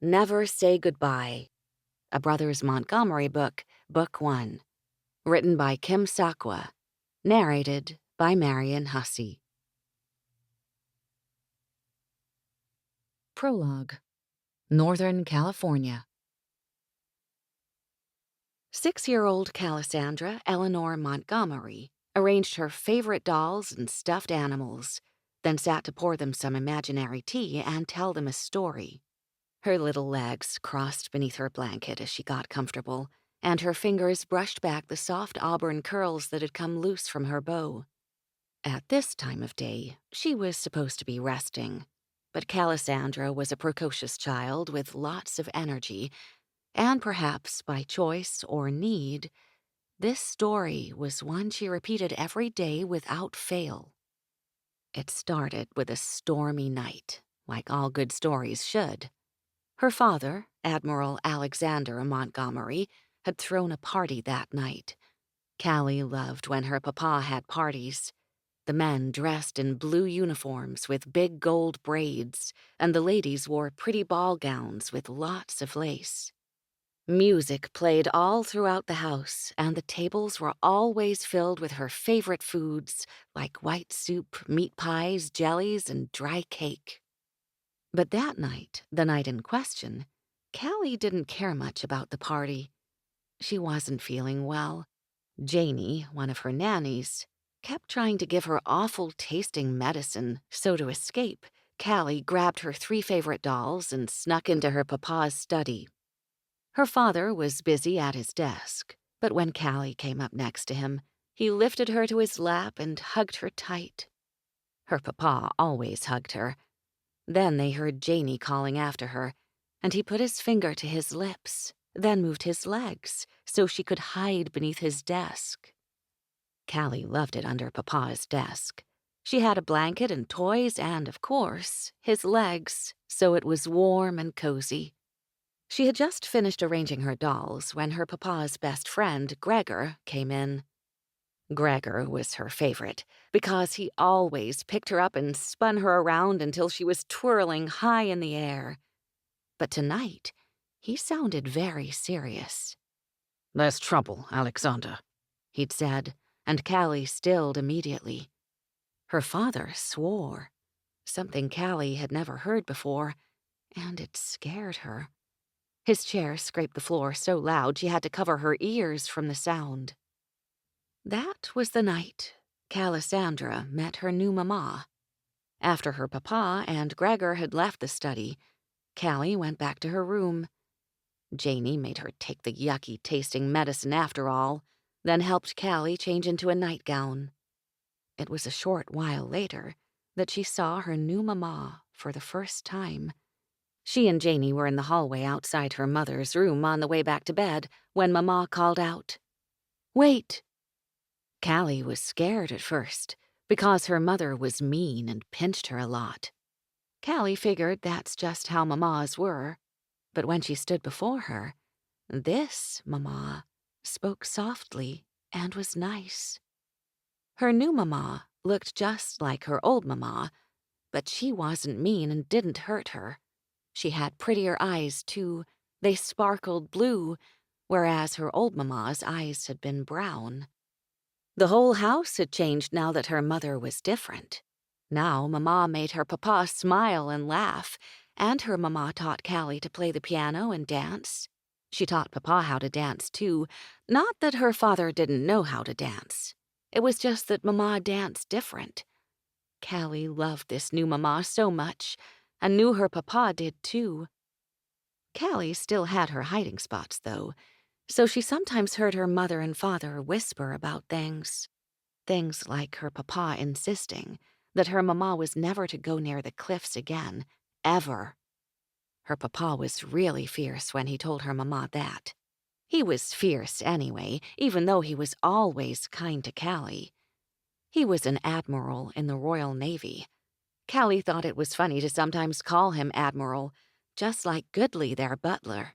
Never Say Goodbye, a Brothers Montgomery book, Book 1. Written by Kim Sakwa. Narrated by Marian Hussey. Prologue. Northern California. 6-year-old Calissandra Eleanor Montgomery arranged her favorite dolls and stuffed animals, then sat to pour them some imaginary tea and tell them a story. Her little legs crossed beneath her blanket as she got comfortable, and her fingers brushed back the soft auburn curls that had come loose from her bow. At this time of day, she was supposed to be resting, but Calissandra was a precocious child with lots of energy, and perhaps by choice or need, this story was one she repeated every day without fail. It started with a stormy night, like all good stories should. Her father, Admiral Alexander Montgomery, had thrown a party that night. Callie loved when her papa had parties. The men dressed in blue uniforms with big gold braids, and the ladies wore pretty ball gowns with lots of lace. Music played all throughout the house, and the tables were always filled with her favorite foods, like white soup, meat pies, jellies, and dry cake. But that night, the night in question, Callie didn't care much about the party. She wasn't feeling well. Janie, one of her nannies, kept trying to give her awful-tasting medicine, so to escape, Callie grabbed her 3 favorite dolls and snuck into her papa's study. Her father was busy at his desk, but when Callie came up next to him, he lifted her to his lap and hugged her tight. Her papa always hugged her. Then they heard Janie calling after her, and he put his finger to his lips, then moved his legs so she could hide beneath his desk. Callie loved it under Papa's desk. She had a blanket and toys and, of course, his legs, so it was warm and cozy. She had just finished arranging her dolls when her papa's best friend, Gregor, came in. Gregor was her favorite because he always picked her up and spun her around until she was twirling high in the air. But tonight, he sounded very serious. "There's trouble, Alexander," he'd said, and Callie stilled immediately. Her father swore, something Callie had never heard before, and it scared her. His chair scraped the floor so loud she had to cover her ears from the sound. That was the night Calissandra met her new mama. After her papa and Gregor had left the study, Callie went back to her room. Janie made her take the yucky-tasting medicine after all, then helped Callie change into a nightgown. It was a short while later that she saw her new mama for the first time. She and Janie were in the hallway outside her mother's room on the way back to bed when Mama called out, "Wait!" Callie was scared at first because her mother was mean and pinched her a lot. Callie figured that's just how mamas were, but when she stood before her, this mama spoke softly and was nice. Her new mama looked just like her old mama, but she wasn't mean and didn't hurt her. She had prettier eyes, too. They sparkled blue, whereas her old mama's eyes had been brown. The whole house had changed now that her mother was different. Now Mama made her papa smile and laugh, and her mama taught Callie to play the piano and dance. She taught Papa how to dance, too. Not that her father didn't know how to dance. It was just that Mama danced different. Callie loved this new mama so much, and knew her papa did too. Callie still had her hiding spots, though, so she sometimes heard her mother and father whisper about things. Things like her papa insisting that her mama was never to go near the cliffs again, ever. Her papa was really fierce when he told her mama that. He was fierce anyway, even though he was always kind to Callie. He was an admiral in the Royal Navy. Callie thought it was funny to sometimes call him Admiral, just like Goodley, their butler.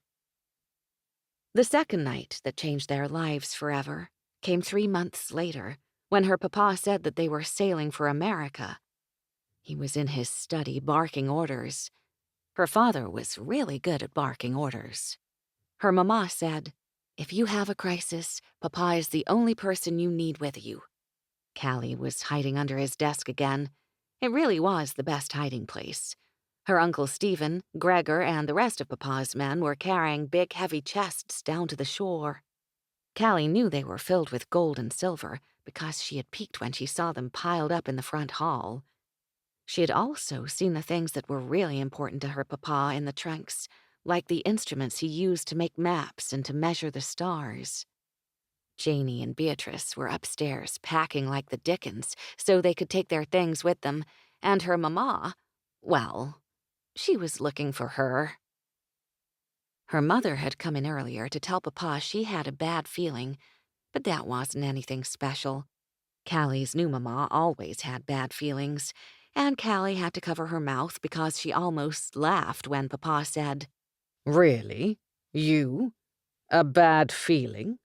The second night that changed their lives forever came 3 months later, when her papa said that they were sailing for America. He was in his study barking orders. Her father was really good at barking orders. Her mama said, "If you have a crisis, Papa is the only person you need with you." Callie was hiding under his desk again. It really was the best hiding place. Her Uncle Stephen, Gregor, and the rest of Papa's men were carrying big, heavy chests down to the shore. Callie knew they were filled with gold and silver because she had peeked when she saw them piled up in the front hall. She had also seen the things that were really important to her Papa in the trunks, like the instruments he used to make maps and to measure the stars. Janie and Beatrice were upstairs packing like the dickens so they could take their things with them, and her mama, well, she was looking for her. Her mother had come in earlier to tell Papa she had a bad feeling, but that wasn't anything special. Callie's new mama always had bad feelings, and Callie had to cover her mouth because she almost laughed when Papa said, Really? You? A bad feeling?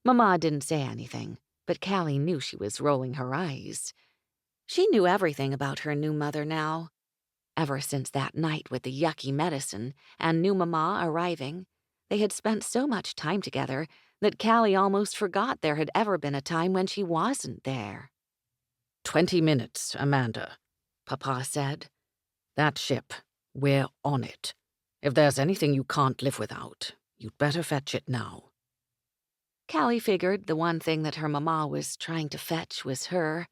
Mama didn't say anything, but Callie knew she was rolling her eyes. She knew everything about her new mother now. Ever since that night with the yucky medicine and new Mama arriving, they had spent so much time together that Callie almost forgot there had ever been a time when she wasn't there. 20 minutes, Amanda, Papa said. That ship, we're on it. If there's anything you can't live without, you'd better fetch it now. Callie figured the one thing that her mama was trying to fetch was her.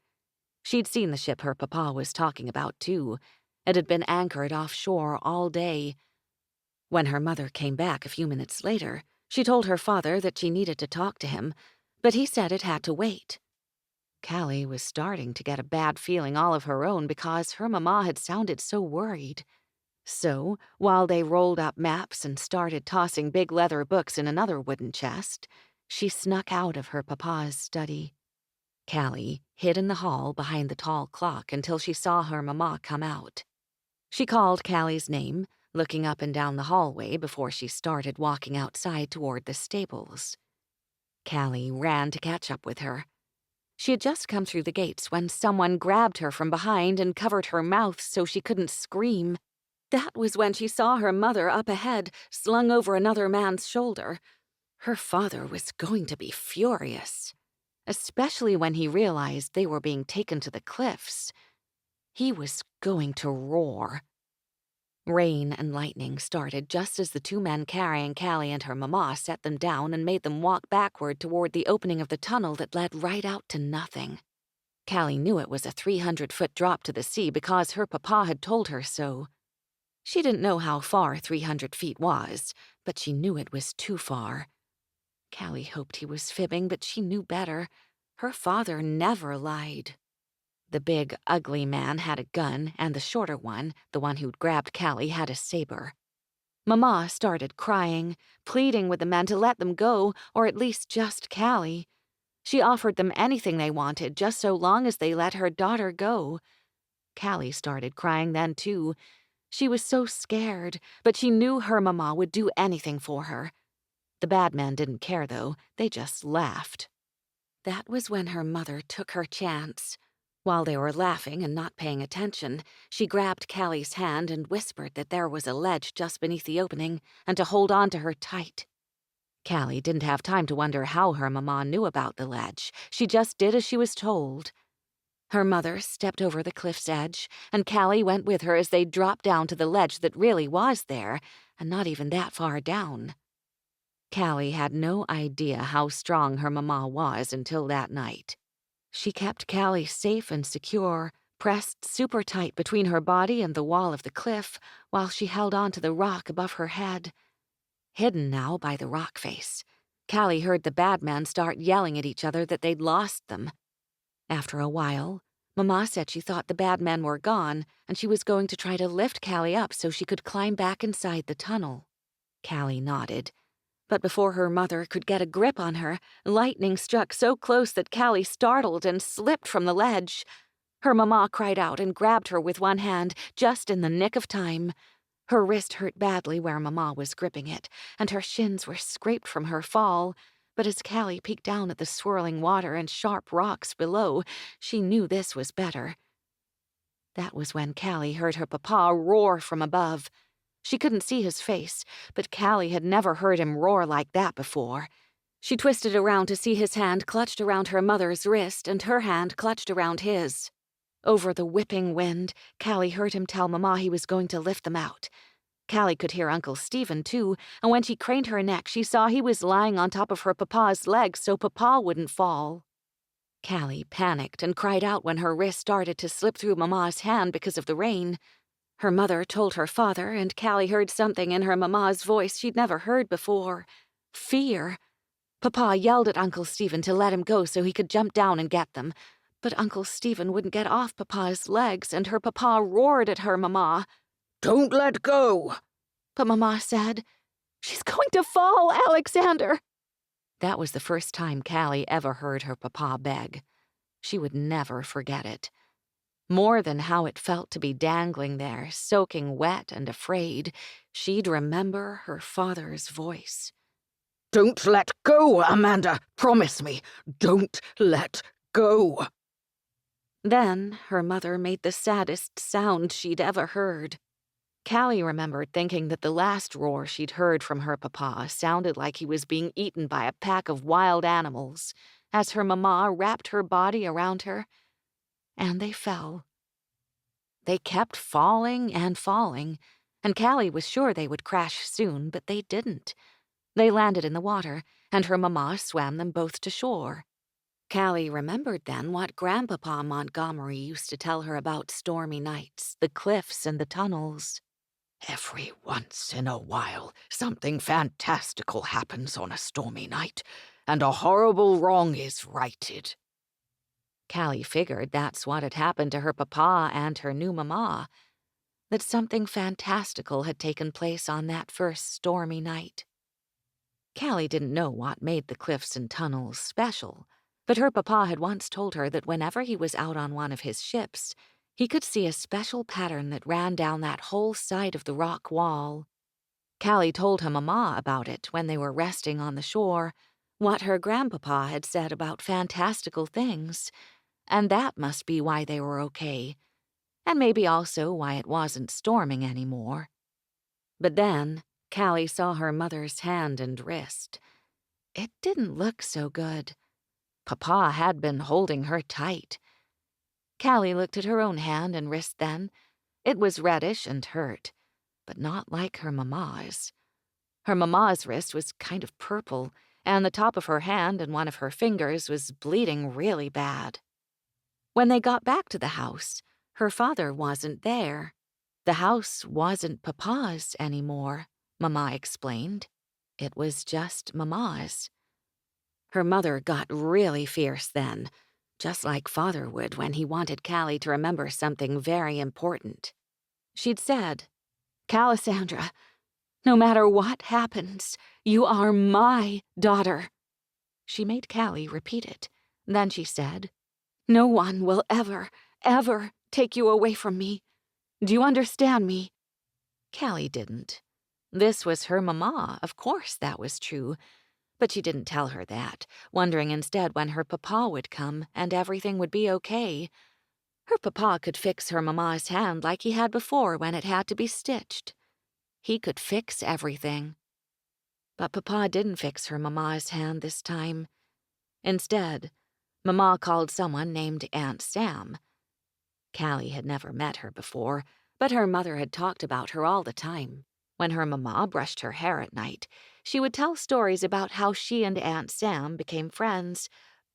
She'd seen the ship her Papa was talking about, too. It had been anchored offshore all day. When her mother came back a few minutes later, she told her father that she needed to talk to him, but he said it had to wait. Callie was starting to get a bad feeling all of her own because her mama had sounded so worried. So, while they rolled up maps and started tossing big leather books in another wooden chest, she snuck out of her Papa's study. Callie hid in the hall behind the tall clock until she saw her mama come out. She called Callie's name, looking up and down the hallway before she started walking outside toward the stables. Callie ran to catch up with her. She had just come through the gates when someone grabbed her from behind and covered her mouth so she couldn't scream. That was when she saw her mother up ahead, slung over another man's shoulder. Her father was going to be furious, especially when he realized they were being taken to the cliffs. He was going to roar. Rain and lightning started just as the two men carrying Callie and her mama set them down and made them walk backward toward the opening of the tunnel that led right out to nothing. Callie knew it was a 300-foot drop to the sea because her Papa had told her so. She didn't know how far 300 feet was, but she knew it was too far. Callie hoped he was fibbing, but she knew better. Her father never lied. The big, ugly man had a gun, and the shorter one, the one who'd grabbed Callie, had a saber. Mama started crying, pleading with the men to let them go, or at least just Callie. She offered them anything they wanted, just so long as they let her daughter go. Callie started crying then, too. She was so scared, but she knew her mama would do anything for her. The bad men didn't care, though. They just laughed. That was when her mother took her chance. While they were laughing and not paying attention, she grabbed Callie's hand and whispered that there was a ledge just beneath the opening and to hold on to her tight. Callie didn't have time to wonder how her mama knew about the ledge. She just did as she was told. Her mother stepped over the cliff's edge, and Callie went with her as they dropped down to the ledge that really was there, and not even that far down. Callie had no idea how strong her mama was until that night. She kept Callie safe and secure, pressed super tight between her body and the wall of the cliff, while she held on to the rock above her head. Hidden now by the rock face, Callie heard the bad men start yelling at each other that they'd lost them. After a while, Mama said she thought the bad men were gone, and she was going to try to lift Callie up so she could climb back inside the tunnel. Callie nodded. But before her mother could get a grip on her, lightning struck so close that Callie startled and slipped from the ledge. Her mama cried out and grabbed her with one hand, just in the nick of time. Her wrist hurt badly where Mama was gripping it, and her shins were scraped from her fall. But as Callie peeked down at the swirling water and sharp rocks below, she knew this was better. That was when Callie heard her Papa roar from above. She couldn't see his face, but Callie had never heard him roar like that before. She twisted around to see his hand clutched around her mother's wrist and her hand clutched around his. Over the whipping wind, Callie heard him tell Mama he was going to lift them out. Callie could hear Uncle Stephen, too, and when she craned her neck, she saw he was lying on top of her papa's legs so Papa wouldn't fall. Callie panicked and cried out when her wrist started to slip through Mama's hand because of the rain. Her mother told her father, and Callie heard something in her Mama's voice she'd never heard before. Fear. Papa yelled at Uncle Stephen to let him go so he could jump down and get them. But Uncle Stephen wouldn't get off Papa's legs, and her Papa roared at her Mama. "Don't let go!" But Mama said, "She's going to fall, Alexander!" That was the first time Callie ever heard her Papa beg. She would never forget it. More than how it felt to be dangling there, soaking wet and afraid, she'd remember her father's voice. "Don't let go, Amanda! Promise me! Don't let go!" Then her mother made the saddest sound she'd ever heard. Callie remembered thinking that the last roar she'd heard from her Papa sounded like he was being eaten by a pack of wild animals, as her Mama wrapped her body around her, and they fell. They kept falling, and Callie was sure they would crash soon, but they didn't. They landed in the water, and her Mama swam them both to shore. Callie remembered then what Grandpapa Montgomery used to tell her about stormy nights, the cliffs and the tunnels. "Every once in a while, something fantastical happens on a stormy night, and a horrible wrong is righted." Callie figured that's what had happened to her Papa and her new Mama, that something fantastical had taken place on that first stormy night. Callie didn't know what made the cliffs and tunnels special, but her Papa had once told her that whenever he was out on one of his ships, he could see a special pattern that ran down that whole side of the rock wall. Callie told her Mama about it when they were resting on the shore, what her grandpapa had said about fantastical things, and that must be why they were okay, and maybe also why it wasn't storming anymore. But then Callie saw her mother's hand and wrist. It didn't look so good. Papa had been holding her tight. Callie looked at her own hand and wrist then. It was reddish and hurt, but not like her Mama's. Her Mama's wrist was kind of purple, and the top of her hand and one of her fingers was bleeding really bad. When they got back to the house, her father wasn't there. The house wasn't Papa's anymore, Mama explained. It was just Mama's. Her mother got really fierce then, just like Father would when he wanted Callie to remember something very important. She'd said, "Calisandra, no matter what happens, you are my daughter." She made Callie repeat it. Then she said, "No one will ever, ever take you away from me. Do you understand me?" Callie didn't. This was her Mama, of course that was true. But she didn't tell her that, wondering instead when her Papa would come and everything would be okay. Her Papa could fix her Mama's hand like he had before when it had to be stitched. He could fix everything. But Papa didn't fix her Mama's hand this time. Instead, Mama called someone named Aunt Sam. Callie had never met her before, but her mother had talked about her all the time. When her Mama brushed her hair at night, she would tell stories about how she and Aunt Sam became friends,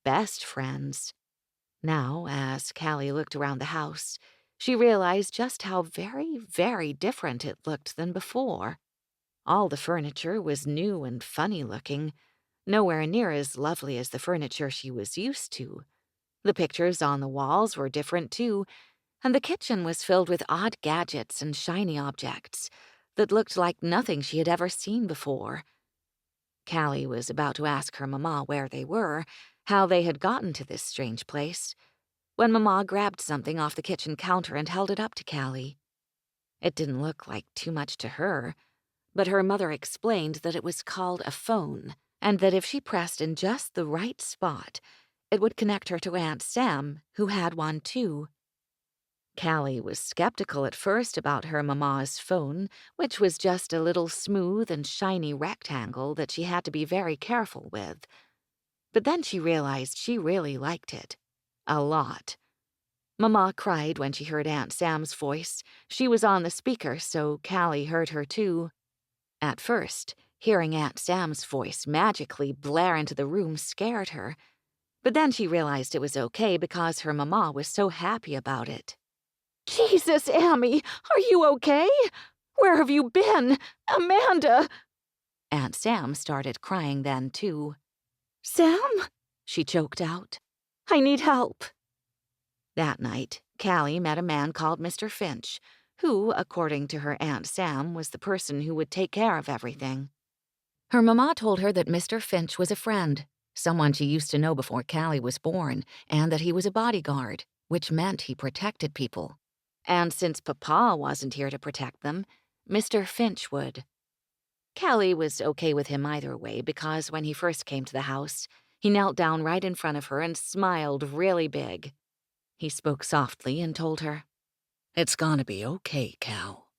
best friends. Now, as Callie looked around the house, she realized just how very, very different it looked than before. All the furniture was new and funny-looking, nowhere near as lovely as the furniture she was used to. The pictures on the walls were different, too, and the kitchen was filled with odd gadgets and shiny objects that looked like nothing she had ever seen before. Callie was about to ask her Mama where they were, how they had gotten to this strange place, when Mama grabbed something off the kitchen counter and held it up to Callie. It didn't look like too much to her, but her mother explained that it was called a phone, and that if she pressed in just the right spot, it would connect her to Aunt Sam, who had one too. Callie was skeptical at first about her mama's phone, which was just a little smooth and shiny rectangle that she had to be very careful with. But then she realized she really liked it. A lot. Mama cried when she heard Aunt Sam's voice. She was on the speaker, so Callie heard her too. At first, hearing Aunt Sam's voice magically blare into the room scared her. But then she realized it was okay because her mama was so happy about it. "Jesus, Ammy, are you okay? Where have you been? Amanda!" Aunt Sam started crying then, too. "Sam?" she choked out. "I need help." That night, Callie met a man called Mr. Finch, who, according to her Aunt Sam, was the person who would take care of everything. Her mama told her that Mr. Finch was a friend, someone she used to know before Callie was born, and that he was a bodyguard, which meant he protected people. And since Papa wasn't here to protect them, Mr. Finch would. Callie was okay with him either way because when he first came to the house, he knelt down right in front of her and smiled really big. He spoke softly and told her, "It's gonna be okay, Cal."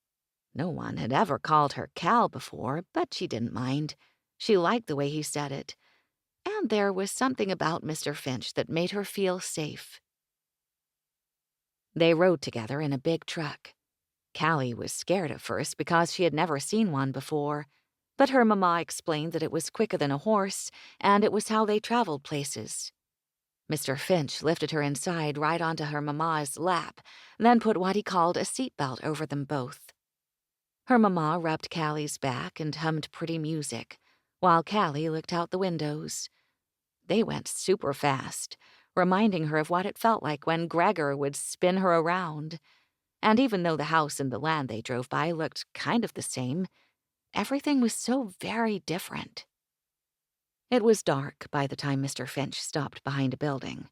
No one had ever called her Cal before, but she didn't mind. She liked the way he said it. And there was something about Mr. Finch that made her feel safe. They rode together in a big truck. Callie was scared at first because she had never seen one before, but her mama explained that it was quicker than a horse, and it was how they traveled places. Mr. Finch lifted her inside right onto her mama's lap, then put what he called a seatbelt over them both. Her mama rubbed Callie's back and hummed pretty music, while Callie looked out the windows. They went super fast, reminding her of what it felt like when Gregor would spin her around. And even though the house and the land they drove by looked kind of the same, everything was so very different. It was dark by the time Mr. Finch stopped behind a building.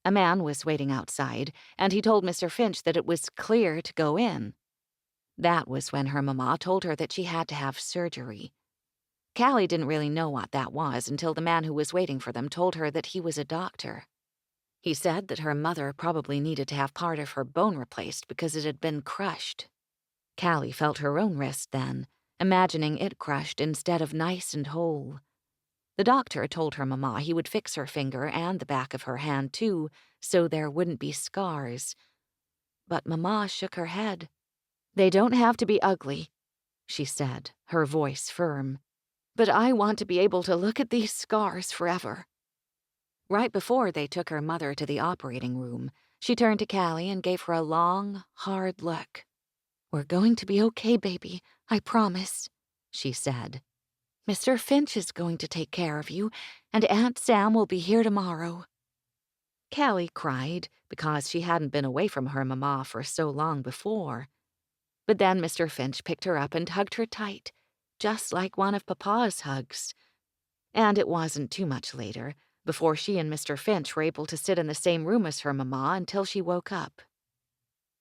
A man was waiting outside, and he told Mr. Finch that it was clear to go in. That was when her mama told her that she had to have surgery. Callie didn't really know what that was until the man who was waiting for them told her that he was a doctor. He said that her mother probably needed to have part of her bone replaced because it had been crushed. Callie felt her own wrist then, imagining it crushed instead of nice and whole. The doctor told her mama he would fix her finger and the back of her hand too, so there wouldn't be scars. But mama shook her head. "They don't have to be ugly," she said, her voice firm. "But I want to be able to look at these scars forever." Right before they took her mother to the operating room, she turned to Callie and gave her a long, hard look. "We're going to be okay, baby, I promise," she said. "Mr. Finch is going to take care of you, and Aunt Sam will be here tomorrow." Callie cried because she hadn't been away from her mama for so long before. But then Mr. Finch picked her up and hugged her tight, just like one of Papa's hugs. And it wasn't too much later before she and Mr. Finch were able to sit in the same room as her mama until she woke up.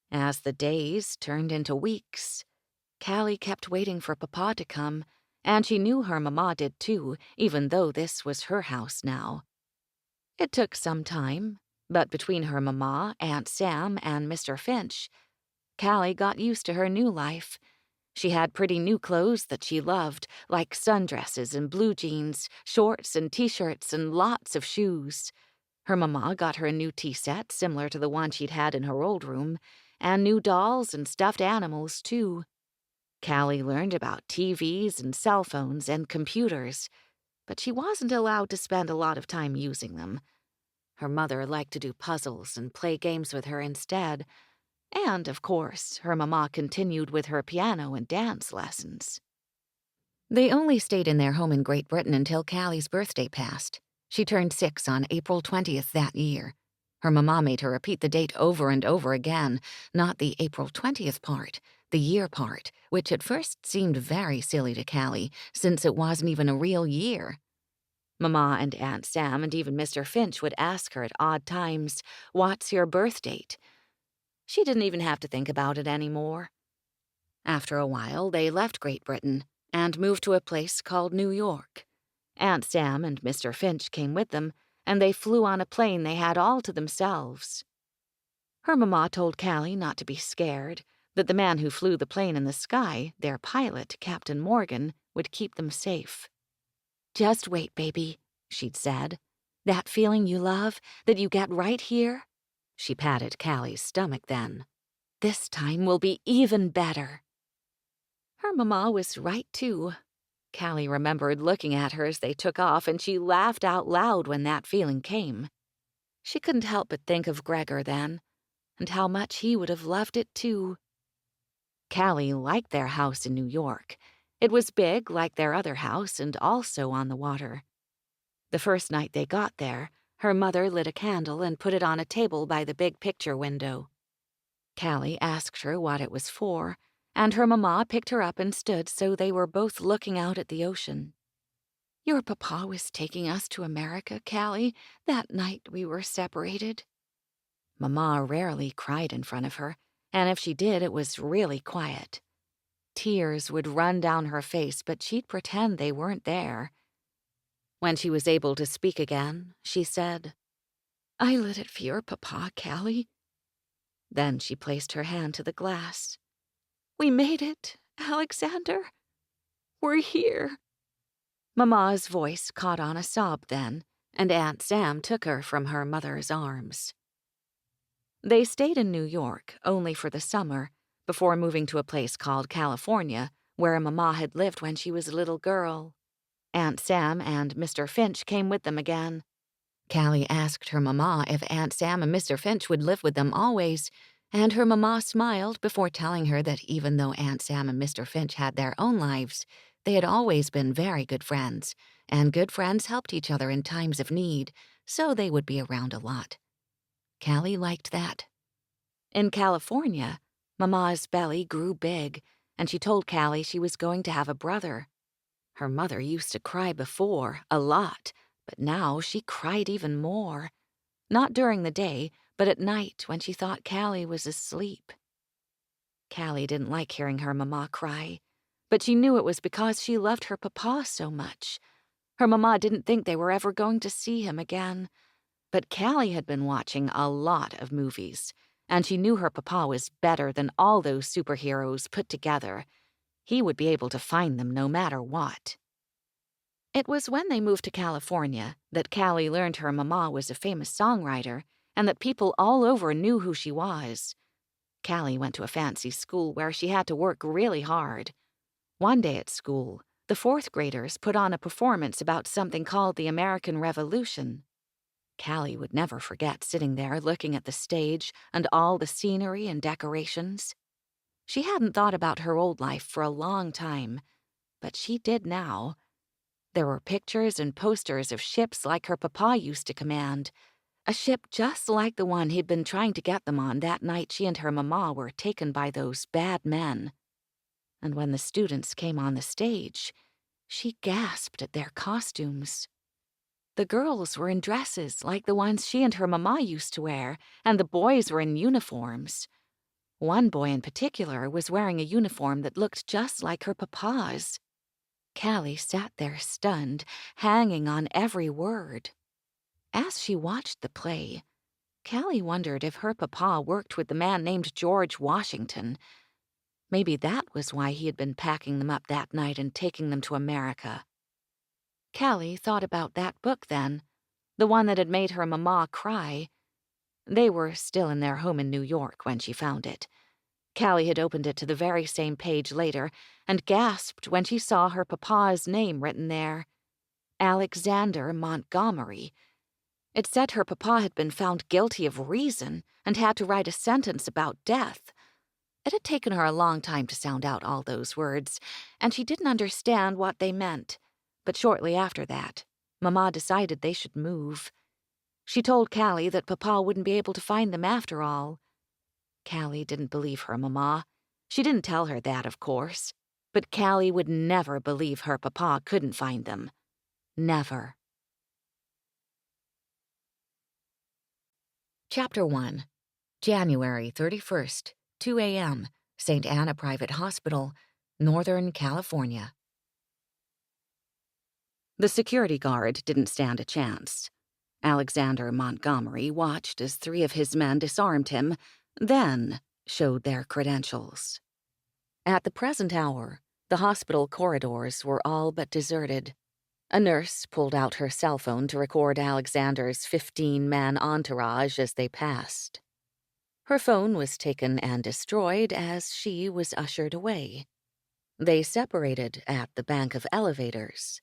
As the days turned into weeks, Callie kept waiting for Papa to come, and she knew her mama did too, even though this was her house now. It took some time, but between her mama, Aunt Sam, and Mr. Finch, Callie got used to her new life. She had pretty new clothes that she loved, like sundresses and blue jeans, shorts and t-shirts, and lots of shoes. Her mama got her a new tea set similar to the one she'd had in her old room, and new dolls and stuffed animals, too. Callie learned about TVs and cell phones and computers, but she wasn't allowed to spend a lot of time using them. Her mother liked to do puzzles and play games with her instead. And, of course, her mama continued with her piano and dance lessons. They only stayed in their home in Great Britain until Callie's birthday passed. She turned 6 on April 20th that year. Her mama made her repeat the date over and over again, not the April 20th part, the year part, which at first seemed very silly to Callie, since it wasn't even a real year. Mama and Aunt Sam and even Mr. Finch would ask her at odd times, "What's your birth date?" She didn't even have to think about it anymore. After a while, they left Great Britain and moved to a place called New York. Aunt Sam and Mr. Finch came with them, and they flew on a plane they had all to themselves. Her mama told Callie not to be scared, that the man who flew the plane in the sky, their pilot, Captain Morgan, would keep them safe. "Just wait, baby," she'd said. "That feeling you love, that you get right here?" She patted Callie's stomach then. "This time will be even better." Her mama was right, too. Callie remembered looking at her as they took off, and she laughed out loud when that feeling came. She couldn't help but think of Gregor then, and how much he would have loved it, too. Callie liked their house in New York. It was big, like their other house, and also on the water. The first night they got there, her mother lit a candle and put it on a table by the big picture window. Callie asked her what it was for, and her mama picked her up and stood so they were both looking out at the ocean. "Your papa was taking us to America, Callie, that night we were separated." Mama rarely cried in front of her, and if she did, it was really quiet. Tears would run down her face, but she'd pretend they weren't there. When she was able to speak again, she said, "I lit it for your papa, Callie." Then she placed her hand to the glass. "We made it, Alexander. We're here." Mama's voice caught on a sob then, and Aunt Sam took her from her mother's arms. They stayed in New York only for the summer, before moving to a place called California, where Mama had lived when she was a little girl. Aunt Sam and Mr. Finch came with them again. Callie asked her Mama if Aunt Sam and Mr. Finch would live with them always, and her Mama smiled before telling her that even though Aunt Sam and Mr. Finch had their own lives, they had always been very good friends, and good friends helped each other in times of need, so they would be around a lot. Callie liked that. In California, Mama's belly grew big, and she told Callie she was going to have a brother. Her mother used to cry before, a lot, but now she cried even more. Not during the day, but at night when she thought Callie was asleep. Callie didn't like hearing her mama cry, but she knew it was because she loved her papa so much. Her mama didn't think they were ever going to see him again. But Callie had been watching a lot of movies, and she knew her papa was better than all those superheroes put together. He would be able to find them no matter what. It was when they moved to California that Callie learned her mama was a famous songwriter and that people all over knew who she was. Callie went to a fancy school where she had to work really hard. One day at school, the fourth graders put on a performance about something called the American Revolution. Callie would never forget sitting there looking at the stage and all the scenery and decorations. She hadn't thought about her old life for a long time, but she did now. There were pictures and posters of ships like her papa used to command, a ship just like the one he'd been trying to get them on that night she and her mama were taken by those bad men. And when the students came on the stage, she gasped at their costumes. The girls were in dresses like the ones she and her mama used to wear, and the boys were in uniforms. One boy in particular was wearing a uniform that looked just like her papa's. Callie sat there stunned, hanging on every word. As she watched the play, Callie wondered if her papa worked with the man named George Washington. Maybe that was why he had been packing them up that night and taking them to America. Callie thought about that book then, the one that had made her mama cry. They were still in their home in New York when she found it. Callie had opened it to the very same page later and gasped when she saw her papa's name written there. Alexander Montgomery. It said her papa had been found guilty of reason and had to write a sentence about death. It had taken her a long time to sound out all those words, and she didn't understand what they meant. But shortly after that, Mama decided they should move. She told Callie that Papa wouldn't be able to find them after all. Callie didn't believe her Mama. She didn't tell her that, of course. But Callie would never believe her Papa couldn't find them. Never. Chapter 1. January 31st, 2 a.m., St. Anna Private Hospital, Northern California. The security guard didn't stand a chance. Alexander Montgomery watched as 3 of his men disarmed him, then showed their credentials. At the present hour, the hospital corridors were all but deserted. A nurse pulled out her cell phone to record Alexander's 15-man entourage as they passed. Her phone was taken and destroyed as she was ushered away. They separated at the bank of elevators.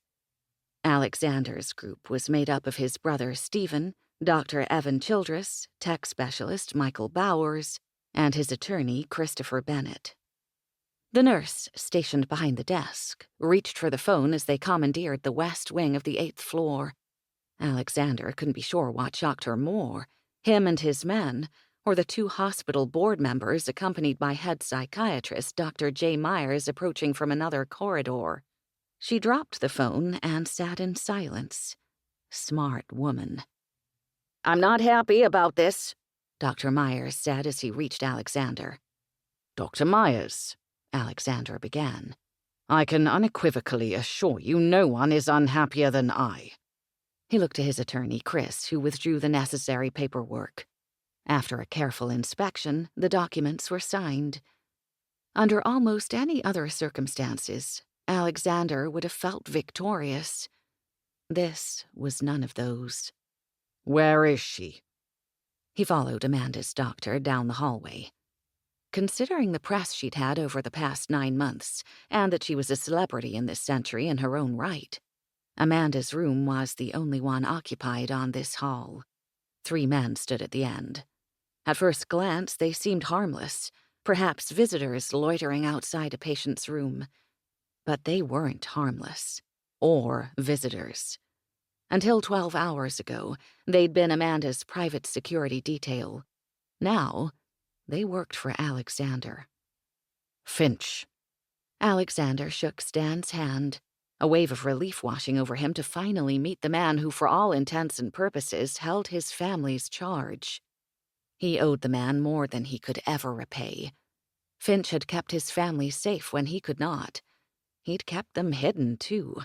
Alexander's group was made up of his brother Stephen, Dr. Evan Childress, tech specialist Michael Bowers, and his attorney Christopher Bennett. The nurse, stationed behind the desk, reached for the phone as they commandeered the west wing of the 8th floor. Alexander couldn't be sure what shocked her more, him and his men, or the 2 hospital board members accompanied by head psychiatrist Dr. J. Myers approaching from another corridor. She dropped the phone and sat in silence. Smart woman. "I'm not happy about this," Dr. Myers said as he reached Alexander. "Dr. Myers," Alexander began, "I can unequivocally assure you no one is unhappier than I." He looked to his attorney, Chris, who withdrew the necessary paperwork. After a careful inspection, the documents were signed. Under almost any other circumstances, Alexander would have felt victorious. This was none of those. "Where is she?" He followed Amanda's doctor down the hallway. Considering the press she'd had over the past 9 months, and that she was a celebrity in this century in her own right, Amanda's room was the only one occupied on this hall. 3 men stood at the end. At first glance, they seemed harmless, perhaps visitors loitering outside a patient's room. But they weren't harmless, or visitors. Until 12 hours ago, they'd been Amanda's private security detail. Now, they worked for Alexander. "Finch." Alexander shook Stan's hand, a wave of relief washing over him to finally meet the man who, for all intents and purposes, held his family's charge. He owed the man more than he could ever repay. Finch had kept his family safe when he could not. He'd kept them hidden, too.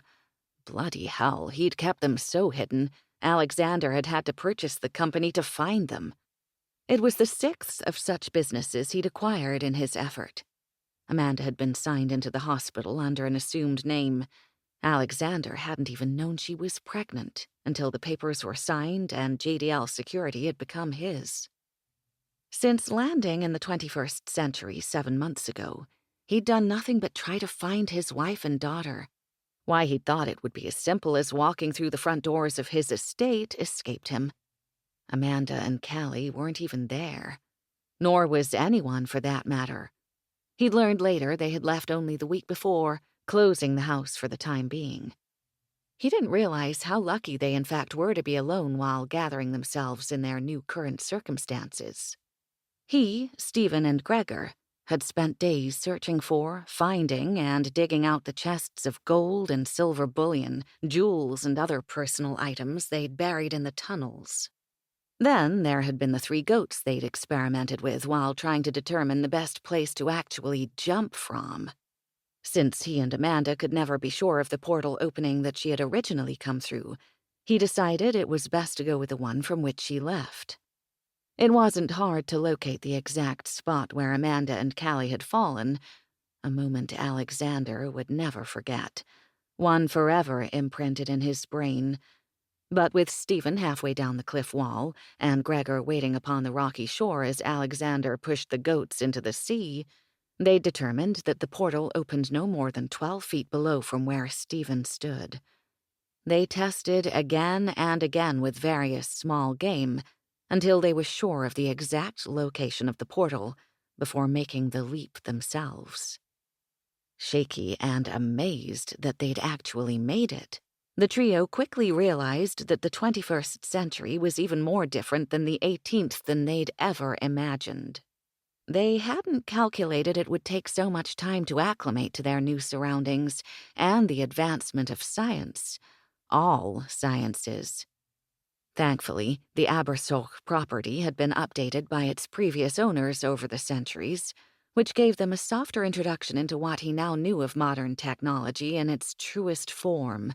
Bloody hell, he'd kept them so hidden, Alexander had had to purchase the company to find them. It was the 6th of such businesses he'd acquired in his effort. Amanda had been signed into the hospital under an assumed name. Alexander hadn't even known she was pregnant until the papers were signed and JDL security had become his. Since landing in the 21st century 7 months ago, he'd done nothing but try to find his wife and daughter. Why he'd thought it would be as simple as walking through the front doors of his estate escaped him. Amanda and Callie weren't even there. Nor was anyone, for that matter. He'd learned later they had left only the week before, closing the house for the time being. He didn't realize how lucky they in fact were to be alone while gathering themselves in their new current circumstances. He, Stephen, and Gregor had spent days searching for, finding, and digging out the chests of gold and silver bullion, jewels, and other personal items they'd buried in the tunnels. Then there had been the 3 goats they'd experimented with while trying to determine the best place to actually jump from. Since he and Amanda could never be sure of the portal opening that she had originally come through, he decided it was best to go with the one from which she left. It wasn't hard to locate the exact spot where Amanda and Callie had fallen, a moment Alexander would never forget, one forever imprinted in his brain. But with Stephen halfway down the cliff wall and Gregor waiting upon the rocky shore as Alexander pushed the goats into the sea, they determined that the portal opened no more than 12 feet below from where Stephen stood. They tested again and again with various small game, until they were sure of the exact location of the portal before making the leap themselves. Shaky and amazed that they'd actually made it, the trio quickly realized that the 21st century was even more different than the 18th than they'd ever imagined. They hadn't calculated it would take so much time to acclimate to their new surroundings and the advancement of science, all sciences. Thankfully, the Abersoch property had been updated by its previous owners over the centuries, which gave them a softer introduction into what he now knew of modern technology in its truest form.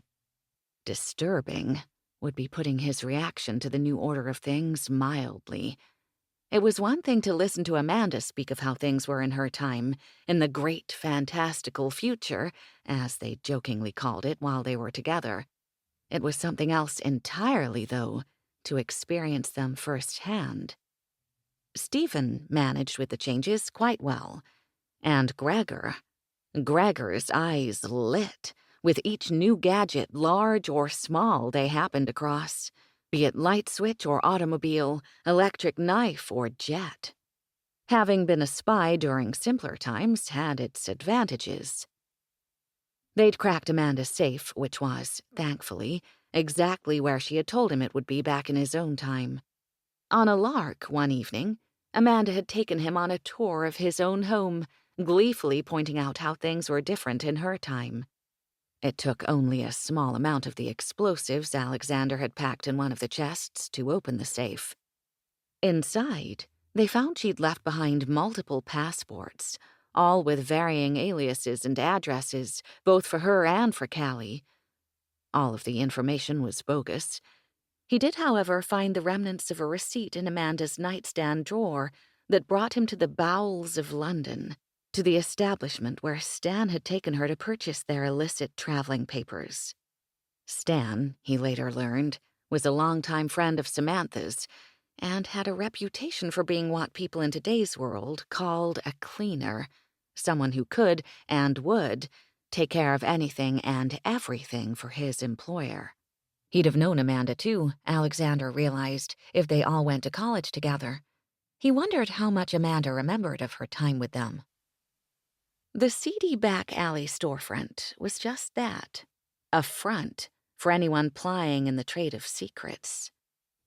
Disturbing, would be putting his reaction to the new order of things mildly. It was one thing to listen to Amanda speak of how things were in her time, in the great fantastical future, as they jokingly called it while they were together. It was something else entirely, though, to experience them firsthand. Stephen managed with the changes quite well, and Gregor's eyes lit with each new gadget, large or small, they happened across, be it light switch or automobile, electric knife or jet. Having been a spy during simpler times had its advantages. They'd cracked Amanda's safe, which was, thankfully, exactly where she had told him it would be back in his own time. On a lark one evening, Amanda had taken him on a tour of his own home, gleefully pointing out how things were different in her time. It took only a small amount of the explosives Alexander had packed in one of the chests to open the safe. Inside, they found she'd left behind multiple passports, all with varying aliases and addresses, both for her and for Callie. All of the information was bogus. He did, however, find the remnants of a receipt in Amanda's nightstand drawer that brought him to the bowels of London, to the establishment where Stan had taken her to purchase their illicit traveling papers. Stan, he later learned, was a longtime friend of Samantha's and had a reputation for being what people in today's world called a cleaner, someone who could and would take care of anything and everything for his employer. He'd have known Amanda, too, Alexander realized, if they all went to college together. He wondered how much Amanda remembered of her time with them. The seedy back alley storefront was just that, a front for anyone plying in the trade of secrets.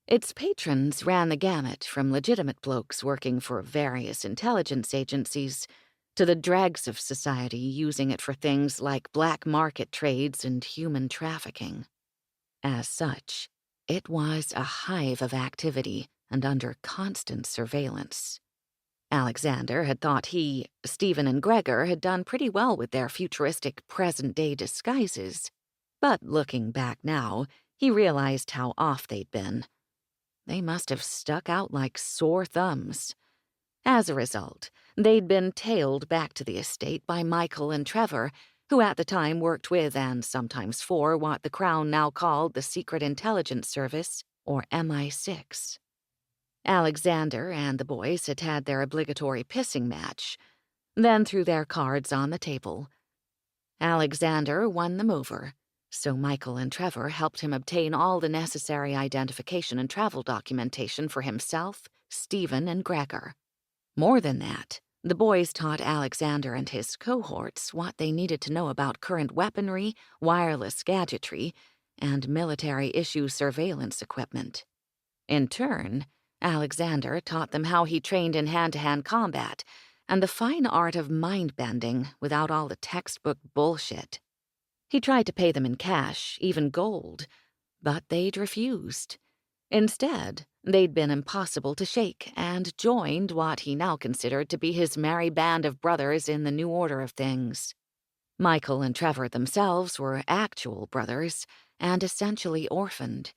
Its patrons ran the gamut from legitimate blokes working for various intelligence agencies to the dregs of society using it for things like black market trades and human trafficking. As such, it was a hive of activity and under constant surveillance. Alexander had thought he, Stephen, and Gregor had done pretty well with their futuristic present-day disguises, but looking back now, he realized how off they'd been. They must have stuck out like sore thumbs. As a result, they'd been tailed back to the estate by Michael and Trevor, who at the time worked with and sometimes for what the Crown now called the Secret Intelligence Service, or MI6. Alexander and the boys had had their obligatory pissing match, then threw their cards on the table. Alexander won them over, so Michael and Trevor helped him obtain all the necessary identification and travel documentation for himself, Stephen, and Gregor. More than that, the boys taught Alexander and his cohorts what they needed to know about current weaponry, wireless gadgetry, and military-issue surveillance equipment. In turn, Alexander taught them how he trained in hand-to-hand combat and the fine art of mind-bending without all the textbook bullshit. He tried to pay them in cash, even gold, but they'd refused. Instead, they'd been impossible to shake and joined what he now considered to be his merry band of brothers in the new order of things. Michael and Trevor themselves were actual brothers and essentially orphaned.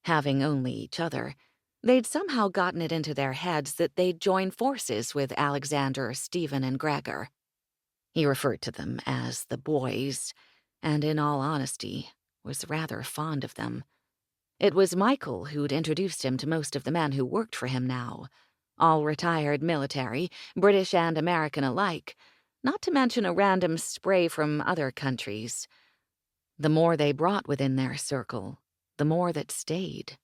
Having only each other, they'd somehow gotten it into their heads that they'd join forces with Alexander, Stephen, and Gregor. He referred to them as the boys, and in all honesty, was rather fond of them. It was Michael who'd introduced him to most of the men who worked for him now, all retired military, British and American alike, not to mention a random spray from other countries. The more they brought within their circle, the more that stayed.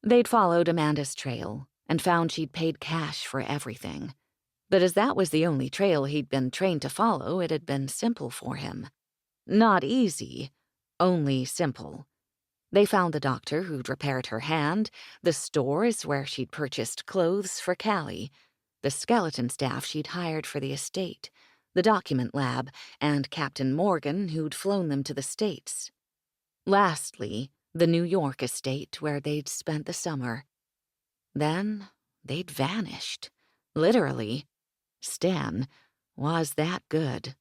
They'd followed Amanda's trail and found she'd paid cash for everything. But as that was the only trail he'd been trained to follow, it had been simple for him. Not easy, only simple. They found the doctor who'd repaired her hand, the stores where she'd purchased clothes for Callie, the skeleton staff she'd hired for the estate, the document lab, and Captain Morgan who'd flown them to the States. Lastly, the New York estate where they'd spent the summer. Then they'd vanished. Literally. Stan was that good.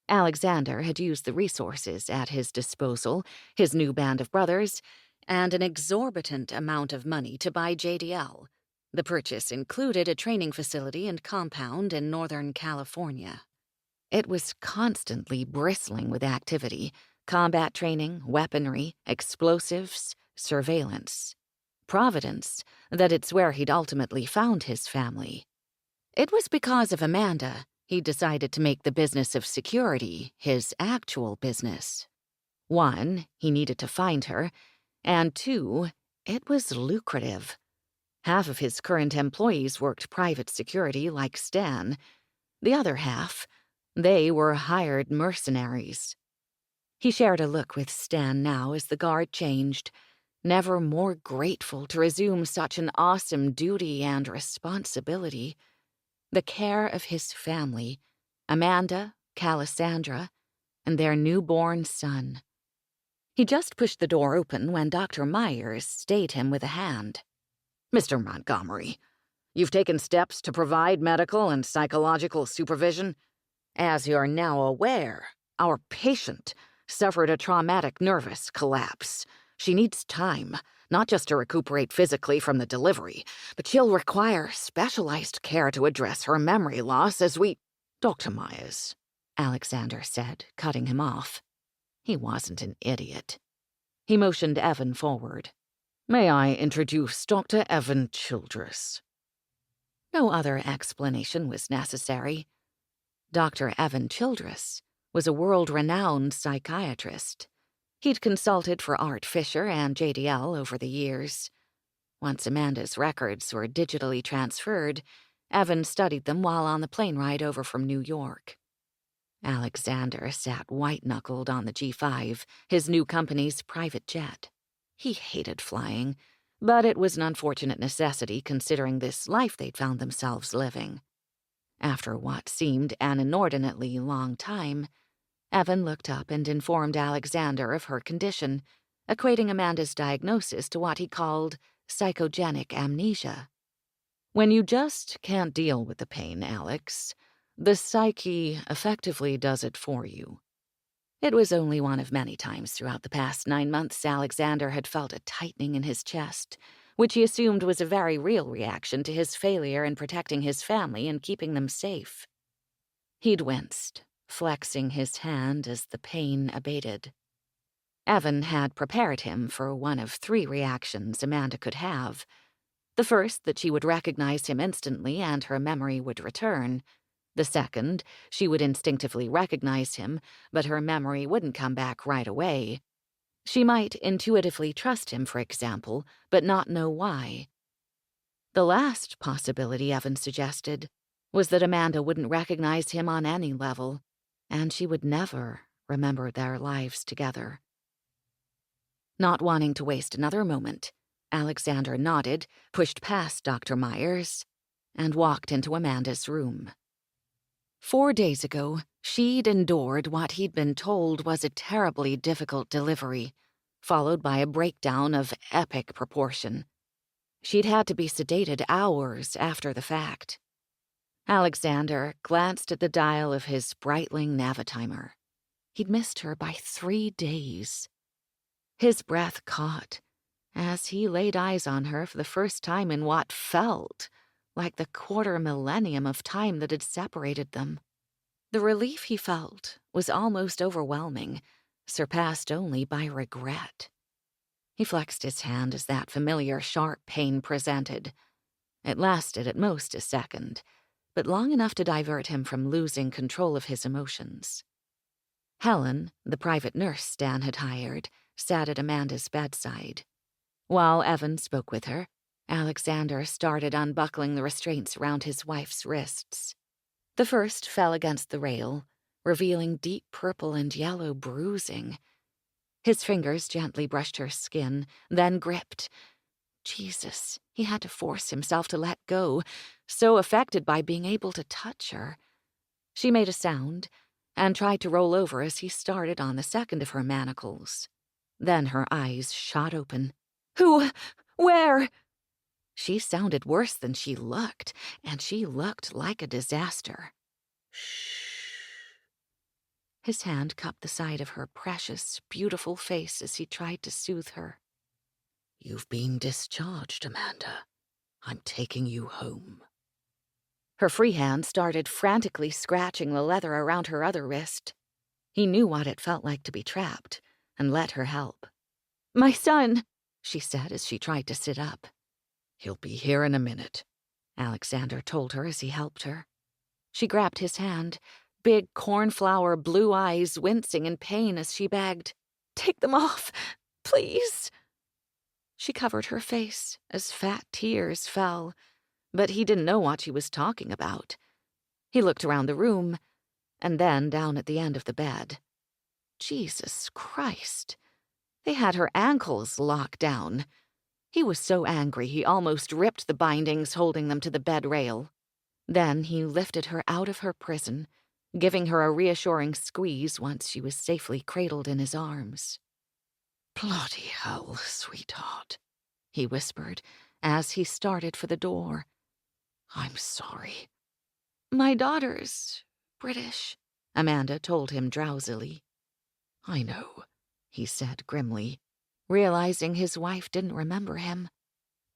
Alexander had used the resources at his disposal, his new band of brothers, and an exorbitant amount of money to buy JDL. The purchase included a training facility and compound in Northern California. It was constantly bristling with activity: combat training, weaponry, explosives, surveillance. Providence that it's where he'd ultimately found his family. It was because of Amanda he decided to make the business of security his actual business. 1, he needed to find her, and 2, it was lucrative. Half of his current employees worked private security like Stan. The other half, they were hired mercenaries. He shared a look with Stan now as the guard changed, never more grateful to resume such an awesome duty and responsibility. The care of his family, Amanda, Calisandra, and their newborn son. He just pushed the door open when Dr. Myers stayed him with a hand. Mr. Montgomery, you've taken steps to provide medical and psychological supervision. As you're now aware, our patient suffered a traumatic nervous collapse. She needs time, not just to recuperate physically from the delivery, but she'll require specialized care to address her memory loss as we— Dr. Myers, Alexander said, cutting him off. He wasn't an idiot. He motioned Evan forward. May I introduce Dr. Evan Childress? No other explanation was necessary. Dr. Evan Childress was a world-renowned psychiatrist. He'd consulted for Art Fisher and JDL over the years. Once Amanda's records were digitally transferred, Evan studied them while on the plane ride over from New York. Alexander sat white-knuckled on the G5, his new company's private jet. He hated flying, but it was an unfortunate necessity considering this life they'd found themselves living. After what seemed an inordinately long time, Evan looked up and informed Alexander of her condition, equating Amanda's diagnosis to what he called psychogenic amnesia. When you just can't deal with the pain, Alex, the psyche effectively does it for you. It was only one of many times throughout the past 9 months Alexander had felt a tightening in his chest, which he assumed was a very real reaction to his failure in protecting his family and keeping them safe. He'd winced, flexing his hand as the pain abated. Evan had prepared him for one of 3 reactions Amanda could have. The first, that she would recognize him instantly and her memory would return. The second, she would instinctively recognize him, but her memory wouldn't come back right away. She might intuitively trust him, for example, but not know why. The last possibility Evan suggested was that Amanda wouldn't recognize him on any level, and she would never remember their lives together. Not wanting to waste another moment, Alexander nodded, pushed past Dr. Myers, and walked into Amanda's room. 4 days ago, she'd endured what he'd been told was a terribly difficult delivery, followed by a breakdown of epic proportion. She'd had to be sedated hours after the fact. Alexander glanced at the dial of his Breitling Navitimer. He'd missed her by 3 days. His breath caught as he laid eyes on her for the first time in what felt like the 1/4 millennium of time that had separated them. The relief he felt was almost overwhelming, surpassed only by regret. He flexed his hand as that familiar sharp pain presented. It lasted at most a second, but long enough to divert him from losing control of his emotions. Helen, the private nurse Stan had hired, sat at Amanda's bedside. While Evan spoke with her, Alexander started unbuckling the restraints around his wife's wrists. The first fell against the rail, revealing deep purple and yellow bruising. His fingers gently brushed her skin, then gripped. Jesus, he had to force himself to let go, so affected by being able to touch her. She made a sound and tried to roll over as he started on the second of her manacles. Then her eyes shot open. Who? Where? She sounded worse than she looked, and she looked like a disaster. Shh. His hand cupped the side of her precious, beautiful face as he tried to soothe her. You've been discharged, Amanda. I'm taking you home. Her free hand started frantically scratching the leather around her other wrist. He knew what it felt like to be trapped, and let her help. "My son," she said as she tried to sit up. He'll be here in a minute, Alexander told her as he helped her. She grabbed his hand, big cornflower blue eyes wincing in pain as she begged, "Take them off, please." She covered her face as fat tears fell, but he didn't know what she was talking about. He looked around the room, and then down at the end of the bed. Jesus Christ! They had her ankles locked down. He was so angry he almost ripped the bindings holding them to the bed rail. Then he lifted her out of her prison, giving her a reassuring squeeze once she was safely cradled in his arms. Bloody hell, sweetheart, he whispered as he started for the door. I'm sorry. My daughter's British, Amanda told him drowsily. I know, he said grimly, realizing his wife didn't remember him.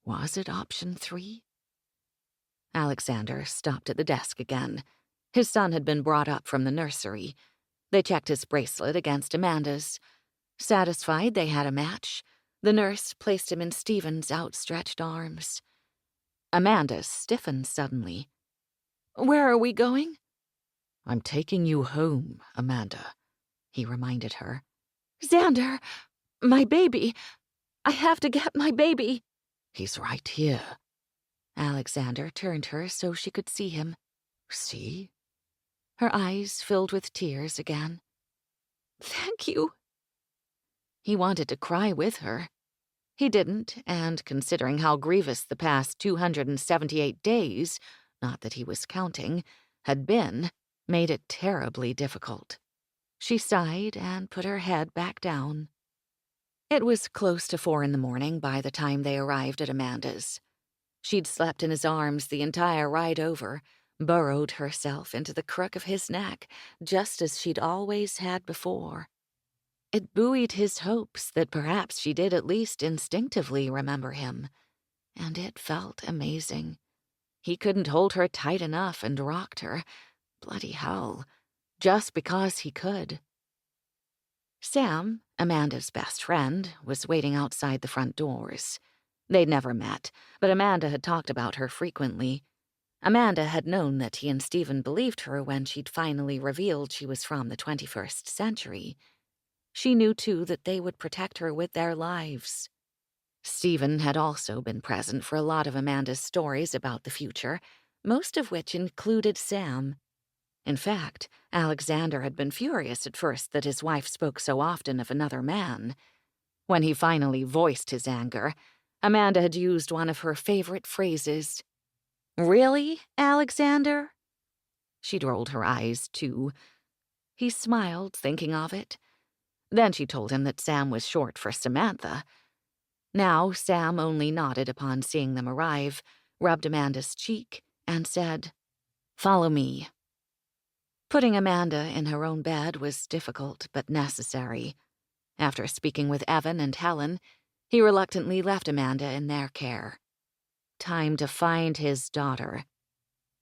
Was it option 3? Alexander stopped at the desk again. His son had been brought up from the nursery. They checked his bracelet against Amanda's. Satisfied they had a match, the nurse placed him in Stephen's outstretched arms. Amanda stiffened suddenly. Where are we going? I'm taking you home, Amanda, he reminded her. Xander, my baby. I have to get my baby. He's right here. Alexander turned her so she could see him. See? Her eyes filled with tears again. Thank you. He wanted to cry with her. He didn't, and considering how grievous the past 278 days, not that he was counting, had been, made it terribly difficult. She sighed and put her head back down. It was close to 4 a.m. by the time they arrived at Amanda's. She'd slept in his arms the entire ride over, burrowed herself into the crook of his neck, just as she'd always had before. It buoyed his hopes that perhaps she did at least instinctively remember him, and it felt amazing. He couldn't hold her tight enough and rocked her. Bloody hell. Just because he could. Sam, Amanda's best friend, was waiting outside the front doors. They'd never met, but Amanda had talked about her frequently. Amanda had known that he and Stephen believed her when she'd finally revealed she was from the 21st century. She knew, too, that they would protect her with their lives. Stephen had also been present for a lot of Amanda's stories about the future, most of which included Sam. In fact, Alexander had been furious at first that his wife spoke so often of another man. When he finally voiced his anger, Amanda had used one of her favorite phrases. "Really, Alexander?" She'd rolled her eyes, too. He smiled, thinking of it. Then she told him that Sam was short for Samantha. Now Sam only nodded upon seeing them arrive, rubbed Amanda's cheek, and said, "Follow me." Putting Amanda in her own bed was difficult but necessary. After speaking with Evan and Helen, he reluctantly left Amanda in their care. Time to find his daughter.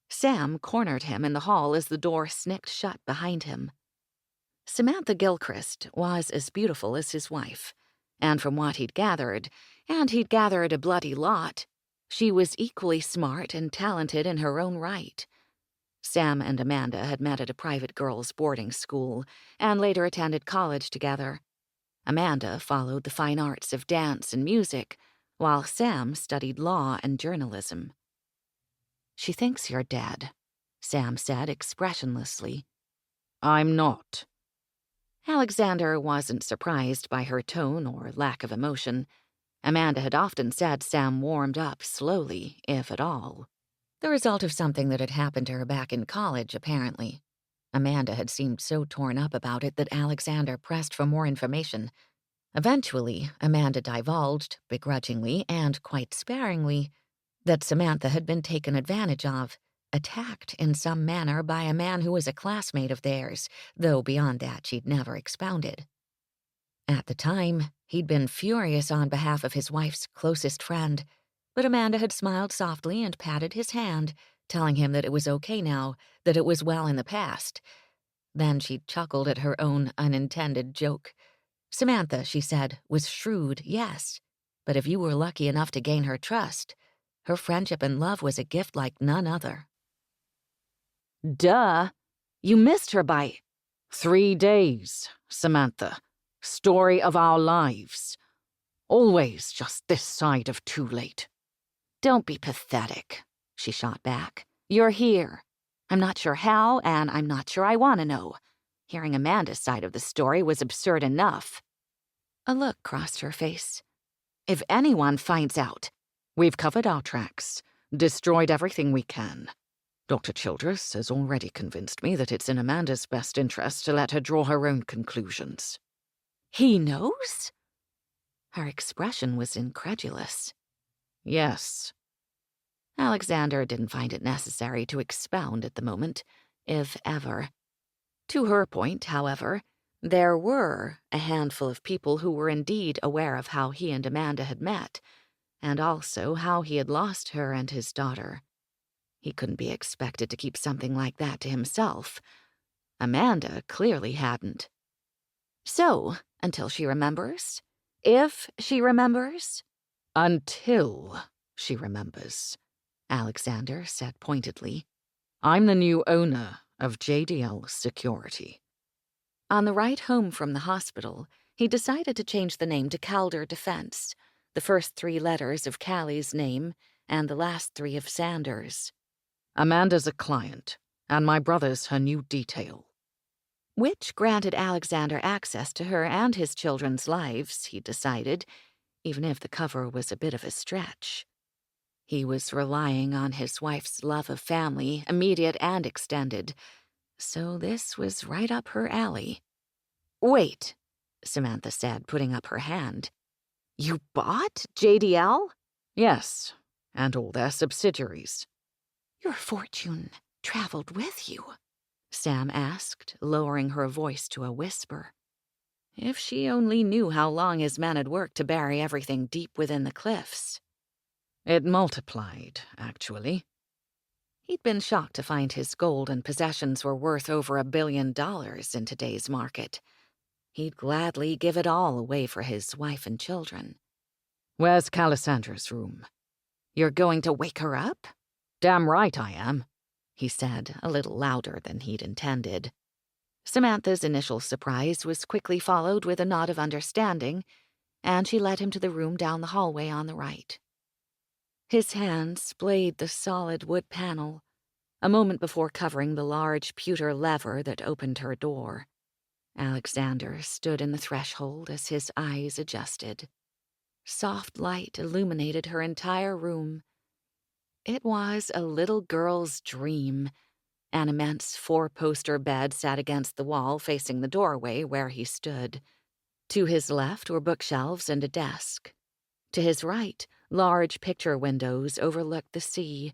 Sam cornered him in the hall as the door snicked shut behind him. Samantha Gilchrist was as beautiful as his wife, and from what he'd gathered, and he'd gathered a bloody lot, she was equally smart and talented in her own right. Sam and Amanda had met at a private girls' boarding school and later attended college together. Amanda followed the fine arts of dance and music, while Sam studied law and journalism. "She thinks you're dead," Sam said expressionlessly. I'm not. Alexander wasn't surprised by her tone or lack of emotion. Amanda had often said Sam warmed up slowly, if at all. The result of something that had happened to her back in college, apparently. Amanda had seemed so torn up about it that Alexander pressed for more information. Eventually, Amanda divulged, begrudgingly and quite sparingly, that Samantha had been taken advantage of, attacked in some manner by a man who was a classmate of theirs, though beyond that she'd never expounded. At the time, he'd been furious on behalf of his wife's closest friend, but Amanda had smiled softly and patted his hand, telling him that it was okay now, that it was well in the past. Then she chuckled at her own unintended joke. Samantha, she said, was shrewd, yes, but if you were lucky enough to gain her trust, her friendship and love was a gift like none other. Duh. You missed her by 3 days, Samantha. Story of our lives. Always just this side of too late. Don't be pathetic, she shot back. You're here. I'm not sure how, and I'm not sure I want to know. Hearing Amanda's side of the story was absurd enough. A look crossed her face. If anyone finds out, we've covered our tracks, destroyed everything we can. Dr. Childress has already convinced me that it's in Amanda's best interest to let her draw her own conclusions. He knows? Her expression was incredulous. Yes. Alexander didn't find it necessary to expound at the moment, if ever. To her point, however, there were a handful of people who were indeed aware of how he and Amanda had met, and also how he had lost her and his daughter. He couldn't be expected to keep something like that to himself. Amanda clearly hadn't. So, until she remembers? If she remembers? Until she remembers, Alexander said pointedly. I'm the new owner of JDL Security. On the ride home from the hospital, he decided to change the name to Calder Defense, the first 3 letters of Callie's name and the last 3 of Sanders. Amanda's a client, and my brother's her new detail. Which granted Alexander access to her and his children's lives, he decided, even if the cover was a bit of a stretch. He was relying on his wife's love of family, immediate and extended, so this was right up her alley. Wait, Samantha said, putting up her hand. You bought JDL? Yes, and all their subsidiaries. Your fortune traveled with you? Sam asked, lowering her voice to a whisper. If she only knew how long his men had worked to bury everything deep within the cliffs. It multiplied, actually. He'd been shocked to find his gold and possessions were worth over $1 billion in today's market. He'd gladly give it all away for his wife and children. Where's Calisandra's room? You're going to wake her up? Damn right I am, he said, a little louder than he'd intended. Samantha's initial surprise was quickly followed with a nod of understanding, and she led him to the room down the hallway on the right. His hand splayed the solid wood panel, a moment before covering the large pewter lever that opened her door. Alexander stood in the threshold as his eyes adjusted. Soft light illuminated her entire room. It was a little girl's dream. An immense 4-poster bed sat against the wall facing the doorway where he stood. To his left were bookshelves and a desk. To his right, large picture windows overlooked the sea.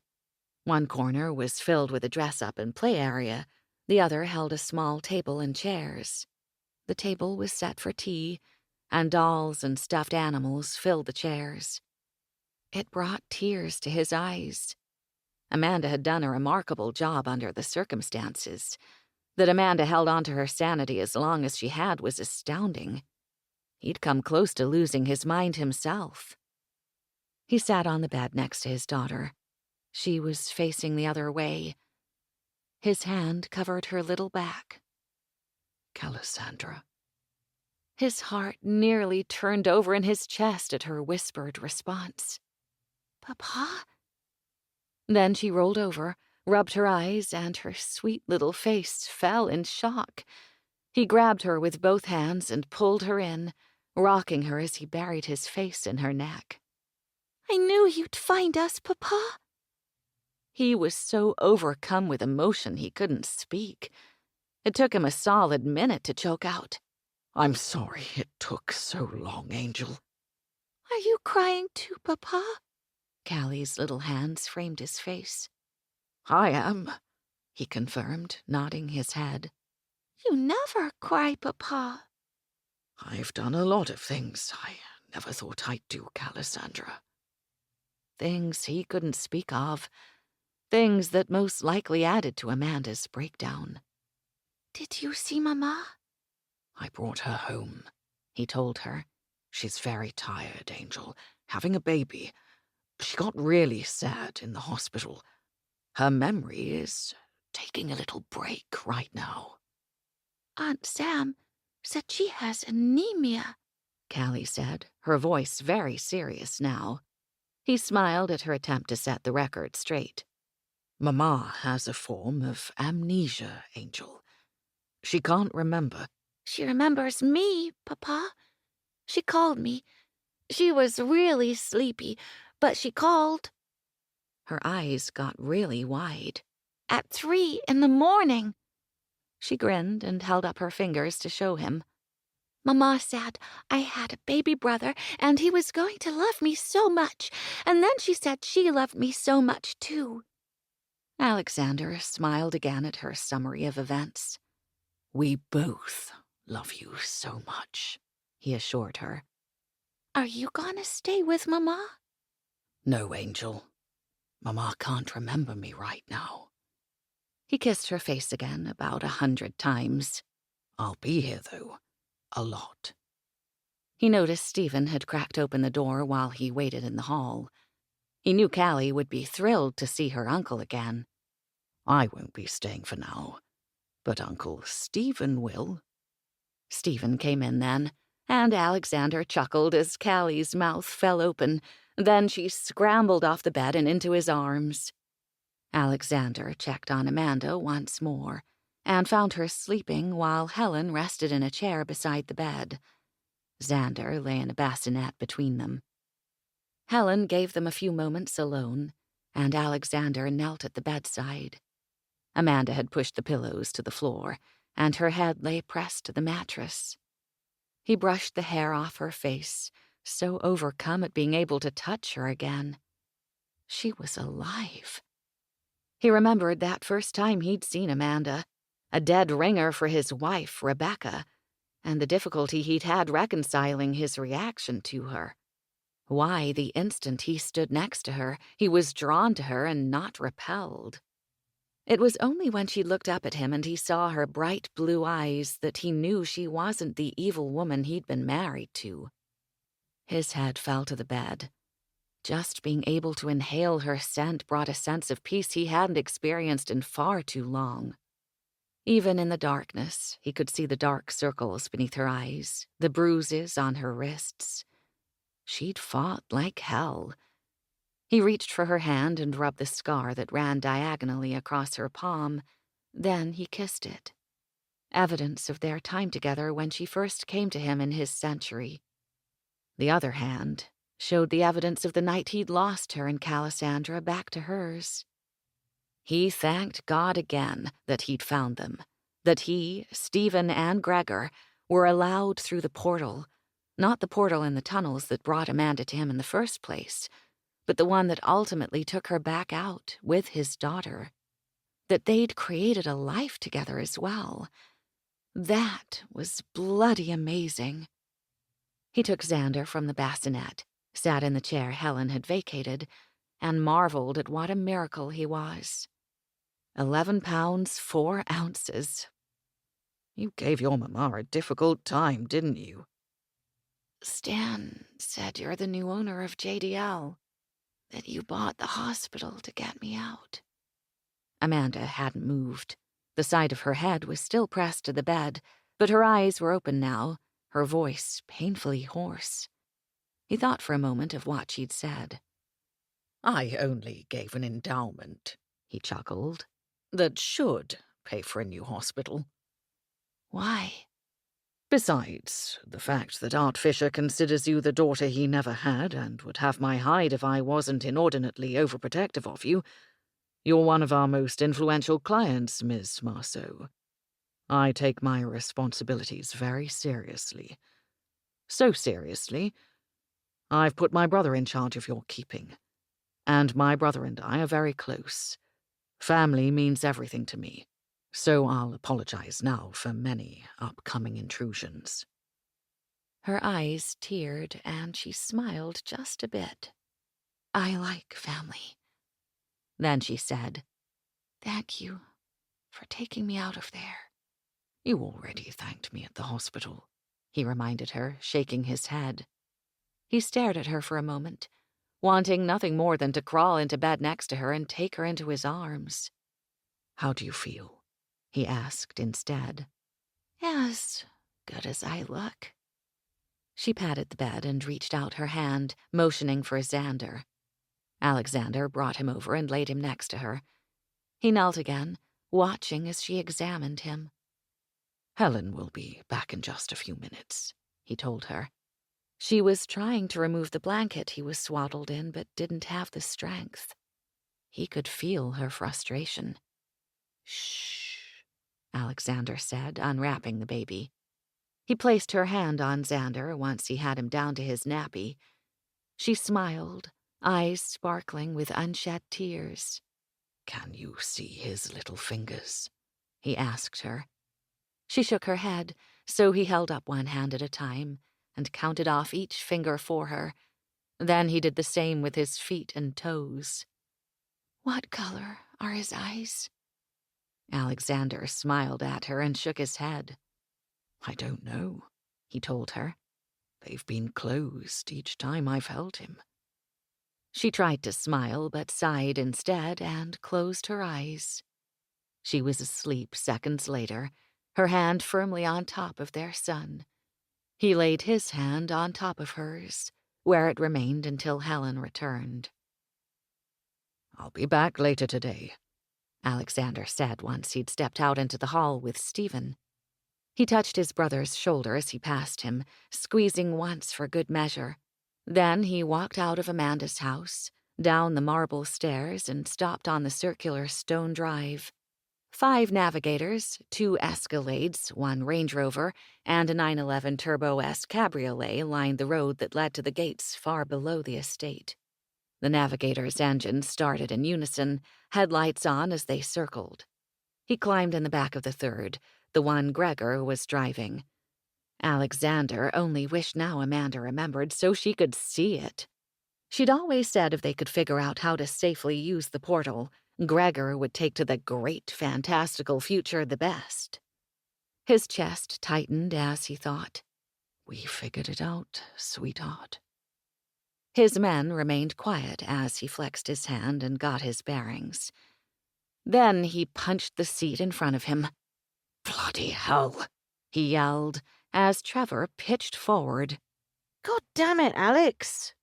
One corner was filled with a dress-up and play area. The other held a small table and chairs. The table was set for tea, and dolls and stuffed animals filled the chairs. It brought tears to his eyes. Amanda had done a remarkable job under the circumstances. That Amanda held on to her sanity as long as she had was astounding. He'd come close to losing his mind himself. He sat on the bed next to his daughter. She was facing the other way. His hand covered her little back. Calisandra. His heart nearly turned over in his chest at her whispered response. Papa? Then she rolled over, rubbed her eyes, and her sweet little face fell in shock. He grabbed her with both hands and pulled her in, rocking her as he buried his face in her neck. I knew you'd find us, Papa. He was so overcome with emotion he couldn't speak. It took him a solid minute to choke out. I'm sorry it took so long, Angel. Are you crying too, Papa? Callie's little hands framed his face. I am, he confirmed, nodding his head. You never cry, Papa. I've done a lot of things I never thought I'd do, Cassandra. Things he couldn't speak of. Things that most likely added to Amanda's breakdown. "Did you see Mama?" I brought her home, he told her. She's very tired, Angel, having a baby. She got really sad in the hospital. Her memory is taking a little break right now. "Aunt Sam said she has anemia," Callie said, her voice very serious now. He smiled at her attempt to set the record straight. Mama has a form of amnesia, Angel. She can't remember. "She remembers me, Papa. She called me. She was really sleepy, but she called." Her eyes got really wide. "At 3 in the morning." She grinned and held up her fingers to show him. "Mama said I had a baby brother and he was going to love me so much, and then she said she loved me so much too." Alexander smiled again at her summary of events. We both love you so much, he assured her. "Are you gonna stay with Mama?" No, Angel. Mama can't remember me right now. He kissed her face again about 100 times. I'll be here, though. A lot. He noticed Stephen had cracked open the door while he waited in the hall. He knew Callie would be thrilled to see her uncle again. I won't be staying for now, but Uncle Stephen will. Stephen came in then, and Alexander chuckled as Callie's mouth fell open. Then she scrambled off the bed and into his arms. Alexander checked on Amanda once more and found her sleeping while Helen rested in a chair beside the bed. Xander lay in a bassinet between them. Helen gave them a few moments alone, and Alexander knelt at the bedside. Amanda had pushed the pillows to the floor, and her head lay pressed to the mattress. He brushed the hair off her face, so overcome at being able to touch her again. She was alive. He remembered that first time he'd seen Amanda, a dead ringer for his wife, Rebecca, and the difficulty he'd had reconciling his reaction to her. Why, the instant he stood next to her, he was drawn to her and not repelled. It was only when she looked up at him and he saw her bright blue eyes that he knew she wasn't the evil woman he'd been married to. His head fell to the bed. Just being able to inhale her scent brought a sense of peace he hadn't experienced in far too long. Even in the darkness, he could see the dark circles beneath her eyes, the bruises on her wrists. She'd fought like hell. He reached for her hand and rubbed the scar that ran diagonally across her palm. Then he kissed it. Evidence of their time together when she first came to him in his century. The other hand showed the evidence of the night he'd lost her and Cassandra back to hers. He thanked God again that he'd found them, that he, Stephen, and Gregor were allowed through the portal, not the portal in the tunnels that brought Amanda to him in the first place, but the one that ultimately took her back out with his daughter. That they'd created a life together as well. That was bloody amazing. He took Xander from the bassinet, sat in the chair Helen had vacated, and marveled at what a miracle he was. 11 pounds, 4 ounces. You gave your mama a difficult time, didn't you? Stan said you're the new owner of JDL, that you bought the hospital to get me out. Amanda hadn't moved. The side of her head was still pressed to the bed, but her eyes were open now, her voice painfully hoarse. He thought for a moment of what she'd said. I only gave an endowment, he chuckled, that should pay for a new hospital. Why? Besides, the fact that Art Fisher considers you the daughter he never had and would have my hide if I wasn't inordinately overprotective of you, you're one of our most influential clients, Ms. Marceau. I take my responsibilities very seriously. So seriously, I've put my brother in charge of your keeping. And my brother and I are very close. Family means everything to me, so I'll apologize now for many upcoming intrusions. Her eyes teared, and she smiled just a bit. "I like family." Then she said, "Thank you for taking me out of there." "You already thanked me at the hospital," he reminded her, shaking his head. He stared at her for a moment, wanting nothing more than to crawl into bed next to her and take her into his arms. "How do you feel?" he asked instead. "As good as I look." She patted the bed and reached out her hand, motioning for Xander. Alexander brought him over and laid him next to her. He knelt again, watching as she examined him. "Helen will be back in just a few minutes," he told her. She was trying to remove the blanket he was swaddled in, but didn't have the strength. He could feel her frustration. "Shh," Alexander said, unwrapping the baby. He placed her hand on Xander once he had him down to his nappy. She smiled, eyes sparkling with unshed tears. "Can you see his little fingers?" he asked her. She shook her head, so he held up one hand at a time and counted off each finger for her. Then he did the same with his feet and toes. "What color are his eyes?" Alexander smiled at her and shook his head. "I don't know," he told her. "They've been closed each time I've held him." She tried to smile, but sighed instead and closed her eyes. She was asleep seconds later, her hand firmly on top of their son. He laid his hand on top of hers, where it remained until Helen returned. "I'll be back later today," Alexander said once he'd stepped out into the hall with Stephen. He touched his brother's shoulder as he passed him, squeezing once for good measure. Then he walked out of Amanda's house, down the marble stairs, and stopped on the circular stone drive. 5 Navigators, 2 Escalades, 1 Range Rover, and a 911 Turbo S cabriolet lined the road that led to the gates far below the estate. The Navigator's engines started in unison, headlights on as they circled. He climbed in the back of the third, the one Gregor was driving. Alexander only wished now Amanda remembered so she could see it. She'd always said if they could figure out how to safely use the portal, Gregor would take to the great, fantastical future the best. His chest tightened as he thought. "We figured it out, sweetheart." His men remained quiet as he flexed his hand and got his bearings. Then he punched the seat in front of him. "Bloody hell!" he yelled as Trevor pitched forward. "God damn it, Alex!"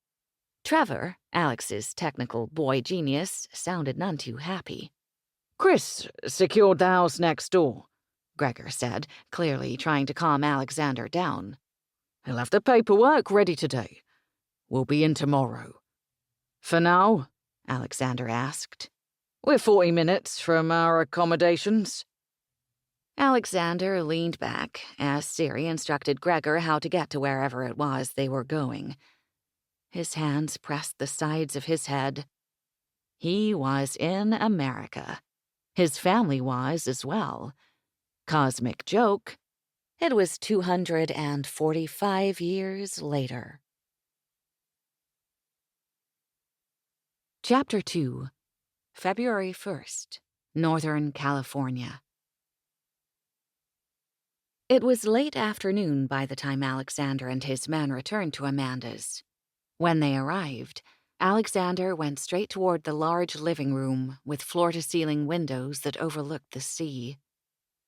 Trevor, Alex's technical boy genius, sounded none too happy. "Chris secured the house next door," Gregor said, clearly trying to calm Alexander down. "He'll have the paperwork ready today. We'll be in tomorrow." "For now?" Alexander asked. "We're 40 minutes from our accommodations." Alexander leaned back as Siri instructed Gregor how to get to wherever it was they were going. His hands pressed the sides of his head. He was in America. His family was as well. Cosmic joke. It was 245 years later. Chapter 2, February 1st, Northern California. It was late afternoon by the time Alexander and his men returned to Amanda's. When they arrived, Alexander went straight toward the large living room with floor-to-ceiling windows that overlooked the sea.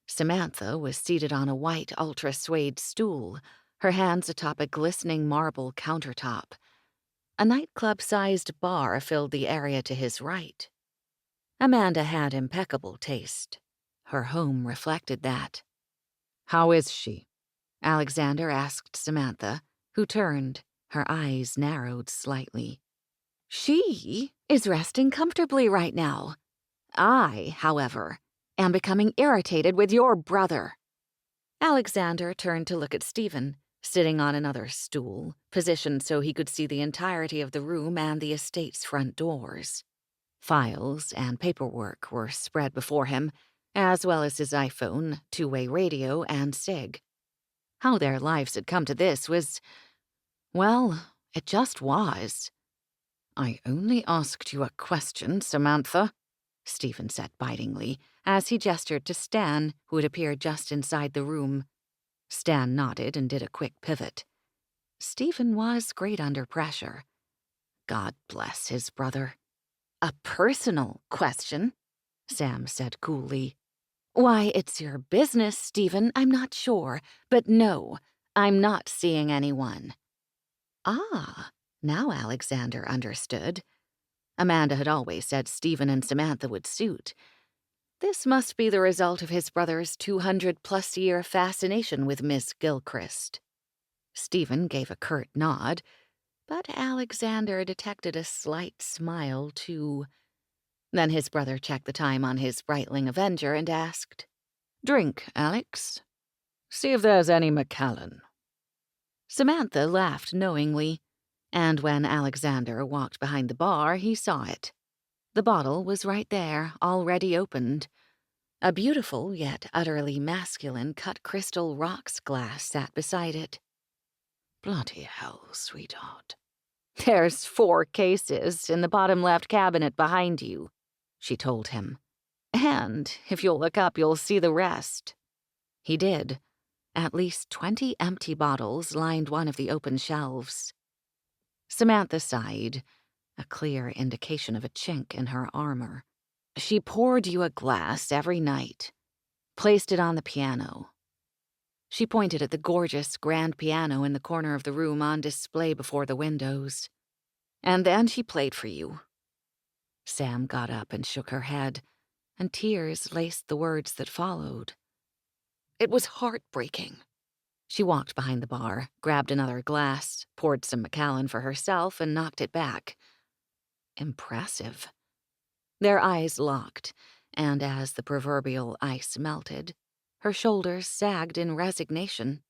Samantha was seated on a white ultra-suede stool, her hands atop a glistening marble countertop. A nightclub-sized bar filled the area to his right. Amanda had impeccable taste. Her home reflected that. "How is she?" Alexander asked Samantha, who turned, her eyes narrowed slightly. "She is resting comfortably right now. I, however, am becoming irritated with your brother." Alexander turned to look at Stephen, sitting on another stool, positioned so he could see the entirety of the room and the estate's front doors. Files and paperwork were spread before him, as well as his iPhone, two-way radio, and SIG. How their lives had come to this was, well, it just was. "I only asked you a question, Samantha," Stephen said bitingly, as he gestured to Stan, who had appeared just inside the room. Stan nodded and did a quick pivot. Stephen was great under pressure. God bless his brother. "A personal question," Sam said coolly. "Why it's your business, Stephen, I'm not sure. But no, I'm not seeing anyone." Ah, now Alexander understood. Amanda had always said Stephen and Samantha would suit. This must be the result of his brother's 200-plus-year fascination with Miss Gilchrist. Stephen gave a curt nod, but Alexander detected a slight smile, too. Then his brother checked the time on his Breitling Avenger and asked, "Drink, Alex? See if there's any Macallan." Samantha laughed knowingly, and when Alexander walked behind the bar, he saw it. The bottle was right there, already opened. A beautiful yet utterly masculine cut crystal rocks glass sat beside it. "Bloody hell, sweetheart." "There's 4 cases in the bottom left cabinet behind you," she told him. "And if you'll look up, you'll see the rest." He did. At least 20 empty bottles lined one of the open shelves. Samantha sighed, a clear indication of a chink in her armor. "She poured you a glass every night, placed it on the piano." She pointed at the gorgeous grand piano in the corner of the room on display before the windows. "And then she played for you." Sam got up and shook her head, and tears laced the words that followed. "It was heartbreaking." She walked behind the bar, grabbed another glass, poured some Macallan for herself, and knocked it back. Impressive. Their eyes locked, and as the proverbial ice melted, her shoulders sagged in resignation.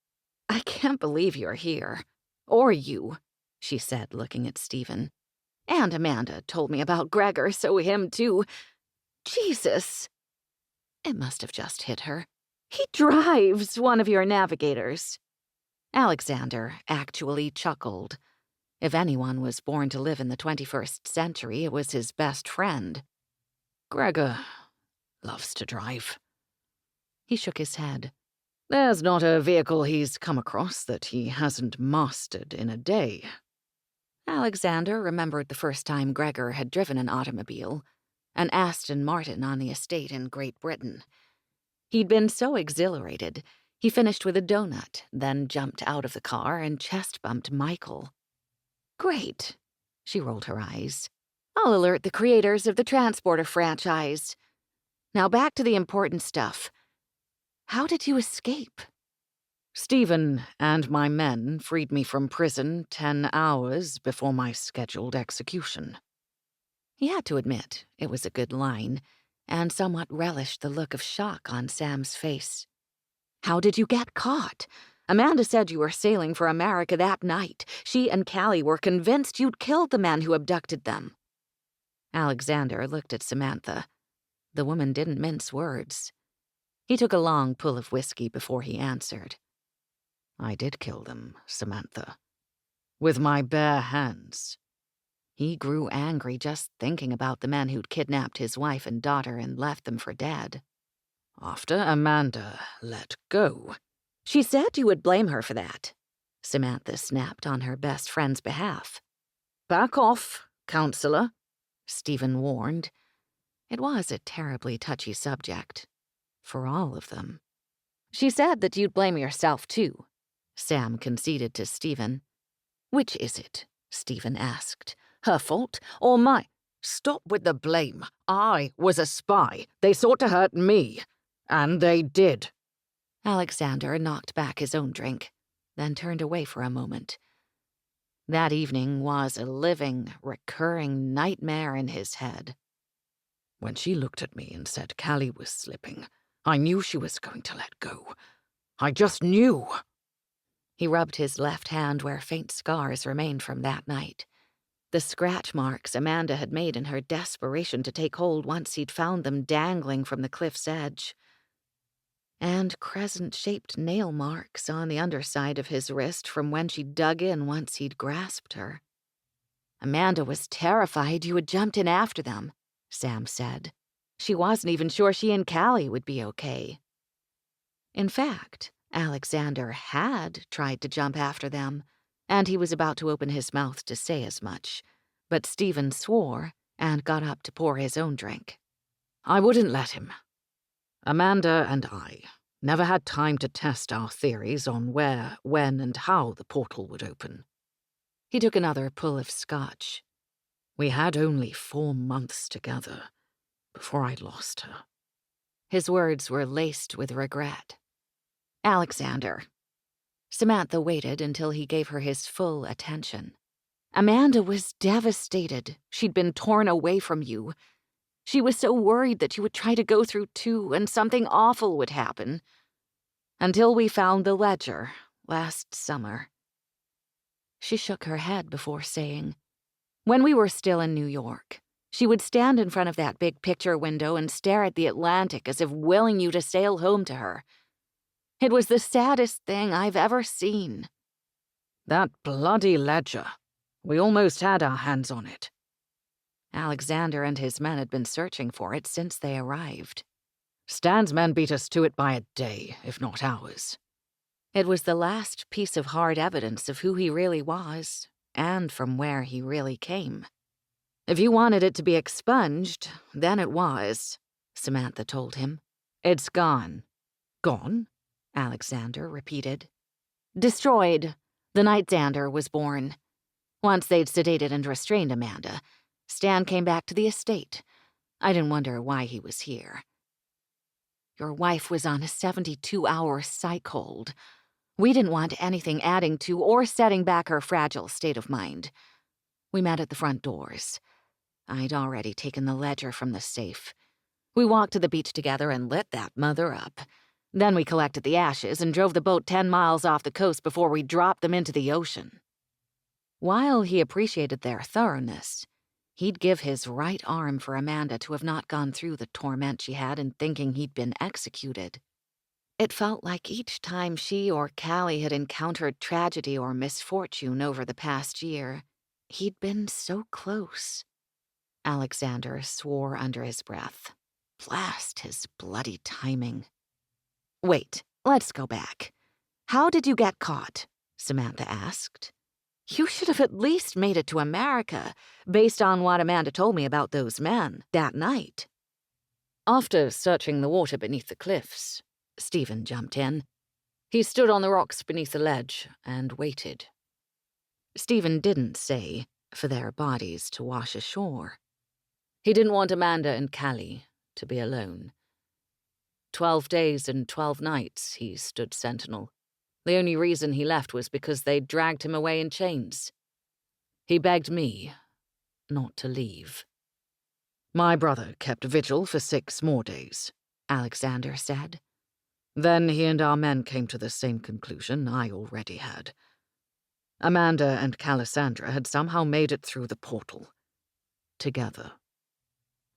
"I can't believe you're here. Or you," she said, looking at Stephen. "And Amanda told me about Gregor, so him too. Jesus!" It must have just hit her. "He drives one of your navigators." Alexander actually chuckled. If anyone was born to live in the 21st century, it was his best friend. "Gregor loves to drive." He shook his head. "There's not a vehicle he's come across that he hasn't mastered in a day." Alexander remembered the first time Gregor had driven an automobile, an Aston Martin on the estate in Great Britain. He'd been so exhilarated, he finished with a donut, then jumped out of the car and chest-bumped Michael. "Great," she rolled her eyes. "I'll alert the creators of the Transporter franchise. Now back to the important stuff. How did you escape?" "Stephen and my men freed me from prison 10 hours before my scheduled execution." He had to admit it was a good line, and somewhat relished the look of shock on Sam's face. "How did you get caught? Amanda said you were sailing for America that night. She and Callie were convinced you'd killed the man who abducted them." Alexander looked at Samantha. The woman didn't mince words. He took a long pull of whiskey before he answered. "I did kill them, Samantha. With my bare hands." He grew angry just thinking about the men who'd kidnapped his wife and daughter and left them for dead. "After Amanda let go." "She said you would blame her for that," Samantha snapped on her best friend's behalf. "Back off, counselor," Stephen warned. It was a terribly touchy subject. For all of them. "She said that you'd blame yourself, too," Sam conceded to Stephen. "Which is it?" Stephen asked. "Her fault or mine?" "Stop with the blame. I was a spy. They sought to hurt me. And they did." Alexander knocked back his own drink, then turned away for a moment. That evening was a living, recurring nightmare in his head. "When she looked at me and said Callie was slipping, I knew she was going to let go. I just knew." He rubbed his left hand where faint scars remained from that night. The scratch marks Amanda had made in her desperation to take hold once he'd found them dangling from the cliff's edge. and crescent-shaped nail marks on the underside of his wrist from when she dug in once he'd grasped her. Amanda was terrified you had jumped in after them, Sam said. She wasn't even sure she and Callie would be okay. In fact, Alexander had tried to jump after them, and he was about to open his mouth to say as much, but Stephen swore and got up to pour his own drink. I wouldn't let him. Amanda and I never had time to test our theories on where, when, and how the portal would open. He took another pull of scotch. We had only 4 months together before I lost her. His words were laced with regret. Alexander. Samantha waited until he gave her his full attention. Amanda was devastated. She'd been torn away from you. She was so worried that you would try to go through too, and something awful would happen. Until we found the ledger last summer. She shook her head before saying, when we were still in New York, she would stand in front of that big picture window and stare at the Atlantic as if willing you to sail home to her. It was the saddest thing I've ever seen. That bloody ledger. We almost had our hands on it. Alexander and his men had been searching for it since they arrived. Stan's men beat us to it by a day, if not hours. It was the last piece of hard evidence of who he really was, and from where he really came. If you wanted it to be expunged, then it was, Samantha told him. It's gone. Gone? Alexander repeated. Destroyed, the night Xander was born. Once they'd sedated and restrained Amanda, Stan came back to the estate. I didn't wonder why he was here. Your wife was on a 72-hour psych hold. We didn't want anything adding to or setting back her fragile state of mind. We met at the front doors. I'd already taken the ledger from the safe. We walked to the beach together and lit that mother up. Then we collected the ashes and drove the boat 10 miles off the coast before we dropped them into the ocean. While he appreciated their thoroughness, he'd give his right arm for Amanda to have not gone through the torment she had in thinking he'd been executed. It felt like each time she or Callie had encountered tragedy or misfortune over the past year, he'd been so close. Alexander swore under his breath. Blast his bloody timing. Wait, let's go back. How did you get caught? Samantha asked. You should have at least made it to America, based on what Amanda told me about those men that night. After searching the water beneath the cliffs, Stephen jumped in. He stood on the rocks beneath the ledge and waited. Stephen didn't say for their bodies to wash ashore. He didn't want Amanda and Callie to be alone. 12 days and 12 nights he stood sentinel. The only reason he left was because they'd dragged him away in chains. He begged me not to leave. My brother kept vigil for 6 more days, Alexander said. Then he and our men came to the same conclusion I already had. Amanda and Cassandra had somehow made it through the portal. Together.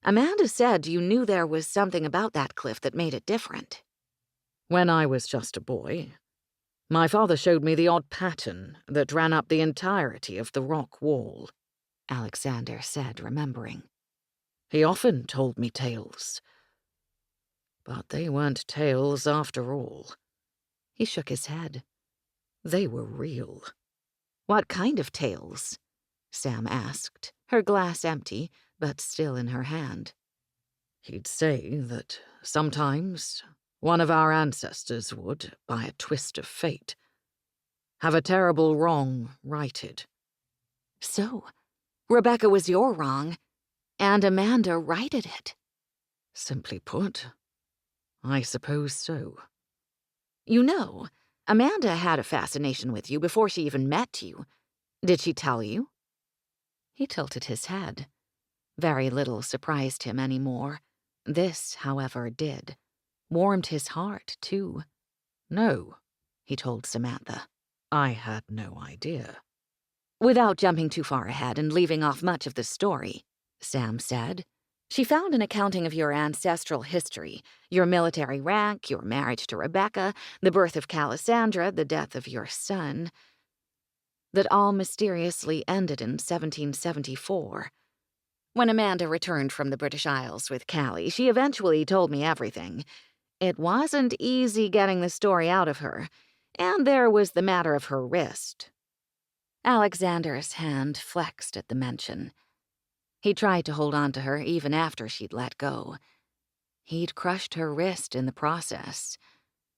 Amanda said you knew there was something about that cliff that made it different. When I was just a boy, my father showed me the odd pattern that ran up the entirety of the rock wall, Alexander said, remembering. He often told me tales. But they weren't tales after all. He shook his head. They were real. What kind of tales? Sam asked, her glass empty, but still in her hand. He'd say that sometimes one of our ancestors would, by a twist of fate, have a terrible wrong righted. So, Rebecca was your wrong, and Amanda righted it. Simply put, I suppose so. You know, Amanda had a fascination with you before she even met you. Did she tell you? He tilted his head. Very little surprised him anymore. This, however, did. Warmed his heart, too. No, he told Samantha. I had no idea. Without jumping too far ahead and leaving off much of the story, Sam said, She found an accounting of your ancestral history, your military rank, your marriage to Rebecca, the birth of Callie, the death of your son, that all mysteriously ended in 1774. When Amanda returned from the British Isles with Callie, she eventually told me everything. It wasn't easy getting the story out of her, and there was the matter of her wrist. Alexander's hand flexed at the mention. He tried to hold on to her even after she'd let go. He'd crushed her wrist in the process.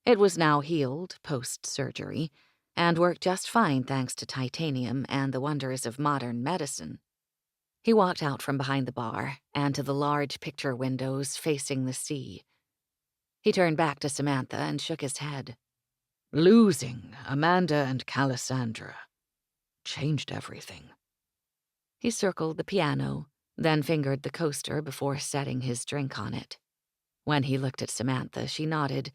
It was now healed post-surgery, and worked just fine thanks to titanium and the wonders of modern medicine. He walked out from behind the bar and to the large picture windows facing the sea. He turned back to Samantha and shook his head. Losing Amanda and Callie changed everything. He circled the piano, then fingered the coaster before setting his drink on it. When he looked at Samantha, she nodded,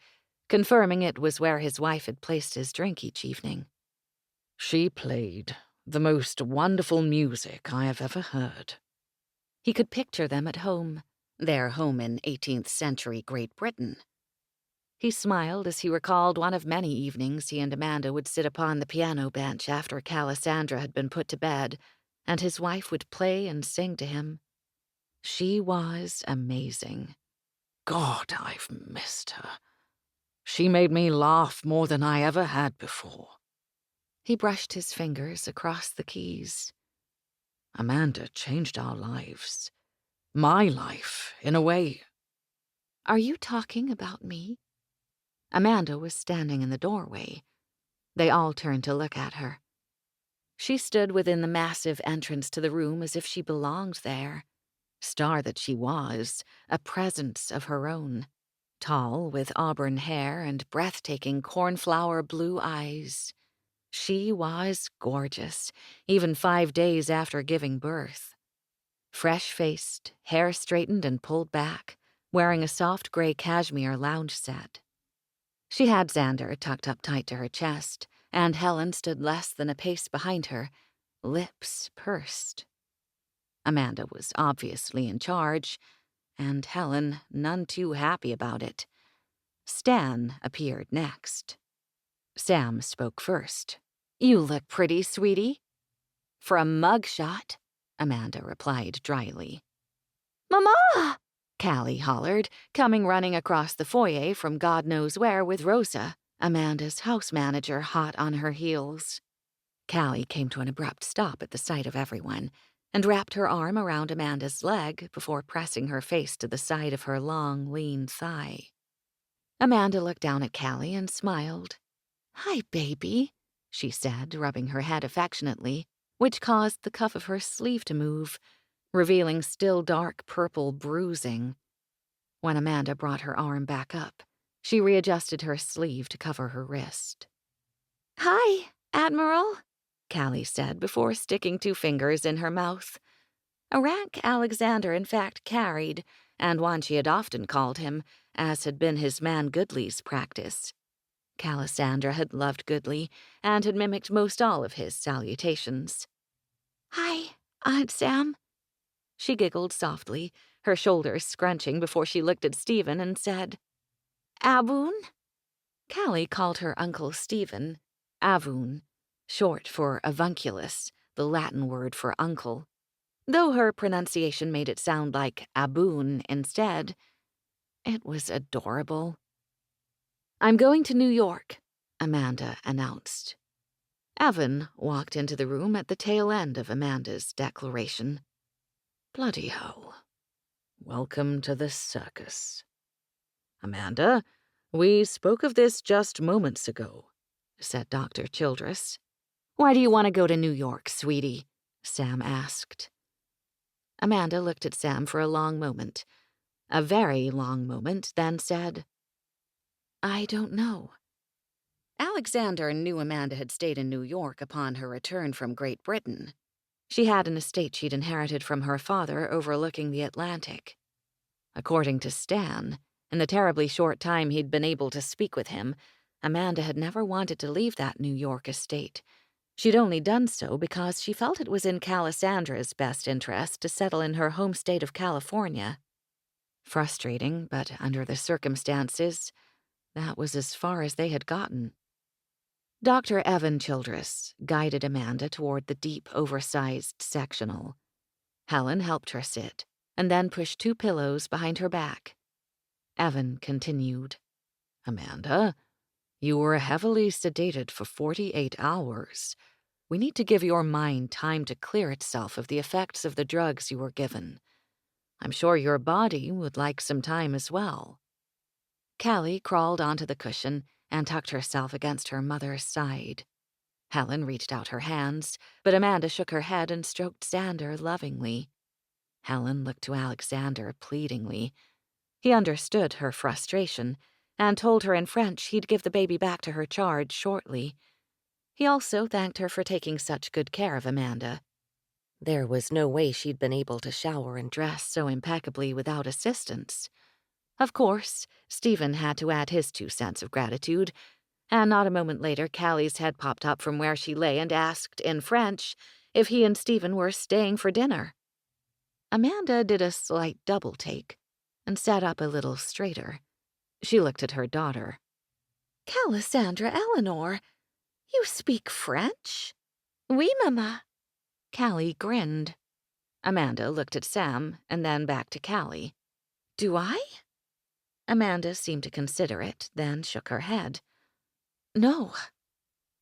confirming it was where his wife had placed his drink each evening. She played the most wonderful music I have ever heard. He could picture them at home, their home in 18th century Great Britain. He smiled as he recalled one of many evenings he and Amanda would sit upon the piano bench after Callie had been put to bed, and his wife would play and sing to him. She was amazing. God, I've missed her. She made me laugh more than I ever had before. He brushed his fingers across the keys. Amanda changed our lives. My life, in a way. Are you talking about me? Amanda was standing in the doorway. They all turned to look at her. She stood within the massive entrance to the room as if she belonged there. Star that she was, a presence of her own. Tall, with auburn hair and breathtaking cornflower blue eyes. She was gorgeous, even 5 days after giving birth. Fresh-faced, hair straightened and pulled back, wearing a soft gray cashmere lounge set. She had Xander tucked up tight to her chest, and Helen stood less than a pace behind her, lips pursed. Amanda was obviously in charge, and Helen none too happy about it. Stan appeared next. Sam spoke first. You look pretty, sweetie. For a mugshot, Amanda replied dryly. Mama! Callie hollered, coming running across the foyer from God knows where with Rosa, Amanda's house manager, hot on her heels. Callie came to an abrupt stop at the sight of everyone and wrapped her arm around Amanda's leg before pressing her face to the side of her long, lean thigh. Amanda looked down at Callie and smiled. Hi, baby, she said, rubbing her head affectionately, which caused the cuff of her sleeve to move, revealing still dark purple bruising. When Amanda brought her arm back up, she readjusted her sleeve to cover her wrist. Hi, Admiral, Callie said before sticking 2 fingers in her mouth. A rank Alexander in fact carried, and one she had often called him, as had been his man Goodley's practice. Callie had loved Goodley and had mimicked most all of his salutations. Hi, Aunt Sam. She giggled softly, her shoulders scrunching before she looked at Stephen and said, Aboon? Callie called her Uncle Stephen, Avoon, short for avunculus, the Latin word for uncle, though her pronunciation made it sound like Aboon instead. It was adorable. I'm going to New York, Amanda announced. Evan walked into the room at the tail end of Amanda's declaration. Bloody hell. Welcome to the circus. Amanda, we spoke of this just moments ago, said Dr. Childress. Why do you want to go to New York, sweetie? Sam asked. Amanda looked at Sam for a long moment, a very long moment, then said, I don't know. Alexander knew Amanda had stayed in New York upon her return from Great Britain. She had an estate she'd inherited from her father overlooking the Atlantic. According to Stan, in the terribly short time he'd been able to speak with him, Amanda had never wanted to leave that New York estate, She'd only done so because she felt it was in Calisandra's best interest to settle in her home state of California. Frustrating, but under the circumstances, that was as far as they had gotten. Dr. Evan Childress guided Amanda toward the deep, oversized sectional. Helen helped her sit, and then pushed 2 pillows behind her back. Evan continued, "Amanda, you were heavily sedated for 48 hours. We need to give your mind time to clear itself of the effects of the drugs you were given. I'm sure your body would like some time as well." Callie crawled onto the cushion and tucked herself against her mother's side. Helen reached out her hands, but Amanda shook her head and stroked Xander lovingly. Helen looked to Alexander pleadingly. He understood her frustration and told her in French he'd give the baby back to her charge shortly. He also thanked her for taking such good care of Amanda. There was no way she'd been able to shower and dress so impeccably without assistance. Of course, Stephen had to add his 2 cents of gratitude, and not a moment later Callie's head popped up from where she lay and asked, in French, if he and Stephen were staying for dinner. Amanda did a slight double-take and sat up a little straighter. She looked at her daughter. Cassandra Eleanor, you speak French? Oui, Mama. Callie grinned. Amanda looked at Sam and then back to Callie. Do I? Amanda seemed to consider it, then shook her head. No,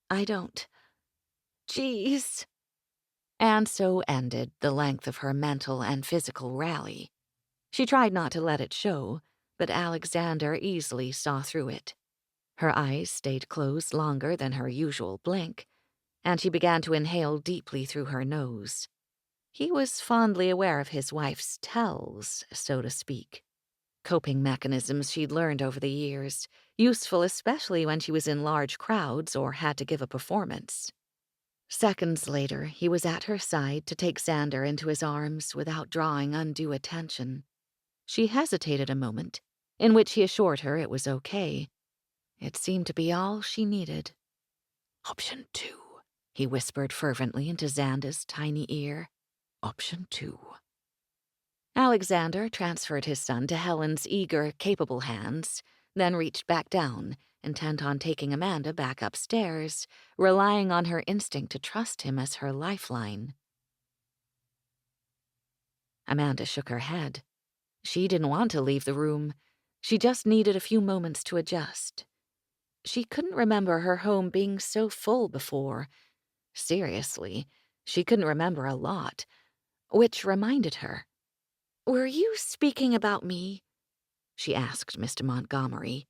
I don't. Jeez. And so ended the length of her mental and physical rally. She tried not to let it show, but Alexander easily saw through it. Her eyes stayed closed longer than her usual blink, and she began to inhale deeply through her nose. He was fondly aware of his wife's tells, so to speak. Coping mechanisms she'd learned over the years, useful especially when she was in large crowds or had to give a performance. Seconds later, he was at her side to take Xander into his arms without drawing undue attention. She hesitated a moment, in which he assured her it was okay. It seemed to be all she needed. "Option 2, he whispered fervently into Xander's tiny ear. "Option 2. Alexander transferred his son to Helen's eager, capable hands, then reached back down, intent on taking Amanda back upstairs, relying on her instinct to trust him as her lifeline. Amanda shook her head. She didn't want to leave the room. She just needed a few moments to adjust. She couldn't remember her home being so full before. Seriously, she couldn't remember a lot, which reminded her. "Were you speaking about me?" she asked Mr. Montgomery.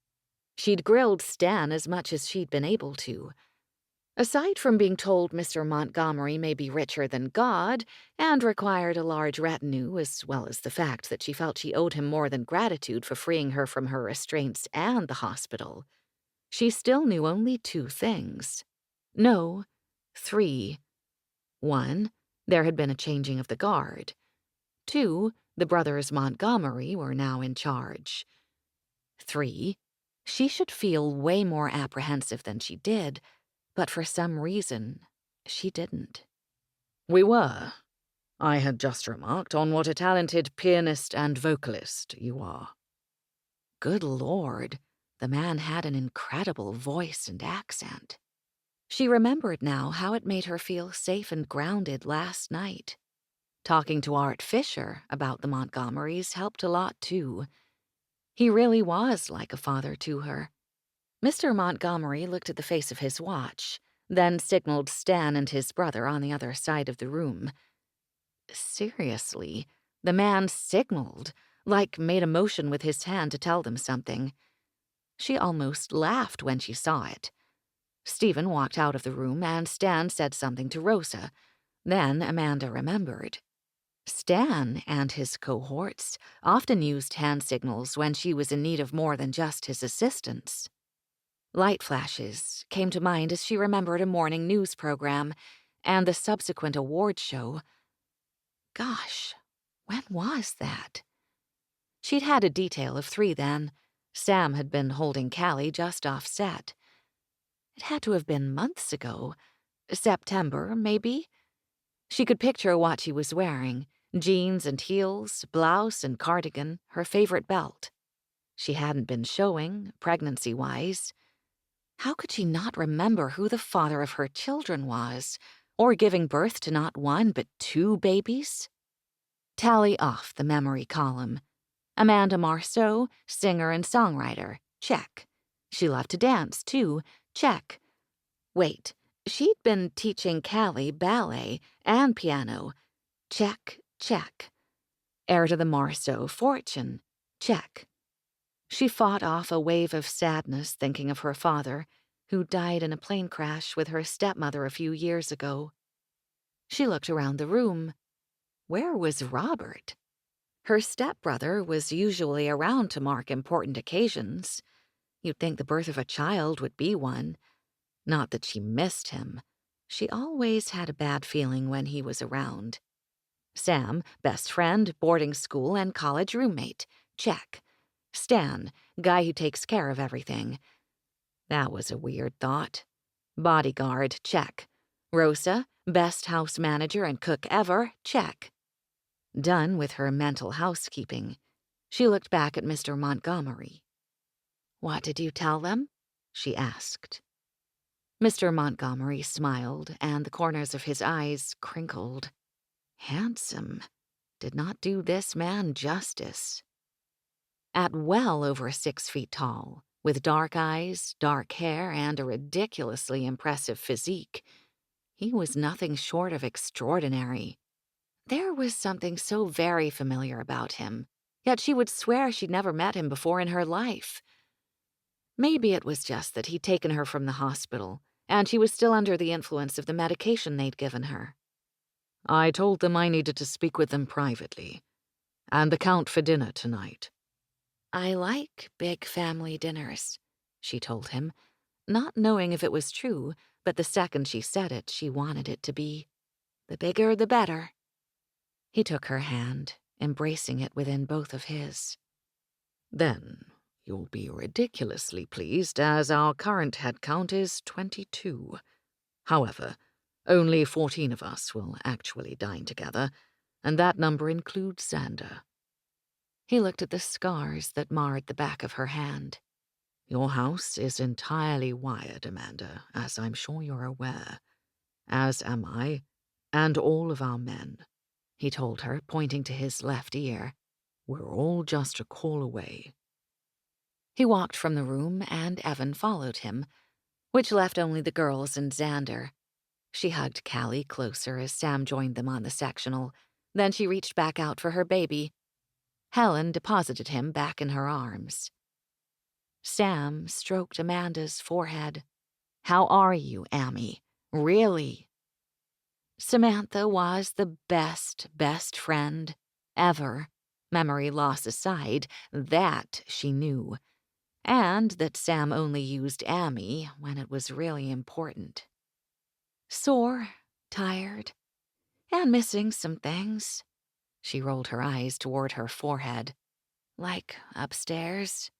She'd grilled Stan as much as she'd been able to. Aside from being told Mr. Montgomery may be richer than God and required a large retinue, as well as the fact that she felt she owed him more than gratitude for freeing her from her restraints and the hospital, she still knew only 2 things. No, 3. 1, there had been a changing of the guard. 2, the brothers Montgomery were now in charge. 3, she should feel way more apprehensive than she did, but for some reason, she didn't. "We were. I had just remarked on what a talented pianist and vocalist you are." Good Lord, the man had an incredible voice and accent. She remembered now how it made her feel safe and grounded last night. Talking to Art Fisher about the Montgomerys helped a lot, too. He really was like a father to her. Mr. Montgomery looked at the face of his watch, then signaled Stan and his brother on the other side of the room. Seriously, the man signaled, like made a motion with his hand to tell them something. She almost laughed when she saw it. Stephen walked out of the room and Stan said something to Rosa. Then Amanda remembered. Stan and his cohorts often used hand signals when she was in need of more than just his assistance. Light flashes came to mind as she remembered a morning news program and the subsequent award show. Gosh, when was that? She'd had a detail of 3 then. Sam had been holding Callie just off set. It had to have been months ago. September, maybe? She could picture what she was wearing: jeans and heels, blouse and cardigan, her favorite belt. She hadn't been showing, pregnancy-wise. How could she not remember who the father of her children was, or giving birth to not one but 2 babies? Tally off the memory column. Amanda Marceau, singer and songwriter, check. She loved to dance, too, check. Wait, she'd been teaching Callie ballet and piano, check, check. Heir to the Marceau fortune, check. She fought off a wave of sadness thinking of her father, who died in a plane crash with her stepmother a few years ago. She looked around the room. Where was Robert? Her stepbrother was usually around to mark important occasions. You'd think the birth of a child would be one. Not that she missed him. She always had a bad feeling when he was around. Sam, best friend, boarding school, and college roommate, check. Stan, guy who takes care of everything. That was a weird thought. Bodyguard, check. Rosa, best house manager and cook ever, check. Done with her mental housekeeping, she looked back at Mr. Montgomery. "What did you tell them?" she asked. Mr. Montgomery smiled, and the corners of his eyes crinkled. Handsome. Did not do this man justice. At well over 6 feet tall, with dark eyes, dark hair, and a ridiculously impressive physique, he was nothing short of extraordinary. There was something so very familiar about him, yet she would swear she'd never met him before in her life. Maybe it was just that he'd taken her from the hospital, and she was still under the influence of the medication they'd given her. I told them I needed to speak with them privately, and the Count for dinner tonight. "I like big family dinners," she told him, not knowing if it was true, but the second she said it, she wanted it to be. The bigger, the better. He took her hand, embracing it within both of his. Then you'll be ridiculously pleased, as our current head count is 22. However, only 14 of us will actually dine together, and that number includes Xander. He looked at the scars that marred the back of her hand. Your house is entirely wired, Amanda, as I'm sure you're aware. As am I, and all of our men, he told her, pointing to his left ear. We're all just a call away. He walked from the room, and Evan followed him, which left only the girls and Xander. She hugged Callie closer as Sam joined them on the sectional. Then she reached back out for her baby. Helen deposited him back in her arms. Sam stroked Amanda's forehead. "How are you, Ammy? Really?" Samantha was the best friend ever. Memory loss aside, that she knew. And that Sam only used Ammy when it was really important. Sore, tired, and missing some things. She rolled her eyes toward her forehead. "Like upstairs?"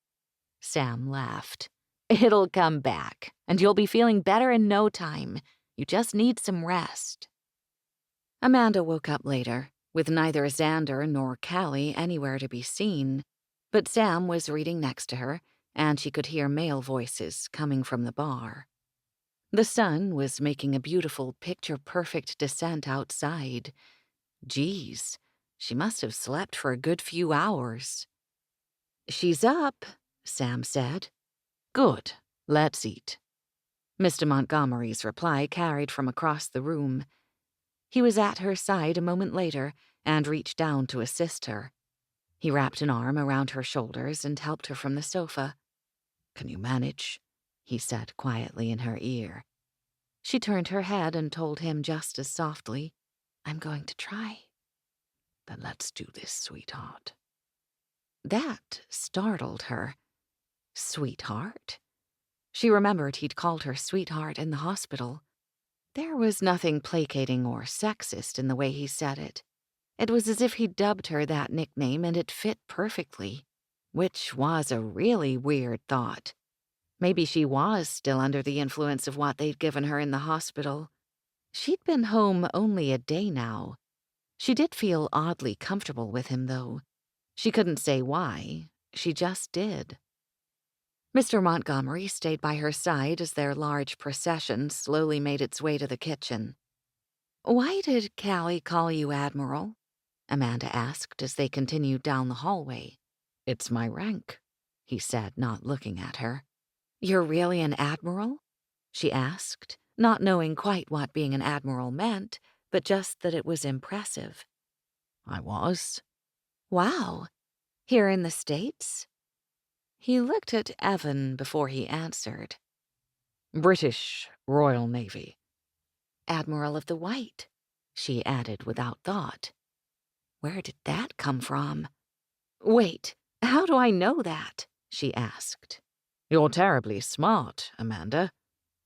Sam laughed. "It'll come back, and you'll be feeling better in no time. You just need some rest." Amanda woke up later, with neither Xander nor Callie anywhere to be seen, but Sam was reading next to her, and she could hear male voices coming from the bar. The sun was making a beautiful, picture-perfect descent outside. Geez, she must have slept for a good few hours. "She's up," Sam said. "Good, let's eat." Mr. Montgomery's reply carried from across the room. He was at her side a moment later and reached down to assist her. He wrapped an arm around her shoulders and helped her from the sofa. "Can you manage?" he said quietly in her ear. She turned her head and told him just as softly, "I'm going to try." "Then let's do this, sweetheart." That startled her. Sweetheart? She remembered he'd called her sweetheart in the hospital. There was nothing placating or sexist in the way he said it. It was as if he'd dubbed her that nickname and it fit perfectly, which was a really weird thought. Maybe she was still under the influence of what they'd given her in the hospital. She'd been home only a day now. She did feel oddly comfortable with him, though. She couldn't say why. She just did. Mr. Montgomery stayed by her side as their large procession slowly made its way to the kitchen. "Why did Callie call you Admiral?" Amanda asked as they continued down the hallway. "It's my rank," he said, not looking at her. "You're really an admiral?" she asked, not knowing quite what being an admiral meant, but just that it was impressive. "I was." "Wow. Here in the States?" He looked at Evan before he answered. "British Royal Navy." "Admiral of the White," she added without thought. Where did that come from? "Wait, how do I know that?" she asked. "You're terribly smart, Amanda,"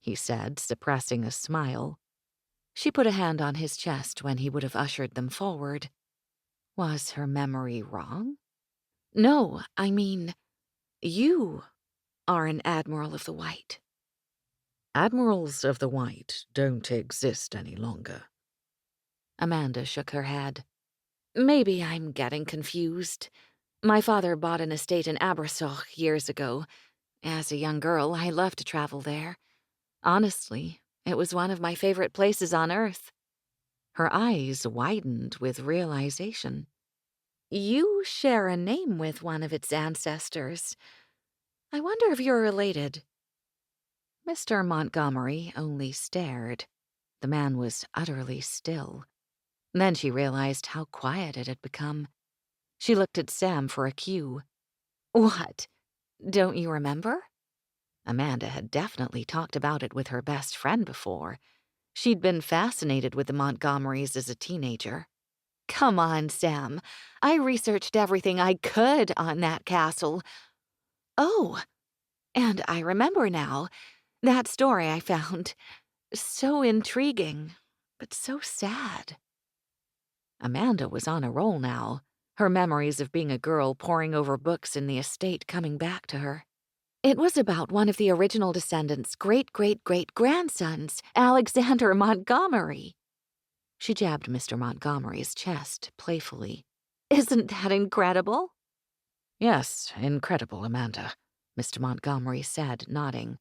he said, suppressing a smile. She put a hand on his chest when he would have ushered them forward. Was her memory wrong? "No, I mean, you are an Admiral of the White." Admirals of the White don't exist any longer. Amanda shook her head. "Maybe I'm getting confused. My father bought an estate in Abersoch years ago. As a young girl, I loved to travel there. Honestly, it was one of my favorite places on Earth." Her eyes widened with realization. "You share a name with one of its ancestors. I wonder if you're related." Mr. Montgomery only stared. The man was utterly still. Then she realized how quiet it had become. She looked at Sam for a cue. "What? Don't you remember?" Amanda had definitely talked about it with her best friend before. She'd been fascinated with the Montgomerys as a teenager. "Come on, Sam. I researched everything I could on that castle. Oh, and I remember now. That story I found. So intriguing, but so sad." Amanda was on a roll now, her memories of being a girl poring over books in the estate coming back to her. "It was about one of the original descendants' great-great-great-grandsons, Alexander Montgomery." She jabbed Mr. Montgomery's chest playfully. "Isn't that incredible?" Yes, incredible, Amanda, Mr. Montgomery said, nodding.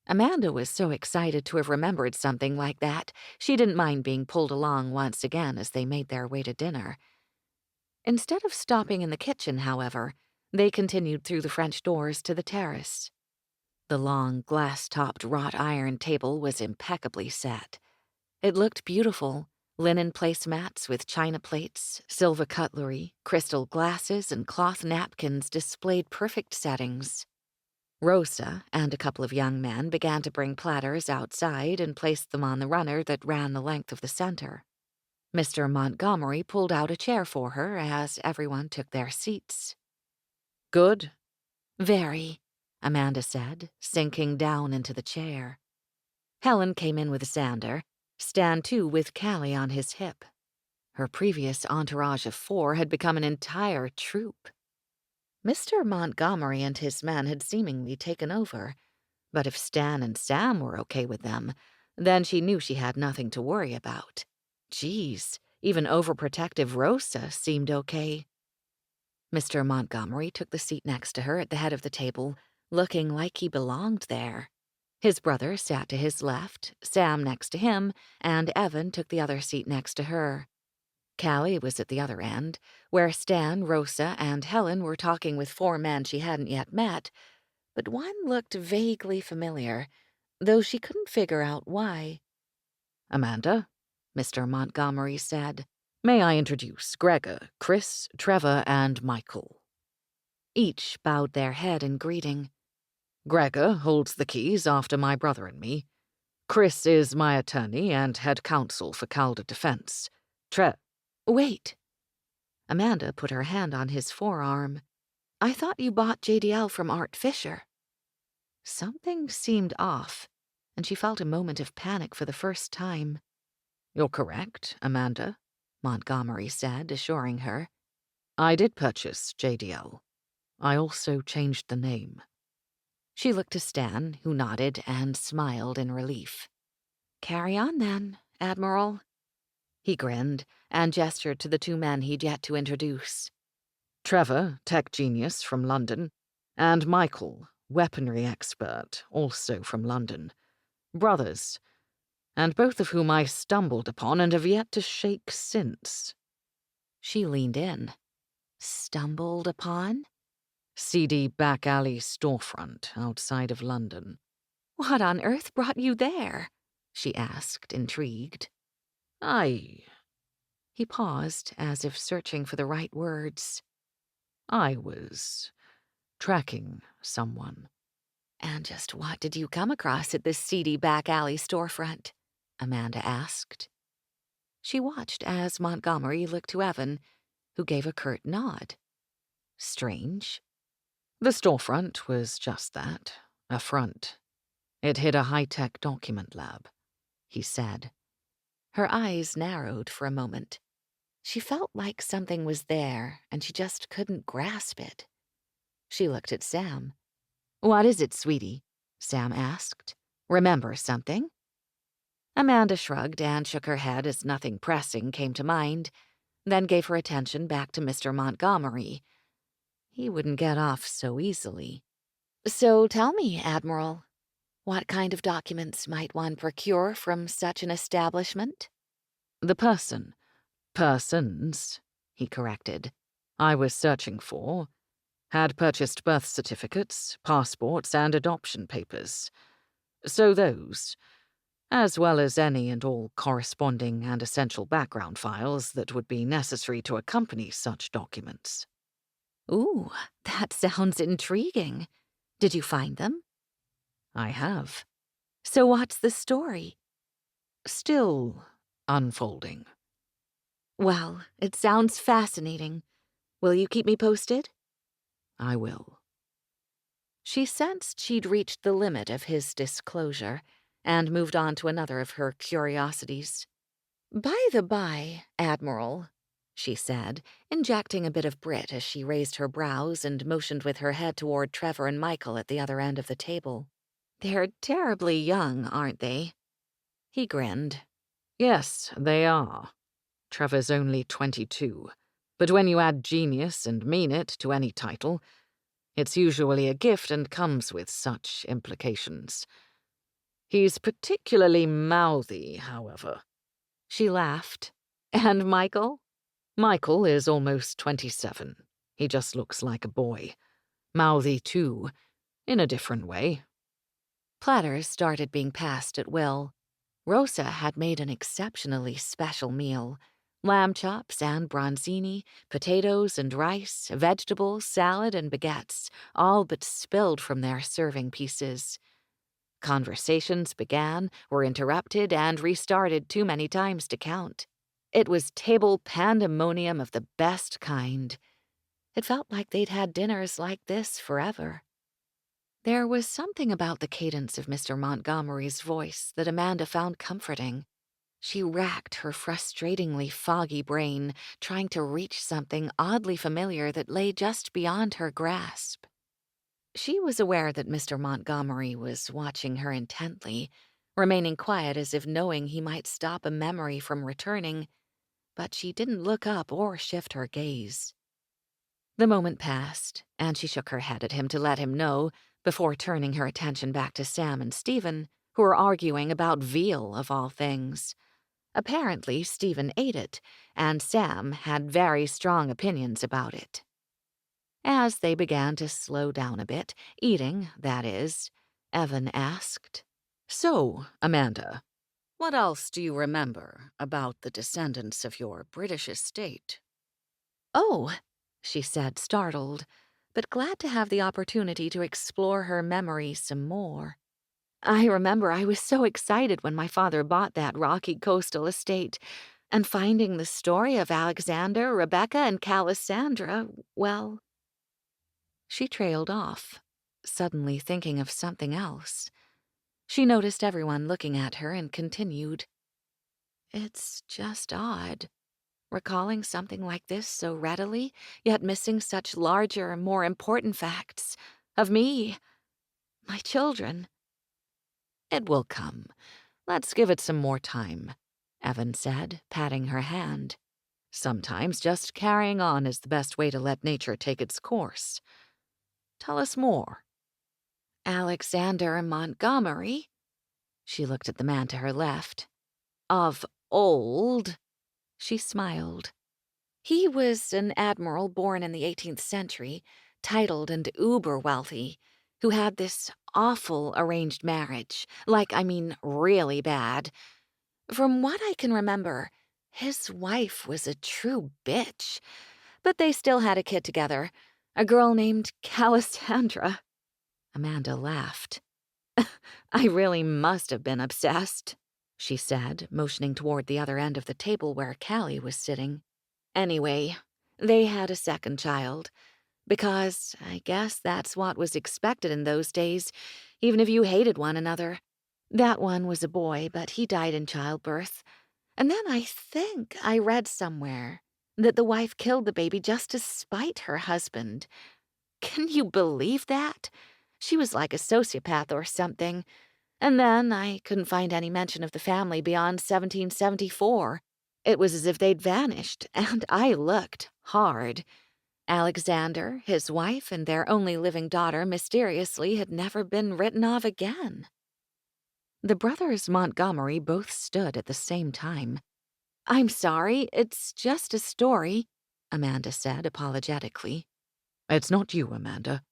Amanda was so excited to have remembered something like that, she didn't mind being pulled along once again as they made their way to dinner. Instead of stopping in the kitchen, however, they continued through the French doors to the terrace. The long, glass-topped wrought iron table was impeccably set. It looked beautiful, linen placemats with china plates, silver cutlery, crystal glasses, and cloth napkins displayed perfect settings. Rosa and a couple of young men began to bring platters outside and placed them on the runner that ran the length of the center. Mr. Montgomery pulled out a chair for her as everyone took their seats. "Good?" "Very," Amanda said, sinking down into the chair. Helen came in with Xander, Stan too with Callie on his hip. Her previous entourage of 4 had become an entire troop. Mr. Montgomery and his men had seemingly taken over, but if Stan and Sam were okay with them, then she knew she had nothing to worry about. Geez, even overprotective Rosa seemed okay. Mr. Montgomery took the seat next to her at the head of the table, looking like he belonged there. His brother sat to his left, Sam next to him, and Evan took the other seat next to her. Callie was at the other end, where Stan, Rosa, and Helen were talking with 4 men she hadn't yet met, but one looked vaguely familiar, though she couldn't figure out why. "Amanda," Mr. Montgomery said, "may I introduce Gregor, Chris, Trevor, and Michael?" Each bowed their head in greeting. "Gregor holds the keys after my brother and me. Chris is my attorney and head counsel for Calder Defense. Wait." Amanda put her hand on his forearm. "I thought you bought JDL from Art Fisher." Something seemed off, and she felt a moment of panic for the first time. "You're correct, Amanda," Montgomery said, assuring her. "I did purchase JDL. I also changed the name." She looked to Stan, who nodded and smiled in relief. "Carry on, then. Admiral?" He grinned and gestured to the two men he'd yet to introduce. Trevor, tech genius from London, and Michael, weaponry expert, also from London. Brothers, and both of whom I stumbled upon and have yet to shake since. She leaned in. "Stumbled upon?" Seedy back alley storefront outside of London. "What on earth brought you there?" she asked, intrigued. He paused, as if searching for the right words. I was tracking someone. "And just what did you come across at this seedy back alley storefront?" Amanda asked. She watched as Montgomery looked to Evan, who gave a curt nod. Strange. The storefront was just that, a front. It hid a high-tech document lab, he said. Her eyes narrowed for a moment. She felt like something was there, and she just couldn't grasp it. She looked at Sam. "What is it, sweetie?" Sam asked. "Remember something?" Amanda shrugged and shook her head as nothing pressing came to mind, then gave her attention back to Mr. Montgomery. He wouldn't get off so easily. "So tell me, Admiral, what kind of documents might one procure from such an establishment?" The persons, he corrected, I was searching for, had purchased birth certificates, passports, and adoption papers. So those, as well as any and all corresponding and essential background files that would be necessary to accompany such documents. "Ooh, that sounds intriguing. Did you find them?" I have. "So what's the story?" Still unfolding. "Well, it sounds fascinating. Will you keep me posted?" I will. She sensed she'd reached the limit of his disclosure and moved on to another of her curiosities. "By the by, Admiral," she said, injecting a bit of Brit as she raised her brows and motioned with her head toward Trevor and Michael at the other end of the table. "They're terribly young, aren't they?" He grinned. Yes, they are. Trevor's only 22, but when you add genius and mean it to any title, it's usually a gift and comes with such implications. He's particularly mouthy, however. She laughed. "And Michael?" Michael is almost 27. He just looks like a boy. Mouthy, too, in a different way. Platters started being passed at will. Rosa had made an exceptionally special meal. Lamb chops and bronzini, potatoes and rice, vegetables, salad, and baguettes, all but spilled from their serving pieces. Conversations began, were interrupted, and restarted too many times to count. It was table pandemonium of the best kind. It felt like they'd had dinners like this forever. There was something about the cadence of Mr. Montgomery's voice that Amanda found comforting. She racked her frustratingly foggy brain, trying to reach something oddly familiar that lay just beyond her grasp. She was aware that Mr. Montgomery was watching her intently, remaining quiet as if knowing he might stop a memory from returning, but she didn't look up or shift her gaze. The moment passed, and she shook her head at him to let him know, before turning her attention back to Sam and Stephen, who were arguing about veal of all things. Apparently, Stephen ate it, and Sam had very strong opinions about it. As they began to slow down a bit, eating, that is, Evan asked, So, Amanda, what else do you remember about the descendants of your British estate? "Oh," she said, startled, but glad to have the opportunity to explore her memory some more. "I remember I was so excited when my father bought that rocky coastal estate, and finding the story of Alexander, Rebecca, and Cassandra, well—" She trailed off, suddenly thinking of something else. She noticed everyone looking at her and continued, "It's just odd, recalling something like this so readily, yet missing such larger, more important facts of me, my children." It will come. Let's give it some more time. Evan said, patting her hand. Sometimes just carrying on is the best way to let nature take its course. Tell us more. Alexander Montgomery, She looked at the man to her left. Of old, she smiled. he was an admiral born in the 18th century, titled and uber wealthy, who had this awful arranged marriage. Really bad. From what I can remember, his wife was a true bitch. But they still had a kid together, a girl named Callie. Amanda laughed. I really must have been obsessed, she said, motioning toward the other end of the table where Callie was sitting. Anyway, they had a second child, because I guess that's what was expected in those days, even if you hated one another. That one was a boy, but he died in childbirth. And then I think I read somewhere that the wife killed the baby just to spite her husband. Can you believe that? She was like a sociopath or something. And then I couldn't find any mention of the family beyond 1774. It was as if they'd vanished, and I looked hard. Alexander, his wife, and their only living daughter mysteriously had never been written of again. The brothers Montgomery both stood at the same time. I'm sorry, it's just a story, Amanda said apologetically. It's not you, Amanda,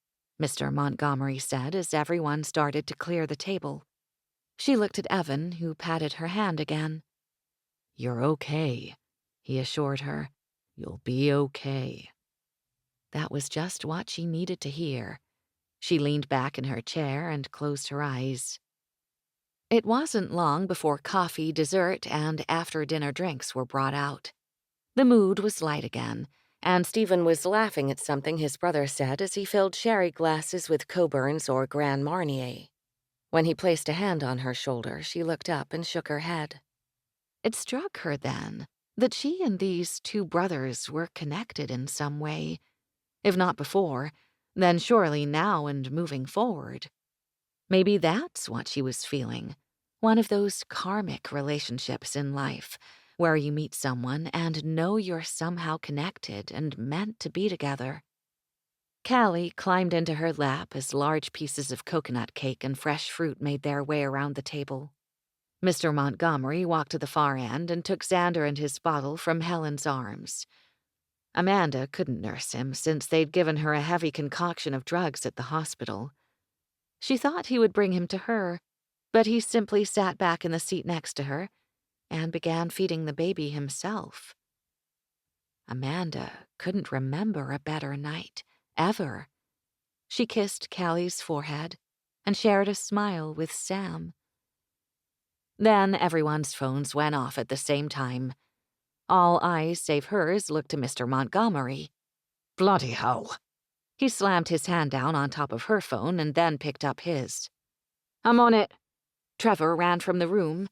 Mr. Montgomery said as everyone started to clear the table. She looked at Evan, who patted her hand again. You're okay, he assured her. You'll be okay. That was just what she needed to hear. She leaned back in her chair and closed her eyes. It wasn't long before coffee, dessert, and after-dinner drinks were brought out. The mood was light again, and Stephen was laughing at something his brother said as he filled sherry glasses with Coburn's or Grand Marnier. When he placed a hand on her shoulder, she looked up and shook her head. It struck her then that she and these two brothers were connected in some way. If not before, then surely now and moving forward. Maybe that's what she was feeling. One of those karmic relationships in life, where you meet someone and know you're somehow connected and meant to be together. Callie climbed into her lap as large pieces of coconut cake and fresh fruit made their way around the table. Mr. Montgomery walked to the far end and took Xander and his bottle from Helen's arms. Amanda couldn't nurse him since they'd given her a heavy concoction of drugs at the hospital. She thought he would bring him to her, but he simply sat back in the seat next to her and began feeding the baby himself. Amanda couldn't remember a better night, ever. She kissed Callie's forehead and shared a smile with Sam. Then everyone's phones went off at the same time. All eyes save hers looked to Mr. Montgomery. Bloody hell. He slammed his hand down on top of her phone and then picked up his. I'm on it. Trevor ran from the room.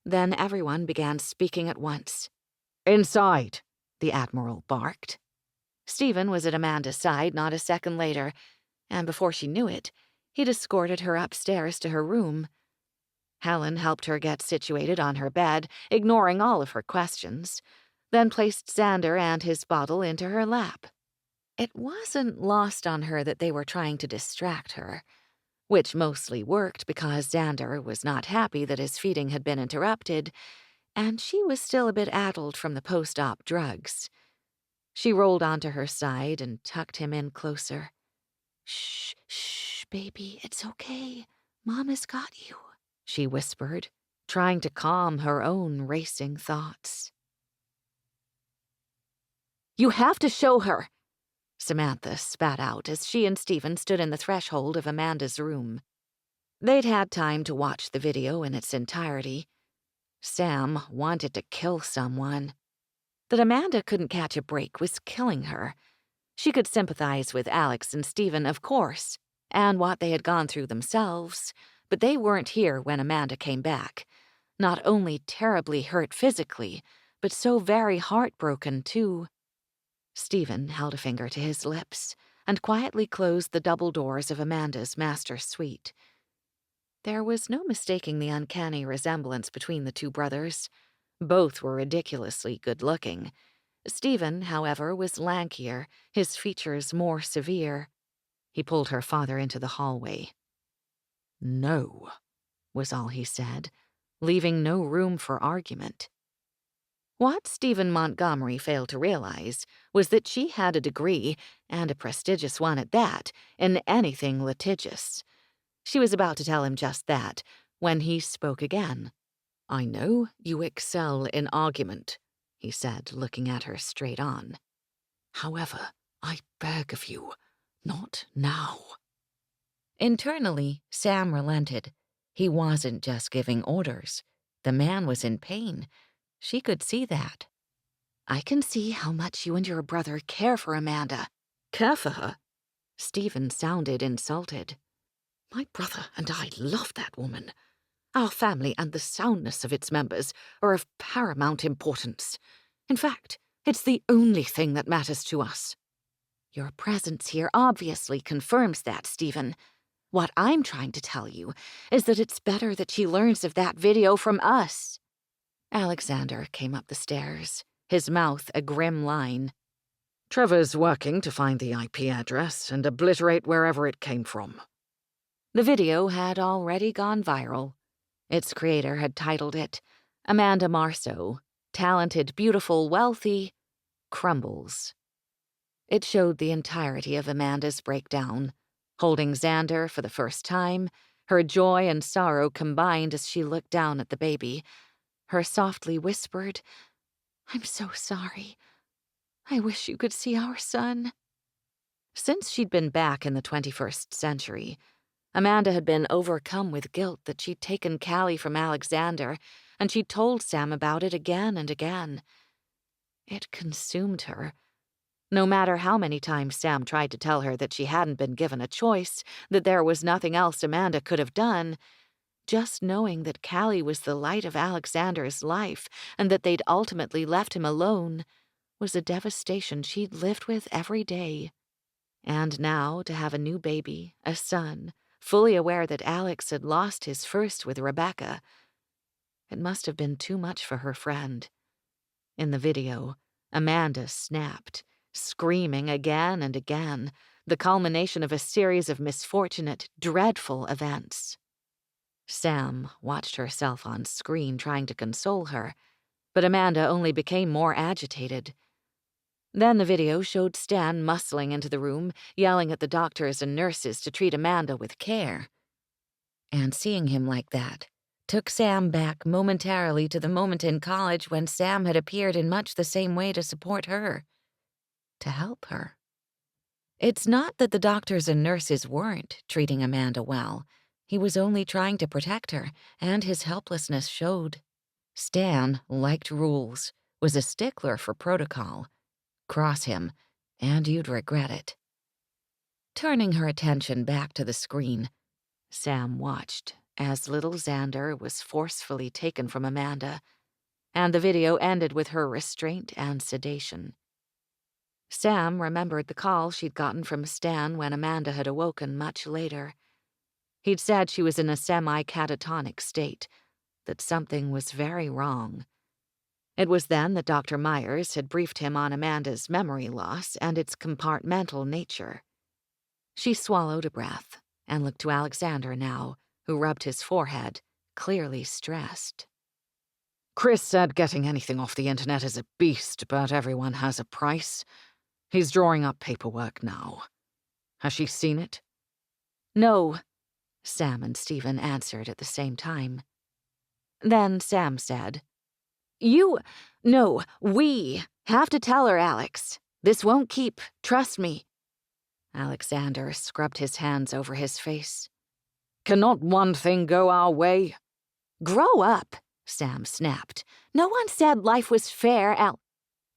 Then everyone began speaking at once. Inside, the Admiral barked. Stephen was at Amanda's side not a second later, and before she knew it, he'd escorted her upstairs to her room. Helen helped her get situated on her bed, ignoring all of her questions, then placed Xander and his bottle into her lap. It wasn't lost on her that they were trying to distract her, which mostly worked because Xander was not happy that his feeding had been interrupted, and she was still a bit addled from the post-op drugs. She rolled onto her side and tucked him in closer. Shh, shh, baby, it's okay. Mama's got you, she whispered, trying to calm her own racing thoughts. You have to show her, Samantha spat out as she and Stephen stood in the threshold of Amanda's room. They'd had time to watch the video in its entirety. Sam wanted to kill someone. That Amanda couldn't catch a break was killing her. She could sympathize with Alex and Stephen, of course, and what they had gone through themselves, but they weren't here when Amanda came back. Not only terribly hurt physically, but so very heartbroken, too. Stephen held a finger to his lips and quietly closed the double doors of Amanda's master suite. There was no mistaking the uncanny resemblance between the two brothers. Both were ridiculously good-looking. Stephen, however, was lankier, his features more severe. He pulled her father into the hallway. "No," was all he said, leaving no room for argument. What Stephen Montgomery failed to realize was that she had a degree, and a prestigious one at that, in anything litigious. She was about to tell him just that, when he spoke again. "I know you excel in argument," he said, looking at her straight on. "However, I beg of you, not now." Internally, Sam relented. He wasn't just giving orders. The man was in pain. She could see that. "I can see how much you and your brother care for Amanda." "Care for her?" Stephen sounded insulted. "My brother and I love that woman. Our family and the soundness of its members are of paramount importance. In fact, it's the only thing that matters to us." Your presence here obviously confirms that, Stephen. What I'm trying to tell you is that it's better that she learns of that video from us. Alexander came up the stairs, his mouth a grim line. "Trevor's working to find the IP address and obliterate wherever it came from." The video had already gone viral. Its creator had titled it, "Amanda Marceau, Talented, Beautiful, Wealthy, Crumbles." It showed the entirety of Amanda's breakdown, holding Xander for the first time, her joy and sorrow combined as she looked down at the baby. Her softly whispered, "I'm so sorry. I wish you could see our son." Since she'd been back in the 21st century, Amanda had been overcome with guilt that she'd taken Callie from Alexander, and she'd told Sam about it again and again. It consumed her. No matter how many times Sam tried to tell her that she hadn't been given a choice, that there was nothing else Amanda could have done, just knowing that Callie was the light of Alexander's life and that they'd ultimately left him alone was a devastation she'd lived with every day. And now to have a new baby, a son, fully aware that Alex had lost his first with Rebecca. It must have been too much for her friend. In the video, Amanda snapped, screaming again and again, the culmination of a series of misfortunate, dreadful events. Sam watched herself on screen trying to console her, but Amanda only became more agitated. Then the video showed Stan muscling into the room, yelling at the doctors and nurses to treat Amanda with care. And seeing him like that took Sam back momentarily to the moment in college when Sam had appeared in much the same way to support her, to help her. It's not that the doctors and nurses weren't treating Amanda well. He was only trying to protect her, and his helplessness showed. Stan liked rules, was a stickler for protocol. Cross him, and you'd regret it. Turning her attention back to the screen, Sam watched as little Xander was forcefully taken from Amanda, and the video ended with her restraint and sedation. Sam remembered the call she'd gotten from Stan when Amanda had awoken much later. He'd said she was in a semi-catatonic state, that something was very wrong. It was then that Dr. Myers had briefed him on Amanda's memory loss and its compartmental nature. She swallowed a breath and looked to Alexander now, who rubbed his forehead, clearly stressed. "Chris said getting anything off the internet is a beast, but everyone has a price. He's drawing up paperwork now. Has she seen it?" "No," Sam and Stephen answered at the same time. Then Sam said, we have to tell her, Alex. This won't keep, trust me." Alexander scrubbed his hands over his face. "Cannot one thing go our way?" "Grow up," Sam snapped. "No one said life was fair,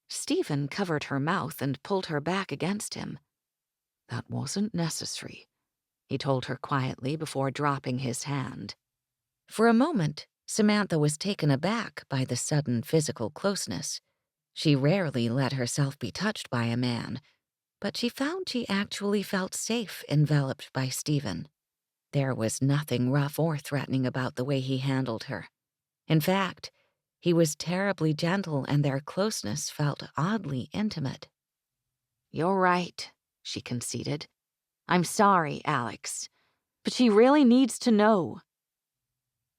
Stephen covered her mouth and pulled her back against him. "That wasn't necessary," he told her quietly before dropping his hand. For a moment, Samantha was taken aback by the sudden physical closeness. She rarely let herself be touched by a man, but she found she actually felt safe enveloped by Stephen. There was nothing rough or threatening about the way he handled her. In fact, He was terribly gentle, and their closeness felt oddly intimate. "You're right," she conceded. "I'm sorry, Alex. But she really needs to know."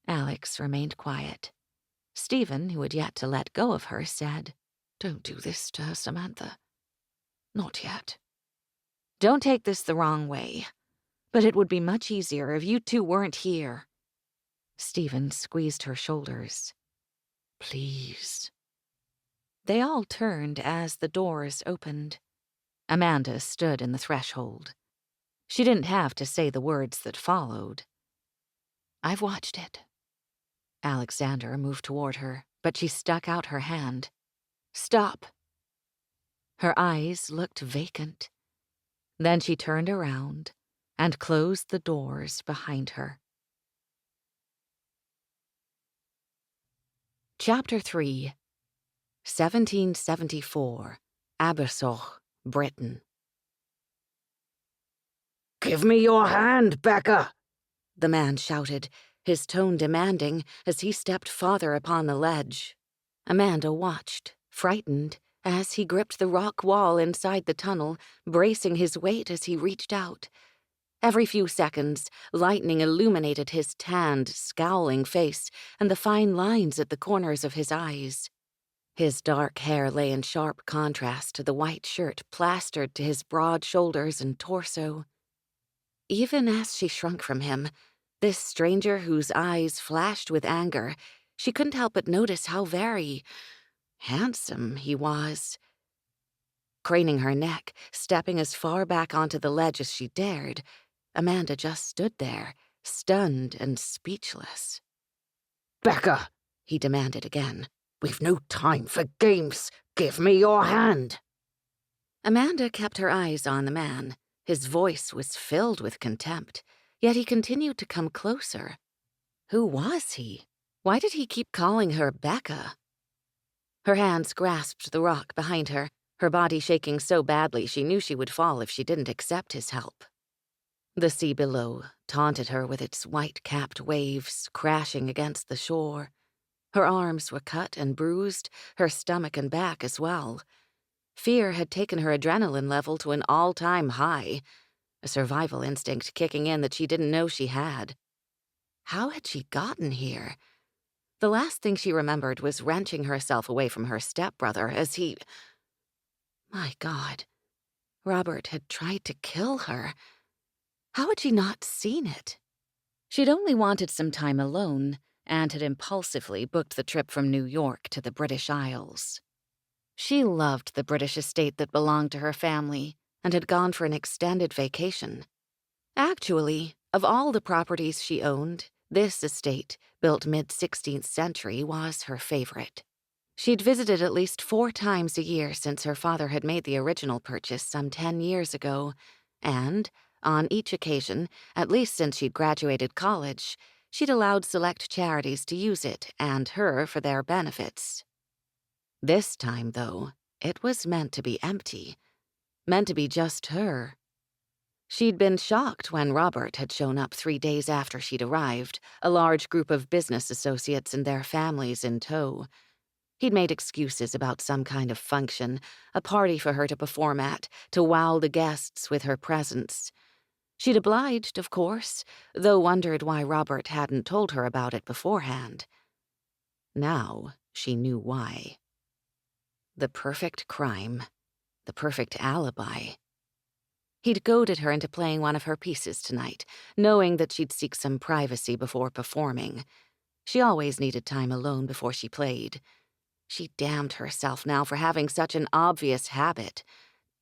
Alex remained quiet. Stephen, who had yet to let go of her, said, "Don't do this to her, Samantha. Not yet." "Don't take this the wrong way, but it would be much easier if you two weren't here." Stephen squeezed her shoulders. "Please." They all turned as the doors opened. Amanda stood in the threshold. She didn't have to say the words that followed. "I've watched it." Alexander moved toward her, but she stuck out her hand. "Stop." Her eyes looked vacant. Then she turned around and closed the doors behind her. Chapter 3, 1774, Abersoch, Britain. "Give me your hand, Becca!" The man shouted, his tone demanding as he stepped farther upon the ledge. Amanda watched, frightened, as he gripped the rock wall inside the tunnel, bracing his weight as he reached out. Every few seconds, lightning illuminated his tanned, scowling face and the fine lines at the corners of his eyes. His dark hair lay in sharp contrast to the white shirt plastered to his broad shoulders and torso. Even as she shrunk from him, this stranger whose eyes flashed with anger, she couldn't help but notice how very handsome he was. Craning her neck, stepping as far back onto the ledge as she dared, Amanda just stood there, stunned and speechless. "Becca," he demanded again, "we've no time for games. Give me your hand." Amanda kept her eyes on the man. His voice was filled with contempt, yet he continued to come closer. Who was he? Why did he keep calling her Becca? Her hands grasped the rock behind her, her body shaking so badly she knew she would fall if she didn't accept his help. The sea below taunted her with its white-capped waves crashing against the shore. Her arms were cut and bruised, her stomach and back as well. Fear had taken her adrenaline level to an all-time high, a survival instinct kicking in that she didn't know she had. How had she gotten here? The last thing she remembered was wrenching herself away from her stepbrother as he... My God, Robert had tried to kill her. How had she not seen it? She'd only wanted some time alone and had impulsively booked the trip from New York to the British Isles. She loved the British estate that belonged to her family and had gone for an extended vacation. Actually, of all the properties she owned, this estate, built mid-16th century, was her favorite. She'd visited at least 4 times a year since her father had made the original purchase some 10 years ago, and, on each occasion, at least since she'd graduated college, she'd allowed select charities to use it and her for their benefits. This time, though, it was meant to be empty, meant to be just her. She'd been shocked when Robert had shown up 3 days after she'd arrived, a large group of business associates and their families in tow. He'd made excuses about some kind of function, a party for her to perform at, to wow the guests with her presence. She'd obliged, of course, though wondered why Robert hadn't told her about it beforehand. Now she knew why. The perfect crime, the perfect alibi. He'd goaded her into playing one of her pieces tonight, knowing that she'd seek some privacy before performing. She always needed time alone before she played. She damned herself now for having such an obvious habit.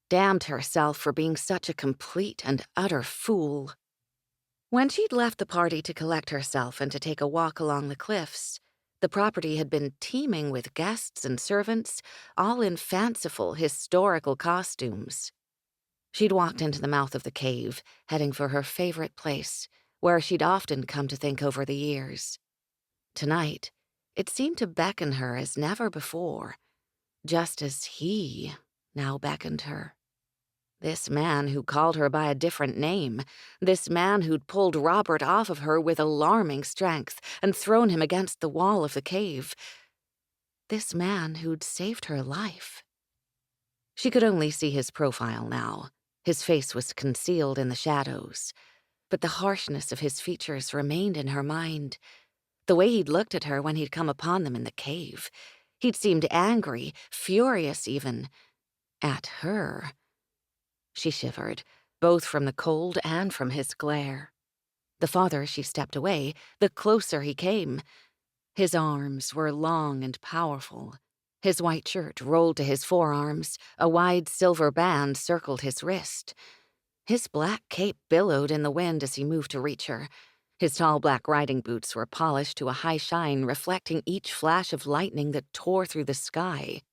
Damned herself for being such a complete and utter fool. When she'd left the party to collect herself and to take a walk along the cliffs, the property had been teeming with guests and servants, all in fanciful, historical costumes. She'd walked into the mouth of the cave, heading for her favorite place, where she'd often come to think over the years. Tonight, it seemed to beckon her as never before, just as he now beckoned her. This man who called her by a different name, this man who'd pulled Robert off of her with alarming strength and thrown him against the wall of the cave. this man who'd saved her life. She could only see his profile now. His face was concealed in the shadows, but the harshness of his features remained in her mind. The way he'd looked at her when he'd come upon them in the cave. He'd seemed angry, furious even. At her. She shivered, both from the cold and from his glare. The farther she stepped away, the closer he came. His arms were long and powerful. His white shirt rolled to his forearms, a wide silver band circled his wrist. His black cape billowed in the wind as he moved to reach her. His tall black riding boots were polished to a high shine, reflecting each flash of lightning that tore through the sky.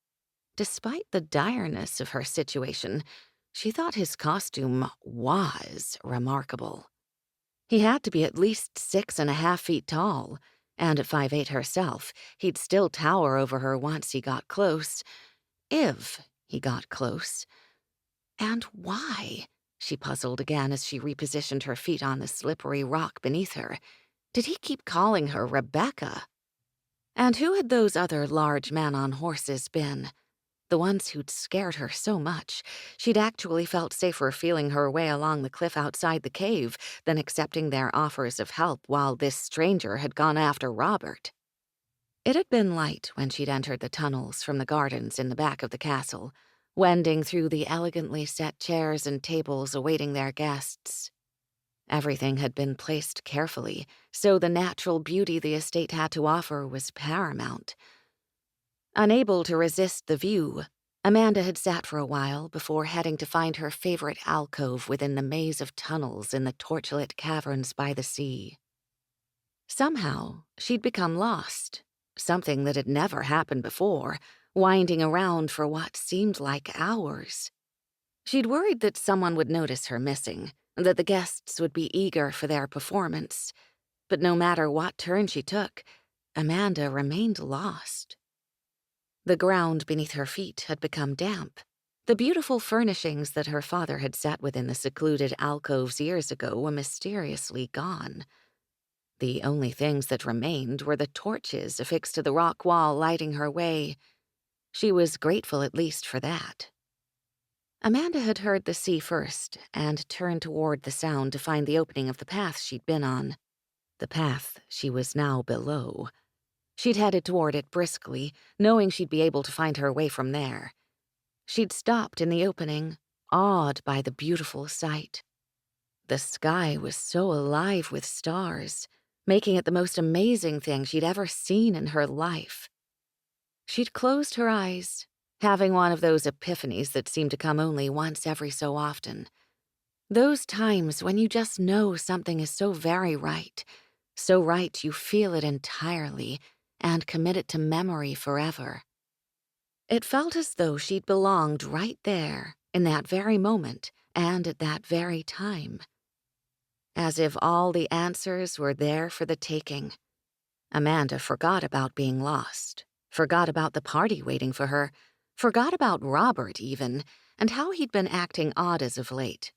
Despite the direness of her situation, she thought his costume was remarkable. He had to be at least 6.5 feet tall, and at 5'8" herself, he'd still tower over her once he got close. If he got close. And why? She puzzled again as she repositioned her feet on the slippery rock beneath her. Did he keep calling her Rebecca? And who had those other large men on horses been? The ones who'd scared her so much, she'd actually felt safer feeling her way along the cliff outside the cave than accepting their offers of help while this stranger had gone after Robert. It had been light when she'd entered the tunnels from the gardens in the back of the castle, wending through the elegantly set chairs and tables awaiting their guests. Everything had been placed carefully, so the natural beauty the estate had to offer was paramount. Unable to resist the view, Amanda had sat for a while before heading to find her favorite alcove within the maze of tunnels in the torchlit caverns by the sea. Somehow, she'd become lost, something that had never happened before, winding around for what seemed like hours. She'd worried that someone would notice her missing, that the guests would be eager for their performance, but no matter what turn she took, Amanda remained lost. The ground beneath her feet had become damp. The beautiful furnishings that her father had set within the secluded alcoves years ago were mysteriously gone. The only things that remained were the torches affixed to the rock wall lighting her way. She was grateful at least for that. Amanda had heard the sea first and turned toward the sound to find the opening of the path she'd been on. The path she was now below. She'd headed toward it briskly, knowing she'd be able to find her way from there. She'd stopped in the opening, awed by the beautiful sight. The sky was so alive with stars, making it the most amazing thing she'd ever seen in her life. She'd closed her eyes, having one of those epiphanies that seem to come only once every so often. Those times when you just know something is so very right, so right you feel it entirely, and commit it to memory forever. It felt as though she'd belonged right there, in that very moment, and at that very time. As if all the answers were there for the taking. Amanda forgot about being lost, forgot about the party waiting for her, forgot about Robert even, and how he'd been acting odd as of late.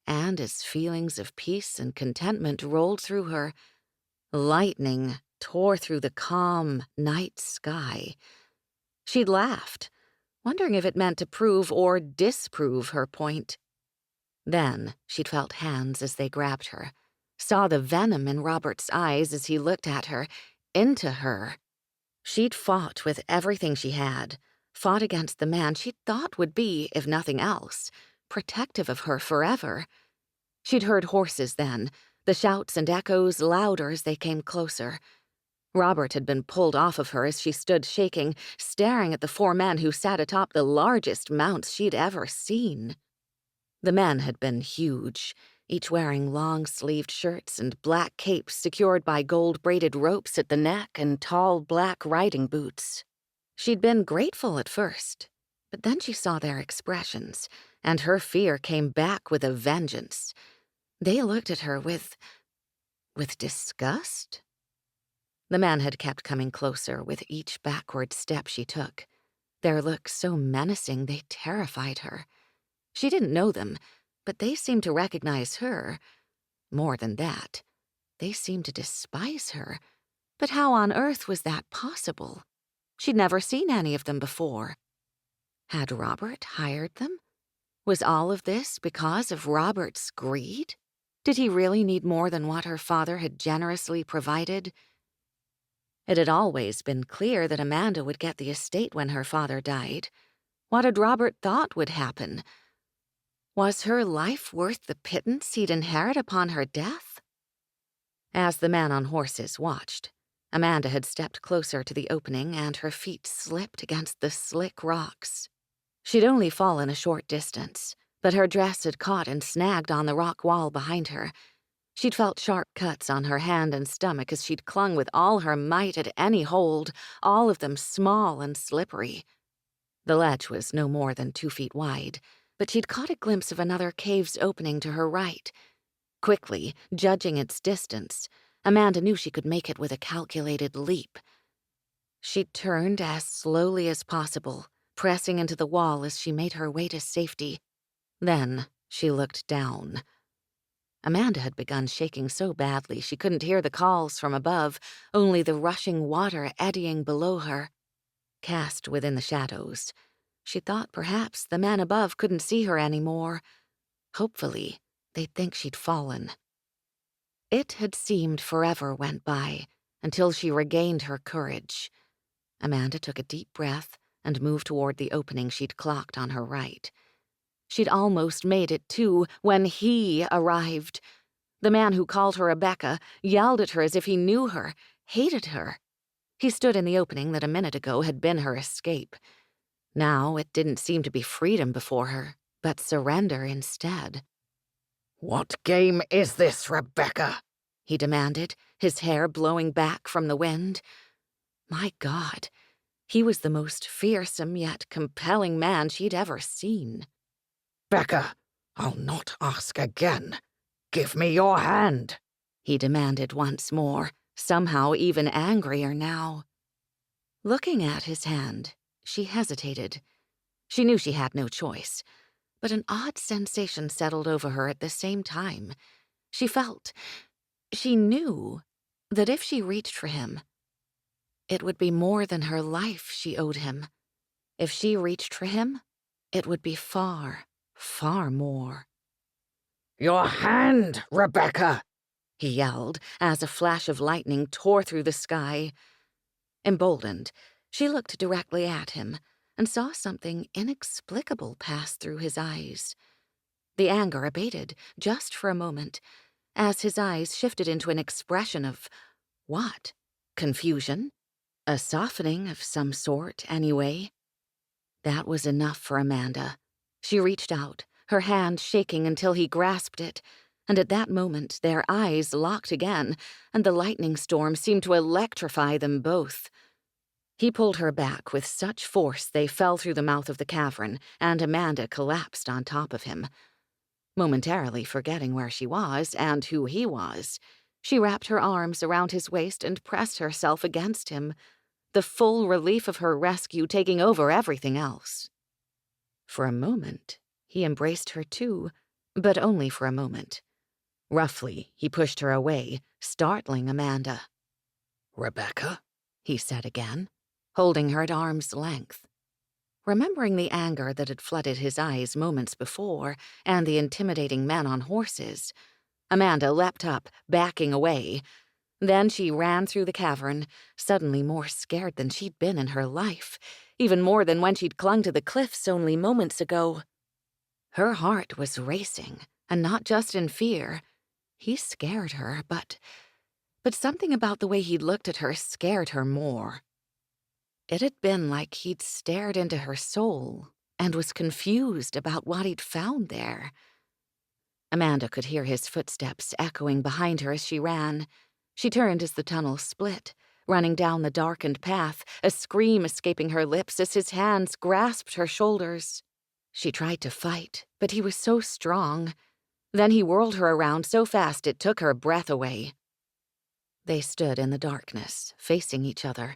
And as feelings of peace and contentment rolled through her, lightning tore through the calm night sky. She'd laughed, wondering if it meant to prove or disprove her point. Then she'd felt hands as they grabbed her, saw the venom in Robert's eyes as he looked at her, into her. She'd fought with everything she had, fought against the man she'd thought would be, if nothing else, protective of her forever. She'd heard horses then, the shouts and echoes louder as they came closer. Robert had been pulled off of her as she stood shaking, staring at the 4 men who sat atop the largest mounts she'd ever seen. The men had been huge, each wearing long-sleeved shirts and black capes secured by gold-braided ropes at the neck and tall black riding boots. She'd been grateful at first, but then she saw their expressions, and her fear came back with a vengeance. They looked at her with disgust? The men had kept coming closer with each backward step she took. Their looks so menacing they terrified her. She didn't know them, but they seemed to recognize her. More than that, they seemed to despise her. But how on earth was that possible? She'd never seen any of them before. Had Robert hired them? Was all of this because of Robert's greed? Did he really need more than what her father had generously provided? It had always been clear that Amanda would get the estate when her father died. What had Robert thought would happen? Was her life worth the pittance he'd inherit upon her death? As the man on horses watched, Amanda had stepped closer to the opening and her feet slipped against the slick rocks. She'd only fallen a short distance, but her dress had caught and snagged on the rock wall behind her. She'd felt sharp cuts on her hand and stomach as she'd clung with all her might at any hold, all of them small and slippery. The ledge was no more than 2 feet wide, but she'd caught a glimpse of another cave's opening to her right. Quickly, judging its distance, Amanda knew she could make it with a calculated leap. She turned as slowly as possible, pressing into the wall as she made her way to safety. Then she looked down. Amanda had begun shaking so badly she couldn't hear the calls from above, only the rushing water eddying below her. Cast within the shadows, she thought perhaps the man above couldn't see her anymore. Hopefully, they'd think she'd fallen. It had seemed forever went by until she regained her courage. Amanda took a deep breath and moved toward the opening she'd clocked on her right. She'd almost made it, too, when he arrived. The man who called her Rebecca yelled at her as if he knew her, hated her. He stood in the opening that a minute ago had been her escape. Now it didn't seem to be freedom before her, but surrender instead. "What game is this, Rebecca?" he demanded, his hair blowing back from the wind. My God, he was the most fearsome yet compelling man she'd ever seen. "Becca, I'll not ask again. Give me your hand," he demanded once more, somehow even angrier now. Looking at his hand, she hesitated. She knew she had no choice, but an odd sensation settled over her at the same time. She knew that if she reached for him, it would be more than her life she owed him. If she reached for him, it would be far, far more. "Your hand, Rebecca!" he yelled as a flash of lightning tore through the sky. Emboldened, she looked directly at him and saw something inexplicable pass through his eyes. The anger abated just for a moment, as his eyes shifted into an expression of what? Confusion? A softening of some sort, anyway. That was enough for Amanda. She reached out, her hand shaking until he grasped it, and at that moment their eyes locked again, and the lightning storm seemed to electrify them both. He pulled her back with such force they fell through the mouth of the cavern, and Amanda collapsed on top of him. Momentarily forgetting where she was and who he was, she wrapped her arms around his waist and pressed herself against him, the full relief of her rescue taking over everything else. For a moment, he embraced her too, but only for a moment. Roughly, he pushed her away, startling Amanda. "Rebecca?" he said again, holding her at arm's length. Remembering the anger that had flooded his eyes moments before and the intimidating men on horses, Amanda leapt up, backing away. Then she ran through the cavern, suddenly more scared than she'd been in her life, even more than when she'd clung to the cliffs only moments ago. Her heart was racing, and not just in fear. He scared her, but something about the way he'd looked at her scared her more. It had been like he'd stared into her soul and was confused about what he'd found there. Amanda could hear his footsteps echoing behind her as she ran. She turned as the tunnel split, running down the darkened path, a scream escaping her lips as his hands grasped her shoulders. She tried to fight, but he was so strong. Then he whirled her around so fast it took her breath away. They stood in the darkness, facing each other,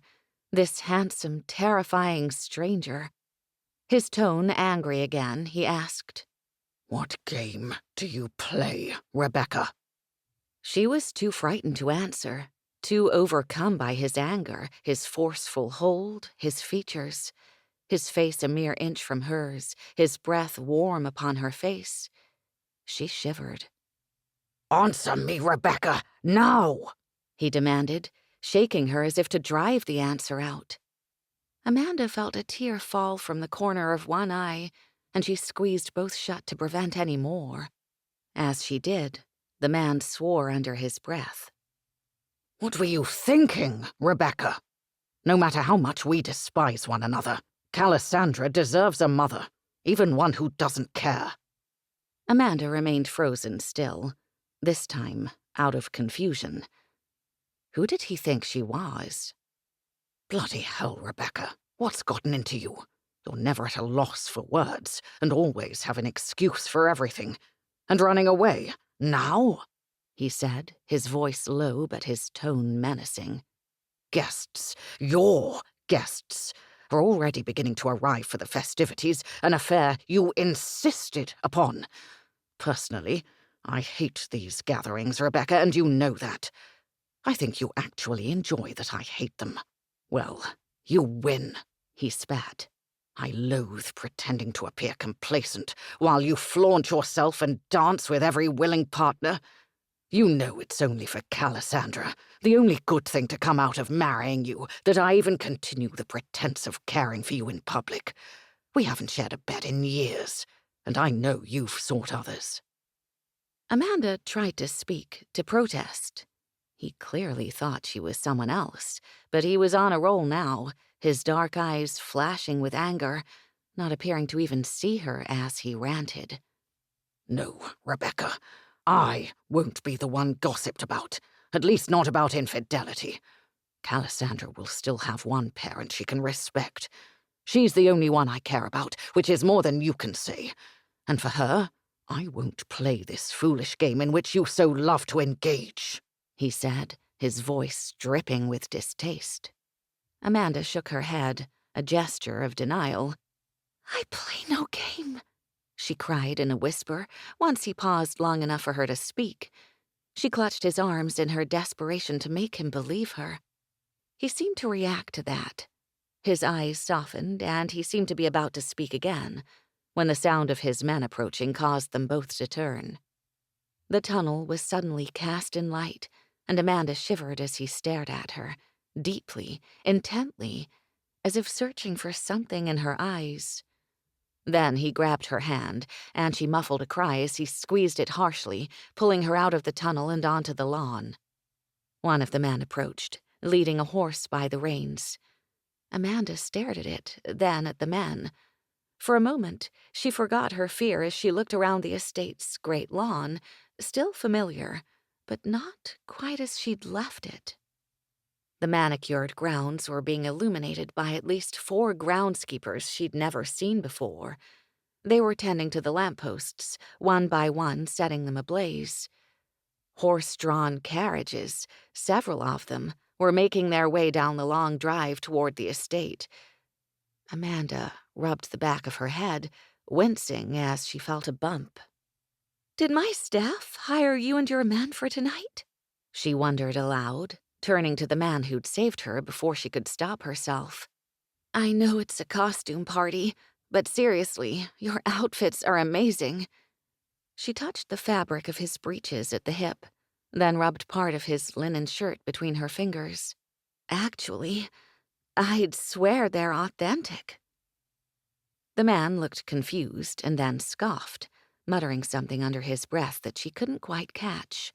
this handsome, terrifying stranger. His tone angry again, he asked, "What game do you play, Rebecca?" She was too frightened to answer, too overcome by his anger, his forceful hold, his features, his face a mere inch from hers, his breath warm upon her face. She shivered. "Answer me, Rebecca, now!" he demanded, shaking her as if to drive the answer out. Amanda felt a tear fall from the corner of one eye, and she squeezed both shut to prevent any more. As she did, the man swore under his breath. "What were you thinking, Rebecca? No matter how much we despise one another, Cassandra deserves a mother, even one who doesn't care." Amanda remained frozen still, this time out of confusion. Who did he think she was? "Bloody hell, Rebecca, what's gotten into you? You're never at a loss for words, and always have an excuse for everything. And running away, now?" he said, his voice low but his tone menacing. "Guests, your guests, are already beginning to arrive for the festivities, an affair you insisted upon. Personally, I hate these gatherings, Rebecca, and you know that. I think you actually enjoy that I hate them. Well, you win," he spat. "I loathe pretending to appear complacent while you flaunt yourself and dance with every willing partner. You know it's only for Cassandra, the only good thing to come out of marrying you, that I even continue the pretense of caring for you in public. We haven't shared a bed in years, and I know you've sought others." Amanda tried to speak, to protest. He clearly thought she was someone else, but he was on a roll now, his dark eyes flashing with anger, not appearing to even see her as he ranted. "No, Rebecca, I won't be the one gossiped about, at least not about infidelity. Cassandra will still have one parent she can respect. She's the only one I care about, which is more than you can say. And for her, I won't play this foolish game in which you so love to engage," he said, his voice dripping with distaste. Amanda shook her head, a gesture of denial. "I play no game," she cried in a whisper, once he paused long enough for her to speak. She clutched his arms in her desperation to make him believe her. He seemed to react to that. His eyes softened, and he seemed to be about to speak again, when the sound of his men approaching caused them both to turn. The tunnel was suddenly cast in light, and Amanda shivered as he stared at her, deeply, intently, as if searching for something in her eyes. Then he grabbed her hand, and she muffled a cry as he squeezed it harshly, pulling her out of the tunnel and onto the lawn. One of the men approached, leading a horse by the reins. Amanda stared at it, then at the men. For a moment, she forgot her fear as she looked around the estate's great lawn, still familiar, but not quite as she'd left it. The manicured grounds were being illuminated by at least 4 groundskeepers she'd never seen before. They were tending to the lampposts, one by one setting them ablaze. Horse-drawn carriages, several of them, were making their way down the long drive toward the estate. Amanda rubbed the back of her head, wincing as she felt a bump. "Did my staff hire you and your men for tonight?" she wondered aloud, turning to the man who'd saved her before she could stop herself. "I know it's a costume party, but seriously, your outfits are amazing." She touched the fabric of his breeches at the hip, then rubbed part of his linen shirt between her fingers. "Actually, I'd swear they're authentic." The man looked confused and then scoffed, muttering something under his breath that she couldn't quite catch.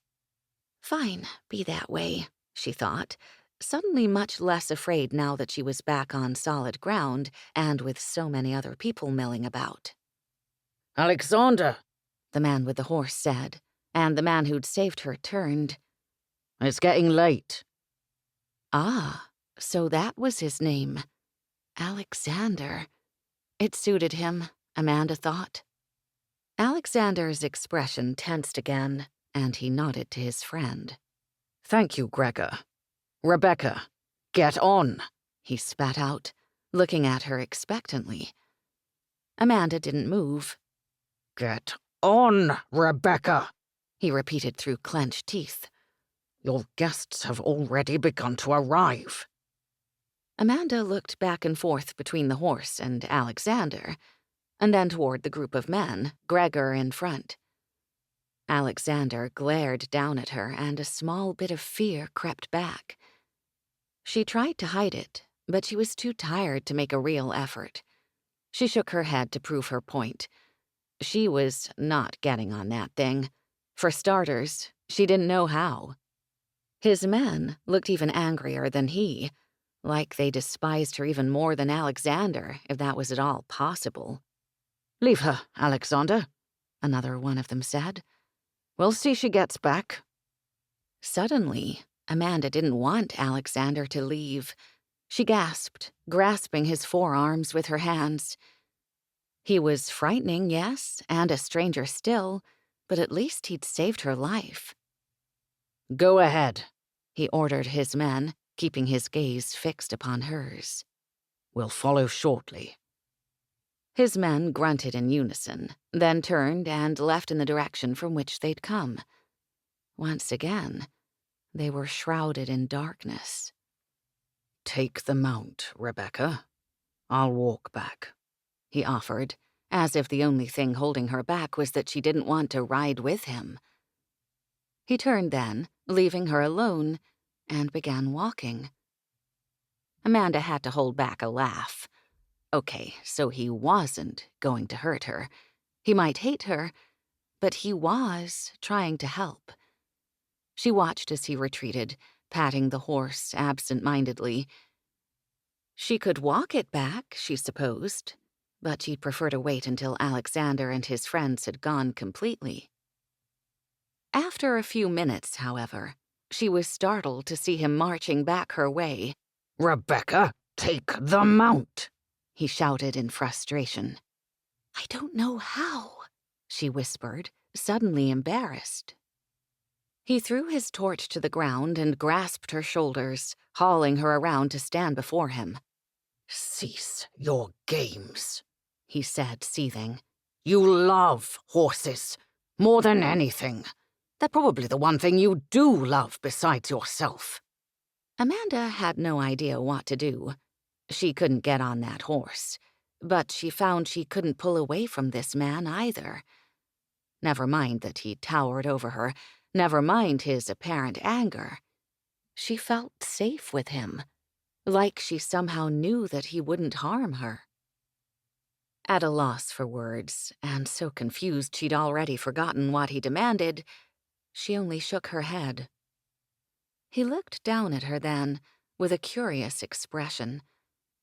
Fine, be that way, she thought, suddenly much less afraid now that she was back on solid ground and with so many other people milling about. "Alexander," the man with the horse said, and the man who'd saved her turned. "It's getting late." Ah, so that was his name. Alexander. It suited him, Amanda thought. Alexander's expression tensed again, and he nodded to his friend. "Thank you, Gregor. Rebecca, get on," he spat out, looking at her expectantly. Amanda didn't move. "Get on, Rebecca," he repeated through clenched teeth. Your guests have already begun to arrive. Amanda looked back and forth between the horse and Alexander, and then toward the group of men, Gregor in front. Alexander glared down at her, and a small bit of fear crept back. She tried to hide it, but she was too tired to make a real effort. She shook her head to prove her point. She was not getting on that thing. For starters, she didn't know how. His men looked even angrier than he, like they despised her even more than Alexander, if that was at all possible. Leave her, Alexander, another one of them said. We'll see she gets back. Suddenly, Amanda didn't want Alexander to leave. She gasped, grasping his forearms with her hands. He was frightening, yes, and a stranger still, but at least he'd saved her life. Go ahead, he ordered his men, keeping his gaze fixed upon hers. We'll follow shortly. His men grunted in unison, then turned and left in the direction from which they'd come. Once again, they were shrouded in darkness. Take the mount, Rebecca. I'll walk back, he offered, as if the only thing holding her back was that she didn't want to ride with him. He turned then, leaving her alone, and began walking. Amanda had to hold back a laugh. Okay, so he wasn't going to hurt her. He might hate her, but he was trying to help. She watched as he retreated, patting the horse absent-mindedly. She could walk it back, she supposed, but she'd prefer to wait until Alexander and his friends had gone completely. After a few minutes, however, she was startled to see him marching back her way. Rebecca, take the mount, he shouted in frustration. I don't know how, she whispered, suddenly embarrassed. He threw his torch to the ground and grasped her shoulders, hauling her around to stand before him. Cease your games, he said, seething. You love horses, more than anything. They're probably the one thing you do love besides yourself. Amanda had no idea what to do. She couldn't get on that horse, but she found she couldn't pull away from this man either. Never mind that he towered over her, never mind his apparent anger. She felt safe with him, like she somehow knew that he wouldn't harm her. At a loss for words, and so confused she'd already forgotten what he demanded, she only shook her head. He looked down at her then, with a curious expression.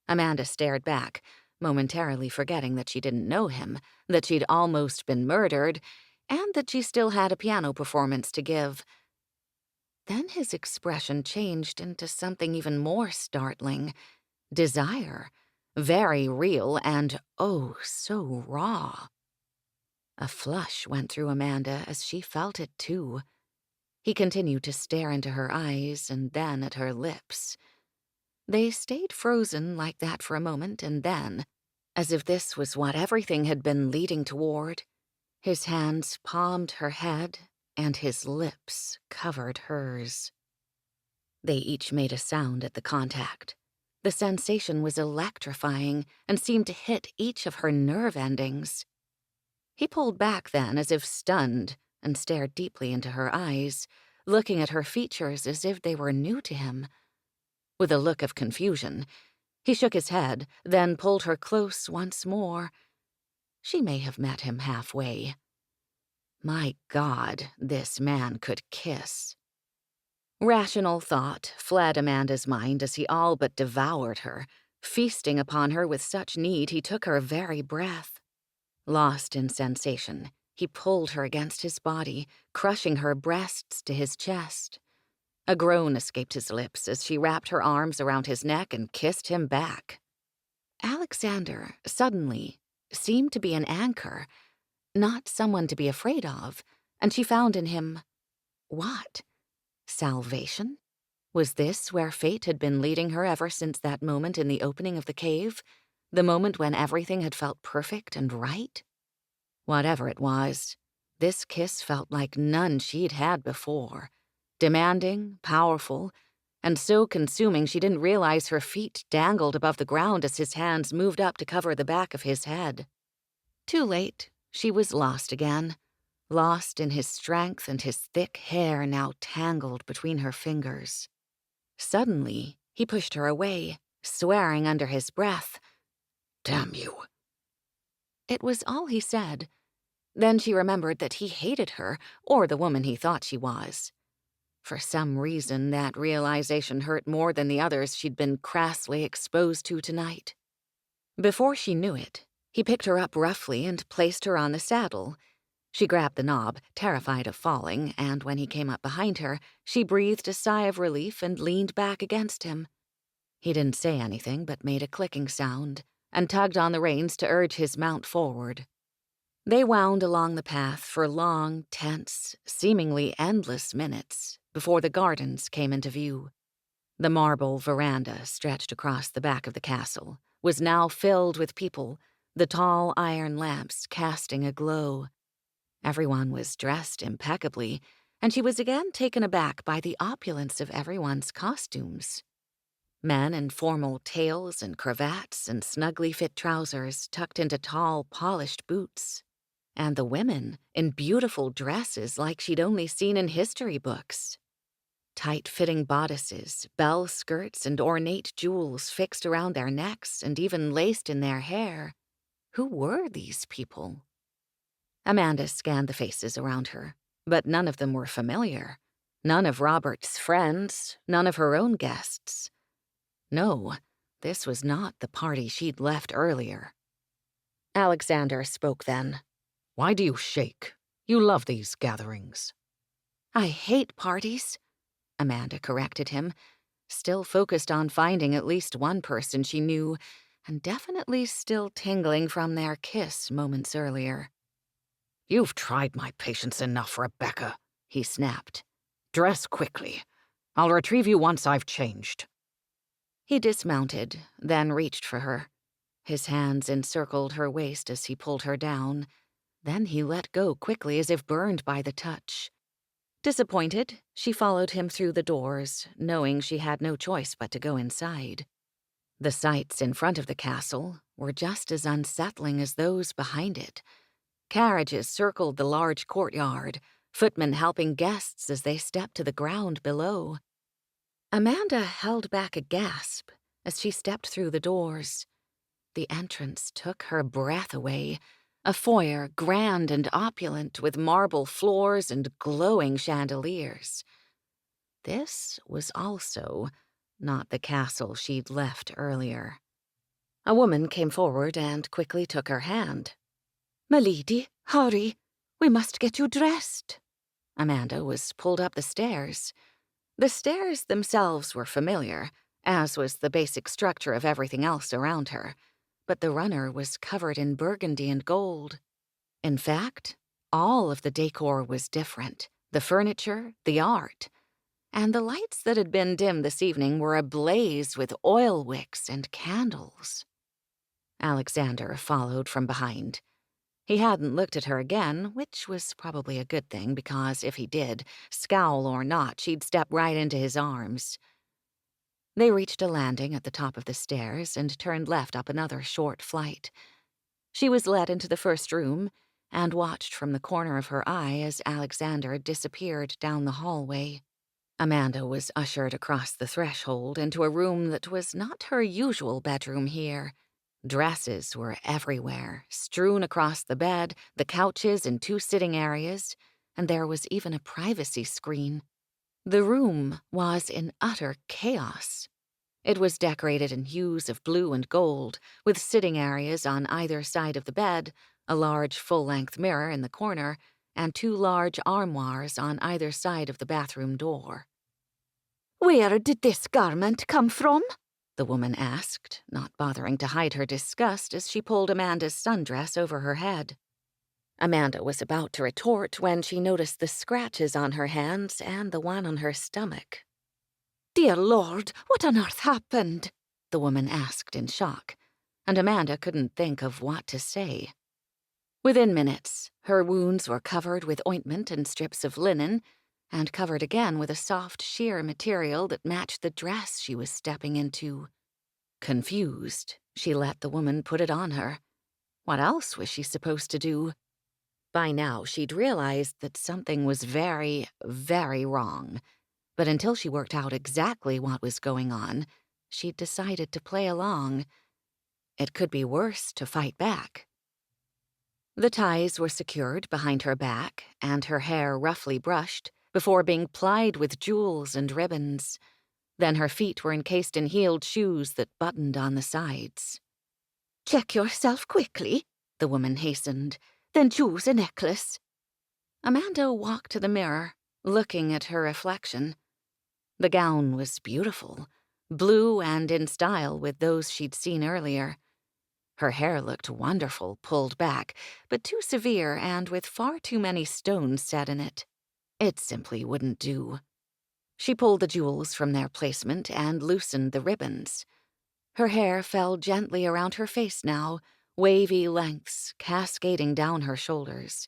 Amanda stared back, momentarily forgetting that she didn't know him, that she'd almost been murdered, and that she still had a piano performance to give. Then his expression changed into something even more startling. Desire. Very real and, oh, so raw. A flush went through Amanda as she felt it too. He continued to stare into her eyes and then at her lips. They stayed frozen like that for a moment, and then, as if this was what everything had been leading toward, his hands palmed her head and his lips covered hers. They each made a sound at the contact. The sensation was electrifying and seemed to hit each of her nerve endings. He pulled back then as if stunned and stared deeply into her eyes, looking at her features as if they were new to him. With a look of confusion, he shook his head, then pulled her close once more. She may have met him halfway. My God, this man could kiss. Rational thought fled Amanda's mind as he all but devoured her, feasting upon her with such need he took her very breath. Lost in sensation, he pulled her against his body, crushing her breasts to his chest. A groan escaped his lips as she wrapped her arms around his neck and kissed him back. Alexander, suddenly, seemed to be an anchor, not someone to be afraid of, and she found in him, what? Salvation? Was this where fate had been leading her ever since that moment in the opening of the cave? The moment when everything had felt perfect and right? Whatever it was, this kiss felt like none she'd had before. demanding, powerful, and so consuming she didn't realize her feet dangled above the ground as his hands moved up to cover the back of his head. Too late, she was lost again, lost in his strength and his thick hair now tangled between her fingers. Suddenly, he pushed her away, swearing under his breath, "Damn you." It was all he said. Then she remembered that he hated her, or the woman he thought she was. For some reason, that realization hurt more than the others she'd been crassly exposed to tonight. Before she knew it, he picked her up roughly and placed her on the saddle. She grabbed the knob, terrified of falling, and when he came up behind her, she breathed a sigh of relief and leaned back against him. He didn't say anything but made a clicking sound and tugged on the reins to urge his mount forward. They wound along the path for long, tense, seemingly endless minutes before the gardens came into view. The marble veranda stretched across the back of the castle was now filled with people, the tall iron lamps casting a glow. Everyone was dressed impeccably, and she was again taken aback by the opulence of everyone's costumes. Men in formal tails and cravats and snugly fit trousers tucked into tall, polished boots. And the women in beautiful dresses like she'd only seen in history books. Tight-fitting bodices, bell skirts, and ornate jewels fixed around their necks and even laced in their hair. Who were these people? Amanda scanned the faces around her, but none of them were familiar. None of Robert's friends, none of her own guests. No, this was not the party she'd left earlier. Alexander spoke then. "Why do you shake? You love these gatherings." "I hate parties," Amanda corrected him, still focused on finding at least one person she knew, and definitely still tingling from their kiss moments earlier. "You've tried my patience enough, Rebecca," he snapped. "Dress quickly. I'll retrieve you once I've changed." He dismounted, then reached for her. His hands encircled her waist as he pulled her down. Then he let go quickly as if burned by the touch. Disappointed, she followed him through the doors, knowing she had no choice but to go inside. The sights in front of the castle were just as unsettling as those behind it. Carriages circled the large courtyard, footmen helping guests as they stepped to the ground below. Amanda held back a gasp as she stepped through the doors. The entrance took her breath away. A foyer, grand and opulent, with marble floors and glowing chandeliers. This was also not the castle she'd left earlier. A woman came forward and quickly took her hand. "Milady, hurry! We must get you dressed." Amanda was pulled up the stairs. The stairs themselves were familiar, as was the basic structure of everything else around her. But the runner was covered in burgundy and gold. In fact, all of the decor was different, the furniture, the art. And the lights that had been dim this evening were ablaze with oil wicks and candles. Alexander followed from behind. He hadn't looked at her again, which was probably a good thing because if he did, scowl or not, she'd step right into his arms. They reached a landing at the top of the stairs and turned left up another short flight. She was led into the first room and watched from the corner of her eye as Alexander disappeared down the hallway. Amanda was ushered across the threshold into a room that was not her usual bedroom here. Dresses were everywhere, strewn across the bed, the couches and 2 sitting areas, and there was even a privacy screen. The room was in utter chaos. It was decorated in hues of blue and gold, with sitting areas on either side of the bed, a large full-length mirror in the corner, and 2 large armoires on either side of the bathroom door. "Where did this garment come from?" the woman asked, not bothering to hide her disgust as she pulled Amanda's sundress over her head. Amanda was about to retort when she noticed the scratches on her hands and the one on her stomach. "Dear Lord, what on earth happened?" the woman asked in shock, and Amanda couldn't think of what to say. Within minutes, her wounds were covered with ointment and strips of linen, and covered again with a soft, sheer material that matched the dress she was stepping into. Confused, she let the woman put it on her. What else was she supposed to do? By now, she'd realized that something was very, very wrong. But until she worked out exactly what was going on, she'd decided to play along. It could be worse to fight back. The ties were secured behind her back and her hair roughly brushed before being plied with jewels and ribbons. Then her feet were encased in heeled shoes that buttoned on the sides. "Check yourself quickly," the woman hastened. "Then choose a necklace." Amanda walked to the mirror, looking at her reflection. The gown was beautiful, blue and in style with those she'd seen earlier. Her hair looked wonderful, pulled back, but too severe and with far too many stones set in it. It simply wouldn't do. She pulled the jewels from their placement and loosened the ribbons. Her hair fell gently around her face now, wavy lengths cascading down her shoulders.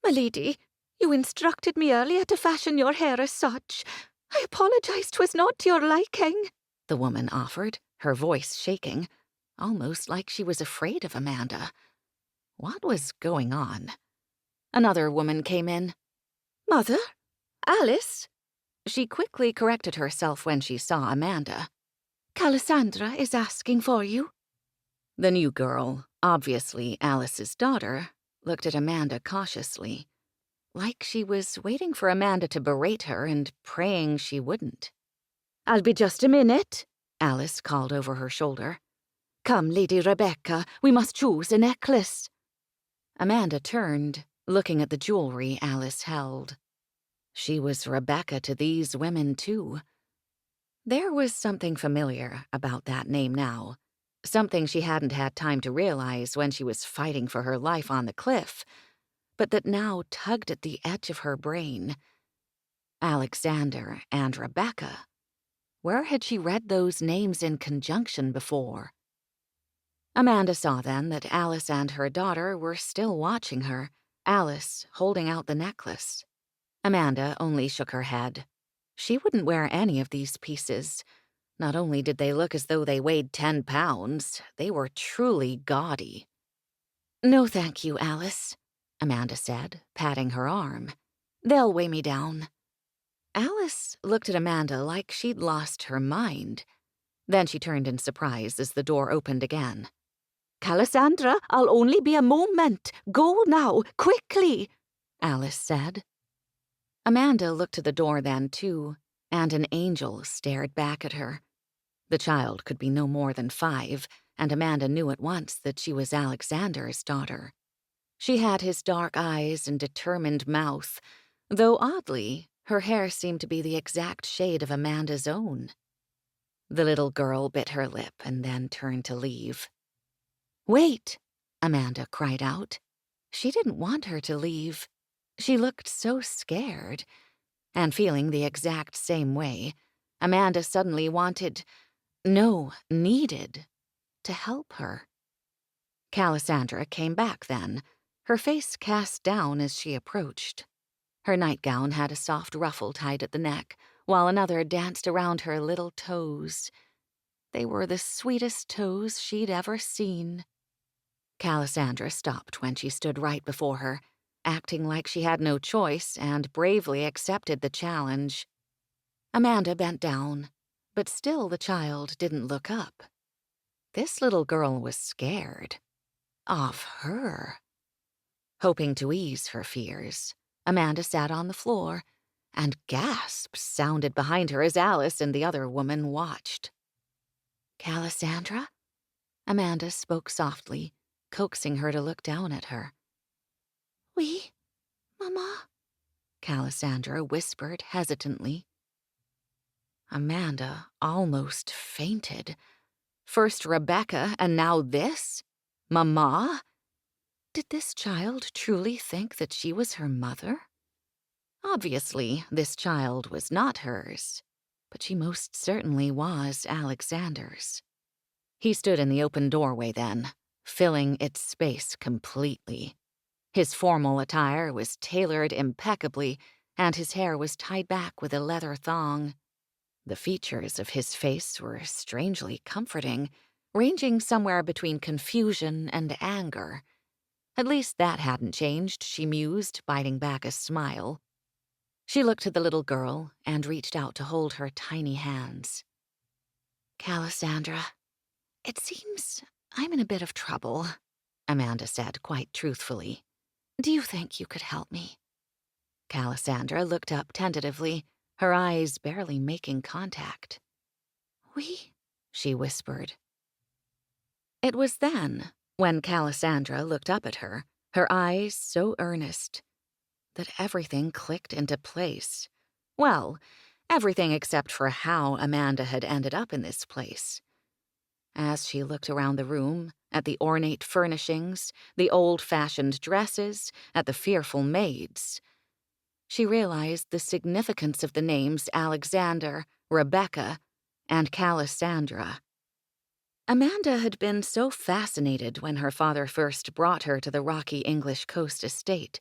"My lady, you instructed me earlier to fashion your hair as such. I apologize 'twas not to your liking," the woman offered, her voice shaking, almost like she was afraid of Amanda. What was going on? Another woman came in. "Mother? Alice?" She quickly corrected herself when she saw Amanda. "Cassandra is asking for you." The new girl, obviously Alice's daughter, looked at Amanda cautiously, like she was waiting for Amanda to berate her and praying she wouldn't. "I'll be just a minute," Alice called over her shoulder. "Come, Lady Rebecca, we must choose a necklace." Amanda turned, looking at the jewelry Alice held. She was Rebecca to these women, too. There was something familiar about that name now, something she hadn't had time to realize when she was fighting for her life on the cliff, but that now tugged at the edge of her brain. Alexander and Rebecca. Where had she read those names in conjunction before? Amanda saw then that Alice and her daughter were still watching her, Alice holding out the necklace. Amanda only shook her head. She wouldn't wear any of these pieces. Not only did they look as though they weighed 10 pounds, they were truly gaudy. "No, thank you, Alice," Amanda said, patting her arm. "They'll weigh me down." Alice looked at Amanda like she'd lost her mind. Then she turned in surprise as the door opened again. "Cassandra, I'll only be a moment. Go now, quickly," Alice said. Amanda looked to the door then, too, and an angel stared back at her. The child could be no more than 5, and Amanda knew at once that she was Alexander's daughter. She had his dark eyes and determined mouth, though oddly, her hair seemed to be the exact shade of Amanda's own. The little girl bit her lip and then turned to leave. "Wait!" Amanda cried out. She didn't want her to leave. She looked so scared. And feeling the exact same way, Amanda suddenly needed to help her. Cassandra came back then, her face cast down as she approached. Her nightgown had a soft ruffle tied at the neck, while another danced around her little toes. They were the sweetest toes she'd ever seen. Cassandra stopped when she stood right before her, acting like she had no choice and bravely accepted the challenge. Amanda bent down, but still the child didn't look up. This little girl was scared. Of her. Hoping to ease her fears, Amanda sat on the floor, and gasps sounded behind her as Alice and the other woman watched. "Cassandra?" Amanda spoke softly, coaxing her to look down at her. "Oui, Mama," Cassandra whispered hesitantly. Amanda almost fainted. First Rebecca, and now this? Mama? Did this child truly think that she was her mother? Obviously, this child was not hers, but she most certainly was Alexander's. He stood in the open doorway then, filling its space completely. His formal attire was tailored impeccably, and his hair was tied back with a leather thong. The features of his face were strangely comforting, ranging somewhere between confusion and anger. At least that hadn't changed, she mused, biting back a smile. She looked at the little girl and reached out to hold her tiny hands. "Cassandra, it seems I'm in a bit of trouble," Amanda said quite truthfully. "Do you think you could help me?" Cassandra looked up tentatively, her eyes barely making contact. "Oui," she whispered. It was then, when Cassandra looked up at her eyes so earnest, that everything clicked into place. Well, everything except for how Amanda had ended up in this place. As she looked around the room, at the ornate furnishings, the old-fashioned dresses, at the fearful maids, she realized the significance of the names Alexander, Rebecca, and Cassandra. Amanda had been so fascinated when her father first brought her to the rocky English coast estate.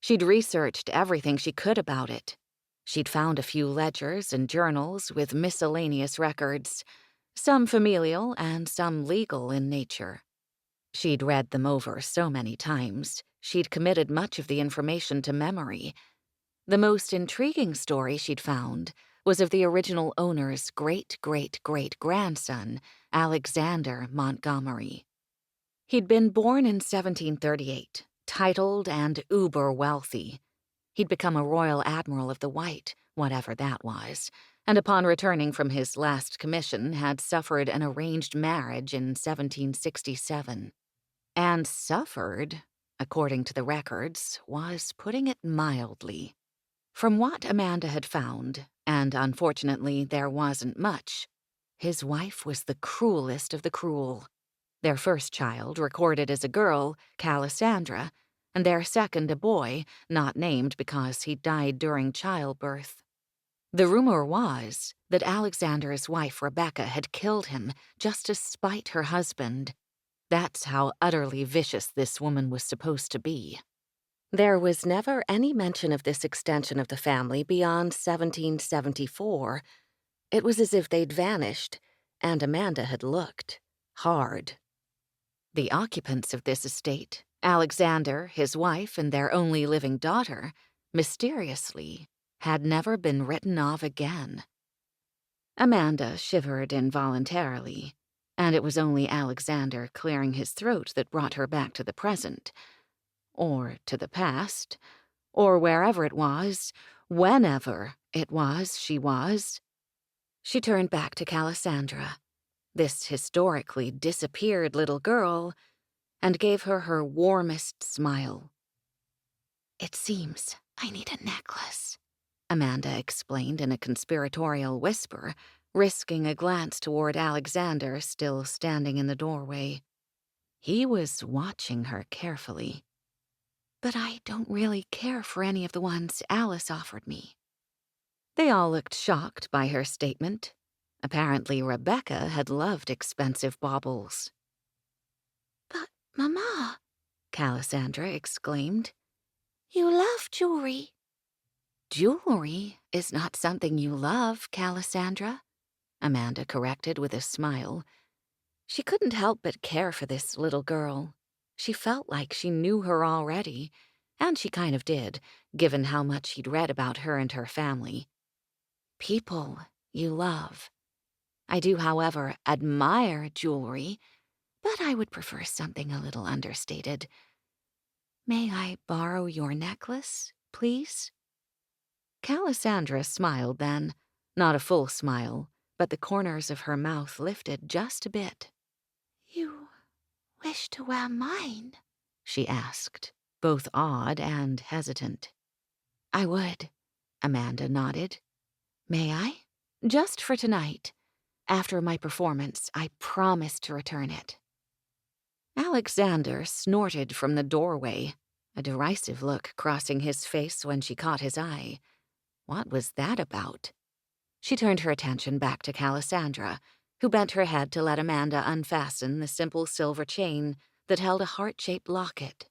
She'd researched everything she could about it. She'd found a few ledgers and journals with miscellaneous records, some familial and some legal in nature. She'd read them over so many times, she'd committed much of the information to memory. The most intriguing story she'd found was of the original owner's great-great-great-grandson, Alexander Montgomery. He'd been born in 1738, titled and uber-wealthy. He'd become a Royal Admiral of the White, whatever that was, and upon returning from his last commission had suffered an arranged marriage in 1767. And suffered, according to the records, was putting it mildly. From what Amanda had found, and unfortunately there wasn't much, his wife was the cruelest of the cruel. Their first child, recorded as a girl, Cassandra, and their second a boy, not named because he died during childbirth. The rumor was that Alexander's wife Rebecca had killed him just to spite her husband. That's how utterly vicious this woman was supposed to be. There was never any mention of this extension of the family beyond 1774. It was as if they'd vanished, and Amanda had looked hard. The occupants of this estate, Alexander, his wife, and their only living daughter, mysteriously, had never been written of again. Amanda shivered involuntarily, and it was only Alexander clearing his throat that brought her back to the present. Or to the past, or wherever it was, whenever it was she was. She turned back to Cassandra, this historically disappeared little girl, and gave her her warmest smile. "It seems I need a necklace," Amanda explained in a conspiratorial whisper, risking a glance toward Alexander still standing in the doorway. He was watching her carefully. "But I don't really care for any of the ones Alice offered me." They all looked shocked by her statement. Apparently Rebecca had loved expensive baubles. "But, Mama," Cassandra exclaimed, "you love jewelry." "Jewelry is not something you love, Cassandra," Amanda corrected with a smile. She couldn't help but care for this little girl. She felt like she knew her already, and she kind of did, given how much she'd read about her and her family. "People you love. I do, however, admire jewelry, but I would prefer something a little understated. May I borrow your necklace, please?" Cassandra smiled then, not a full smile, but the corners of her mouth lifted just a bit. "You wish to wear mine?" she asked, both awed and hesitant. "I would," Amanda nodded. "May I?" "Just for tonight. After my performance, I promise to return it." Alexander snorted from the doorway, a derisive look crossing his face when she caught his eye. What was that about? She turned her attention back to Cassandra, who bent her head to let Amanda unfasten the simple silver chain that held a heart-shaped locket.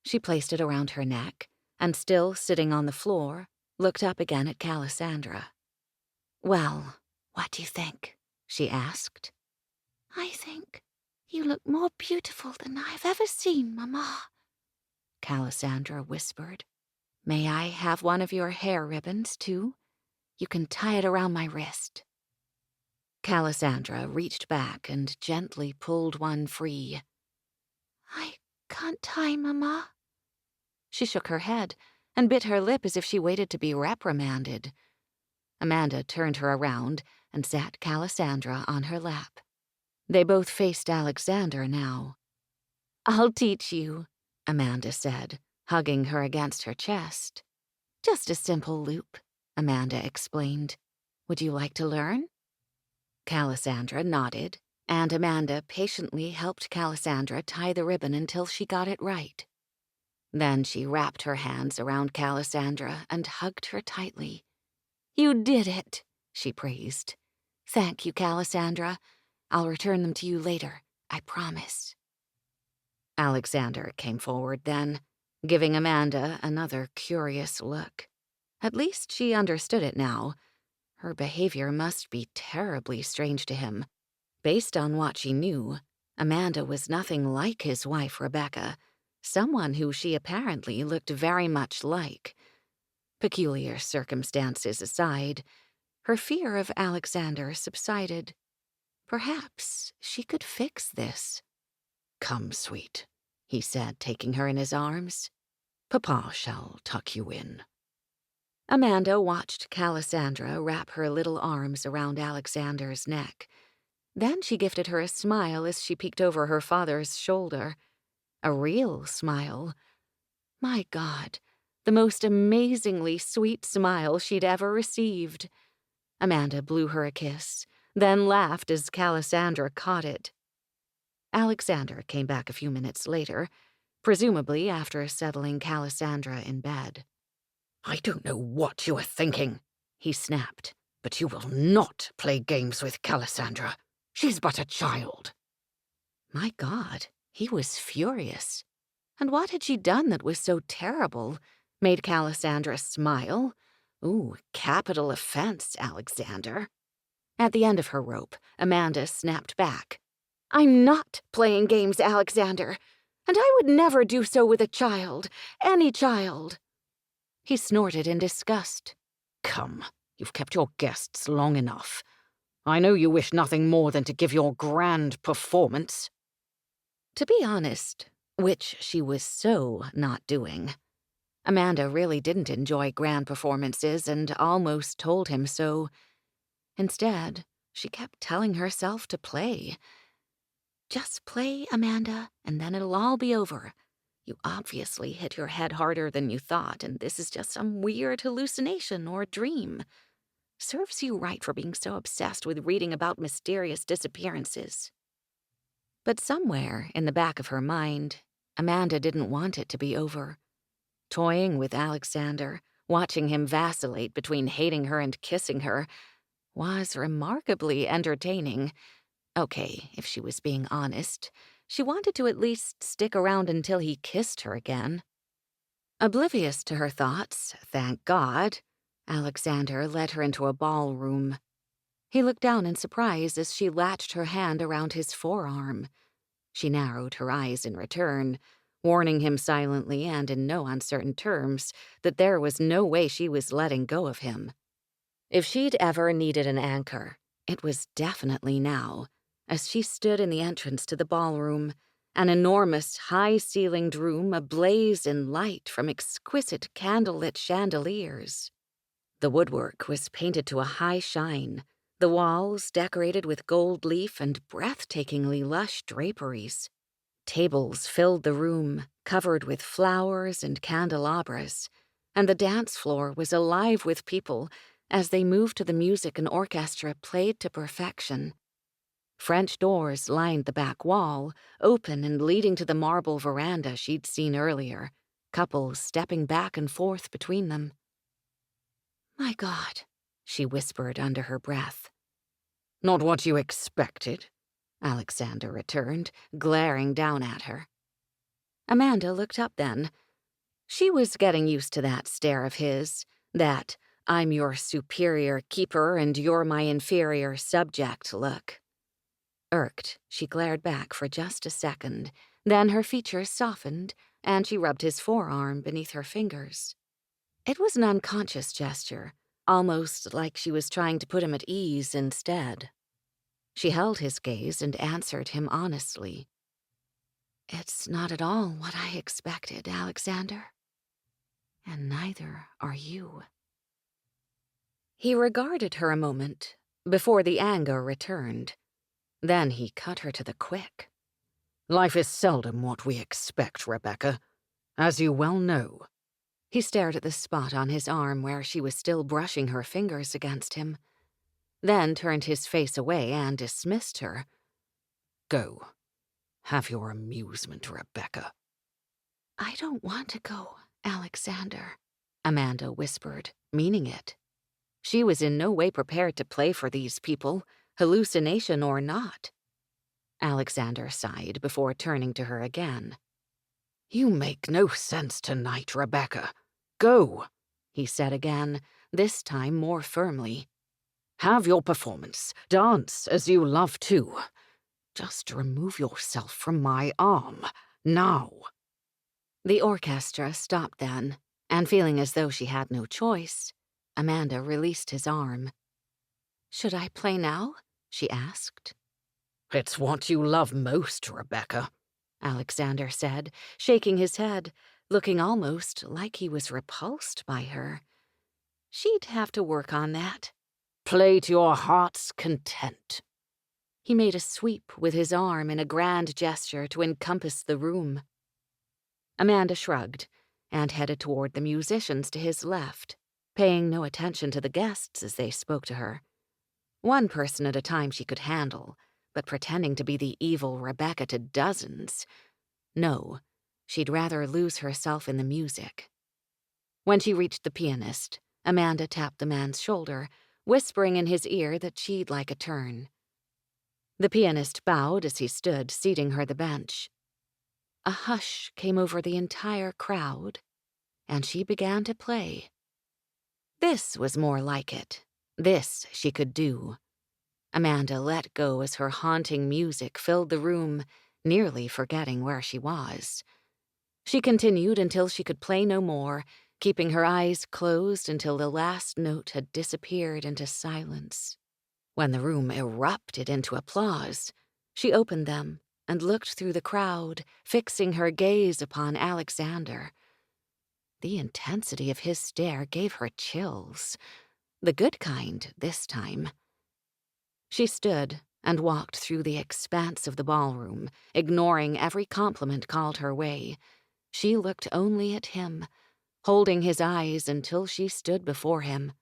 She placed it around her neck, and still sitting on the floor, looked up again at Callie. "Well, what do you think?" she asked. "I think you look more beautiful than I've ever seen, Mama," Callie whispered. "May I have one of your hair ribbons, too? You can tie it around my wrist." Callie reached back and gently pulled one free. "I can't tie, Mama." She shook her head and bit her lip as if she waited to be reprimanded. Amanda turned her around and sat Callie on her lap. They both faced Alexander now. "I'll teach you," Amanda said, hugging her against her chest. "Just a simple loop," Amanda explained. "Would you like to learn?" Callie nodded, and Amanda patiently helped Callie tie the ribbon until she got it right. Then she wrapped her hands around Callie and hugged her tightly. "You did it," she praised. "Thank you, Callie. I'll return them to you later, I promise." Alexander came forward then, giving Amanda another curious look. At least she understood it now. Her behavior must be terribly strange to him. Based on what she knew, Amanda was nothing like his wife, Rebecca, someone who she apparently looked very much like. Peculiar circumstances aside, her fear of Alexander subsided. Perhaps she could fix this. "Come, sweet," he said, taking her in his arms. "Papa shall tuck you in." Amanda watched Callie wrap her little arms around Alexander's neck. Then she gifted her a smile as she peeked over her father's shoulder. A real smile. My God, the most amazingly sweet smile she'd ever received. Amanda blew her a kiss, then laughed as Callie caught it. Alexander came back a few minutes later, presumably after settling Callie in bed. "I don't know what you are thinking," he snapped, "but you will not play games with Callie. She's but a child." My God, he was furious. And what had she done that was so terrible? Made Callie smile? Ooh, capital offense, Alexander. At the end of her rope, Amanda snapped back. "I'm not playing games, Alexander, and I would never do so with a child, any child." He snorted in disgust. "Come, you've kept your guests long enough. I know you wish nothing more than to give your grand performance." To be honest, which she was so not doing, Amanda really didn't enjoy grand performances and almost told him so. Instead, she kept telling herself to play. "Just play, Amanda, and then it'll all be over. You obviously hit your head harder than you thought, and this is just some weird hallucination or dream. Serves you right for being so obsessed with reading about mysterious disappearances." But somewhere in the back of her mind, Amanda didn't want it to be over. Toying with Alexander, watching him vacillate between hating her and kissing her, was remarkably entertaining. Okay, if she was being honest, she wanted to at least stick around until he kissed her again. Oblivious to her thoughts, thank God, Alexander led her into a ballroom. He looked down in surprise as she latched her hand around his forearm. She narrowed her eyes in return, warning him silently and in no uncertain terms that there was no way she was letting go of him. If she'd ever needed an anchor, it was definitely now, as she stood in the entrance to the ballroom, an enormous, high-ceilinged room ablaze in light from exquisite candlelit chandeliers. The woodwork was painted to a high shine, the walls decorated with gold leaf and breathtakingly lush draperies. Tables filled the room, covered with flowers and candelabras, and the dance floor was alive with people as they moved to the music an orchestra played to perfection. French doors lined the back wall, open and leading to the marble veranda she'd seen earlier, couples stepping back and forth between them. "My God," she whispered under her breath. "Not what you expected?" Alexander returned, glaring down at her. Amanda looked up then. She was getting used to that stare of his, That I'm your superior keeper and you're my inferior subject look. Irked, she glared back for just a second. Then her features softened, and she rubbed his forearm beneath her fingers. It was an unconscious gesture, almost like she was trying to put him at ease instead. She held his gaze and answered him honestly. It's not at all what I expected, Alexander. And neither are you. He regarded her a moment before the anger returned. Then he cut her to the quick. Life is seldom what we expect, Rebecca, as you well know. He stared at the spot on his arm where she was still brushing her fingers against him, then turned his face away and dismissed her. Go. Have your amusement, Rebecca. I don't want to go, Alexander, Amanda whispered, meaning it. She was in no way prepared to play for these people, hallucination or not. Alexander sighed before turning to her again. You make no sense tonight, Rebecca. Go, he said again, this time more firmly. Have your performance. Dance as you love to. Just remove yourself from my arm, now. The orchestra stopped then, and feeling as though she had no choice, Amanda released his arm. Should I play now? She asked. It's what you love most, Rebecca, Alexander said, shaking his head, looking almost like he was repulsed by her. She'd have to work on that. Play to your heart's content. He made a sweep with his arm in a grand gesture to encompass the room. Amanda shrugged and headed toward the musicians to his left, paying no attention to the guests as they spoke to her. One person at a time she could handle, but pretending to be the evil Rebecca to dozens. No, she'd rather lose herself in the music. When she reached the pianist, Amanda tapped the man's shoulder, whispering in his ear that she'd like a turn. The pianist bowed as he stood, seating her the bench. A hush came over the entire crowd, and she began to play. This was more like it. This she could do. Amanda let go as her haunting music filled the room, nearly forgetting where she was. She continued until she could play no more, keeping her eyes closed until the last note had disappeared into silence. When the room erupted into applause, she opened them and looked through the crowd, fixing her gaze upon Alexander. The intensity of his stare gave her chills, the good kind this time. She stood and walked through the expanse of the ballroom, ignoring every compliment called her way. She looked only at him, holding his eyes until she stood before him.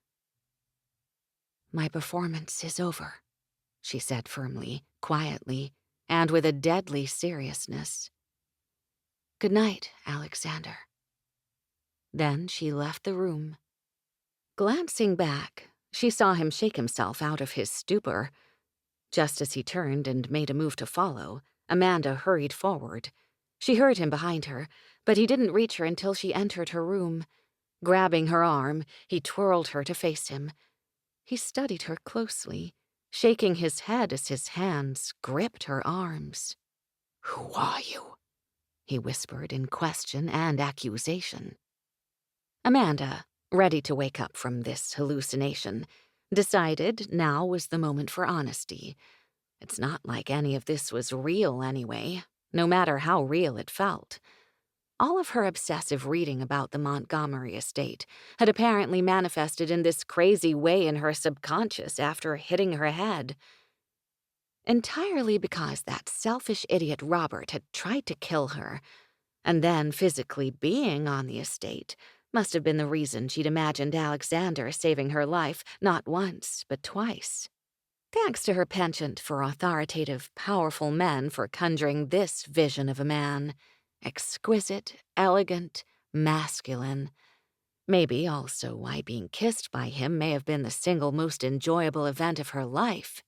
My performance is over, she said firmly, quietly, and with a deadly seriousness. Good night, Alexander. Then she left the room. Glancing back, she saw him shake himself out of his stupor. Just as he turned and made a move to follow, Amanda hurried forward. She heard him behind her, but he didn't reach her until she entered her room. Grabbing her arm, he twirled her to face him. He studied her closely, shaking his head as his hands gripped her arms. Who are you? He whispered in question and accusation. Amanda, ready to wake up from this hallucination, decided now was the moment for honesty. It's not like any of this was real anyway, no matter how real it felt. All of her obsessive reading about the Montgomery estate had apparently manifested in this crazy way in her subconscious after hitting her head. Entirely because that selfish idiot Robert had tried to kill her, and then physically being on the estate must have been the reason she'd imagined Alexander saving her life not once, but twice. Thanks to her penchant for authoritative, powerful men for conjuring this vision of a man. Exquisite, elegant, masculine. Maybe also why being kissed by him may have been the single most enjoyable event of her life.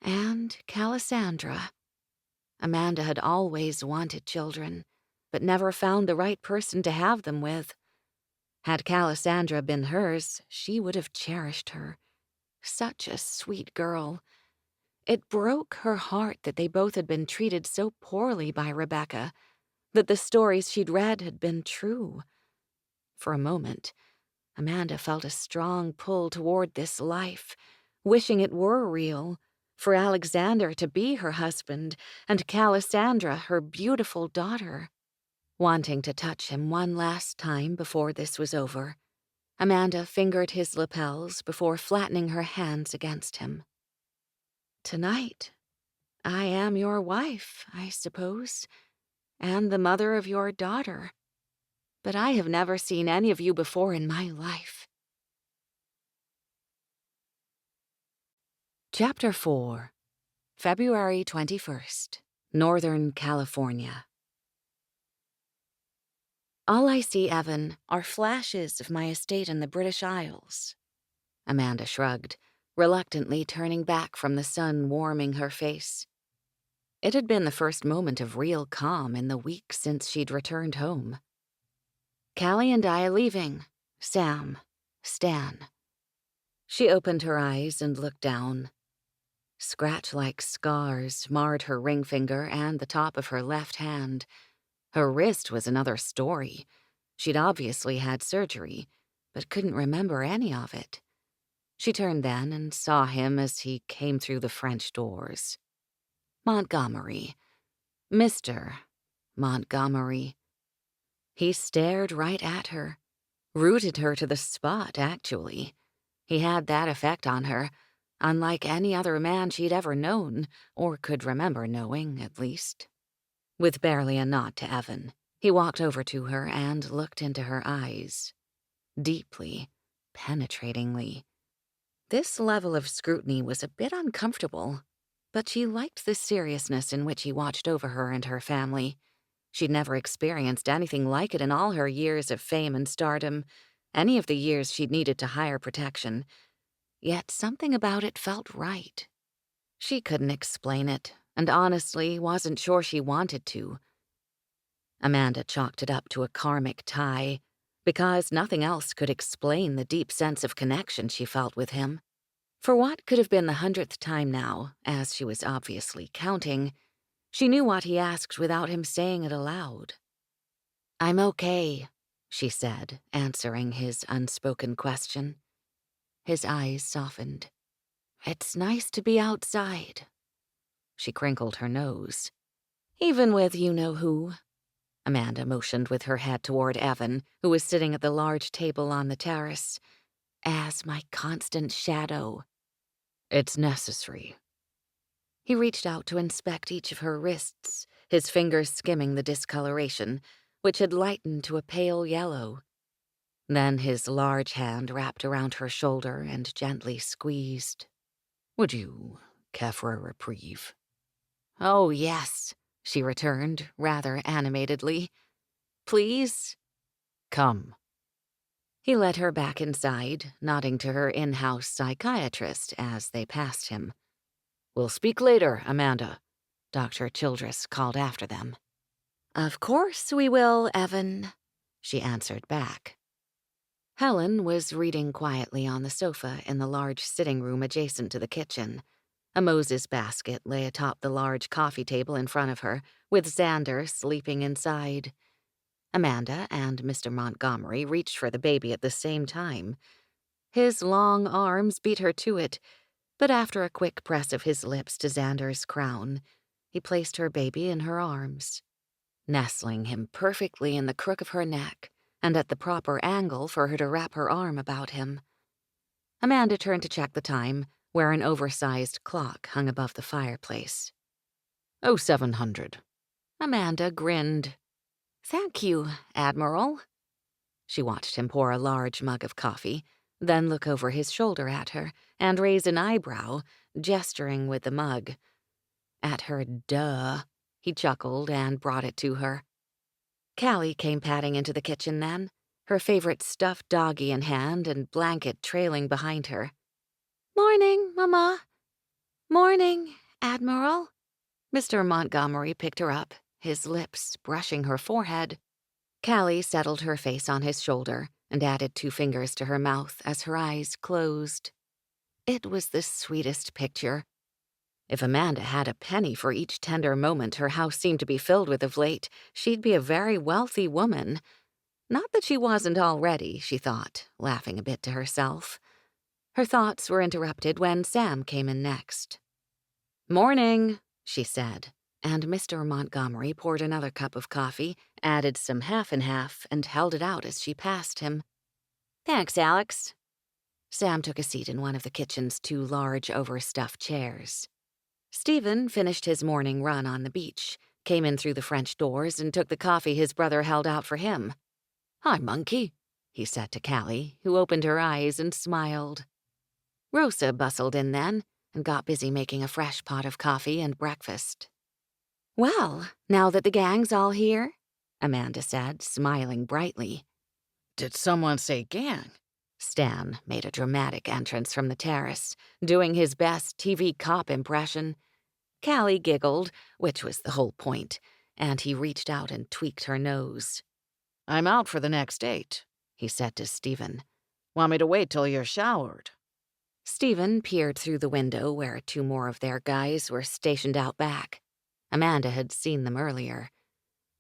And Cassandra. Amanda had always wanted children, but never found the right person to have them with. Had Callie been hers, she would have cherished her. Such a sweet girl. It broke her heart that they both had been treated so poorly by Rebecca, that the stories she'd read had been true. For a moment, Amanda felt a strong pull toward this life, wishing it were real, for Alexander to be her husband and Callie her beautiful daughter. Wanting to touch him one last time before this was over, Amanda fingered his lapels before flattening her hands against him. Tonight, I am your wife, I suppose, and the mother of your daughter. But I have never seen any of you before in my life. Chapter 4, February 21st, Northern California. All I see, Evan, are flashes of my estate in the British Isles. Amanda shrugged, reluctantly turning back from the sun warming her face. It had been the first moment of real calm in the week since she'd returned home. Callie and I are leaving. Sam, Stan. She opened her eyes and looked down. Scratch-like scars marred her ring finger and the top of her left hand. Her wrist was another story. She'd obviously had surgery, but couldn't remember any of it. She turned then and saw him as he came through the French doors. Montgomery. Mr. Montgomery. He stared right at her, rooted her to the spot, actually. He had that effect on her, unlike any other man she'd ever known, or could remember knowing, at least. With barely a nod to Evan, he walked over to her and looked into her eyes. Deeply, penetratingly. This level of scrutiny was a bit uncomfortable, but she liked the seriousness in which he watched over her and her family. She'd never experienced anything like it in all her years of fame and stardom, any of the years she'd needed to hire protection. Yet something about it felt right. She couldn't explain it, and honestly wasn't sure she wanted to. Amanda chalked it up to a karmic tie, because nothing else could explain the deep sense of connection she felt with him. For what could have been the 100th time now, as she was obviously counting, she knew what he asked without him saying it aloud. "I'm okay," she said, answering his unspoken question. His eyes softened. "It's nice to be outside." She crinkled her nose. "Even with you-know-who." Amanda motioned with her head toward Evan, who was sitting at the large table on the terrace. "As my constant shadow." "It's necessary." He reached out to inspect each of her wrists, his fingers skimming the discoloration, which had lightened to a pale yellow. Then his large hand wrapped around her shoulder and gently squeezed. "Would you care for a reprieve?" "Oh, yes," she returned, rather animatedly. "Please?" "Come." He led her back inside, nodding to her in-house psychiatrist as they passed him. "We'll speak later, Amanda," Dr. Childress called after them. "Of course we will, Evan," she answered back. Helen was reading quietly on the sofa in the large sitting room adjacent to the kitchen. A Moses basket lay atop the large coffee table in front of her, with Xander sleeping inside. Amanda and Mr. Montgomery reached for the baby at the same time. His long arms beat her to it, but after a quick press of his lips to Xander's crown, he placed her baby in her arms, nestling him perfectly in the crook of her neck and at the proper angle for her to wrap her arm about him. Amanda turned to check the time, where an oversized clock hung above the fireplace. 0700. Amanda grinned. "Thank you, Admiral." She watched him pour a large mug of coffee, then look over his shoulder at her and raise an eyebrow, gesturing with the mug. At her duh, he chuckled and brought it to her. Callie came padding into the kitchen then, her favorite stuffed doggie in hand and blanket trailing behind her. "Morning, Mama." "Morning, Admiral." Mr. Montgomery picked her up, his lips brushing her forehead. Callie settled her face on his shoulder and added 2 fingers to her mouth as her eyes closed. It was the sweetest picture. If Amanda had a penny for each tender moment her house seemed to be filled with of late, she'd be a very wealthy woman. Not that she wasn't already, she thought, laughing a bit to herself. Her thoughts were interrupted when Sam came in next. "Morning," she said, and Mr. Montgomery poured another cup of coffee, added some half and half, and held it out as she passed him. "Thanks, Alex." Sam took a seat in one of the kitchen's 2 large, overstuffed chairs. Stephen finished his morning run on the beach, came in through the French doors, and took the coffee his brother held out for him. "Hi, monkey," he said to Callie, who opened her eyes and smiled. Rosa bustled in then and got busy making a fresh pot of coffee and breakfast. "Well, now that the gang's all here," Amanda said, smiling brightly. Did someone say gang? Stan made a dramatic entrance from the terrace, doing his best TV cop impression. Callie giggled, which was the whole point, and he reached out and tweaked her nose. I'm out for the next date, he said to Stephen. Want me to wait till you're showered? Stephen peered through the window where 2 more of their guys were stationed out back. Amanda had seen them earlier.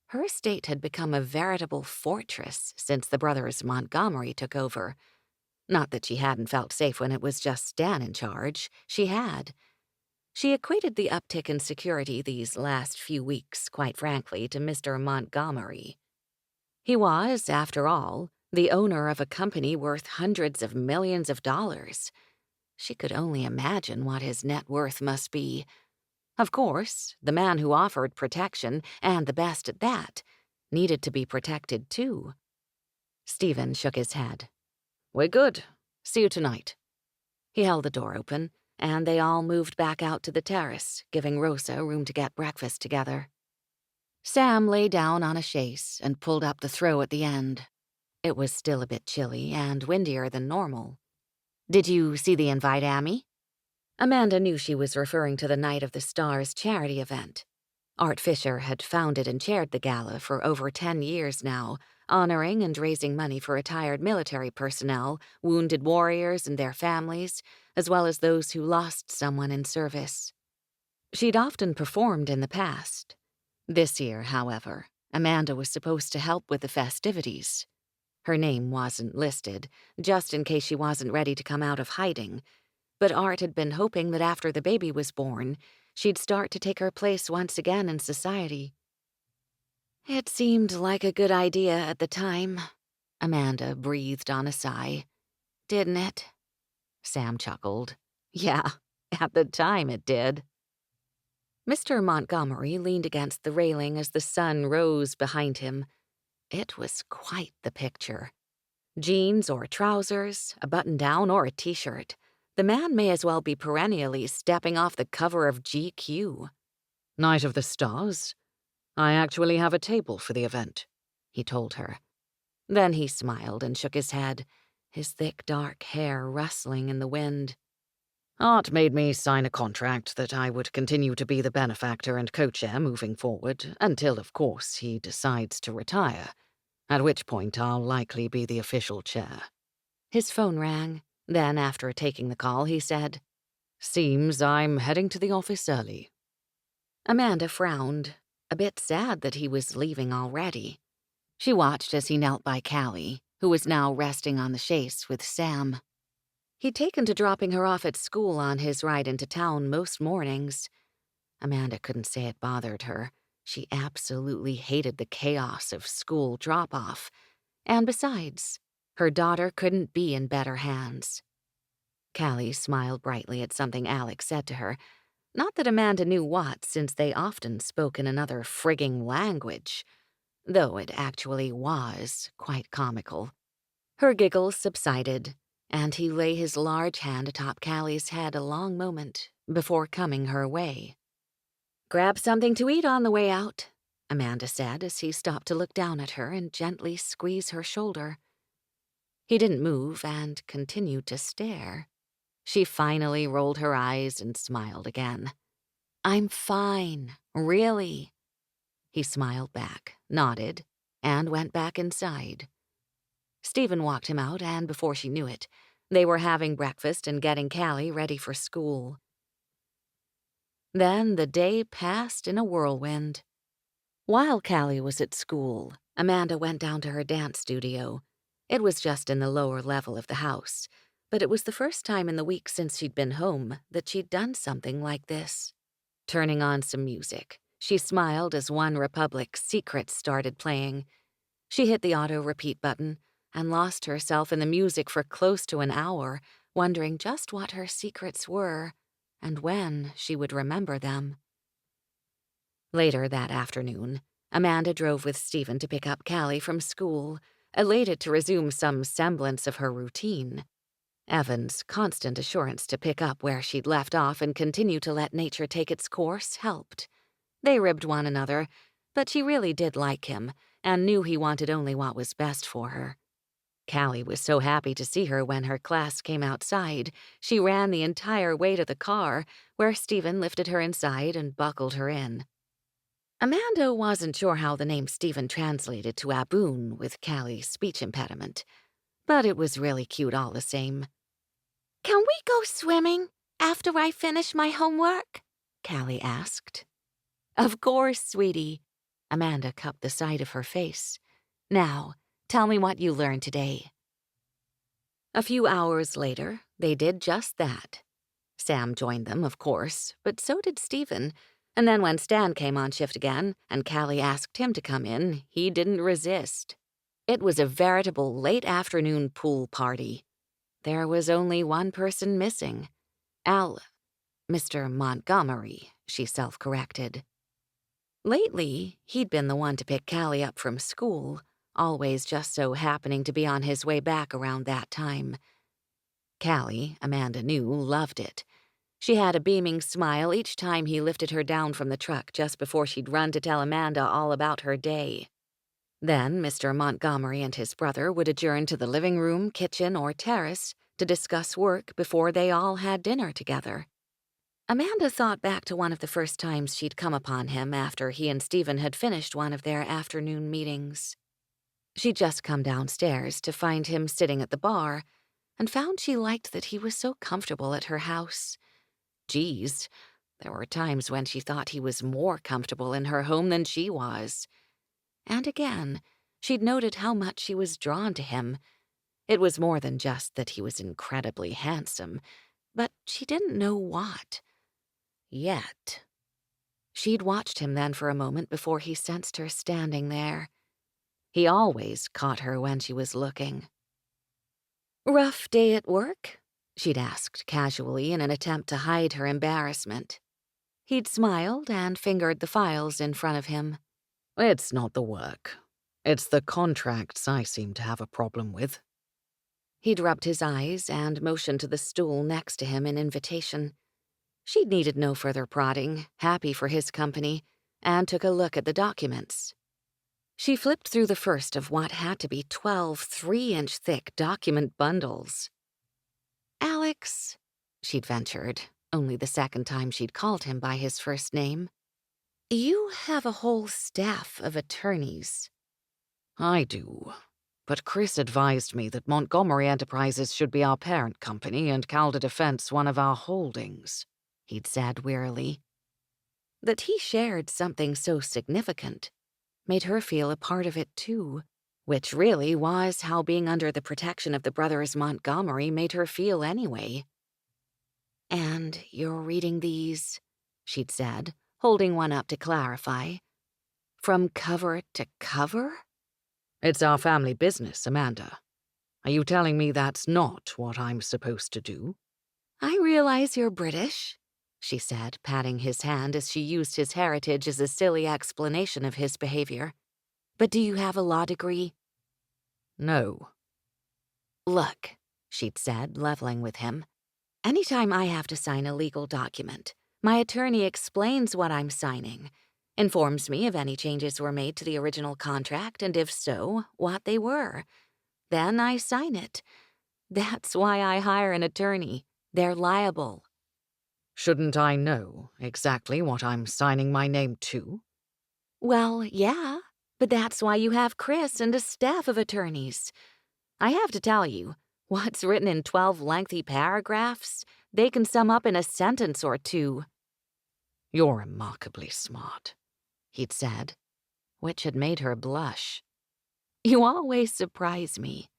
Her estate had become a veritable fortress since the brothers Montgomery took over. Not that she hadn't felt safe when it was just Stan in charge. She had. She equated the uptick in security these last few weeks, quite frankly, to Mr. Montgomery. He was, after all, the owner of a company worth hundreds of millions of dollars. She could only imagine what his net worth must be. Of course, the man who offered protection, and the best at that, needed to be protected too. Stephen shook his head. "We're good. See you tonight." He held the door open, and they all moved back out to the terrace, giving Rosa room to get breakfast together. Sam lay down on a chaise and pulled up the throw at the end. It was still a bit chilly and windier than normal. "Did you see the invite, Amy?" Amanda knew she was referring to the Night of the Stars charity event. Art Fisher had founded and chaired the gala for over 10 years now, honoring and raising money for retired military personnel, wounded warriors and their families, as well as those who lost someone in service. She'd often performed in the past. This year, however, Amanda was supposed to help with the festivities. Her name wasn't listed, just in case she wasn't ready to come out of hiding, but Art had been hoping that after the baby was born, she'd start to take her place once again in society. "It seemed like a good idea at the time," Amanda breathed on a sigh. "Didn't it?" Sam chuckled. "Yeah, at the time it did." Mr. Montgomery leaned against the railing as the sun rose behind him. It was quite the picture. Jeans or trousers, a button-down or a t-shirt. The man may as well be perennially stepping off the cover of GQ. Night of the Stars? I actually have a table for the event, he told her. Then he smiled and shook his head, his thick dark hair rustling in the wind. Art made me sign a contract that I would continue to be the benefactor and co-chair moving forward, until, of course, he decides to retire, at which point I'll likely be the official chair. His phone rang. Then, after taking the call, he said, "Seems I'm heading to the office early." Amanda frowned, a bit sad that he was leaving already. She watched as he knelt by Callie, who was now resting on the chaise with Sam. He'd taken to dropping her off at school on his ride into town most mornings. Amanda couldn't say it bothered her. She absolutely hated the chaos of school drop-off. And besides, her daughter couldn't be in better hands. Callie smiled brightly at something Alex said to her. Not that Amanda knew what, since they often spoke in another frigging language, though it actually was quite comical. Her giggles subsided, and he lay his large hand atop Callie's head a long moment before coming her way. "Grab something to eat on the way out," Amanda said as he stopped to look down at her and gently squeeze her shoulder. He didn't move and continued to stare. She finally rolled her eyes and smiled again. "I'm fine, really." He smiled back, nodded, and went back inside. Stephen walked him out, and before she knew it, they were having breakfast and getting Callie ready for school. Then the day passed in a whirlwind. While Callie was at school, Amanda went down to her dance studio. It was just in the lower level of the house, but it was the first time in the week since she'd been home that she'd done something like this. Turning on some music, she smiled as One Republic's Secrets started playing. She hit the auto-repeat button and lost herself in the music for close to an hour, wondering just what her secrets were and when she would remember them. Later that afternoon, Amanda drove with Stephen to pick up Callie from school, elated to resume some semblance of her routine. Evan's constant assurance to pick up where she'd left off and continue to let nature take its course helped. They ribbed one another, but she really did like him and knew he wanted only what was best for her. Callie was so happy to see her when her class came outside, she ran the entire way to the car, where Stephen lifted her inside and buckled her in. Amanda wasn't sure how the name Stephen translated to Aboon with Callie's speech impediment, but it was really cute all the same. "Can we go swimming after I finish my homework?" Callie asked. Of course, sweetie. Amanda cupped the side of her face. Now, tell me what you learned today. A few hours later, they did just that. Sam joined them, of course, but so did Stephen. And then when Stan came on shift again and Callie asked him to come in, he didn't resist. It was a veritable late afternoon pool party. There was only one person missing. Mr. Montgomery, she self-corrected. Lately, he'd been the one to pick Callie up from school, always just so happening to be on his way back around that time. Callie, Amanda knew, loved it. She had a beaming smile each time he lifted her down from the truck just before she'd run to tell Amanda all about her day. Then Mr. Montgomery and his brother would adjourn to the living room, kitchen, or terrace to discuss work before they all had dinner together. Amanda thought back to one of the first times she'd come upon him after he and Stephen had finished one of their afternoon meetings. She'd just come downstairs to find him sitting at the bar and found she liked that he was so comfortable at her house. Geez, there were times when she thought he was more comfortable in her home than she was. And again, she'd noted how much she was drawn to him. It was more than just that he was incredibly handsome, but she didn't know what. Yet. She'd watched him then for a moment before he sensed her standing there. He always caught her when she was looking. "Rough day at work?" she'd asked casually in an attempt to hide her embarrassment. He'd smiled and fingered the files in front of him. It's not the work. It's the contracts I seem to have a problem with. He'd rubbed his eyes and motioned to the stool next to him in invitation. She'd needed no further prodding, happy for his company, and took a look at the documents. She flipped through the first of what had to be 12 3-inch thick document bundles. "Alex," she'd ventured, only the second time she'd called him by his first name, "you have a whole staff of attorneys." I do. But Chris advised me that Montgomery Enterprises should be our parent company and Calder Defense one of our holdings, he'd said wearily. That he shared something so significant made her feel a part of it too, which really was how being under the protection of the brothers Montgomery made her feel anyway. "And you're reading these," she'd said, holding one up to clarify. "From cover to cover?" It's our family business, Amanda. Are you telling me that's not what I'm supposed to do? "I realize you're British," she said, patting his hand as she used his heritage as a silly explanation of his behavior. "But do you have a law degree?" No. "Look," she'd said, leveling with him. "Anytime I have to sign a legal document, my attorney explains what I'm signing, informs me if any changes were made to the original contract, and if so, what they were. Then I sign it. That's why I hire an attorney. They're liable." Shouldn't I know exactly what I'm signing my name to? "Well, yeah, but that's why you have Chris and a staff of attorneys. I have to tell you, what's written in 12 lengthy paragraphs, they can sum up in a sentence or two. You're remarkably smart, he'd said, which had made her blush. You always surprise me,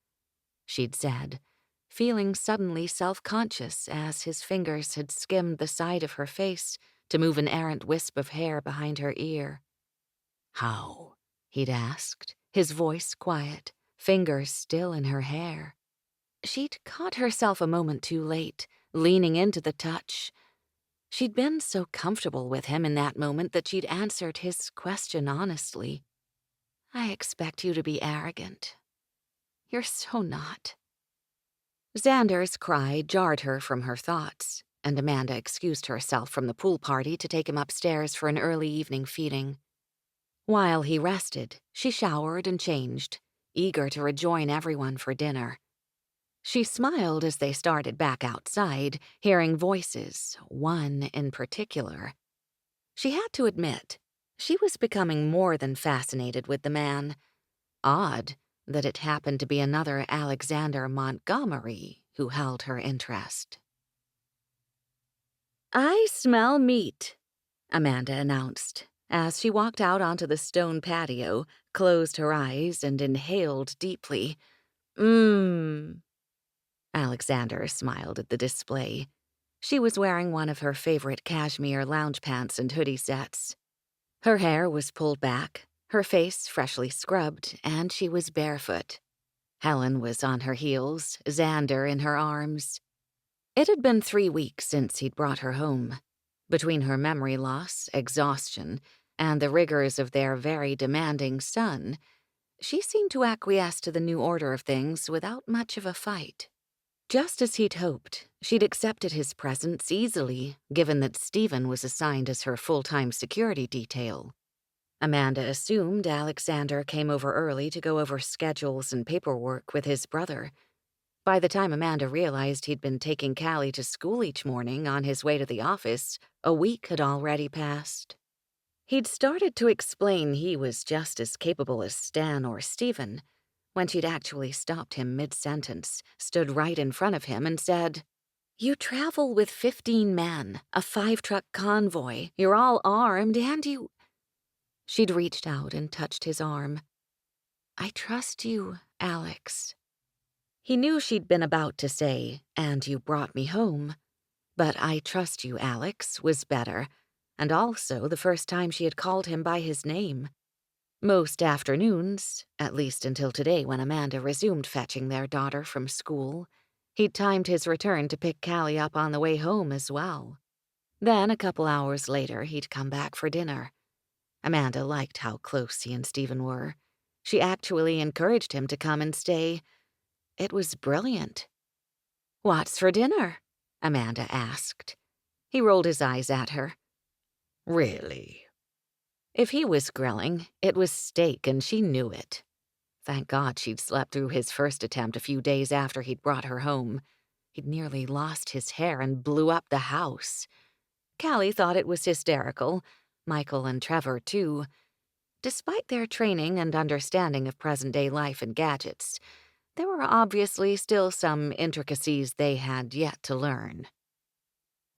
she'd said, feeling suddenly self-conscious as his fingers had skimmed the side of her face to move an errant wisp of hair behind her ear. How? He'd asked, his voice quiet, fingers still in her hair. She'd caught herself a moment too late, leaning into the touch. She'd been so comfortable with him in that moment that she'd answered his question honestly. I expect you to be arrogant. You're so not. Xander's cry jarred her from her thoughts, and Amanda excused herself from the pool party to take him upstairs for an early evening feeding. While he rested, she showered and changed, eager to rejoin everyone for dinner. She smiled as they started back outside, hearing voices, one in particular. She had to admit, she was becoming more than fascinated with the man. Odd that it happened to be another Alexander Montgomery who held her interest. I smell meat, Amanda announced, as she walked out onto the stone patio, closed her eyes, and inhaled deeply. Alexander smiled at the display. She was wearing one of her favorite cashmere lounge pants and hoodie sets. Her hair was pulled back, her face freshly scrubbed, and she was barefoot. Helen was on her heels, Xander in her arms. It had been 3 weeks since he'd brought her home. Between her memory loss, exhaustion, and the rigors of their very demanding son, she seemed to acquiesce to the new order of things without much of a fight. Just as he'd hoped, she'd accepted his presence easily, given that Stephen was assigned as her full-time security detail. Amanda assumed Alexander came over early to go over schedules and paperwork with his brother. By the time Amanda realized he'd been taking Callie to school each morning on his way to the office, a week had already passed. He'd started to explain he was just as capable as Stan or Stephen, when she'd actually stopped him mid-sentence, stood right in front of him, and said, You travel with 15 men, a 5-truck convoy, you're all armed, and you... She'd reached out and touched his arm. I trust you, Alex. He knew she'd been about to say, and you brought me home. But I trust you, Alex, was better, and also the first time she had called him by his name. Most afternoons, at least until today when Amanda resumed fetching their daughter from school, he'd timed his return to pick Callie up on the way home as well. Then, a couple hours later, he'd come back for dinner. Amanda liked how close he and Stephen were. She actually encouraged him to come and stay. It was brilliant. What's for dinner? Amanda asked. He rolled his eyes at her. Really? If he was grilling, it was steak, and she knew it. Thank God she'd slept through his first attempt a few days after he'd brought her home. He'd nearly lost his hair and blew up the house. Callie thought it was hysterical. Michael and Trevor, too. Despite their training and understanding of present-day life and gadgets, there were obviously still some intricacies they had yet to learn.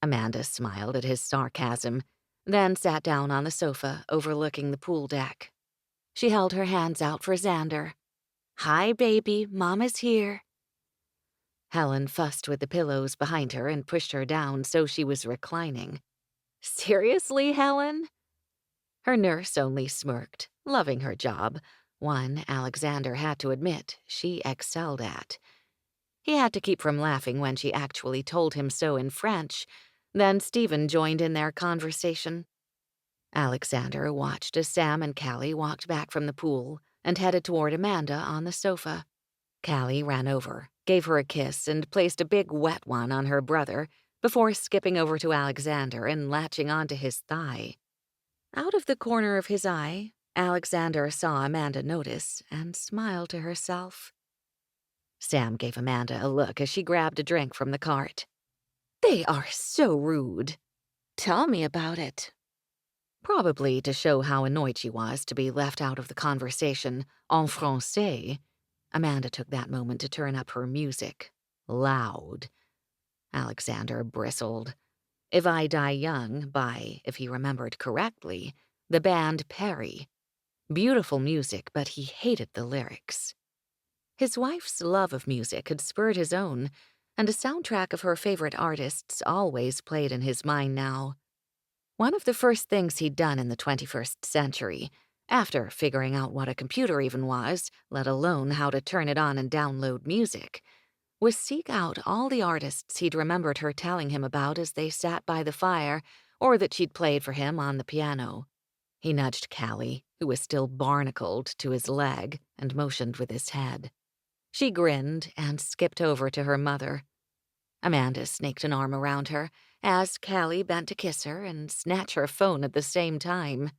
Amanda smiled at his sarcasm, then sat down on the sofa overlooking the pool deck. She held her hands out for Xander. Hi, baby, Mama's here. Helen fussed with the pillows behind her and pushed her down so she was reclining. Seriously, Helen? Her nurse only smirked, loving her job, one Alexander had to admit she excelled at. He had to keep from laughing when she actually told him so in French. Then Stephen joined in their conversation. Alexander watched as Sam and Callie walked back from the pool and headed toward Amanda on the sofa. Callie ran over, gave her a kiss, and placed a big wet one on her brother before skipping over to Alexander and latching onto his thigh. Out of the corner of his eye, Alexander saw Amanda notice and smiled to herself. Sam gave Amanda a look as she grabbed a drink from the cart. They are so rude. Tell me about it. Probably to show how annoyed she was to be left out of the conversation en français, Amanda took that moment to turn up her music. Loud. Alexander bristled. If I Die Young by, if he remembered correctly, the band Perry. Beautiful music, but he hated the lyrics. His wife's love of music had spurred his own, and a soundtrack of her favorite artists always played in his mind now. One of the first things he'd done in the 21st century, after figuring out what a computer even was, let alone how to turn it on and download music, was seek out all the artists he'd remembered her telling him about as they sat by the fire or that she'd played for him on the piano. He nudged Callie, who was still barnacled to his leg, and motioned with his head. She grinned and skipped over to her mother. Amanda snaked an arm around her as Callie bent to kiss her and snatch her phone at the same time.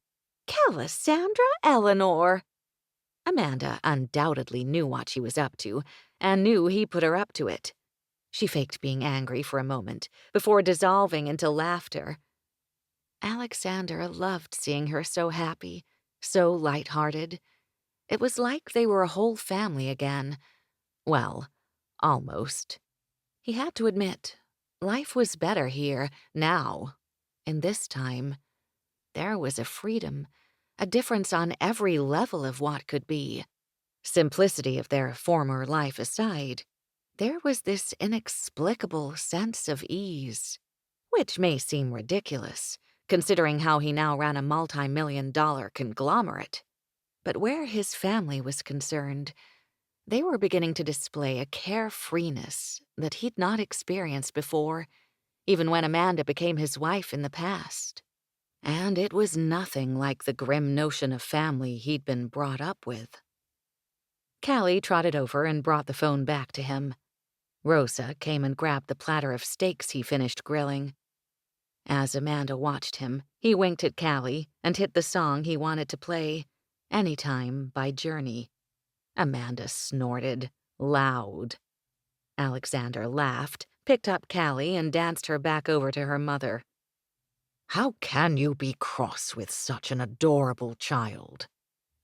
Cassandra Eleanor! Amanda undoubtedly knew what she was up to, and knew he put her up to it. She faked being angry for a moment, before dissolving into laughter. Alexander loved seeing her so happy, so light-hearted. It was like they were a whole family again. Well, almost. He had to admit, life was better here, now. In this time, there was a freedom, a difference on every level of what could be. Simplicity of their former life aside, there was this inexplicable sense of ease, which may seem ridiculous, considering how he now ran a multi-million-dollar conglomerate. But where his family was concerned, they were beginning to display a carefreeness that he'd not experienced before, even when Amanda became his wife in the past. And it was nothing like the grim notion of family he'd been brought up with. Callie trotted over and brought the phone back to him. Rosa came and grabbed the platter of steaks he finished grilling. As Amanda watched him, he winked at Callie and hit the song he wanted to play, Anytime by Journey. Amanda snorted, loud. Alexander laughed, picked up Callie, and danced her back over to her mother. How can you be cross with such an adorable child?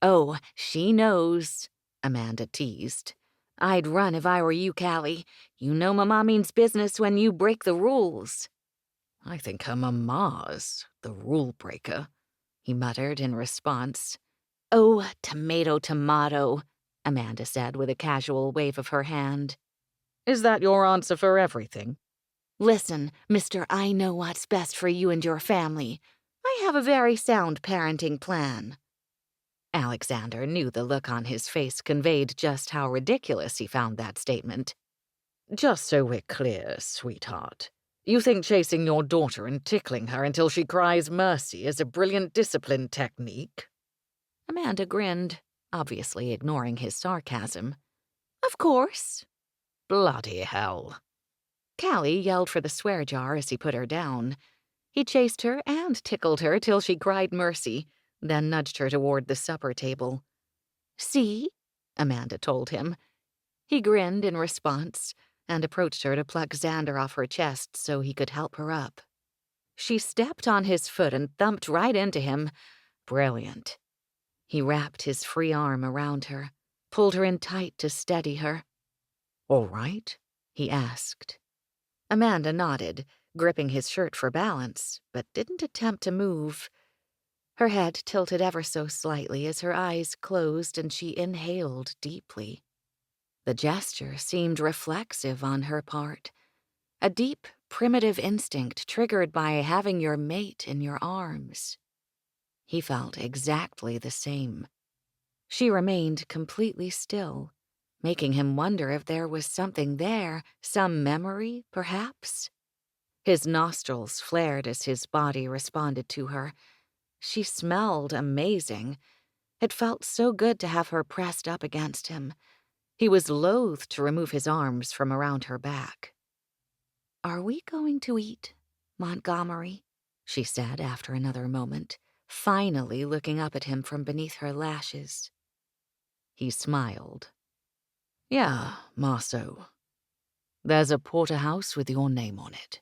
Oh, she knows, Amanda teased. I'd run if I were you, Callie. You know Mama means business when you break the rules. I think her mama's the rule breaker, he muttered in response. Oh, tomato, Amanda said with a casual wave of her hand. Is that your answer for everything? Listen, Mr. I know what's best for you and your family. I have a very sound parenting plan. Alexander knew the look on his face conveyed just how ridiculous he found that statement. Just so we're clear, sweetheart, you think chasing your daughter and tickling her until she cries mercy is a brilliant discipline technique? Amanda grinned, obviously ignoring his sarcasm. Of course. Bloody hell. Callie yelled for the swear jar as he put her down. He chased her and tickled her till she cried mercy, then nudged her toward the supper table. See? Amanda told him. He grinned in response and approached her to pluck Xander off her chest so he could help her up. She stepped on his foot and thumped right into him. Brilliant. He wrapped his free arm around her, pulled her in tight to steady her. All right? He asked. Amanda nodded, gripping his shirt for balance, but didn't attempt to move. Her head tilted ever so slightly as her eyes closed and she inhaled deeply. The gesture seemed reflexive on her part, a deep, primitive instinct triggered by having your mate in your arms. He felt exactly the same. She remained completely still, making him wonder if there was something there, some memory, perhaps. His nostrils flared as his body responded to her. She smelled amazing. It felt so good to have her pressed up against him. He was loath to remove his arms from around her back. "Are we going to eat, Montgomery?" she said after another moment, finally looking up at him from beneath her lashes. He smiled. Yeah, Marceau. There's a porterhouse with your name on it.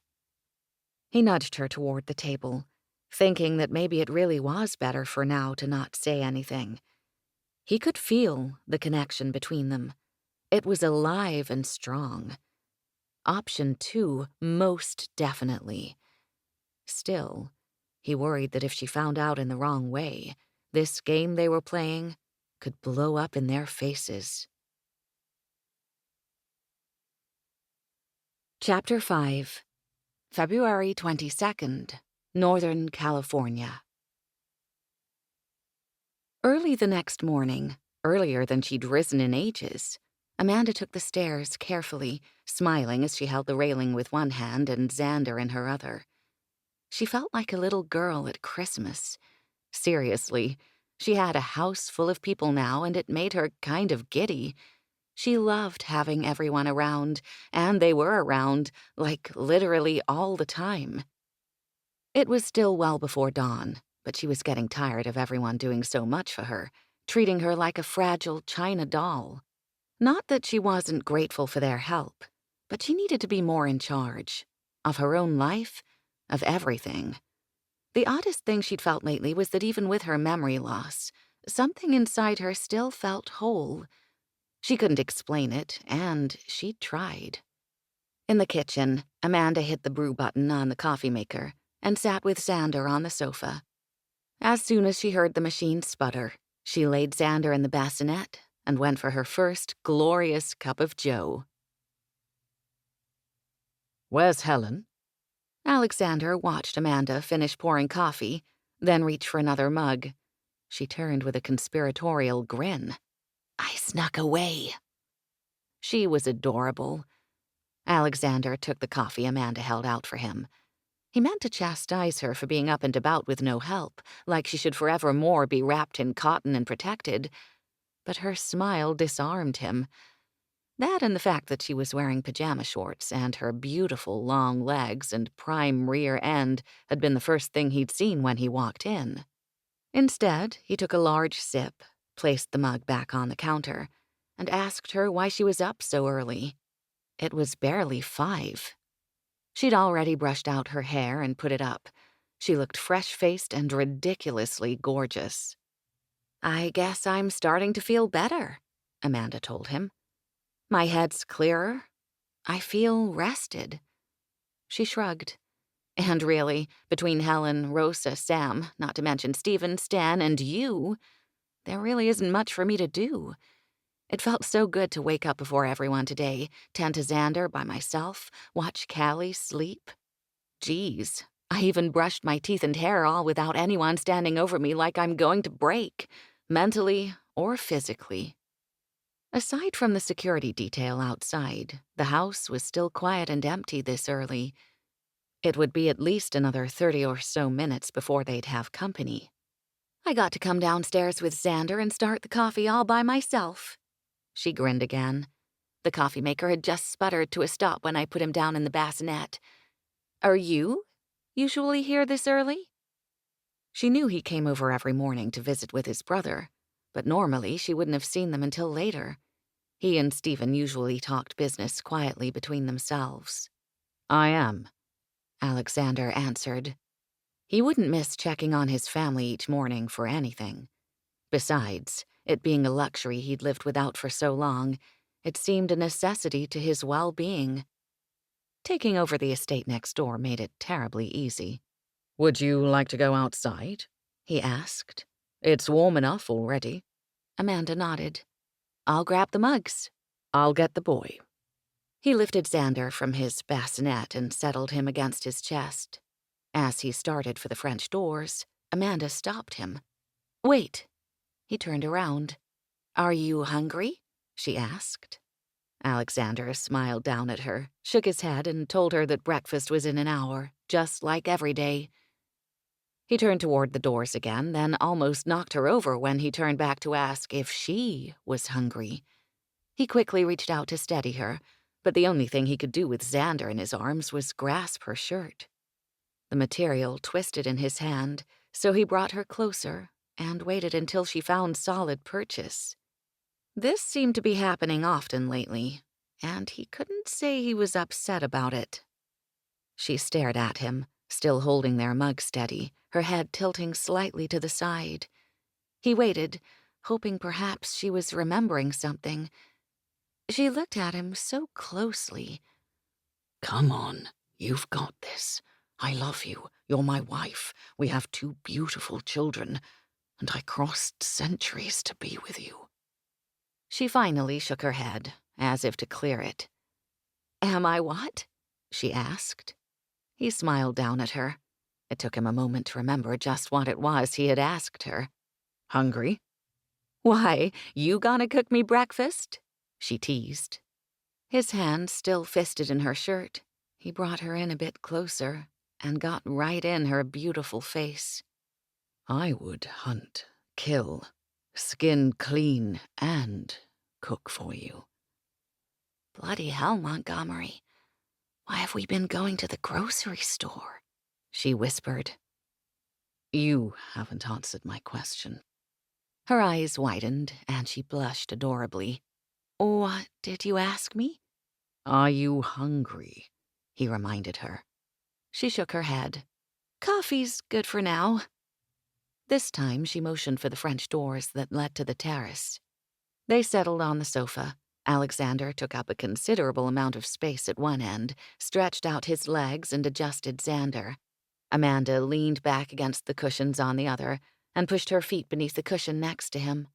He nudged her toward the table, thinking that maybe it really was better for now to not say anything. He could feel the connection between them, It was alive and strong. Option 2, most definitely. Still, he worried that if she found out in the wrong way, this game they were playing could blow up in their faces. Chapter 5, February 22nd, Northern California. Early the next morning, earlier than she'd risen in ages, Amanda took the stairs carefully, smiling as she held the railing with one hand and Xander in her other. She felt like a little girl at Christmas. Seriously, she had a house full of people now, and it made her kind of giddy. She loved having everyone around, and they were around, like literally all the time. It was still well before dawn, but she was getting tired of everyone doing so much for her, treating her like a fragile china doll. Not that she wasn't grateful for their help, but she needed to be more in charge. Of her own life, of everything. The oddest thing she'd felt lately was that even with her memory loss, something inside her still felt whole. She couldn't explain it, and she'd tried. In the kitchen, Amanda hit the brew button on the coffee maker and sat with Xander on the sofa. As soon as she heard the machine sputter, she laid Xander in the bassinet and went for her first glorious cup of joe. Where's Helen? Alexander watched Amanda finish pouring coffee, then reach for another mug. She turned with a conspiratorial grin. I snuck away. She was adorable. Alexander took the coffee Amanda held out for him. He meant to chastise her for being up and about with no help, like she should forevermore be wrapped in cotton and protected. But her smile disarmed him. That and the fact that she was wearing pajama shorts and her beautiful long legs and prime rear end had been the first thing he'd seen when he walked in. Instead, he took a large sip, placed the mug back on the counter, and asked her why she was up so early. It was barely 5. She'd already brushed out her hair and put it up. She looked fresh-faced and ridiculously gorgeous. I guess I'm starting to feel better, Amanda told him. My head's clearer. I feel rested. She shrugged. And really, between Helen, Rosa, Sam, not to mention Stephen, Stan, and you, there really isn't much for me to do. It felt so good to wake up before everyone today, tend to Xander by myself, watch Callie sleep. Geez, I even brushed my teeth and hair all without anyone standing over me like I'm going to break, mentally or physically. Aside from the security detail outside, the house was still quiet and empty this early. It would be at least another 30 or so minutes before they'd have company. I got to come downstairs with Xander and start the coffee all by myself. She grinned again. The coffee maker had just sputtered to a stop when I put him down in the bassinet. Are you usually here this early? She knew he came over every morning to visit with his brother, but normally she wouldn't have seen them until later. He and Stephen usually talked business quietly between themselves. I am, Alexander answered. He wouldn't miss checking on his family each morning for anything. Besides, it being a luxury he'd lived without for so long, it seemed a necessity to his well-being. Taking over the estate next door made it terribly easy. Would you like to go outside? He asked. It's warm enough already. Amanda nodded. I'll grab the mugs. I'll get the boy. He lifted Xander from his bassinet and settled him against his chest. As he started for the French doors, Amanda stopped him. Wait. He turned around. Are you hungry? She asked. Alexander smiled down at her, shook his head, and told her that breakfast was in an hour, just like every day. He turned toward the doors again, then almost knocked her over when he turned back to ask if she was hungry. He quickly reached out to steady her, but the only thing he could do with Xander in his arms was grasp her shirt. The material twisted in his hand, so he brought her closer and waited until she found solid purchase. This seemed to be happening often lately, and he couldn't say he was upset about it. She stared at him, still holding their mug steady, her head tilting slightly to the side. He waited, hoping perhaps she was remembering something. She looked at him so closely. Come on, you've got this. I love you. You're my wife. We have 2 beautiful children, and I crossed centuries to be with you. She finally shook her head, as if to clear it. Am I what? She asked. He smiled down at her. It took him a moment to remember just what it was he had asked her. Hungry? Why, you gonna cook me breakfast? She teased. His hand still fisted in her shirt, he brought her in a bit closer and got right in her beautiful face. I would hunt, kill, skin clean, and cook for you. Bloody hell, Montgomery. Why have we been going to the grocery store? She whispered. You haven't answered my question. Her eyes widened, and she blushed adorably. What did you ask me? Are you hungry? He reminded her. She shook her head. Coffee's good for now. This time she motioned for the French doors that led to the terrace. They settled on the sofa. Alexander took up a considerable amount of space at one end, stretched out his legs, and adjusted Xander. Amanda leaned back against the cushions on the other and pushed her feet beneath the cushion next to him.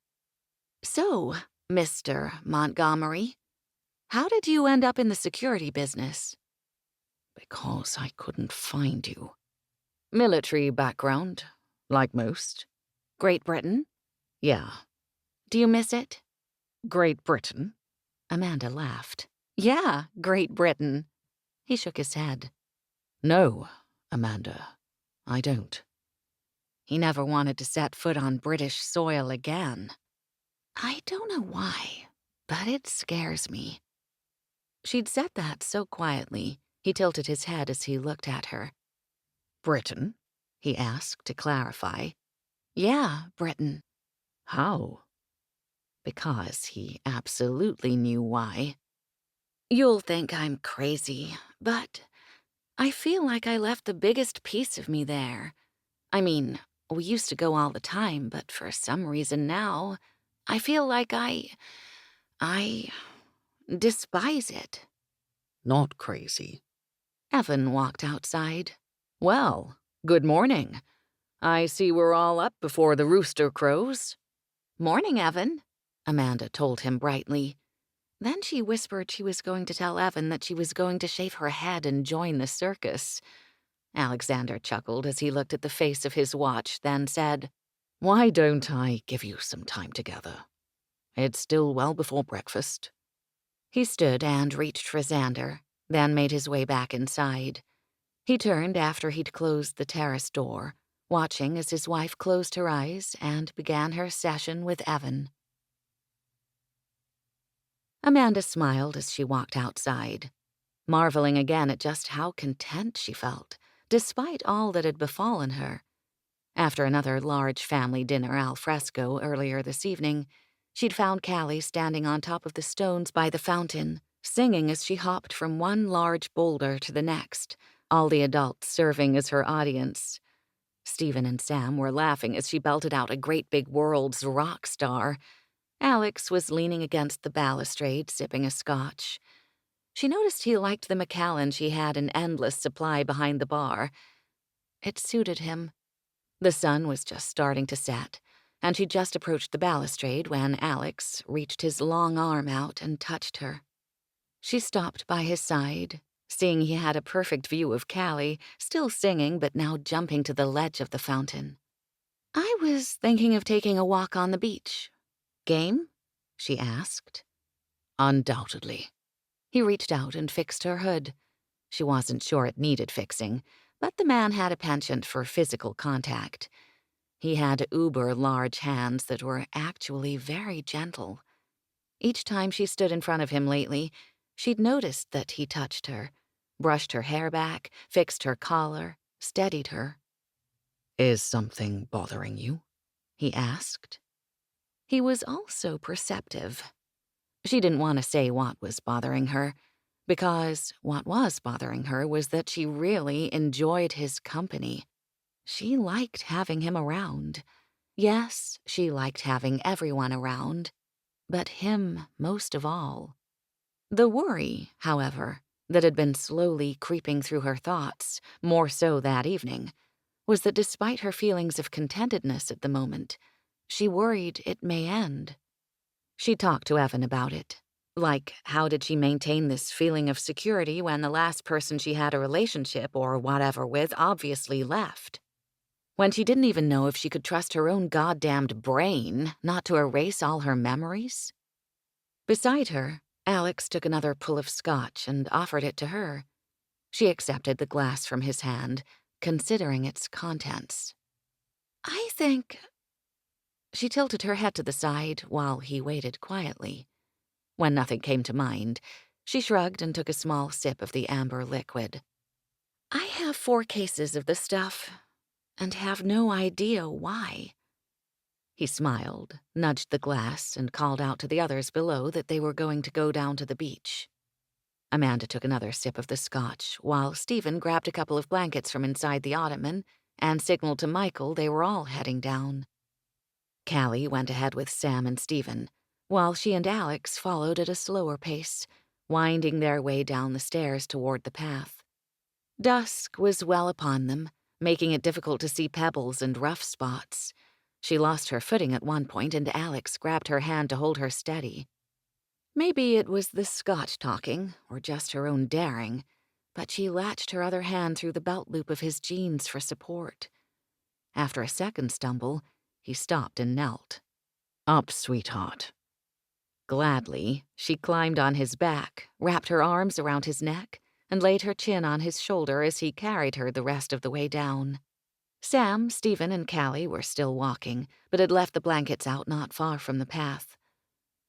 So, Mr. Montgomery, how did you end up in the security business? Because I couldn't find you. Military background, like most. Great Britain? Yeah. Do you miss it? Great Britain? Amanda laughed. Yeah, Great Britain. He shook his head. No, Amanda, I don't. He never wanted to set foot on British soil again. I don't know why, but it scares me. She'd said that so quietly, he tilted his head as he looked at her. Britain? He asked to clarify. Yeah, Britain. How? Because he absolutely knew why. You'll think I'm crazy, but I feel like I left the biggest piece of me there. I mean, we used to go all the time, but for some reason now, I feel like I despise it. Not crazy. Evan walked outside. Well, good morning. I see we're all up before the rooster crows. Morning, Evan, Amanda told him brightly. Then she whispered she was going to tell Evan that she was going to shave her head and join the circus. Alexander chuckled as he looked at the face of his watch, then said, Why don't I give you some time together? It's still well before breakfast. He stood and reached for Xander, then made his way back inside. He turned after he'd closed the terrace door, watching as his wife closed her eyes and began her session with Evan. Amanda smiled as she walked outside, marveling again at just how content she felt, despite all that had befallen her. After another large family dinner al fresco earlier this evening, she'd found Callie standing on top of the stones by the fountain, singing as she hopped from one large boulder to the next, all the adults serving as her audience. Stephen and Sam were laughing as she belted out a great big world's rock star. Alex was leaning against the balustrade, sipping a scotch. She noticed he liked the Macallan she had in endless supply behind the bar. It suited him. The sun was just starting to set, and she'd just approached the balustrade when Alex reached his long arm out and touched her. She stopped by his side, seeing he had a perfect view of Callie, still singing but now jumping to the ledge of the fountain. I was thinking of taking a walk on the beach. Game? She asked. Undoubtedly. He reached out and fixed her hood. She wasn't sure it needed fixing, but the man had a penchant for physical contact. He had uber-large hands that were actually very gentle. Each time she stood in front of him lately, she'd noticed that he touched her, brushed her hair back, fixed her collar, steadied her. Is something bothering you? He asked. He was also perceptive. She didn't want to say what was bothering her, because what was bothering her was that she really enjoyed his company. She liked having him around. Yes, she liked having everyone around, but him most of all. The worry, however, that had been slowly creeping through her thoughts, more so that evening, was that despite her feelings of contentedness at the moment, she worried it may end. She talked to Evan about it. Like, how did she maintain this feeling of security when the last person she had a relationship or whatever with obviously left? When she didn't even know if she could trust her own goddamned brain not to erase all her memories? Beside her, Alex took another pull of scotch and offered it to her. She accepted the glass from his hand, considering its contents. I think... She tilted her head to the side while he waited quietly. When nothing came to mind, she shrugged and took a small sip of the amber liquid. I have 4 cases of the stuff, and have no idea why. He smiled, nudged the glass, and called out to the others below that they were going to go down to the beach. Amanda took another sip of the scotch, while Stephen grabbed a couple of blankets from inside the ottoman and signaled to Michael they were all heading down. Callie went ahead with Sam and Stephen, while she and Alex followed at a slower pace, winding their way down the stairs toward the path. Dusk was well upon them, making it difficult to see pebbles and rough spots. She lost her footing at one point, and Alex grabbed her hand to hold her steady. Maybe it was the scotch talking, or just her own daring, but she latched her other hand through the belt loop of his jeans for support. After a second stumble, he stopped and knelt. Up, sweetheart. Gladly, she climbed on his back, wrapped her arms around his neck, and laid her chin on his shoulder as he carried her the rest of the way down. Sam, Stephen, and Callie were still walking, but had left the blankets out not far from the path.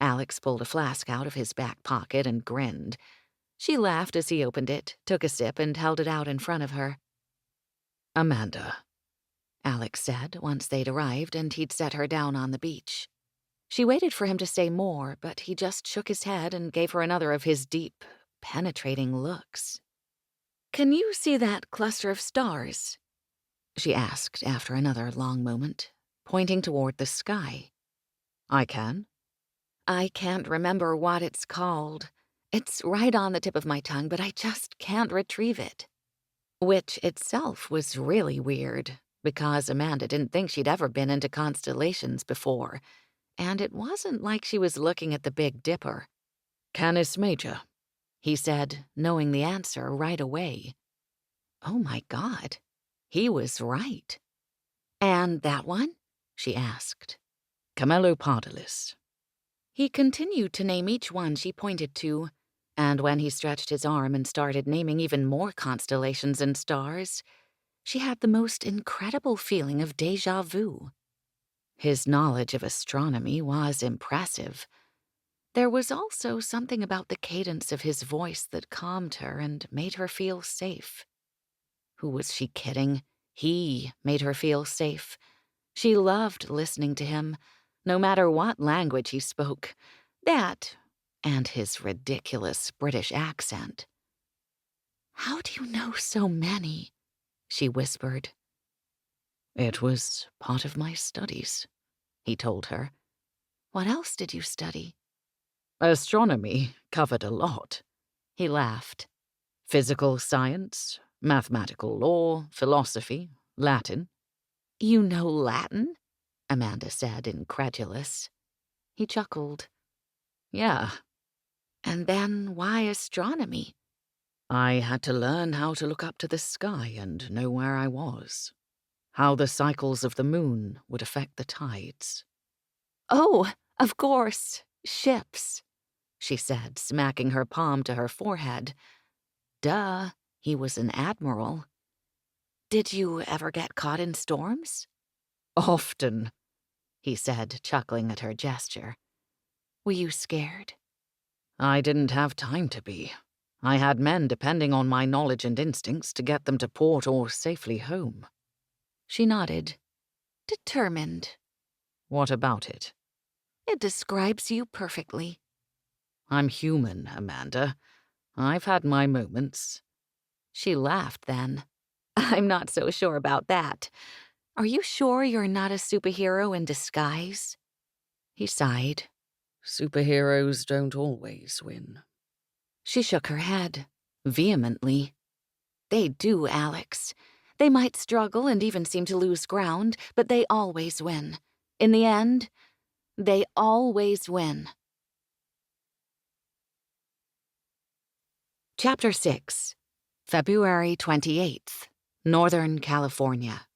Alex pulled a flask out of his back pocket and grinned. She laughed as he opened it, took a sip, and held it out in front of her. Amanda, Alex said once they'd arrived and he'd set her down on the beach. She waited for him to say more, but he just shook his head and gave her another of his deep, penetrating looks. Can you see that cluster of stars? She asked after another long moment, pointing toward the sky. I can. I can't remember what it's called. It's right on the tip of my tongue, but I just can't retrieve it. Which itself was really weird, because Amanda didn't think she'd ever been into constellations before, and it wasn't like she was looking at the Big Dipper. Canis Major, he said, knowing the answer right away. Oh my God, he was right. And that one? She asked. Camelopardalis. He continued to name each one she pointed to, and when he stretched his arm and started naming even more constellations and stars, she had the most incredible feeling of déjà vu. His knowledge of astronomy was impressive. There was also something about the cadence of his voice that calmed her and made her feel safe. Who was she kidding? He made her feel safe. She loved listening to him, no matter what language he spoke. That, and his ridiculous British accent. How do you know so many? She whispered. It was part of my studies, he told her. What else did you study? Astronomy covered a lot. He laughed. Physical science, mathematical law, philosophy, Latin. You know Latin? Amanda said, incredulous. He chuckled. Yeah. And then why astronomy? I had to learn how to look up to the sky and know where I was. How the cycles of the moon would affect the tides. Oh, of course, ships, she said, smacking her palm to her forehead. Duh, he was an admiral. Did you ever get caught in storms? Often, he said, chuckling at her gesture. Were you scared? I didn't have time to be. I had men depending on my knowledge and instincts to get them to port or safely home. She nodded. Determined. What about it? It describes you perfectly. I'm human, Amanda. I've had my moments. She laughed then. I'm not so sure about that. Are you sure you're not a superhero in disguise? He sighed. Superheroes don't always win. She shook her head, vehemently. They do, Alex. They might struggle and even seem to lose ground, but they always win. In the end, they always win. Chapter 6, February 28th, Northern California.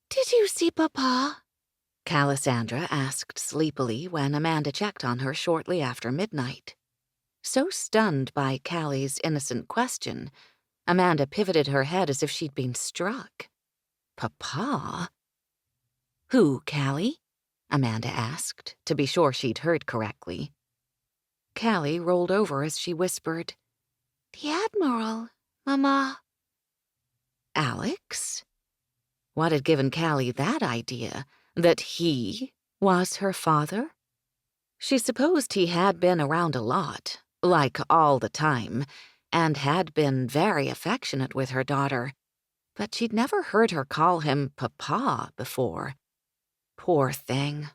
Did you see Papa? Cassandra asked sleepily when Amanda checked on her shortly after midnight. So stunned by Callie's innocent question, Amanda pivoted her head as if she'd been struck. Papa? Who, Callie? Amanda asked, to be sure she'd heard correctly. Callie rolled over as she whispered, The Admiral, Mama. Alex? What had given Callie that idea? That he was her father? She supposed he had been around a lot, like all the time, and had been very affectionate with her daughter, but she'd never heard her call him Papa before. Poor thing.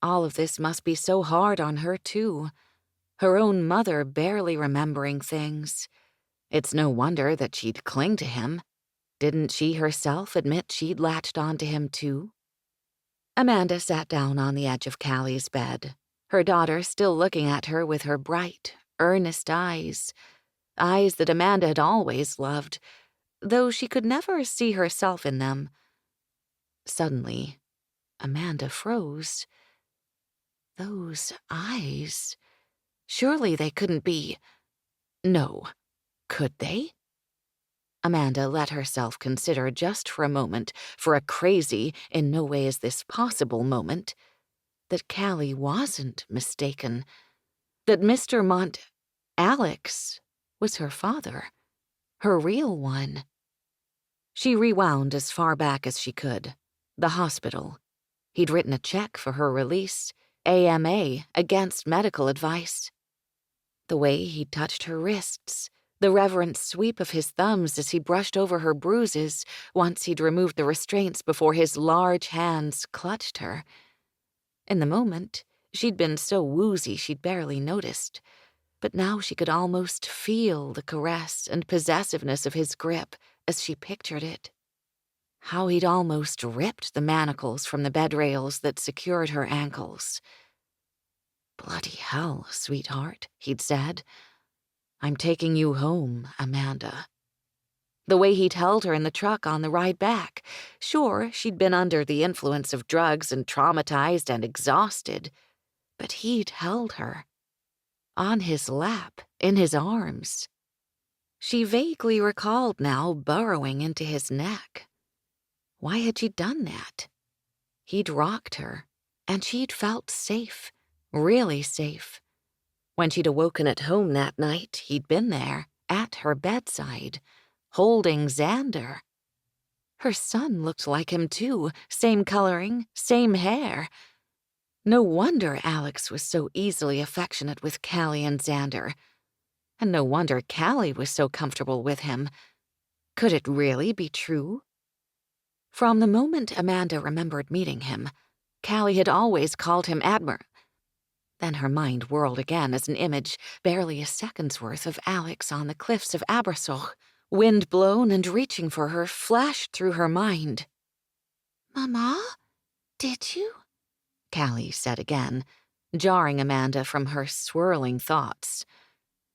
All of this must be so hard on her, too. Her own mother barely remembering things. It's no wonder that she'd cling to him. Didn't she herself admit she'd latched onto him, too? Amanda sat down on the edge of Callie's bed, her daughter still looking at her with her bright, earnest eyes that Amanda had always loved, though she could never see herself in them. Suddenly, Amanda froze. Those eyes. Surely they couldn't be. No, could they? Amanda let herself consider just for a moment, for a crazy, in no way is this possible moment, that Callie wasn't mistaken, that Mr. Alex was her father, her real one. She rewound as far back as she could. The hospital. He'd written a check for her release, AMA, against medical advice. The way he touched her wrists, the reverent sweep of his thumbs as he brushed over her bruises once he'd removed the restraints before his large hands clutched her. In the moment, she'd been so woozy she'd barely noticed, but now she could almost feel the caress and possessiveness of his grip as she pictured it. How he'd almost ripped the manacles from the bed rails that secured her ankles. Bloody hell, sweetheart, he'd said. I'm taking you home, Amanda. The way he'd held her in the truck on the ride back. Sure, she'd been under the influence of drugs and traumatized and exhausted, but he'd held her. On his lap, in his arms. She vaguely recalled now burrowing into his neck. Why had she done that? He'd rocked her, and she'd felt safe, really safe. When she'd awoken at home that night, he'd been there, at her bedside, holding Xander. Her son looked like him too, same coloring, same hair. No wonder Alex was so easily affectionate with Callie and Xander. And no wonder Callie was so comfortable with him. Could it really be true? From the moment Amanda remembered meeting him, Callie had always called him Admiral. Then her mind whirled again as an image, barely a second's worth, of Alex on the cliffs of Abersoch, wind-blown and reaching for her, flashed through her mind. Mama, did you? Callie said again, jarring Amanda from her swirling thoughts.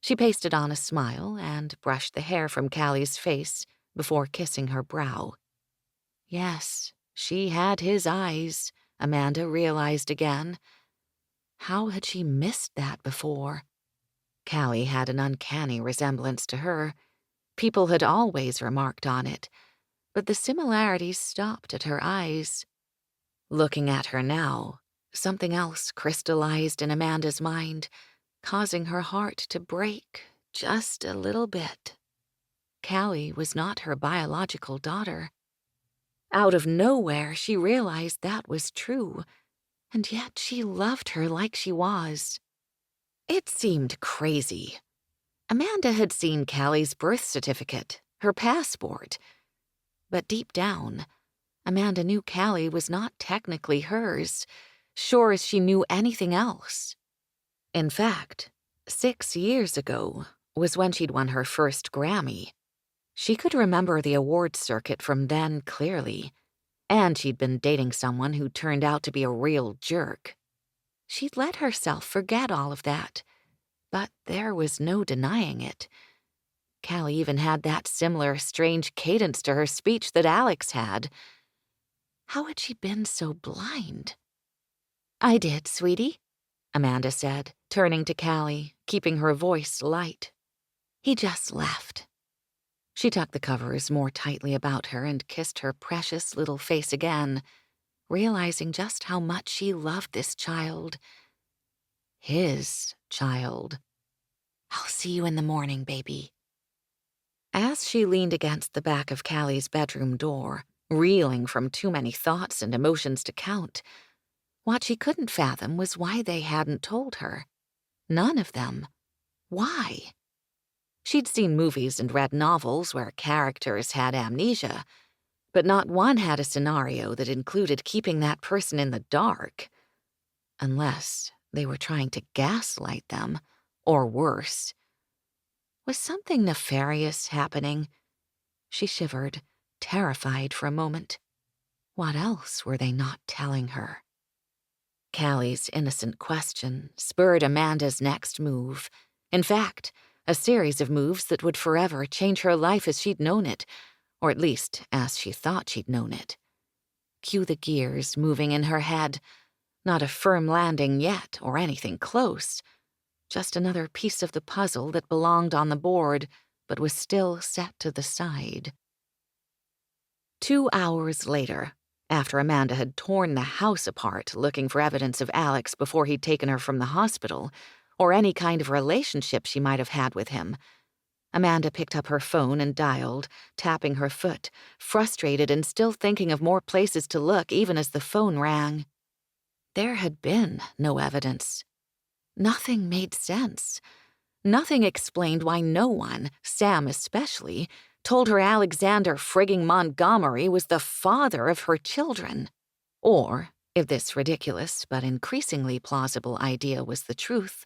She pasted on a smile and brushed the hair from Callie's face before kissing her brow. Yes, she had his eyes, Amanda realized again. How had she missed that before? Callie had an uncanny resemblance to her. People had always remarked on it, but the similarities stopped at her eyes. Looking at her now, something else crystallized in Amanda's mind, causing her heart to break just a little bit. Callie was not her biological daughter. Out of nowhere, she realized that was true, and yet she loved her like she was. It seemed crazy. Amanda had seen Callie's birth certificate, her passport. But deep down, Amanda knew Callie was not technically hers, sure as she knew anything else. In fact, 6 years ago was when she'd won her first Grammy. She could remember the awards circuit from then clearly, and she'd been dating someone who turned out to be a real jerk. She'd let herself forget all of that, but there was no denying it. Callie even had that similar strange cadence to her speech that Alex had. How had she been so blind? "I did, sweetie," Amanda said, turning to Callie, keeping her voice light. "He just left." She tucked the covers more tightly about her and kissed her precious little face again, realizing just how much she loved this child. His child. "I'll see you in the morning, baby." As she leaned against the back of Callie's bedroom door, reeling from too many thoughts and emotions to count, what she couldn't fathom was why they hadn't told her. None of them. Why? She'd seen movies and read novels where characters had amnesia, but not one had a scenario that included keeping that person in the dark. Unless they were trying to gaslight them, or worse. Was something nefarious happening? She shivered, terrified for a moment. What else were they not telling her? Callie's innocent question spurred Amanda's next move. In fact, a series of moves that would forever change her life as she'd known it, or at least as she thought she'd known it. Cue the gears moving in her head. Not a firm landing yet, or anything close. Just another piece of the puzzle that belonged on the board, but was still set to the side. 2 hours later, after Amanda had torn the house apart looking for evidence of Alex before he'd taken her from the hospital, or any kind of relationship she might have had with him, Amanda picked up her phone and dialed, tapping her foot, frustrated and still thinking of more places to look even as the phone rang. There had been no evidence. Nothing made sense. Nothing explained why no one, Sam especially, told her Alexander frigging Montgomery was the father of her children. Or, if this ridiculous but increasingly plausible idea was the truth,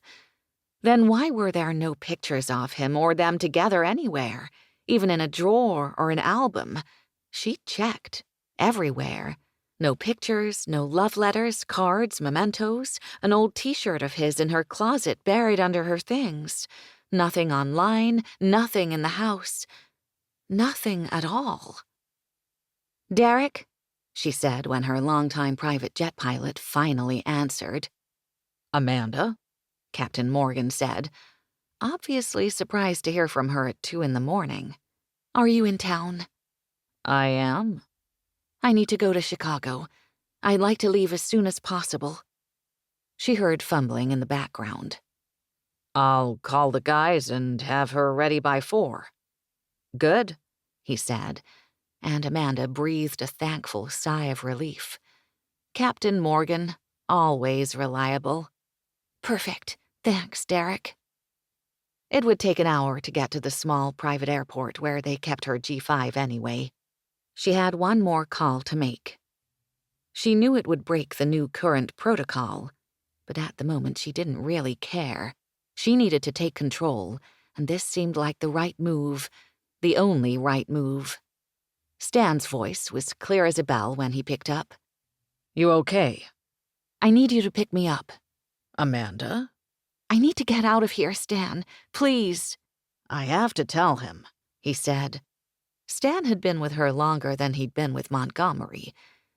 then why were there no pictures of him or them together anywhere, even in a drawer or an album? She checked. Everywhere. No pictures, no love letters, cards, mementos, an old t-shirt of his in her closet buried under her things. Nothing online, nothing in the house. Nothing at all. "Derek," she said when her longtime private jet pilot finally answered. "Amanda?" Captain Morgan said, obviously surprised to hear from her at 2 a.m. "Are you in town?" "I am." "I need to go to Chicago. I'd like to leave as soon as possible." She heard fumbling in the background. "I'll call the guys and have her ready by 4. "Good," he said, and Amanda breathed a thankful sigh of relief. Captain Morgan, always reliable. "Perfect. Thanks, Derek." It would take an hour to get to the small private airport where they kept her G5 anyway. She had one more call to make. She knew it would break the new current protocol, but at the moment she didn't really care. She needed to take control, and this seemed like the right move, the only right move. Stan's voice was clear as a bell when he picked up. "You okay?" "I need you to pick me up." "Amanda?" "I need to get out of here, Stan. Please." "I have to tell him," he said. Stan had been with her longer than he'd been with Montgomery,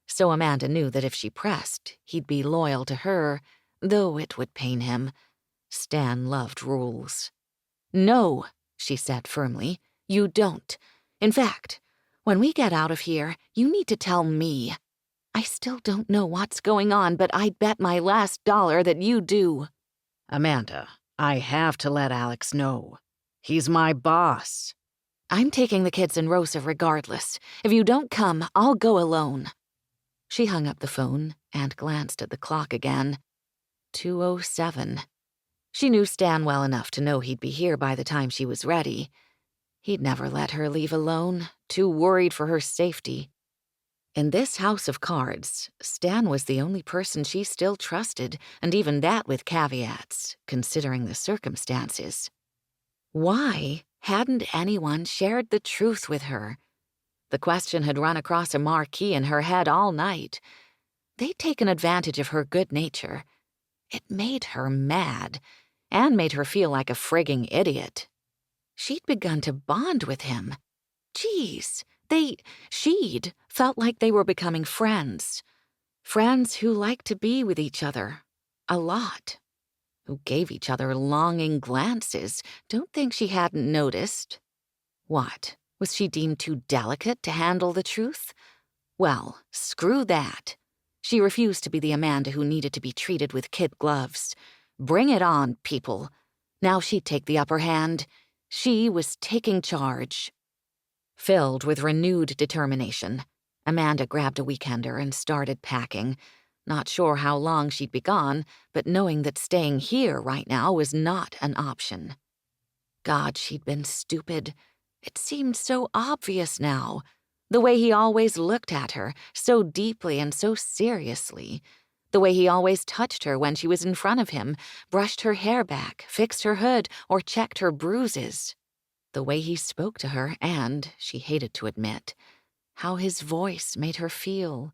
so Amanda knew that if she pressed, he'd be loyal to her, though it would pain him. Stan loved rules. "No," she said firmly, "you don't. In fact, when we get out of here, you need to tell me. I still don't know what's going on, but I'd bet my last dollar that you do." "Amanda, I have to let Alex know. He's my boss." "I'm taking the kids and Rosa regardless. If you don't come, I'll go alone." She hung up the phone and glanced at the clock again. 2:07. She knew Stan well enough to know he'd be here by the time she was ready. He'd never let her leave alone, too worried for her safety. In this house of cards, Stan was the only person she still trusted, and even that with caveats, considering the circumstances. Why hadn't anyone shared the truth with her? The question had run across a marquee in her head all night. They'd taken advantage of her good nature. It made her mad, and made her feel like a frigging idiot. She'd begun to bond with him. Geez, she'd felt like they were becoming friends. Friends who liked to be with each other. A lot. Who gave each other longing glances. Don't think she hadn't noticed. What? Was she deemed too delicate to handle the truth? Well, screw that. She refused to be the Amanda who needed to be treated with kid gloves. Bring it on, people. Now she'd take the upper hand. She was taking charge. Filled with renewed determination, Amanda grabbed a weekender and started packing, not sure how long she'd be gone, but knowing that staying here right now was not an option. God, she'd been stupid. It seemed so obvious now. The way he always looked at her, so deeply and so seriously. The way he always touched her when she was in front of him, brushed her hair back, fixed her hood, or checked her bruises. The way he spoke to her and, she hated to admit, how his voice made her feel.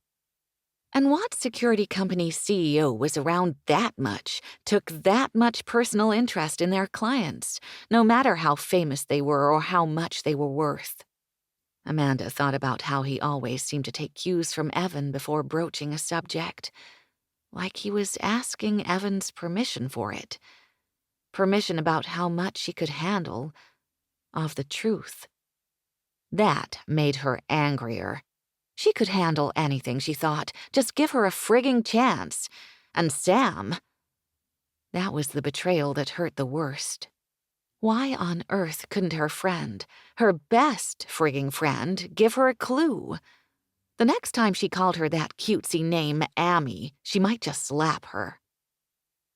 And what security company CEO was around that much, took that much personal interest in their clients, no matter how famous they were or how much they were worth? Amanda thought about how he always seemed to take cues from Evan before broaching a subject, like he was asking Evan's permission for it. Permission about how much she could handle of the truth. That made her angrier. She could handle anything, she thought. Just give her a frigging chance. And Sam... That was the betrayal that hurt the worst. Why on earth couldn't her friend, her best frigging friend, give her a clue? The next time she called her that cutesy name, Amy, she might just slap her.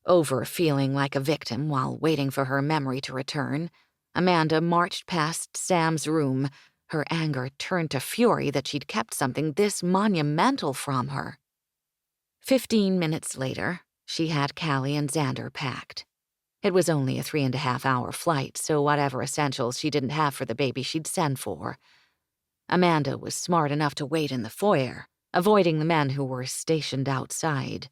Over feeling like a victim while waiting for her memory to return, Amanda marched past Sam's room, her anger turned to fury that she'd kept something this monumental from her. 15 minutes later, she had Callie and Xander packed. It was only a 3.5-hour flight, so whatever essentials she didn't have for the baby she'd send for. Amanda was smart enough to wait in the foyer, avoiding the men who were stationed outside.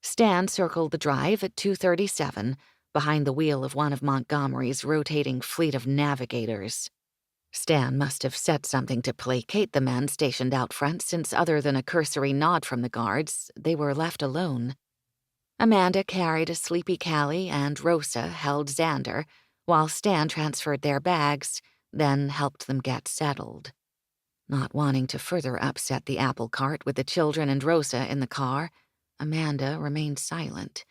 Stan circled the drive at 2:37, behind the wheel of one of Montgomery's rotating fleet of navigators. Stan must have said something to placate the men stationed out front, since other than a cursory nod from the guards, they were left alone. Amanda carried a sleepy Callie and Rosa held Xander, while Stan transferred their bags, then helped them get settled. Not wanting to further upset the apple cart with the children and Rosa in the car, Amanda remained silent.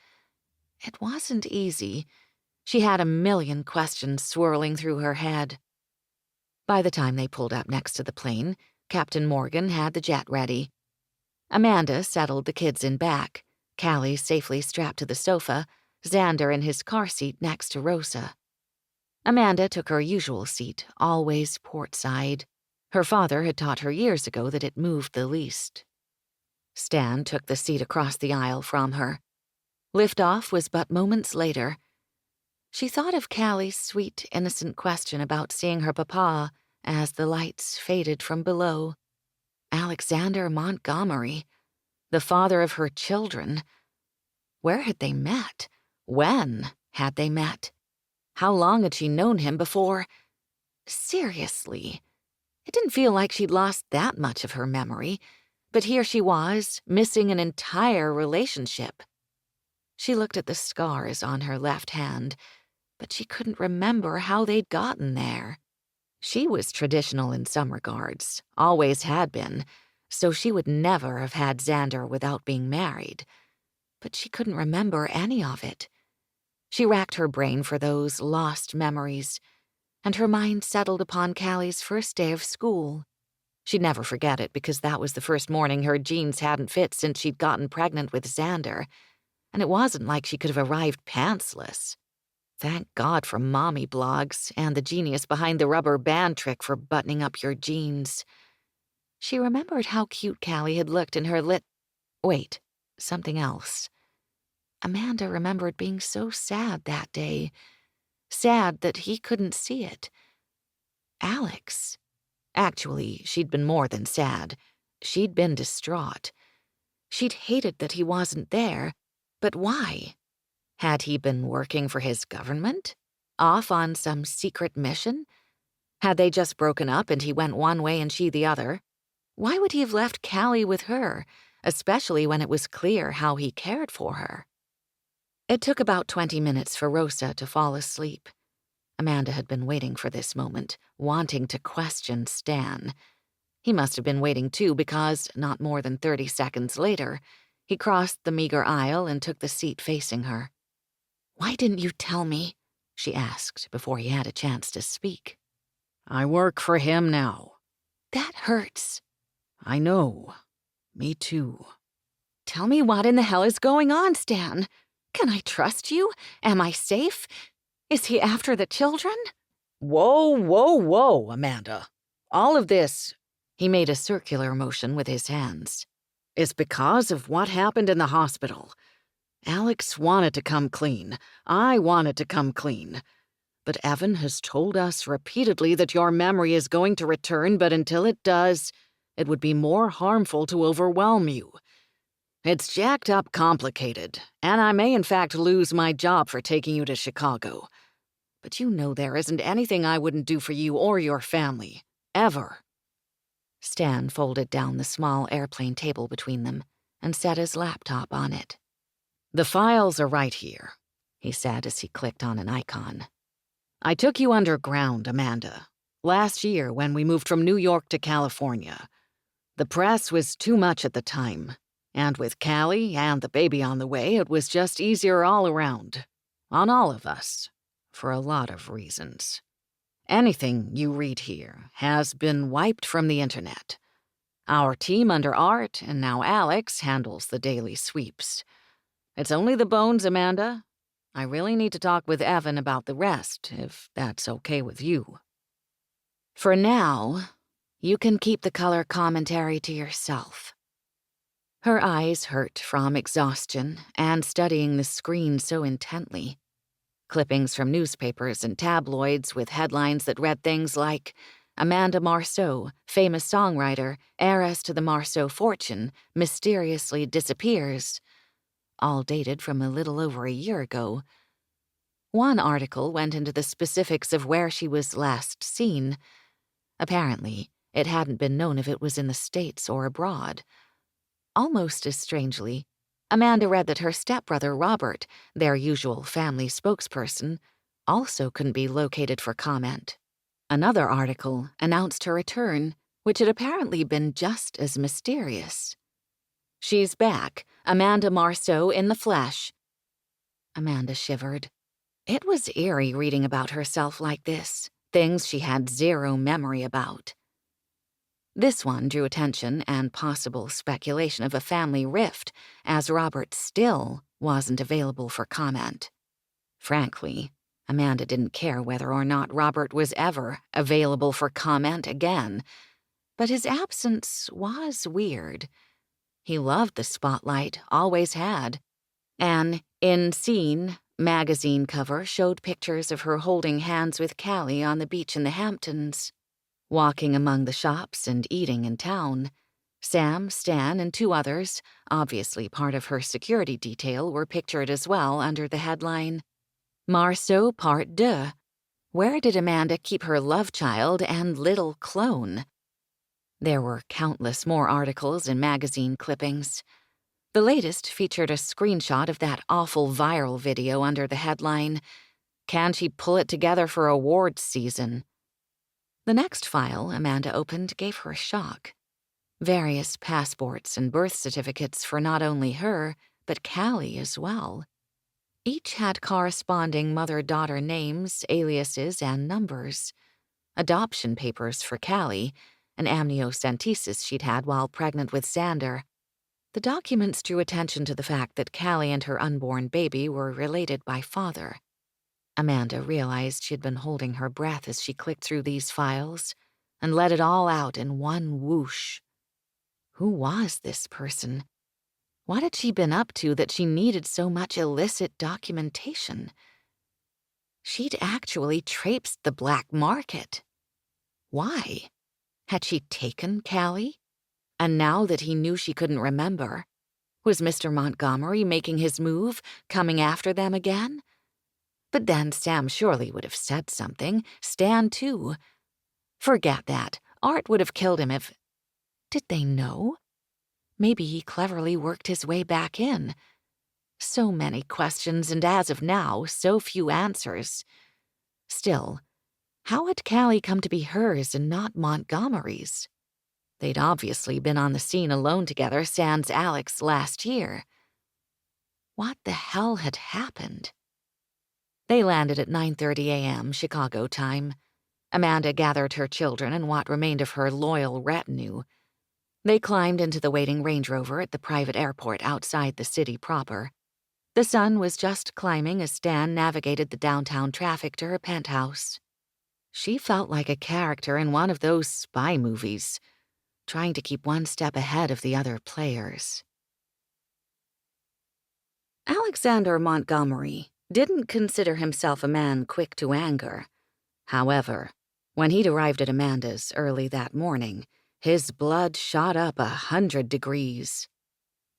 It wasn't easy. She had a million questions swirling through her head. By the time they pulled up next to the plane, Captain Morgan had the jet ready. Amanda settled the kids in back, Callie safely strapped to the sofa, Xander in his car seat next to Rosa. Amanda took her usual seat, always port side. Her father had taught her years ago that it moved the least. Stan took the seat across the aisle from her. Liftoff was but moments later. She thought of Callie's sweet, innocent question about seeing her papa as the lights faded from below. Alexander Montgomery, the father of her children. Where had they met? When had they met? How long had she known him before? Seriously, it didn't feel like she'd lost that much of her memory, but here she was, missing an entire relationship. She looked at the scars on her left hand, but she couldn't remember how they'd gotten there. She was traditional in some regards, always had been, so she would never have had Xander without being married. But she couldn't remember any of it. She racked her brain for those lost memories, and her mind settled upon Callie's first day of school. She'd never forget it because that was the first morning her jeans hadn't fit since she'd gotten pregnant with Xander, and it wasn't like she could have arrived pantsless. Thank God for mommy blogs and the genius behind the rubber band trick for buttoning up your jeans. She remembered how cute Callie had looked in her Wait, something else. Amanda remembered being so sad that day. Sad that he couldn't see it. Alex. Actually, she'd been more than sad. She'd been distraught. She'd hated that he wasn't there. But why? Had he been working for his government? Off on some secret mission? Had they just broken up and he went one way and she the other? Why would he have left Callie with her, especially when it was clear how he cared for her? It took about 20 minutes for Rosa to fall asleep. Amanda had been waiting for this moment, wanting to question Stan. He must have been waiting too because, not more than 30 seconds later, he crossed the meager aisle and took the seat facing her. "Why didn't you tell me?" she asked before he had a chance to speak. "I work for him now." "That hurts." "I know. Me too." "Tell me what in the hell is going on, Stan? Can I trust you? Am I safe? Is he after the children?" Whoa, whoa, whoa, Amanda. All of this," he made a circular motion with his hands, "is because of what happened in the hospital. Alex wanted to come clean. I wanted to come clean. But Evan has told us repeatedly that your memory is going to return, but until it does, it would be more harmful to overwhelm you. It's jacked up complicated, and I may in fact lose my job for taking you to Chicago. But you know there isn't anything I wouldn't do for you or your family. Ever." Stan folded down the small airplane table between them and set his laptop on it. "The files are right here," he said as he clicked on an icon. "I took you underground, Amanda, last year when we moved from New York to California. The press was too much at the time, and with Callie and the baby on the way, it was just easier all around. On all of us. For a lot of reasons. Anything you read here has been wiped from the internet. Our team under Art, and now Alex, handles the daily sweeps. It's only the bones, Amanda. I really need to talk with Evan about the rest, if that's okay with you." "For now, you can keep the color commentary to yourself." Her eyes hurt from exhaustion and studying the screen so intently. Clippings from newspapers and tabloids with headlines that read things like, "Amanda Marceau, famous songwriter, heiress to the Marceau fortune, mysteriously disappears," all dated from a little over a year ago. One article went into the specifics of where she was last seen. Apparently, it hadn't been known if it was in the States or abroad. Almost as strangely, Amanda read that her stepbrother Robert, their usual family spokesperson, also couldn't be located for comment. Another article announced her return, which had apparently been just as mysterious. "She's back, Amanda Marceau in the flesh." Amanda shivered. It was eerie reading about herself like this, things she had zero memory about. This one drew attention and possible speculation of a family rift, as Robert still wasn't available for comment. Frankly, Amanda didn't care whether or not Robert was ever available for comment again, but his absence was weird. He loved the spotlight, always had. An In Scene magazine cover showed pictures of her holding hands with Callie on the beach in the Hamptons. Walking among the shops and eating in town, Sam, Stan, and 2 others, obviously part of her security detail, were pictured as well under the headline, "Marceau Part 2. Where did Amanda keep her love child and little clone?" There were countless more articles and magazine clippings. The latest featured a screenshot of that awful viral video under the headline, "Can she pull it together for awards season?" The next file Amanda opened gave her a shock. Various passports and birth certificates for not only her, but Callie as well. Each had corresponding mother-daughter names, aliases, and numbers. Adoption papers for Callie, an amniocentesis she'd had while pregnant with Xander. The documents drew attention to the fact that Callie and her unborn baby were related by father. Amanda realized she'd been holding her breath as she clicked through these files and let it all out in one whoosh. Who was this person? What had she been up to that she needed so much illicit documentation? She'd actually traipsed the black market. Why? Had she taken Callie? And now that he knew she couldn't remember, was Mr. Montgomery making his move, coming after them again? But then Sam surely would have said something. Stan, too. Forget that. Art would have killed him if... Did they know? Maybe he cleverly worked his way back in. So many questions, and as of now, so few answers. Still, how had Callie come to be hers and not Montgomery's? They'd obviously been on the scene alone together sans Alex last year. What the hell had happened? They landed at 9:30 a.m. Chicago time. Amanda gathered her children and what remained of her loyal retinue. They climbed into the waiting Range Rover at the private airport outside the city proper. The sun was just climbing as Stan navigated the downtown traffic to her penthouse. She felt like a character in one of those spy movies, trying to keep one step ahead of the other players. Alexander Montgomery didn't consider himself a man quick to anger. However, when he'd arrived at Amanda's early that morning, his blood shot up 100 degrees.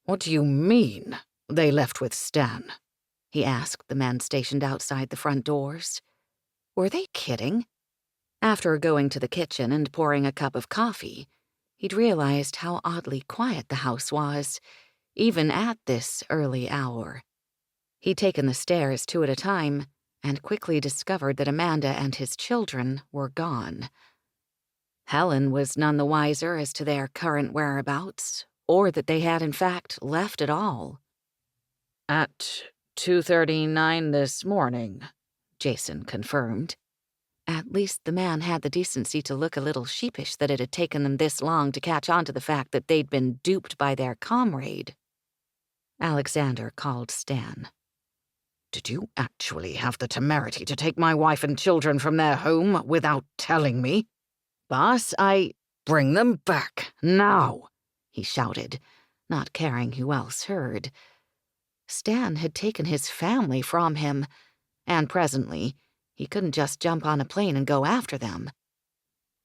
"What do you mean, they left with Stan?" he asked the men stationed outside the front doors. Were they kidding? After going to the kitchen and pouring a cup of coffee, he'd realized how oddly quiet the house was, even at this early hour. He'd taken the stairs 2 at a time and quickly discovered that Amanda and his children were gone. Helen was none the wiser as to their current whereabouts, or that they had in fact left at all. "At 2:39 this morning," Jason confirmed. At least the man had the decency to look a little sheepish that it had taken them this long to catch on to the fact that they'd been duped by their comrade. Alexander called Stan. "Did you actually have the temerity to take my wife and children from their home without telling me?" "Boss, Bring them back, now!" he shouted, not caring who else heard. Stan had taken his family from him, and presently he couldn't just jump on a plane and go after them.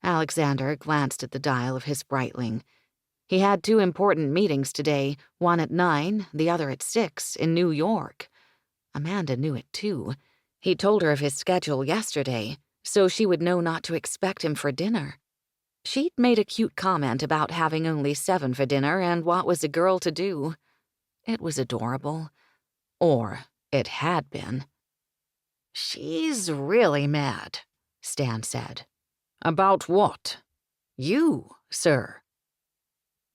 Alexander glanced at the dial of his Breitling. He had 2 important meetings today, one at 9, the other at 6, in New York. Amanda knew it too. He told her of his schedule yesterday, so she would know not to expect him for dinner. She'd made a cute comment about having only 7 for dinner and what was a girl to do. It was adorable. Or it had been. "She's really mad," Stan said. "About what?" "You, sir."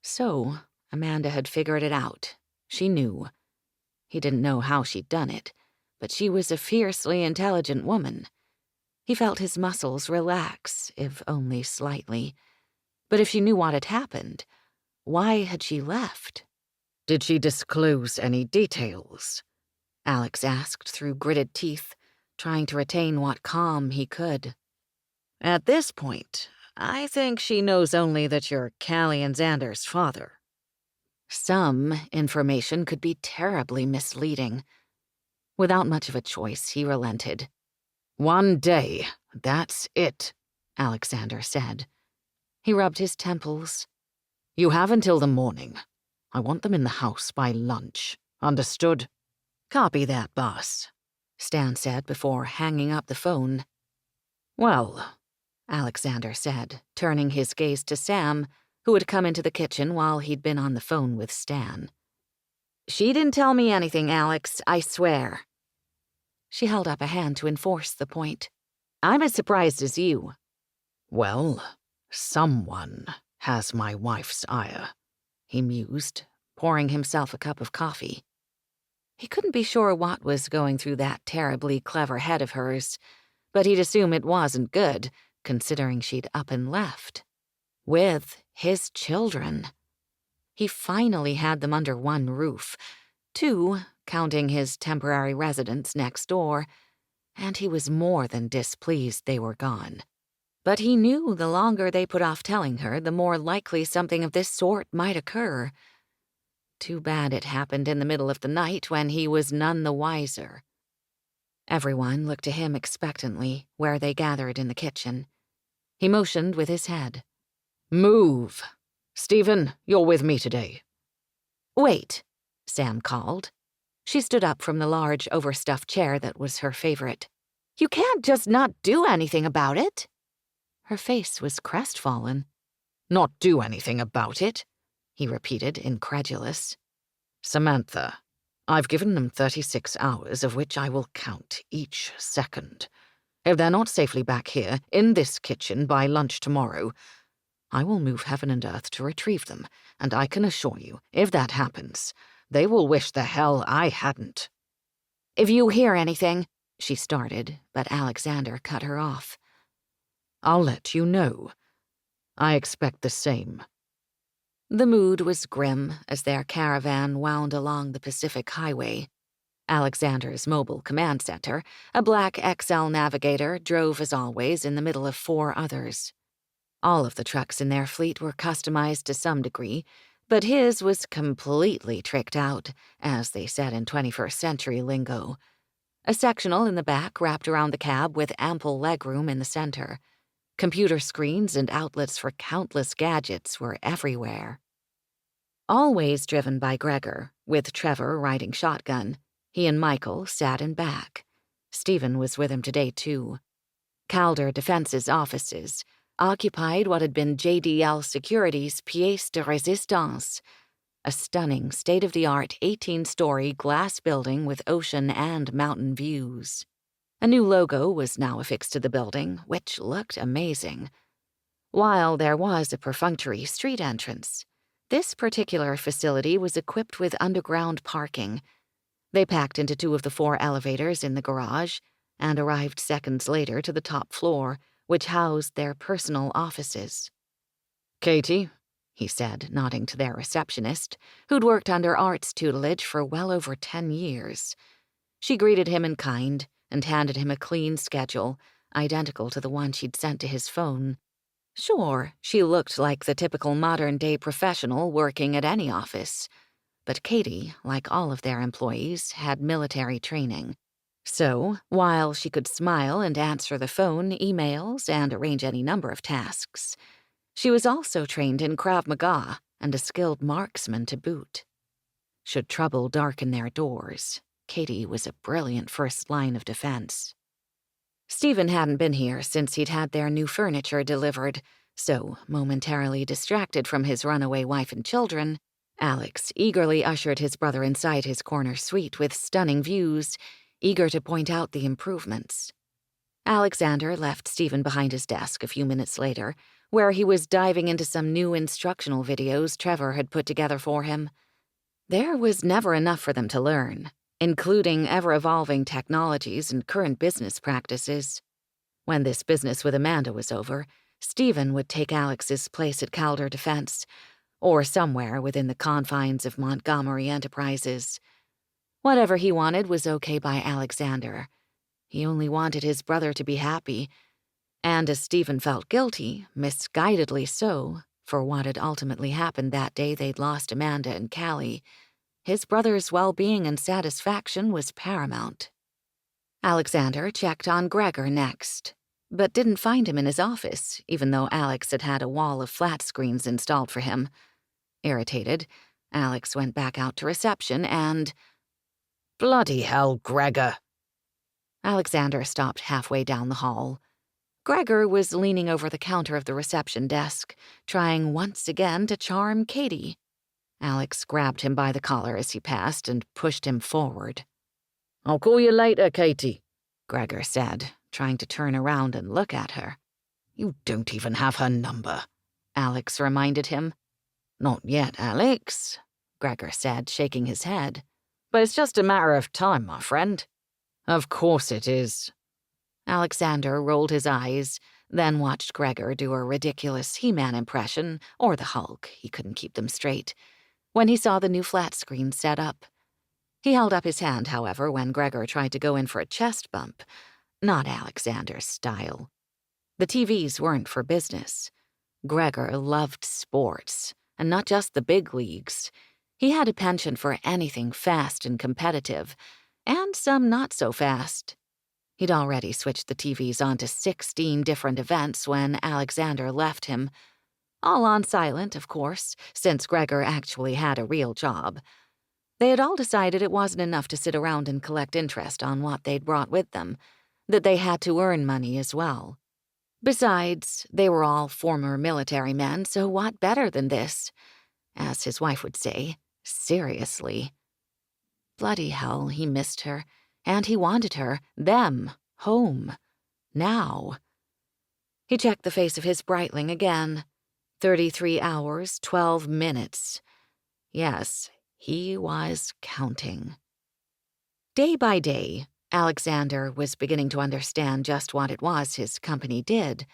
So, Amanda had figured it out. She knew. He didn't know how she'd done it, but she was a fiercely intelligent woman. He felt his muscles relax, if only slightly. But if she knew what had happened, why had she left? "Did she disclose any details?" Alex asked through gritted teeth, trying to retain what calm he could. "At this point, I think she knows only that you're Callie and Xander's father." Some information could be terribly misleading. Without much of a choice, he relented. "One day, that's it," Alexander said. He rubbed his temples. "You have until the morning. I want them in the house by lunch. Understood?" "Copy that, boss," Stan said before hanging up the phone. "Well," Alexander said, turning his gaze to Sam, who had come into the kitchen while he'd been on the phone with Stan. "She didn't tell me anything, Alex, I swear." She held up a hand to enforce the point. "I'm as surprised as you." "Well, someone has my wife's ire," he mused, pouring himself a cup of coffee. He couldn't be sure what was going through that terribly clever head of hers, but he'd assume it wasn't good, considering she'd up and left. With his children. He finally had them under one roof, 2, counting his temporary residence next door, and he was more than displeased they were gone. But he knew the longer they put off telling her, the more likely something of this sort might occur. Too bad it happened in the middle of the night when he was none the wiser. Everyone looked to him expectantly where they gathered in the kitchen. He motioned with his head. Move! Stephen, you're with me today. Wait, Sam called. She stood up from the large, overstuffed chair that was her favorite. You can't just not do anything about it. Her face was crestfallen. Not do anything about it, he repeated, incredulous. Samantha, I've given them 36 hours, of which I will count each second. If they're not safely back here, in this kitchen, by lunch tomorrow, I will move heaven and earth to retrieve them, and I can assure you, if that happens, they will wish the hell I hadn't. If you hear anything, she started, but Alexander cut her off. I'll let you know. I expect the same. The mood was grim as their caravan wound along the Pacific Highway. Alexander's mobile command center, a black XL Navigator, drove as always in the middle of 4 others. All of the trucks in their fleet were customized to some degree, but his was completely tricked out, as they said in 21st century lingo. A sectional in the back wrapped around the cab with ample legroom in the center. Computer screens and outlets for countless gadgets were everywhere. Always driven by Gregor, with Trevor riding shotgun, he and Michael sat in back. Stephen was with him today, too. Calder Defense's offices occupied what had been JDL Security's pièce de résistance, a stunning, state-of-the-art 18-story glass building with ocean and mountain views. A new logo was now affixed to the building, which looked amazing. While there was a perfunctory street entrance, this particular facility was equipped with underground parking. They packed into 2 of the 4 elevators in the garage and arrived seconds later to the top floor, which housed their personal offices. Katie, he said, nodding to their receptionist, who'd worked under Art's tutelage for well over 10 years. She greeted him in kind and handed him a clean schedule, identical to the one she'd sent to his phone. Sure, she looked like the typical modern-day professional working at any office, but Katie, like all of their employees, had military training. So, while she could smile and answer the phone, emails, and arrange any number of tasks, she was also trained in Krav Maga and a skilled marksman to boot. Should trouble darken their doors, Katie was a brilliant first line of defense. Stephen hadn't been here since he'd had their new furniture delivered, so, momentarily distracted from his runaway wife and children, Alex eagerly ushered his brother inside his corner suite with stunning views, eager to point out the improvements. Alexander left Stephen behind his desk a few minutes later, where he was diving into some new instructional videos Trevor had put together for him. There was never enough for them to learn, including ever-evolving technologies and current business practices. When this business with Amanda was over, Stephen would take Alex's place at Calder Defense, or somewhere within the confines of Montgomery Enterprises. Whatever he wanted was okay by Alexander. He only wanted his brother to be happy, and as Stephen felt guilty, misguidedly so, for what had ultimately happened that day they'd lost Amanda and Callie, his brother's well-being and satisfaction was paramount. Alexander checked on Gregor next, but didn't find him in his office, even though Alex had had a wall of flat screens installed for him. Irritated, Alex went back out to reception and... Bloody hell, Gregor! Alexander stopped halfway down the hall. Gregor was leaning over the counter of the reception desk, trying once again to charm Katie. Alex grabbed him by the collar as he passed and pushed him forward. I'll call you later, Katie, Gregor said, trying to turn around and look at her. You don't even have her number, Alex reminded him. Not yet, Alex, Gregor said, shaking his head. But it's just a matter of time, my friend. Of course it is. Alexander rolled his eyes, then watched Gregor do a ridiculous He-Man impression, or the Hulk, he couldn't keep them straight, when he saw the new flat screen set up. He held up his hand, however, when Gregor tried to go in for a chest bump, not Alexander's style. The TVs weren't for business. Gregor loved sports, and not just the big leagues. He had a penchant for anything fast and competitive, and some not so fast. He'd already switched the TVs onto 16 different events when Alexander left him. All on silent, of course, since Gregor actually had a real job. They had all decided it wasn't enough to sit around and collect interest on what they'd brought with them, that they had to earn money as well. Besides, they were all former military men, so what better than this? As his wife would say, seriously. Bloody hell, he missed her, and he wanted her, them, home, now. He checked the face of his Breitling again. 33 hours, 12 minutes. Yes, he was counting. Day by day, Alexander was beginning to understand just what it was his company did.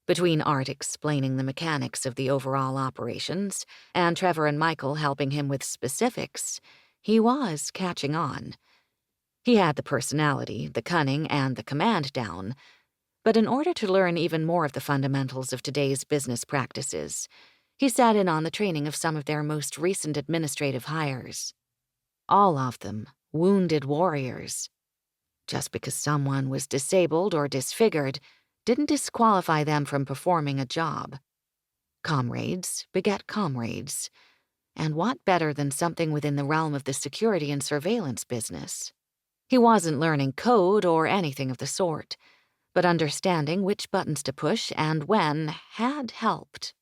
Between Art explaining the mechanics of the overall operations and Trevor and Michael helping him with specifics, he was catching on. He had the personality, the cunning, and the command down. But in order to learn even more of the fundamentals of today's business practices, he sat in on the training of some of their most recent administrative hires. All of them wounded warriors. Just because someone was disabled or disfigured didn't disqualify them from performing a job. Comrades beget comrades. And what better than something within the realm of the security and surveillance business? He wasn't learning code or anything of the sort, but understanding which buttons to push and when had helped.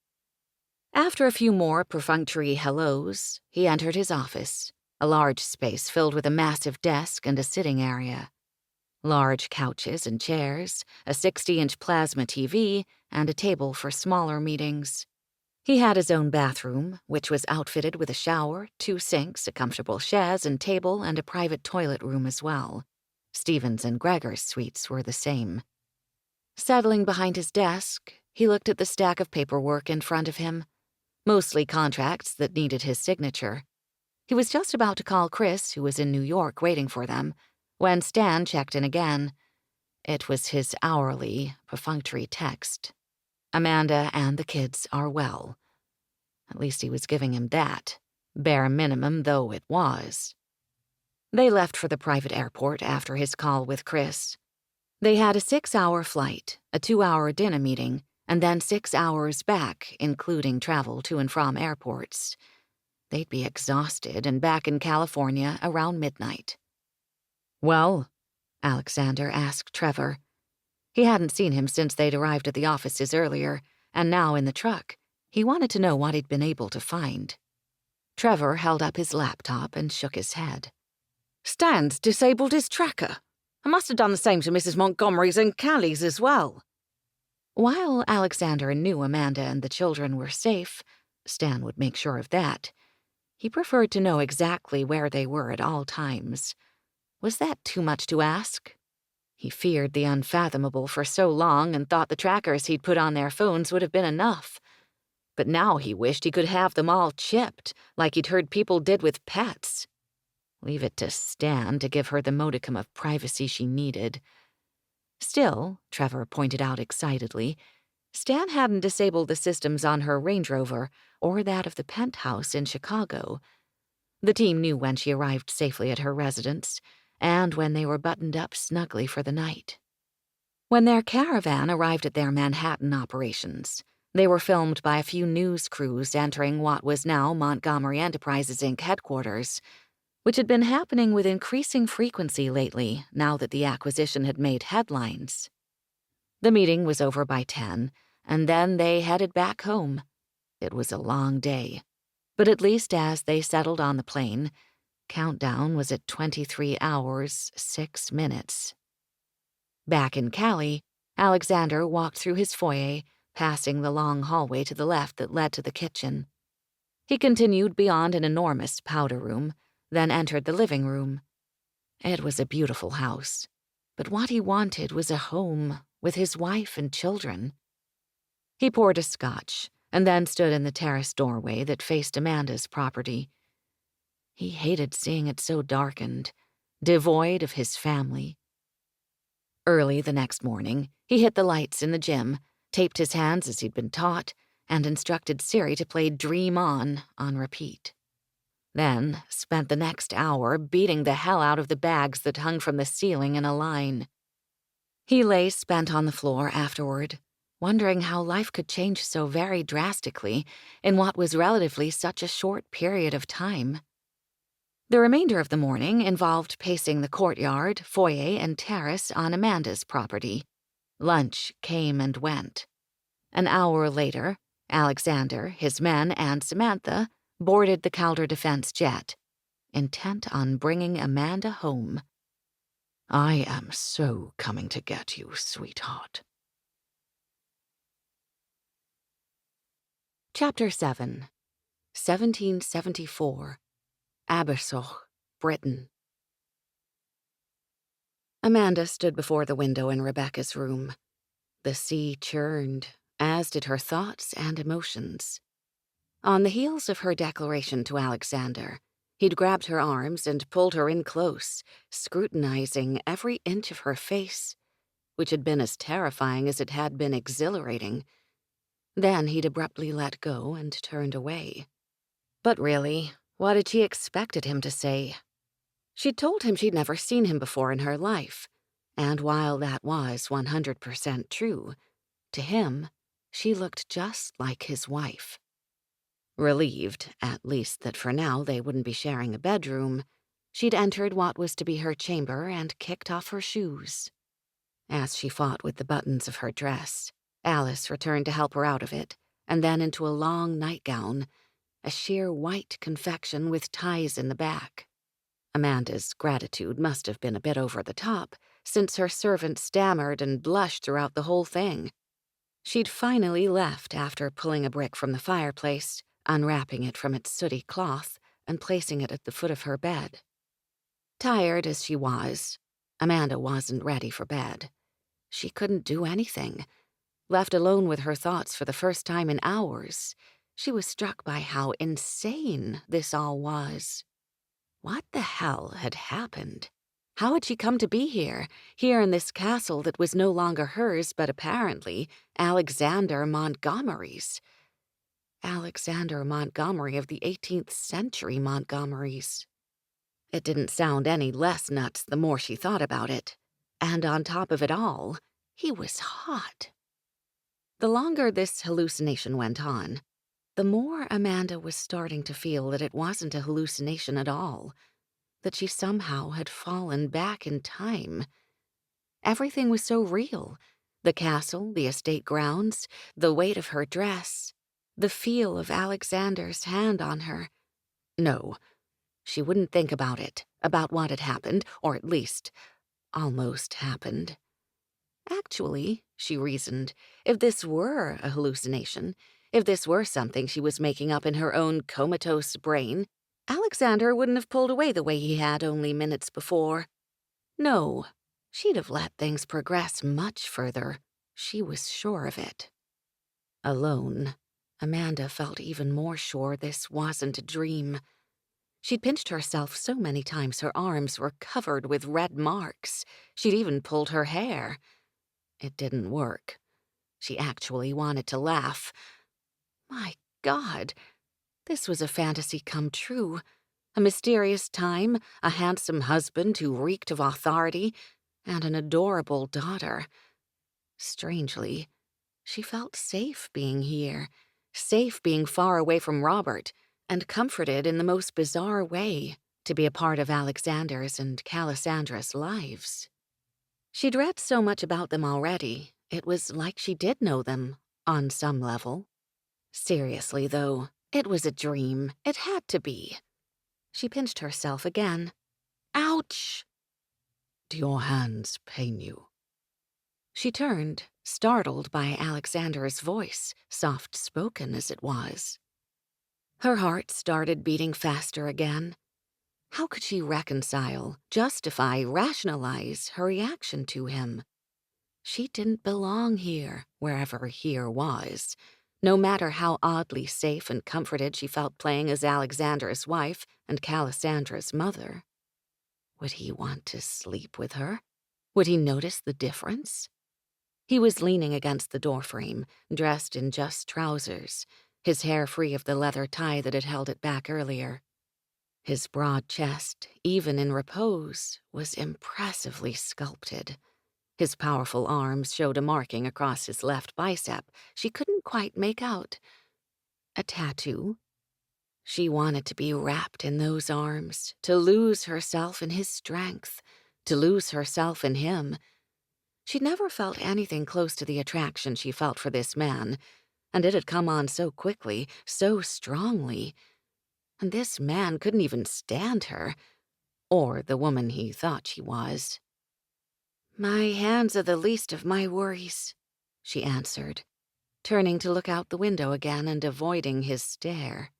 After a few more perfunctory hellos, he entered his office, a large space filled with a massive desk and a sitting area. Large couches and chairs, a 60-inch plasma TV, and a table for smaller meetings. He had his own bathroom, which was outfitted with a shower, 2 sinks, a comfortable chaise and table, and a private toilet room as well. Stevens and Gregor's suites were the same. Settling behind his desk, he looked at the stack of paperwork in front of him, mostly contracts that needed his signature. He was just about to call Chris, who was in New York waiting for them, when Stan checked in again. It was his hourly, perfunctory text. Amanda and the kids are well. At least he was giving him that, bare minimum though it was. They left for the private airport after his call with Chris. They had a 6-hour flight, a 2-hour dinner meeting, and then 6 hours back, including travel to and from airports. They'd be exhausted and back in California around midnight. "Well?" Alexander asked Trevor. He hadn't seen him since they'd arrived at the offices earlier, and now in the truck, he wanted to know what he'd been able to find. Trevor held up his laptop and shook his head. "Stan's disabled his tracker. I must have done the same to Mrs. Montgomery's and Callie's as well." While Alexander knew Amanda and the children were safe, Stan would make sure of that. He preferred to know exactly where they were at all times. Was that too much to ask? He feared the unfathomable for so long and thought the trackers he'd put on their phones would have been enough. But now he wished he could have them all chipped, like he'd heard people did with pets. Leave it to Stan to give her the modicum of privacy she needed. Still, Trevor pointed out excitedly, Stan hadn't disabled the systems on her Range Rover or that of the penthouse in Chicago. The team knew when she arrived safely at her residence and when they were buttoned up snugly for the night. When their caravan arrived at their Manhattan operations, they were filmed by a few news crews entering what was now Montgomery Enterprises, Inc. headquarters, which had been happening with increasing frequency lately now that the acquisition had made headlines. The meeting was over by 10, and then they headed back home. It was a long day, but at least as they settled on the plane, countdown was at 23 hours, 6 minutes. Back in Callie, Alexander walked through his foyer, passing the long hallway to the left that led to the kitchen. He continued beyond an enormous powder room, then entered the living room. It was a beautiful house, but what he wanted was a home with his wife and children. He poured a scotch and then stood in the terrace doorway that faced Amanda's property. He hated seeing it so darkened, devoid of his family. Early the next morning, he hit the lights in the gym, taped his hands as he'd been taught, and instructed Siri to play Dream On repeat. Then spent the next hour beating the hell out of the bags that hung from the ceiling in a line. He lay spent on the floor afterward, wondering how life could change so very drastically in what was relatively such a short period of time. The remainder of the morning involved pacing the courtyard, foyer, and terrace on Amanda's property. Lunch came and went. An hour later, Alexander, his men, and Samantha boarded the Calder Defense jet, intent on bringing Amanda home. I am so coming to get you, sweetheart. Chapter 7, 1774, Abersoch, Britain. Amanda stood before the window in Rebecca's room. The sea churned, as did her thoughts and emotions. On the heels of her declaration to Alexander, he'd grabbed her arms and pulled her in close, scrutinizing every inch of her face, which had been as terrifying as it had been exhilarating. Then he'd abruptly let go and turned away. But really, what had she expected him to say? She'd told him she'd never seen him before in her life, and while that was 100% true, to him, she looked just like his wife. Relieved, at least, that for now they wouldn't be sharing a bedroom, she'd entered what was to be her chamber and kicked off her shoes. As she fought with the buttons of her dress, Alice returned to help her out of it, and then into a long nightgown, a sheer white confection with ties in the back. Amanda's gratitude must have been a bit over the top, since her servant stammered and blushed throughout the whole thing. She'd finally left after pulling a brick from the fireplace, unwrapping it from its sooty cloth, and placing it at the foot of her bed. Tired as she was, Amanda wasn't ready for bed. She couldn't do anything. Left alone with her thoughts for the first time in hours, she was struck by how insane this all was. What the hell had happened? How had she come to be here in this castle that was no longer hers, but apparently Alexander Montgomery's? Alexander Montgomery of the 18th century Montgomerys. It didn't sound any less nuts the more she thought about it. And on top of it all, he was hot. The longer this hallucination went on, the more Amanda was starting to feel that it wasn't a hallucination at all, that she somehow had fallen back in time. Everything was so real. The castle, the estate grounds, the weight of her dress, the feel of Alexander's hand on her. No, she wouldn't think about it, about what had happened, or at least, almost happened. Actually, she reasoned, if this were a hallucination, if this were something she was making up in her own comatose brain, Alexander wouldn't have pulled away the way he had only minutes before. No, she'd have let things progress much further. She was sure of it. Alone, Amanda felt even more sure this wasn't a dream. She'd pinched herself so many times her arms were covered with red marks. She'd even pulled her hair. It didn't work. She actually wanted to laugh. My God, this was a fantasy come true. A mysterious time, a handsome husband who reeked of authority, and an adorable daughter. Strangely, she felt safe being here, safe being far away from Robert, and comforted in the most bizarre way to be a part of Alexander's and Calassandra's lives. She'd read so much about them already, it was like she did know them, on some level. Seriously, though, it was a dream. It had to be. She pinched herself again. Ouch! Do your hands pain you? She turned, startled by Alexander's voice, soft-spoken as it was. Her heart started beating faster again. How could she reconcile, justify, rationalize her reaction to him? She didn't belong here, wherever here was. No matter how oddly safe and comforted she felt playing as Alexander's wife and Calassandra's mother. Would he want to sleep with her? Would he notice the difference? He was leaning against the doorframe, dressed in just trousers, his hair free of the leather tie that had held it back earlier. His broad chest, even in repose, was impressively sculpted. His powerful arms showed a marking across his left bicep she couldn't quite make out. A tattoo? She wanted to be wrapped in those arms, to lose herself in his strength, to lose herself in him. She'd never felt anything close to the attraction she felt for this man, and it had come on so quickly, so strongly. And this man couldn't even stand her, or the woman he thought she was. "My hands are the least of my worries," she answered, turning to look out the window again and avoiding his stare.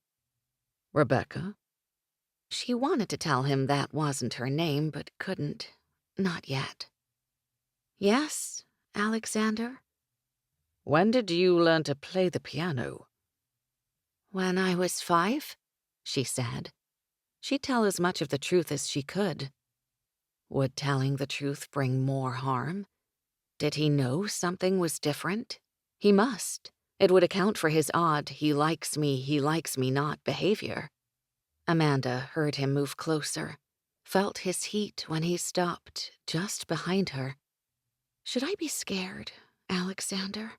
Rebecca? She wanted to tell him that wasn't her name, but couldn't. Not yet. "Yes, Alexander?" When did you learn to play the piano? "When I was 5, she said. She'd tell as much of the truth as she could. Would telling the truth bring more harm? Did he know something was different? He must. It would account for his odd he likes me not behavior. Amanda heard him move closer, felt his heat when he stopped just behind her. "Should I be scared, Alexander?"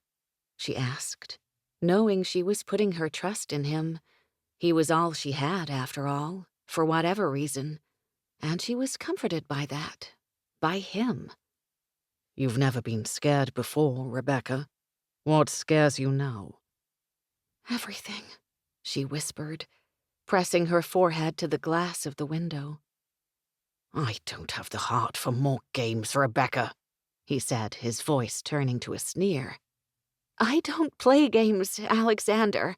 she asked, knowing she was putting her trust in him. He was all she had, after all, for whatever reason, and she was comforted by that, by him. You've never been scared before, Rebecca. What scares you now? "Everything," she whispered, pressing her forehead to the glass of the window. I don't have the heart for more games, Rebecca, he said, his voice turning to a sneer. "I don't play games, Alexander."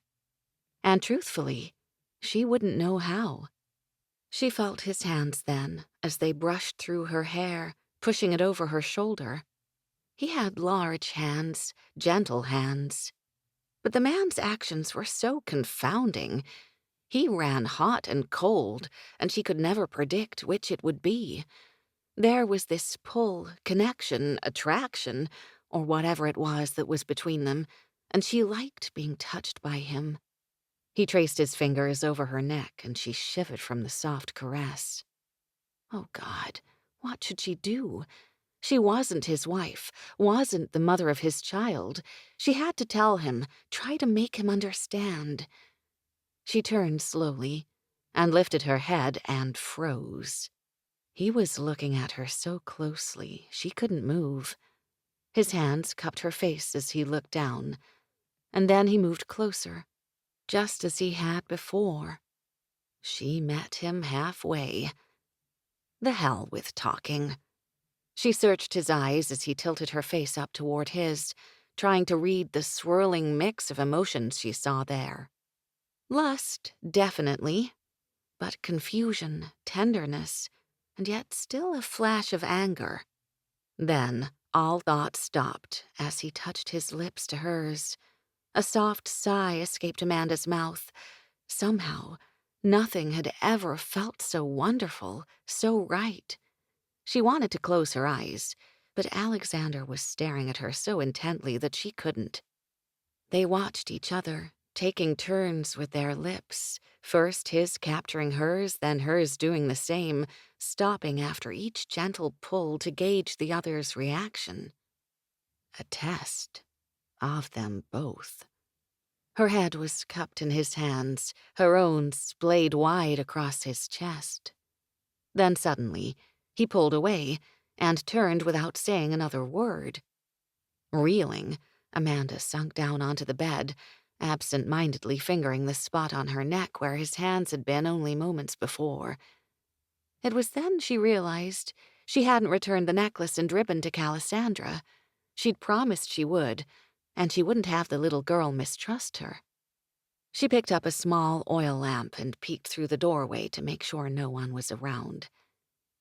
And truthfully, she wouldn't know how. She felt his hands then, as they brushed through her hair, pushing it over her shoulder. He had large hands, gentle hands. But the man's actions were so confounding. He ran hot and cold, and she could never predict which it would be. There was this pull, connection, attraction, or whatever it was that was between them, and she liked being touched by him. He traced his fingers over her neck, and she shivered from the soft caress. Oh, God, what should she do? She wasn't his wife, wasn't the mother of his child. She had to tell him, try to make him understand. She turned slowly and lifted her head and froze. He was looking at her so closely she couldn't move. His hands cupped her face as he looked down, and then he moved closer, just as he had before. She met him halfway. The hell with talking. She searched his eyes as he tilted her face up toward his, trying to read the swirling mix of emotions she saw there. Lust, definitely, but confusion, tenderness, and yet still a flash of anger. Then all thought stopped as he touched his lips to hers. A soft sigh escaped Amanda's mouth. Somehow, nothing had ever felt so wonderful, so right. She wanted to close her eyes, but Alexander was staring at her so intently that she couldn't. They watched each other, taking turns with their lips, first his capturing hers, then hers doing the same, stopping after each gentle pull to gauge the other's reaction. A test of them both. Her head was cupped in his hands, her own splayed wide across his chest. Then suddenly, he pulled away and turned without saying another word. Reeling, Amanda sunk down onto the bed, absent-mindedly fingering the spot on her neck where his hands had been only moments before. It was then she realized she hadn't returned the necklace and ribbon to Cassandra. She'd promised she would, and she wouldn't have the little girl mistrust her. She picked up a small oil lamp and peeked through the doorway to make sure no one was around.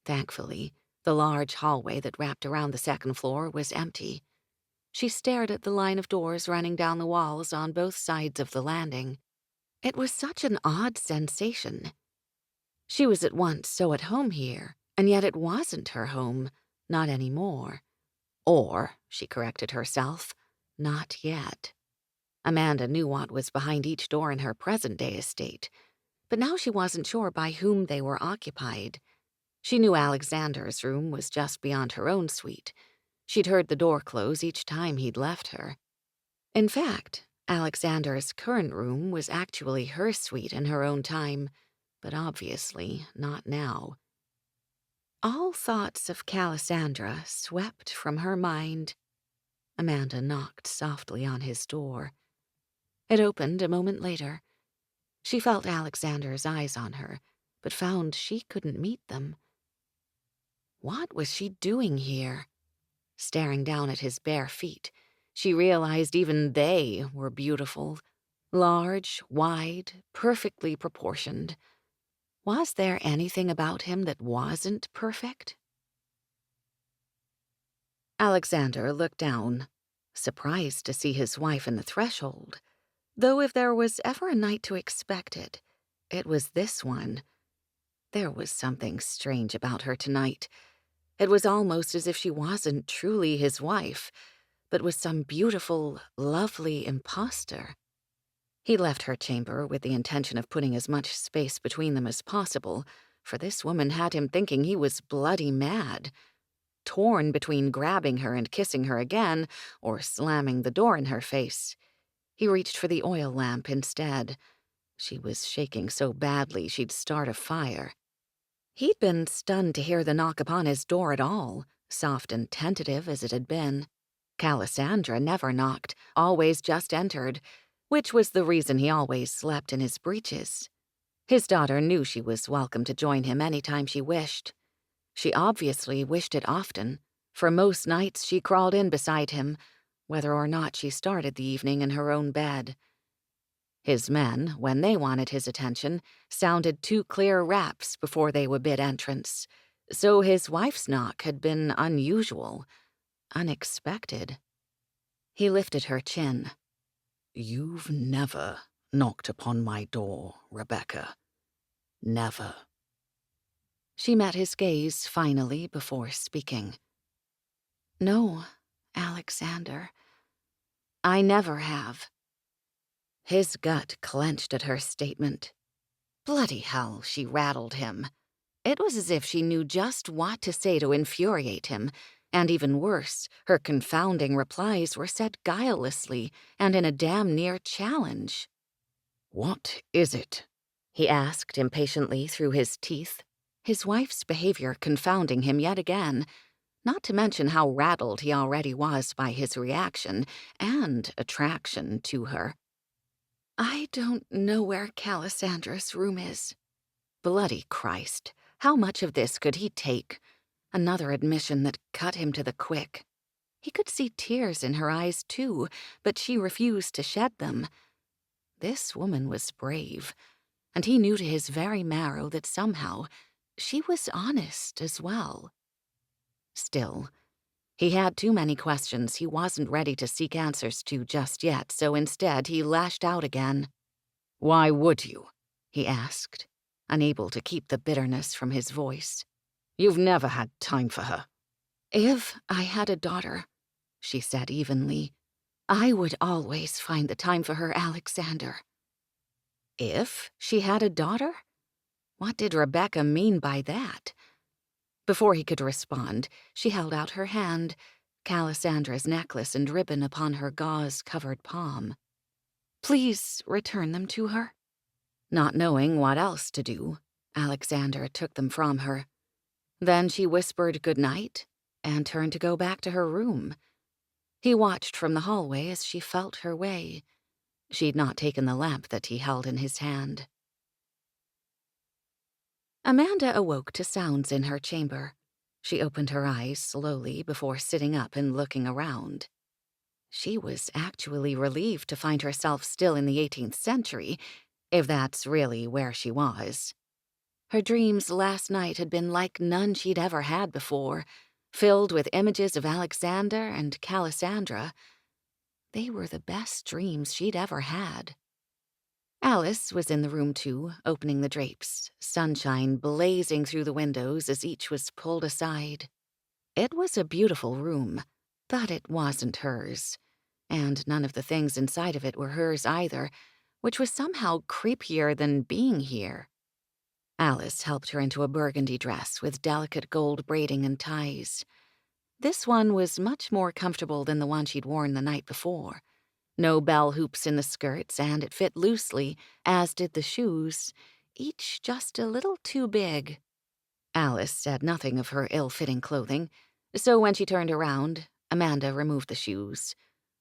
Thankfully, the large hallway that wrapped around the second floor was empty. She stared at the line of doors running down the walls on both sides of the landing. It was such an odd sensation. She was at once so at home here, and yet it wasn't her home, not anymore. Or, she corrected herself, not yet. Amanda knew what was behind each door in her present-day estate, but now she wasn't sure by whom they were occupied. She knew Alexander's room was just beyond her own suite. She'd heard the door close each time he'd left her. In fact, Alexander's current room was actually her suite in her own time, but obviously not now. All thoughts of Calissandra swept from her mind. Amanda knocked softly on his door. It opened a moment later. She felt Alexander's eyes on her, but found she couldn't meet them. What was she doing here? Staring down at his bare feet, she realized even they were beautiful. Large, wide, perfectly proportioned. Was there anything about him that wasn't perfect? Alexander looked down, surprised to see his wife in the threshold. Though if there was ever a night to expect it, it was this one. There was something strange about her tonight. It was almost as if she wasn't truly his wife, but was some beautiful, lovely imposter. He left her chamber with the intention of putting as much space between them as possible, for this woman had him thinking he was bloody mad. Torn between grabbing her and kissing her again, or slamming the door in her face. He reached for the oil lamp instead. She was shaking so badly she'd start a fire. He'd been stunned to hear the knock upon his door at all, soft and tentative as it had been. Calissandra never knocked, always just entered, which was the reason he always slept in his breeches. His daughter knew she was welcome to join him any time she wished. She obviously wished it often, for most nights she crawled in beside him, whether or not she started the evening in her own bed. His men, when they wanted his attention, sounded 2 clear raps before they would bid entrance, so his wife's knock had been unusual, unexpected. He lifted her chin. You've never knocked upon my door, Rebecca. Never. She met his gaze finally before speaking. No, Alexander. I never have. His gut clenched at her statement. Bloody hell, she rattled him. It was as if she knew just what to say to infuriate him, and even worse, her confounding replies were said guilelessly and in a damn near challenge. What is it? He asked impatiently through his teeth, his wife's behavior confounding him yet again, not to mention how rattled he already was by his reaction and attraction to her. I don't know where Calissandra's room is. Bloody Christ, how much of this could he take? Another admission that cut him to the quick. He could see tears in her eyes, too, but she refused to shed them. This woman was brave, and he knew to his very marrow that somehow she was honest as well. Still, he had too many questions he wasn't ready to seek answers to just yet, so instead he lashed out again. Why would you? He asked, unable to keep the bitterness from his voice. You've never had time for her. If I had a daughter, she said evenly, I would always find the time for her, Alexander. If she had a daughter? What did Rebecca mean by that? Before he could respond, she held out her hand, Calassandra's necklace and ribbon upon her gauze-covered palm. Please return them to her. Not knowing what else to do, Alexander took them from her. Then she whispered good night and turned to go back to her room. He watched from the hallway as she felt her way. She'd not taken the lamp that he held in his hand. Amanda awoke to sounds in her chamber. She opened her eyes slowly before sitting up and looking around. She was actually relieved to find herself still in the 18th century, if that's really where she was. Her dreams last night had been like none she'd ever had before, filled with images of Alexander and Calissandra. They were the best dreams she'd ever had. Alice was in the room too, opening the drapes, sunshine blazing through the windows as each was pulled aside. It was a beautiful room, but it wasn't hers, and none of the things inside of it were hers either, which was somehow creepier than being here. Alice helped her into a burgundy dress with delicate gold braiding and ties. This one was much more comfortable than the one she'd worn the night before. No bell hoops in the skirts, and it fit loosely, as did the shoes, each just a little too big. Alice said nothing of her ill-fitting clothing, so when she turned around, Amanda removed the shoes.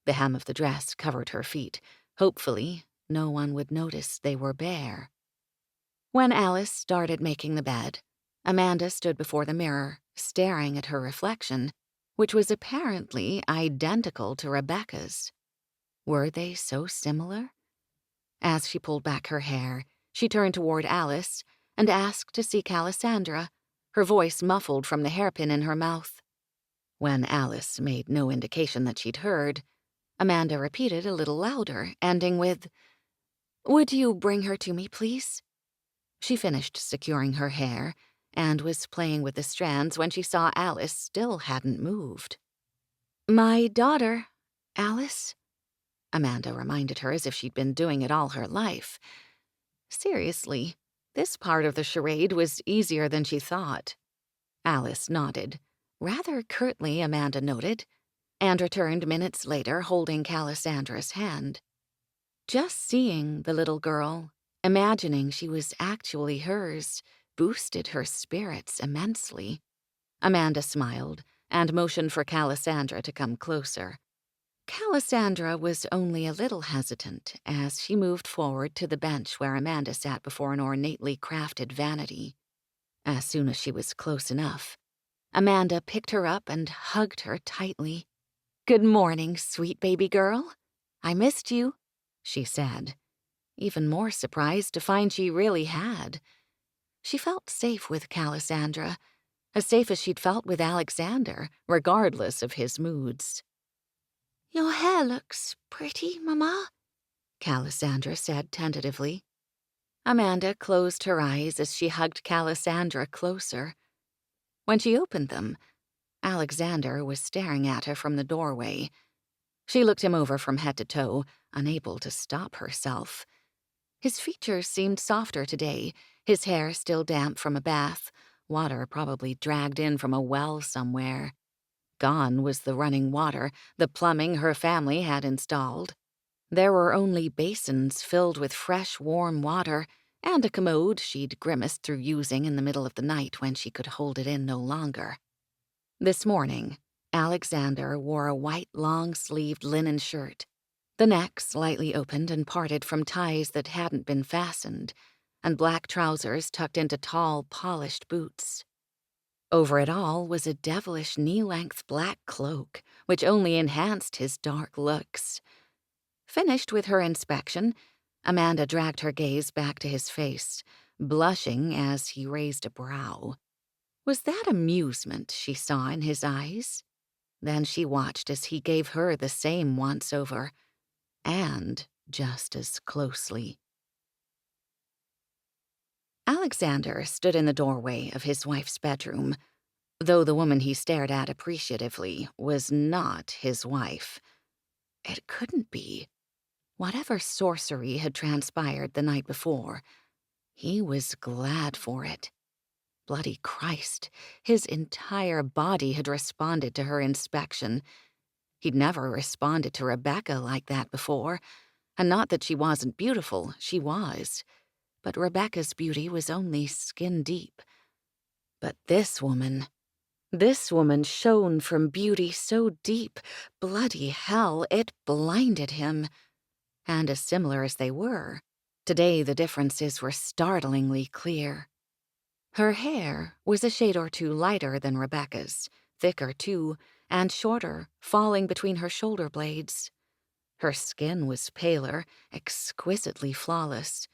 The hem of the dress covered her feet. Hopefully, no one would notice they were bare. When Alice started making the bed, Amanda stood before the mirror, staring at her reflection, which was apparently identical to Rebecca's. Were they so similar? As she pulled back her hair, she turned toward Alice and asked to see Callie, her voice muffled from the hairpin in her mouth. When Alice made no indication that she'd heard, Amanda repeated a little louder, ending with, "Would you bring her to me, please?" She finished securing her hair and was playing with the strands when she saw Alice still hadn't moved. "My daughter, Alice," Amanda reminded her as if she'd been doing it all her life. Seriously, this part of the charade was easier than she thought. Alice nodded, rather curtly, Amanda noted, and returned minutes later holding Callisandra's hand. Just seeing the little girl, imagining she was actually hers, boosted her spirits immensely. Amanda smiled and motioned for Callisandra to come closer. Callisandra was only a little hesitant as she moved forward to the bench where Amanda sat before an ornately crafted vanity. As soon as she was close enough, Amanda picked her up and hugged her tightly. "Good morning, sweet baby girl. I missed you," she said, even more surprised to find she really had. She felt safe with Callisandra, as safe as she'd felt with Alexander, regardless of his moods. "Your hair looks pretty, Mama," Callisandra said tentatively. Amanda closed her eyes as she hugged Callisandra closer. When she opened them, Alexander was staring at her from the doorway. She looked him over from head to toe, unable to stop herself. His features seemed softer today, his hair still damp from a bath, water probably dragged in from a well somewhere. Gone was the running water, the plumbing her family had installed. There were only basins filled with fresh, warm water and a commode she'd grimaced through using in the middle of the night when she could hold it in no longer. This morning, Alexander wore a white, long-sleeved linen shirt, the neck slightly opened and parted from ties that hadn't been fastened, and black trousers tucked into tall, polished boots. Over it all was a devilish knee-length black cloak, which only enhanced his dark looks. Finished with her inspection, Amanda dragged her gaze back to his face, blushing as he raised a brow. Was that amusement she saw in his eyes? Then she watched as he gave her the same once-over, and just as closely. Alexander stood in the doorway of his wife's bedroom, though the woman he stared at appreciatively was not his wife. It couldn't be. Whatever sorcery had transpired the night before, he was glad for it. Bloody Christ, his entire body had responded to her inspection. He'd never responded to Rebecca like that before, and not that she wasn't beautiful, she was. But Rebecca's beauty was only skin deep. But this woman shone from beauty so deep, bloody hell, it blinded him. And as similar as they were, today the differences were startlingly clear. Her hair was a shade or two lighter than Rebecca's, thicker too, and shorter, falling between her shoulder blades. Her skin was paler, exquisitely flawless.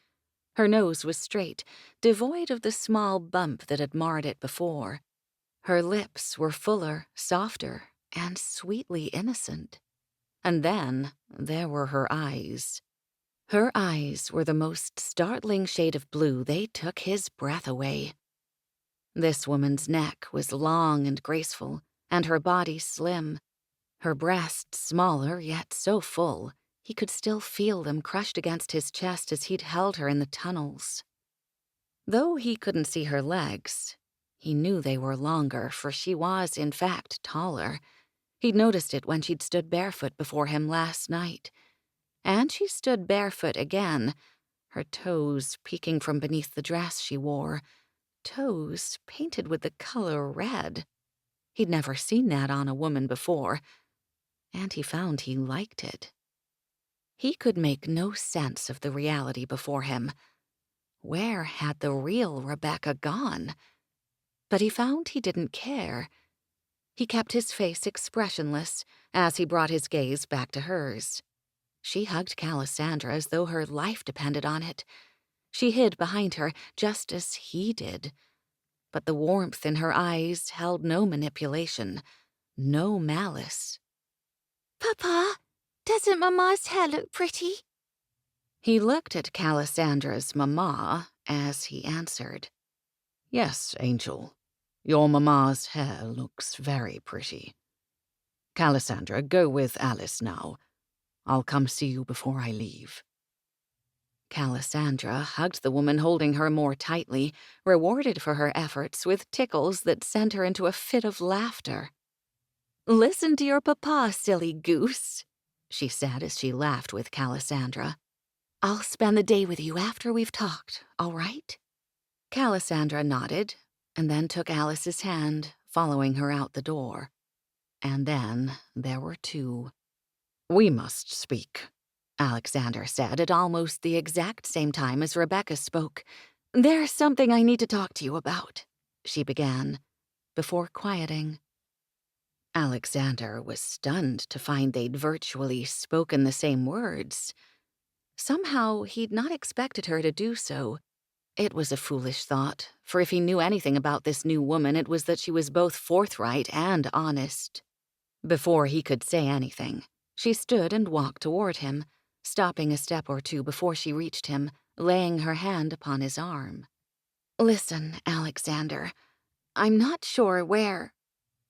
Her nose was straight, devoid of the small bump that had marred it before. Her lips were fuller, softer, and sweetly innocent. And then there were her eyes. Her eyes were the most startling shade of blue. They took his breath away. This woman's neck was long and graceful, and her body slim. Her breasts smaller, yet so full, he could still feel them crushed against his chest as he'd held her in the tunnels. Though he couldn't see her legs, he knew they were longer, for she was, in fact, taller. He'd noticed it when she'd stood barefoot before him last night. And she stood barefoot again, her toes peeking from beneath the dress she wore, toes painted with the color red. He'd never seen that on a woman before, and he found he liked it. He could make no sense of the reality before him. Where had the real Rebecca gone? But he found he didn't care. He kept his face expressionless as he brought his gaze back to hers. She hugged Callie as though her life depended on it. She hid behind her just as he did. But the warmth in her eyes held no manipulation, no malice. "Papa, doesn't Mama's hair look pretty?" He looked at Callie mama as he answered. Yes, Angel. Your mamma's hair looks very pretty. Callie, go with Alice now. I'll come see you before I leave. Callie hugged the woman holding her more tightly, rewarded for her efforts with tickles that sent her into a fit of laughter. "Listen to your papa, silly goose," she said as she laughed with Callie. "I'll spend the day with you after we've talked, all right?" Callie nodded, and then took Alice's hand, following her out the door. And then there were two. We must speak, Alexander said at almost the exact same time as Rebecca spoke. "There's something I need to talk to you about," she began, before quieting. Alexander was stunned to find they'd virtually spoken the same words. Somehow he'd not expected her to do so. It was a foolish thought, for if he knew anything about this new woman, it was that she was both forthright and honest. Before he could say anything, she stood and walked toward him, stopping a step or two before she reached him, laying her hand upon his arm. "Listen, Alexander, I'm not sure where—"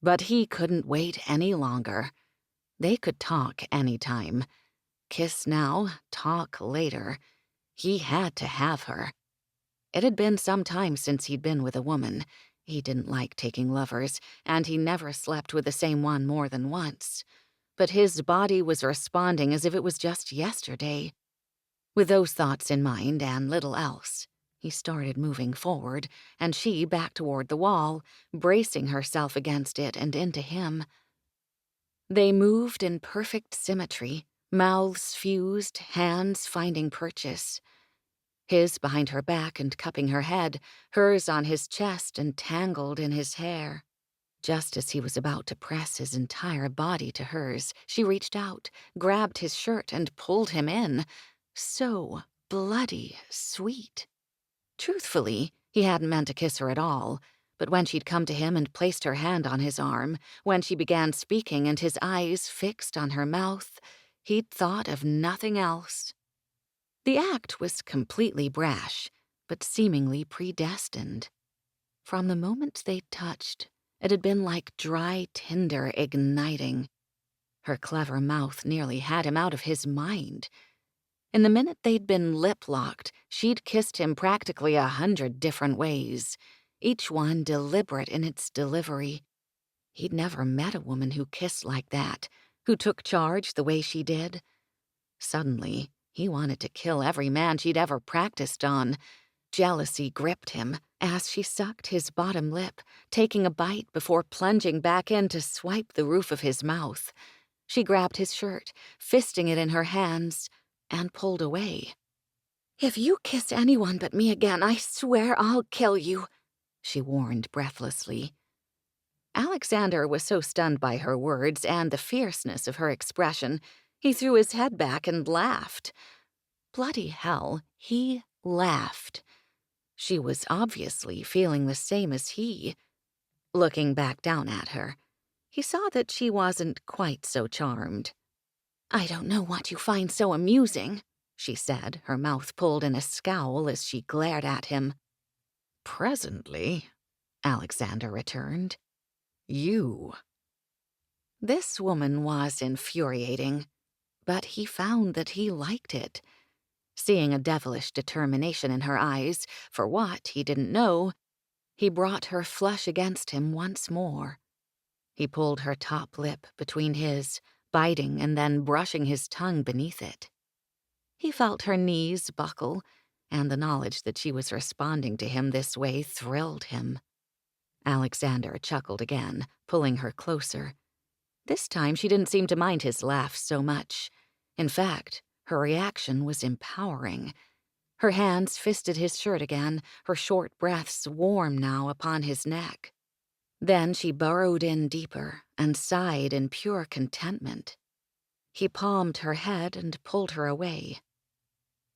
But he couldn't wait any longer. They could talk any time. Kiss now, talk later. He had to have her. It had been some time since he'd been with a woman. He didn't like taking lovers, and he never slept with the same one more than once. But his body was responding as if it was just yesterday. With those thoughts in mind and little else, he started moving forward, and she back toward the wall, bracing herself against it and into him. They moved in perfect symmetry, mouths fused, hands finding purchase. His behind her back and cupping her head, hers on his chest and tangled in his hair. Just as he was about to press his entire body to hers, she reached out, grabbed his shirt, and pulled him in. So bloody sweet. Truthfully, he hadn't meant to kiss her at all, but when she'd come to him and placed her hand on his arm, when she began speaking and his eyes fixed on her mouth, he'd thought of nothing else. The act was completely brash, but seemingly predestined. From the moment they touched, it had been like dry tinder igniting. Her clever mouth nearly had him out of his mind. In the minute they'd been lip-locked, she'd kissed him practically 100 different ways, each one deliberate in its delivery. He'd never met a woman who kissed like that, who took charge the way she did. Suddenly, he wanted to kill every man she'd ever practiced on. Jealousy gripped him as she sucked his bottom lip, taking a bite before plunging back in to swipe the roof of his mouth. She grabbed his shirt, fisting it in her hands, and pulled away. "If you kiss anyone but me again, I swear I'll kill you," she warned breathlessly. Alexander was so stunned by her words and the fierceness of her expression, he threw his head back and laughed. Bloody hell, he laughed. She was obviously feeling the same as he. Looking back down at her, he saw that she wasn't quite so charmed. "I don't know what you find so amusing," she said, her mouth pulled in a scowl as she glared at him. Presently, Alexander returned. You This woman was infuriating, but he found that he liked it. Seeing a devilish determination in her eyes, for what he didn't know, he brought her flush against him once more. He pulled her top lip between his, biting and then brushing his tongue beneath it. He felt her knees buckle, and the knowledge that she was responding to him this way thrilled him. Alexander chuckled again, pulling her closer. This time she didn't seem to mind his laugh so much. In fact, her reaction was empowering. Her hands fisted his shirt again, her short breaths warm now upon his neck. Then she burrowed in deeper and sighed in pure contentment. He palmed her head and pulled her away.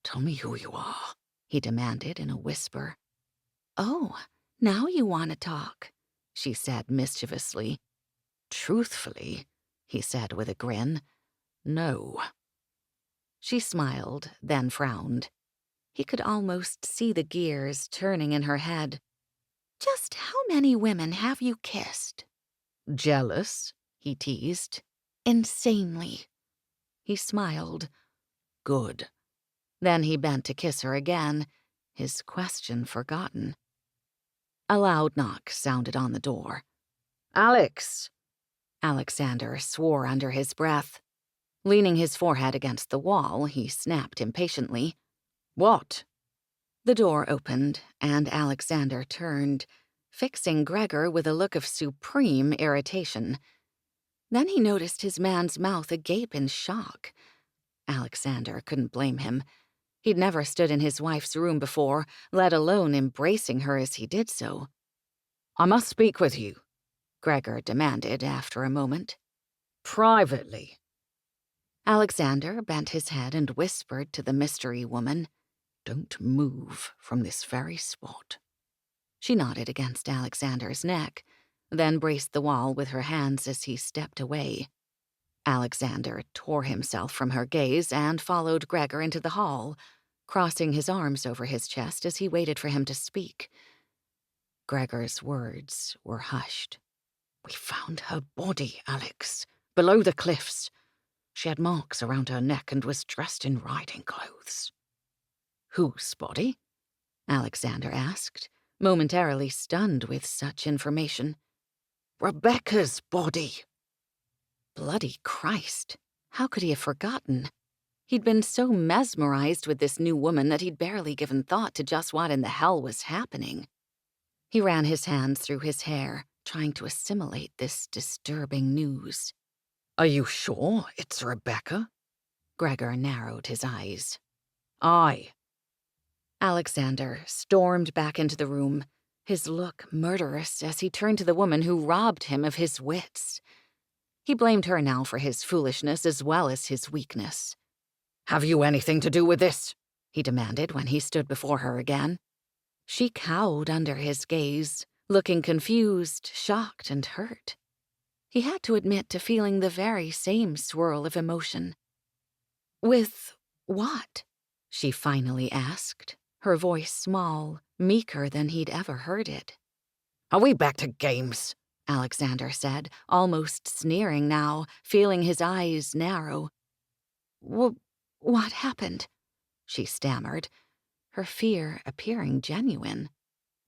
"Tell me who you are," he demanded in a whisper. "Oh, now you want to talk," she said mischievously. "Truthfully," he said with a grin, "no." She smiled, then frowned. He could almost see the gears turning in her head. "Just how many women have you kissed?" "Jealous?" he teased. "Insanely." He smiled. "Good." Then he bent to kiss her again, his question forgotten. A loud knock sounded on the door. Alex! Alexander swore under his breath. Leaning his forehead against the wall, he snapped impatiently. What? The door opened, and Alexander turned, fixing Gregor with a look of supreme irritation. Then he noticed his man's mouth agape in shock. Alexander couldn't blame him. He'd never stood in his wife's room before, let alone embracing her as he did so. "I must speak with you," Gregor demanded after a moment. "Privately." Alexander bent his head and whispered to the mystery woman. "Don't move from this very spot." She nodded against Alexander's neck, then braced the wall with her hands as he stepped away. Alexander tore himself from her gaze and followed Gregor into the hall, crossing his arms over his chest as he waited for him to speak. Gregor's words were hushed. "We found her body, Alex, below the cliffs. She had marks around her neck and was dressed in riding clothes." "Whose body?" Alexander asked, momentarily stunned with such information. "Rebecca's body." Bloody Christ! How could he have forgotten? He'd been so mesmerized with this new woman that he'd barely given thought to just what in the hell was happening. He ran his hands through his hair, trying to assimilate this disturbing news. "Are you sure it's Rebecca?" Gregor narrowed his eyes. "Aye." Alexander stormed back into the room, his look murderous as he turned to the woman who robbed him of his wits. He blamed her now for his foolishness as well as his weakness. "Have you anything to do with this?" he demanded when he stood before her again. She cowed under his gaze, looking confused, shocked, and hurt. He had to admit to feeling the very same swirl of emotion. "With what?" she finally asked, her voice small, meeker than he'd ever heard it. "Are we back to games?" Alexander said, almost sneering now, feeling his eyes narrow. What happened?" she stammered, her fear appearing genuine.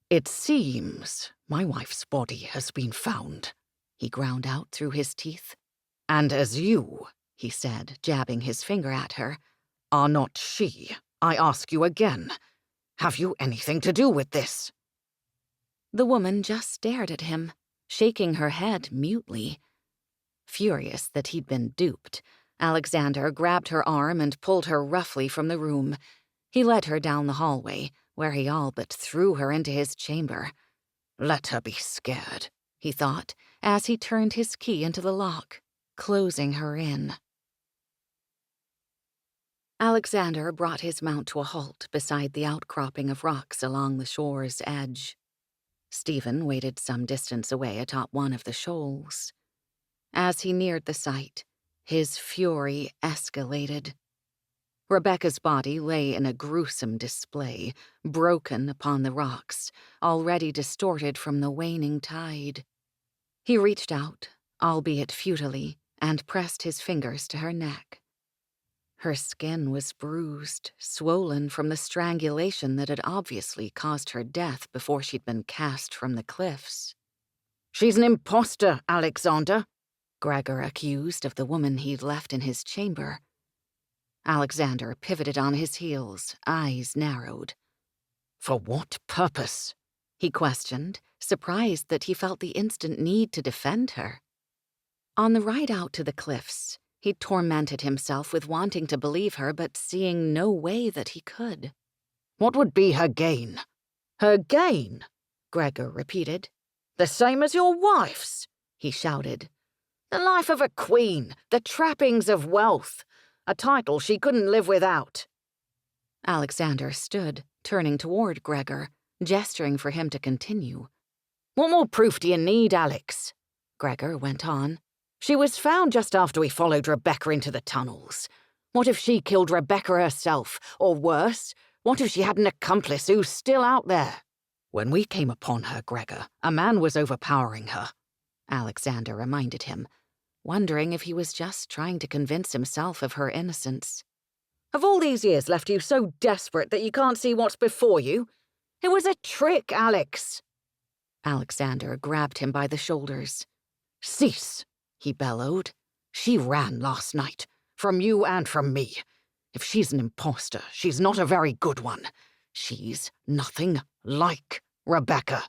"It seems my wife's body has been found," he ground out through his teeth. "And as you," he said, jabbing his finger at her, "are not she, I ask you again, have you anything to do with this?" The woman just stared at him, shaking her head mutely. Furious that he'd been duped, Alexander grabbed her arm and pulled her roughly from the room. He led her down the hallway, where he all but threw her into his chamber. "Let her be scared," he thought, as he turned his key into the lock, closing her in. Alexander brought his mount to a halt beside the outcropping of rocks along the shore's edge. Stephen waited some distance away atop one of the shoals. As he neared the site, his fury escalated. Rebecca's body lay in a gruesome display, broken upon the rocks, already distorted from the waning tide. He reached out, albeit futilely, and pressed his fingers to her neck. Her skin was bruised, swollen from the strangulation that had obviously caused her death before she'd been cast from the cliffs. "She's an imposter, Alexander," Gregor accused of the woman he'd left in his chamber. Alexander pivoted on his heels, eyes narrowed. "For what purpose?" he questioned, surprised that he felt the instant need to defend her. On the ride out to the cliffs, he tormented himself with wanting to believe her but seeing no way that he could. "What would be her gain?" "Her gain?" Gregor repeated. "The same as your wife's," he shouted. "The life of a queen, the trappings of wealth, a title she couldn't live without." Alexander stood, turning toward Gregor, gesturing for him to continue. "What more proof do you need, Alex?" Gregor went on. "She was found just after we followed Rebecca into the tunnels. What if she killed Rebecca herself? Or worse, what if she had an accomplice who's still out there?" "When we came upon her, Gregor, a man was overpowering her," Alexander reminded him, wondering if he was just trying to convince himself of her innocence. "Have all these years left you so desperate that you can't see what's before you? It was a trick, Alex." Alexander grabbed him by the shoulders. "Cease," he bellowed. "She ran last night, from you and from me. If she's an imposter, she's not a very good one. She's nothing like Rebecca."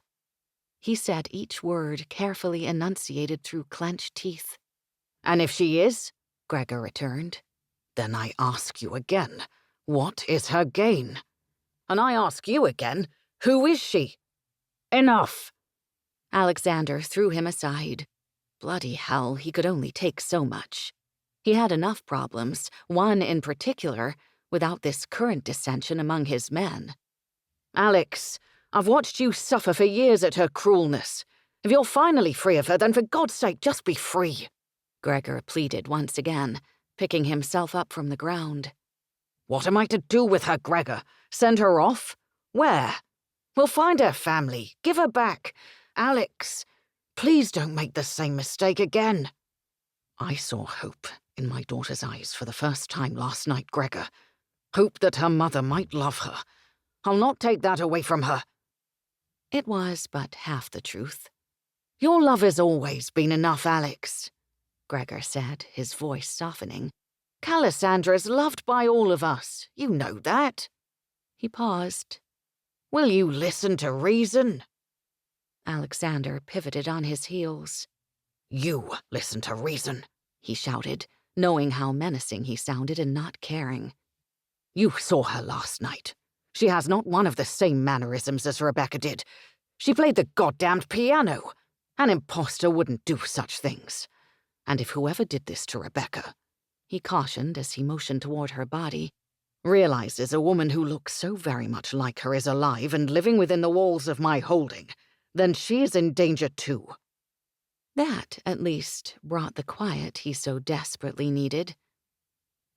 He said each word carefully enunciated through clenched teeth. "And if she is," Gregor returned, "then I ask you again, what is her gain? And I ask you again, who is she? Enough!" Alexander threw him aside. Bloody hell, he could only take so much. He had enough problems, one in particular, without this current dissension among his men. "Alex, I've watched you suffer for years at her cruelness. If you're finally free of her, then for God's sake, just be free." Gregor pleaded once again, picking himself up from the ground. "What am I to do with her, Gregor? Send her off? Where? We'll find her family. Give her back. Alex, please don't make the same mistake again." "I saw hope in my daughter's eyes for the first time last night, Gregor. Hope that her mother might love her. I'll not take that away from her." It was but half the truth. "Your love has always been enough, Alex," Gregor said, his voice softening. "Calisandra's loved by all of us. You know that." He paused. "Will you listen to reason?" Alexander pivoted on his heels. "You listen to reason," he shouted, knowing how menacing he sounded and not caring. "You saw her last night. She has not one of the same mannerisms as Rebecca did. She played the goddamned piano. An imposter wouldn't do such things. And if whoever did this to Rebecca," he cautioned as he motioned toward her body, "realizes a woman who looks so very much like her is alive and living within the walls of my holding, then she is in danger too." That, at least, brought the quiet he so desperately needed.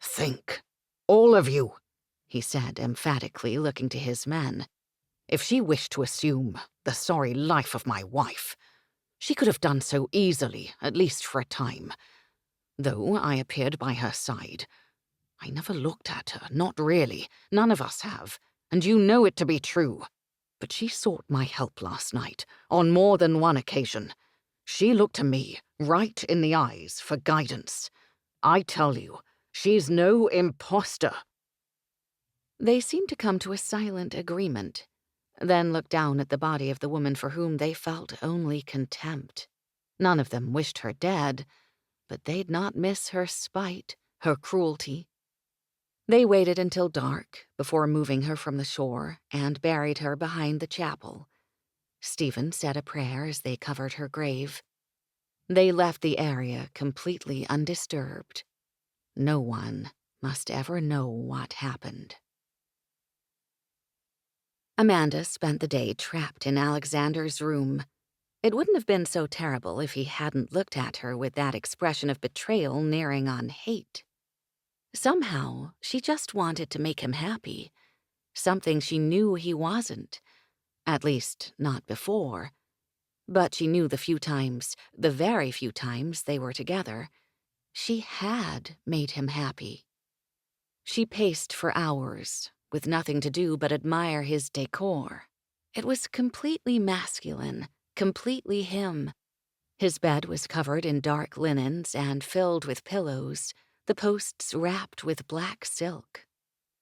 "Think, all of you," he said emphatically, looking to his men. "If she wished to assume the sorry life of my wife, she could have done so easily, at least for a time. Though I appeared by her side, I never looked at her, not really. None of us have, and you know it to be true. But she sought my help last night, on more than one occasion. She looked to me, right in the eyes, for guidance. I tell you, she's no imposter." They seemed to come to a silent agreement, then looked down at the body of the woman for whom they felt only contempt. None of them wished her dead, but they'd not miss her spite, her cruelty. They waited until dark before moving her from the shore and buried her behind the chapel. Stephen said a prayer as they covered her grave. They left the area completely undisturbed. No one must ever know what happened. Amanda spent the day trapped in Alexander's room. It wouldn't have been so terrible if he hadn't looked at her with that expression of betrayal nearing on hate. Somehow, she just wanted to make him happy, something she knew he wasn't, at least not before. But she knew the very few times they were together, she had made him happy. She paced for hours, with nothing to do but admire his decor. It was completely masculine, completely him. His bed was covered in dark linens and filled with pillows, the posts wrapped with black silk.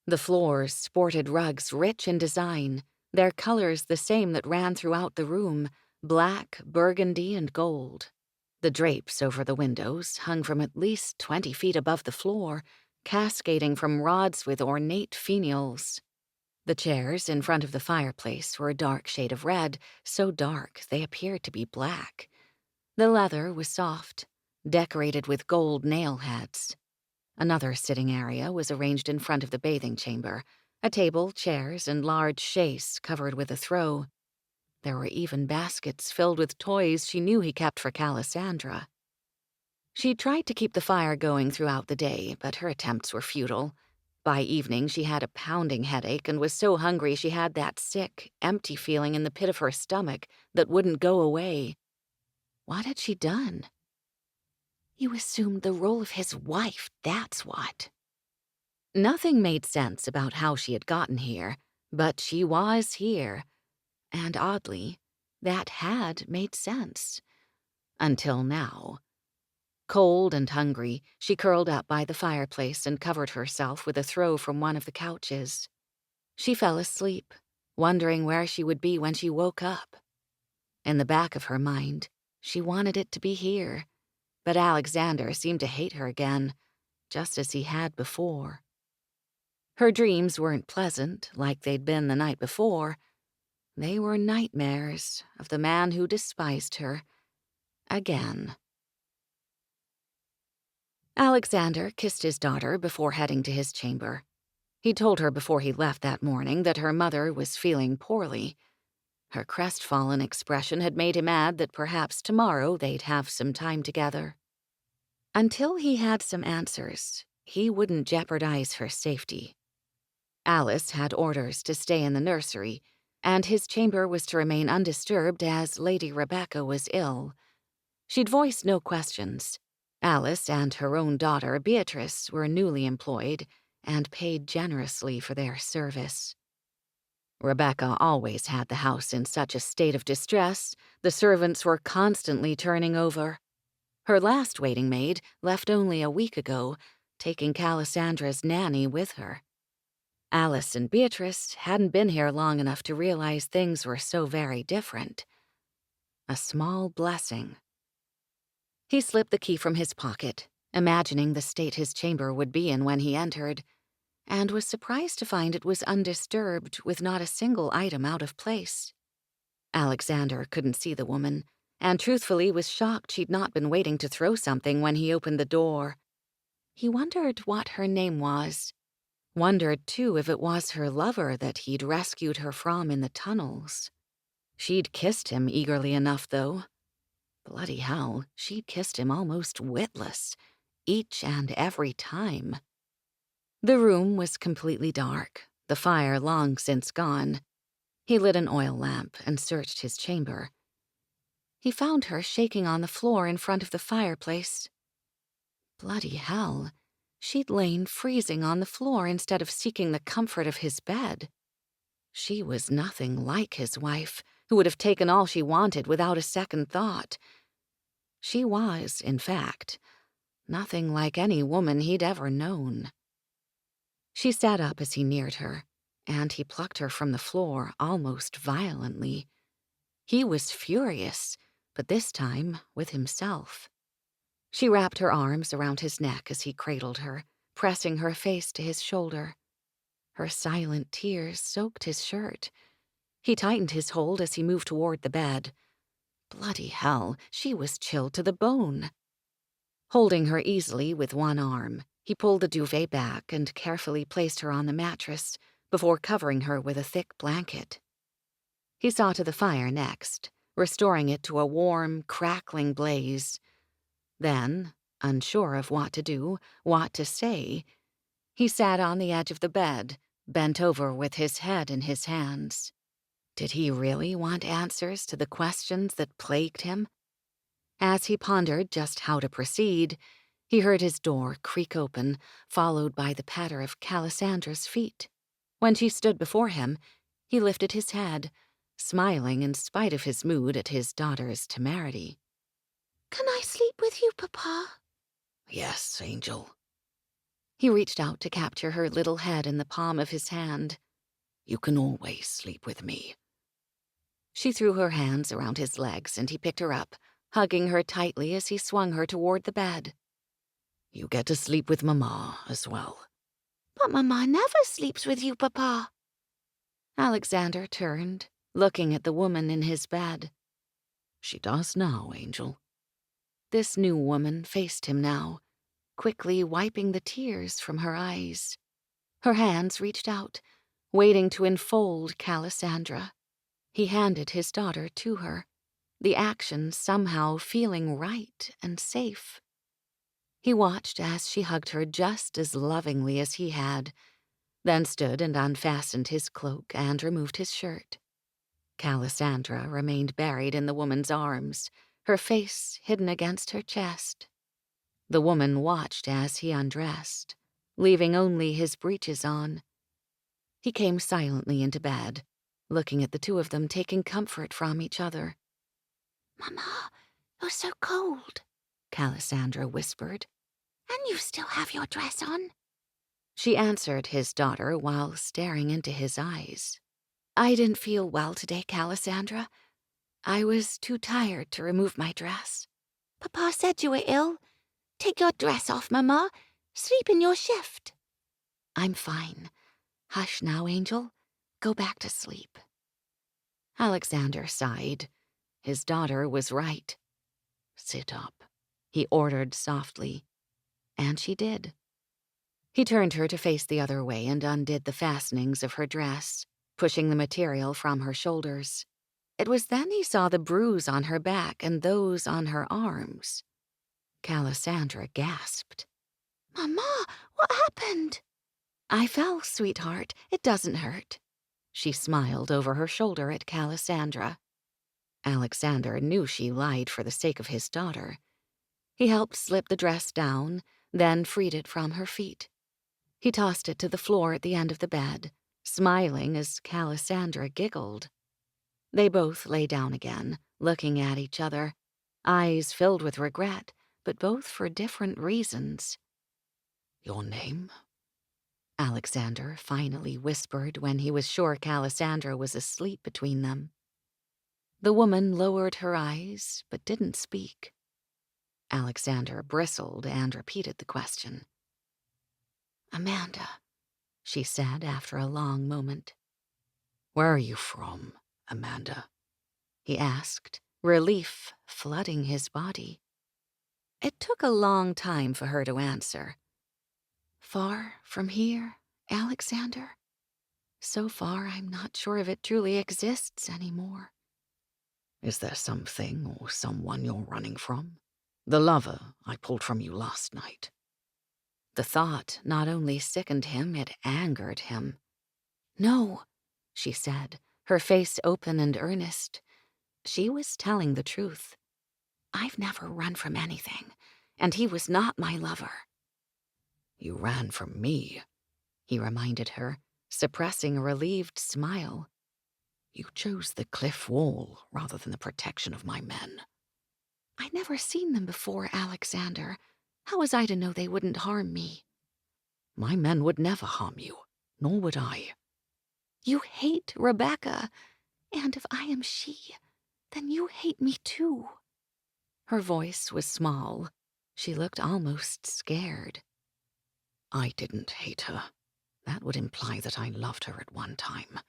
The floors sported rugs rich in design, their colors the same that ran throughout the room, black, burgundy, and gold. The drapes over the windows hung from at least 20 feet above the floor, cascading from rods with ornate finials. The chairs in front of the fireplace were a dark shade of red, so dark they appeared to be black. The leather was soft, decorated with gold nail heads. Another sitting area was arranged in front of the bathing chamber, a table, chairs, and large chaise covered with a throw. There were even baskets filled with toys she knew he kept for Callie. She tried to keep the fire going throughout the day, but her attempts were futile. By evening, she had a pounding headache and was so hungry she had that sick, empty feeling in the pit of her stomach that wouldn't go away. What had she done? You assumed the role of his wife, that's what. Nothing made sense about how she had gotten here, but she was here. And oddly, that had made sense. Until now. Cold and hungry, she curled up by the fireplace and covered herself with a throw from one of the couches. She fell asleep, wondering where she would be when she woke up. In the back of her mind, she wanted it to be here, but Alexander seemed to hate her again, just as he had before. Her dreams weren't pleasant like they'd been the night before. They were nightmares of the man who despised her. Again. Alexander kissed his daughter before heading to his chamber. He told her before he left that morning that her mother was feeling poorly. Her crestfallen expression had made him add that perhaps tomorrow they'd have some time together. Until he had some answers, he wouldn't jeopardize her safety. Alice had orders to stay in the nursery, and his chamber was to remain undisturbed as Lady Rebecca was ill. She'd voiced no questions. Alice and her own daughter, Beatrice, were newly employed and paid generously for their service. Rebecca always had the house in such a state of distress, the servants were constantly turning over. Her last waiting maid left only a week ago, taking Callie nanny with her. Alice and Beatrice hadn't been here long enough to realize things were so very different. A small blessing. He slipped the key from his pocket, imagining the state his chamber would be in when he entered, and was surprised to find it was undisturbed with not a single item out of place. Alexander couldn't see the woman, and truthfully was shocked she'd not been waiting to throw something when he opened the door. He wondered what her name was. Wondered, too, if it was her lover that he'd rescued her from in the tunnels. She'd kissed him eagerly enough, though. Bloody hell, she'd kissed him almost witless, each and every time. The room was completely dark, the fire long since gone. He lit an oil lamp and searched his chamber. He found her shaking on the floor in front of the fireplace. Bloody hell, she'd lain freezing on the floor instead of seeking the comfort of his bed. She was nothing like his wife, who would have taken all she wanted without a second thought. She was, in fact, nothing like any woman he'd ever known. She sat up as he neared her, and he plucked her from the floor almost violently. He was furious, but this time with himself. She wrapped her arms around his neck as he cradled her, pressing her face to his shoulder. Her silent tears soaked his shirt. He tightened his hold as he moved toward the bed. Bloody hell, she was chilled to the bone. Holding her easily with one arm, he pulled the duvet back and carefully placed her on the mattress before covering her with a thick blanket. He saw to the fire next, restoring it to a warm, crackling blaze. Then, unsure of what to do, what to say, he sat on the edge of the bed, bent over with his head in his hands. Did he really want answers to the questions that plagued him? As he pondered just how to proceed, he heard his door creak open, followed by the patter of Calisandra's feet. When she stood before him, he lifted his head, smiling in spite of his mood at his daughter's temerity. "Can I sleep with you, Papa?" Yes, Angel. He reached out to capture her little head in the palm of his hand. You can always sleep with me. She threw her hands around his legs and he picked her up, hugging her tightly as he swung her toward the bed. You get to sleep with Mama as well. "But Mama never sleeps with you, Papa." Alexander turned, looking at the woman in his bed. She does now, Angel. This new woman faced him now, quickly wiping the tears from her eyes. Her hands reached out, waiting to enfold Calisandra. He handed his daughter to her, the action somehow feeling right and safe. He watched as she hugged her just as lovingly as he had, then stood and unfastened his cloak and removed his shirt. Calisandra remained buried in the woman's arms, her face hidden against her chest. The woman watched as he undressed, leaving only his breeches on. He came silently into bed, looking at the two of them taking comfort from each other. "Mama, you're so cold," Calisandra whispered. "and you still have your dress on." She answered his daughter while staring into his eyes. "I didn't feel well today, Calisandra. I was too tired to remove my dress." "Papa said you were ill. Take your dress off, Mama. Sleep in your shift." "I'm fine. Hush now, Angel. Go back to sleep." Alexander sighed. His daughter was right. Sit up, he ordered softly. And she did. He turned her to face the other way and undid the fastenings of her dress, pushing the material from her shoulders. It was then he saw the bruise on her back and those on her arms. Calisandra gasped. "Mama, what happened?" "I fell, sweetheart. It doesn't hurt." She smiled over her shoulder at Calisandra. Alexander knew she lied for the sake of his daughter. He helped slip the dress down, then freed it from her feet. He tossed it to the floor at the end of the bed, smiling as Calisandra giggled. They both lay down again, looking at each other, eyes filled with regret, but both for different reasons. Your name? Alexander finally whispered when he was sure Calisandra was asleep between them. The woman lowered her eyes, but didn't speak. Alexander bristled and repeated the question. "Amanda," she said after a long moment. Where are you from, Amanda? He asked, relief flooding his body. It took a long time for her to answer. Far from here, Alexander? So far, I'm not sure if it truly exists anymore. Is there something or someone you're running from? The lover I pulled from you last night. The thought not only sickened him, it angered him. No, she said, her face open and earnest. She was telling the truth. I've never run from anything, and he was not my lover. You ran from me, he reminded her, suppressing a relieved smile. You chose the cliff wall rather than the protection of my men. I'd never seen them before, Alexander. How was I to know they wouldn't harm me? My men would never harm you, nor would I. You hate Rebecca, and if I am she, then you hate me too. Her voice was small. She looked almost scared. I didn't hate her. That would imply that I loved her at one time.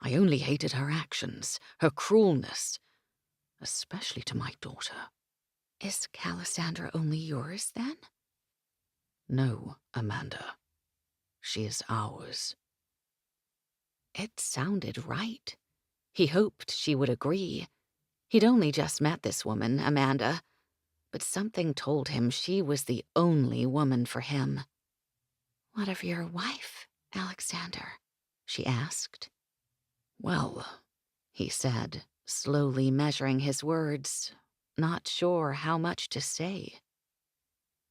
I only hated her actions, her cruelness, especially to my daughter. Is Calisandra only yours, then? No, Amanda. She is ours. It sounded right. He hoped she would agree. He'd only just met this woman, Amanda, but something told him she was the only woman for him. What of your wife, Alexander? She asked. Well, he said, slowly measuring his words, not sure how much to say.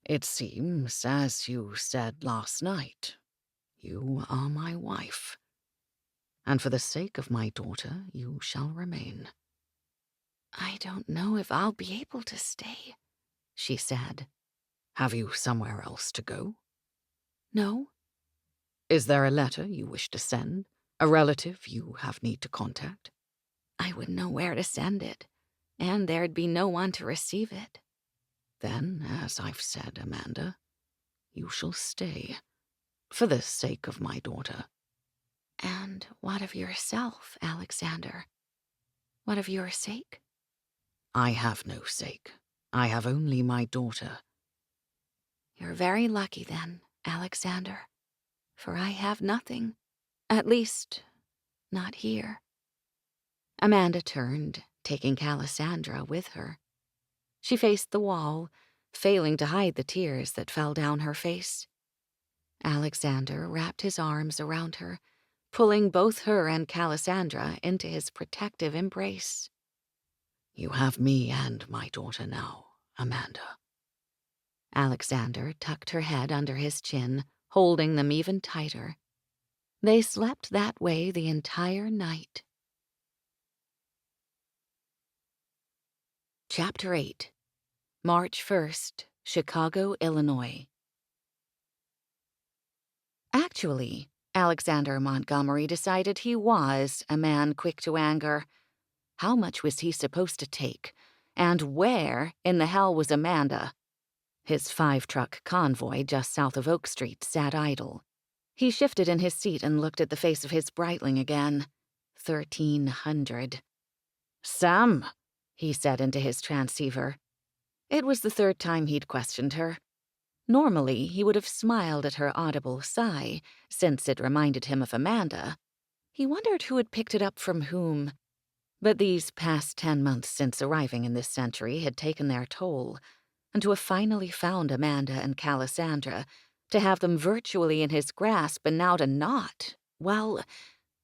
It seems, as you said last night, you are my wife. And for the sake of my daughter, you shall remain. I don't know if I'll be able to stay, she said. Have you somewhere else to go? No. Is there a letter you wish to send? A relative you have need to contact? I wouldn't know where to send it, and there'd be no one to receive it. Then, as I've said, Amanda, you shall stay, for the sake of my daughter. And what of yourself, Alexander? What of your sake? I have no sake. I have only my daughter. You're very lucky then, Alexander, for I have nothing. At least, not here. Amanda turned, taking Cassandra with her. She faced the wall, failing to hide the tears that fell down her face. Alexander wrapped his arms around her, pulling both her and Cassandra into his protective embrace. You have me and my daughter now, Amanda. Alexander tucked her head under his chin, holding them even tighter. They slept that way the entire night. Chapter 8. March 1st, Chicago, Illinois. Actually, Alexander Montgomery decided he was a man quick to anger. How much was he supposed to take? And where in the hell was Amanda? His 5-truck convoy just south of Oak Street sat idle. He shifted in his seat and looked at the face of his brightling again. 1300. "Sam," he said into his transceiver. It was the third time he'd questioned her. Normally, he would have smiled at her audible sigh, since it reminded him of Amanda. He wondered who had picked it up from whom. But these past 10 months since arriving in this century had taken their toll, and to have finally found Amanda and Cassandra, to have them virtually in his grasp and now to not, well,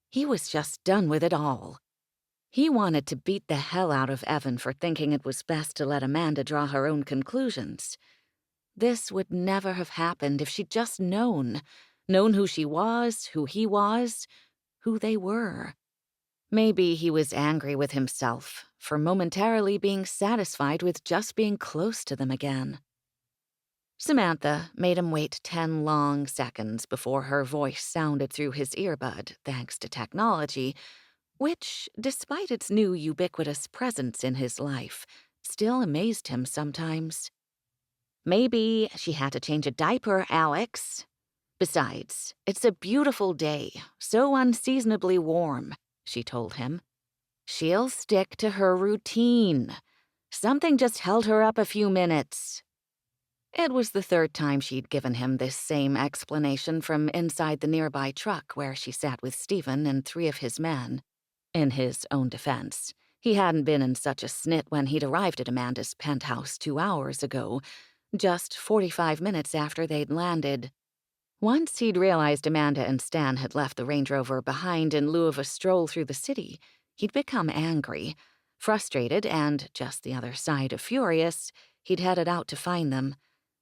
he was just done with it all. He wanted to beat the hell out of Evan for thinking it was best to let Amanda draw her own conclusions. This would never have happened if she'd just known who she was, who he was, who they were. Maybe he was angry with himself for momentarily being satisfied with just being close to them again. Samantha made him wait 10 long seconds before her voice sounded through his earbud, thanks to technology, which, despite its new ubiquitous presence in his life, still amazed him sometimes. Maybe she had to change a diaper, Alex. Besides, it's a beautiful day, so unseasonably warm, she told him. She'll stick to her routine. Something just held her up a few minutes. It was the third time she'd given him this same explanation from inside the nearby truck where she sat with Stephen and 3 of his men. In his own defense, he hadn't been in such a snit when he'd arrived at Amanda's penthouse 2 hours ago, just 45 minutes after they'd landed. Once he'd realized Amanda and Stan had left the Range Rover behind in lieu of a stroll through the city, he'd become angry. Frustrated and, just the other side of furious, he'd headed out to find them.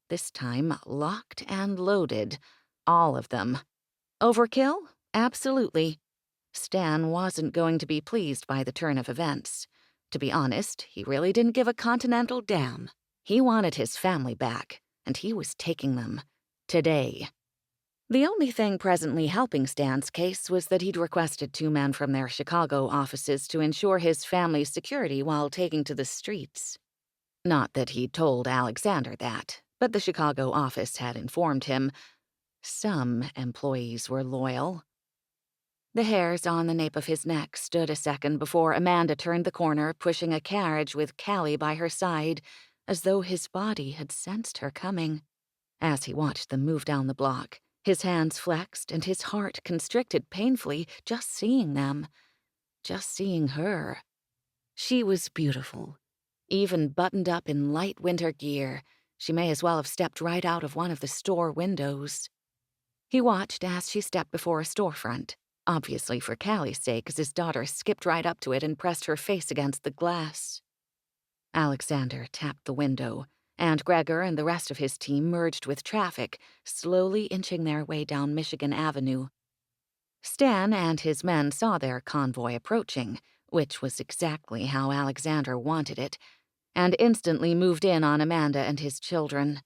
This time, locked and loaded. All of them. Overkill? Absolutely. Stan wasn't going to be pleased by the turn of events. To be honest, he really didn't give a continental damn. He wanted his family back, and he was taking them. Today. The only thing presently helping Stan's case was that he'd requested 2 men from their Chicago offices to ensure his family's security while taking to the streets. Not that he'd told Alexander that, but the Chicago office had informed him. Some employees were loyal. The hairs on the nape of his neck stood a second before Amanda turned the corner, pushing a carriage with Callie by her side, as though his body had sensed her coming. As he watched them move down the block, his hands flexed and his heart constricted painfully just seeing them. Just seeing her. She was beautiful. Even buttoned up in light winter gear, she may as well have stepped right out of one of the store windows. He watched as she stepped before a storefront, obviously for Callie's sake, as his daughter skipped right up to it and pressed her face against the glass. Alexander tapped the window, and Gregor and the rest of his team merged with traffic, slowly inching their way down Michigan Avenue. Stan and his men saw their convoy approaching, which was exactly how Alexander wanted it, and instantly moved in on Amanda and his children.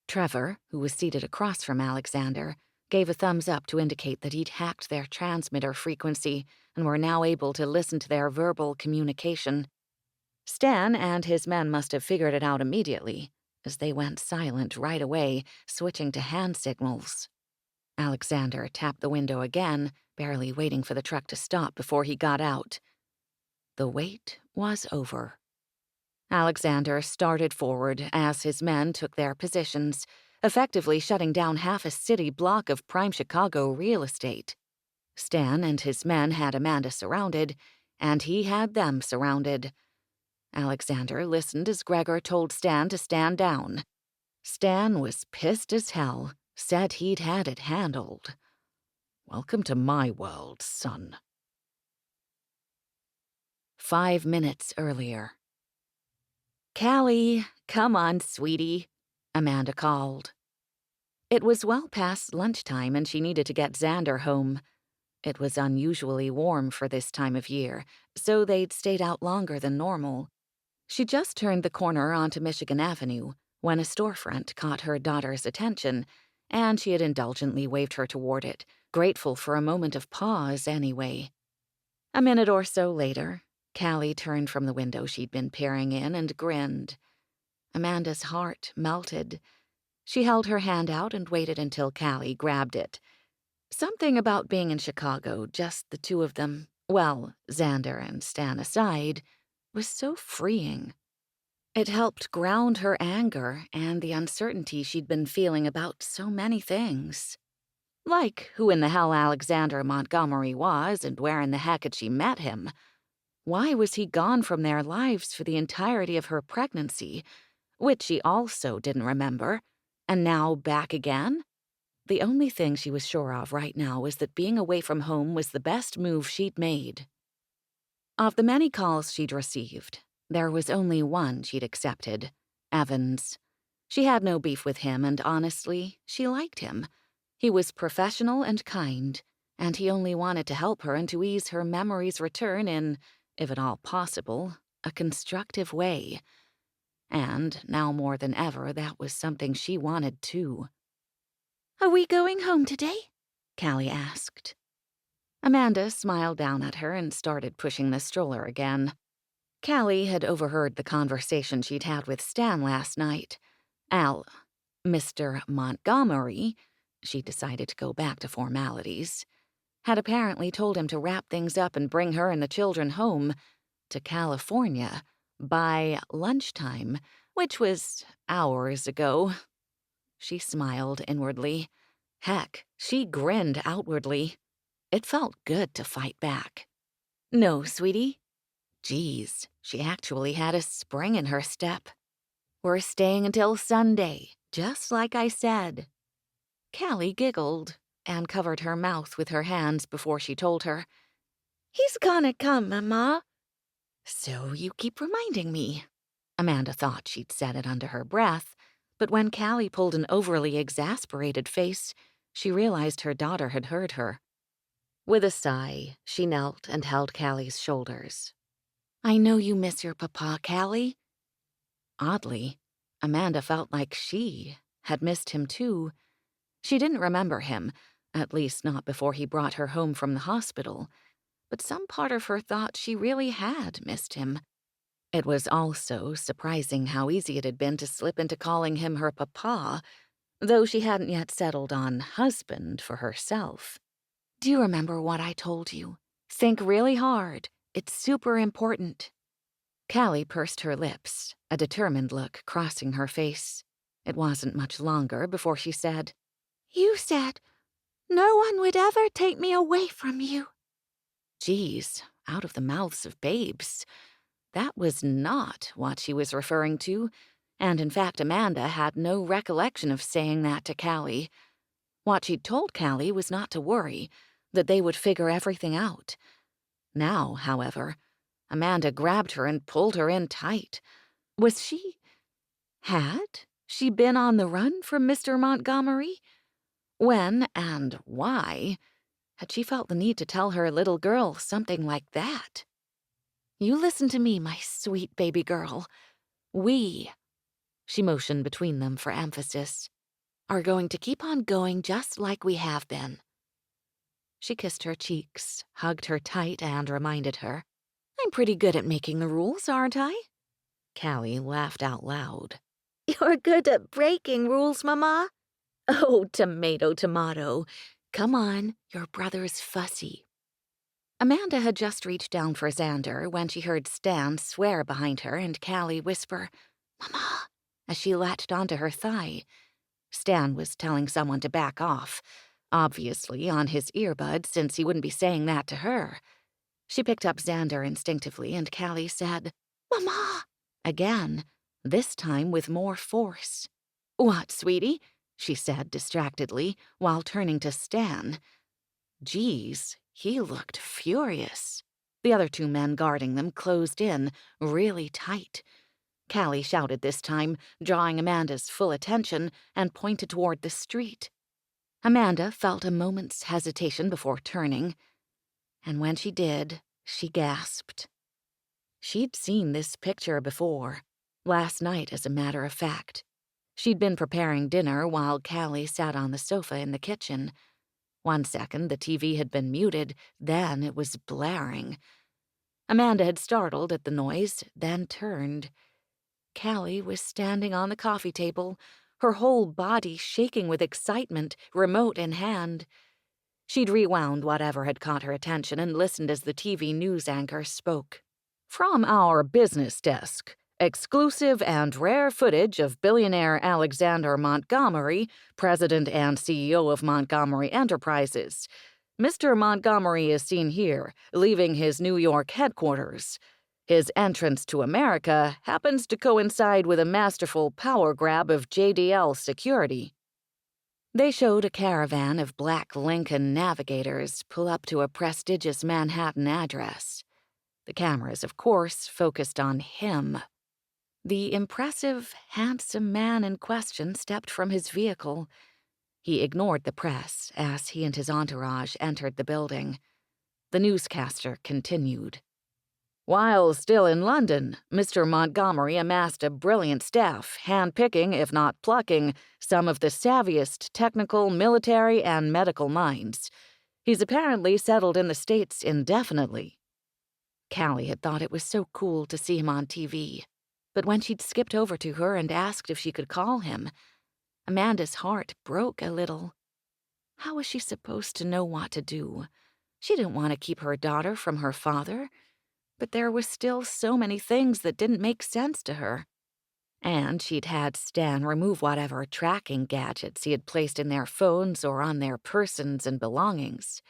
Trevor, who was seated across from Alexander, gave a thumbs up to indicate that he'd hacked their transmitter frequency and were now able to listen to their verbal communication. Stan and his men must have figured it out immediately, as they went silent right away, switching to hand signals. Alexander tapped the window again, barely waiting for the truck to stop before he got out. The wait was over. Alexander started forward as his men took their positions, effectively shutting down half a city block of prime Chicago real estate. Stan and his men had Amanda surrounded, and he had them surrounded. Alexander listened as Gregor told Stan to stand down. Stan was pissed as hell, said he'd had it handled. Welcome to my world, son. 5 minutes earlier. Callie, come on, sweetie, Amanda called. It was well past lunchtime and she needed to get Xander home. It was unusually warm for this time of year, so they'd stayed out longer than normal. She just turned the corner onto Michigan Avenue when a storefront caught her daughter's attention, and she had indulgently waved her toward it, grateful for a moment of pause anyway. A minute or so later, Callie turned from the window she'd been peering in and grinned. Amanda's heart melted. She held her hand out and waited until Callie grabbed it. Something about being in Chicago, just the two of them, well, Xander and Stan aside, was so freeing. It helped ground her anger and the uncertainty she'd been feeling about so many things. Like who in the hell Alexander Montgomery was and where in the heck had she met him? Why was he gone from their lives for the entirety of her pregnancy, which she also didn't remember, and now back again? The only thing she was sure of right now was that being away from home was the best move she'd made. Of the many calls she'd received, there was only one she'd accepted, Evans. She had no beef with him, and honestly, she liked him. He was professional and kind, and he only wanted to help her and to ease her memory's return in, if at all possible, a constructive way. And, now more than ever, that was something she wanted too. Are we going home today? Callie asked. Amanda smiled down at her and started pushing the stroller again. Callie had overheard the conversation she'd had with Stan last night. Mr. Montgomery, she decided to go back to formalities, had apparently told him to wrap things up and bring her and the children home to California by lunchtime, which was hours ago. She smiled inwardly. Heck, she grinned outwardly. It felt good to fight back. No, sweetie. Geez, she actually had a spring in her step. We're staying until Sunday, just like I said. Callie giggled and covered her mouth with her hands before she told her, He's gonna come, Mama. So you keep reminding me. Amanda thought she'd said it under her breath, but when Callie pulled an overly exasperated face, she realized her daughter had heard her. With a sigh, she knelt and held Callie's shoulders. I know you miss your papa, Callie. Oddly, Amanda felt like she had missed him too. She didn't remember him, at least not before he brought her home from the hospital, but some part of her thought she really had missed him. It was also surprising how easy it had been to slip into calling him her papa, though she hadn't yet settled on husband for herself. Do you remember what I told you? Think really hard. It's super important. Callie pursed her lips, a determined look crossing her face. It wasn't much longer before she said, You said no one would ever take me away from you. Geez, out of the mouths of babes. That was not what she was referring to, and in fact Amanda had no recollection of saying that to Callie. What she'd told Callie was not to worry, that they would figure everything out. Now, however, Amanda grabbed her and pulled her in tight. Had she been on the run from Mr. Montgomery? When and why had she felt the need to tell her little girl something like that? "You listen to me, my sweet baby girl. We," she motioned between them for emphasis, "are going to keep on going just like we have been." She kissed her cheeks, hugged her tight, and reminded her, "I'm pretty good at making the rules, aren't I?" Callie laughed out loud. "You're good at breaking rules, Mama." "Oh, tomato, tomato. Come on, your brother's fussy." Amanda had just reached down for Xander when she heard Stan swear behind her and Callie whisper, "Mama," as she latched onto her thigh. Stan was telling someone to back off, obviously on his earbud since he wouldn't be saying that to her. She picked up Xander instinctively and Callie said, "Mama," again, this time with more force. "What, sweetie?" she said distractedly while turning to Stan. Geez, he looked furious. The other two men guarding them closed in, really tight. Callie shouted this time, drawing Amanda's full attention, and pointed toward the street. Amanda felt a moment's hesitation before turning, and when she did, she gasped. She'd seen this picture before, last night as a matter of fact. She'd been preparing dinner while Callie sat on the sofa in the kitchen. One second the TV had been muted, then it was blaring. Amanda had startled at the noise, then turned. Callie was standing on the coffee table, her whole body shaking with excitement, remote in hand. She'd rewound whatever had caught her attention and listened as the TV news anchor spoke. "From our business desk, exclusive and rare footage of billionaire Alexander Montgomery, president and CEO of Montgomery Enterprises. Mr. Montgomery is seen here, leaving his New York headquarters. His entrance to America happens to coincide with a masterful power grab of JDL security." They showed a caravan of black Lincoln Navigators pull up to a prestigious Manhattan address. The cameras, of course, focused on him. The impressive, handsome man in question stepped from his vehicle. He ignored the press as he and his entourage entered the building. The newscaster continued. "While still in London, Mr. Montgomery amassed a brilliant staff, hand-picking, if not plucking, some of the savviest technical, military, and medical minds. He's apparently settled in the States indefinitely." Callie had thought it was so cool to see him on TV, but when she'd skipped over to her and asked if she could call him, Amanda's heart broke a little. How was she supposed to know what to do? She didn't want to keep her daughter from her father, but there were still so many things that didn't make sense to her. And she'd had Stan remove whatever tracking gadgets he had placed in their phones or on their persons and belongings.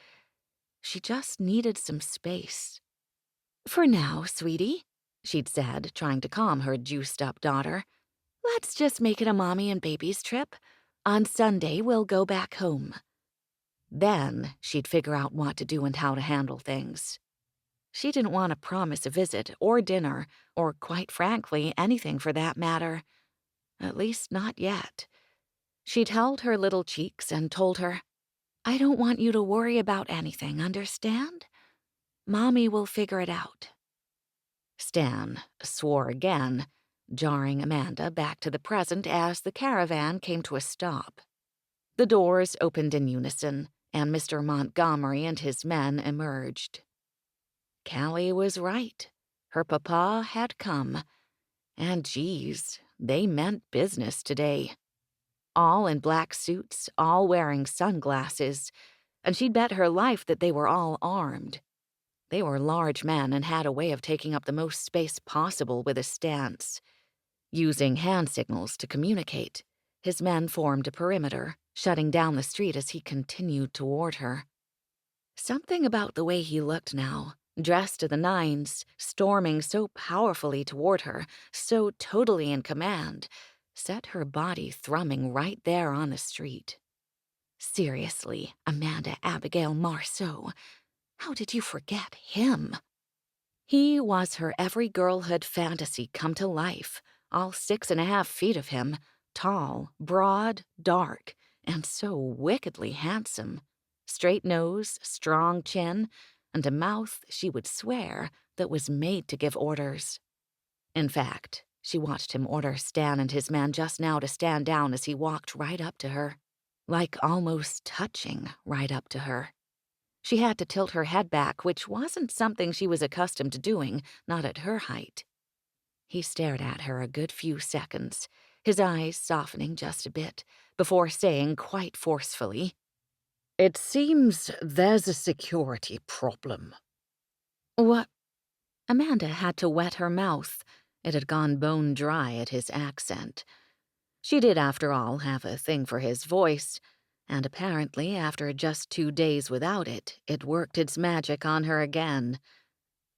She just needed some space. "For now, sweetie," she'd said, trying to calm her juiced-up daughter. "Let's just make it a mommy and baby's trip. On Sunday, we'll go back home." Then she'd figure out what to do and how to handle things. She didn't want to promise a visit or dinner, or quite frankly, anything for that matter. At least not yet. She'd held her little cheeks and told her, "I don't want you to worry about anything, understand? Mommy will figure it out." Stan swore again, jarring Amanda back to the present as the caravan came to a stop. The doors opened in unison, and Mr. Montgomery and his men emerged. Callie was right. Her papa had come. And geez, they meant business today. All in black suits, all wearing sunglasses, and she'd bet her life that they were all armed. They were large men and had a way of taking up the most space possible with a stance. Using hand signals to communicate, his men formed a perimeter, shutting down the street as he continued toward her. Something about the way he looked now, dressed to the nines, storming so powerfully toward her, so totally in command, set her body thrumming right there on the street. Seriously, Amanda Abigail Marceau, how did you forget him? He was her every girlhood fantasy come to life, all 6.5 feet of him, tall, broad, dark, and so wickedly handsome. Straight nose, strong chin, and a mouth, she would swear, that was made to give orders. In fact, she watched him order Stan and his man just now to stand down as he walked right up to her, like almost touching right up to her. She had to tilt her head back, which wasn't something she was accustomed to doing, not at her height. He stared at her a good few seconds, his eyes softening just a bit, before saying quite forcefully, "It seems there's a security problem." "What?" Amanda had to wet her mouth. It had gone bone dry at his accent. She did, after all, have a thing for his voice, and apparently, after just 2 days without it, it worked its magic on her again.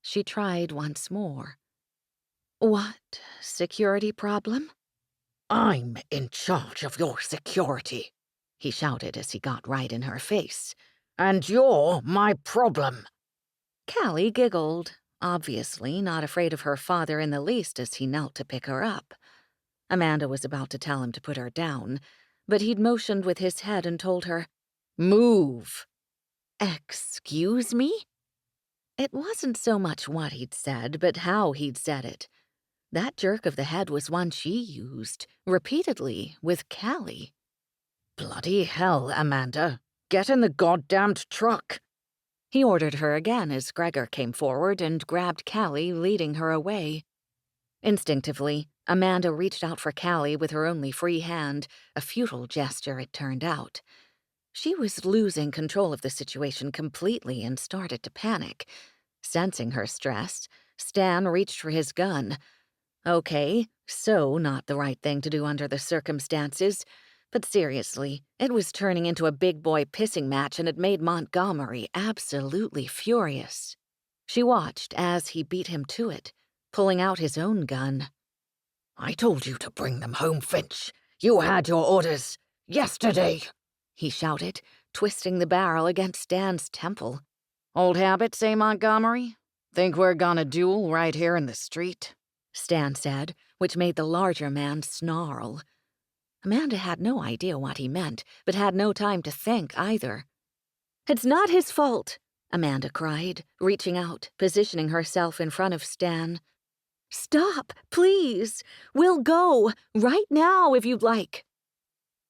She tried once more. "What security problem?" "I'm in charge of your security," he shouted as he got right in her face. "And you're my problem." Callie giggled, obviously not afraid of her father in the least as he knelt to pick her up. Amanda was about to tell him to put her down, but he'd motioned with his head and told her, "Move." "Excuse me?" It wasn't so much what he'd said, but how he'd said it. That jerk of the head was one she used, repeatedly, with Callie. "Bloody hell, Amanda. Get in the goddamned truck." He ordered her again as Gregor came forward and grabbed Callie, leading her away. Instinctively, Amanda reached out for Callie with her only free hand, a futile gesture it turned out. She was losing control of the situation completely and started to panic. Sensing her stress, Stan reached for his gun. Okay, so not the right thing to do under the circumstances. But seriously, it was turning into a big boy pissing match and it made Montgomery absolutely furious. She watched as he beat him to it, pulling out his own gun. "I told you to bring them home, Finch. You had your orders yesterday," he shouted, twisting the barrel against Stan's temple. "Old habit, say, Montgomery? Think we're gonna duel right here in the street?" Stan said, which made the larger man snarl. Amanda had no idea what he meant, but had no time to think either. "It's not his fault," Amanda cried, reaching out, positioning herself in front of Stan. "Stop, please. We'll go, right now if you'd like."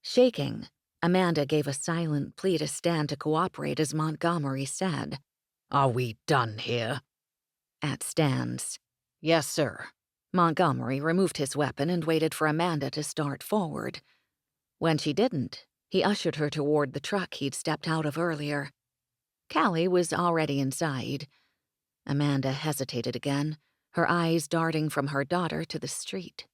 Shaking, Amanda gave a silent plea to Stan to cooperate as Montgomery said, "Are we done here?" At Stan's. "Yes, sir." Montgomery removed his weapon and waited for Amanda to start forward. When she didn't, he ushered her toward the truck he'd stepped out of earlier. Callie was already inside. Amanda hesitated again, her eyes darting from her daughter to the street.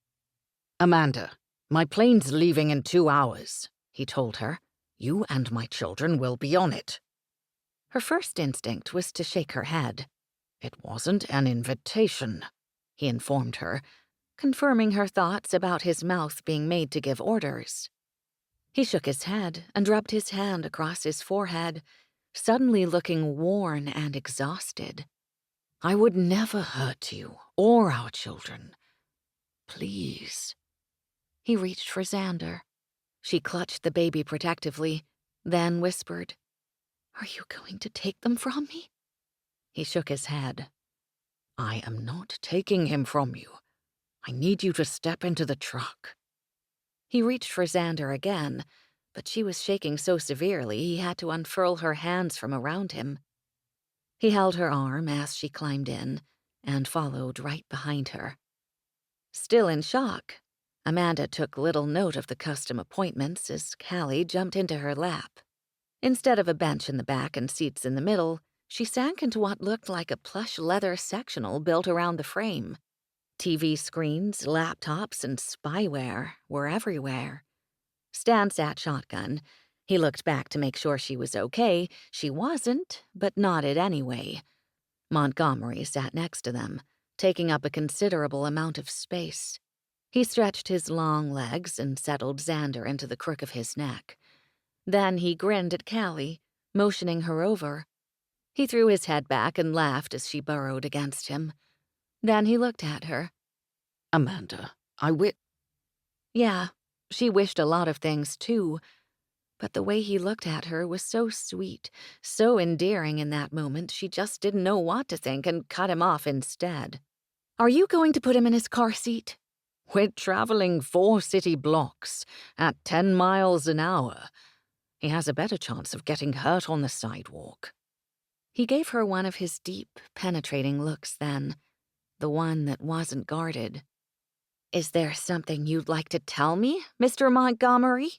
"Amanda, my plane's leaving in 2 hours," he told her. "You and my children will be on it." Her first instinct was to shake her head. "It wasn't an invitation," he informed her, confirming her thoughts about his mouth being made to give orders. He shook his head and rubbed his hand across his forehead, suddenly looking worn and exhausted. "I would never hurt you or our children. Please." He reached for Xander. She clutched the baby protectively, then whispered, "Are you going to take them from me?" He shook his head. "I am not taking him from you. I need you to step into the truck." He reached for Xander again, but she was shaking so severely he had to unfurl her hands from around him. He held her arm as she climbed in and followed right behind her. Still in shock, Amanda took little note of the custom appointments as Callie jumped into her lap. Instead of a bench in the back and seats in the middle, she sank into what looked like a plush leather sectional built around the frame. TV screens, laptops, and spyware were everywhere. Stan sat shotgun. He looked back to make sure she was okay. She wasn't, but nodded anyway. Montgomery sat next to them, taking up a considerable amount of space. He stretched his long legs and settled Xander into the crook of his neck. Then he grinned at Callie, motioning her over. He threw his head back and laughed as she burrowed against him. Then he looked at her. Amanda, Yeah, she wished a lot of things too, but the way he looked at her was so sweet, so endearing in that moment, she just didn't know what to think and cut him off instead. Are you going to put him in his car seat? We're traveling 4 city blocks at 10 miles an hour. He has a better chance of getting hurt on the sidewalk. He gave her one of his deep, penetrating looks then, the one that wasn't guarded. Is there something you'd like to tell me, Mr. Montgomery?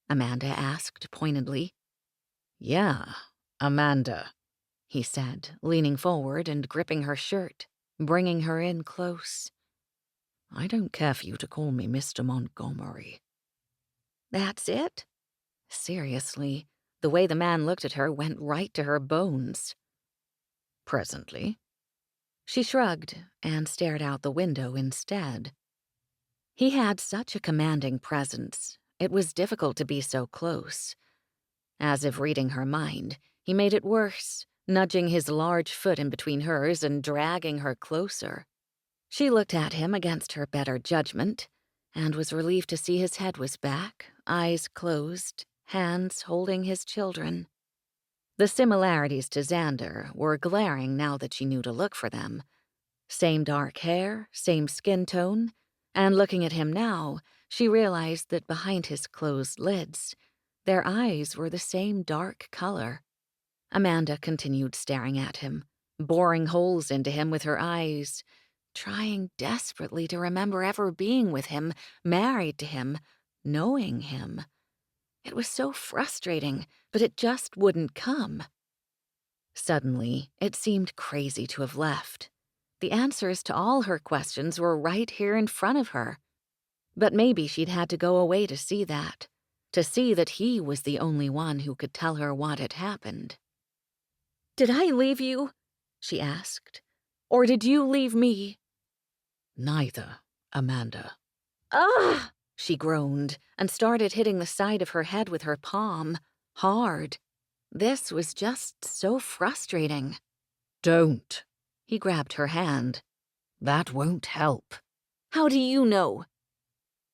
Amanda asked pointedly. Yeah, Amanda, he said, leaning forward and gripping her shirt, bringing her in close. I don't care for you to call me Mr. Montgomery. That's it? Seriously, the way the man looked at her went right to her bones. Presently. She shrugged and stared out the window instead. He had such a commanding presence, it was difficult to be so close. As if reading her mind, he made it worse, nudging his large foot in between hers and dragging her closer. She looked at him against her better judgment, and was relieved to see his head was back, eyes closed, hands holding his children. The similarities to Xander were glaring now that she knew to look for them. Same dark hair, same skin tone, and looking at him now, she realized that behind his closed lids, their eyes were the same dark color. Amanda continued staring at him, boring holes into him with her eyes, trying desperately to remember ever being with him, married to him, knowing him. It was so frustrating, but it just wouldn't come. Suddenly, it seemed crazy to have left. The answers to all her questions were right here in front of her. But maybe she'd had to go away to see that he was the only one who could tell her what had happened. Did I leave you? She asked. Or did you leave me? Neither, Amanda. Ugh! She groaned and started hitting the side of her head with her palm, hard. This was just so frustrating. Don't. He grabbed her hand. That won't help. How do you know?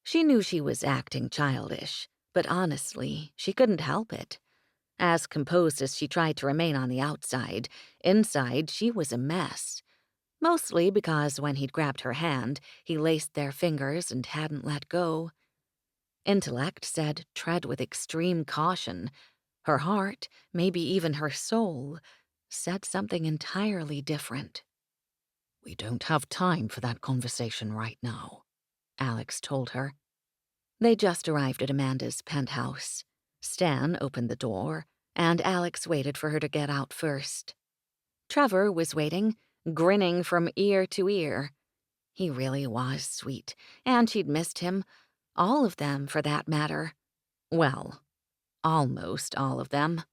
She knew she was acting childish, but honestly, she couldn't help it. As composed as she tried to remain on the outside, inside she was a mess. Mostly because when he'd grabbed her hand, he laced their fingers and hadn't let go. Intellect said tread with extreme caution. Her heart, maybe even her soul, said something entirely different. We don't have time for that conversation right now, Alex told her. They just arrived at Amanda's penthouse. Stan opened the door, and Alex waited for her to get out first. Trevor was waiting, grinning from ear to ear. He really was sweet, and she'd missed him. All of them, for that matter. Well, almost all of them.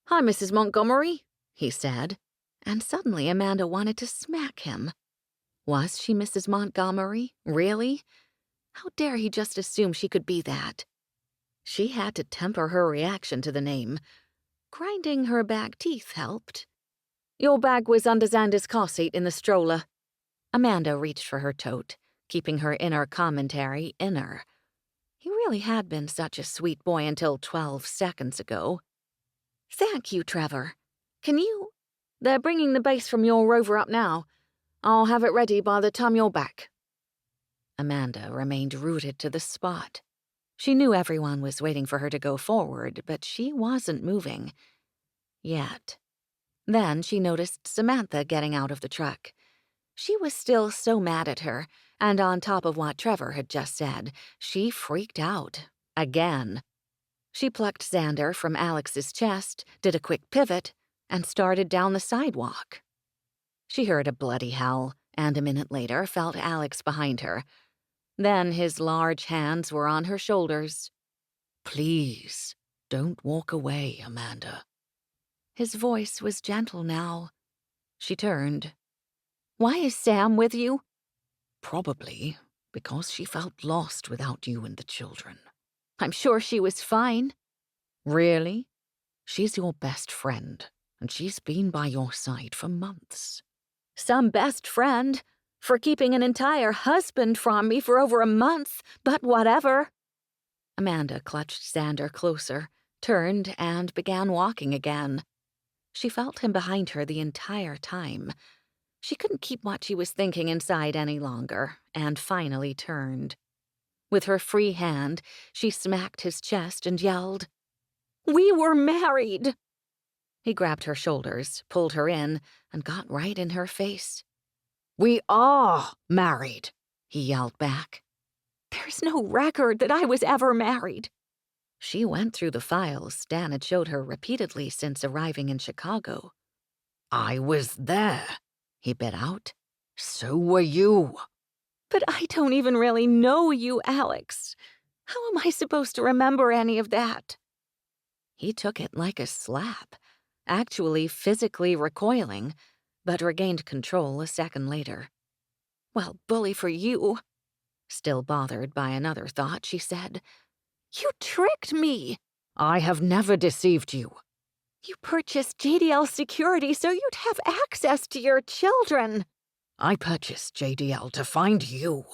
Hi, Mrs. Montgomery, he said, and suddenly Amanda wanted to smack him. Was she Mrs. Montgomery? Really? How dare he just assume she could be that? She had to temper her reaction to the name. Grinding her back teeth helped. Your bag was under Xander's car seat in the stroller. Amanda reached for her tote, keeping her inner commentary inner. He really had been such a sweet boy until 12 seconds ago. Thank you, Trevor. Can you... They're bringing the base from your rover up now. I'll have it ready by the time you're back. Amanda remained rooted to the spot. She knew everyone was waiting for her to go forward, but she wasn't moving. Yet. Then she noticed Samantha getting out of the truck. She was still so mad at her, and on top of what Trevor had just said, she freaked out. Again. She plucked Xander from Alex's chest, did a quick pivot, and started down the sidewalk. She heard a bloody howl, and a minute later felt Alex behind her. Then his large hands were on her shoulders. Please, don't walk away, Amanda. His voice was gentle now. She turned. Why is Sam with you? Probably because she felt lost without you and the children. I'm sure she was fine. Really? She's your best friend, and she's been by your side for months. Some best friend for keeping an entire husband from me for over a month, but whatever. Amanda clutched Xander closer, turned, and began walking again. She felt him behind her the entire time. She couldn't keep what she was thinking inside any longer, and finally turned. With her free hand, she smacked his chest and yelled, "We were married!" He grabbed her shoulders, pulled her in, and got right in her face. "We are married," he yelled back. "There's no record that I was ever married." She went through the files Stan had showed her repeatedly since arriving in Chicago. "I was there," he bit out. "So were you." "But I don't even really know you, Alex. How am I supposed to remember any of that?" He took it like a slap, actually physically recoiling, but regained control a second later. "Well, bully for you." Still bothered by another thought, she said, "You tricked me." "I have never deceived you." "You purchased JDL security so you'd have access to your children." "I purchased JDL to find you."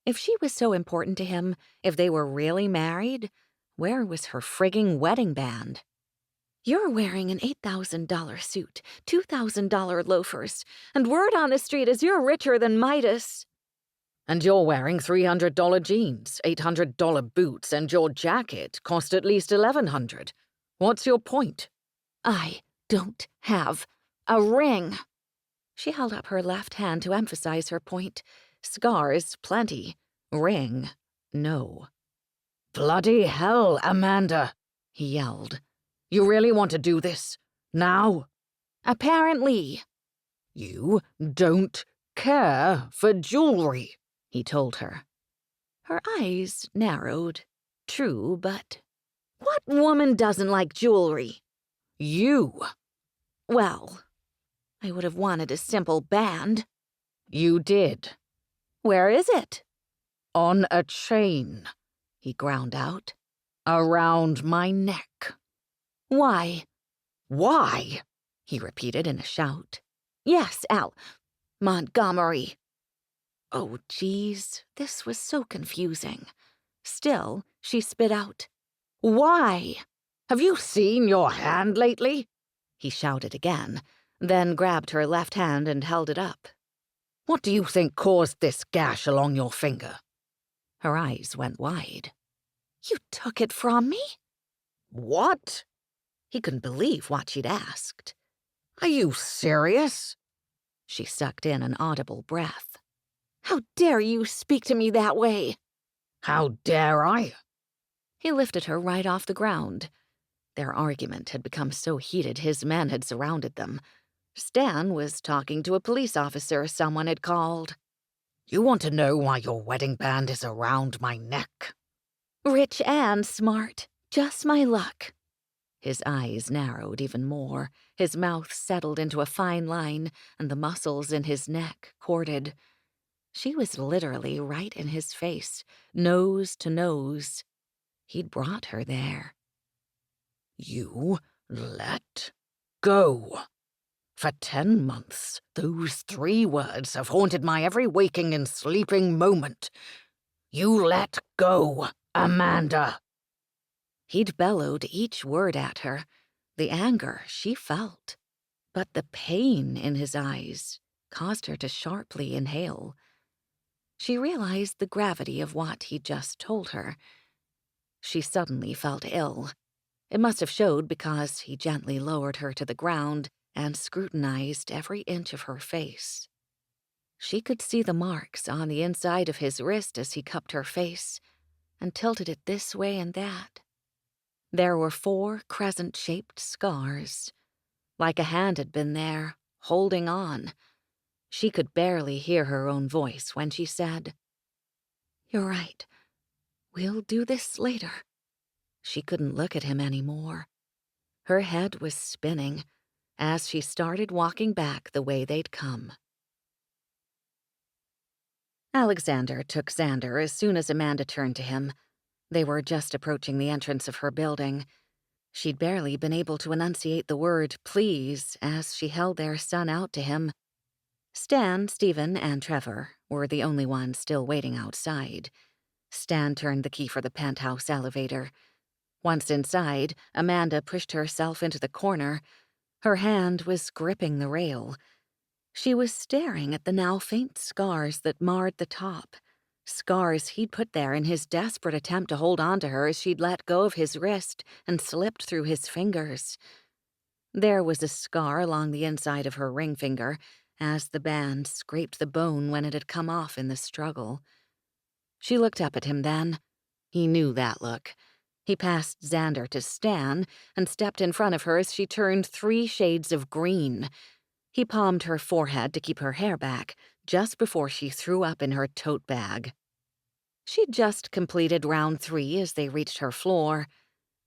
If she was so important to him, if they were really married, where was her frigging wedding band? "You're wearing an $8,000 suit, $2,000 loafers, and word on the street is you're richer than Midas." "And you're wearing $300 jeans, $800 boots, and your jacket cost at least $1,100. What's your point?" "I don't have a ring." She held up her left hand to emphasize her point. Scars, plenty. Ring, no. "Bloody hell, Amanda," he yelled. "You really want to do this? Now?" "Apparently." "You don't care for jewelry," he told her. Her eyes narrowed. True, but... "What woman doesn't like jewelry?" "You." "Well, I would have wanted a simple band." "You did." "Where is it?" "On a chain," he ground out. "Around my neck." "Why?" "Why?" he repeated in a shout. "Yes, Al. Montgomery." Oh, geez, this was so confusing. Still, she spit out, "Why?" "Have you seen your hand lately?" he shouted again, then grabbed her left hand and held it up. "What do you think caused this gash along your finger?" Her eyes went wide. "You took it from me?" "What?" He couldn't believe what she'd asked. "Are you serious?" She sucked in an audible breath. "How dare you speak to me that way?" "How dare I?" He lifted her right off the ground. Their argument had become so heated his men had surrounded them. Stan was talking to a police officer someone had called. "You want to know why your wedding band is around my neck?" "Rich and smart. Just my luck." His eyes narrowed even more. His mouth settled into a fine line, and the muscles in his neck corded. She was literally right in his face, nose to nose. He'd brought her there. "You let go." For 10 months, those 3 words have haunted my every waking and sleeping moment. "You let go, Amanda." He'd bellowed each word at her, the anger she felt. But the pain in his eyes caused her to sharply inhale. She realized the gravity of what he'd just told her. She suddenly felt ill. It must have showed because he gently lowered her to the ground and scrutinized every inch of her face. She could see the marks on the inside of his wrist as he cupped her face and tilted it this way and that. There were 4 crescent-shaped scars, like a hand had been there, holding on. She could barely hear her own voice when she said, "You're right. We'll do this later." She couldn't look at him anymore. Her head was spinning as she started walking back the way they'd come. Alexander took Xander as soon as Amanda turned to him. They were just approaching the entrance of her building. She'd barely been able to enunciate the word please as she held their son out to him. Stan, Stephen, and Trevor were the only ones still waiting outside. Stan turned the key for the penthouse elevator. Once inside, Amanda pushed herself into the corner. Her hand was gripping the rail. She was staring at the now faint scars that marred the top. Scars he'd put there in his desperate attempt to hold on to her as she'd let go of his wrist and slipped through his fingers. There was a scar along the inside of her ring finger as the band scraped the bone when it had come off in the struggle. She looked up at him then. He knew that look. He passed Xander to Stan and stepped in front of her as she turned 3 shades of green. He palmed her forehead to keep her hair back, just before she threw up in her tote bag. She'd just completed round 3 as they reached her floor.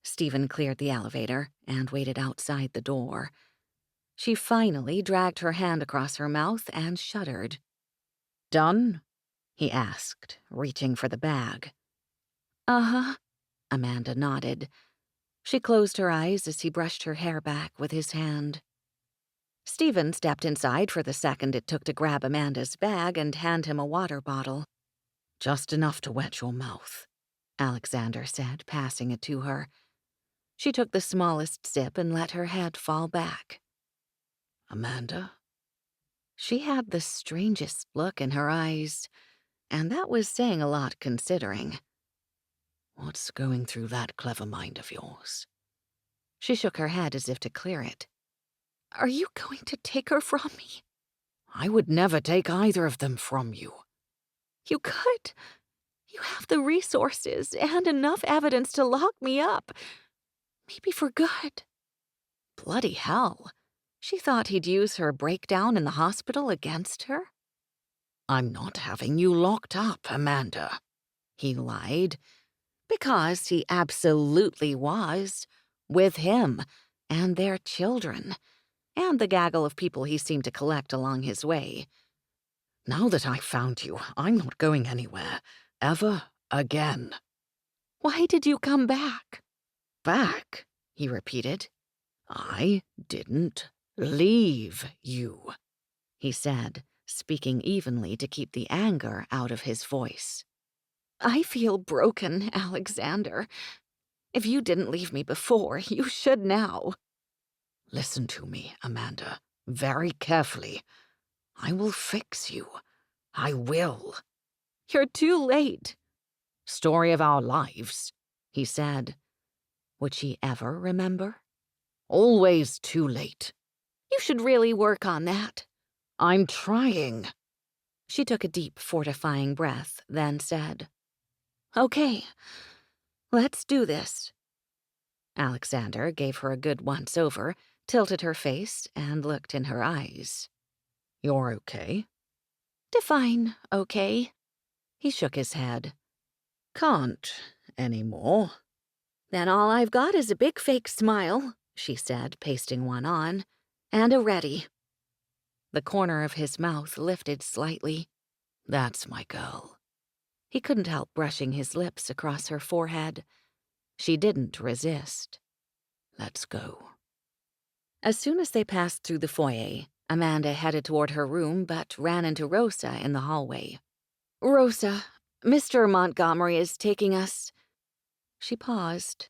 Stephen cleared the elevator and waited outside the door. She finally dragged her hand across her mouth and shuddered. Done? He asked, reaching for the bag. Uh-huh, Amanda nodded. She closed her eyes as he brushed her hair back with his hand. Stephen stepped inside for the second it took to grab Amanda's bag and hand him a water bottle. Just enough to wet your mouth, Alexander said, passing it to her. She took the smallest sip and let her head fall back. Amanda? She had the strangest look in her eyes, and that was saying a lot considering. What's going through that clever mind of yours? She shook her head as if to clear it. Are you going to take her from me? I would never take either of them from you. You could. You have the resources and enough evidence to lock me up. Maybe for good. Bloody hell. She thought he'd use her breakdown in the hospital against her? I'm not having you locked up, Amanda. He lied. Because he absolutely was. With him and their children. And the gaggle of people he seemed to collect along his way. Now that I've found you, I'm not going anywhere. Ever again. Why did you come back? Back, he repeated. I didn't leave you, he said, speaking evenly to keep the anger out of his voice. I feel broken, Alexander. If you didn't leave me before, you should now. Listen to me, Amanda, very carefully. I will fix you. I will. You're too late. Story of our lives, he said. Would she ever remember? Always too late. You should really work on that. I'm trying. She took a deep, fortifying breath, then said, Okay, let's do this. Alexander gave her a good once-over, tilted her face, and looked in her eyes. You're okay? Define okay. He shook his head. Can't anymore. Then all I've got is a big fake smile, she said, pasting one on, and a ready. The corner of his mouth lifted slightly. That's my girl. He couldn't help brushing his lips across her forehead. She didn't resist. Let's go. As soon as they passed through the foyer, Amanda headed toward her room but ran into Rosa in the hallway. Rosa, Mr. Montgomery is taking us. She paused.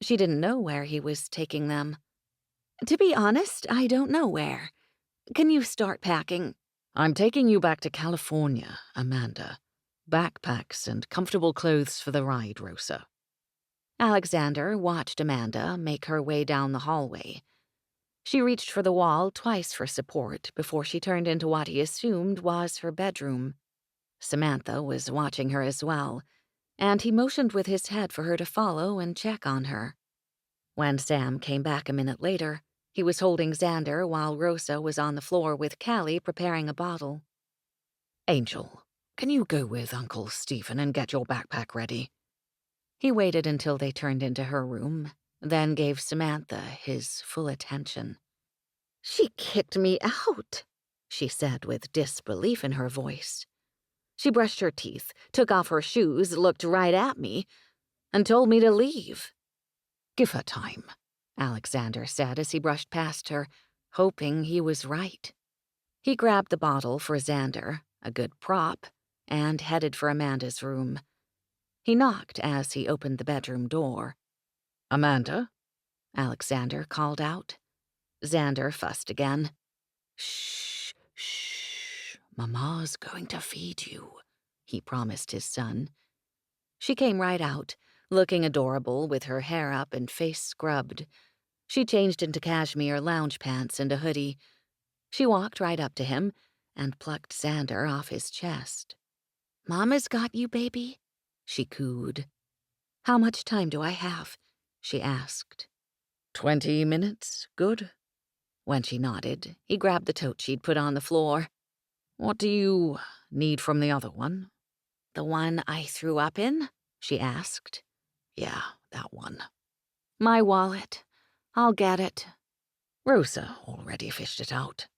She didn't know where he was taking them. To be honest, I don't know where. Can you start packing? I'm taking you back to California, Amanda. Backpacks and comfortable clothes for the ride, Rosa. Alexander watched Amanda make her way down the hallway. She reached for the wall twice for support before she turned into what he assumed was her bedroom. Samantha was watching her as well, and he motioned with his head for her to follow and check on her. When Sam came back a minute later, he was holding Xander while Rosa was on the floor with Callie preparing a bottle. Angel, can you go with Uncle Stephen and get your backpack ready? He waited until they turned into her room, then gave Samantha his full attention. She kicked me out, she said with disbelief in her voice. She brushed her teeth, took off her shoes, looked right at me, and told me to leave. Give her time. Alexander said as he brushed past her, hoping he was right. He grabbed the bottle for Xander, a good prop, and headed for Amanda's room. He knocked as he opened the bedroom door. Amanda? Alexander called out. Xander fussed again. Shh, shh, Mama's going to feed you, he promised his son. She came right out, looking adorable with her hair up and face scrubbed. She changed into cashmere lounge pants and a hoodie. She walked right up to him and plucked Xander off his chest. Mama's got you, baby, she cooed. How much time do I have? She asked. 20 minutes, good? When she nodded, he grabbed the tote she'd put on the floor. What do you need from the other one? The one I threw up in? She asked. Yeah, that one. My wallet. I'll get it. Rosa already fished it out.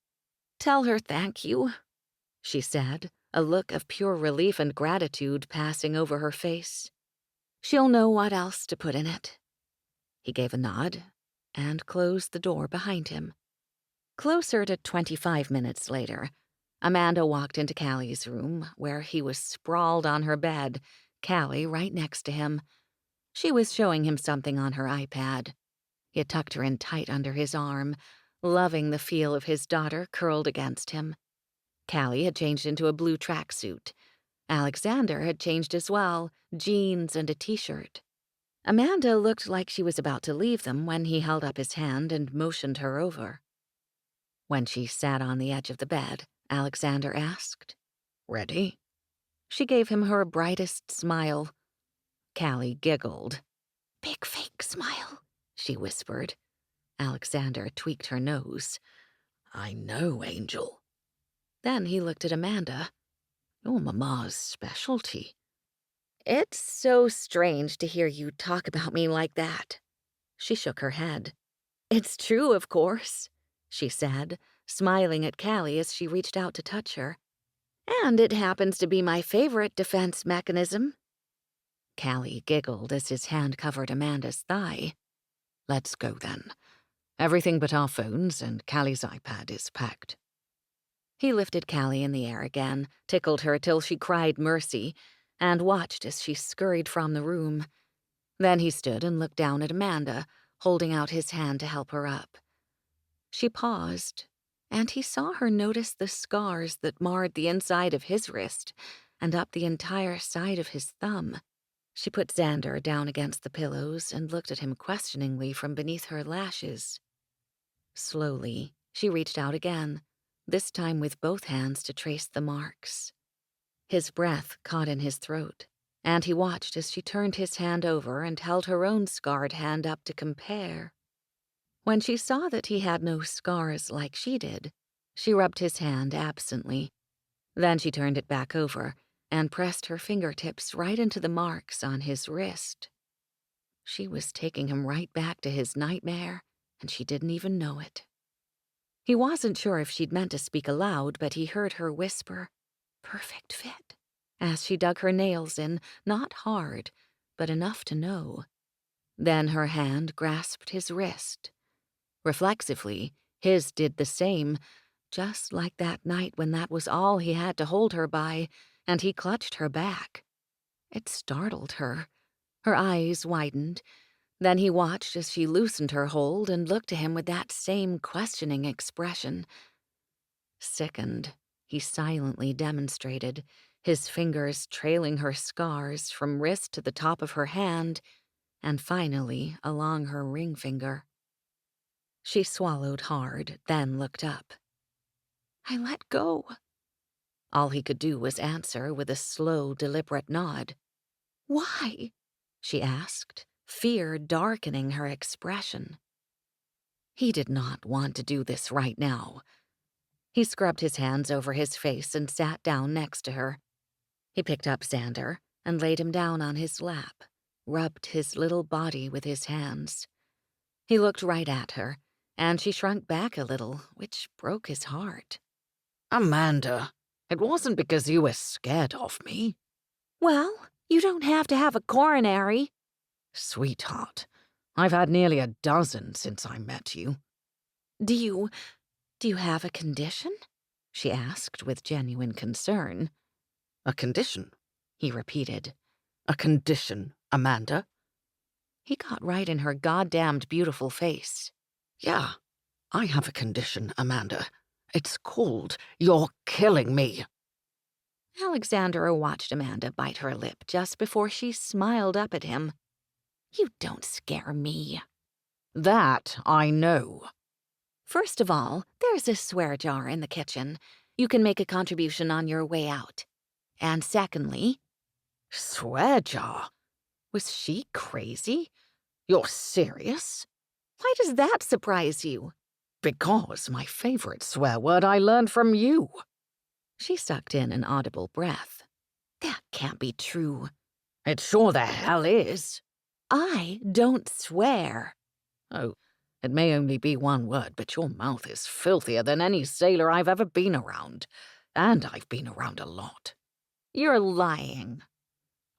Tell her thank you, she said, a look of pure relief and gratitude passing over her face. She'll know what else to put in it. He gave a nod and closed the door behind him. Closer to 25 minutes later, Amanda walked into Callie's room, where he was sprawled on her bed, Callie right next to him. She was showing him something on her iPad. He had tucked her in tight under his arm, loving the feel of his daughter curled against him. Callie had changed into a blue tracksuit. Alexander had changed as well, jeans and a t-shirt. Amanda looked like she was about to leave them when he held up his hand and motioned her over. When she sat on the edge of the bed, Alexander asked, Ready? She gave him her brightest smile. Callie giggled. Big fake smile, she whispered. Alexander tweaked her nose. I know, Angel. Then he looked at Amanda. You're Mama's specialty. It's so strange to hear you talk about me like that. She shook her head. It's true, of course, she said, smiling at Callie as she reached out to touch her. And it happens to be my favorite defense mechanism. Callie giggled as his hand covered Amanda's thigh. Let's go then. Everything but our phones and Callie's iPad is packed. He lifted Callie in the air again, tickled her till she cried mercy, and watched as she scurried from the room. Then he stood and looked down at Amanda, holding out his hand to help her up. She paused, and he saw her notice the scars that marred the inside of his wrist and up the entire side of his thumb. She put Xander down against the pillows and looked at him questioningly from beneath her lashes. Slowly, she reached out again, this time with both hands to trace the marks. His breath caught in his throat, and he watched as she turned his hand over and held her own scarred hand up to compare. When she saw that he had no scars like she did, she rubbed his hand absently. Then she turned it back over and pressed her fingertips right into the marks on his wrist. She was taking him right back to his nightmare, and she didn't even know it. He wasn't sure if she'd meant to speak aloud, but he heard her whisper, "Perfect fit," as she dug her nails in, not hard, but enough to know. Then her hand grasped his wrist. Reflexively, his did the same, just like that night when that was all he had to hold her by, and he clutched her back. It startled her. Her eyes widened. Then he watched as she loosened her hold and looked to him with that same questioning expression. Sickened, he silently demonstrated, his fingers trailing her scars from wrist to the top of her hand, and finally along her ring finger. She swallowed hard, then looked up. I let go. All he could do was answer with a slow, deliberate nod. Why? She asked, fear darkening her expression. He did not want to do this right now. He scrubbed his hands over his face and sat down next to her. He picked up Xander and laid him down on his lap, rubbed his little body with his hands. He looked right at her, and she shrunk back a little, which broke his heart. Amanda, it wasn't because you were scared of me. Well, you don't have to have a coronary. Sweetheart, I've had nearly a dozen since I met you. Do you have a condition? She asked with genuine concern. A condition? He repeated. A condition, Amanda? He got right in her goddamned beautiful face. Yeah, I have a condition, Amanda. It's called You're Killing Me. Alexandra watched Amanda bite her lip just before she smiled up at him. You don't scare me. That I know. First of all, there's a swear jar in the kitchen. You can make a contribution on your way out. And secondly... Swear jar? Was she crazy? You're serious? Why does that surprise you? Because my favorite swear word I learned from you. She sucked in an audible breath. That can't be true. It sure the hell is. I don't swear. Oh, it may only be one word, but your mouth is filthier than any sailor I've ever been around. And I've been around a lot. You're lying.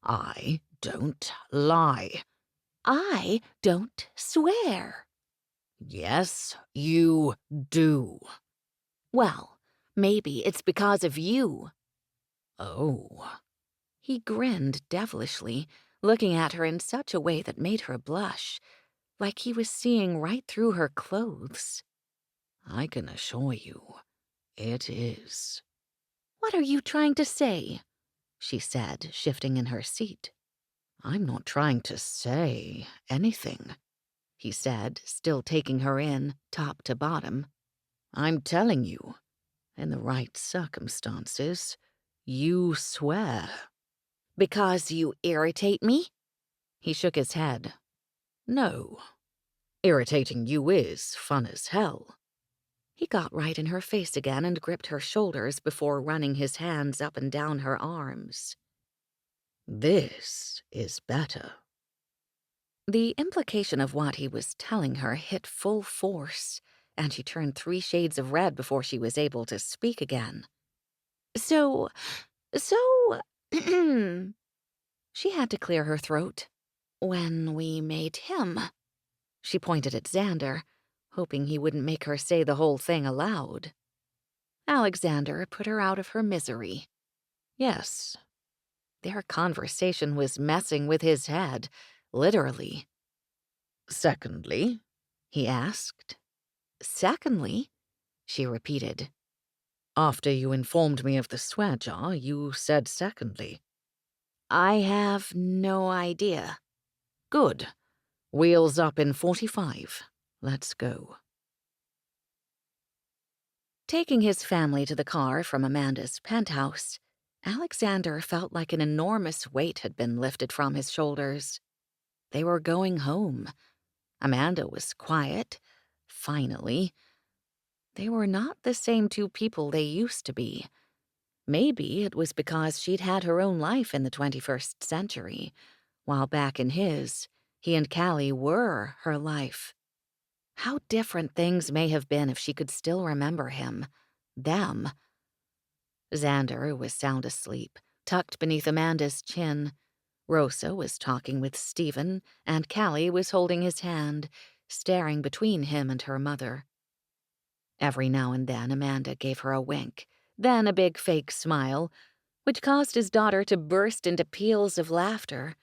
I don't lie. I don't swear. Yes, you do. Well, maybe it's because of you. Oh. He grinned devilishly, looking at her in such a way that made her blush, like he was seeing right through her clothes. I can assure you, it is. What are you trying to say? She said, shifting in her seat. I'm not trying to say anything, he said, still taking her in, top to bottom. I'm telling you, in the right circumstances, you swear. Because you irritate me? He shook his head. No. Irritating you is fun as hell. He got right in her face again and gripped her shoulders before running his hands up and down her arms. This is better. The implication of what he was telling her hit full force, and she turned 3 shades of red before she was able to speak again. So, she had to clear her throat. When we made him. She pointed at Xander, hoping he wouldn't make her say the whole thing aloud. Alexander put her out of her misery. Yes. Their conversation was messing with his head, literally. Secondly, he asked. Secondly, she repeated. After you informed me of the swear jar, you said secondly. I have no idea. Good. Wheels up in 45. Let's go. Taking his family to the car from Amanda's penthouse, Alexander felt like an enormous weight had been lifted from his shoulders. They were going home. Amanda was quiet. Finally. They were not the same 2 people they used to be. Maybe it was because she'd had her own life in the 21st century, while back in his, he and Callie were her life. How different things may have been if she could still remember him. Them. Xander was sound asleep, tucked beneath Amanda's chin. Rosa was talking with Stephen, and Callie was holding his hand, staring between him and her mother. Every now and then Amanda gave her a wink, then a big fake smile, which caused his daughter to burst into peals of laughter,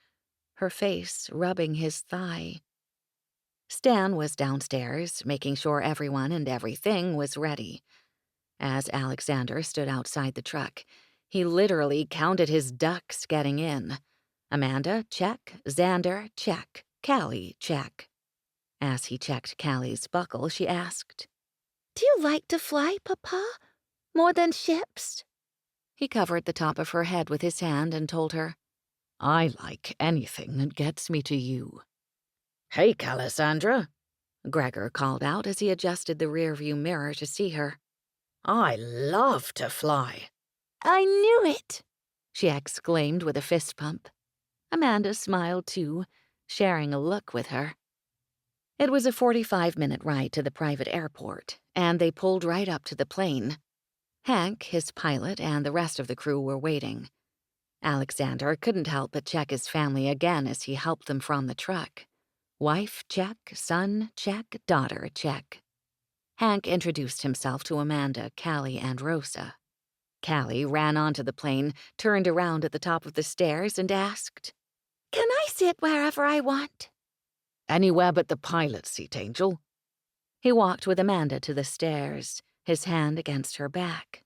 her face rubbing his thigh. Stan was downstairs, making sure everyone and everything was ready. As Alexander stood outside the truck, he literally counted his ducks getting in. Amanda, check. Xander, check. Callie, check. As he checked Callie's buckle, she asked, "Do you like to fly, Papa? More than ships?" He covered the top of her head with his hand and told her, I like anything that gets me to you. Hey, Calissandra, Gregor called out as he adjusted the rearview mirror to see her. I love to fly. I knew it, she exclaimed with a fist pump. Amanda smiled too, sharing a look with her. It was a 45-minute ride to the private airport, and they pulled right up to the plane. Hank, his pilot, and the rest of the crew were waiting. Alexander couldn't help but check his family again as he helped them from the truck. Wife, check. Son, check. Daughter, check. Hank introduced himself to Amanda, Callie, and Rosa. Callie ran onto the plane, turned around at the top of the stairs, and asked, "Can I sit wherever I want?" Anywhere but the pilot seat, Angel. He walked with Amanda to the stairs, his hand against her back.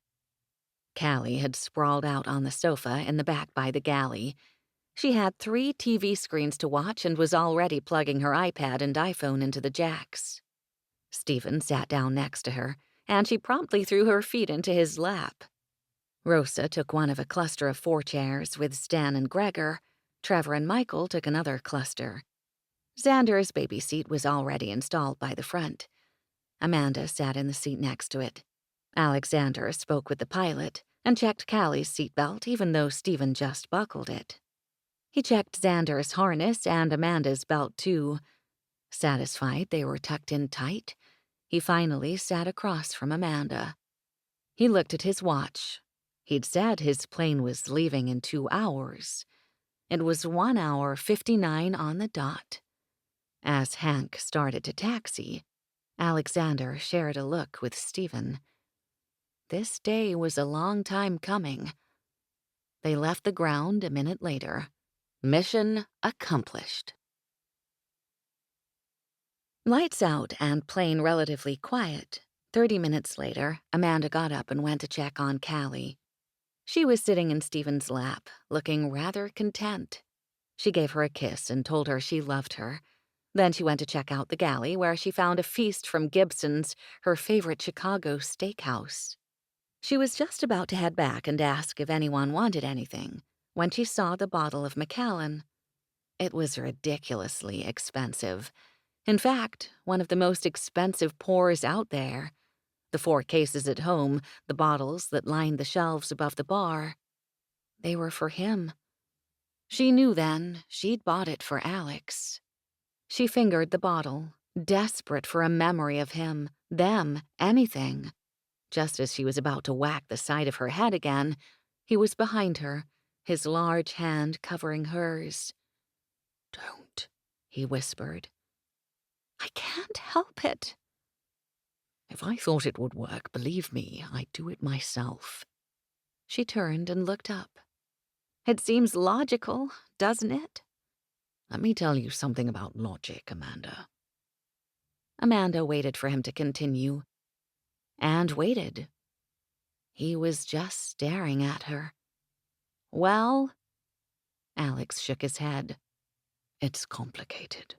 Callie had sprawled out on the sofa in the back by the galley. She had 3 TV screens to watch and was already plugging her iPad and iPhone into the jacks. Stephen sat down next to her, and she promptly threw her feet into his lap. Rosa took one of a cluster of 4 chairs with Stan and Gregor. Trevor and Michael took another cluster. Xander's baby seat was already installed by the front. Amanda sat in the seat next to it. Alexander spoke with the pilot and checked Callie's seatbelt even though Stephen just buckled it. He checked Xander's harness and Amanda's belt too. Satisfied they were tucked in tight, he finally sat across from Amanda. He looked at his watch. He'd said his plane was leaving in 2 hours. It was 1 hour 59 on the dot. As Hank started to taxi, Alexander shared a look with Stephen. This day was a long time coming. They left the ground a minute later. Mission accomplished. Lights out and plane relatively quiet. 30 minutes later, Amanda got up and went to check on Callie. She was sitting in Stephen's lap, looking rather content. She gave her a kiss and told her she loved her. Then she went to check out the galley, where she found a feast from Gibson's, her favorite Chicago steakhouse. She was just about to head back and ask if anyone wanted anything when she saw the bottle of Macallan. It was ridiculously expensive. In fact, one of the most expensive pours out there. The 4 cases at home, the bottles that lined the shelves above the bar, they were for him. She knew then she'd bought it for Alex. She fingered the bottle, desperate for a memory of him, them, anything. Just as she was about to whack the side of her head again, he was behind her, his large hand covering hers. "Don't," he whispered. "I can't help it." If I thought it would work, believe me, I'd do it myself. She turned and looked up. It seems logical, doesn't it? Let me tell you something about logic, Amanda. Amanda waited for him to continue. And waited. He was just staring at her. "Well?" Alex shook his head. It's complicated.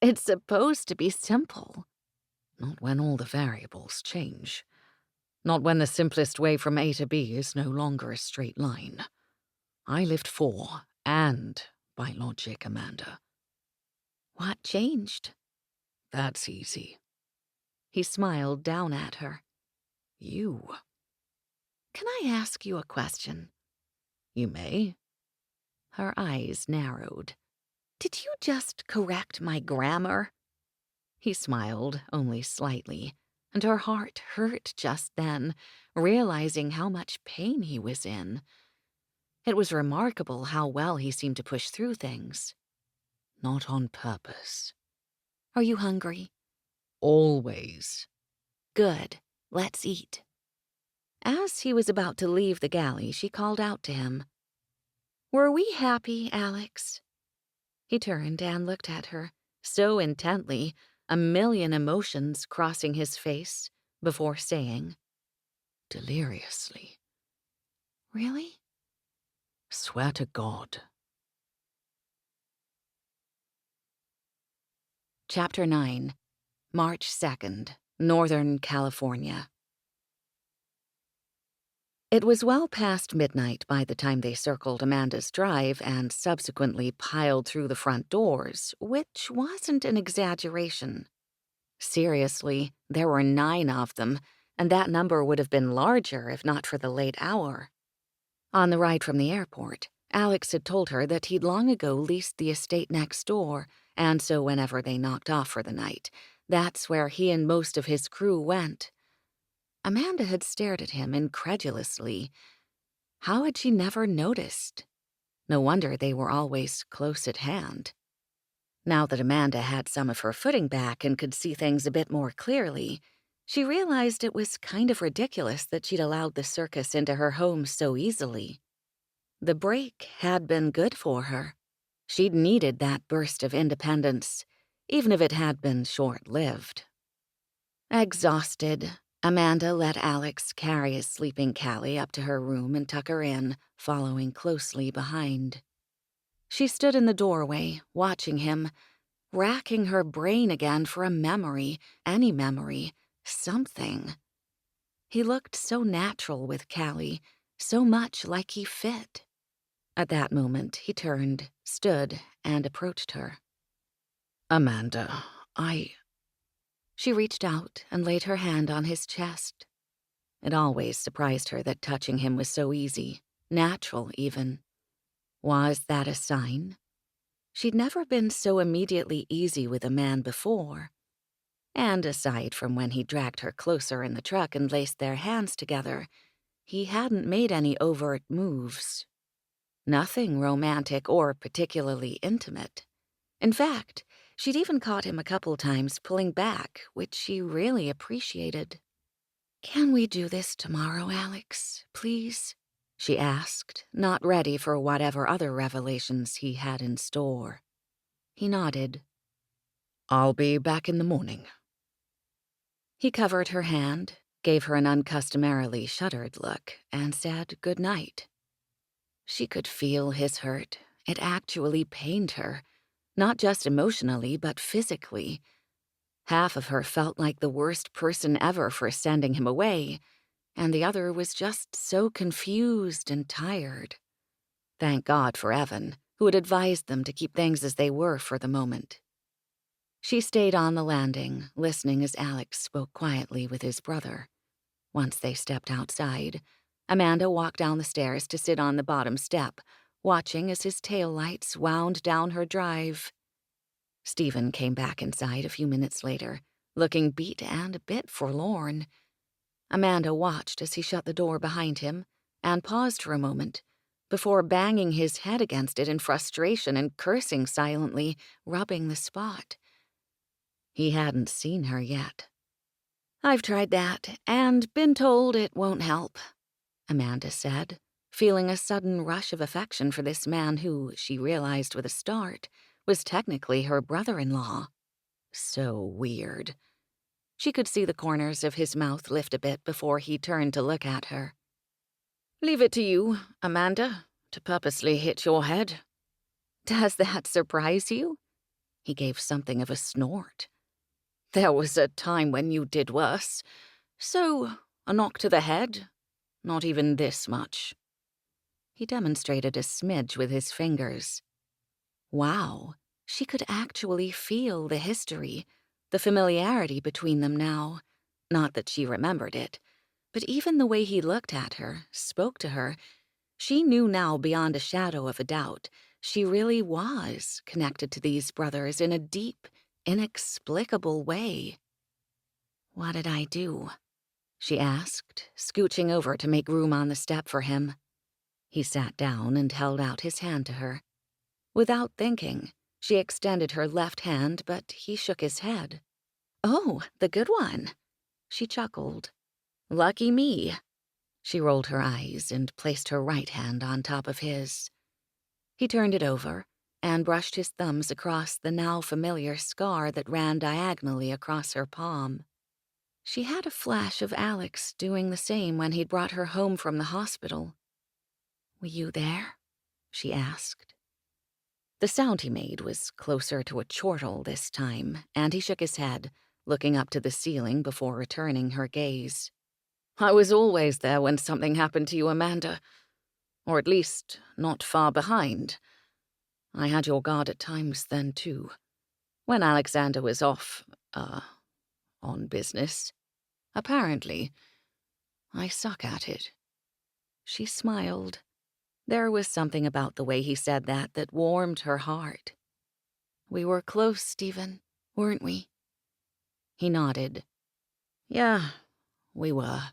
"It's supposed to be simple." Not when all the variables change. Not when the simplest way from A to B is no longer a straight line. I lived for and by logic, Amanda. "What changed?" That's easy. He smiled down at her. You. "Can I ask you a question?" You may. Her eyes narrowed. "Did you just correct my grammar?" He smiled, only slightly, and her heart hurt just then, realizing how much pain he was in. It was remarkable how well he seemed to push through things. Not on purpose. "Are you hungry?" Always. "Good. Let's eat." As he was about to leave the galley, she called out to him. "Were we happy, Alex?" He turned and looked at her, so intently, a million emotions crossing his face, before saying, Deliriously. "Really?" Swear to God. Chapter 9, March 2nd, Northern California. It was well past midnight by the time they circled Amanda's drive and subsequently piled through the front doors, which wasn't an exaggeration. Seriously, there were 9 of them, and that number would have been larger if not for the late hour. On the ride from the airport, Alex had told her that he'd long ago leased the estate next door, and so whenever they knocked off for the night, that's where he and most of his crew went. Amanda had stared at him incredulously. How had she never noticed? No wonder they were always close at hand. Now that Amanda had some of her footing back and could see things a bit more clearly, she realized it was kind of ridiculous that she'd allowed the circus into her home so easily. The break had been good for her. She'd needed that burst of independence, even if it had been short-lived. Exhausted, Amanda let Alex carry his sleeping Callie up to her room and tuck her in, following closely behind. She stood in the doorway, watching him, racking her brain again for a memory, any memory, something. He looked so natural with Callie, so much like he fit. At that moment, he turned, stood, and approached her. Amanda, She reached out and laid her hand on his chest. It always surprised her that touching him was so easy, natural even. Was that a sign? She'd never been so immediately easy with a man before. And aside from when he dragged her closer in the truck and laced their hands together, he hadn't made any overt moves. Nothing romantic or particularly intimate. In fact, she'd even caught him a couple times pulling back, which she really appreciated. "Can we do this tomorrow, Alex, please?" she asked, not ready for whatever other revelations he had in store. He nodded. I'll be back in the morning. He covered her hand, gave her an uncustomarily shuddered look, and said good night. She could feel his hurt. It actually pained her, not just emotionally, but physically. Half of her felt like the worst person ever for sending him away, and the other was just so confused and tired. Thank God for Evan, who had advised them to keep things as they were for the moment. She stayed on the landing, listening as Alex spoke quietly with his brother. Once they stepped outside, Amanda walked down the stairs to sit on the bottom step, watching as his taillights wound down her drive. Stephen came back inside a few minutes later, looking beat and a bit forlorn. Amanda watched as he shut the door behind him and paused for a moment before banging his head against it in frustration and cursing silently, rubbing the spot. He hadn't seen her yet. "I've tried that and been told it won't help," Amanda said, feeling a sudden rush of affection for this man who, she realized with a start, was technically her brother-in-law. So weird. She could see the corners of his mouth lift a bit before he turned to look at her. "Leave it to you, Amanda, to purposely hit your head." "Does that surprise you?" He gave something of a snort. "There was a time when you did worse. So, a knock to the head? Not even this much." He demonstrated a smidge with his fingers. Wow, she could actually feel the history, the familiarity between them now. Not that she remembered it, but even the way he looked at her, spoke to her, she knew now beyond a shadow of a doubt she really was connected to these brothers in a deep, inexplicable way. "What did I do?" she asked, scooching over to make room on the step for him. He sat down and held out his hand to her. Without thinking, she extended her left hand, but he shook his head. "Oh, the good one." She chuckled. "Lucky me." She rolled her eyes and placed her right hand on top of his. He turned it over and brushed his thumbs across the now familiar scar that ran diagonally across her palm. She had a flash of Alex doing the same when he'd brought her home from the hospital. "Were you there?" she asked. The sound he made was closer to a chortle this time, and he shook his head, looking up to the ceiling before returning her gaze. "I was always there when something happened to you, Amanda. Or at least, not far behind. I had your guard at times then, too. When Alexander was off, on business. Apparently. I suck at it." She smiled. There was something about the way he said that warmed her heart. "We were close, Stephen, weren't we?" He nodded. "Yeah, we were."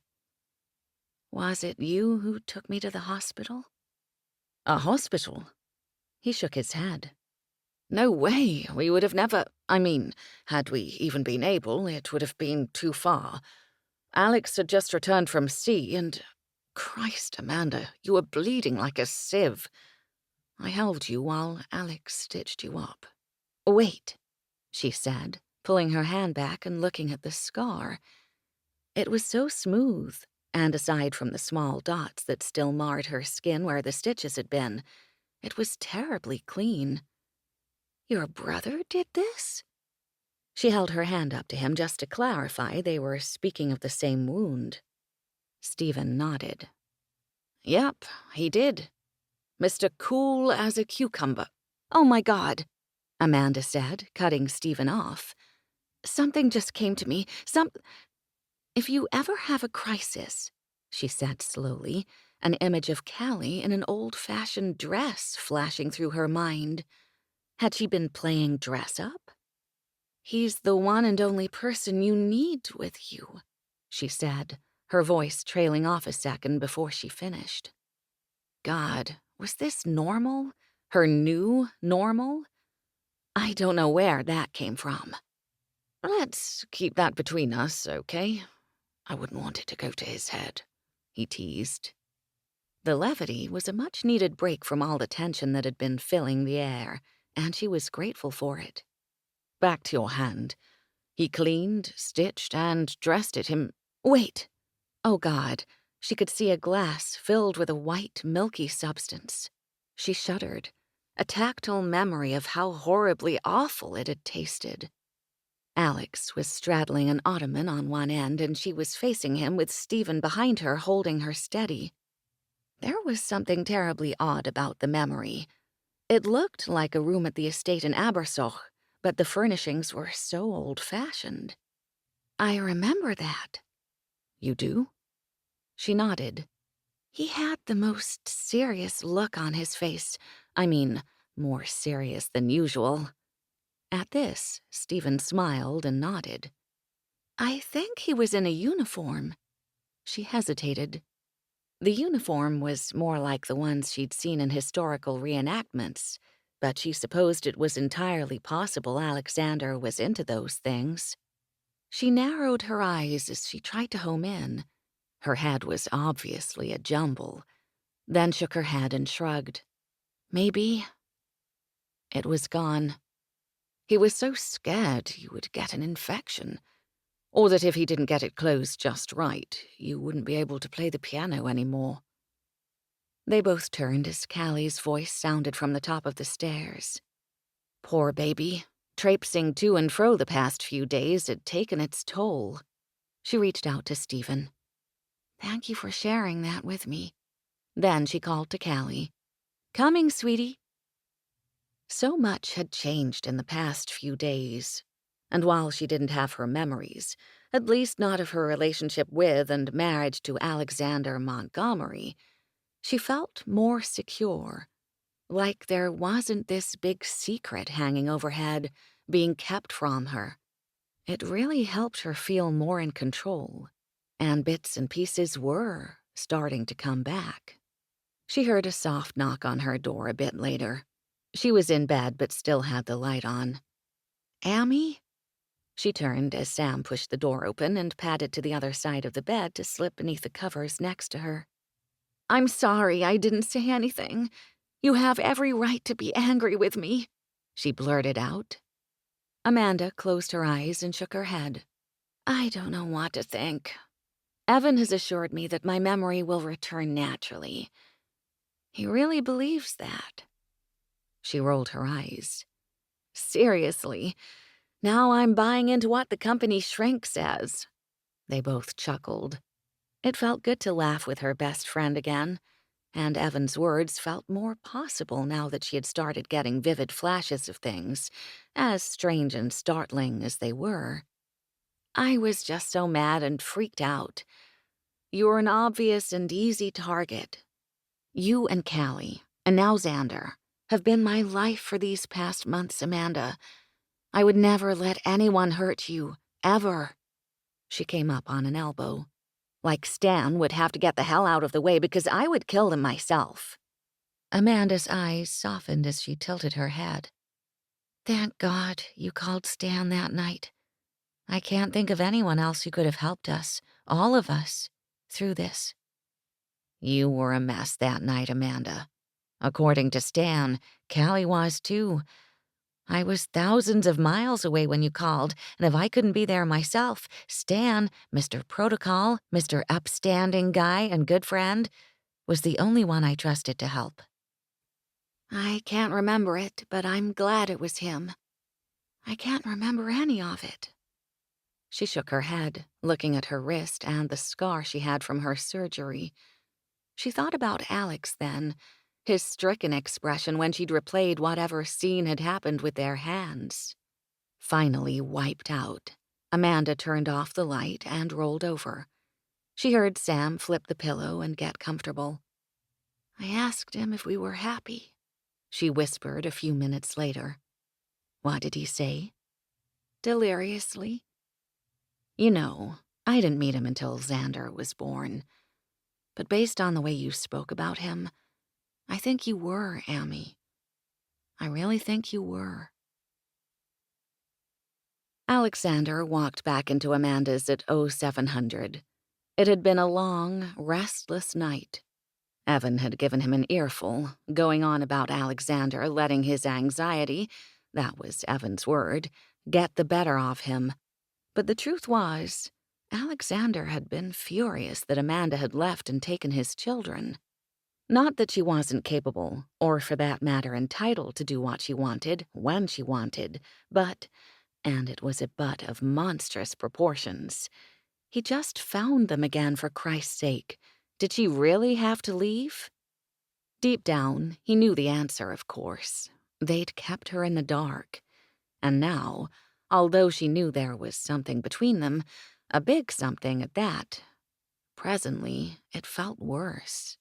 "Was it you who took me to the hospital?" "A hospital?" He shook his head. No way, we would have never. I mean, had we even been able, it would have been too far. Alex had just returned from sea, and. Christ, Amanda, you were bleeding like a sieve. I held you while Alex stitched you up. Wait, she said, pulling her hand back and looking at the scar. It was so smooth, and aside from the small dots that still marred her skin where the stitches had been, it was terribly clean. Your brother did this? She held her hand up to him just to clarify they were speaking of the same wound. Stephen nodded. Yep, he did. Mr. Cool as a cucumber. Oh my God, Amanda said, cutting Stephen off. Something just came to me. If you ever have a crisis, she said slowly, an image of Callie in an old-fashioned dress flashing through her mind. Had she been playing dress-up? He's the one and only person you need with you, she said, her voice trailing off a second before she finished. God, was this normal? Her new normal? I don't know where that came from. Let's keep that between us, okay? I wouldn't want it to go to his head, he teased. The levity was a much-needed break from all the tension that had been filling the air, and she was grateful for it. Back to your hand. He cleaned, stitched, and dressed it him. Wait! Oh, God. She could see a glass filled with a white, milky substance. She shuddered, a tactile memory of how horribly awful it had tasted. Alex was straddling an ottoman on one end, and she was facing him with Stephen behind her, holding her steady. There was something terribly odd about the memory. It looked like a room at the estate in Abersoch, but the furnishings were so old-fashioned. I remember that. You do? She nodded. He had the most serious look on his face. I mean, more serious than usual. At this, Stephen smiled and nodded. I think he was in a uniform. She hesitated. The uniform was more like the ones she'd seen in historical reenactments, but she supposed it was entirely possible Alexander was into those things. She narrowed her eyes as she tried to home in. Her head was obviously a jumble, then shook her head and shrugged. Maybe. It was gone. He was so scared you would get an infection, or that if he didn't get it closed just right, you wouldn't be able to play the piano anymore. They both turned as Callie's voice sounded from the top of the stairs. Poor baby, traipsing to and fro the past few days had taken its toll. She reached out to Stephen. Thank you for sharing that with me. Then she called to Callie. Coming, sweetie. So much had changed in the past few days, and while she didn't have her memories, at least not of her relationship with and marriage to Alexander Montgomery, she felt more secure, like there wasn't this big secret hanging overhead, being kept from her. It really helped her feel more in control, and bits and pieces were starting to come back. She heard a soft knock on her door a bit later. She was in bed but still had the light on. Amy? She turned as Sam pushed the door open and padded to the other side of the bed to slip beneath the covers next to her. I'm sorry I didn't say anything. You have every right to be angry with me, she blurted out. Amanda closed her eyes and shook her head. I don't know what to think. Evan has assured me that my memory will return naturally. He really believes that. She rolled her eyes. Seriously, now I'm buying into what the company shrink says. They both chuckled. It felt good to laugh with her best friend again, and Evan's words felt more possible now that she had started getting vivid flashes of things, as strange and startling as they were. I was just so mad and freaked out. You're an obvious and easy target. You and Callie, and now Xander, have been my life for these past months, Amanda. I would never let anyone hurt you, ever. She came up on an elbow. Like Stan would have to get the hell out of the way because I would kill him myself. Amanda's eyes softened as she tilted her head. Thank God you called Stan that night. I can't think of anyone else who could have helped us, all of us, through this. You were a mess that night, Amanda. According to Stan, Callie was too. I was thousands of miles away when you called, and if I couldn't be there myself, Stan, Mr. Protocol, Mr. Upstanding guy and good friend, was the only one I trusted to help. I can't remember it, but I'm glad it was him. I can't remember any of it. She shook her head, looking at her wrist and the scar she had from her surgery. She thought about Alex then, his stricken expression when she'd replayed whatever scene had happened with their hands. Finally wiped out, Amanda turned off the light and rolled over. She heard Sam flip the pillow and get comfortable. I asked him if we were happy, she whispered a few minutes later. What did he say? Deliriously. You know, I didn't meet him until Xander was born. But based on the way you spoke about him, I think you were, Amy. I really think you were. Alexander walked back into Amanda's at 0700. It had been a long, restless night. Evan had given him an earful, going on about Alexander letting his anxiety, that was Evan's word, get the better of him. But the truth was, Alexander had been furious that Amanda had left and taken his children. Not that she wasn't capable, or for that matter entitled to do what she wanted, when she wanted, but, and it was a but of monstrous proportions, he just found them again for Christ's sake. Did she really have to leave? Deep down, he knew the answer, of course. They'd kept her in the dark. And now, although she knew there was something between them, a big something at that, presently it felt worse.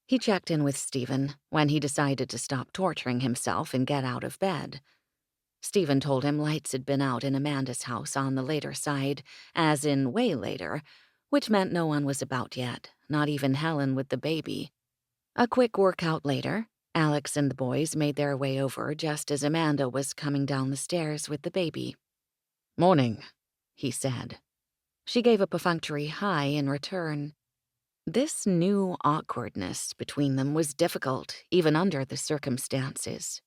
He checked in with Stephen when he decided to stop torturing himself and get out of bed. Stephen told him lights had been out in Amanda's house on the later side, as in way later, which meant no one was about yet, not even Helen with the baby. A quick workout later, Alex and the boys made their way over just as Amanda was coming down the stairs with the baby. "Morning," he said. She gave a perfunctory hi in return. This new awkwardness between them was difficult, even under the circumstances.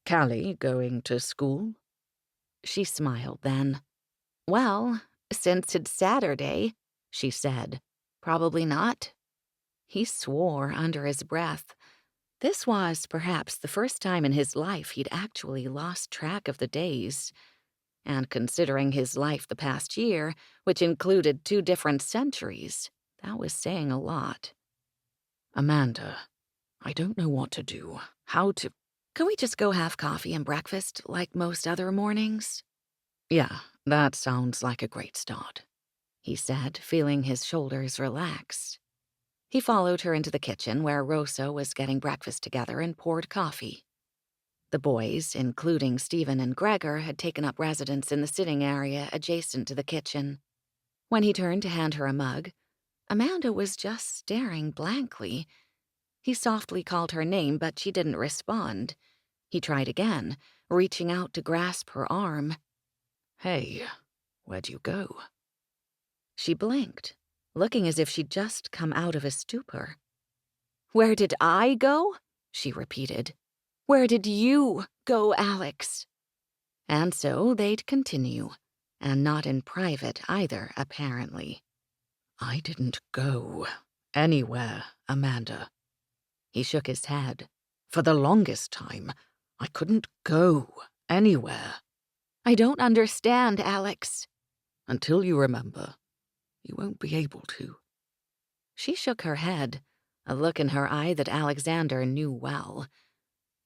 "Callie going to school?" She smiled then. "Well, since it's Saturday," she said. "Probably not." He swore under his breath. This was perhaps the first time in his life he'd actually lost track of the days. And considering his life the past year, which included 2 different centuries, that was saying a lot. "Amanda, I don't know what to do, how to—" "Can we just go have coffee and breakfast like most other mornings?" "Yeah, that sounds like a great start," he said, feeling his shoulders relax. He followed her into the kitchen where Rosa was getting breakfast together and poured coffee. The boys, including Stephen and Gregor, had taken up residence in the sitting area adjacent to the kitchen. When he turned to hand her a mug, Amanda was just staring blankly. He softly called her name, but she didn't respond. He tried again, reaching out to grasp her arm. "Hey, where'd you go?" She blinked, looking as if she'd just come out of a stupor. "Where did I go?" she repeated. "Where did you go, Alex?" And so they'd continue, and not in private either, apparently. "I didn't go anywhere, Amanda." He shook his head. "For the longest time, I couldn't go anywhere." "I don't understand, Alex." "Until you remember, you won't be able to." She shook her head, a look in her eye that Alexander knew well.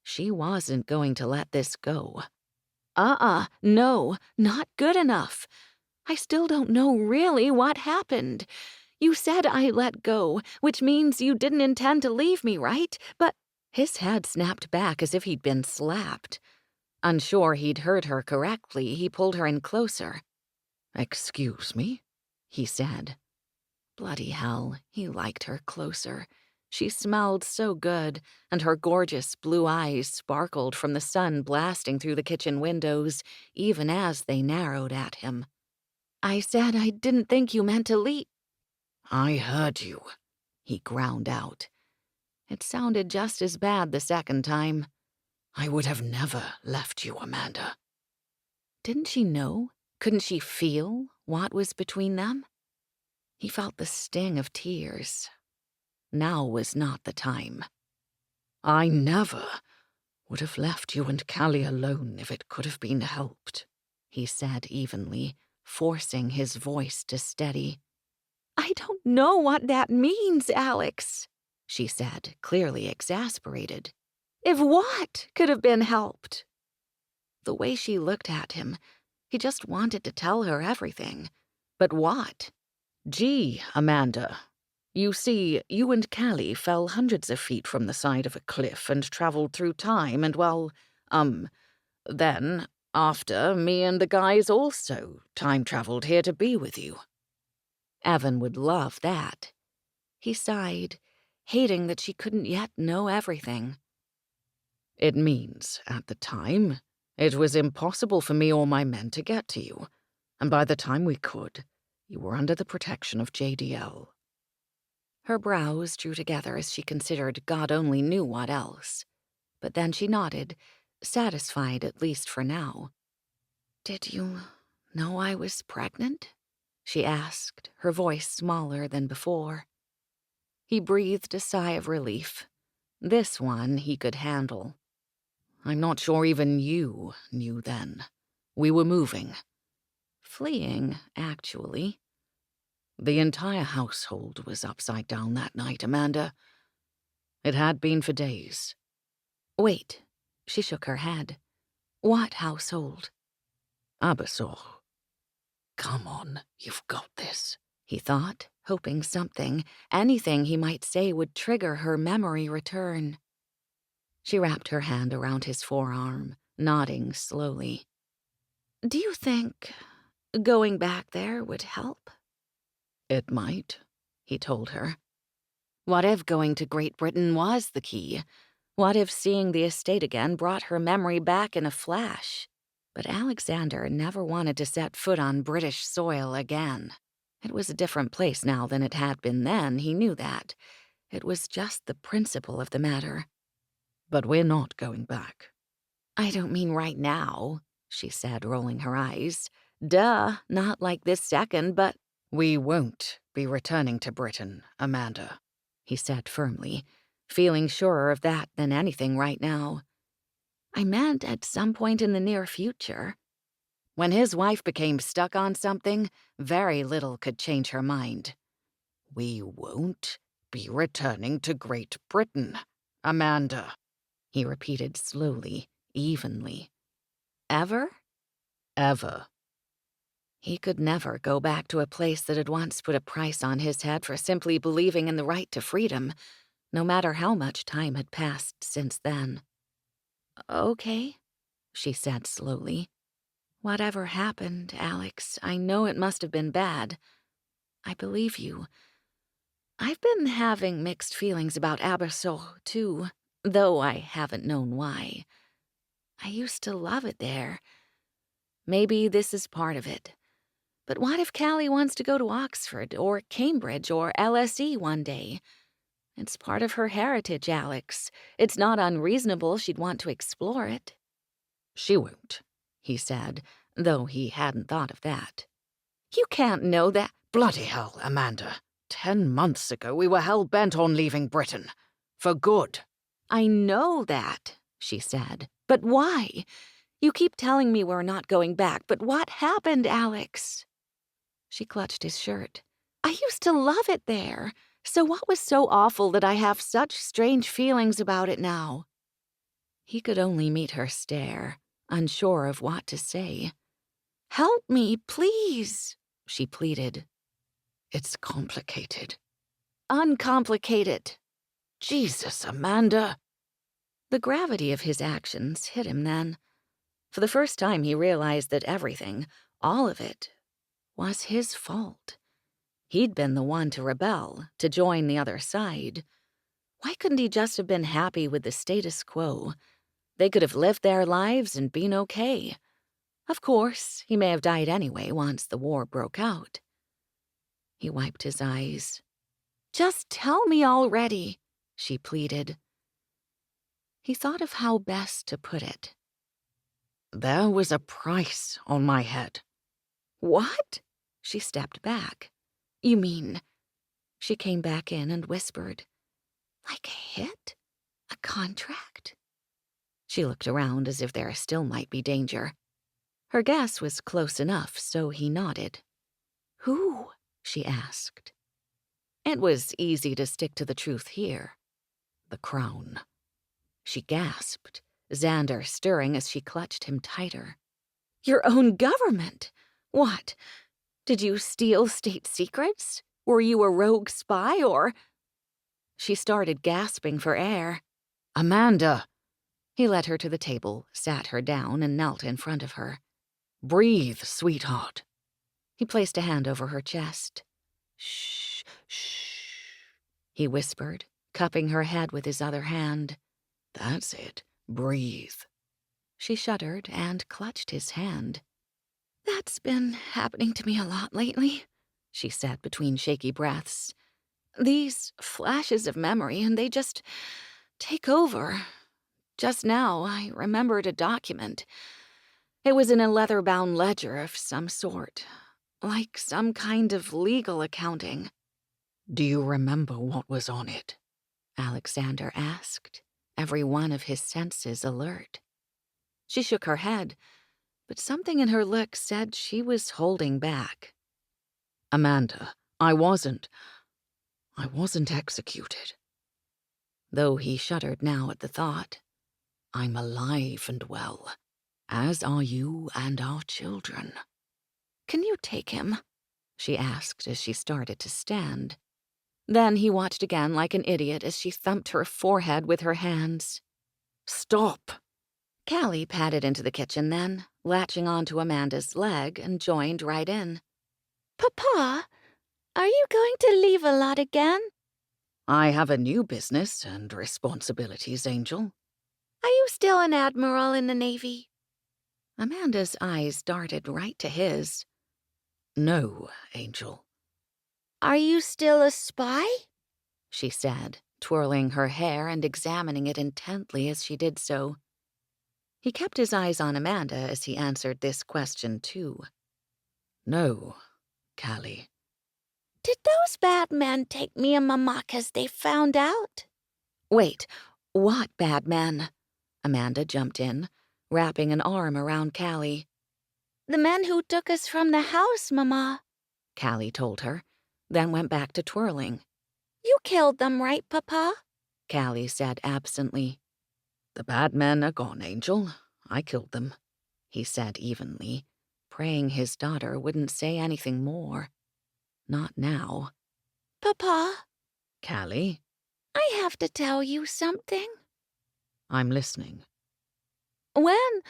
She wasn't going to let this go. No, not good enough. I still don't know really what happened. You said I let go, which means you didn't intend to leave me, right? But his head snapped back as if he'd been slapped. Unsure he'd heard her correctly, he pulled her in closer. "Excuse me?" he said. Bloody hell, he liked her closer. She smelled so good, and her gorgeous blue eyes sparkled from the sun blasting through the kitchen windows, even as they narrowed at him. "I said I didn't think you meant to leave." I heard you, he ground out. It sounded just as bad the second time. I would have never left you, Amanda. Didn't she know? Couldn't she feel what was between them? He felt the sting of tears. Now was not the time. I never would have left you and Callie alone if it could have been helped, he said evenly, forcing his voice to steady. "I don't know what that means, Alex," she said, clearly exasperated. "If what could have been helped?" The way she looked at him, he just wanted to tell her everything. But what? Gee, Amanda. You see, you and Callie fell hundreds of feet from the side of a cliff and traveled through time and, well, then, after, me and the guys also time-traveled here to be with you. Evan would love that. He sighed, hating that she couldn't yet know everything. It means, at the time, it was impossible for me or my men to get to you, and by the time we could, you were under the protection of JDL. Her brows drew together as she considered God only knew what else. But then she nodded, satisfied at least for now. "Did you know I was pregnant?" she asked, her voice smaller than before. He breathed a sigh of relief. This one he could handle. I'm not sure even you knew then. We were moving. Fleeing, actually. The entire household was upside down that night, Amanda. It had been for days. Wait, she shook her head. What household? Abersor. Come on, you've got this, he thought, hoping something, anything he might say would trigger her memory return. She wrapped her hand around his forearm, nodding slowly. "Do you think going back there would help?" It might, he told her. What if going to Great Britain was the key? What if seeing the estate again brought her memory back in a flash? But Alexander never wanted to set foot on British soil again. It was a different place now than it had been then, he knew that. It was just the principle of the matter. But we're not going back. "I don't mean right now," she said, rolling her eyes. "Duh, not like this second, but—" We won't be returning to Britain, Amanda, he said firmly, feeling surer of that than anything right now. "I meant at some point in the near future." When his wife became stuck on something, very little could change her mind. We won't be returning to Great Britain, Amanda, he repeated slowly, evenly. Ever? Ever. He could never go back to a place that had once put a price on his head for simply believing in the right to freedom, no matter how much time had passed since then. "Okay," she said slowly. "Whatever happened, Alex, I know it must have been bad. I believe you. I've been having mixed feelings about Abersoch, too, though I haven't known why. I used to love it there. Maybe this is part of it. But what if Callie wants to go to Oxford or Cambridge or LSE one day? It's part of her heritage, Alex. It's not unreasonable she'd want to explore it." She won't, he said, though he hadn't thought of that. "You can't know that." Bloody hell, Amanda. 10 months ago we were hell-bent on leaving Britain. For good. "I know that," she said. "But why? You keep telling me we're not going back, but what happened, Alex?" She clutched his shirt. "I used to love it there. So what was so awful that I have such strange feelings about it now?" He could only meet her stare, unsure of what to say. "Help me, please," she pleaded. It's complicated. "Uncomplicated." Jesus, Amanda. The gravity of his actions hit him then. For the first time he realized that everything, all of it, was his fault. He'd been the one to rebel, to join the other side. Why couldn't he just have been happy with the status quo? They could have lived their lives and been okay. Of course, he may have died anyway once the war broke out. He wiped his eyes. "Just tell me already," she pleaded. He thought of how best to put it. There was a price on my head. "What?" She stepped back. "You mean—" She came back in and whispered, "Like a hit? A contract?" She looked around as if there still might be danger. Her guess was close enough, so he nodded. "Who?" she asked. It was easy to stick to the truth here. The crown. She gasped, Xander stirring as she clutched him tighter. "Your own government? What? Did you steal state secrets? Were you a rogue spy, or—" She started gasping for air. Amanda! He led her to the table, sat her down, and knelt in front of her. Breathe, sweetheart. He placed a hand over her chest. "Shh, shh," he whispered, cupping her head with his other hand. That's it. Breathe. She shuddered and clutched his hand. "That's been happening to me a lot lately," she said between shaky breaths. "These flashes of memory, and they just take over. Just now, I remembered a document. It was in a leather-bound ledger of some sort, like some kind of legal accounting." Do you remember what was on it? Alexander asked, every one of his senses alert. She shook her head, but something in her look said she was holding back. Amanda, I wasn't executed. Though he shuddered now at the thought. I'm alive and well, as are you and our children. "Can you take him?" she asked as she started to stand. Then he watched again like an idiot as she thumped her forehead with her hands. Stop! Callie padded into the kitchen then, latching onto Amanda's leg, and joined right in. Papa, are you going to leave a lot again? I have a new business and responsibilities, Angel. Are you still an admiral in the Navy? Amanda's eyes darted right to his. No, Angel. Are you still a spy? She said, twirling her hair and examining it intently as she did so. He kept his eyes on Amanda as he answered this question, too. No, Callie. Did those bad men take me and Mama 'cause they found out? Wait, what bad men? Amanda jumped in, wrapping an arm around Callie. The men who took us from the house, Mama. Callie told her, then went back to twirling. You killed them, right, Papa? Callie said absently. The bad men are gone, Angel. I killed them, he said evenly, praying his daughter wouldn't say anything more. Not now. Papa, Callie, I have to tell you something. I'm listening. When?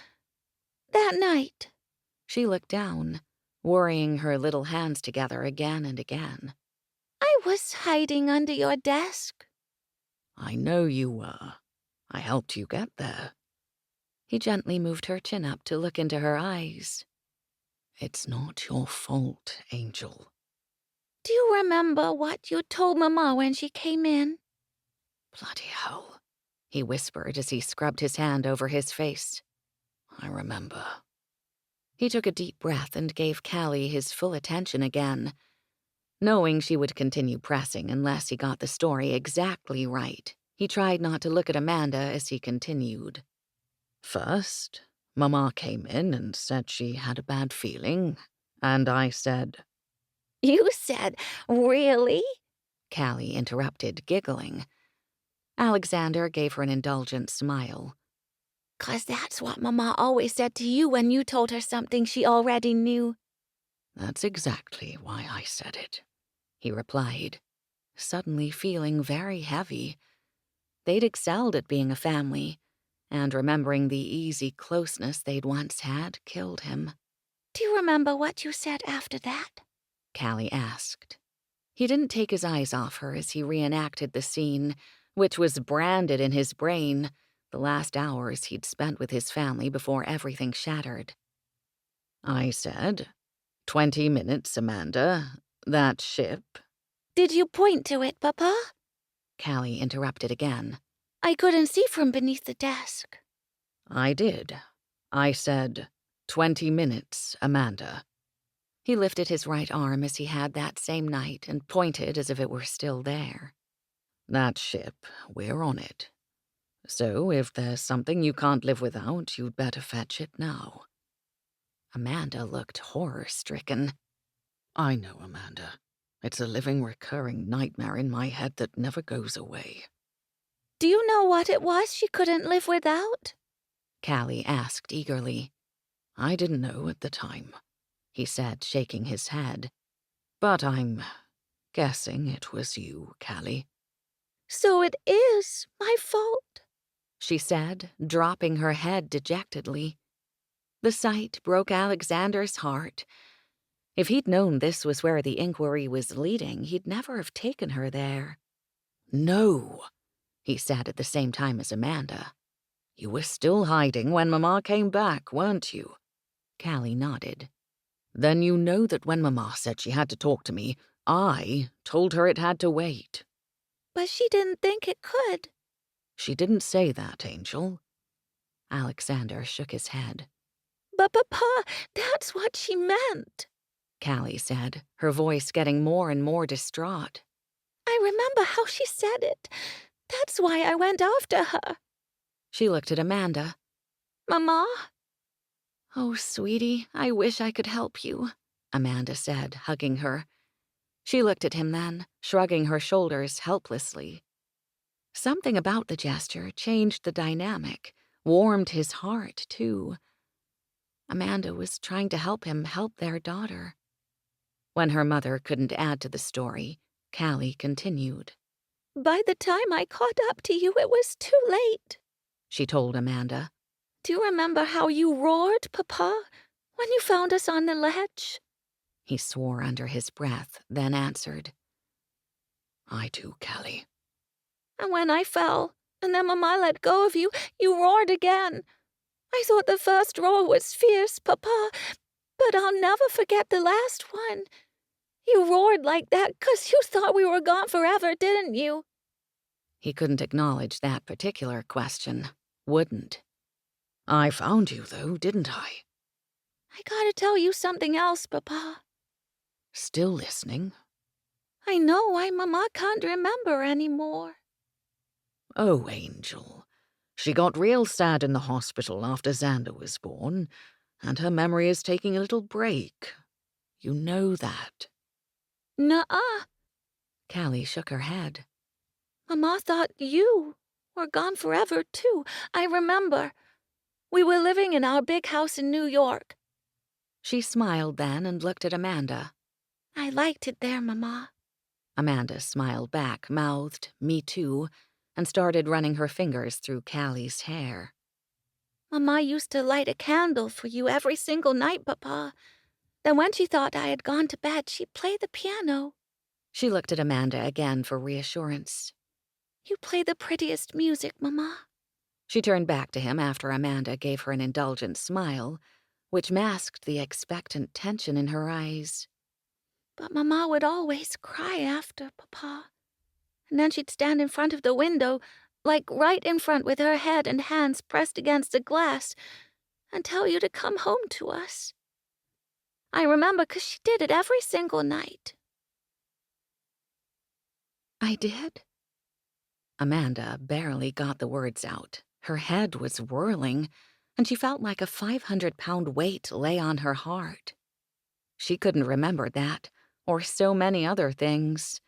That night. She looked down, worrying her little hands together again and again. I was hiding under your desk. I know you were. I helped you get there. He gently moved her chin up to look into her eyes. It's not your fault, Angel. Do you remember what you told Mama when she came in? Bloody hell, he whispered as he scrubbed his hand over his face. I remember. He took a deep breath and gave Callie his full attention again, knowing she would continue pressing unless he got the story exactly right. He tried not to look at Amanda as he continued. First, Mama came in and said she had a bad feeling, and I said... You said, really? Callie interrupted, giggling. Alexander gave her an indulgent smile. 'Cause that's what Mama always said to you when you told her something she already knew. That's exactly why I said it, he replied, suddenly feeling very heavy. They'd excelled at being a family, and remembering the easy closeness they'd once had killed him. Do you remember what you said after that? Callie asked. He didn't take his eyes off her as he reenacted the scene, which was branded in his brain the last hours he'd spent with his family before everything shattered. I said, 20 minutes, Amanda. That ship. Did you point to it, Papa? Callie interrupted again. I couldn't see from beneath the desk. I did. I said, 20 minutes, Amanda. He lifted his right arm as he had that same night and pointed as if it were still there. That ship, we're on it. So if there's something you can't live without, you'd better fetch it now. Amanda looked horror-stricken. I know, Amanda. It's a living, recurring nightmare in my head that never goes away. Do you know what it was she couldn't live without? Callie asked eagerly. I didn't know at the time, he said, shaking his head. But I'm guessing it was you, Callie. So it is my fault, she said, dropping her head dejectedly. The sight broke Alexander's heart. If he'd known this was where the inquiry was leading, he'd never have taken her there. No, he said at the same time as Amanda. You were still hiding when Mama came back, weren't you? Callie nodded. Then you know that when Mama said she had to talk to me, I told her it had to wait. But she didn't think it could. She didn't say that, Angel. Alexander shook his head. But Papa, that's what she meant, Callie said, her voice getting more and more distraught. I remember how she said it. That's why I went after her. She looked at Amanda. Mama? Oh, sweetie, I wish I could help you, Amanda said, hugging her. She looked at him then, shrugging her shoulders helplessly. Something about the gesture changed the dynamic, warmed his heart, too. Amanda was trying to help him help their daughter. When her mother couldn't add to the story, Callie continued. By the time I caught up to you, it was too late, she told Amanda. Do you remember how you roared, Papa, when you found us on the ledge? He swore under his breath, then answered. I do, Callie. And when I fell, and then Mama let go of you, you roared again. I thought the first roar was fierce, Papa, but I'll never forget the last one. You roared like that 'cause you thought we were gone forever, didn't you? He couldn't acknowledge that particular question. Wouldn't. I found you, though, didn't I? I gotta tell you something else, Papa. Still listening? I know Mama can't remember anymore. Oh, Angel. She got real sad in the hospital after Xander was born, and her memory is taking a little break. You know that. Nuh-uh. Callie shook her head. Mama thought you were gone forever, too. I remember. We were living in our big house in New York. She smiled then and looked at Amanda. I liked it there, Mama. Amanda smiled back, mouthed, "Me too," and started running her fingers through Callie's hair. Mama used to light a candle for you every single night, Papa. Then when she thought I had gone to bed, she'd play the piano. She looked at Amanda again for reassurance. You play the prettiest music, Mama. She turned back to him after Amanda gave her an indulgent smile, which masked the expectant tension in her eyes. But Mama would always cry after, Papa. And then she'd stand in front of the window, like right in front with her head and hands pressed against the glass, and tell you to come home to us. I remember 'cause she did it every single night. I did? Amanda barely got the words out. Her head was whirling, and she felt like a 500-pound weight lay on her heart. She couldn't remember that, or so many other things.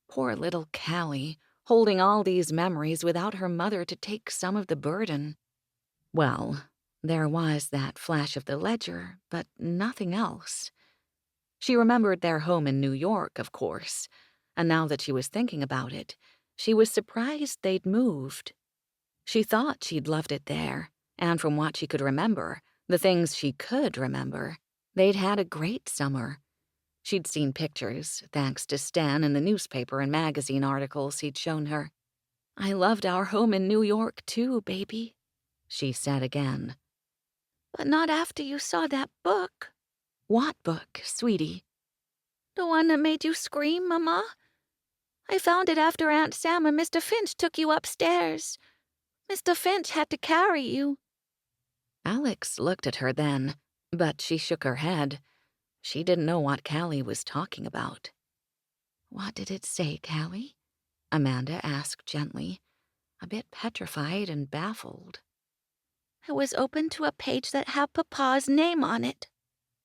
Poor little Callie, holding all these memories without her mother to take some of the burden. Well, there was that flash of the ledger, but nothing else. She remembered their home in New York, of course, and now that she was thinking about it, she was surprised they'd moved. She thought she'd loved it there, and from what she could remember, the things she could remember, they'd had a great summer. She'd seen pictures, thanks to Stan and the newspaper and magazine articles he'd shown her. I loved our home in New York too, baby," she said again. "But not after you saw that book." "What book, sweetie?" "The one that made you scream, Mama? I found it after Aunt Sam and Mr. Finch took you upstairs. Mr. Finch had to carry you." Alex looked at her then, but she shook her head. She didn't know what Callie was talking about. "What did it say, Callie?" Amanda asked gently, a bit petrified and baffled. "I was open to a page that had Papa's name on it,"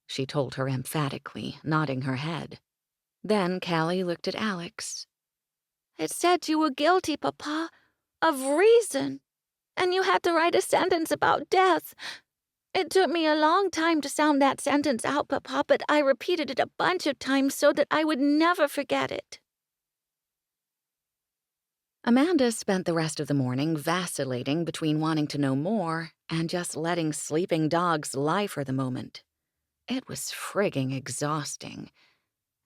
she told her emphatically, nodding her head. Then Callie looked at Alex. "It said you were guilty, Papa, of reason, and you had to write a sentence about death. It took me a long time to sound that sentence out, Papa, but I repeated it a bunch of times so that I would never forget it." Amanda spent the rest of the morning vacillating between wanting to know more and just letting sleeping dogs lie for the moment. It was frigging exhausting.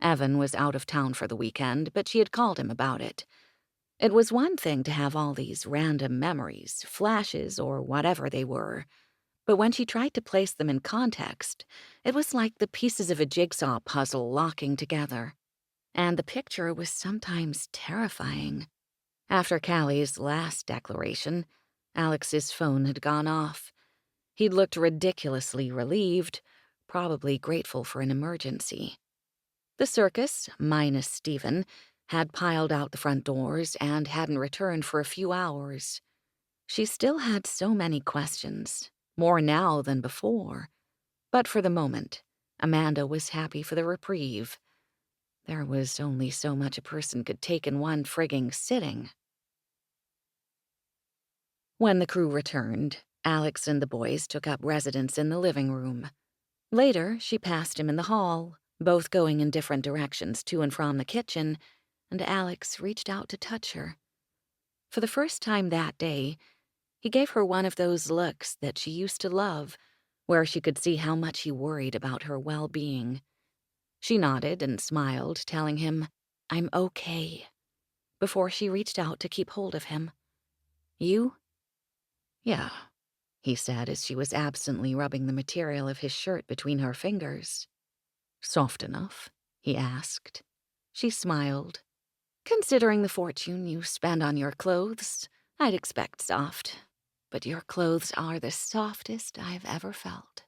Evan was out of town for the weekend, but she had called him about it. It was one thing to have all these random memories, flashes, or whatever they were, but when she tried to place them in context, it was like the pieces of a jigsaw puzzle locking together. And the picture was sometimes terrifying. After Callie's last declaration, Alex's phone had gone off. He'd looked ridiculously relieved, probably grateful for an emergency. The circus, minus Stephen, had piled out the front doors and hadn't returned for a few hours. She still had so many questions, more now than before. But for the moment, Amanda was happy for the reprieve. There was only so much a person could take in one frigging sitting. When the crew returned, Alex and the boys took up residence in the living room. Later, she passed him in the hall, both going in different directions to and from the kitchen, and Alex reached out to touch her. For the first time that day, he gave her one of those looks that she used to love, where she could see how much he worried about her well-being. She nodded and smiled, telling him, "I'm okay," before she reached out to keep hold of him. "You?" "Yeah," he said as she was absently rubbing the material of his shirt between her fingers. "Soft enough?" he asked. She smiled. "Considering the fortune you spend on your clothes, I'd expect soft. But your clothes are the softest I've ever felt."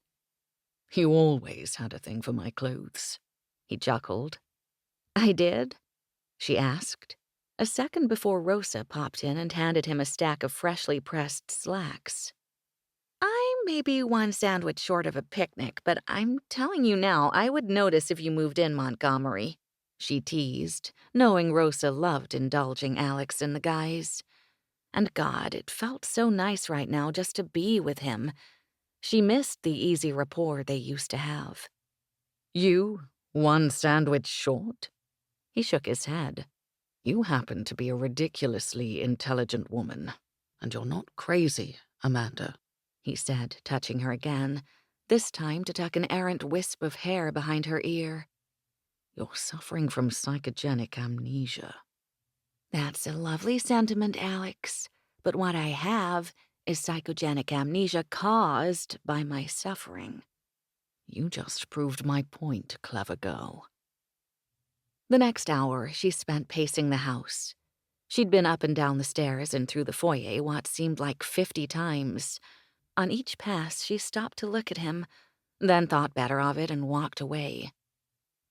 "You always had a thing for my clothes," he chuckled. "I did?" she asked, a second before Rosa popped in and handed him a stack of freshly pressed slacks. "I'm maybe one sandwich short of a picnic, but I'm telling you now, I would notice if you moved in, Montgomery," she teased, knowing Rosa loved indulging Alex in the guys. And God, it felt so nice right now just to be with him. She missed the easy rapport they used to have. "You, one sandwich short?" He shook his head. "You happen to be a ridiculously intelligent woman, and you're not crazy, Amanda," he said, touching her again, this time to tuck an errant wisp of hair behind her ear. "You're suffering from psychogenic amnesia." "That's a lovely sentiment, Alex, but what I have is psychogenic amnesia caused by my suffering." "You just proved my point, clever girl." The next hour she spent pacing the house. She'd been up and down the stairs and through the foyer what seemed like 50 times. On each pass, she stopped to look at him, then thought better of it and walked away.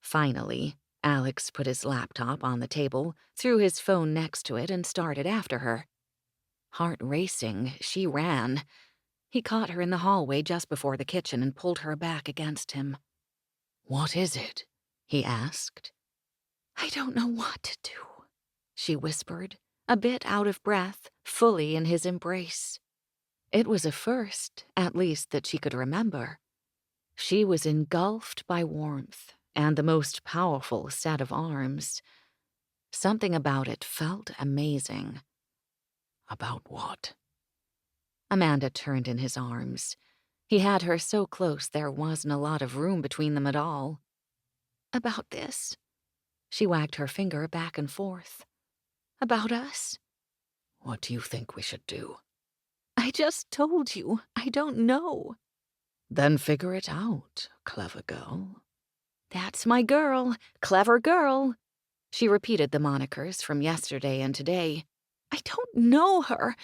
Finally, Alex put his laptop on the table, threw his phone next to it, and started after her. Heart racing, she ran. He caught her in the hallway just before the kitchen and pulled her back against him. "What is it?" he asked. "I don't know what to do," she whispered, a bit out of breath, fully in his embrace. It was a first, at least that she could remember. She was engulfed by warmth and the most powerful set of arms. Something about it felt amazing. "About what?" Amanda turned in his arms. He had her so close there wasn't a lot of room between them at all. "About this." She wagged her finger back and forth. "About us." What do you think we should do? I just told you. I don't know. Then figure it out, clever girl. That's my girl. Clever girl. She repeated the monikers from yesterday and today. I don't know her.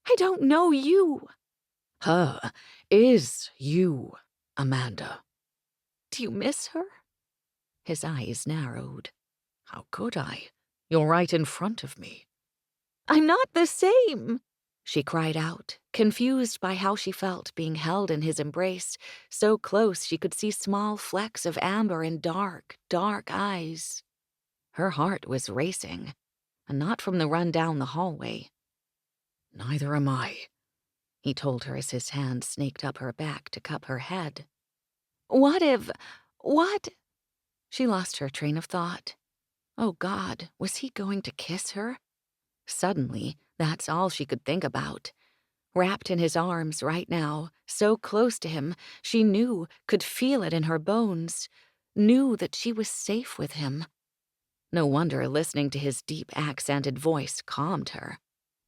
I don't know you. Her is you, Amanda. Do you miss her? His eyes narrowed. How could I? You're right in front of me. I'm not the same, she cried out, confused by how she felt being held in his embrace, so close she could see small flecks of amber in dark, dark eyes. Her heart was racing, and not from the run down the hallway. Neither am I, he told her as his hand snaked up her back to cup her head. What? She lost her train of thought. Oh God, was he going to kiss her? Suddenly, that's all she could think about. Wrapped in his arms right now, so close to him, she knew, could feel it in her bones, knew that she was safe with him. No wonder listening to his deep accented voice calmed her,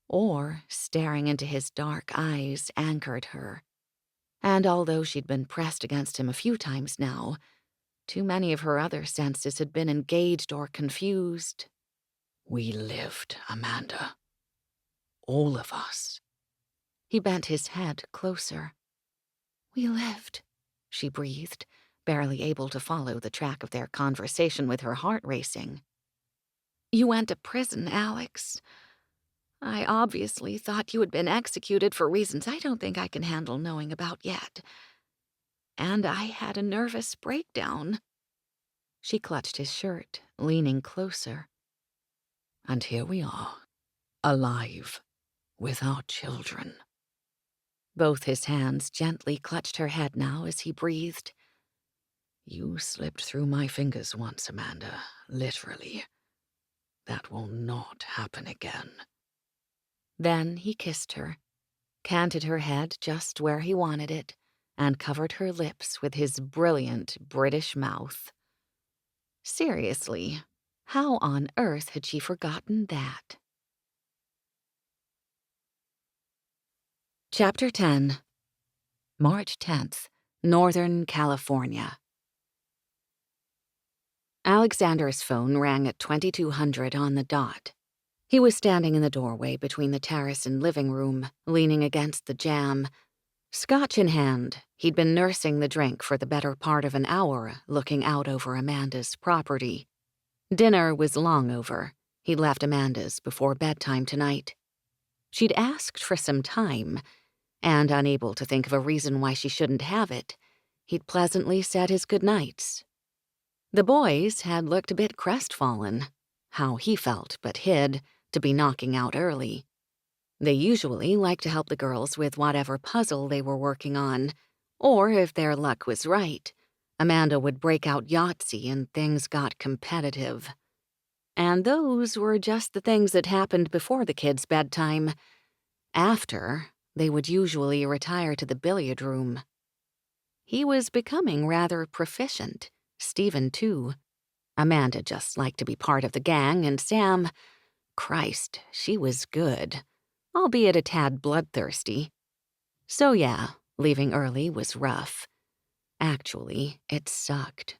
or staring into his dark eyes anchored her. And although she'd been pressed against him a few times now, too many of her other senses had been engaged or confused. We lived, Amanda. All of us. He bent his head closer. We lived, she breathed, barely able to follow the track of their conversation with her heart racing. You went to prison, Alex. I obviously thought you had been executed for reasons I don't think I can handle knowing about yet. And I had a nervous breakdown. She clutched his shirt, leaning closer. And here we are, alive, with our children. Both his hands gently clutched her head now as he breathed. You slipped through my fingers once, Amanda, literally. That will not happen again. Then he kissed her, canted her head just where he wanted it, and covered her lips with his brilliant British mouth. Seriously, how on earth had she forgotten that? Chapter 10. March 10th, Northern California. Alexander's phone rang at 2200 on the dot. He was standing in the doorway between the terrace and living room, leaning against the jamb. Scotch in hand, he'd been nursing the drink for the better part of an hour, looking out over Amanda's property. Dinner was long over. He'd left Amanda's before bedtime tonight. She'd asked for some time, and unable to think of a reason why she shouldn't have it, he'd pleasantly said his goodnights. The boys had looked a bit crestfallen, how he felt but hid, to be knocking out early. They usually liked to help the girls with whatever puzzle they were working on, or if their luck was right, Amanda would break out Yahtzee and things got competitive. And those were just the things that happened before the kids' bedtime. After, they would usually retire to the billiard room. He was becoming rather proficient, Stephen too. Amanda just liked to be part of the gang, and Sam, Christ, she was good, albeit a tad bloodthirsty. So yeah, leaving early was rough. Actually, it sucked.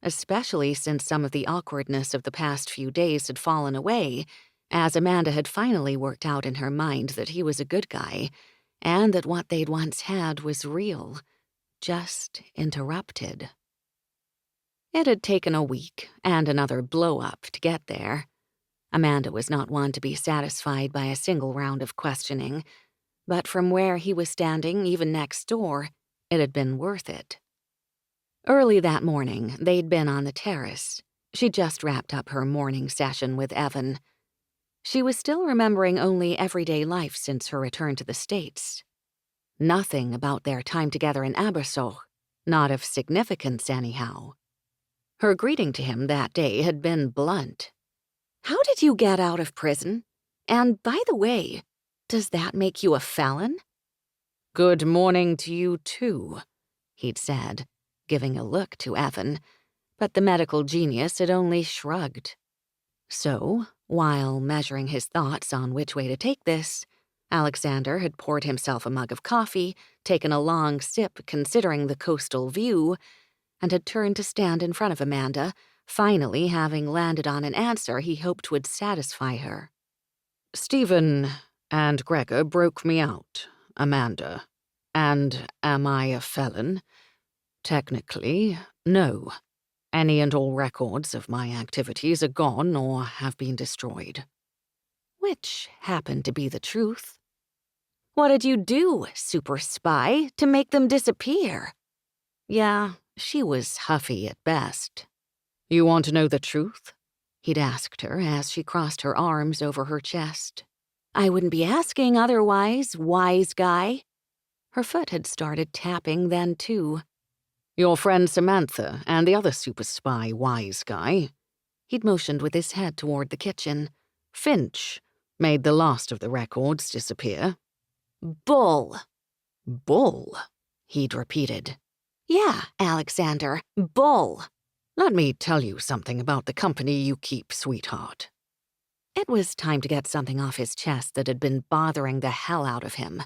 Especially since some of the awkwardness of the past few days had fallen away, as Amanda had finally worked out in her mind that he was a good guy, and that what they'd once had was real, just interrupted. It had taken a week and another blow-up to get there. Amanda was not one to be satisfied by a single round of questioning, but from where he was standing, even next door, it had been worth it. Early that morning, they'd been on the terrace. She'd just wrapped up her morning session with Evan. She was still remembering only everyday life since her return to the States. Nothing about their time together in Abersoch, not of significance anyhow. Her greeting to him that day had been blunt. "How did you get out of prison? And by the way, does that make you a felon?" "Good morning to you too," he'd said, giving a look to Evan, but the medical genius had only shrugged. So, While measuring his thoughts on which way to take this, Alexander had poured himself a mug of coffee, taken a long sip considering the coastal view, and had turned to stand in front of Amanda, finally having landed on an answer he hoped would satisfy her. Stephen and Gregor broke me out, Amanda. And am I a felon? Technically, no. Any and all records of my activities are gone or have been destroyed. Which happened to be the truth. What did you do, super spy, to make them disappear? Yeah, she was huffy at best. You want to know the truth? He'd asked her as she crossed her arms over her chest. I wouldn't be asking otherwise, wise guy. Her foot had started tapping then, too. Your friend Samantha and the other super spy wise guy. He'd motioned with his head toward the kitchen. Finch made the last of the records disappear. Bull. Bull, he'd repeated. Yeah, Alexander, bull. Let me tell you something about the company you keep, sweetheart. It was time to get something off his chest that had been bothering the hell out of him.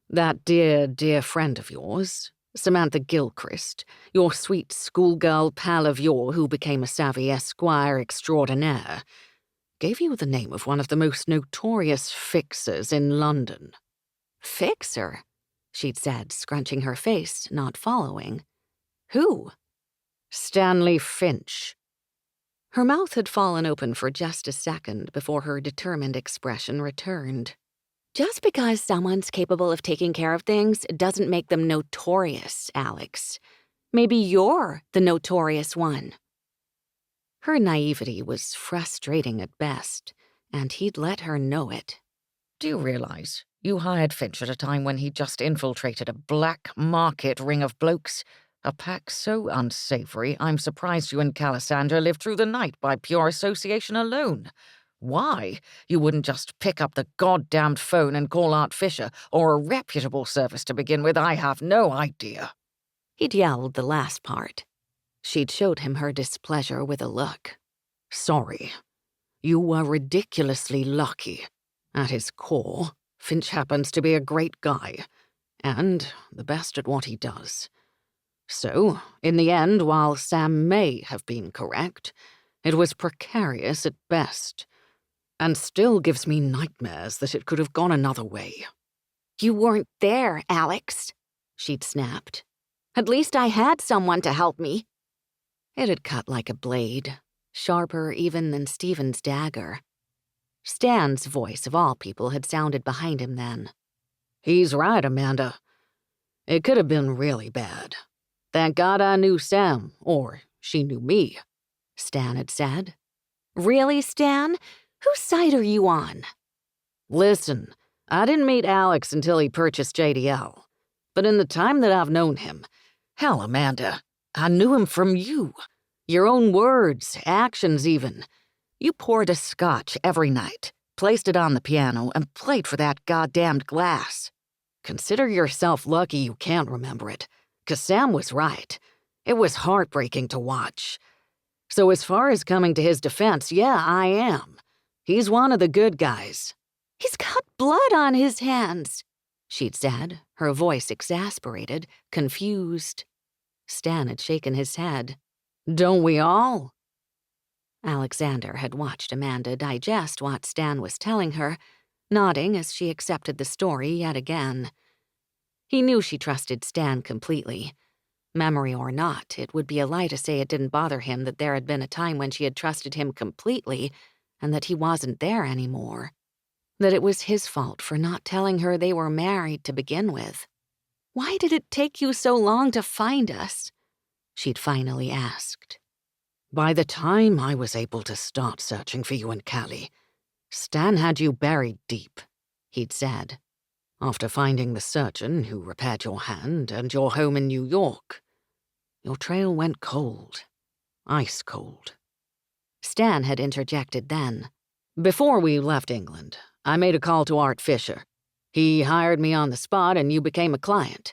That dear, dear friend of yours, Samantha Gilchrist, your sweet schoolgirl pal of yore who became a savvy esquire extraordinaire, gave you the name of one of the most notorious fixers in London. Fixer? She'd said, scrunching her face, not following. Who? Stanley Finch. Her mouth had fallen open for just a second before her determined expression returned. Just because someone's capable of taking care of things doesn't make them notorious, Alex. Maybe you're the notorious one. Her naivety was frustrating at best, and he'd let her know it. Do you realize you hired Finch at a time when he just infiltrated a black market ring of blokes? A pack so unsavory, I'm surprised you and Calisandra lived through the night by pure association alone. Why? You wouldn't just pick up the goddamned phone and call Art Fisher, or a reputable service to begin with, I have no idea. He'd yelled the last part. She'd showed him her displeasure with a look. Sorry. You were ridiculously lucky. At his core, Finch happens to be a great guy, and the best at what he does. So, in the end, while Sam may have been correct, it was precarious at best, and still gives me nightmares that it could have gone another way. You weren't there, Alex, she'd snapped. At least I had someone to help me. It had cut like a blade, sharper even than Stephen's dagger. Stan's voice, of all people, had sounded behind him then. He's right, Amanda. It could have been really bad. Thank God I knew Sam, or she knew me, Stan had said. Really, Stan? Whose side are you on? Listen, I didn't meet Alex until he purchased JDL. But in the time that I've known him, hell, Amanda, I knew him from you. Your own words, actions even. You poured a scotch every night, placed it on the piano, and played for that goddamned glass. Consider yourself lucky you can't remember it, 'cause Sam was right. It was heartbreaking to watch. So as far as coming to his defense, yeah, I am. He's one of the good guys. He's got blood on his hands, she'd said, her voice exasperated, confused. Stan had shaken his head. Don't we all? Alexander had watched Amanda digest what Stan was telling her, nodding as she accepted the story yet again. He knew she trusted Stan completely. Memory or not, it would be a lie to say it didn't bother him that there had been a time when she had trusted him completely and that he wasn't there anymore. That it was his fault for not telling her they were married to begin with. Why did it take you so long to find us? She'd finally asked. By the time I was able to start searching for you and Callie, Stan had you buried deep, he'd said. After finding the surgeon who repaired your hand and your home in New York, your trail went cold. Ice cold. Stan had interjected then. Before we left England, I made a call to Art Fisher. He hired me on the spot and you became a client.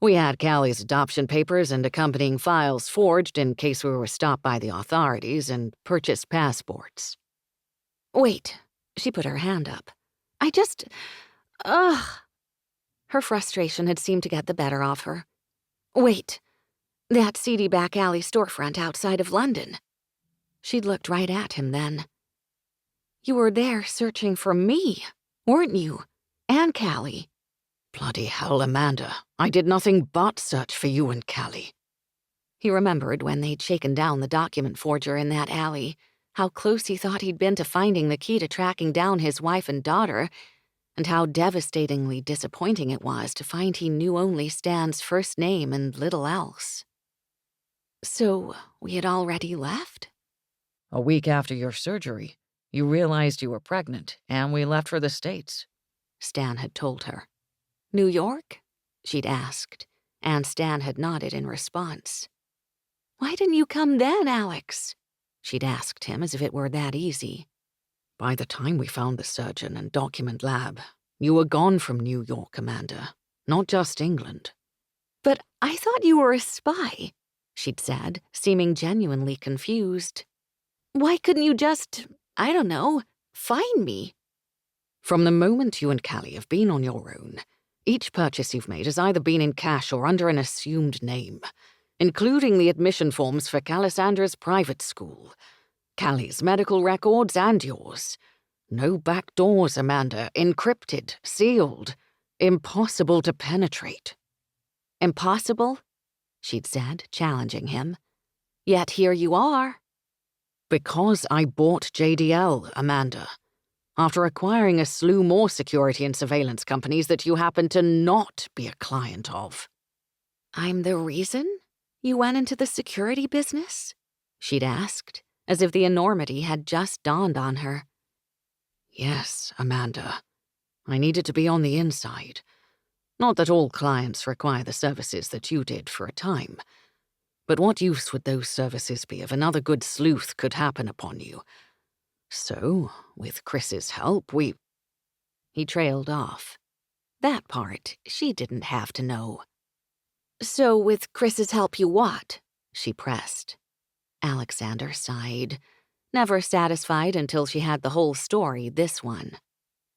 We had Callie's adoption papers and accompanying files forged in case we were stopped by the authorities and purchased passports. Wait, she put her hand up. I just... Ugh. Her frustration had seemed to get the better of her. Wait, that seedy back alley storefront outside of London. She'd looked right at him then. You were there searching for me, weren't you? And Callie. Bloody hell, Amanda. I did nothing but search for you and Callie. He remembered when they'd shaken down the document forger in that alley, how close he thought he'd been to finding the key to tracking down his wife and daughter, and how devastatingly disappointing it was to find he knew only Stan's first name and little else. So, we had already left? A week after your surgery, you realized you were pregnant, and we left for the States. Stan had told her. New York? She'd asked, and Stan had nodded in response. Why didn't you come then, Alex? She'd asked him as if it were that easy. By the time we found the surgeon and document lab, you were gone from New York, Amanda. Not just England. But I thought you were a spy, she'd said, seeming genuinely confused. Why couldn't you just, I don't know, find me? From the moment you and Callie have been on your own, each purchase you've made has either been in cash or under an assumed name, including the admission forms for Calisandra's private school, Callie's medical records and yours. No back doors, Amanda. Encrypted, sealed, impossible to penetrate. Impossible? She'd said, challenging him. Yet here you are. Because I bought JDL, Amanda. After acquiring a slew more security and surveillance companies that you happen to not be a client of. I'm the reason you went into the security business? She'd asked, as if the enormity had just dawned on her. Yes, Amanda. I needed to be on the inside. Not that all clients require the services that you did for a time. But what use would those services be if another good sleuth could happen upon you? So, with Chris's help, He trailed off. That part she didn't have to know. So with Chris's help you what? She pressed. Alexander sighed, never satisfied until she had the whole story, this one.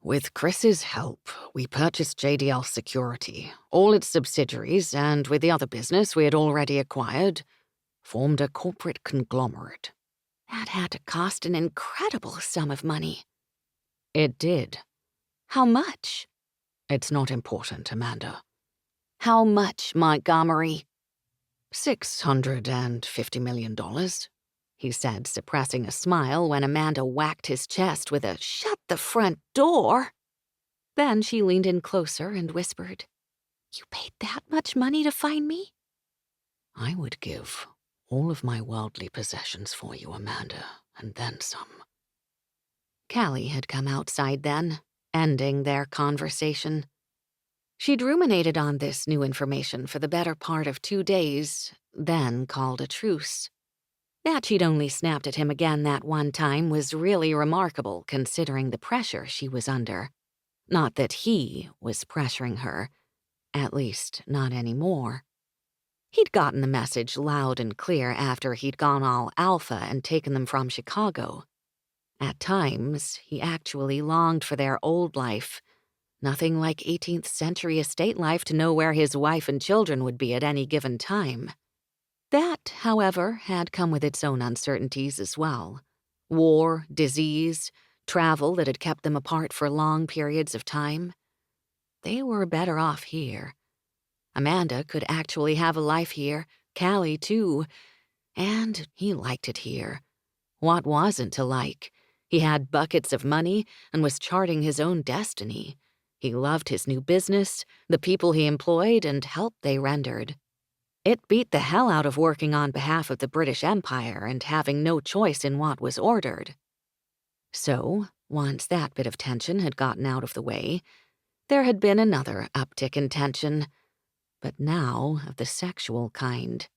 With Chris's help, we purchased JDL Security, all its subsidiaries, and with the other business we had already acquired, formed a corporate conglomerate. That had to cost an incredible sum of money. It did. How much? It's not important, Amanda. How much, Montgomery? $650 million, he said, suppressing a smile when Amanda whacked his chest with a "Shut the front door!" Then she leaned in closer and whispered, You paid that much money to find me? I would give all of my worldly possessions for you, Amanda, and then some. Callie had come outside then, ending their conversation. She'd ruminated on this new information for the better part of 2 days, then called a truce. That she'd only snapped at him again that one time was really remarkable considering the pressure she was under. Not that he was pressuring her, at least not anymore. He'd gotten the message loud and clear after he'd gone all alpha and taken them from Chicago. At times, he actually longed for their old life. Nothing like 18th century estate life to know where his wife and children would be at any given time. That, however, had come with its own uncertainties as well. War, disease, travel that had kept them apart for long periods of time. They were better off here. Amanda could actually have a life here, Callie too, and he liked it here. What wasn't to like? He had buckets of money and was charting his own destiny. He loved his new business, the people he employed, and help they rendered. It beat the hell out of working on behalf of the British Empire and having no choice in what was ordered. So, once that bit of tension had gotten out of the way, there had been another uptick in tension, but now of the sexual kind.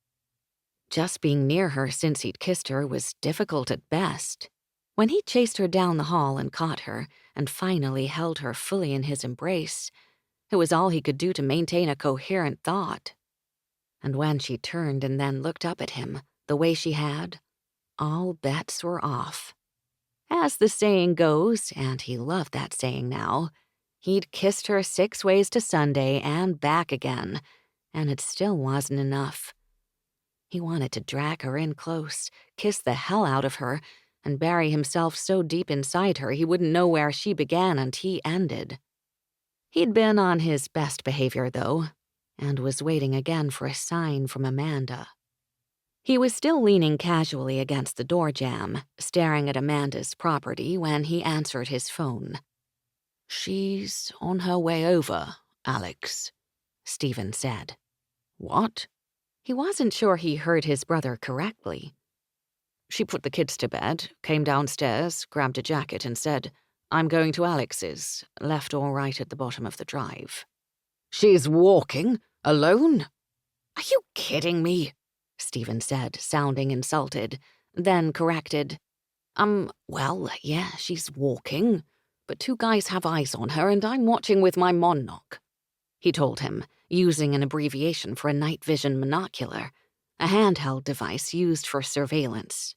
Just being near her since he'd kissed her was difficult at best. When he chased her down the hall and caught her, and finally held her fully in his embrace, it was all he could do to maintain a coherent thought. And when she turned and then looked up at him, the way she had, all bets were off. As the saying goes, and he loved that saying now, he'd kissed her 6 ways to Sunday and back again, and it still wasn't enough. He wanted to drag her in close, kiss the hell out of her, and bury himself so deep inside her he wouldn't know where she began and he ended. He'd been on his best behavior, though, and was waiting again for a sign from Amanda. He was still leaning casually against the door jamb, staring at Amanda's property when he answered his phone. "She's on her way over, Alex," Stephen said. "What?" He wasn't sure he heard his brother correctly. "She put the kids to bed, came downstairs, grabbed a jacket and said, 'I'm going to Alex's,' left all right at the bottom of the drive." "She's walking? Alone?" "Are you kidding me?" Stephen said, sounding insulted, then corrected. Well, yeah, she's walking, but 2 guys have eyes on her and I'm watching with my monoc," he told him, using an abbreviation for a night vision monocular, a handheld device used for surveillance.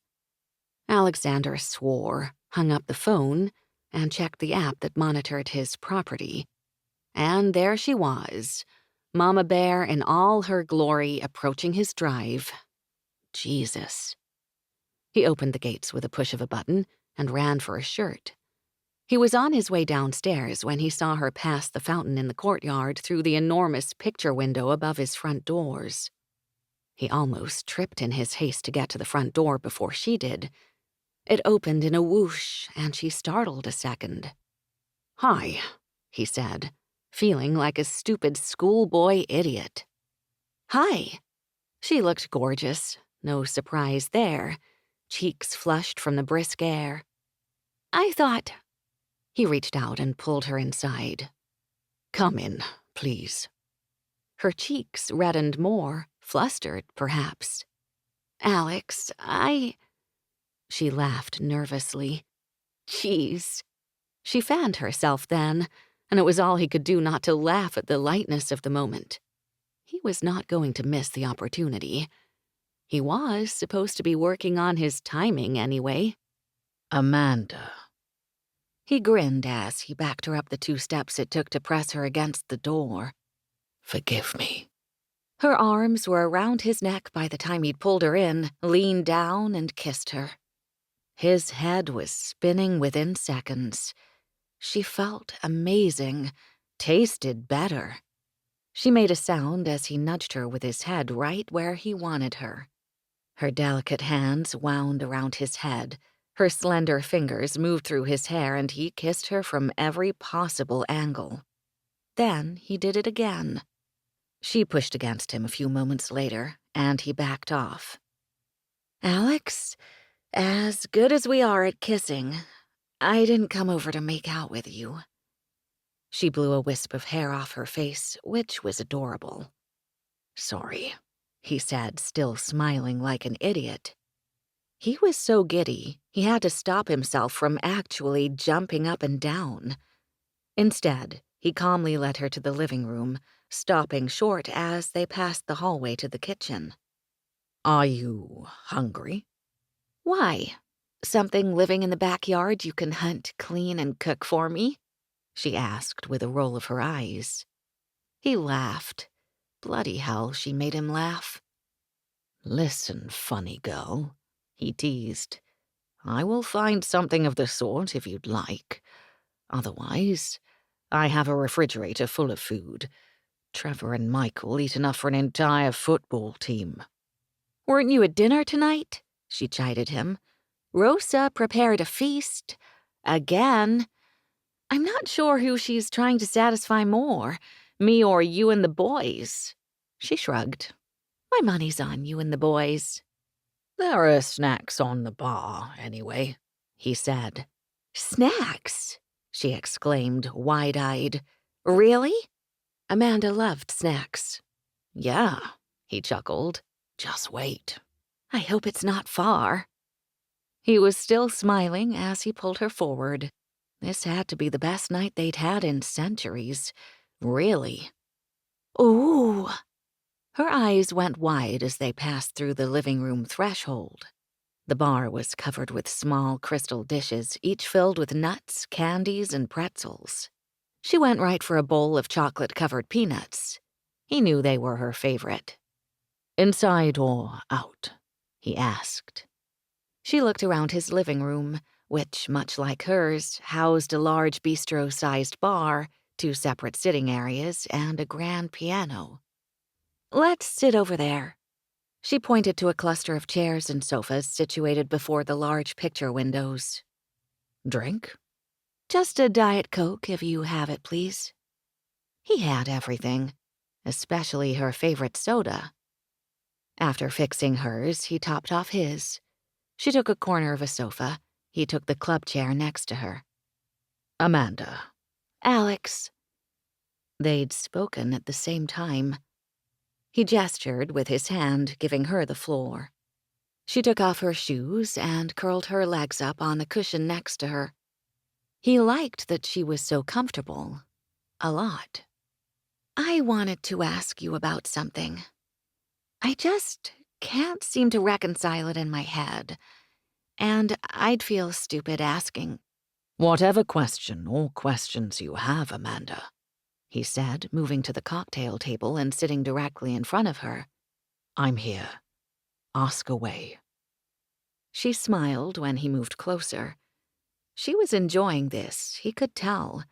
Alexander swore, hung up the phone, and checked the app that monitored his property. And there she was, Mama Bear in all her glory approaching his drive. Jesus. He opened the gates with a push of a button and ran for a shirt. He was on his way downstairs when he saw her pass the fountain in the courtyard through the enormous picture window above his front doors. He almost tripped in his haste to get to the front door before she did. It opened in a whoosh, and she startled a second. "Hi," he said, feeling like a stupid schoolboy idiot. "Hi." She looked gorgeous, no surprise there, cheeks flushed from the brisk air. "I thought—" He reached out and pulled her inside. "Come in, please." Her cheeks reddened more, flustered, perhaps. "Alex, She laughed nervously. "Jeez." She fanned herself then, and it was all he could do not to laugh at the lightness of the moment. He was not going to miss the opportunity. He was supposed to be working on his timing anyway. "Amanda." He grinned as he backed her up the 2 steps it took to press her against the door. "Forgive me." Her arms were around his neck by the time he'd pulled her in, leaned down, and kissed her. His head was spinning within seconds. She felt amazing, tasted better. She made a sound as he nudged her with his head right where he wanted her. Her delicate hands wound around his head. Her slender fingers moved through his hair and he kissed her from every possible angle. Then he did it again. She pushed against him a few moments later, and he backed off. Alex, as good as we are at kissing, I didn't come over to make out with you." She blew a wisp of hair off her face, which was adorable. "Sorry," he said, still smiling like an idiot. He was so giddy, he had to stop himself from actually jumping up and down. Instead, he calmly led her to the living room, stopping short as they passed the hallway to the kitchen. "Are you hungry?" "Why? Something living in the backyard you can hunt, clean, and cook for me?" she asked with a roll of her eyes. He laughed. Bloody hell, she made him laugh. "Listen, funny girl," he teased. "I will find something of the sort if you'd like. Otherwise, I have a refrigerator full of food. Trevor and Michael eat enough for an entire football team." "Weren't you at dinner tonight?" she chided him. "Rosa prepared a feast. Again. I'm not sure who she's trying to satisfy more, me or you and the boys." She shrugged. "My money's on you and the boys." "There are snacks on the bar, anyway," he said. "Snacks?" she exclaimed, wide-eyed. "Really?" Amanda loved snacks. "Yeah," he chuckled. "Just wait." "I hope it's not far." He was still smiling as he pulled her forward. This had to be the best night they'd had in centuries. Really. "Ooh." Her eyes went wide as they passed through the living room threshold. The bar was covered with small crystal dishes, each filled with nuts, candies, and pretzels. She went right for a bowl of chocolate-covered peanuts. He knew they were her favorite. Inside or out? He asked. She looked around his living room, which, much like hers, housed a large bistro-sized bar, 2 separate sitting areas, and a grand piano. "Let's sit over there." She pointed to a cluster of chairs and sofas situated before the large picture windows. Drink? "Just a Diet Coke, if you have it, please." He had everything, especially her favorite soda. After fixing hers, he topped off his. She took a corner of a sofa. He took the club chair next to her. Amanda. "Alex." They'd spoken at the same time. He gestured with his hand, giving her the floor. She took off her shoes and curled her legs up on the cushion next to her. He liked that she was so comfortable. A lot. "I wanted to ask you about something. I just can't seem to reconcile it in my head, and I'd feel stupid asking." Whatever question or questions you have, Amanda," he said, moving to the cocktail table and sitting directly in front of her. "I'm here. Ask away." She smiled when he moved closer. She was enjoying this, he could tell.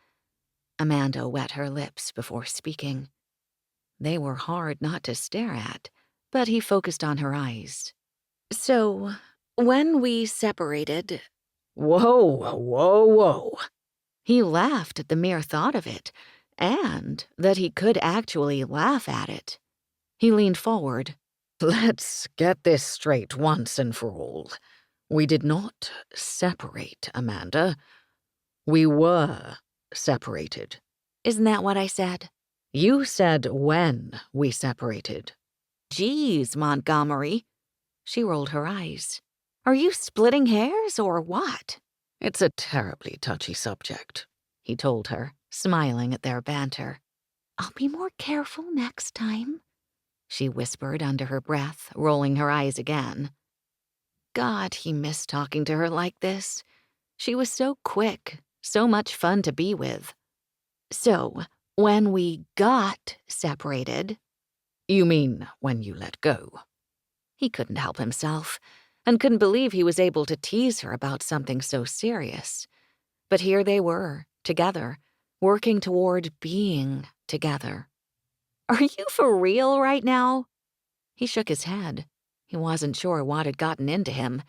Amanda wet her lips before speaking. They were hard not to stare at, but he focused on her eyes. "So, when we separated—" Whoa, whoa, whoa. He laughed at the mere thought of it, and that he could actually laugh at it. He leaned forward. Let's get this straight once and for all. We did not separate, Amanda. We were separated. "Isn't that what I said?" You said when we separated. "Geez, Montgomery." She rolled her eyes. "Are you splitting hairs or what?" It's a terribly touchy subject, he told her, smiling at their banter. "I'll be more careful next time," she whispered under her breath, rolling her eyes again. God, he missed talking to her like this. She was so quick, so much fun to be with. "So, when we got separated—" You mean when you let go? He couldn't help himself, and couldn't believe he was able to tease her about something so serious. But here they were, together, working toward being together. "Are you for real right now?" He shook his head. He wasn't sure what had gotten into him.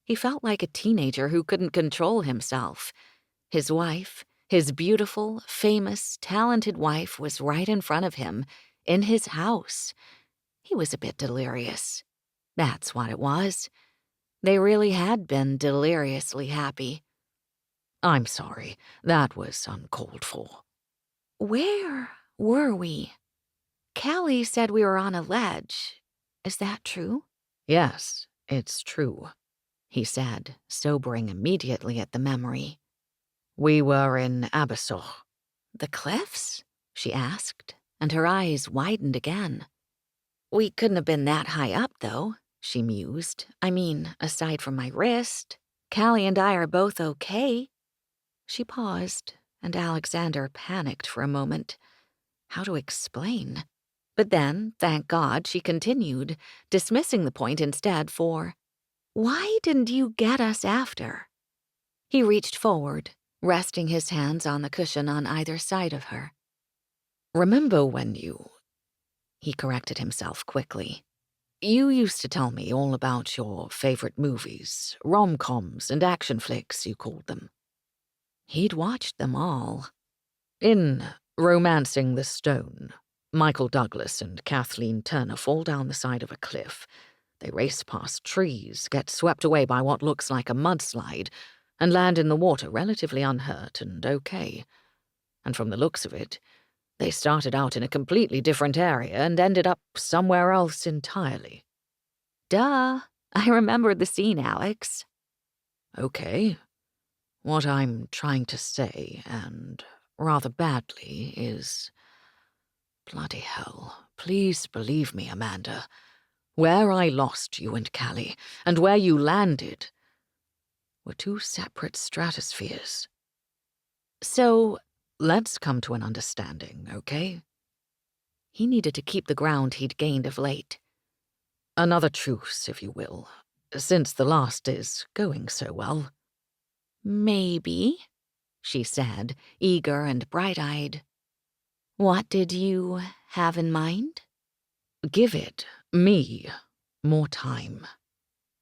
He felt like a teenager who couldn't control himself. His wife, his beautiful, famous, talented wife, was right in front of him, in his house. He was a bit delirious. That's what it was. They really had been deliriously happy. I'm sorry, that was uncalled for. Where were we? Callie said we were on a ledge. Is that true? Yes, it's true, he said, sobering immediately at the memory. We were in Abyssal. The cliffs? She asked, and her eyes widened again. We couldn't have been that high up, though, she mused. I mean, aside from my wrist, Callie and I are both okay. She paused, and Alexander panicked for a moment. How to explain? But then, thank God, she continued, dismissing the point instead for, "Why didn't you get us after?" He reached forward, resting his hands on the cushion on either side of her. Remember when you... He corrected himself quickly. You used to tell me all about your favorite movies, rom-coms and action flicks, you called them. He'd watched them all. In Romancing the Stone, Michael Douglas and Kathleen Turner fall down the side of a cliff. They race past trees, get swept away by what looks like a mudslide, and land in the water relatively unhurt and okay. And from the looks of it, they started out in a completely different area and ended up somewhere else entirely. Duh. I remembered the scene, Alex. Okay. What I'm trying to say, and rather badly, is... Bloody hell. Please believe me, Amanda. Where I lost you and Callie, and where you landed, were two separate stratospheres. So, let's come to an understanding, okay? He needed to keep the ground he'd gained of late. Another truce, if you will, since the last is going so well. Maybe, she said, eager and bright-eyed. What did you have in mind? Give it, me, more time.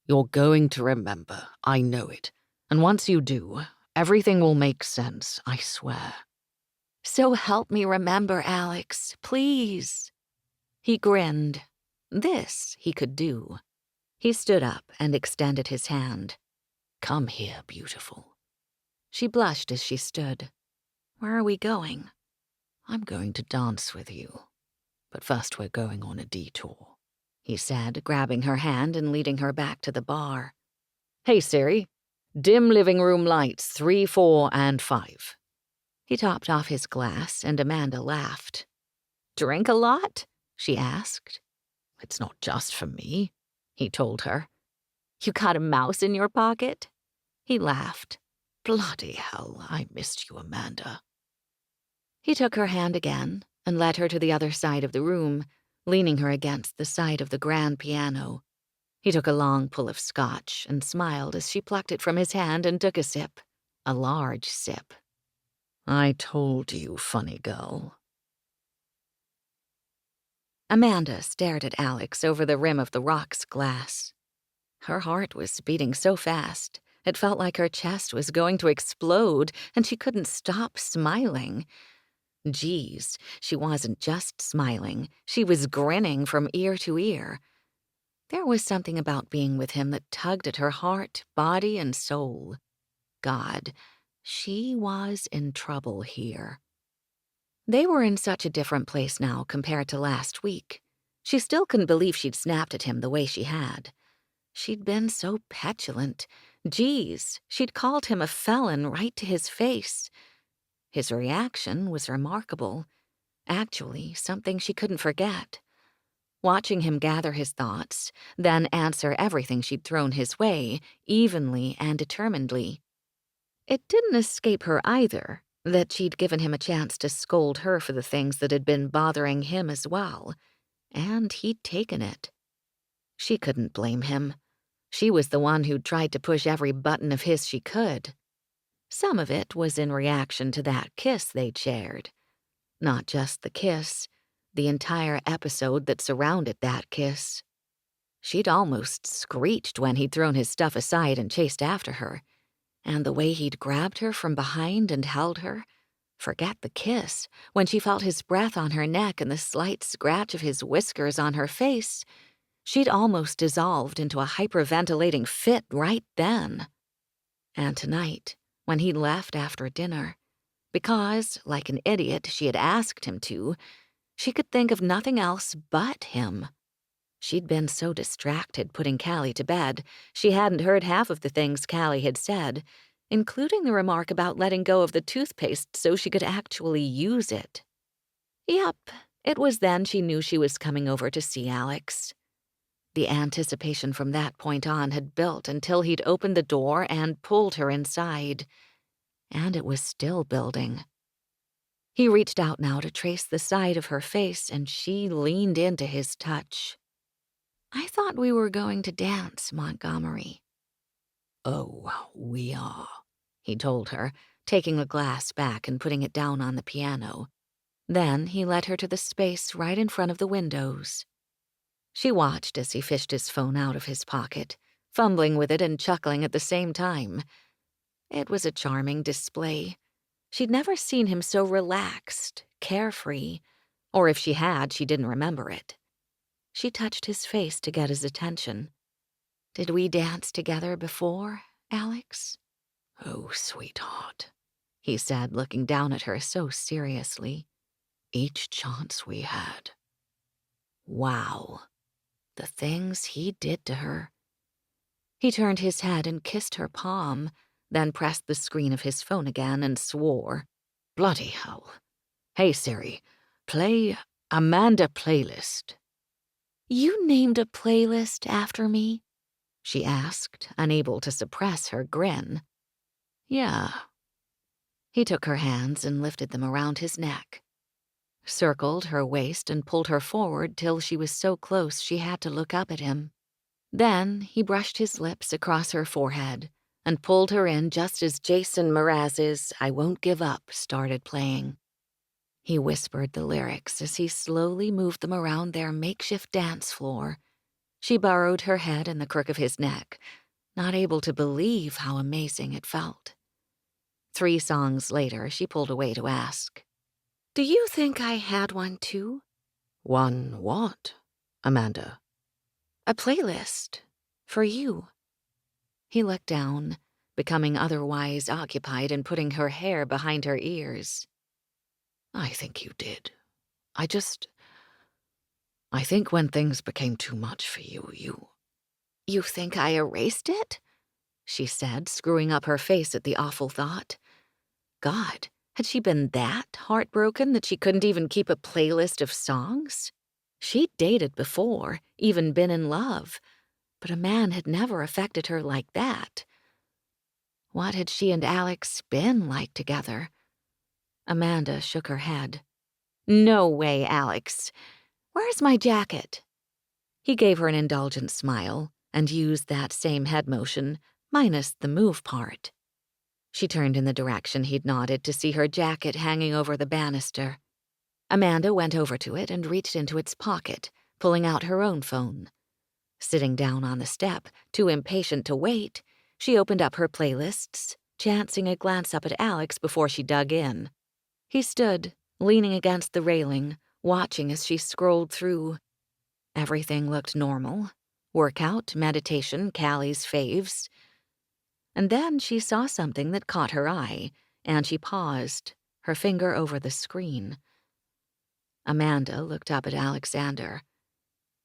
You're going to remember, I know it. And once you do, everything will make sense, I swear. So help me remember, Alex, please. He grinned. This he could do. He stood up and extended his hand. Come here, beautiful. She blushed as she stood. Where are we going? I'm going to dance with you. But first we're going on a detour, he said, grabbing her hand and leading her back to the bar. Hey, Siri. Dim living room lights 3, 4, and 5. He topped off his glass, and Amanda laughed. Drink a lot? She asked. It's not just for me, he told her. You got a mouse in your pocket? He laughed. Bloody hell, I missed you, Amanda. He took her hand again and led her to the other side of the room, leaning her against the side of the grand piano. He took a long pull of scotch and smiled as she plucked it from his hand and took a sip, a large sip. I told you, funny girl. Amanda stared at Alex over the rim of the rocks glass. Her heart was beating so fast, it felt like her chest was going to explode, and she couldn't stop smiling. Geez, she wasn't just smiling, she was grinning from ear to ear. There was something about being with him that tugged at her heart, body, and soul. God, she was in trouble here. They were in such a different place now compared to last week. She still couldn't believe she'd snapped at him the way she had. She'd been so petulant. Geez, she'd called him a felon right to his face. His reaction was remarkable. Actually, something she couldn't forget. Watching him gather his thoughts, then answer everything she'd thrown his way, evenly and determinedly. It didn't escape her either that she'd given him a chance to scold her for the things that had been bothering him as well, and he'd taken it. She couldn't blame him. She was the one who'd tried to push every button of his she could. Some of it was in reaction to that kiss they'd shared. Not just the kiss, the entire episode that surrounded that kiss. She'd almost screeched when he'd thrown his stuff aside and chased after her. And the way he'd grabbed her from behind and held her. Forget the kiss. When she felt his breath on her neck and the slight scratch of his whiskers on her face, she'd almost dissolved into a hyperventilating fit right then. And tonight, when he left after dinner, because, like an idiot, she had asked him to, she could think of nothing else but him. She'd been so distracted putting Callie to bed, she hadn't heard half of the things Callie had said, including the remark about letting go of the toothpaste so she could actually use it. Yep, it was then she knew she was coming over to see Alex. The anticipation from that point on had built until he'd opened the door and pulled her inside. And it was still building. He reached out now to trace the side of her face, and she leaned into his touch. I thought we were going to dance, Montgomery. Oh, we are, he told her, taking the glass back and putting it down on the piano. Then he led her to the space right in front of the windows. She watched as he fished his phone out of his pocket, fumbling with it and chuckling at the same time. It was a charming display. She'd never seen him so relaxed, carefree, or if she had, she didn't remember it. She touched his face to get his attention. Did we dance together before, Alex? Oh, sweetheart, he said, looking down at her so seriously. Each chance we had. Wow. The things he did to her. He turned his head and kissed her palm, then pressed the screen of his phone again and swore. Bloody hell. Hey, Siri, play Amanda playlist. You named a playlist after me? She asked, unable to suppress her grin. Yeah. He took her hands and lifted them around his neck, circled her waist and pulled her forward till she was so close she had to look up at him. Then he brushed his lips across her forehead and pulled her in just as Jason Mraz's I Won't Give Up started playing. He whispered the lyrics as he slowly moved them around their makeshift dance floor. She burrowed her head in the crook of his neck, not able to believe how amazing it felt. 3 songs later, she pulled away to ask, Do you think I had one too? One what, Amanda? A playlist. For you. He looked down, becoming otherwise occupied in putting her hair behind her ears. I think you did. I think when things became too much for you, You think I erased it? She said, screwing up her face at the awful thought. God, had she been that heartbroken that she couldn't even keep a playlist of songs? She'd dated before, even been in love, but a man had never affected her like that. What had she and Alex been like together? Amanda shook her head. No way, Alex. Where's my jacket? He gave her an indulgent smile and used that same head motion, minus the move part. She turned in the direction he'd nodded to see her jacket hanging over the banister. Amanda went over to it and reached into its pocket, pulling out her own phone. Sitting down on the step, too impatient to wait, she opened up her playlists, chancing a glance up at Alex before she dug in. He stood, leaning against the railing, watching as she scrolled through. Everything looked normal. Workout, meditation, Callie's faves. And then she saw something that caught her eye, and she paused, her finger over the screen. Amanda looked up at Alexander.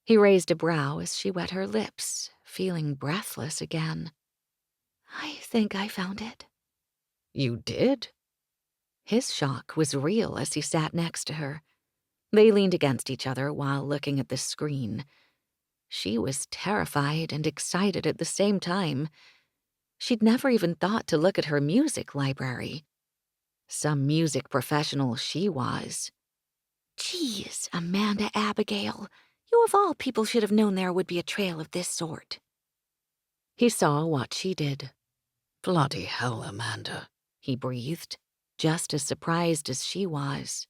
He raised a brow as she wet her lips, feeling breathless again. I think I found it. You did? His shock was real as he sat next to her. They leaned against each other while looking at the screen. She was terrified and excited at the same time. She'd never even thought to look at her music library. Some music professional she was. Geez, Amanda Abigail, you of all people should have known there would be a trail of this sort. He saw what she did. Bloody hell, Amanda, he breathed, just as surprised as she was.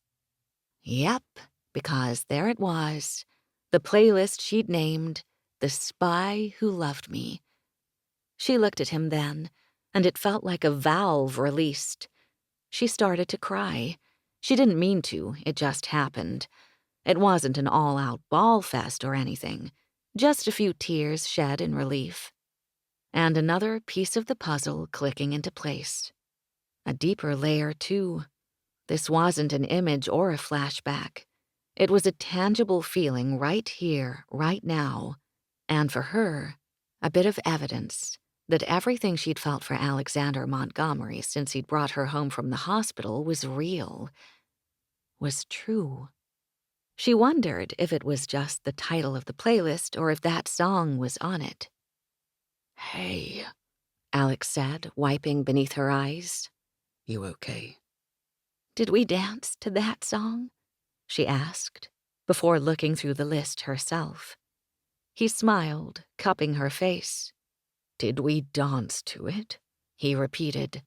Yep, because there it was, the playlist she'd named, The Spy Who Loved Me. She looked at him then, and it felt like a valve released. She started to cry. She didn't mean to, it just happened. It wasn't an all-out bawl fest or anything, just a few tears shed in relief. And another piece of the puzzle clicking into place. A deeper layer, too. This wasn't an image or a flashback. It was a tangible feeling right here, right now. And for her, a bit of evidence that everything she'd felt for Alexander Montgomery since he'd brought her home from the hospital was real, was true. She wondered if it was just the title of the playlist or if that song was on it. Hey, Alex said, wiping beneath her eyes. You okay? Did we dance to that song? She asked, before looking through the list herself. He smiled, cupping her face. Did we dance to it? He repeated.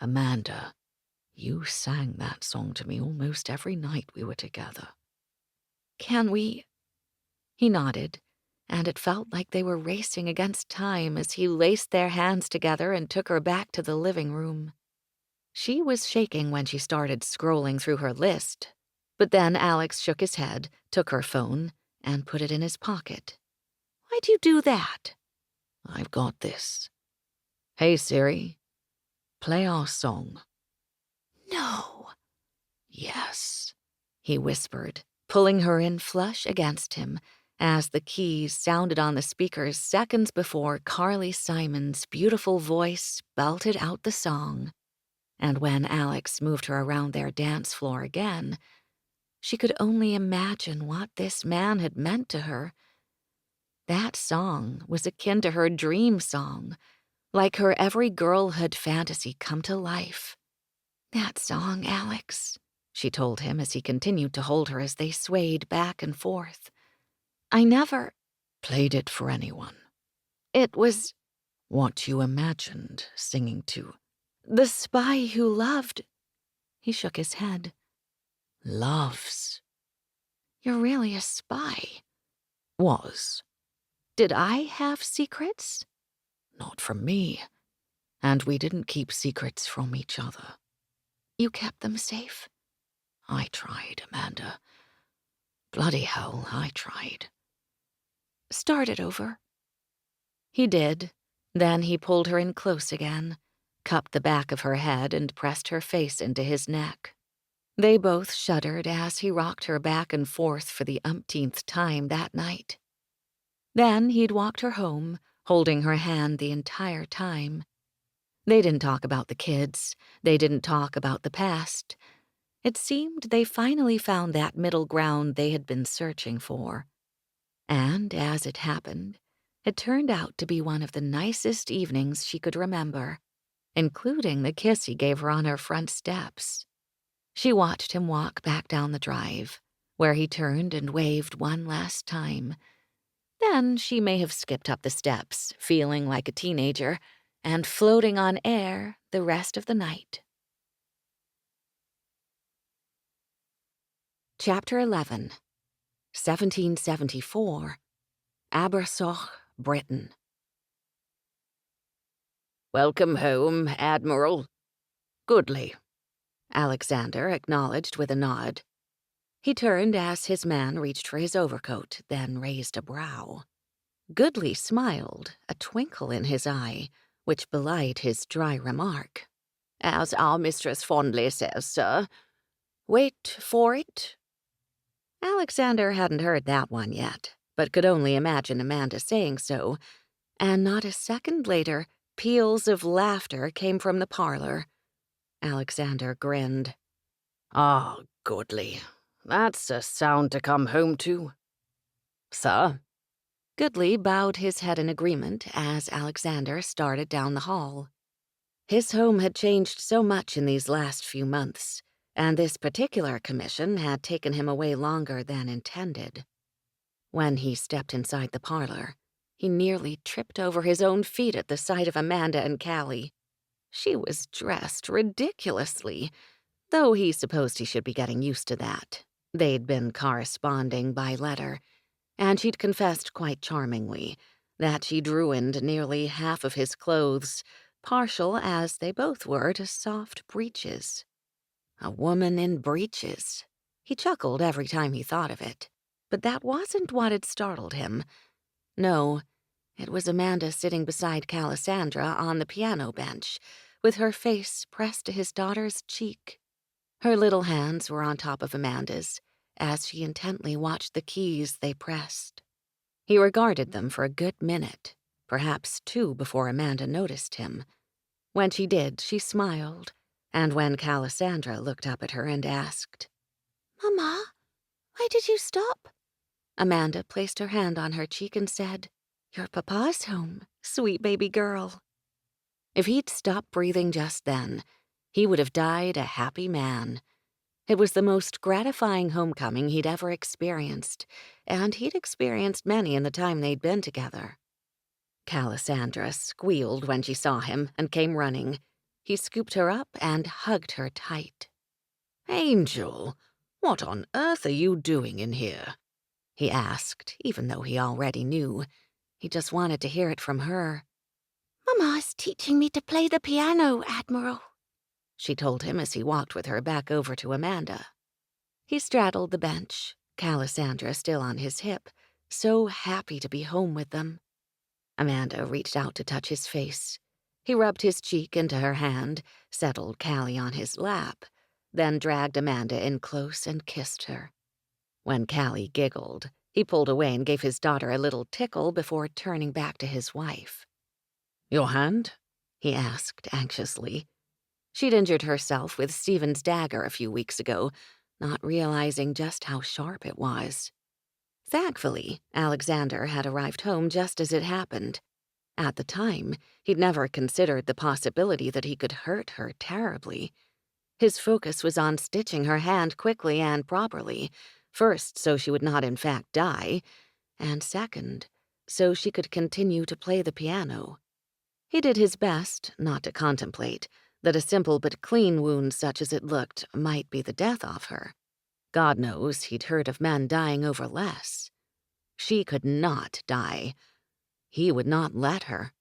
Amanda, you sang that song to me almost every night we were together. Can we? He nodded, and it felt like they were racing against time as he laced their hands together and took her back to the living room. She was shaking when she started scrolling through her list, but then Alex shook his head, took her phone, and put it in his pocket. Why'd you do that? I've got this. Hey, Siri, play our song. No. Yes, he whispered, pulling her in flush against him as the keys sounded on the speakers seconds before Carly Simon's beautiful voice belted out the song. And when Alex moved her around their dance floor again, she could only imagine what this man had meant to her That song was akin to her dream song, like her every girlhood fantasy come to life. "That song, Alex," she told him as he continued to hold her as they swayed back and forth. "I never Played it for anyone. It was What you imagined singing to. the spy who loved." He shook his head. Loves. "You're really a spy." Was. "Did I have secrets?" Not from me. And we didn't keep secrets from each other. "You kept them safe?" I tried, Amanda. Bloody hell, I tried. "Start it over." He did. Then he pulled her in close again, cupped the back of her head, and pressed her face into his neck. They both shuddered as he rocked her back and forth for the umpteenth time that night. Then he'd walked her home, holding her hand the entire time. They didn't talk about the kids. They didn't talk about the past. It seemed they finally found that middle ground they had been searching for. And as it happened, it turned out to be one of the nicest evenings she could remember, including the kiss he gave her on her front steps. She watched him walk back down the drive, where he turned and waved one last time. Then she may have skipped up the steps, feeling like a teenager, and floating on air the rest of the night. Chapter 11, 1774, Abersoch, Britain. Welcome home, Admiral. "Goodly," Alexander acknowledged with a nod. He turned as his man reached for his overcoat, then raised a brow. Goodly smiled, a twinkle in his eye, which belied his dry remark. As our mistress fondly says, sir. "Wait for it?" Alexander hadn't heard that one yet, but could only imagine Amanda saying so, and not a second later, peals of laughter came from the parlor. Alexander grinned. Ah, Goodly. That's a sound to come home to. Sir? Goodly bowed his head in agreement as Alexander started down the hall. His home had changed so much in these last few months, and this particular commission had taken him away longer than intended. When he stepped inside the parlor, he nearly tripped over his own feet at the sight of Amanda and Callie. She was dressed ridiculously, though he supposed he should be getting used to that. They'd been corresponding by letter, and she'd confessed quite charmingly that she'd ruined nearly half of his clothes, partial as they both were to soft breeches. A woman in breeches. He chuckled every time he thought of it, but that wasn't what had startled him. No, it was Amanda sitting beside Cassandra on the piano bench, with her face pressed to his daughter's cheek. Her little hands were on top of Amanda's, as she intently watched the keys they pressed. He regarded them for a good minute, perhaps 2 before Amanda noticed him. When she did, she smiled, and when Cassandra looked up at her and asked, "Mama, why did you stop?" Amanda placed her hand on her cheek and said, "Your papa's home, sweet baby girl." If he'd stopped breathing just then, he would have died a happy man. It was the most gratifying homecoming he'd ever experienced, and he'd experienced many in the time they'd been together. Cassandra squealed when she saw him and came running. He scooped her up and hugged her tight. Angel, what on earth are you doing in here? He asked, even though he already knew. He just wanted to hear it from her. "Mama's teaching me to play the piano, Admiral," she told him as he walked with her back over to Amanda. He straddled the bench, Cassandra still on his hip, so happy to be home with them. Amanda reached out to touch his face. He rubbed his cheek into her hand, settled Callie on his lap, then dragged Amanda in close and kissed her. When Callie giggled, he pulled away and gave his daughter a little tickle before turning back to his wife. Your hand? He asked anxiously. She'd injured herself with Stephen's dagger a few weeks ago, not realizing just how sharp it was. Thankfully, Alexander had arrived home just as it happened. At the time, he'd never considered the possibility that he could hurt her terribly. His focus was on stitching her hand quickly and properly, first so she would not in fact die, and second, so she could continue to play the piano. He did his best not to contemplate that a simple but clean wound such as it looked might be the death of her. God knows he'd heard of men dying over less. She could not die. He would not let her.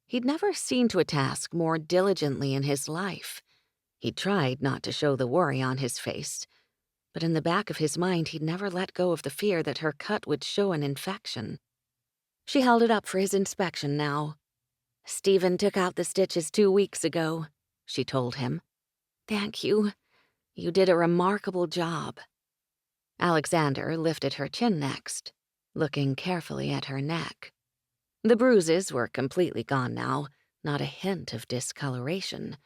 He'd never seen to a task more diligently in his life. He tried not to show the worry on his face, but in the back of his mind he'd never let go of the fear that her cut would show an infection. She held it up for his inspection now. "Stephen took out the stitches 2 weeks ago," she told him. "Thank you. You did a remarkable job." Alexander lifted her chin next, looking carefully at her neck. The bruises were completely gone now, not a hint of discoloration.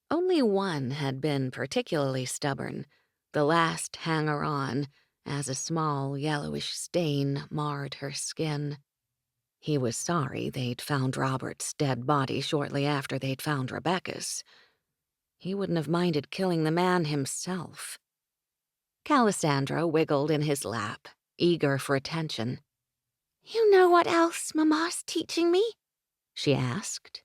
Only one had been particularly stubborn, the last hanger-on, as a small yellowish stain marred her skin. He was sorry they'd found Robert's dead body shortly after they'd found Rebecca's. He wouldn't have minded killing the man himself. Cassandra wiggled in his lap, eager for attention. "You know what else Mama's teaching me?" she asked.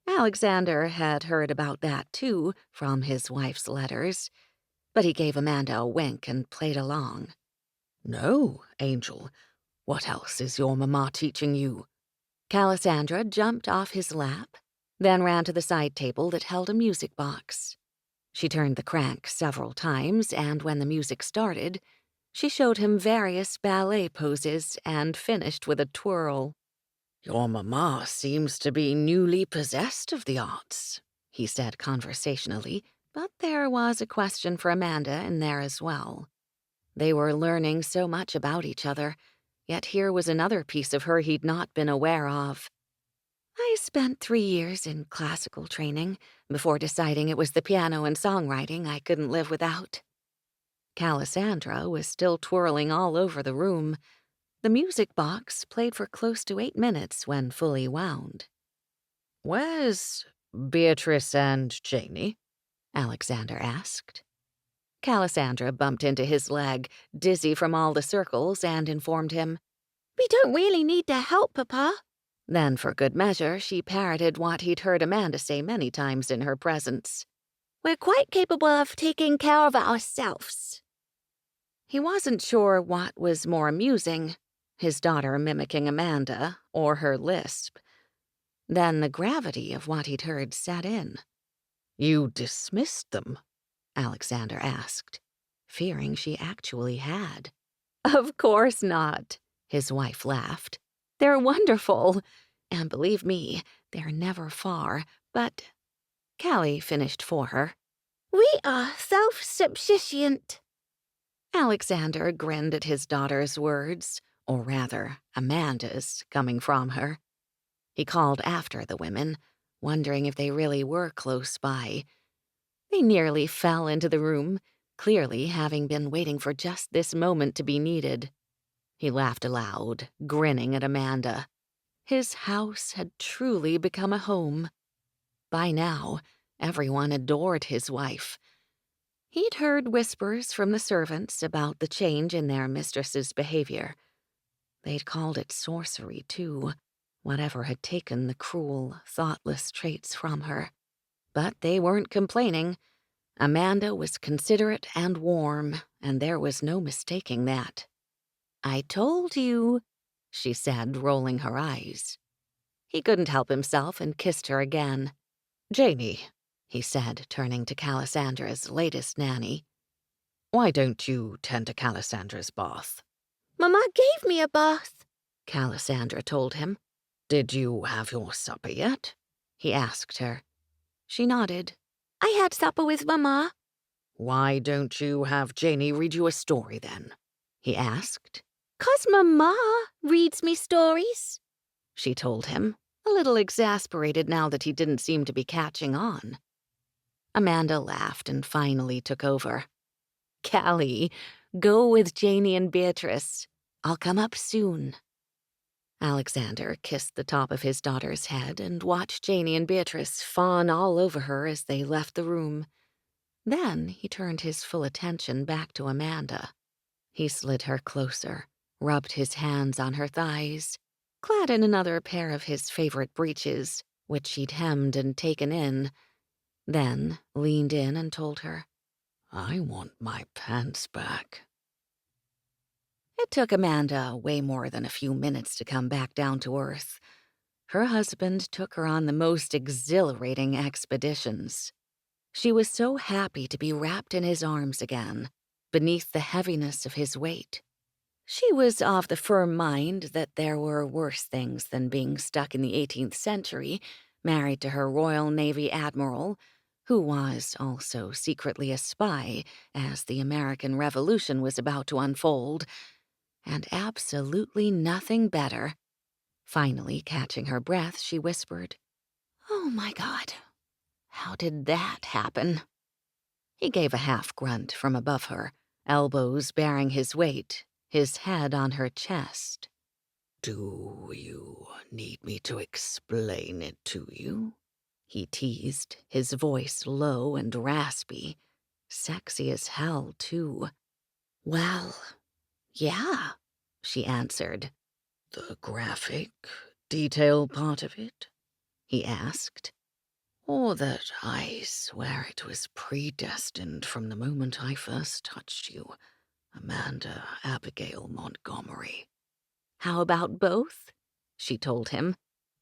Alexander had heard about that, too, from his wife's letters, but he gave Amanda a wink and played along. "No, Angel. What else is your mama teaching you?" Cassandra jumped off his lap, then ran to the side table that held a music box. She turned the crank several times, and when the music started, she showed him various ballet poses and finished with a twirl. "Your mama seems to be newly possessed of the arts," he said conversationally, but there was a question for Amanda in there as well. They were learning so much about each other, yet here was another piece of her he'd not been aware of. "I spent 3 years in classical training before deciding it was the piano and songwriting I couldn't live without." Cassandra was still twirling all over the room. The music box played for close to 8 minutes when fully wound. "Where's Beatrice and Janie?" Alexander asked. Cassandra bumped into his leg, dizzy from all the circles, and informed him, "We don't really need their help, Papa." Then, for good measure, she parroted what he'd heard Amanda say many times in her presence. "We're quite capable of taking care of ourselves." He wasn't sure what was more amusing, his daughter mimicking Amanda or her lisp. Then the gravity of what he'd heard set in. "You dismissed them?" Alexander asked, fearing she actually had. "Of course not," his wife laughed. "They're wonderful, and believe me, they're never far, but—" Callie finished for her. "We are self-subsistent." Alexander grinned at his daughter's words, or rather, Amanda's, coming from her. He called after the women, wondering if they really were close by. They nearly fell into the room, clearly having been waiting for just this moment to be needed. He laughed aloud, grinning at Amanda. His house had truly become a home. By now, everyone adored his wife. He'd heard whispers from the servants about the change in their mistress's behavior. They'd called it sorcery, too, whatever had taken the cruel, thoughtless traits from her. But they weren't complaining. Amanda was considerate and warm, and there was no mistaking that. "I told you," she said, rolling her eyes. He couldn't help himself and kissed her again. "Janie," he said, turning to Cassandra's latest nanny. "Why don't you tend to Cassandra's bath?" "Mama gave me a bath," Cassandra told him. "Did you have your supper yet?" he asked her. She nodded. "I had supper with Mama." "Why don't you have Janie read you a story, then?" he asked. "'Cause Mama reads me stories," she told him, a little exasperated now that he didn't seem to be catching on. Amanda laughed and finally took over. "Callie, go with Janie and Beatrice. I'll come up soon." Alexander kissed the top of his daughter's head and watched Janie and Beatrice fawn all over her as they left the room. Then he turned his full attention back to Amanda. He slid her closer, rubbed his hands on her thighs, clad in another pair of his favorite breeches, which she'd hemmed and taken in, then leaned in and told her, "I want my pants back." It took Amanda way more than a few minutes to come back down to earth. Her husband took her on the most exhilarating expeditions. She was so happy to be wrapped in his arms again, beneath the heaviness of his weight. She was of the firm mind that there were worse things than being stuck in the 18th century, married to her Royal Navy admiral, who was also secretly a spy as the American Revolution was about to unfold, and absolutely nothing better. Finally, catching her breath, she whispered, "Oh my God, how did that happen?" He gave a half grunt from above her, elbows bearing his weight, his head on her chest. "Do you need me to explain it to you?" He teased, his voice low and raspy, sexy as hell, too. "Well, yeah," she answered. "The graphic, detail part of it?" he asked. "Or that I swear it was predestined from the moment I first touched you, Amanda Abigail Montgomery?" "How about both?" she told him.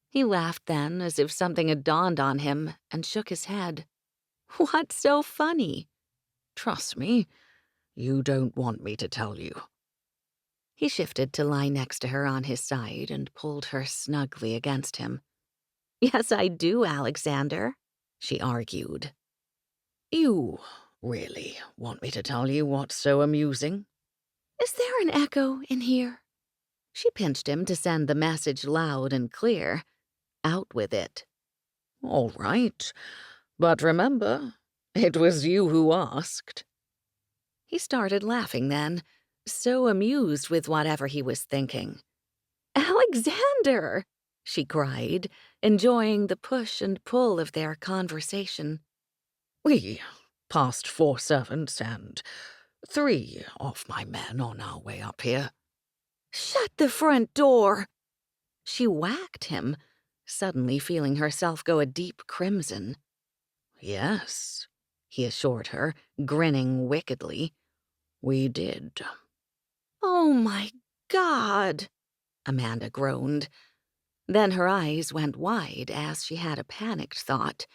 He laughed then, as if something had dawned on him, and shook his head. "What's so funny?" "Trust me, you don't want me to tell you." He shifted to lie next to her on his side and pulled her snugly against him. "Yes, I do, Alexander," she argued. "You really want me to tell you what's so amusing?" "Is there an echo in here?" She pinched him to send the message loud and clear. Out with it. "All right, but remember, it was you who asked." He started laughing then, so amused with whatever he was thinking. "Alexander!" she cried, enjoying the push and pull of their conversation. "We passed 4 servants and 3 of my men on our way up here." "Shut the front door!" She whacked him, suddenly feeling herself go a deep crimson. "Yes," he assured her, grinning wickedly. "We did." "Oh my God!" Amanda groaned. Then her eyes went wide as she had a panicked thought.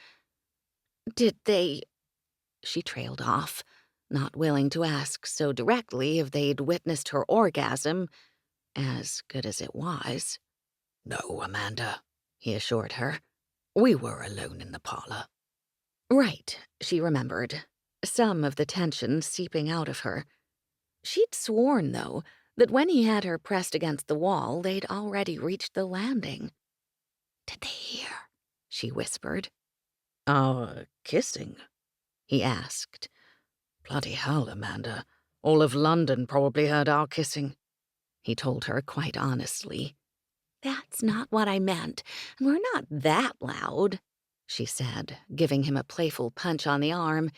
"Did they—" She trailed off, not willing to ask so directly if they'd witnessed her orgasm, as good as it was. "No, Amanda," he assured her. "We were alone in the parlor." Right, she remembered, some of the tension seeping out of her. She'd sworn, though, that when he had her pressed against the wall, they'd already reached the landing. "Did they hear?" she whispered. "Our kissing?" he asked. "Bloody hell, Amanda. All of London probably heard our kissing," he told her quite honestly. "That's not what I meant, and we're not that loud," she said, giving him a playful punch on the arm,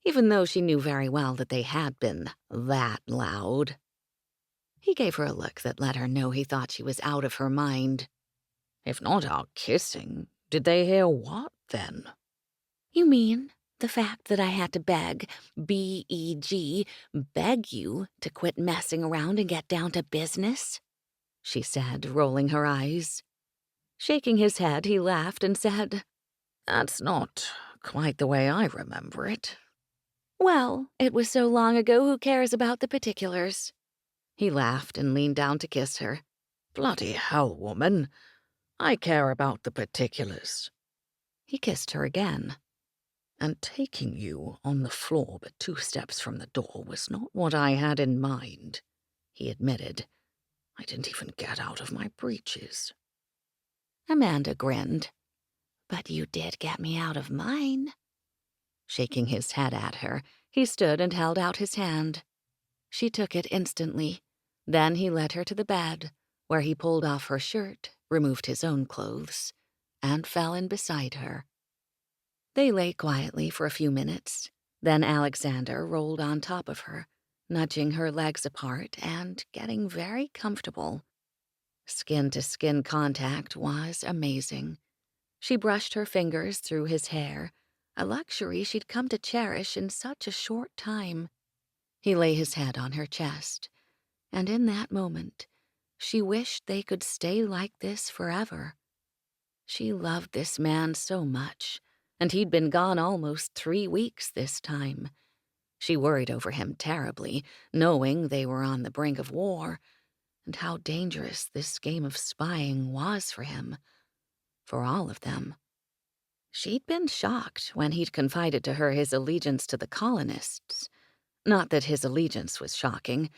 even though she knew very well that they had been that loud. He gave her a look that let her know he thought she was out of her mind. "If not our kissing, did they hear what, then?" "You mean the fact that I had to beg, B-E-G, beg you to quit messing around and get down to business?" she said, rolling her eyes. Shaking his head, he laughed and said, "That's not quite the way I remember it." "Well, it was so long ago, who cares about the particulars?" He laughed and leaned down to kiss her. "Bloody hell, woman. I care about the particulars." He kissed her again. "And taking you on the floor but 2 steps from the door was not what I had in mind," he admitted. "I didn't even get out of my breeches." Amanda grinned. "But you did get me out of mine." Shaking his head at her, he stood and held out his hand. She took it instantly, Then he led her to the bed, where he pulled off her shirt, removed his own clothes, and fell in beside her. They lay quietly for a few minutes. Then Alexander rolled on top of her, nudging her legs apart and getting very comfortable. Skin-to-skin contact was amazing. She brushed her fingers through his hair, a luxury she'd come to cherish in such a short time. He lay his head on her chest, and in that moment, she wished they could stay like this forever. She loved this man so much, and he'd been gone almost 3 weeks this time. She worried over him terribly, knowing they were on the brink of war, and how dangerous this game of spying was for him, for all of them. She'd been shocked when he'd confided to her his allegiance to the colonists. Not that his allegiance was shocking.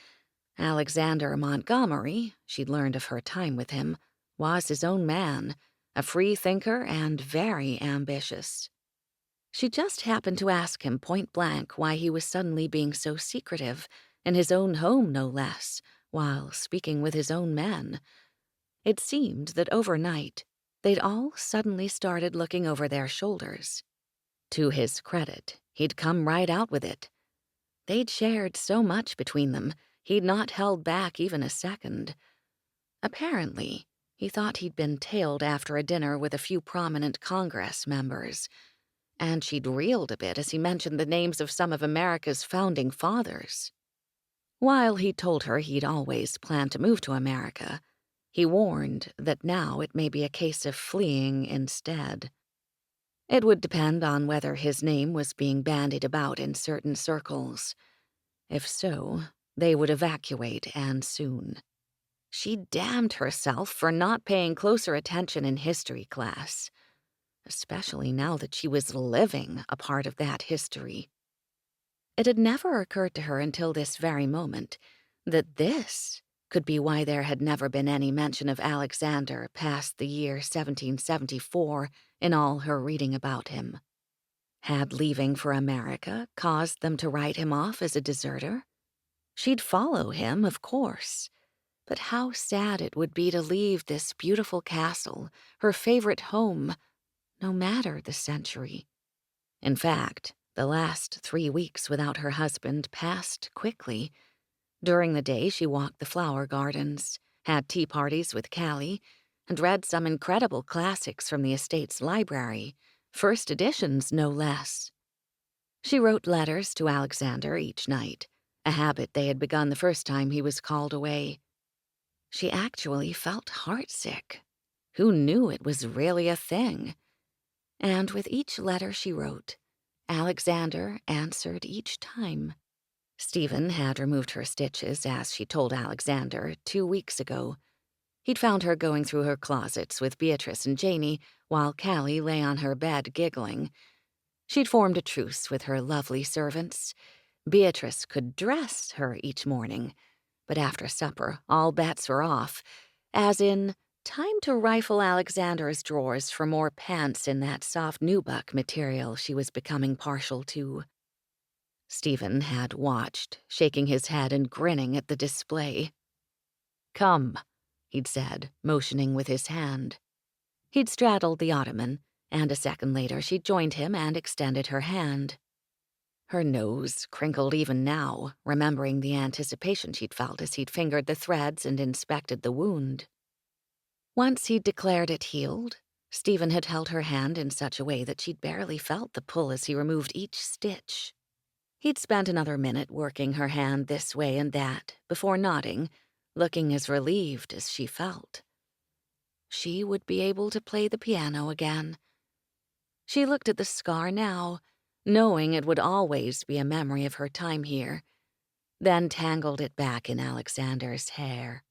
Alexander Montgomery, she'd learned of her time with him, was his own man, a free thinker and very ambitious. She just happened to ask him point blank why he was suddenly being so secretive, in his own home no less, while speaking with his own men. It seemed that overnight, they'd all suddenly started looking over their shoulders. To his credit, he'd come right out with it. They'd shared so much between them, he'd not held back even a second. Apparently, he thought he'd been tailed after a dinner with a few prominent Congress members, and she'd reeled a bit as he mentioned the names of some of America's founding fathers. While he told her he'd always planned to move to America, he warned that now it may be a case of fleeing instead. It would depend on whether his name was being bandied about in certain circles. If so, they would evacuate, and soon. She damned herself for not paying closer attention in history class, especially now that she was living a part of that history. It had never occurred to her until this very moment that this could be why there had never been any mention of Alexander past the year 1774 in all her reading about him. Had leaving for America caused them to write him off as a deserter? She'd follow him, of course, but how sad it would be to leave this beautiful castle, her favorite home, no matter the century. In fact, the last 3 weeks without her husband passed quickly. During the day, she walked the flower gardens, had tea parties with Callie, and read some incredible classics from the estate's library, first editions no less. She wrote letters to Alexander each night, a habit they had begun the first time he was called away. She actually felt heartsick. Who knew it was really a thing? And with each letter she wrote, Alexander answered each time. Stephen had removed her stitches, as she told Alexander 2 weeks ago. He'd found her going through her closets with Beatrice and Janie, while Callie lay on her bed giggling. She'd formed a truce with her lovely servants. Beatrice could dress her each morning, but after supper, all bets were off, as in, time to rifle Alexander's drawers for more pants in that soft nubuck material she was becoming partial to. Stephen had watched, shaking his head and grinning at the display. "Come," he'd said, motioning with his hand. He'd straddled the ottoman, and a second later she'd joined him and extended her hand. Her nose crinkled even now, remembering the anticipation she'd felt as he'd fingered the threads and inspected the wound. Once he'd declared it healed, Stephen had held her hand in such a way that she'd barely felt the pull as he removed each stitch. He'd spent another minute working her hand this way and that, before nodding, looking as relieved as she felt. She would be able to play the piano again. She looked at the scar now, knowing it would always be a memory of her time here, then tangled it back in Alexander's hair.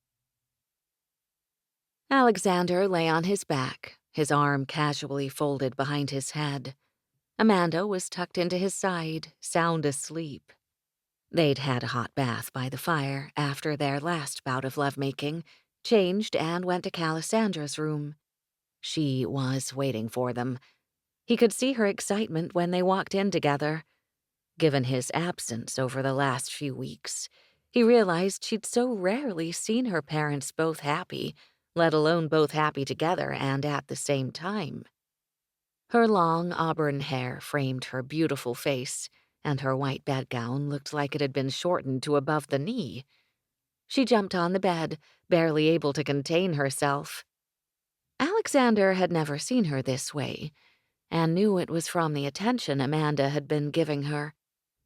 Alexander lay on his back, his arm casually folded behind his head. Amanda was tucked into his side, sound asleep. They'd had a hot bath by the fire after their last bout of lovemaking, changed and went to Calisandra's room. She was waiting for them. He could see her excitement when they walked in together. Given his absence over the last few weeks, He realized she'd so rarely seen her parents both happy, let alone both happy together and at the same time. Her long auburn hair framed her beautiful face, and her white bedgown looked like it had been shortened to above the knee. She jumped on the bed, barely able to contain herself. Alexander had never seen her this way, and knew it was from the attention Amanda had been giving her.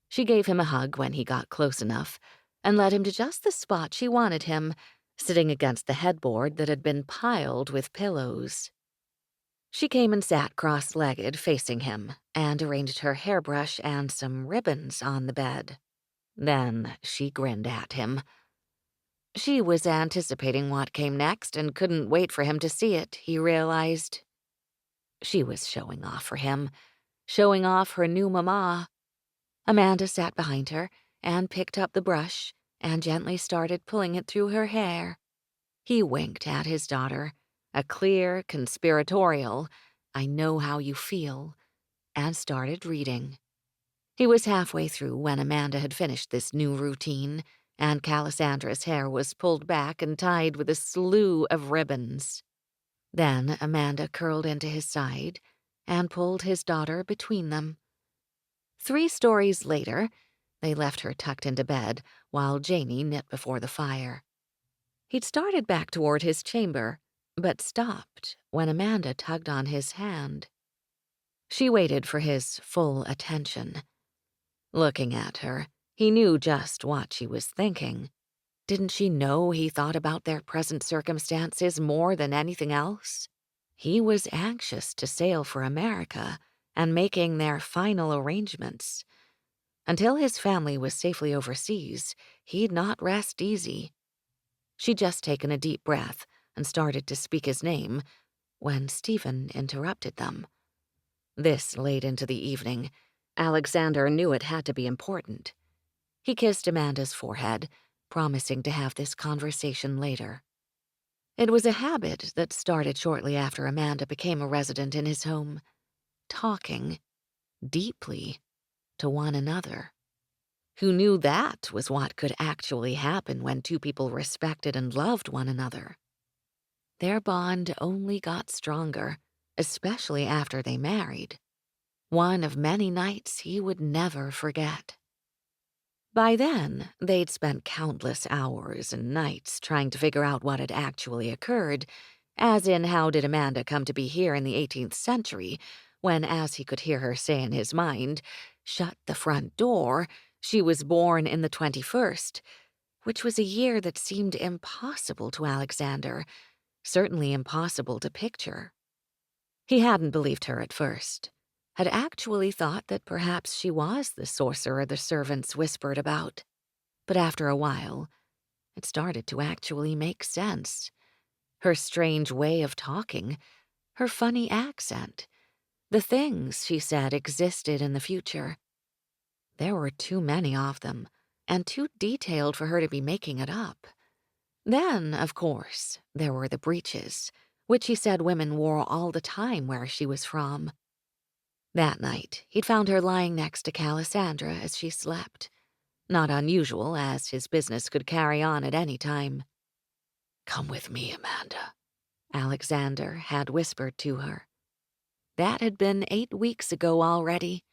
She gave him a hug when he got close enough, and led him to just the spot she wanted him, sitting against the headboard that had been piled with pillows. She came and sat cross-legged facing him, and arranged her hairbrush and some ribbons on the bed. Then she grinned at him. She was anticipating what came next and couldn't wait for him to see it, he realized. She was showing off for him, showing off her new mama. Amanda sat behind her and picked up the brush and gently started pulling it through her hair. He winked at his daughter, a clear, conspiratorial, "I know how you feel," and started reading. He was halfway through when Amanda had finished this new routine, and Calisandra's hair was pulled back and tied with a slew of ribbons. Then Amanda curled into his side and pulled his daughter between them. 3 stories later, they left her tucked into bed while Janey knit before the fire. He'd started back toward his chamber, but stopped when Amanda tugged on his hand. She waited for his full attention. Looking at her, he knew just what she was thinking. Didn't she know he thought about their present circumstances more than anything else? He was anxious to sail for America and making their final arrangements. Until his family was safely overseas, he'd not rest easy. She'd just taken a deep breath and started to speak his name when Stephen interrupted them. This late into the evening, Alexander knew it had to be important. He kissed Amanda's forehead, promising to have this conversation later. It was a habit that started shortly after Amanda became a resident in his home, talking deeply to one another. Who knew that was what could actually happen when 2 people respected and loved one another? Their bond only got stronger, especially after they married. One of many nights he would never forget. By then, they'd spent countless hours and nights trying to figure out what had actually occurred, as in how did Amanda come to be here in the 18th century, when, as he could hear her say in his mind, "Shut the front door," she was born in the 21st, which was a year that seemed impossible to Alexander, certainly impossible to picture. He hadn't believed her at first, had actually thought that perhaps she was the sorcerer the servants whispered about. But after a while, it started to actually make sense. Her strange way of talking, her funny accent, the things she said existed in the future. There were too many of them, and too detailed for her to be making it up. Then, of course, there were the breeches, which he said women wore all the time where she was from. That night, he'd found her lying next to Calisandra as she slept. Not unusual, as his business could carry on at any time. "Come with me, Amanda," Alexander had whispered to her. That had been 8 weeks ago already.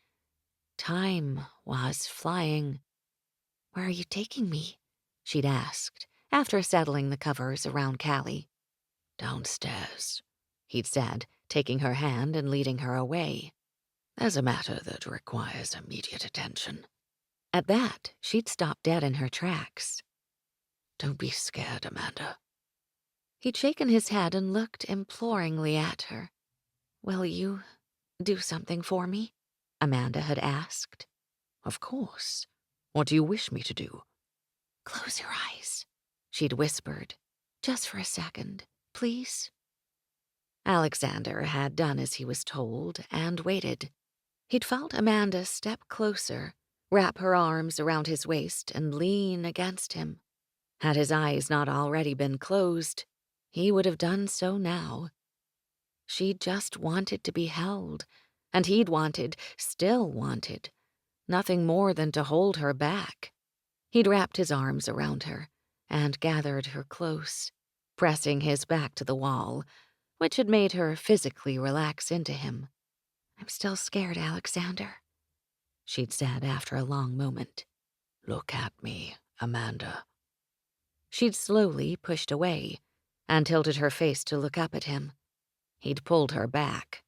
Time was flying. "Where are you taking me?" she'd asked, after settling the covers around Callie. "Downstairs," he'd said, taking her hand and leading her away. "There's a matter that requires immediate attention." At that, she'd stopped dead in her tracks. "Don't be scared, Amanda." He'd shaken his head and looked imploringly at her. "Will you do something for me?" Amanda had asked. "Of course. What do you wish me to do?" "Close your eyes," she'd whispered. "Just for a second, please." Alexander had done as he was told and waited. He'd felt Amanda step closer, wrap her arms around his waist and lean against him. Had his eyes not already been closed, he would have done so now. She just wanted to be held, and he'd wanted, still wanted, nothing more than to hold her back. He'd wrapped his arms around her and gathered her close, pressing his back to the wall, which had made her physically relax into him. "I'm still scared, Alexander," she'd said after a long moment. "Look at me, Amanda." She'd slowly pushed away and tilted her face to look up at him. He'd pulled her back.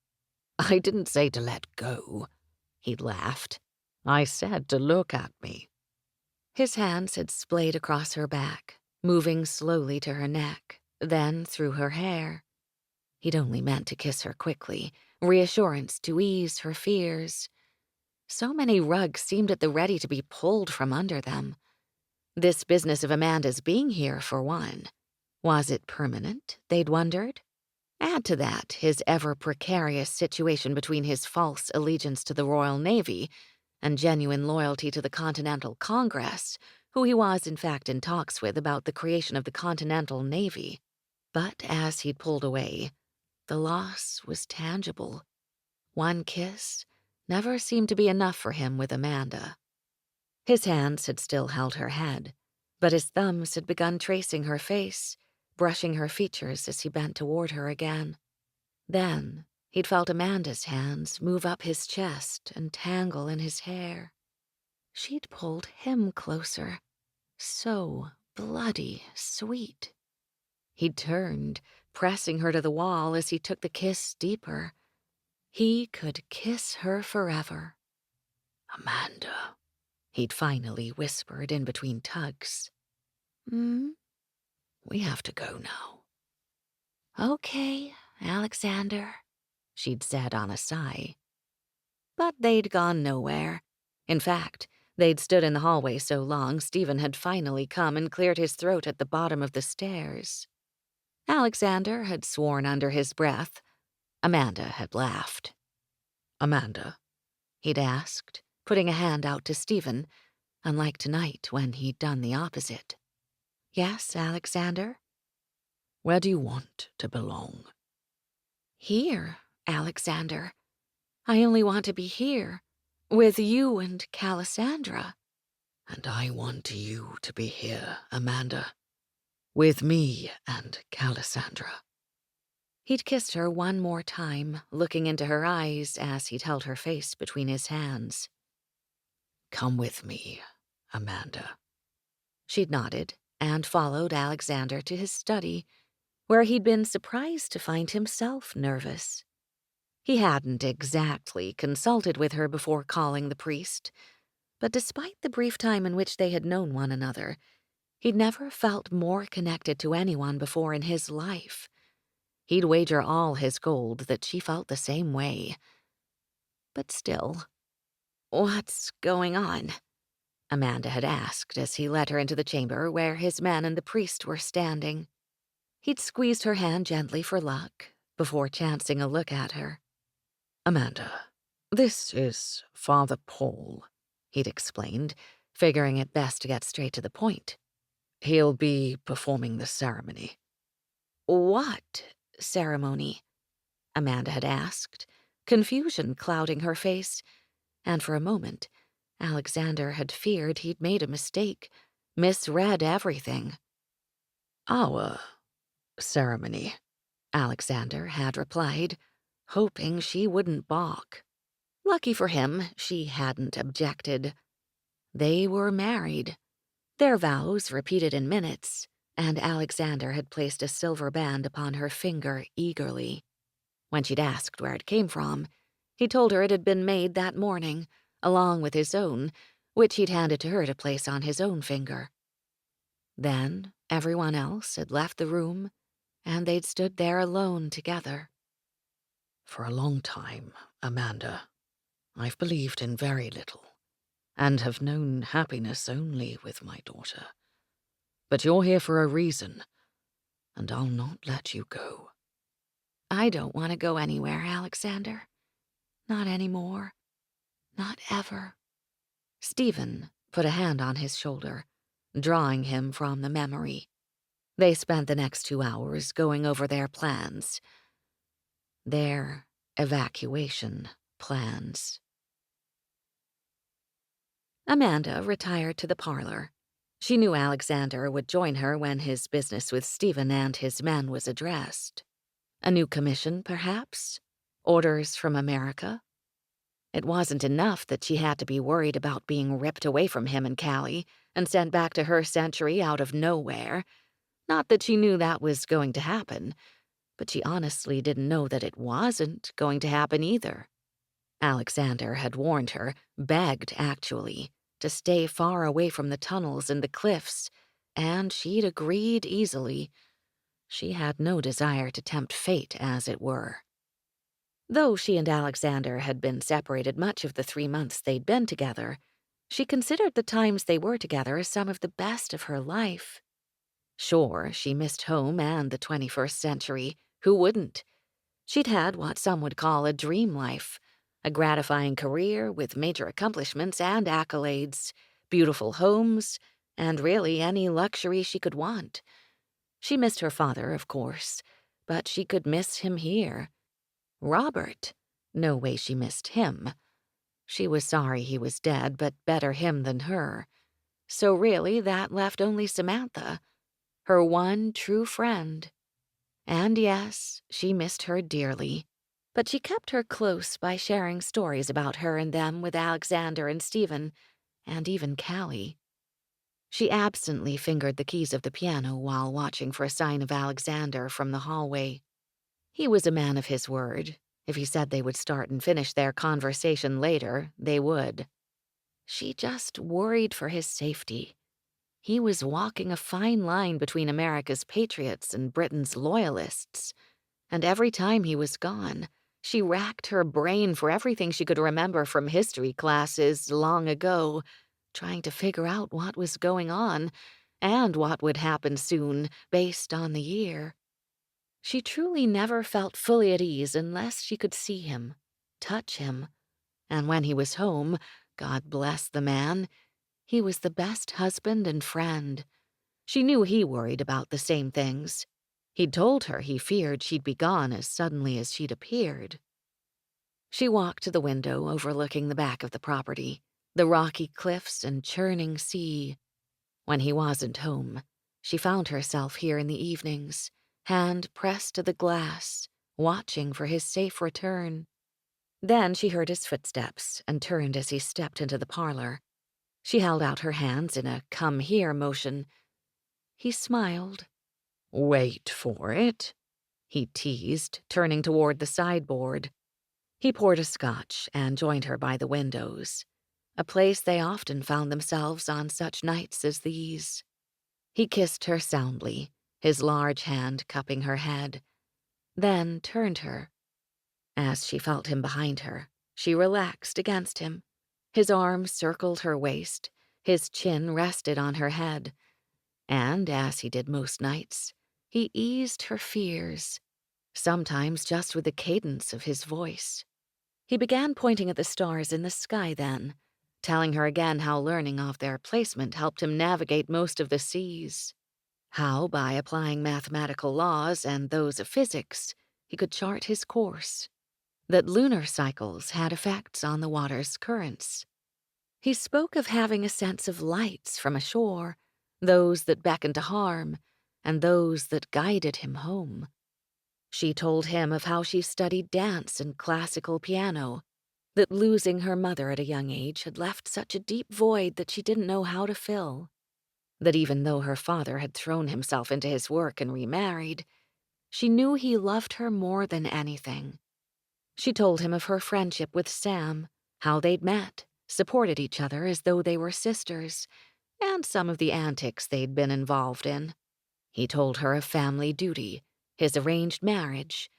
"I didn't say to let go," he'd laughed. "I said to look at me." His hands had splayed across her back, moving slowly to her neck, then through her hair. He'd only meant to kiss her quickly, reassurance to ease her fears. So many rugs seemed at the ready to be pulled from under them. This business of Amanda's being here, for one. Was it permanent, they'd wondered? Add to that his ever-precarious situation between his false allegiance to the Royal Navy and genuine loyalty to the Continental Congress, who he was in fact in talks with about the creation of the Continental Navy. But as he'd pulled away, the loss was tangible. One kiss never seemed to be enough for him with Amanda. His hands had still held her head, but his thumbs had begun tracing her face, brushing her features as he bent toward her again. Then he'd felt Amanda's hands move up his chest and tangle in his hair. She'd pulled him closer, so bloody sweet. He'd turned, pressing her to the wall as he took the kiss deeper. He could kiss her forever. "Amanda," he'd finally whispered in between tugs. "We have to go now." "Okay, Alexander," she'd said on a sigh. But they'd gone nowhere. In fact, they'd stood in the hallway so long Stephen had finally come and cleared his throat at the bottom of the stairs. Alexander had sworn under his breath. Amanda had laughed. "Amanda," he'd asked, putting a hand out to Stephen, unlike tonight when he'd done the opposite. "Yes, Alexander?" "Where do you want to belong?" "Here, Alexander. I only want to be here, with you and Calissandra." "And I want you to be here, Amanda, with me and Calissandra." He'd kissed her one more time, looking into her eyes as he'd held her face between his hands. "Come with me, Amanda." She'd nodded and followed Alexander to his study, where he'd been surprised to find himself nervous. He hadn't exactly consulted with her before calling the priest, but despite the brief time in which they had known one another, he'd never felt more connected to anyone before in his life. He'd wager all his gold that she felt the same way. But still, "What's going on?" Amanda had asked as he led her into the chamber where his men and the priest were standing. He'd squeezed her hand gently for luck before chancing a look at her. "Amanda, this is Father Paul," he'd explained, figuring it best to get straight to the point. "He'll be performing the ceremony." "What ceremony?" Amanda had asked, confusion clouding her face, and for a moment, Alexander had feared he'd made a mistake, misread everything. "Our ceremony," Alexander had replied, hoping she wouldn't balk. Lucky for him, she hadn't objected. They were married, their vows repeated in minutes, and Alexander had placed a silver band upon her finger eagerly. When she'd asked where it came from, he told her it had been made that morning, along with his own, which he'd handed to her to place on his own finger. Then everyone else had left the room, and they'd stood there alone together. "For a long time, Amanda, I've believed in very little, and have known happiness only with my daughter. But you're here for a reason, and I'll not let you go." "I don't want to go anywhere, Alexander. Not anymore. Not ever." Stephen put a hand on his shoulder, drawing him from the memory. They spent the next 2 hours going over their plans. Their evacuation plans. Amanda retired to the parlor, She knew Alexander would join her when his business with Stephen and his men was addressed. A new commission, perhaps? Orders from America? It wasn't enough that she had to be worried about being ripped away from him and Callie and sent back to her century out of nowhere. Not that she knew that was going to happen, but she honestly didn't know that it wasn't going to happen either. Alexander had warned her, begged actually, to stay far away from the tunnels and the cliffs, and she'd agreed easily. She had no desire to tempt fate, as it were. Though she and Alexander had been separated much of the 3 months they'd been together, she considered the times they were together as some of the best of her life. Sure, she missed home and the 21st century. Who wouldn't? She'd had what some would call a dream life, a gratifying career with major accomplishments and accolades, beautiful homes, and really any luxury she could want. She missed her father, of course, but she could miss him here. Robert, no way she missed him. She was sorry he was dead, but better him than her. So really, that left only Samantha, her one true friend. And yes, she missed her dearly, but she kept her close by sharing stories about her and them with Alexander and Stephen, and even Callie. She absently fingered the keys of the piano while watching for a sign of Alexander from the hallway. He was a man of his word. If he said they would start and finish their conversation later, they would. She just worried for his safety. He was walking a fine line between America's patriots and Britain's loyalists, and every time he was gone, she racked her brain for everything she could remember from history classes long ago, trying to figure out what was going on and what would happen soon based on the year. She truly never felt fully at ease unless she could see him, touch him, and when he was home, God bless the man, he was the best husband and friend. She knew he worried about the same things. He'd told her he feared she'd be gone as suddenly as she'd appeared. She walked to the window overlooking the back of the property, the rocky cliffs and churning sea. When he wasn't home, she found herself here in the evenings, hand pressed to the glass, watching for his safe return. Then she heard his footsteps and turned as he stepped into the parlor. She held out her hands in a come here motion. He smiled. Wait for it, he teased, turning toward the sideboard. He poured a scotch and joined her by the windows, a place they often found themselves on such nights as these. He kissed her soundly, his large hand cupping her head, then turned her. As she felt him behind her, she relaxed against him. His arm circled her waist, his chin rested on her head, and, as he did most nights, he eased her fears, sometimes just with the cadence of his voice. He began pointing at the stars in the sky then, telling her again how learning of their placement helped him navigate most of the seas, how, by applying mathematical laws and those of physics, he could chart his course, that lunar cycles had effects on the water's currents. He spoke of having a sense of lights from ashore, those that beckoned to harm, and those that guided him home. She told him of how she studied dance and classical piano, that losing her mother at a young age had left such a deep void that she didn't know how to fill, that even though her father had thrown himself into his work and remarried, she knew he loved her more than anything. She told him of her friendship with Sam, how they'd met, supported each other as though they were sisters, and some of the antics they'd been involved in. He told her of family duty, his arranged marriage,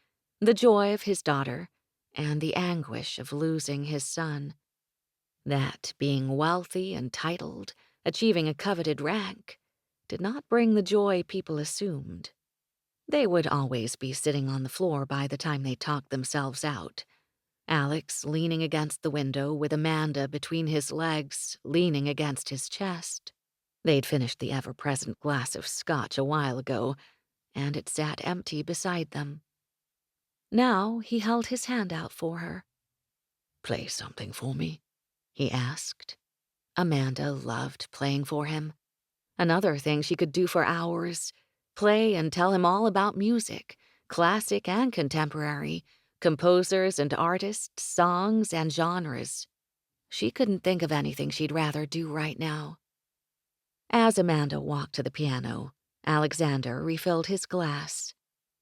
the joy of his daughter, and the anguish of losing his son. That being wealthy and titled, achieving a coveted rank, did not bring the joy people assumed. They would always be sitting on the floor by the time they talked themselves out, Alex leaning against the window with Amanda between his legs, leaning against his chest. They'd finished the ever-present glass of scotch a while ago, and it sat empty beside them. Now he held his hand out for her. "Play something for me?" he asked. Amanda loved playing for him. Another thing she could do for hours, play and tell him all about music, classic and contemporary, composers and artists, songs and genres. She couldn't think of anything she'd rather do right now. As Amanda walked to the piano, Alexander refilled his glass.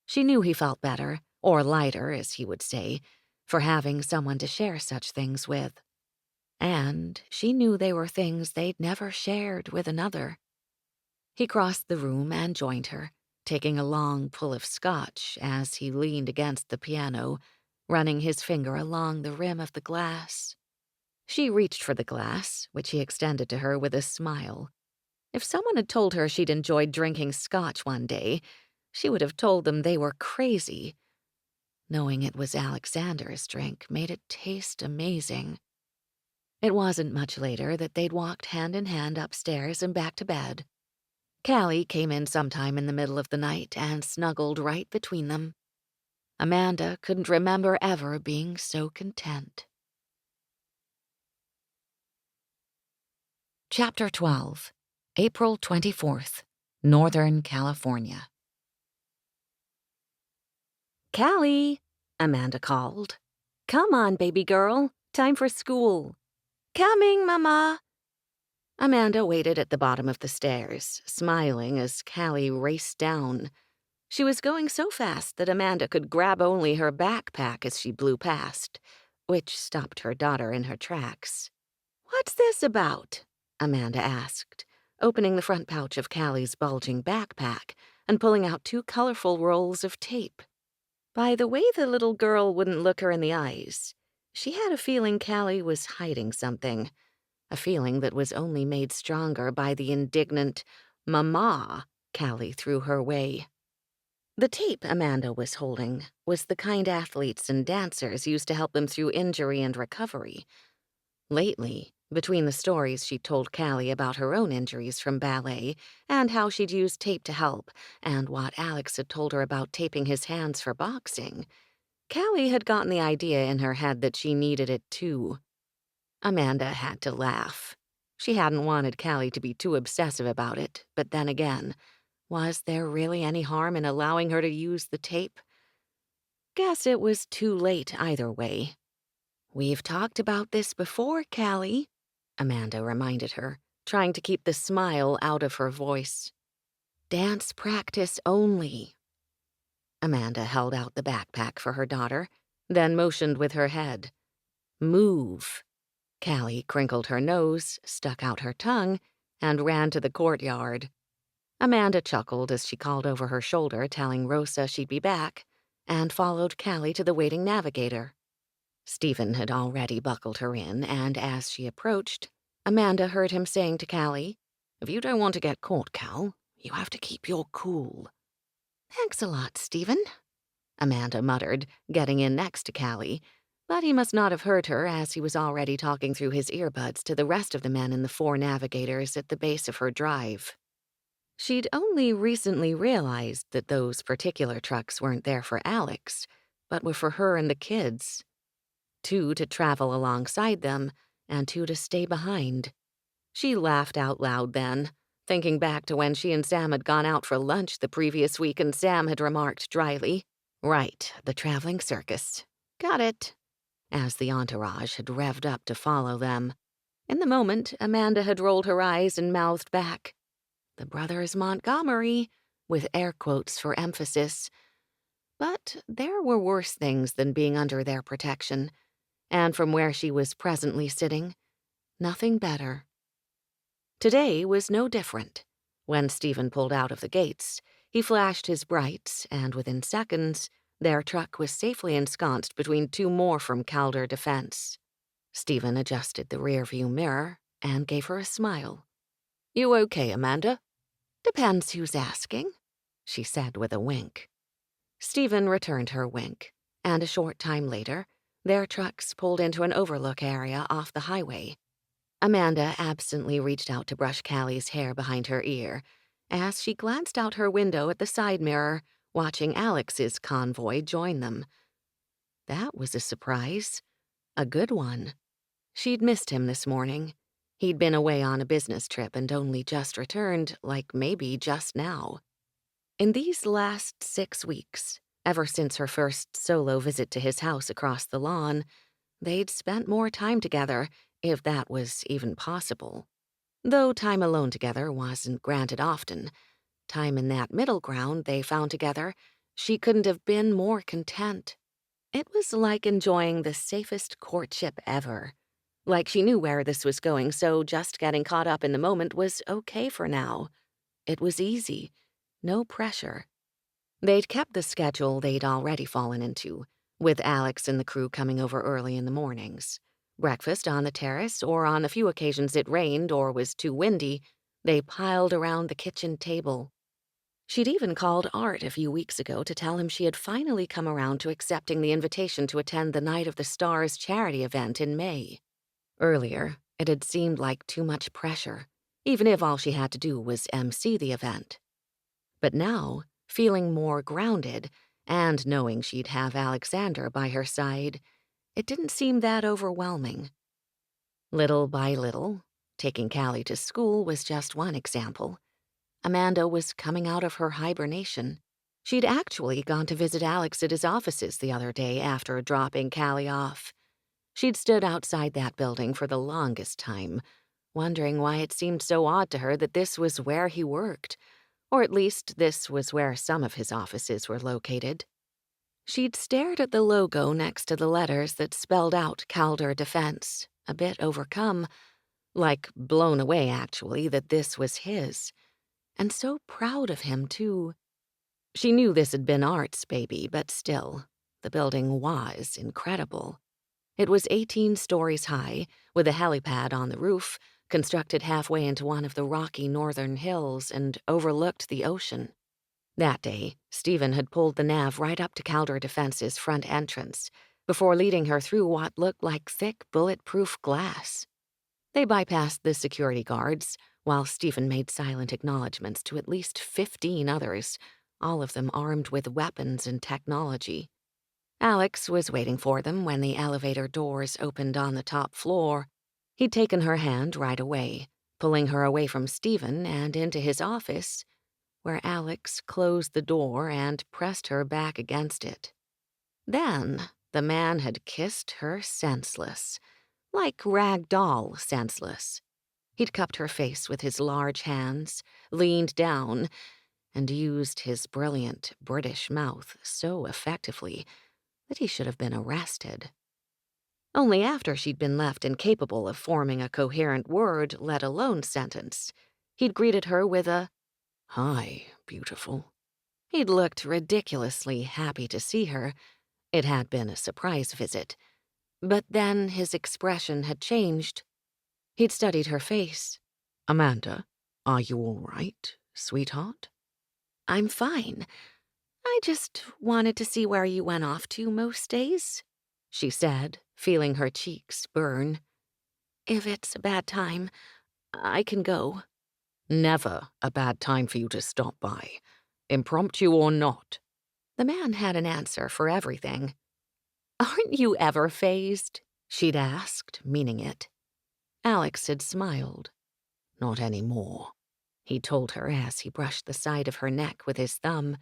She knew he felt better, or lighter, as he would say, for having someone to share such things with. And she knew they were things they'd never shared with another. He crossed the room and joined her, taking a long pull of scotch as he leaned against the piano, running his finger along the rim of the glass. She reached for the glass, which he extended to her with a smile. If someone had told her she'd enjoyed drinking scotch one day, she would have told them they were crazy. Knowing it was Alexander's drink made it taste amazing. It wasn't much later that they'd walked hand in hand upstairs and back to bed. Callie came in sometime in the middle of the night and snuggled right between them. Amanda couldn't remember ever being so content. Chapter 12, April 24th, Northern California. "Callie," Amanda called. "Come on, baby girl. Time for school." "Coming, Mama." Amanda waited at the bottom of the stairs, smiling as Callie raced down. She was going so fast that Amanda could grab only her backpack as she blew past, which stopped her daughter in her tracks. "What's this about?" Amanda asked, opening the front pouch of Callie's bulging backpack and pulling out 2 colorful rolls of tape. By the way the little girl wouldn't look her in the eyes, she had a feeling Callie was hiding something, a feeling that was only made stronger by the indignant "Mama" Callie threw her way. The tape Amanda was holding was the kind athletes and dancers used to help them through injury and recovery. Lately, between the stories she'd told Callie about her own injuries from ballet and how she'd used tape to help, and what Alex had told her about taping his hands for boxing, Callie had gotten the idea in her head that she needed it too. Amanda had to laugh. She hadn't wanted Callie to be too obsessive about it, but then again, was there really any harm in allowing her to use the tape? Guess it was too late either way. "We've talked about this before, Callie," Amanda reminded her, trying to keep the smile out of her voice. "Dance practice only." Amanda held out the backpack for her daughter, then motioned with her head. "Move." Callie crinkled her nose, stuck out her tongue, and ran to the courtyard. Amanda chuckled as she called over her shoulder, telling Rosa she'd be back, and followed Callie to the waiting navigator. Stephen had already buckled her in, and as she approached, Amanda heard him saying to Callie, "If you don't want to get caught, Cal, you have to keep your cool." "Thanks a lot, Stephen," Amanda muttered, getting in next to Callie, but he must not have heard her as he was already talking through his earbuds to the rest of the men in the 4 navigators at the base of her drive. She'd only recently realized that those particular trucks weren't there for Alex, but were for her and the kids. 2 to travel alongside them, and 2 to stay behind. She laughed out loud then, thinking back to when she and Sam had gone out for lunch the previous week and Sam had remarked dryly, "Right, the traveling circus. Got it," as the entourage had revved up to follow them. In the moment, Amanda had rolled her eyes and mouthed back, "The brothers Montgomery," with air quotes for emphasis. But there were worse things than being under their protection, and from where she was presently sitting, nothing better. Today was no different. When Stephen pulled out of the gates, he flashed his brights, and within seconds, their truck was safely ensconced between 2 more from Calder Defense. Stephen adjusted the rearview mirror and gave her a smile. "You okay, Amanda?" "Depends who's asking," she said with a wink. Stephen returned her wink, and a short time later, their trucks pulled into an overlook area off the highway. Amanda absently reached out to brush Callie's hair behind her ear as she glanced out her window at the side mirror, watching Alex's convoy join them. That was a surprise. A good one. She'd missed him this morning. He'd been away on a business trip and only just returned, like maybe just now. In these last 6 weeks, ever since her first solo visit to his house across the lawn, they'd spent more time together, if that was even possible. Though time alone together wasn't granted often, time in that middle ground they found together, she couldn't have been more content. It was like enjoying the safest courtship ever. Like she knew where this was going, so just getting caught up in the moment was okay for now. It was easy, no pressure. They'd kept the schedule they'd already fallen into, with Alex and the crew coming over early in the mornings. Breakfast on the terrace, or on the few occasions it rained or was too windy, they piled around the kitchen table. She'd even called Art a few weeks ago to tell him she had finally come around to accepting the invitation to attend the Night of the Stars charity event in May. Earlier, it had seemed like too much pressure, even if all she had to do was MC the event. But now, feeling more grounded, and knowing she'd have Alexander by her side, it didn't seem that overwhelming. Little by little, taking Callie to school was just one example. Amanda was coming out of her hibernation. She'd actually gone to visit Alex at his offices the other day after dropping Callie off. She'd stood outside that building for the longest time, wondering why it seemed so odd to her that this was where he worked, or at least this was where some of his offices were located. She'd stared at the logo next to the letters that spelled out Calder Defense, a bit overcome, like blown away, actually, that this was his. And so proud of him, too. She knew this had been Art's baby, but still, the building was incredible. It was 18 stories high, with a helipad on the roof, constructed halfway into one of the rocky northern hills, and overlooked the ocean. That day, Stephen had pulled the nav right up to Calder Defense's front entrance, before leading her through what looked like thick, bulletproof glass. They bypassed the security guards, while Stephen made silent acknowledgments to at least 15 others, all of them armed with weapons and technology. Alex was waiting for them when the elevator doors opened on the top floor. He'd taken her hand right away, pulling her away from Stephen and into his office, where Alex closed the door and pressed her back against it. Then the man had kissed her senseless, like rag doll senseless. He'd cupped her face with his large hands, leaned down, and used his brilliant British mouth so effectively that he should have been arrested. Only after she'd been left incapable of forming a coherent word, let alone sentence, he'd greeted her with a, "Hi, beautiful." He'd looked ridiculously happy to see her. It had been a surprise visit. But then his expression had changed. He'd studied her face. "Amanda, are you all right, sweetheart?" "I'm fine. I just wanted to see where you went off to most days," she said, feeling her cheeks burn. "If it's a bad time, I can go." "Never a bad time for you to stop by, impromptu or not." The man had an answer for everything. "Aren't you ever fazed?" she'd asked, meaning it. Alex had smiled. "Not anymore," he told her as he brushed the side of her neck with his thumb.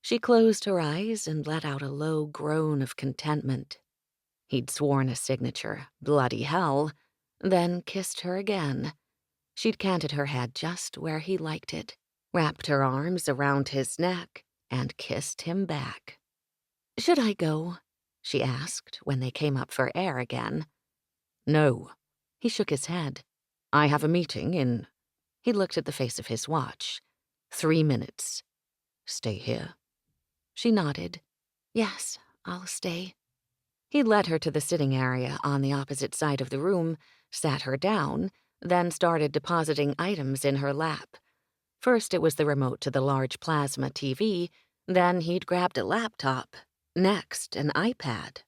She closed her eyes and let out a low groan of contentment. He'd sworn a signature, bloody hell, then kissed her again. She'd canted her head just where he liked it, wrapped her arms around his neck, and kissed him back. "Should I go?" she asked when they came up for air again. "No." He shook his head. "I have a meeting in—" He looked at the face of his watch. 3 minutes. Stay here?" She nodded. "Yes, I'll stay." He led her to the sitting area on the opposite side of the room, sat her down, then started depositing items in her lap. First it was the remote to the large plasma TV, then he'd grabbed a laptop, next an iPad.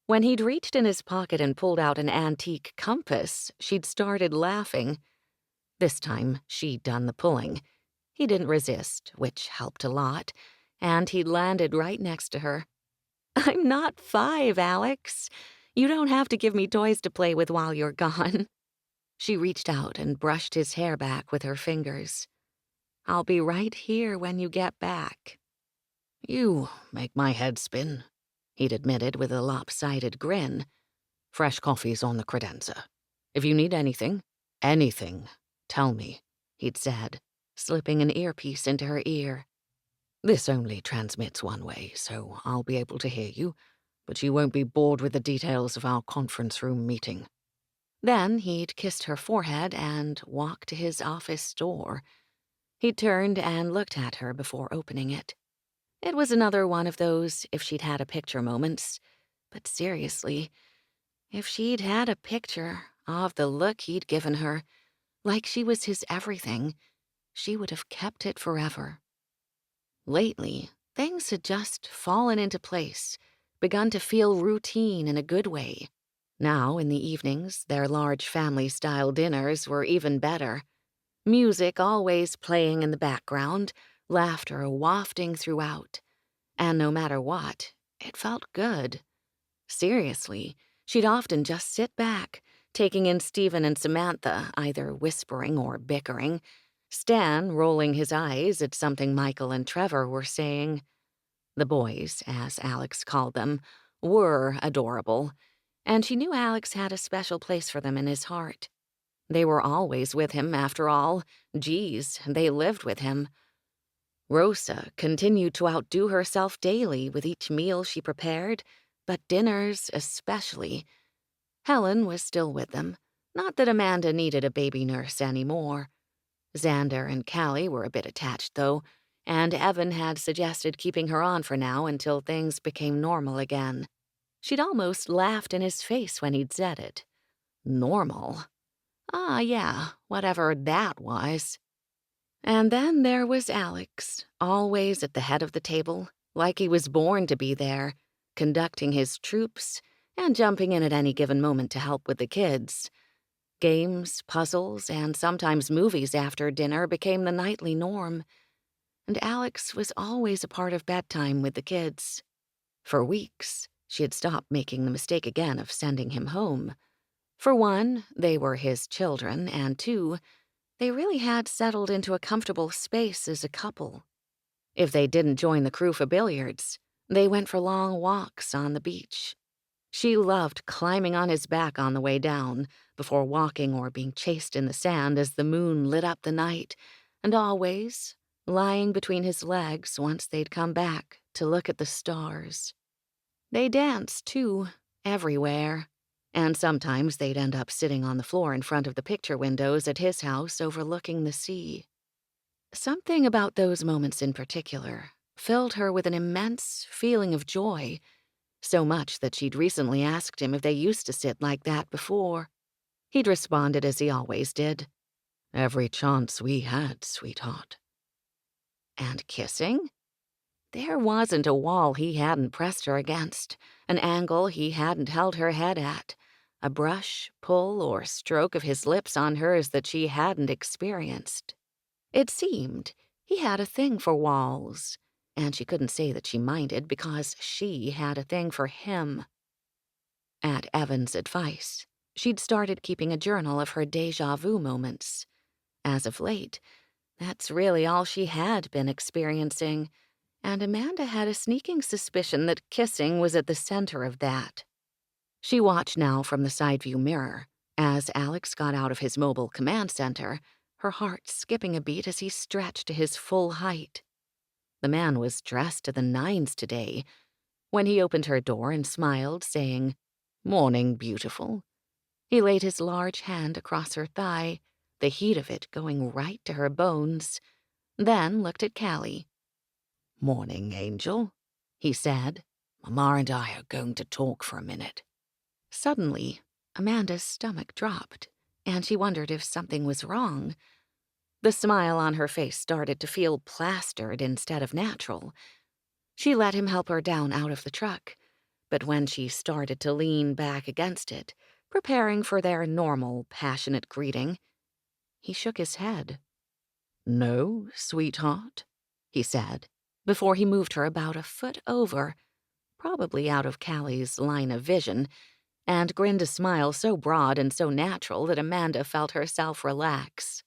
When he'd reached in his pocket and pulled out an antique compass, she'd started laughing. This time, she'd done the pulling. He didn't resist, which helped a lot, and he'd landed right next to her. "I'm not 5, Alex. You don't have to give me toys to play with while you're gone." She reached out and brushed his hair back with her fingers. "I'll be right here when you get back." You make my head spin, he'd admitted with a lopsided grin. Fresh coffee's on the credenza. If you need anything, tell me, he'd said, slipping an earpiece into her ear. This only transmits one way, so I'll be able to hear you, but you won't be bored with the details of our conference room meeting. Then he'd kissed her forehead and walked to his office door. He turned and looked at her before opening it. It was another one of those if she'd had a picture moments. But seriously, if she'd had a picture of the look he'd given her, like she was his everything, she would have kept it forever. Lately, things had just fallen into place, begun to feel routine in a good way. Now, in the evenings, their large family-style dinners were even better. Music always playing in the background, laughter wafting throughout. And no matter what, it felt good. Seriously, she'd often just sit back, taking in Stephen and Samantha, either whispering or bickering, Stan rolling his eyes at something Michael and Trevor were saying. The boys, as Alex called them, were adorable, and she knew Alex had a special place for them in his heart. They were always with him, after all. Geez, they lived with him. Rosa continued to outdo herself daily with each meal she prepared, but dinners especially. Helen was still with them. Not that Amanda needed a baby nurse anymore. Xander and Callie were a bit attached, though, and Evan had suggested keeping her on for now until things became normal again. She'd almost laughed in his face when he'd said it. Normal? Ah, yeah, whatever that was. And then there was Alex, always at the head of the table, like he was born to be there, conducting his troops and jumping in at any given moment to help with the kids. Games, puzzles, and sometimes movies after dinner became the nightly norm, and Alex was always a part of bedtime with the kids. For weeks, she had stopped making the mistake again of sending him home. For one, they were his children, and two, they really had settled into a comfortable space as a couple. If they didn't join the crew for billiards, they went for long walks on the beach. She loved climbing on his back on the way down, before walking or being chased in the sand as the moon lit up the night, and always lying between his legs once they'd come back to look at the stars. They danced, too, everywhere, and sometimes they'd end up sitting on the floor in front of the picture windows at his house overlooking the sea. Something about those moments in particular filled her with an immense feeling of joy, so much that she'd recently asked him if they used to sit like that before. He'd responded as he always did. Every chance we had, sweetheart. And kissing? There wasn't a wall he hadn't pressed her against, an angle he hadn't held her head at, a brush, pull, or stroke of his lips on hers that she hadn't experienced. It seemed he had a thing for walls, and she couldn't say that she minded because she had a thing for him. At Evan's advice, she'd started keeping a journal of her déjà vu moments. As of late, that's really all she had been experiencing, and Amanda had a sneaking suspicion that kissing was at the center of that. She watched now from the side view mirror as Alex got out of his mobile command center, her heart skipping a beat as he stretched to his full height. The man was dressed to the nines today. When he opened her door and smiled, saying, "Morning, beautiful," he laid his large hand across her thigh, the heat of it going right to her bones, then looked at Callie. "Morning, Angel," he said. "Mama and I are going to talk for a minute." Suddenly, Amanda's stomach dropped, and she wondered if something was wrong. The smile on her face started to feel plastered instead of natural. She let him help her down out of the truck, but when she started to lean back against it, preparing for their normal, passionate greeting, he shook his head. "No, sweetheart," he said, before he moved her about a foot over, probably out of Callie's line of vision, and grinned a smile so broad and so natural that Amanda felt herself relax.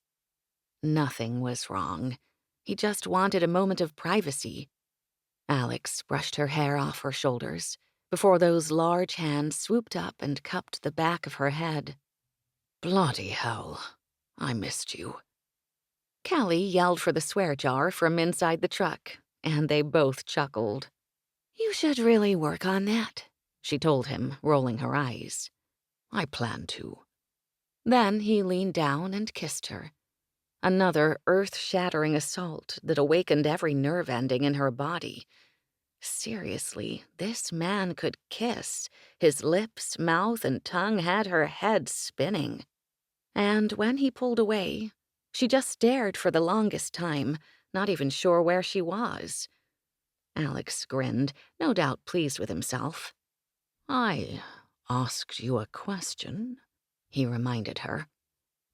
Nothing was wrong. He just wanted a moment of privacy. Alex brushed her hair off her shoulders before those large hands swooped up and cupped the back of her head. Bloody hell, I missed you. Callie yelled for the swear jar from inside the truck, and they both chuckled. You should really work on that, she told him, rolling her eyes. I plan to. Then he leaned down and kissed her. Another earth-shattering assault that awakened every nerve ending in her body. Seriously, this man could kiss. His lips, mouth, and tongue had her head spinning. And when he pulled away, she just stared for the longest time, not even sure where she was. Alex grinned, no doubt pleased with himself. I asked you a question, he reminded her.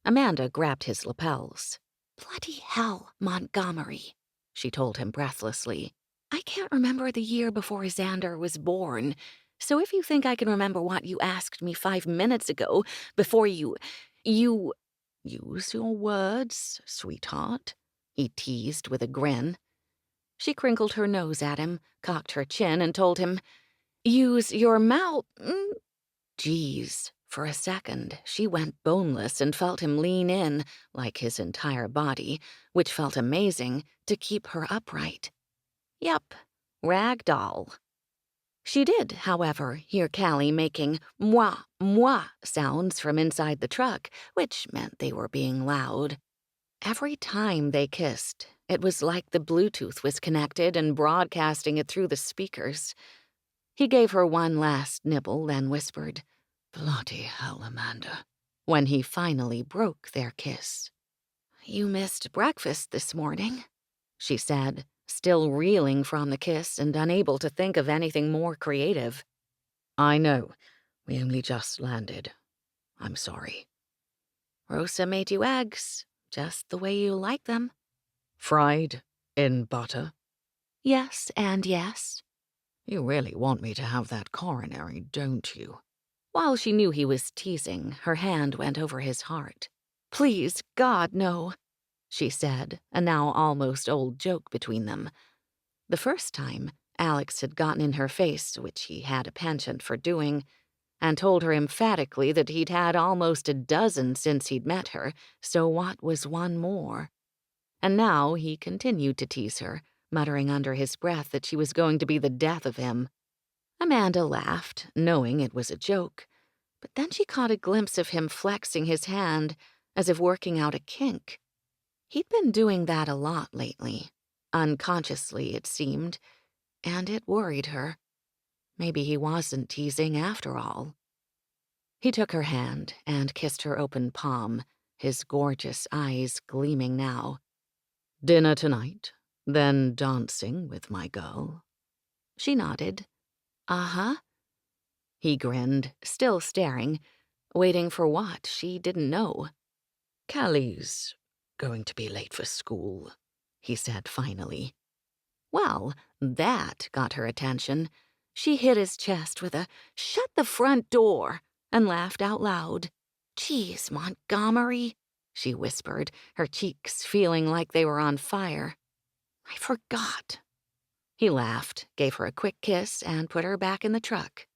Amanda grabbed his lapels. Bloody hell, Montgomery, she told him breathlessly. I can't remember the year before Xander was born, so if you think I can remember what you asked me 5 minutes ago, before you... Use your words, sweetheart, he teased with a grin. She crinkled her nose at him, cocked her chin, and told him, Use your mouth. Geez, for a second, she went boneless and felt him lean in, like his entire body, which felt amazing, to keep her upright. Yep, rag doll. She did, however, hear Callie making moi, moi sounds from inside the truck, which meant they were being loud. Every time they kissed, it was like the Bluetooth was connected and broadcasting it through the speakers. He gave her one last nibble, then whispered, Bloody hell, Amanda, when he finally broke their kiss. You missed breakfast this morning, she said, still reeling from the kiss and unable to think of anything more creative. I know. We only just landed. I'm sorry. Rosa made you eggs, just the way you like them. Fried in butter? Yes and yes. You really want me to have that coronary, don't you? While she knew he was teasing, her hand went over his heart. Please, God, no, she said, a now almost old joke between them. The first time, Alex had gotten in her face, which he had a penchant for doing, and told her emphatically that he'd had almost a dozen since he'd met her, so what was one more? And now he continued to tease her, muttering under his breath that she was going to be the death of him. Amanda laughed, knowing it was a joke, but then she caught a glimpse of him flexing his hand, as if working out a kink. He'd been doing that a lot lately, unconsciously it seemed, and it worried her. Maybe he wasn't teasing after all. He took her hand and kissed her open palm, his gorgeous eyes gleaming now. Dinner tonight, then dancing with my girl? She nodded. Uh-huh. He grinned, still staring, waiting for what she didn't know. Callie's going to be late for school, he said finally. Well, that got her attention. She hit his chest with a "Shut the front door," and laughed out loud. Geez, Montgomery, she whispered, her cheeks feeling like they were on fire. I forgot. He laughed, gave her a quick kiss, and put her back in the truck.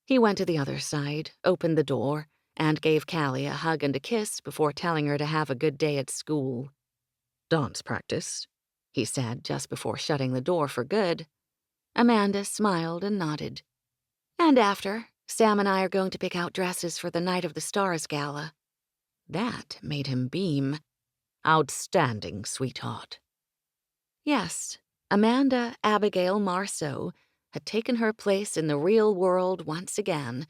He went to the other side, opened the door, and gave Callie a hug and a kiss before telling her to have a good day at school. Dance practice, he said just before shutting the door for good. Amanda smiled and nodded. And after, Sam and I are going to pick out dresses for the Night of the Stars gala. That made him beam. Outstanding, sweetheart. Yes, Amanda Abigail Marceau had taken her place in the real world once again,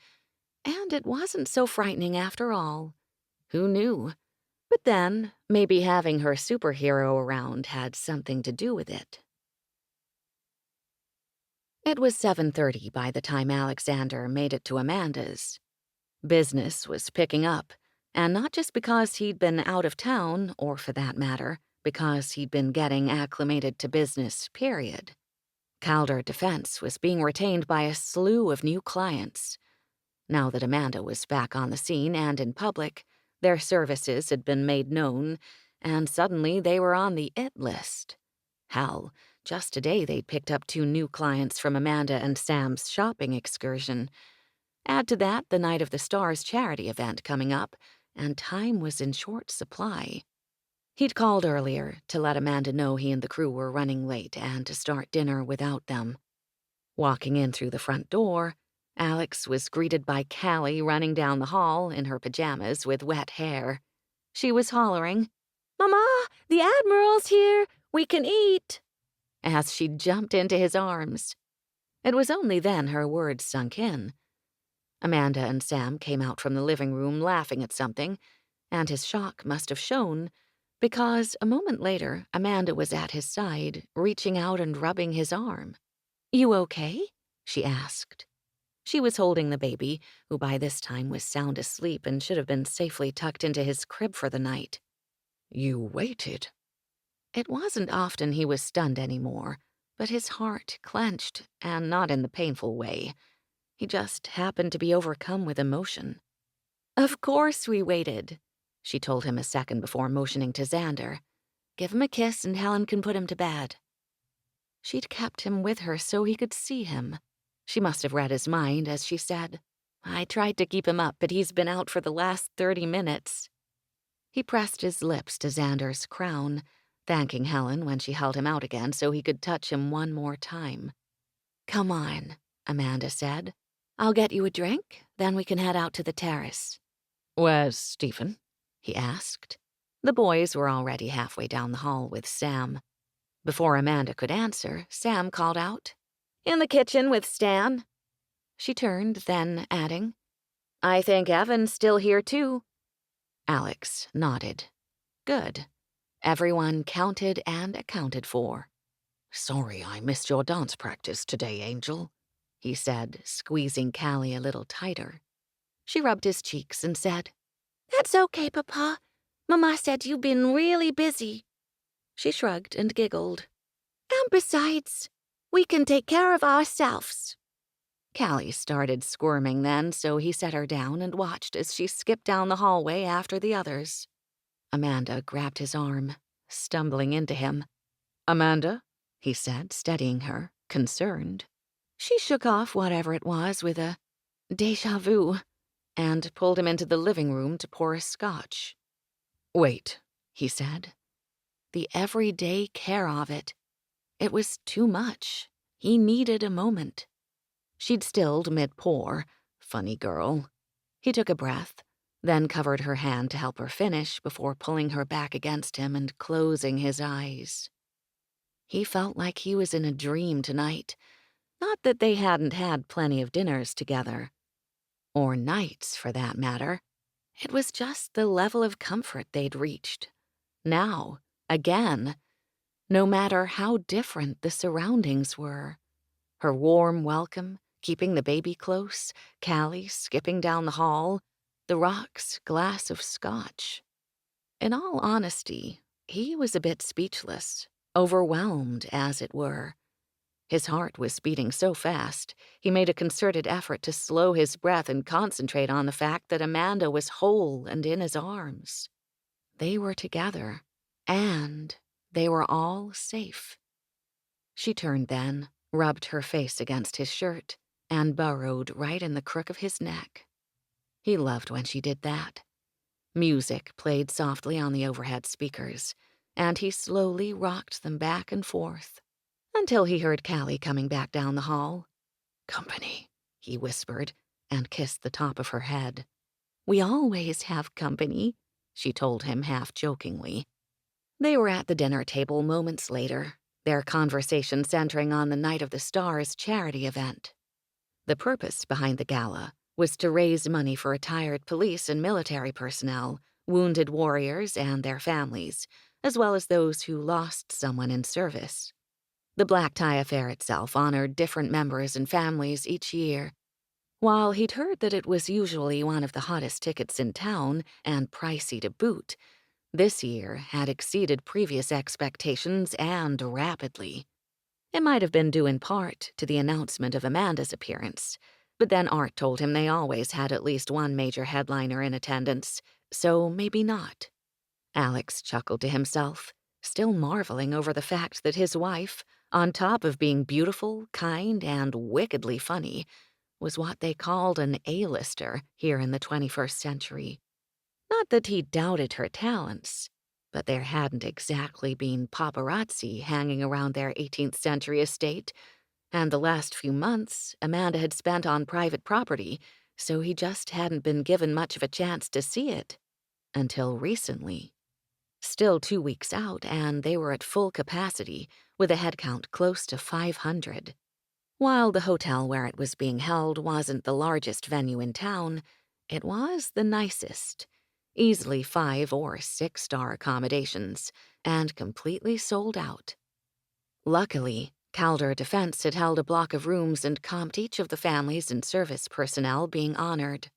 and it wasn't so frightening after all. Who knew? But then, maybe having her superhero around had something to do with it. It was 7:30 by the time Alexander made it to Amanda's. Business was picking up, and not just because he'd been out of town, or for that matter, because he'd been getting acclimated to business, period. Calder Defense was being retained by a slew of new clients. Now that Amanda was back on the scene and in public, their services had been made known, and suddenly they were on the it list. Hell, just today they'd picked up 2 new clients from Amanda and Sam's shopping excursion. Add to that the Night of the Stars charity event coming up, and time was in short supply. He'd called earlier to let Amanda know he and the crew were running late and to start dinner without them. Walking in through the front door, Alex was greeted by Callie running down the hall in her pajamas with wet hair. She was hollering, "Mama, the Admiral's here! We can eat!" as she jumped into his arms. It was only then her words sunk in. Amanda and Sam came out from the living room laughing at something, and his shock must have shown, because a moment later Amanda was at his side, reaching out and rubbing his arm. "You okay?" she asked. She was holding the baby, who by this time was sound asleep and should have been safely tucked into his crib for the night. "You waited." It wasn't often he was stunned anymore, but his heart clenched, and not in the painful way. He just happened to be overcome with emotion. "Of course we waited," she told him a second before motioning to Xander. "Give him a kiss and Helen can put him to bed." She'd kept him with her so he could see him. She must have read his mind as she said, "I tried to keep him up, but he's been out for the last 30 minutes. He pressed his lips to Xander's crown, thanking Helen when she held him out again so he could touch him one more time. "Come on," Amanda said. "I'll get you a drink, then we can head out to the terrace." "Where's Stephen?" he asked. The boys were already halfway down the hall with Sam. Before Amanda could answer, Sam called out, "In the kitchen with Stan." She turned, then adding, "I think Evan's still here too." Alex nodded. Good. Everyone counted and accounted for. "Sorry I missed your dance practice today, Angel," he said, squeezing Callie a little tighter. She rubbed his cheeks and said, "That's okay, Papa. Mama said you've been really busy." She shrugged and giggled. "And besides, we can take care of ourselves." Callie started squirming then, so he set her down and watched as she skipped down the hallway after the others. Amanda grabbed his arm, stumbling into him. "Amanda?" he said, steadying her, concerned. She shook off whatever it was with a déjà vu and pulled him into the living room to pour scotch. "Wait," he said. The everyday care of it. It was too much. He needed a moment. She'd stilled mid-pour. Funny girl. He took a breath, then covered her hand to help her finish before pulling her back against him and closing his eyes. He felt like he was in a dream tonight. Not that they hadn't had plenty of dinners together. Or nights, for that matter. It was just the level of comfort they'd reached. Now, again, no matter how different the surroundings were. Her warm welcome, keeping the baby close, Callie skipping down the hall, the rocks' glass of scotch. In all honesty, he was a bit speechless, overwhelmed, as it were. His heart was beating so fast, he made a concerted effort to slow his breath and concentrate on the fact that Amanda was whole and in his arms. They were together, and they were all safe. She turned then, rubbed her face against his shirt, and burrowed right in the crook of his neck. He loved when she did that. Music played softly on the overhead speakers, and he slowly rocked them back and forth, until he heard Callie coming back down the hall. "Company," he whispered, and kissed the top of her head. "We always have company," she told him half-jokingly. They were at the dinner table moments later, their conversation centering on the Night of the Stars charity event. The purpose behind the gala was to raise money for retired police and military personnel, wounded warriors and their families, as well as those who lost someone in service. The black tie affair itself honored different members and families each year. While he'd heard that it was usually one of the hottest tickets in town and pricey to boot, this year had exceeded previous expectations and rapidly. It might have been due in part to the announcement of Amanda's appearance, But then Art told him they always had at least one major headliner in attendance, so maybe not. Alex chuckled to himself, still marveling over the fact that his wife, on top of being beautiful, kind, and wickedly funny, was what they called an A-lister here in the 21st century. Not that he doubted her talents, but there hadn't exactly been paparazzi hanging around their 18th century estate, and the last few months Amanda had spent on private property, so he just hadn't been given much of a chance to see it. Until recently. Still 2 weeks out, and they were at full capacity, with a headcount close to 500. While the hotel where it was being held wasn't the largest venue in town, it was the nicest. Easily 5- or 6-star accommodations, and completely sold out. Luckily, Calder Defense had held a block of rooms and comped each of the families and service personnel being honored.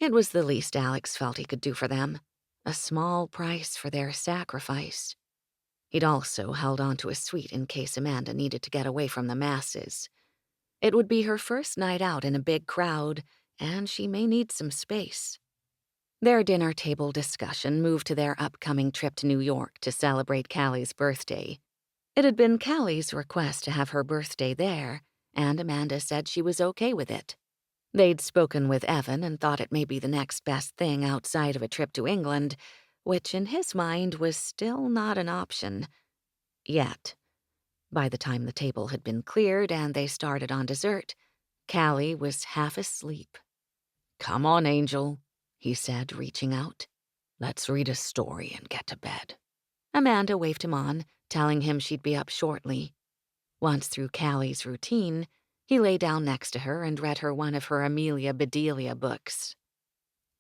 It was the least Alex felt he could do for them, a small price for their sacrifice. He'd also held on to a suite in case Amanda needed to get away from the masses. It would be her first night out in a big crowd, and she may need some space. Their dinner table discussion moved to their upcoming trip to New York to celebrate Callie's birthday. It had been Callie's request to have her birthday there, and Amanda said she was okay with it. They'd spoken with Evan and thought it may be the next best thing outside of a trip to England, which in his mind was still not an option. Yet. By the time the table had been cleared and they started on dessert, Callie was half asleep. "Come on, Angel," he said, reaching out. "Let's read a story and get to bed." Amanda waved him on, telling him she'd be up shortly. Once through Callie's routine, he lay down next to her and read her one of her Amelia Bedelia books.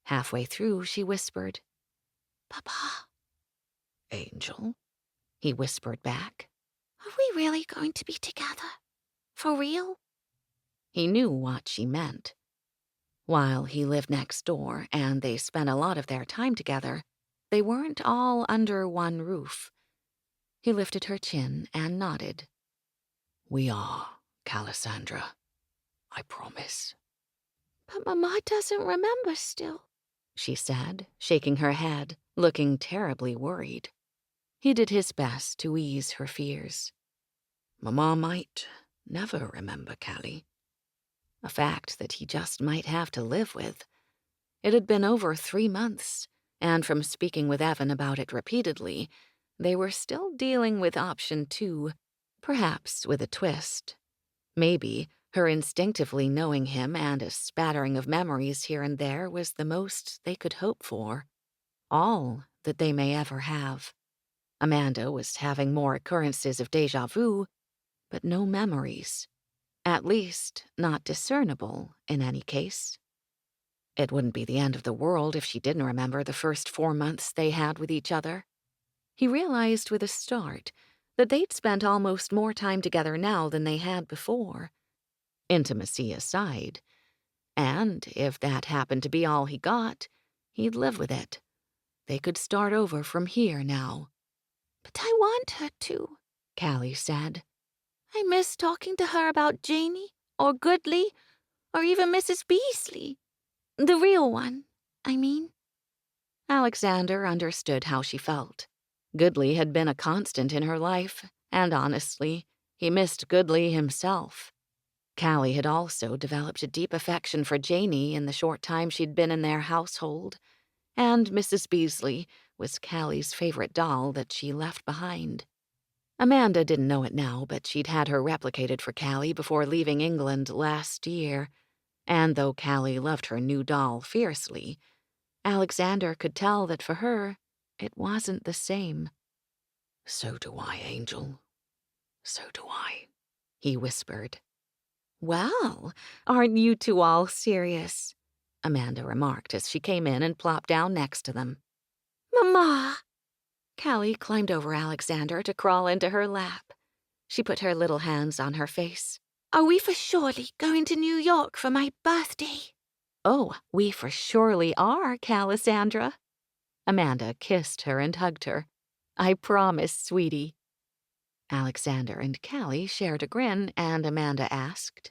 Halfway through, she whispered, "Papa." "Angel?" he whispered back. Are we really going to be together? For real? He knew what she meant. While he lived next door and they spent a lot of their time together, they weren't all under one roof. He lifted her chin and nodded. "We are, Calisandra. I promise." But Mama doesn't remember still, she said, shaking her head, looking terribly worried. He did his best to ease her fears. "Mama might never remember, Callie." A fact that he just might have to live with. It had been over 3 months, and from speaking with Evan about it repeatedly, they were still dealing with option 2, perhaps with a twist. Maybe her instinctively knowing him and a spattering of memories here and there was the most they could hope for. All that they may ever have. Amanda was having more occurrences of déjà vu, but no memories. At least, not discernible, in any case. It wouldn't be the end of the world if she didn't remember the first 4 months they had with each other. He realized with a start that they'd spent almost more time together now than they had before. Intimacy aside. And if that happened to be all he got, he'd live with it. They could start over from here now. but I want her to, Callie said. I miss talking to her about Janie, or Goodley, or even Mrs. Beasley. The real one, I mean. Alexander understood how she felt. Goodley had been a constant in her life, and honestly, he missed Goodley himself. Callie had also developed a deep affection for Janie in the short time she'd been in their household, and Mrs. Beasley was Callie's favorite doll that she left behind. Amanda didn't know it now, but she'd had her replicated for Callie before leaving England last year, and though Callie loved her new doll fiercely, Alexander could tell that for her, it wasn't the same. "So do I, Angel. So do I," he whispered. Well, aren't you two all serious? Amanda remarked as she came in and plopped down next to them. Mama! Callie climbed over Alexander to crawl into her lap. She put her little hands on her face. Are we for surely going to New York for my birthday? Oh, we for surely are, Calisandra. Amanda kissed her and hugged her. I promise, sweetie. Alexander and Callie shared a grin, and Amanda asked,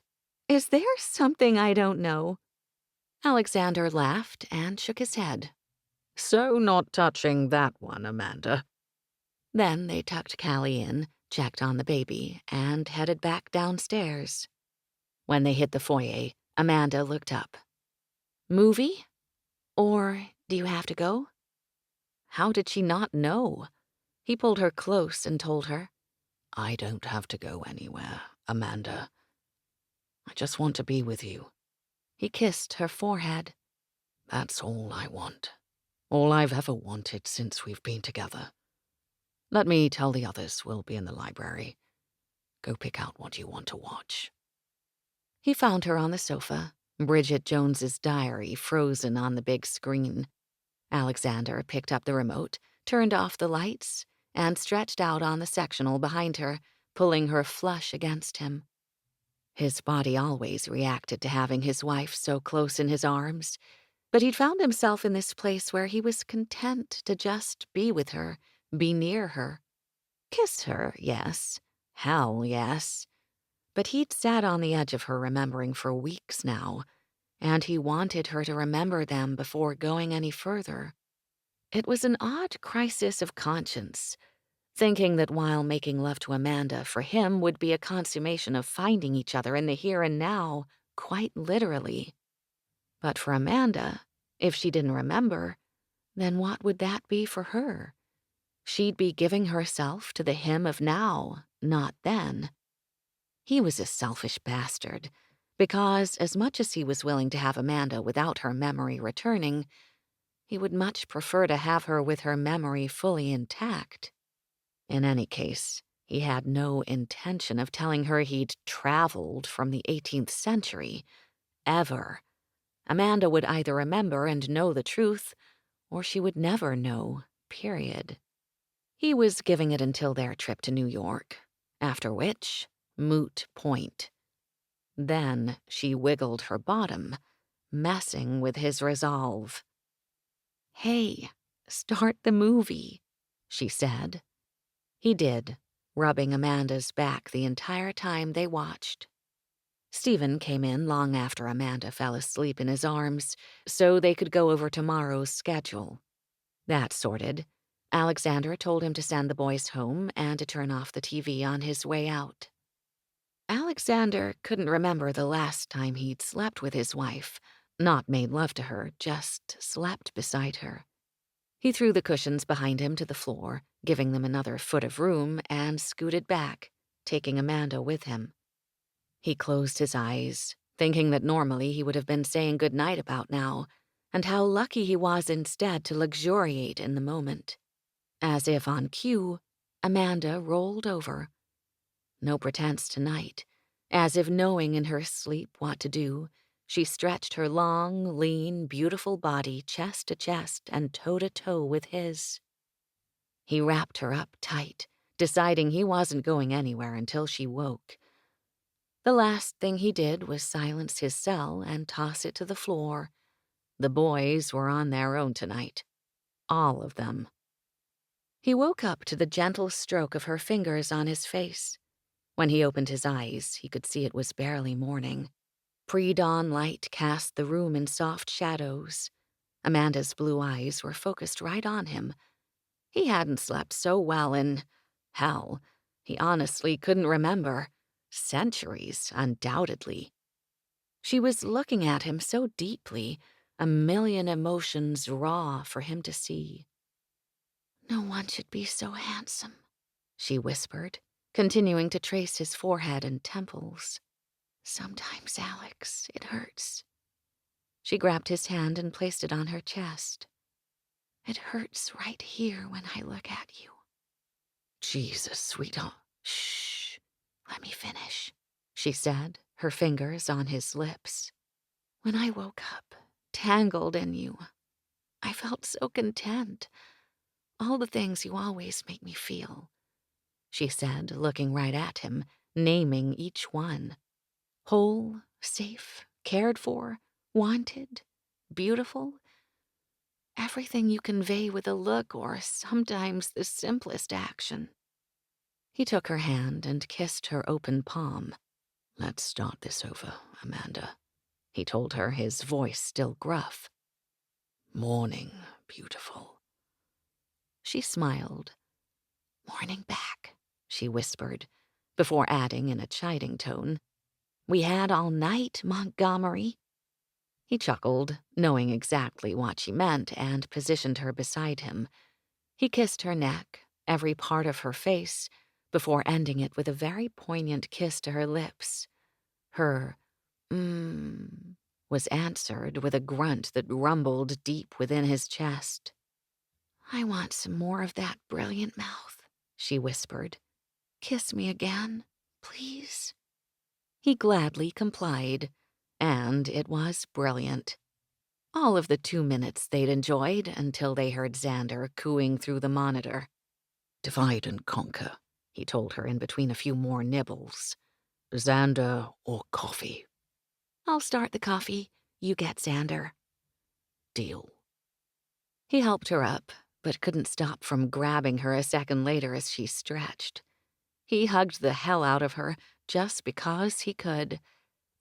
Is there something I don't know? Alexander laughed and shook his head. So not touching that one, Amanda. Then they tucked Callie in, checked on the baby, and headed back downstairs. When they hit the foyer, Amanda looked up. Movie? Or do you have to go? How did she not know? He pulled her close and told her. I don't have to go anywhere, Amanda. I just want to be with you. He kissed her forehead. That's all I want. All I've ever wanted since we've been together. Let me tell the others we'll be in the library. Go pick out what you want to watch. He found her on the sofa, Bridget Jones's diary frozen on the big screen. Alexander picked up the remote, turned off the lights, and stretched out on the sectional behind her, pulling her flush against him. His body always reacted to having his wife so close in his arms, but he'd found himself in this place where he was content to just be with her, be near her. Kiss her, yes. Hell, yes. But he'd sat on the edge of her remembering for weeks now, and he wanted her to remember them before going any further. It was an odd crisis of conscience, thinking that while making love to Amanda for him would be a consummation of finding each other in the here and now, quite literally. But for Amanda, if she didn't remember, then what would that be for her? She'd be giving herself to the him of now, not then. He was a selfish bastard, because as much as he was willing to have Amanda without her memory returning, he would much prefer to have her with her memory fully intact. In any case, he had no intention of telling her he'd traveled from the 18th century, ever. Amanda would either remember and know the truth, or she would never know, period. He was giving it until their trip to New York, after which, moot point. Then she wiggled her bottom, messing with his resolve. Hey, start the movie, she said. He did, rubbing Amanda's back the entire time they watched. Stephen came in long after Amanda fell asleep in his arms, so they could go over tomorrow's schedule. That sorted, Alexander told him to send the boys home and to turn off the TV on his way out. Alexander couldn't remember the last time he'd slept with his wife, not made love to her, just slept beside her. He threw the cushions behind him to the floor, giving them another foot of room, and scooted back, taking Amanda with him. He closed his eyes, thinking that normally he would have been saying goodnight about now, and how lucky he was instead to luxuriate in the moment. As if on cue, Amanda rolled over. No pretense tonight. As if knowing in her sleep what to do, she stretched her long, lean, beautiful body chest to chest and toe to toe with his. He wrapped her up tight, deciding he wasn't going anywhere until she woke. The last thing he did was silence his cell and toss it to the floor. The boys were on their own tonight. All of them. He woke up to the gentle stroke of her fingers on his face. When he opened his eyes, he could see it was barely morning. Pre-dawn light cast the room in soft shadows. Amanda's blue eyes were focused right on him. He hadn't slept so well in, hell, he honestly couldn't remember. Centuries, undoubtedly. She was looking at him so deeply, a million emotions raw for him to see. No one should be so handsome, she whispered, continuing to trace his forehead and temples. Sometimes, Alex, it hurts. She grabbed his hand and placed it on her chest. It hurts right here when I look at you. Jesus, sweetheart. Shh. Let me finish, she said, her fingers on his lips. When I woke up, tangled in you, I felt so content. All the things you always make me feel, she said, looking right at him, naming each one. Whole, safe, cared for, wanted, beautiful. Everything you convey with a look or sometimes the simplest action. He took her hand and kissed her open palm. Let's start this over, Amanda, he told her, his voice still gruff. Morning, beautiful. She smiled. Morning back, she whispered, before adding in a chiding tone, We had all night, Montgomery. He chuckled, knowing exactly what she meant, and positioned her beside him. He kissed her neck, every part of her face, before ending it with a very poignant kiss to her lips. Her was answered with a grunt that rumbled deep within his chest. I want some more of that brilliant mouth, she whispered. Kiss me again, please. He gladly complied, and it was brilliant. All of the 2 minutes they'd enjoyed until they heard Xander cooing through the monitor. Divide and conquer, he told her in between a few more nibbles. Xander or coffee? I'll start the coffee. You get Xander. Deal. He helped her up, but couldn't stop from grabbing her a second later as she stretched. He hugged the hell out of her just because he could,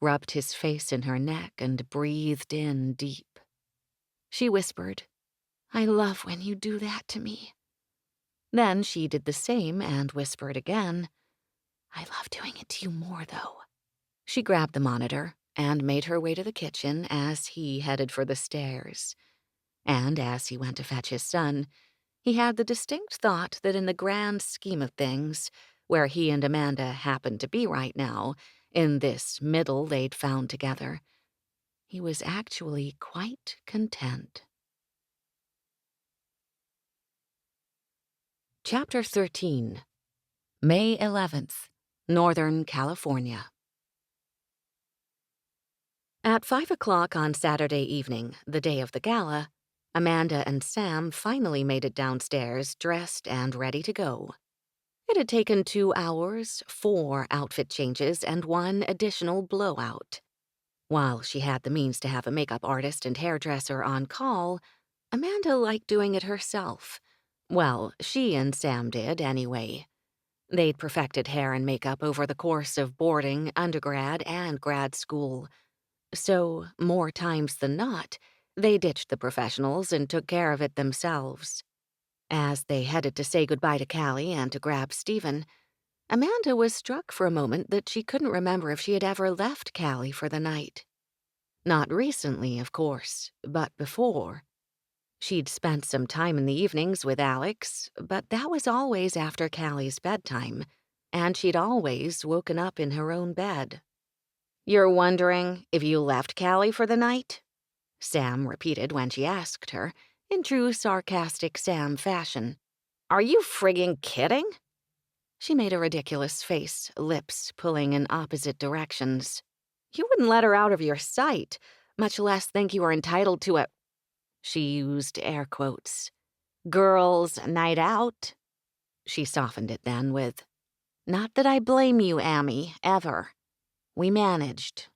rubbed his face in her neck and breathed in deep. She whispered, I love when you do that to me. Then she did the same and whispered again, I love doing it to you more, though. She grabbed the monitor and made her way to the kitchen as he headed for the stairs. And as he went to fetch his son, he had the distinct thought that in the grand scheme of things, where he and Amanda happened to be right now, in this middle they'd found together, he was actually quite content. Chapter 13. May 11th, Northern California. At 5 o'clock on Saturday evening, the day of the gala, Amanda and Sam finally made it downstairs, dressed and ready to go. It had taken 2 hours, 4 outfit changes, and 1 additional blowout. While she had the means to have a makeup artist and hairdresser on call, Amanda liked doing it herself. Well, she and Sam did, anyway. They'd perfected hair and makeup over the course of boarding, undergrad, and grad school. So, more times than not, they ditched the professionals and took care of it themselves. As they headed to say goodbye to Callie and to grab Stephen, Amanda was struck for a moment that she couldn't remember if she had ever left Callie for the night. Not recently, of course, but before. She'd spent some time in the evenings with Alex, but that was always after Callie's bedtime, and she'd always woken up in her own bed. You're wondering if you left Callie for the night? Sam repeated when she asked her, in true sarcastic Sam fashion. Are you frigging kidding? She made a ridiculous face, lips pulling in opposite directions. You wouldn't let her out of your sight, much less think you were entitled to a... She used air quotes. Girls' night out. She softened it then with, Not that I blame you, Amy, ever. We managed.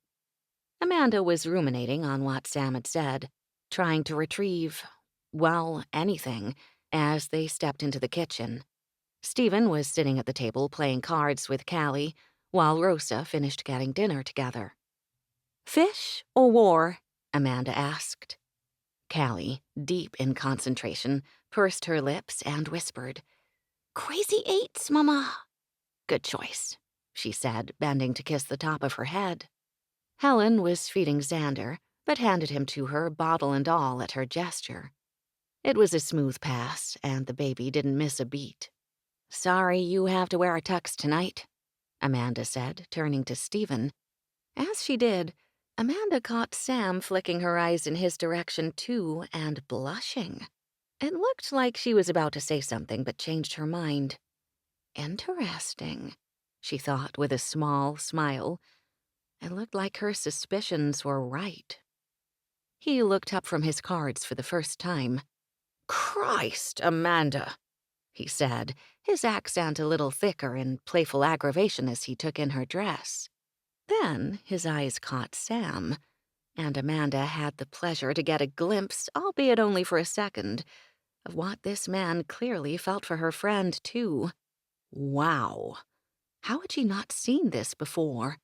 Amanda was ruminating on what Sam had said, trying to retrieve, well, anything, as they stepped into the kitchen. Stephen was sitting at the table playing cards with Callie, while Rosa finished getting dinner together. Fish or war? Amanda asked. Callie, deep in concentration, pursed her lips and whispered, Crazy eights, Mama. Good choice, she said, bending to kiss the top of her head. Helen was feeding Xander, but handed him to her, bottle and all, at her gesture. It was a smooth pass, and the baby didn't miss a beat. Sorry you have to wear a tux tonight, Amanda said, turning to Stephen. As she did, Amanda caught Sam flicking her eyes in his direction too, and blushing. It looked like she was about to say something, but changed her mind. Interesting, she thought with a small smile. It looked like her suspicions were right. He looked up from his cards for the first time. Christ, Amanda, he said, his accent a little thicker in playful aggravation as he took in her dress. Then his eyes caught Sam, and Amanda had the pleasure to get a glimpse, albeit only for a second, of what this man clearly felt for her friend, too. Wow. How had she not seen this before?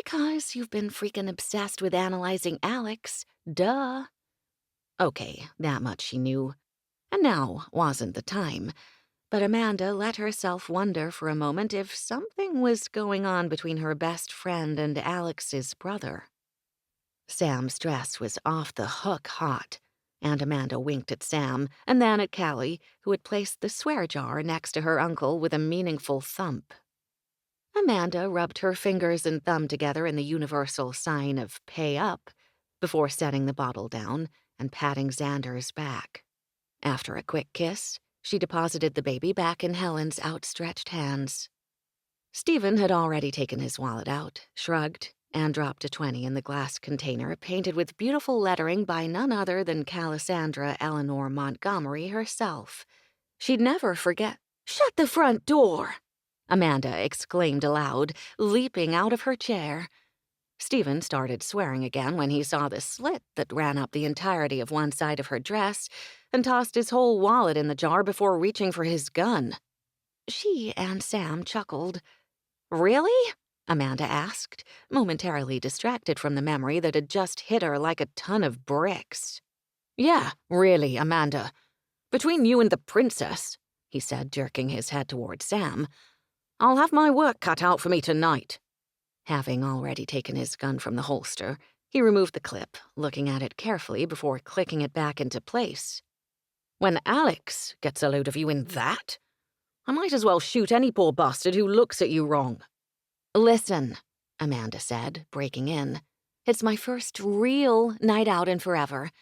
Because you've been freaking obsessed with analyzing Alex. Duh. Okay, that much she knew. And now wasn't the time. But Amanda let herself wonder for a moment if something was going on between her best friend and Alex's brother. Sam's dress was off the hook hot, and Amanda winked at Sam and then at Callie, who had placed the swear jar next to her uncle with a meaningful thump. Amanda rubbed her fingers and thumb together in the universal sign of pay up before setting the bottle down and patting Xander's back. After a quick kiss, she deposited the baby back in Helen's outstretched hands. Stephen had already taken his wallet out, shrugged, and dropped a 20 in the glass container painted with beautiful lettering by none other than Calissandra Eleanor Montgomery herself. She'd never forget. "Shut the front door!" Amanda exclaimed aloud, leaping out of her chair. Stephen started swearing again when he saw the slit that ran up the entirety of one side of her dress and tossed his whole wallet in the jar before reaching for his gun. She and Sam chuckled. "Really?" Amanda asked, momentarily distracted from the memory that had just hit her like a ton of bricks. "Yeah, really, Amanda. Between you and the princess," he said, jerking his head toward Sam, "I'll have my work cut out for me tonight." Having already taken his gun from the holster, he removed the clip, looking at it carefully before clicking it back into place. "When Alex gets a load of you in that, I might as well shoot any poor bastard who looks at you wrong." "Listen," Amanda said, breaking in. "It's my first real night out in forever,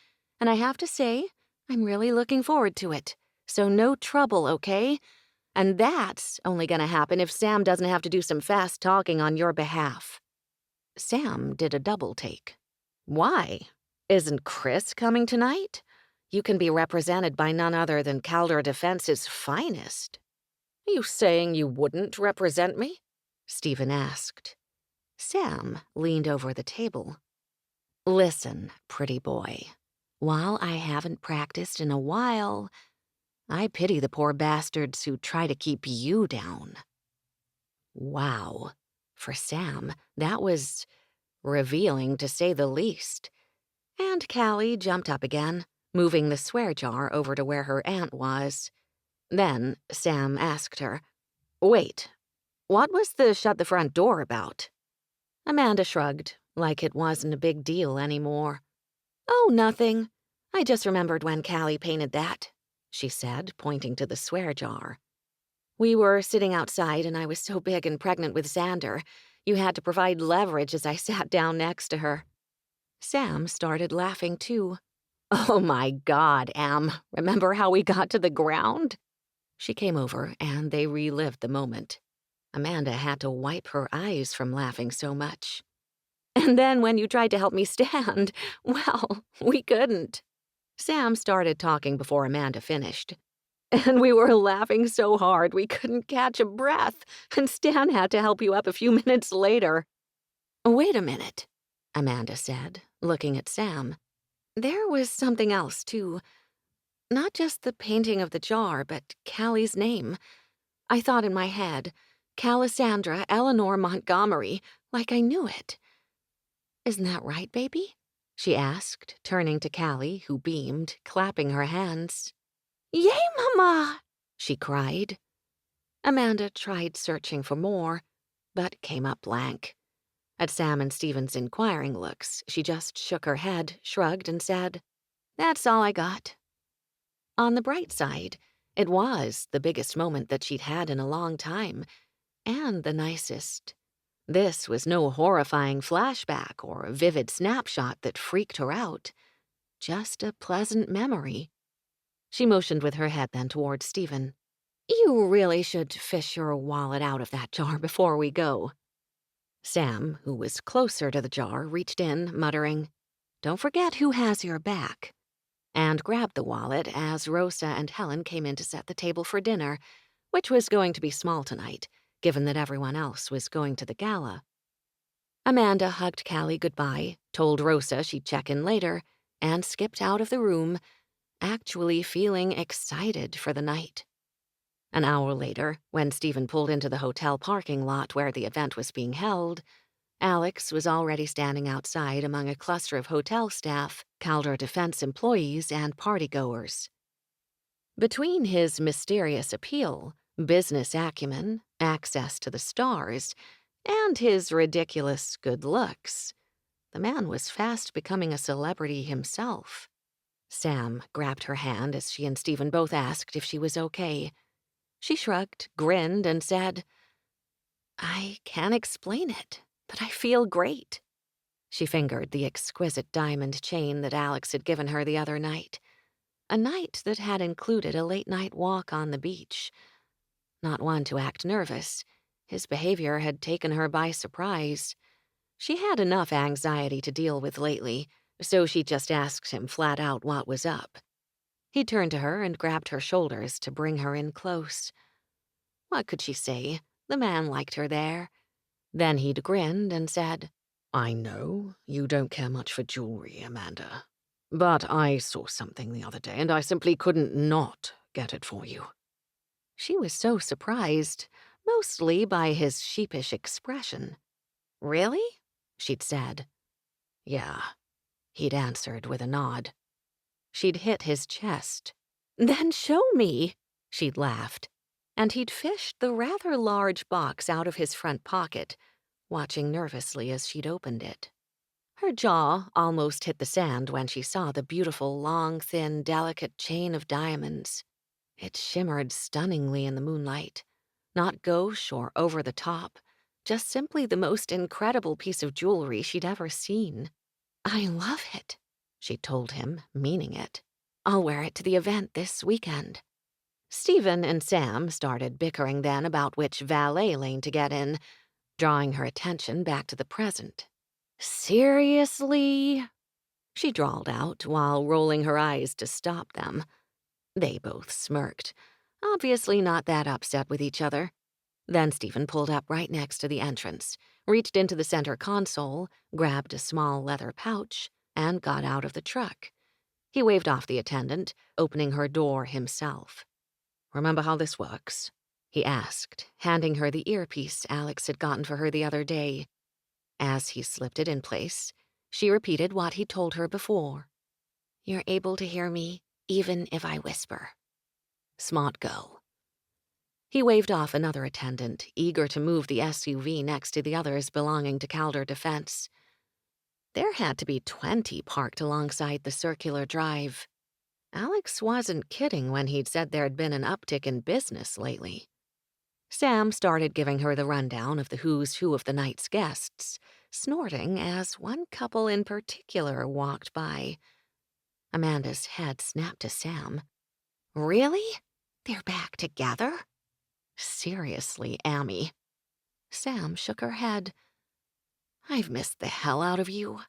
and I have to say, I'm really looking forward to it. So no trouble, okay? And that's only gonna happen if Sam doesn't have to do some fast talking on your behalf." Sam did a double take. "Why? Isn't Chris coming tonight? You can be represented by none other than Calder Defense's finest." "Are you saying you wouldn't represent me?" Stephen asked. Sam leaned over the table. "Listen, pretty boy, while I haven't practiced in a while, I pity the poor bastards who try to keep you down." Wow. For Sam, that was revealing to say the least. And Callie jumped up again, moving the swear jar over to where her aunt was. Then Sam asked her, "Wait, what was the shut the front door about?" Amanda shrugged, like it wasn't a big deal anymore. "Oh, nothing. I just remembered when Callie painted that," she said, pointing to the swear jar. "We were sitting outside and I was so big and pregnant with Xander, you had to provide leverage as I sat down next to her." Sam started laughing too. "Oh my God, Am, remember how we got to the ground?" She came over and they relived the moment. Amanda had to wipe her eyes from laughing so much. "And then when you tried to help me stand, well, we couldn't." Sam started talking before Amanda finished. "And we were laughing so hard we couldn't catch a breath, and Stan had to help you up a few minutes later." "Wait a minute," Amanda said, looking at Sam. "There was something else, too. Not just the painting of the jar, but Callie's name. I thought in my head, Calissandra Eleanor Montgomery, like I knew it. Isn't that right, baby?" she asked, turning to Callie, who beamed, clapping her hands. "Yay, Mama!" she cried. Amanda tried searching for more, but came up blank. At Sam and Stephen's inquiring looks, she just shook her head, shrugged, and said, "That's all I got." On the bright side, it was the biggest moment that she'd had in a long time, and the nicest. This was no horrifying flashback or vivid snapshot that freaked her out. Just a pleasant memory. She motioned with her head then toward Stephen. "You really should fish your wallet out of that jar before we go." Sam, who was closer to the jar, reached in, muttering, "Don't forget who has your back," and grabbed the wallet as Rosa and Helen came in to set the table for dinner, which was going to be small tonight, given that everyone else was going to the gala. Amanda hugged Callie goodbye, told Rosa she'd check in later, and skipped out of the room, actually feeling excited for the night. An hour later, when Stephen pulled into the hotel parking lot where the event was being held, Alex was already standing outside among a cluster of hotel staff, Calder Defense employees, and partygoers. Between his mysterious appeal, business acumen, access to the stars, and his ridiculous good looks, the man was fast becoming a celebrity himself. Sam grabbed her hand as she and Stephen both asked if she was okay. She shrugged, grinned, and said, "I can't explain it, but I feel great." She fingered the exquisite diamond chain that Alex had given her the other night, a night that had included a late-night walk on the beach. Not one to act nervous, his behavior had taken her by surprise. She had enough anxiety to deal with lately, so she just asked him flat out what was up. He turned to her and grabbed her shoulders to bring her in close. What could she say? The man liked her there. Then he'd grinned and said, "I know you don't care much for jewelry, Amanda. But I saw something the other day and I simply couldn't not get it for you." She was so surprised, mostly by his sheepish expression. "Really?" she'd said. "Yeah," he'd answered with a nod. She'd hit his chest. "Then show me," she'd laughed. And he'd fished the rather large box out of his front pocket, watching nervously as she'd opened it. Her jaw almost hit the sand when she saw the beautiful, long, thin, delicate chain of diamonds. It shimmered stunningly in the moonlight, not gauche or over the top, just simply the most incredible piece of jewelry she'd ever seen. "I love it," she told him, meaning it. "I'll wear it to the event this weekend." Stephen and Sam started bickering then about which valet lane to get in, drawing her attention back to the present. "Seriously?" she drawled out while rolling her eyes to stop them. They both smirked, obviously not that upset with each other. Then Stephen pulled up right next to the entrance, reached into the center console, grabbed a small leather pouch, and got out of the truck. He waved off the attendant, opening her door himself. "Remember how this works?" he asked, handing her the earpiece Alex had gotten for her the other day. As he slipped it in place, she repeated what he told her before. "You're able to hear me, even if I whisper." Smart girl. He waved off another attendant, eager to move the SUV next to the others belonging to Calder Defense. There had to be 20 parked alongside the circular drive. Alex wasn't kidding when he'd said there'd been an uptick in business lately. Sam started giving her the rundown of the who's who of the night's guests, snorting as one couple in particular walked by. Amanda's head snapped to Sam. "Really? They're back together?" "Seriously, Amy." Sam shook her head. "I've missed the hell out of you."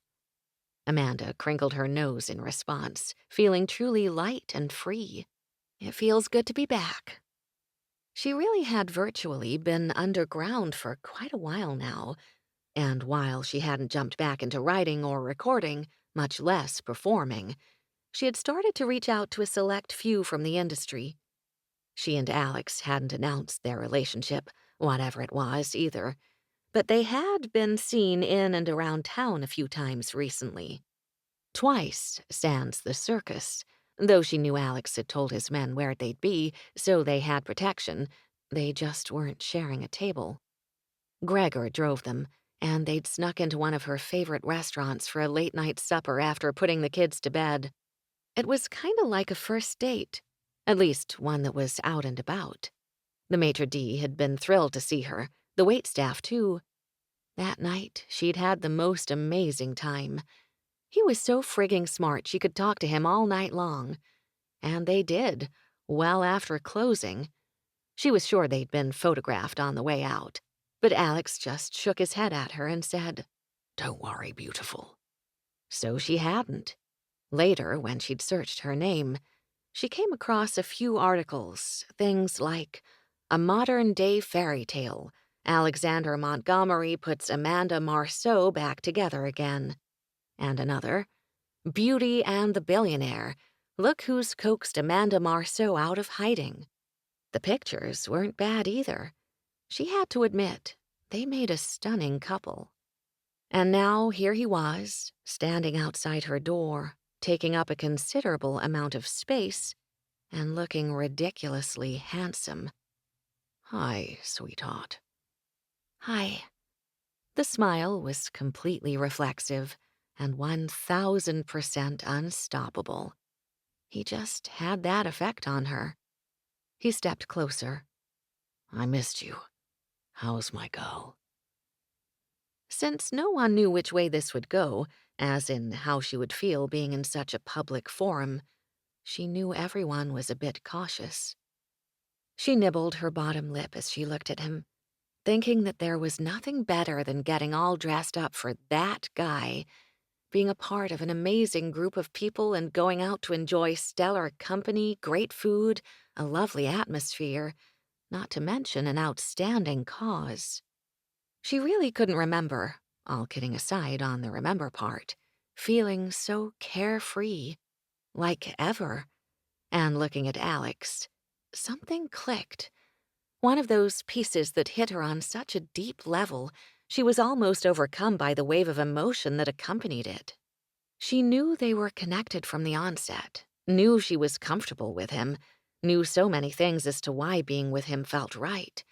Amanda crinkled her nose in response, feeling truly light and free. "It feels good to be back." She really had virtually been underground for quite a while now, and while she hadn't jumped back into writing or recording, much less performing, she had started to reach out to a select few from the industry. She and Alex hadn't announced their relationship, whatever it was, either, but they had been seen in and around town a few times recently. Twice, sans the circus, though she knew Alex had told his men where they'd be, so they had protection. They just weren't sharing a table. Gregor drove them, and they'd snuck into one of her favorite restaurants for a late-night supper after putting the kids to bed. It was kind of like a first date, at least one that was out and about. The maitre d' had been thrilled to see her, the waitstaff too. That night, she'd had the most amazing time. He was so frigging smart she could talk to him all night long. And they did, well after closing. She was sure they'd been photographed on the way out, but Alex just shook his head at her and said, "Don't worry, beautiful." So she hadn't. Later, when she'd searched her name, she came across a few articles, things like, "A Modern-Day Fairy Tale. Alexander Montgomery puts Amanda Marceau back together again." And another, "Beauty and the Billionaire. Look who's coaxed Amanda Marceau out of hiding." The pictures weren't bad either. She had to admit, they made a stunning couple. And now here he was, standing outside her door, taking up a considerable amount of space and looking ridiculously handsome. "Hi, sweetheart." Hi. The smile was completely reflexive and 1,000% unstoppable. He just had that effect on her. He stepped closer. "I missed you. How's my girl?" Since no one knew which way this would go, as in how she would feel being in such a public forum, she knew everyone was a bit cautious. She nibbled her bottom lip as she looked at him, thinking that there was nothing better than getting all dressed up for that guy, being a part of an amazing group of people and going out to enjoy stellar company, great food, a lovely atmosphere, not to mention an outstanding cause. She really couldn't remember, all kidding aside on the remember part, feeling so carefree, like ever. And looking at Alex, something clicked. One of those pieces that hit her on such a deep level, she was almost overcome by the wave of emotion that accompanied it. She knew they were connected from the onset, knew she was comfortable with him, knew so many things as to why being with him felt right.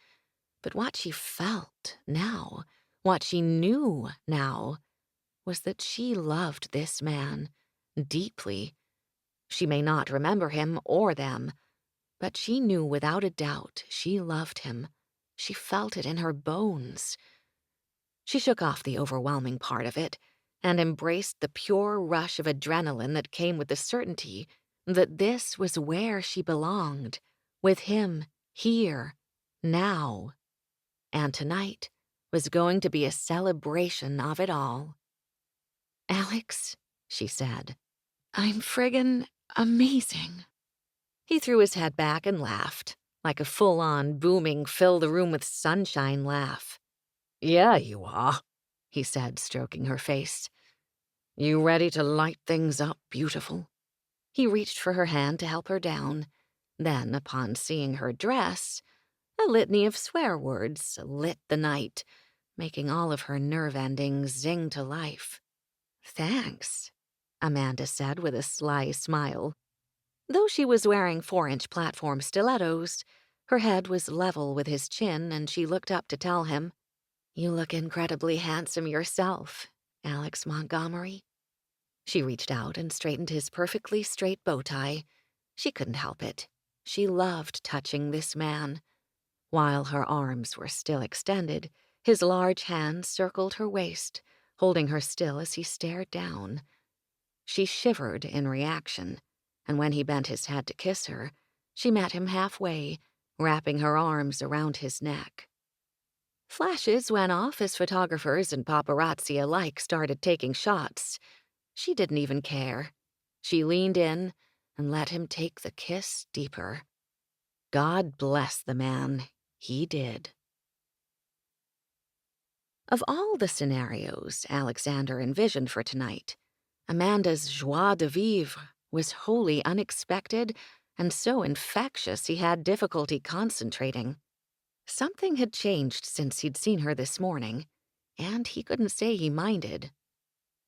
But what she felt now, what she knew now, was that she loved this man deeply. She may not remember him or them, but she knew without a doubt she loved him. She felt it in her bones. She shook off the overwhelming part of it and embraced the pure rush of adrenaline that came with the certainty that this was where she belonged, with him, here, now. And tonight was going to be a celebration of it all. "Alex," she said, "I'm friggin' amazing." He threw his head back and laughed, like a full-on, booming, fill-the-room-with-sunshine laugh. "Yeah, you are," he said, stroking her face. "You ready to light things up, beautiful?" He reached for her hand to help her down. Then, upon seeing her dress, a litany of swear words lit the night, making all of her nerve endings zing to life. "Thanks," Amanda said with a sly smile. Though she was wearing 4-inch platform stilettos, her head was level with his chin, and she looked up to tell him, "You look incredibly handsome yourself, Alex Montgomery." She reached out and straightened his perfectly straight bow tie. She couldn't help it. She loved touching this man. While her arms were still extended, his large hands circled her waist, holding her still as he stared down. She shivered in reaction, and when he bent his head to kiss her, she met him halfway, wrapping her arms around his neck. Flashes went off as photographers and paparazzi alike started taking shots. She didn't even care. She leaned in and let him take the kiss deeper. God bless the man. He did. Of all the scenarios Alexander envisioned for tonight, Amanda's joie de vivre was wholly unexpected and so infectious he had difficulty concentrating. Something had changed since he'd seen her this morning, and he couldn't say he minded.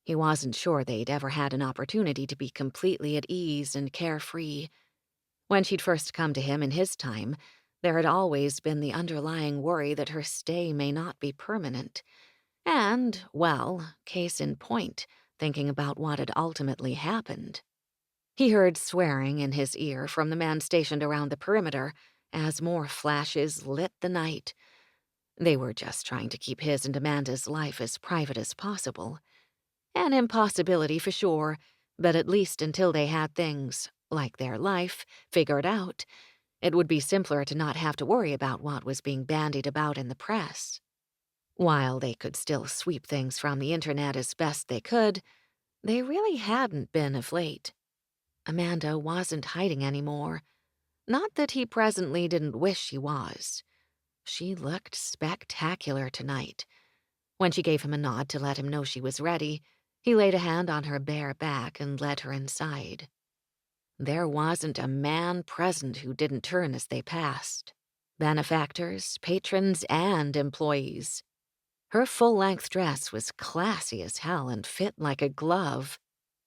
He wasn't sure they'd ever had an opportunity to be completely at ease and carefree. When she'd first come to him in his time, there had always been the underlying worry that her stay may not be permanent. And, well, case in point, thinking about what had ultimately happened. He heard swearing in his ear from the man stationed around the perimeter as more flashes lit the night. They were just trying to keep his and Amanda's life as private as possible. An impossibility for sure, but at least until they had things, like their life, figured out, it would be simpler to not have to worry about what was being bandied about in the press. While they could still sweep things from the internet as best they could, they really hadn't been of late. Amanda wasn't hiding anymore. Not that he presently didn't wish she was. She looked spectacular tonight. When she gave him a nod to let him know she was ready, he laid a hand on her bare back and led her inside. There wasn't a man present who didn't turn as they passed. Benefactors, patrons, and employees. Her full-length dress was classy as hell and fit like a glove.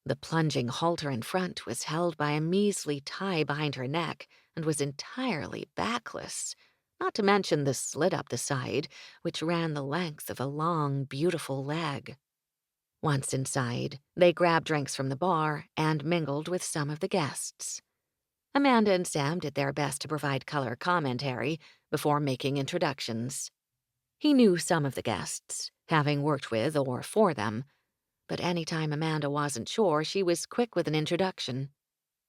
The plunging halter in front was held by a measly tie behind her neck and was entirely backless, not to mention the slit up the side, which ran the length of a long, beautiful leg. Once inside, they grabbed drinks from the bar and mingled with some of the guests. Amanda and Sam did their best to provide color commentary before making introductions. He knew some of the guests, having worked with or for them, but anytime Amanda wasn't sure, she was quick with an introduction.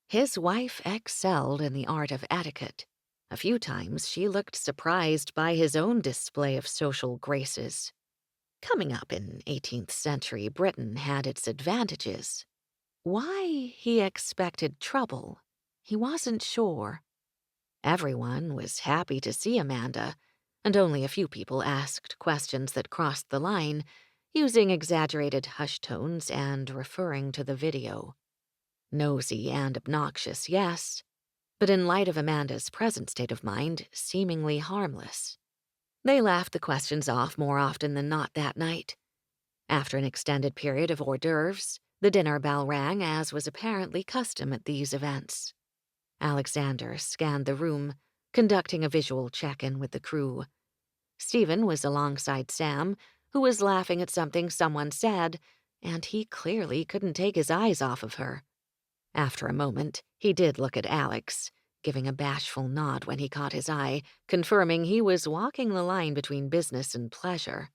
His wife excelled in the art of etiquette. A few times she looked surprised by his own display of social graces. Coming up in 18th century Britain had its advantages. Why he expected trouble, he wasn't sure. Everyone was happy to see Amanda, and only a few people asked questions that crossed the line, using exaggerated hush tones and referring to the video. Nosy and obnoxious, yes, but in light of Amanda's present state of mind, seemingly harmless. They laughed the questions off more often than not that night. After an extended period of hors d'oeuvres, the dinner bell rang, as was apparently custom at these events. Alexander scanned the room, conducting a visual check-in with the crew. Stephen was alongside Sam, who was laughing at something someone said, and he clearly couldn't take his eyes off of her. After a moment, he did look at Alex, giving a bashful nod when he caught his eye, confirming he was walking the line between business and pleasure.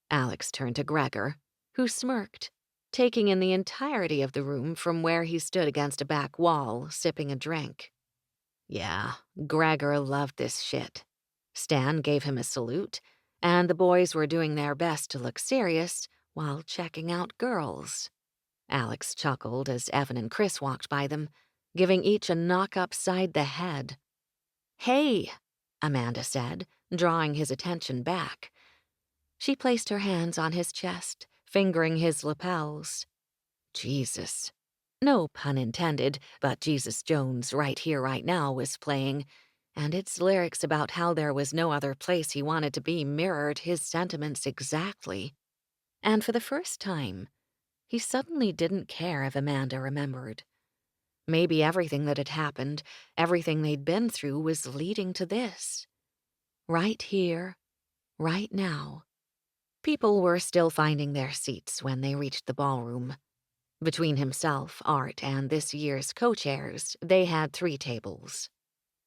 Alex turned to Gregor, who smirked, taking in the entirety of the room from where he stood against a back wall, sipping a drink. Yeah, Gregor loved this shit. Stan gave him a salute, and the boys were doing their best to look serious while checking out girls. Alex chuckled as Evan and Chris walked by them, giving each a knock upside the head. "Hey," Amanda said, drawing his attention back. She placed her hands on his chest, fingering his lapels. Jesus. No pun intended, but Jesus Jones' Right Here, Right Now was playing, and its lyrics about how there was no other place he wanted to be mirrored his sentiments exactly. And for the first time, he suddenly didn't care if Amanda remembered. Maybe everything that had happened, everything they'd been through, was leading to this. Right here, right now. People were still finding their seats when they reached the ballroom. Between himself, Art, and this year's co-chairs, they had 3 tables.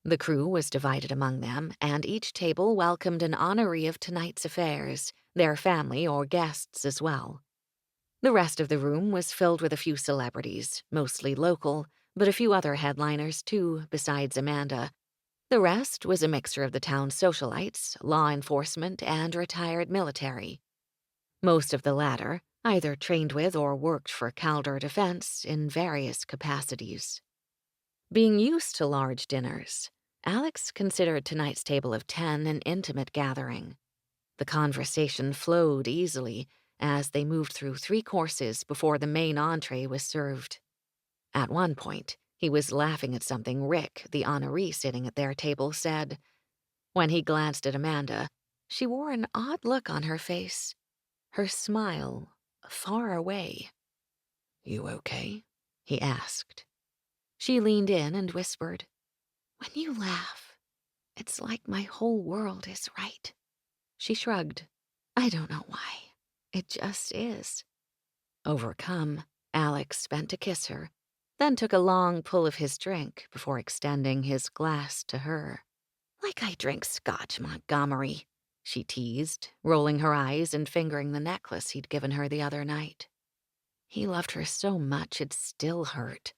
The crew was divided among them, and each table welcomed an honoree of tonight's affairs, their family or guests as well. The rest of the room was filled with a few celebrities, mostly local, but a few other headliners too, besides Amanda. The rest was a mixture of the town's socialites, law enforcement, and retired military. Most of the latter either trained with or worked for Calder Defense in various capacities. Being used to large dinners, Alex considered tonight's table of 10 an intimate gathering. The conversation flowed easily as they moved through 3 courses before the main entree was served. At one point, he was laughing at something Rick, the honoree sitting at their table, said. When he glanced at Amanda, she wore an odd look on her face, her smile far away. "You okay?" he asked. She leaned in and whispered, "When you laugh, it's like my whole world is right." She shrugged. "I don't know why. It just is." Overcome, Alex bent to kiss her, then took a long pull of his drink before extending his glass to her. "Like I drink scotch, Montgomery," she teased, rolling her eyes and fingering the necklace he'd given her the other night. He loved her so much it still hurt.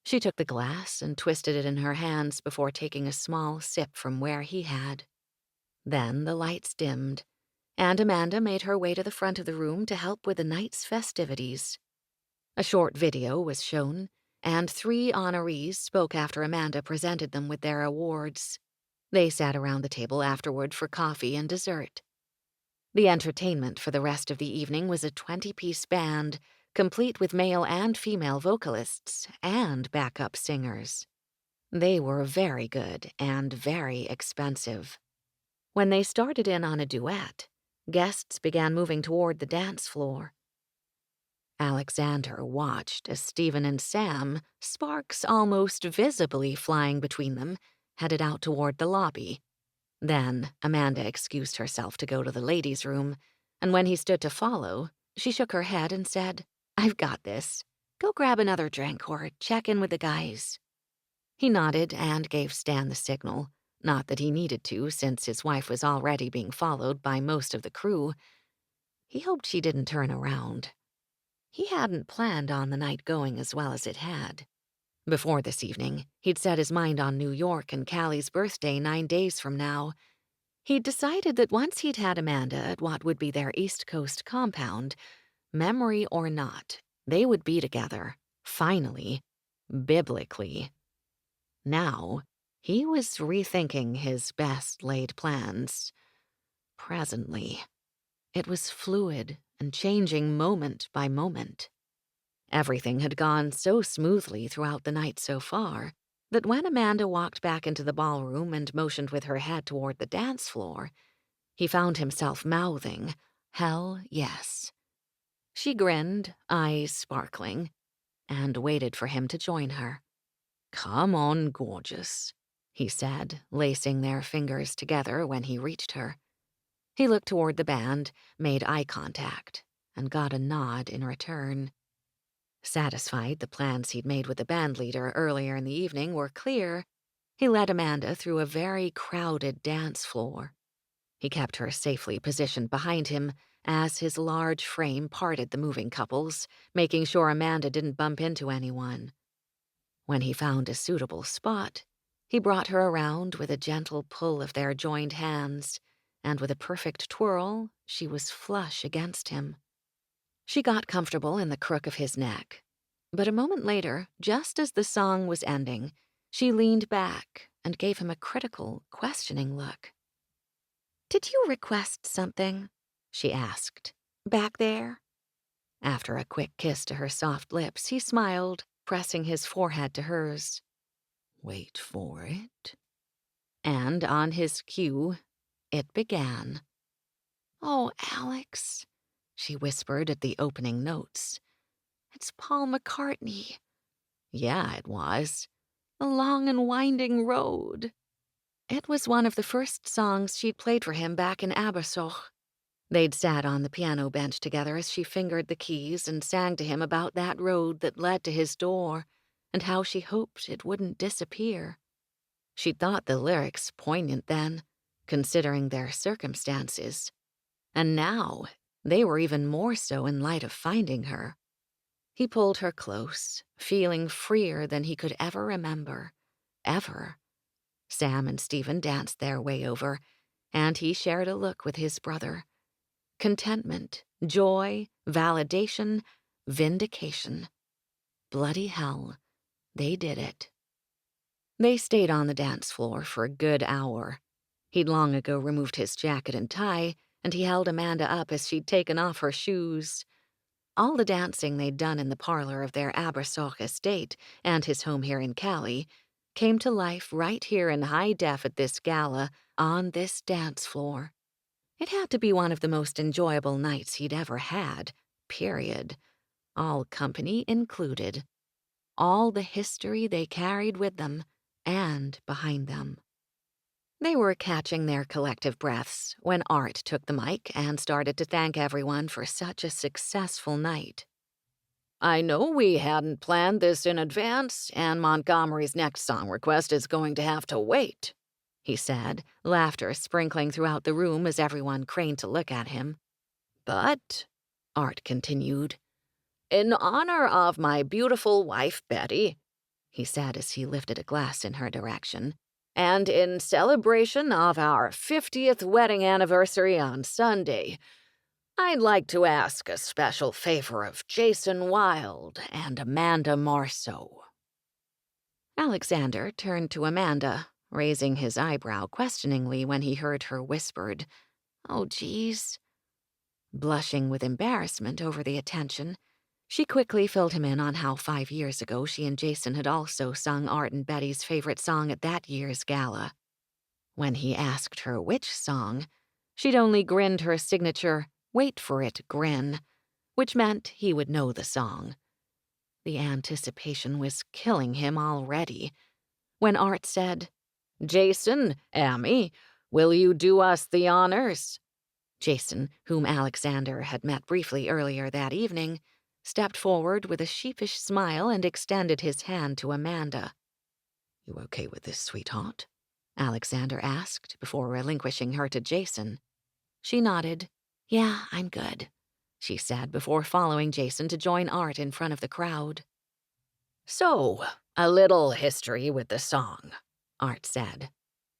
She took the glass and twisted it in her hands before taking a small sip from where he had. Then the lights dimmed, and Amanda made her way to the front of the room to help with the night's festivities. A short video was shown, and 3 honorees spoke after Amanda presented them with their awards. They sat around the table afterward for coffee and dessert. The entertainment for the rest of the evening was a 20-piece band, complete with male and female vocalists and backup singers. They were very good and very expensive. When they started in on a duet, Guests began moving toward the dance floor. Alexander watched as Stephen and Sam, sparks almost visibly flying between them, headed out toward the lobby. Then Amanda excused herself to go to the ladies' room, and when he stood to follow, she shook her head and said, "I've got this. Go grab another drink or check in with the guys." He nodded and gave Stan the signal, not that he needed to since his wife was already being followed by most of the crew. He hoped she didn't turn around. He hadn't planned on the night going as well as it had. Before this evening, he'd set his mind on New York and Callie's birthday 9 days from now. He'd decided that once he'd had Amanda at what would be their East Coast compound, memory or not, they would be together, finally, biblically. Now, he was rethinking his best-laid plans. Presently, it was fluid and changing moment by moment. Everything had gone so smoothly throughout the night so far that when Amanda walked back into the ballroom and motioned with her head toward the dance floor, he found himself mouthing, "Hell yes." She grinned, eyes sparkling, and waited for him to join her. "Come on, gorgeous," he said, lacing their fingers together when he reached her. He looked toward the band, made eye contact, and got a nod in return. Satisfied the plans he'd made with the band leader earlier in the evening were clear, he led Amanda through a very crowded dance floor. He kept her safely positioned behind him as his large frame parted the moving couples, making sure Amanda didn't bump into anyone. When he found a suitable spot, he brought her around with a gentle pull of their joined hands, and with a perfect twirl, she was flush against him. She got comfortable in the crook of his neck, but a moment later, just as the song was ending, she leaned back and gave him a critical, questioning look. "Did you request something?" she asked. "Back there?" After a quick kiss to her soft lips, he smiled, pressing his forehead to hers. "Wait for it." And on his cue, it began. "Oh, Alex," she whispered at the opening notes. "It's Paul McCartney." Yeah, it was. "A long and winding road." It was one of the first songs she'd played for him back in Abersoch. They'd sat on the piano bench together as she fingered the keys and sang to him about that road that led to his door and how she hoped it wouldn't disappear. She'd thought the lyrics poignant then, considering their circumstances. And now, they were even more so in light of finding her. He pulled her close, feeling freer than he could ever remember. Ever. Sam and Stephen danced their way over, and he shared a look with his brother. Contentment, joy, validation, vindication. Bloody hell, they did it. They stayed on the dance floor for a good hour. He'd long ago removed his jacket and tie, and he held Amanda up as she'd taken off her shoes. All the dancing they'd done in the parlor of their Abersoch estate and his home here in Callie came to life right here in high def at this gala on this dance floor. It had to be one of the most enjoyable nights he'd ever had, period. All company included. All the history they carried with them and behind them. They were catching their collective breaths when Art took the mic and started to thank everyone for such a successful night. "I know we hadn't planned this in advance, and Montgomery's next song request is going to have to wait," he said, laughter sprinkling throughout the room as everyone craned to look at him. "But," Art continued, "in honor of my beautiful wife, Betty," he said as he lifted a glass in her direction, "and in celebration of our 50th wedding anniversary on Sunday, I'd like to ask a special favor of Jason Wilde and Amanda Marceau." Alexander turned to Amanda, raising his eyebrow questioningly when he heard her whispered, "Oh, geez." Blushing with embarrassment over the attention, she quickly filled him in on how 5 years ago she and Jason had also sung Art and Betty's favorite song at that year's gala. When he asked her which song, She'd only grinned her signature, wait for it grin, which meant he would know the song. The anticipation was killing him already. When Art said, "Jason, Amy, will you do us the honors?" Jason, whom Alexander had met briefly earlier that evening, stepped forward with a sheepish smile and extended his hand to Amanda. "You okay with this, sweetheart?" Alexander asked before relinquishing her to Jason. She nodded. "Yeah, I'm good," she said before following Jason to join Art in front of the crowd. "So, a little history with the song," Art said.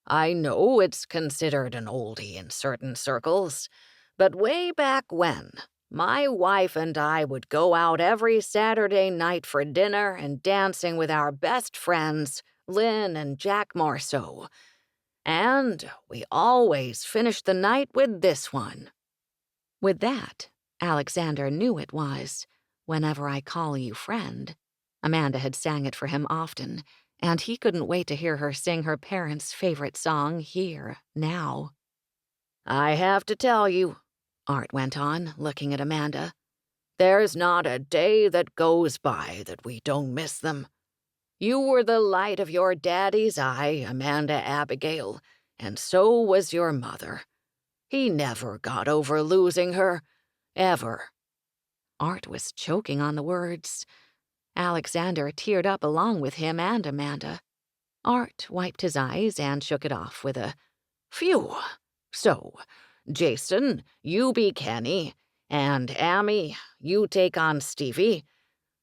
"I know it's considered an oldie in certain circles, but way back when, my wife and I would go out every Saturday night for dinner and dancing with our best friends, Lynn and Jack Marceau. And we always finished the night with this one." With that, Alexander knew it was "Whenever I Call You Friend." Amanda had sang it for him often, and he couldn't wait to hear her sing her parents' favorite song here, now. "I have to tell you," Art went on, looking at Amanda, "there's not a day that goes by that we don't miss them. You were the light of your daddy's eye, Amanda Abigail, and so was your mother. He never got over losing her, ever." Art was choking on the words. Alexander teared up along with him and Amanda. Art wiped his eyes and shook it off with a, "Phew. So, Jason, you be Kenny, and Amy, you take on Stevie,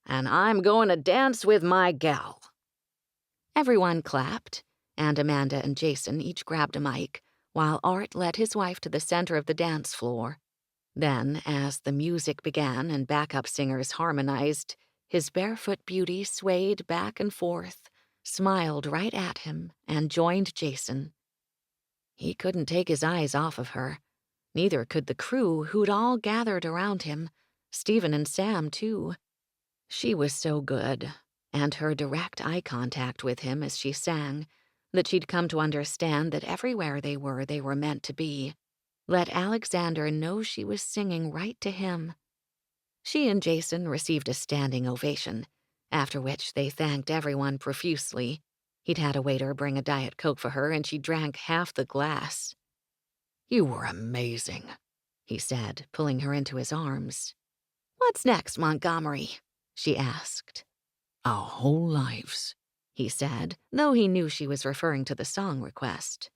and I'm going to dance with my gal." Everyone clapped, and Amanda and Jason each grabbed a mic, while Art led his wife to the center of the dance floor. Then, as the music began and backup singers harmonized, his barefoot beauty swayed back and forth, smiled right at him, and joined Jason. He couldn't take his eyes off of her. Neither could the crew who'd all gathered around him, Stephen and Sam, too. She was so good, and her direct eye contact with him as she sang, that she'd come to understand that everywhere they were meant to be. Let Alexander know she was singing right to him. She and Jason received a standing ovation, after which they thanked everyone profusely. He'd had a waiter bring a Diet Coke for her, and she drank half the glass. "You were amazing," he said, pulling her into his arms. "What's next, Montgomery?" she asked. "Our whole lives," he said, though he knew she was referring to the song request.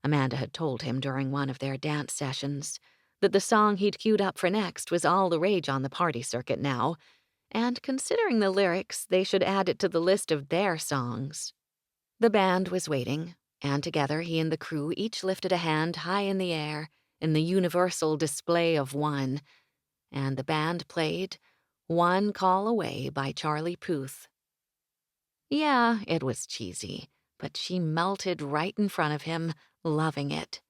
Amanda had told him during one of their dance sessions that the song he'd queued up for next was all the rage on the party circuit now, and considering the lyrics, they should add it to the list of their songs. The band was waiting, and together he and the crew each lifted a hand high in the air in the universal display of one, and the band played "One Call Away" by Charlie Puth. Yeah, it was cheesy, but she melted right in front of him, loving it.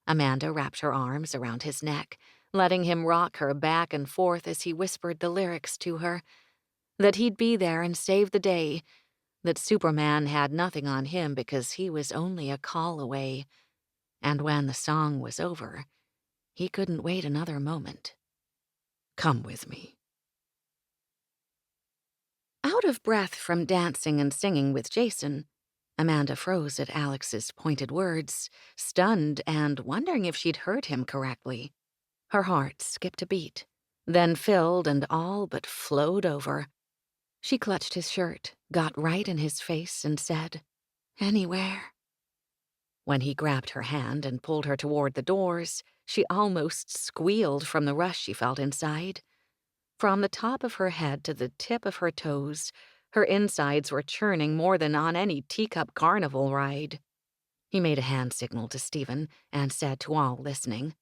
Amanda wrapped her arms around his neck, letting him rock her back and forth as he whispered the lyrics to her. That he'd be there and save the day. That Superman had nothing on him because he was only a call away. And when the song was over, he couldn't wait another moment. "Come with me." Out of breath from dancing and singing with Jason, Amanda froze at Alex's pointed words, stunned and wondering if she'd heard him correctly. Her heart skipped a beat, then filled and all but flowed over. She clutched his shirt, got right in his face, and said, "Anywhere." When he grabbed her hand and pulled her toward the doors, she almost squealed from the rush she felt inside. From the top of her head to the tip of her toes, her insides were churning more than on any teacup carnival ride. He made a hand signal to Stephen and said to all listening,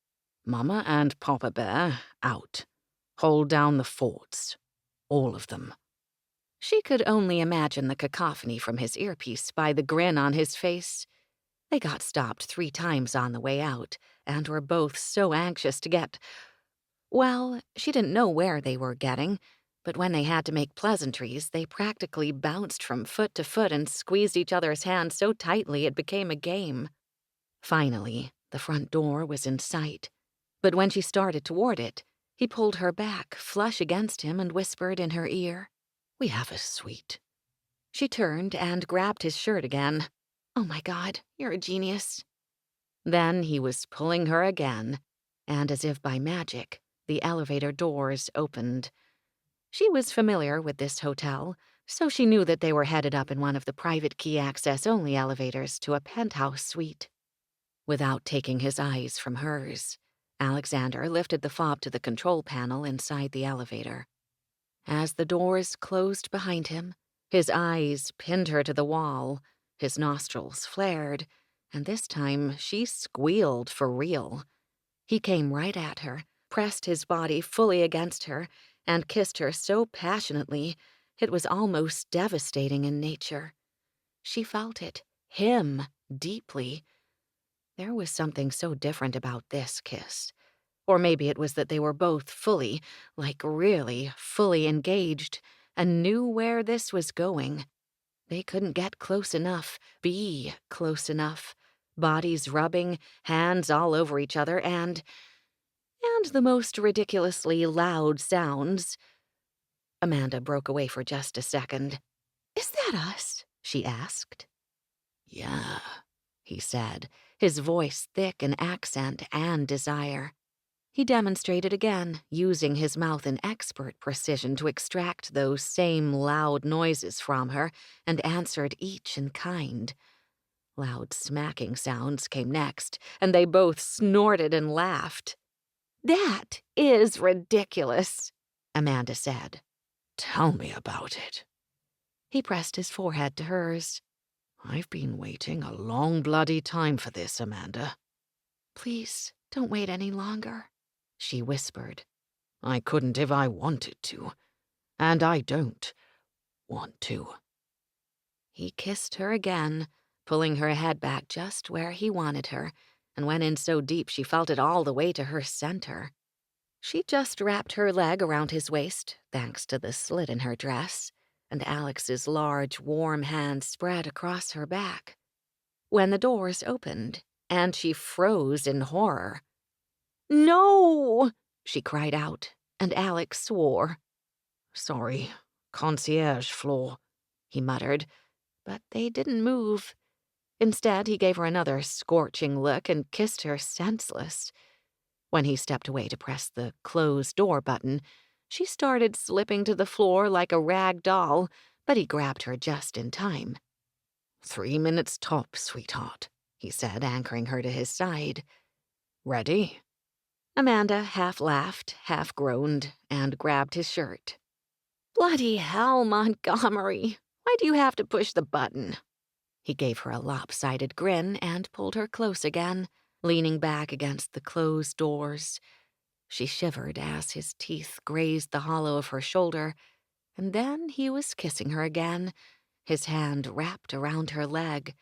"Mama and Papa Bear, out. Hold down the forts. All of them." She could only imagine the cacophony from his earpiece by the grin on his face. They got stopped 3 times on the way out, and were both so anxious to get... Well, she didn't know where they were getting, but when they had to make pleasantries, they practically bounced from foot to foot and squeezed each other's hands so tightly it became a game. Finally, The front door was in sight, but when she started toward it, he pulled her back, flush against him, and whispered in her ear, "We have a suite." She turned and grabbed his shirt again. "Oh my God, you're a genius." Then he was pulling her again, and as if by magic, the elevator doors opened. She was familiar with this hotel, so she knew that they were headed up in one of the private key access only elevators to a penthouse suite. Without taking his eyes from hers, Alexander lifted the fob to the control panel inside the elevator. As the doors closed behind him, his eyes pinned her to the wall, his nostrils flared, and this time she squealed for real. He came right at her, pressed his body fully against her, and kissed her so passionately it was almost devastating in nature. She felt it, him, deeply. There was something so different about this kiss. Or maybe it was that they were both fully, like really, fully engaged, and knew where this was going. They couldn't get close enough, be close enough. Bodies rubbing, hands all over each other, and the most ridiculously loud sounds. Amanda broke away for just a second. "Is that us?" she asked. "Yeah," he said, his voice thick in accent and desire. He demonstrated again, using his mouth in expert precision to extract those same loud noises from her, and answered each in kind. Loud smacking sounds came next, and they both snorted and laughed. "That is ridiculous," Amanda said. "Tell me about it." He pressed his forehead to hers. "I've been waiting a long bloody time for this, Amanda." "Please, don't wait any longer," she whispered. "I couldn't if I wanted to. And I don't want to." He kissed her again, pulling her head back just where he wanted her, and went in so deep she felt it all the way to her center. She just wrapped her leg around his waist, thanks to the slit in her dress, and Alex's large, warm hand spread across her back. When the doors opened, and she froze in horror. "No!" she cried out, and Alex swore. "Sorry, concierge floor," he muttered, but they didn't move. Instead, he gave her another scorching look and kissed her senseless. When he stepped away to press the close door button, she started slipping to the floor like a rag doll, but he grabbed her just in time. 3 minutes top, sweetheart," he said, anchoring her to his side. "Ready?" Amanda half laughed, half groaned, and grabbed his shirt. "Bloody hell, Montgomery! Why do you have to push the button?" He gave her a lopsided grin and pulled her close again, leaning back against the closed doors. She shivered as his teeth grazed the hollow of her shoulder, and then he was kissing her again, his hand wrapped around her leg.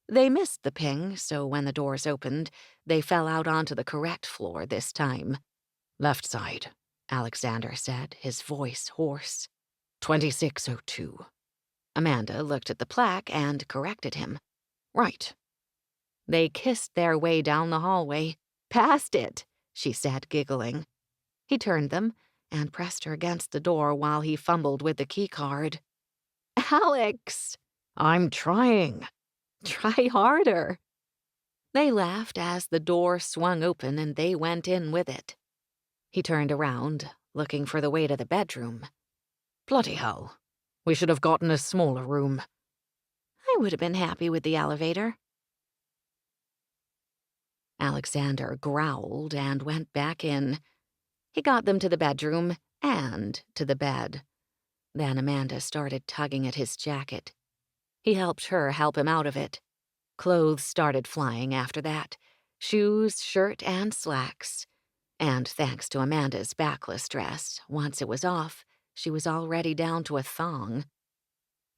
They missed the ping, so when the doors opened, they fell out onto the correct floor this time. "Left side," Alexander said, his voice hoarse. 2602. Amanda looked at the plaque and corrected him. "Right." They kissed their way down the hallway. "Past it," she said, giggling. He turned them and pressed her against the door while he fumbled with the key card. "Alex!" "I'm trying." "Try harder." They laughed as the door swung open and they went in with it. He turned around, looking for the way to the bedroom. "Bloody hell. We should have gotten a smaller room." "I would have been happy with the elevator." Alexander growled and went back in. He got them to the bedroom and to the bed. Then Amanda started tugging at his jacket. He helped her help him out of it. Clothes started flying after that. Shoes, shirt, and slacks. And thanks to Amanda's backless dress, once it was off, she was already down to a thong.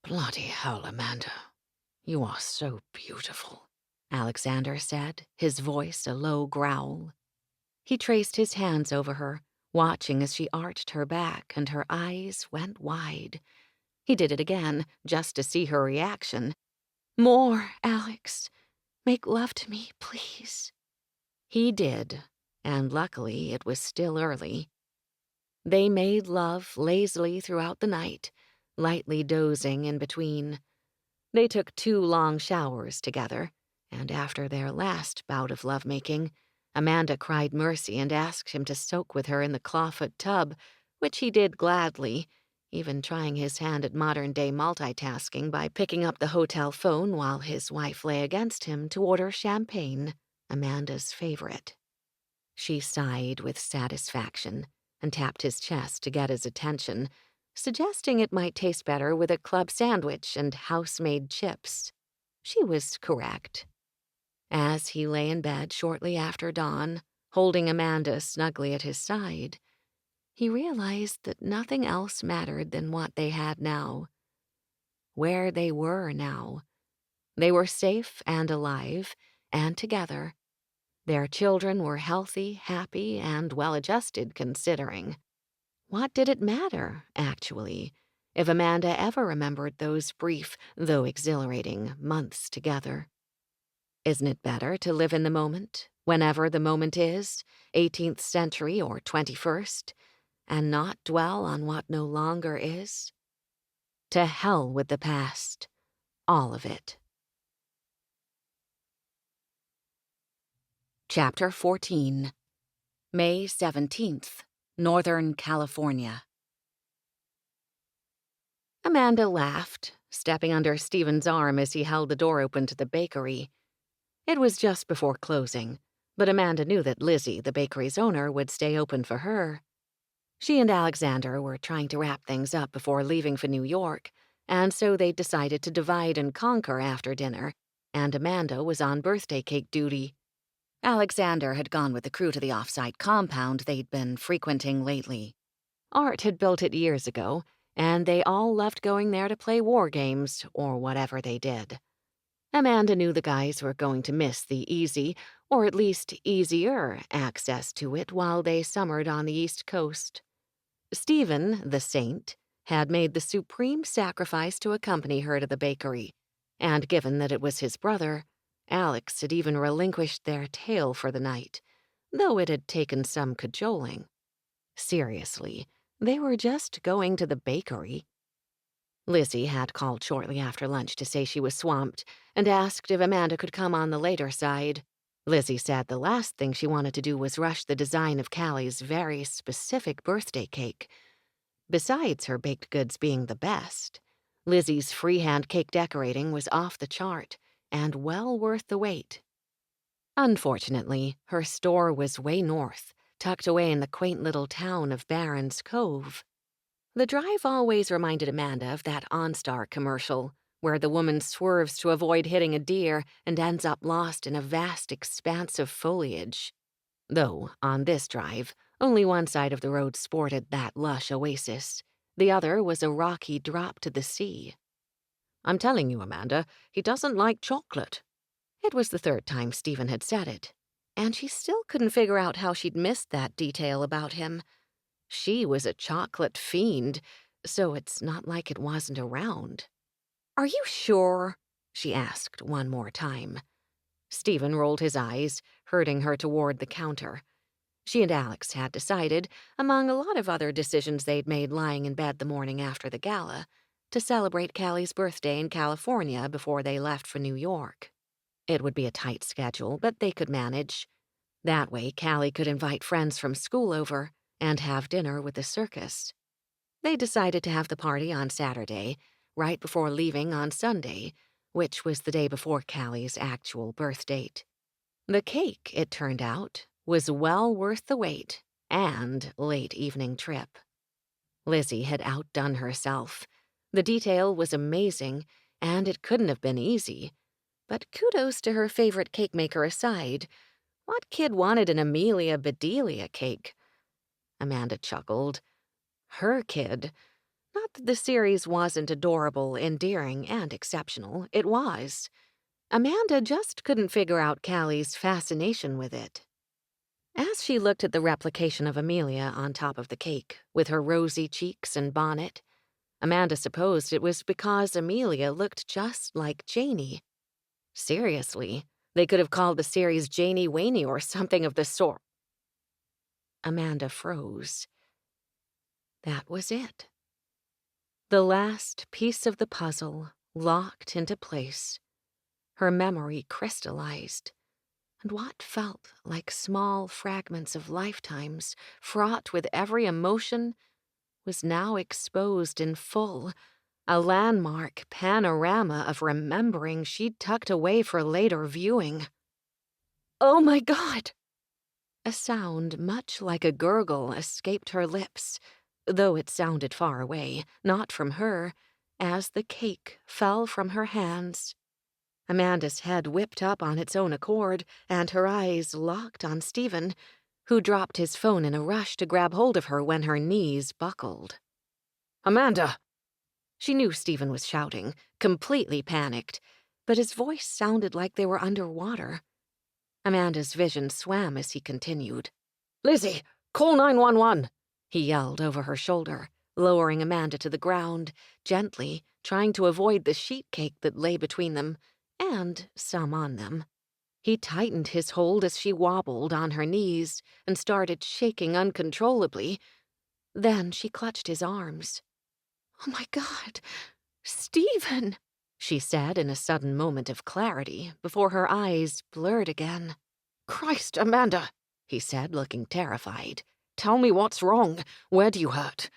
"Bloody hell, Amanda. You are so beautiful," Alexander said, his voice a low growl. He traced his hands over her, watching as she arched her back and her eyes went wide. He did it again, just to see her reaction. "More, Alex. Make love to me, please." He did, and luckily it was still early. They made love lazily throughout the night, lightly dozing in between. They took 2 long showers together, and after their last bout of lovemaking, Amanda cried mercy and asked him to soak with her in the clawfoot tub, which he did gladly, even trying his hand at modern-day multitasking by picking up the hotel phone while his wife lay against him to order champagne, Amanda's favorite. She sighed with satisfaction and tapped his chest to get his attention, suggesting it might taste better with a club sandwich and house-made chips. She was correct. As he lay in bed shortly after dawn, holding Amanda snugly at his side, he realized that nothing else mattered than what they had now. Where they were now. They were safe and alive, and together. Their children were healthy, happy, and well-adjusted, considering. What did it matter, actually, if Amanda ever remembered those brief, though exhilarating, months together? Isn't it better to live in the moment, whenever the moment is, 18th century or 21st, and not dwell on what no longer is? To hell with the past, all of it. Chapter 14. May 17th, Northern California. Amanda laughed, stepping under Stephen's arm as he held the door open to the bakery. It was just before closing, but Amanda knew that Lizzie, the bakery's owner, would stay open for her. She and Alexander were trying to wrap things up before leaving for New York, and so they decided to divide and conquer after dinner, and Amanda was on birthday cake duty. Alexander had gone with the crew to the off-site compound they'd been frequenting lately. Art had built it years ago, and they all loved going there to play war games, or whatever they did. Amanda knew the guys were going to miss the easy, or at least easier, access to it while they summered on the East Coast. Stephen, the saint, had made the supreme sacrifice to accompany her to the bakery, and given that it was his brother, Alex had even relinquished their tale for the night, though it had taken some cajoling. Seriously, they were just going to the bakery. Lizzie had called shortly after lunch to say she was swamped and asked if Amanda could come on the later side. Lizzie said the last thing she wanted to do was rush the design of Callie's very specific birthday cake. Besides her baked goods being the best, Lizzie's freehand cake decorating was off the chart and well worth the wait. Unfortunately, her store was way north, tucked away in the quaint little town of Barron's Cove. The drive always reminded Amanda of that OnStar commercial, where the woman swerves to avoid hitting a deer and ends up lost in a vast expanse of foliage. Though, on this drive, only one side of the road sported that lush oasis. The other was a rocky drop to the sea. "I'm telling you, Amanda, he doesn't like chocolate." It was the 3rd time Stephen had said it, and she still couldn't figure out how she'd missed that detail about him. She was a chocolate fiend, so it's not like it wasn't around. "Are you sure?" she asked one more time. Stephen rolled his eyes, herding her toward the counter. She and Alex had decided, among a lot of other decisions they'd made lying in bed the morning after the gala, to celebrate Callie's birthday in California before they left for New York. It would be a tight schedule, but they could manage. That way, Callie could invite friends from school over and have dinner with the circus. They decided to have the party on Saturday, right before leaving on Sunday, which was the day before Callie's actual birth date. The cake, it turned out, was well worth the wait and late evening trip. Lizzie had outdone herself. The detail was amazing, and it couldn't have been easy. But kudos to her favorite cake maker aside, what kid wanted an Amelia Bedelia cake? Amanda chuckled. Her kid. Not that the series wasn't adorable, endearing, and exceptional. It was. Amanda just couldn't figure out Callie's fascination with it. As she looked at the replication of Amelia on top of the cake, with her rosy cheeks and bonnet, Amanda supposed it was because Amelia looked just like Janie. Seriously, They could have called the series Janey Waney or something of the sort. Amanda froze. That was it. The last piece of the puzzle locked into place. Her memory crystallized, and what felt like small fragments of lifetimes, fraught with every emotion, was now exposed in full, a landmark panorama of remembering she'd tucked away for later viewing. "Oh my God!" A sound much like a gurgle escaped her lips, though it sounded far away, not from her, as the cake fell from her hands. Amanda's head whipped up on its own accord, and her eyes locked on Stephen, who dropped his phone in a rush to grab hold of her when her knees buckled. "Amanda!" She knew Stephen was shouting, completely panicked, but his voice sounded like they were underwater. Amanda's vision swam as he continued. "Lizzie, call 911!" he yelled over her shoulder, lowering Amanda to the ground, gently, trying to avoid the sheet cake that lay between them, and some on them. He tightened his hold as she wobbled on her knees and started shaking uncontrollably. Then she clutched his arms. "Oh my God, Stephen!" she said in a sudden moment of clarity before her eyes blurred again. "Christ, Amanda," he said, looking terrified. "Tell me what's wrong. Where do you hurt?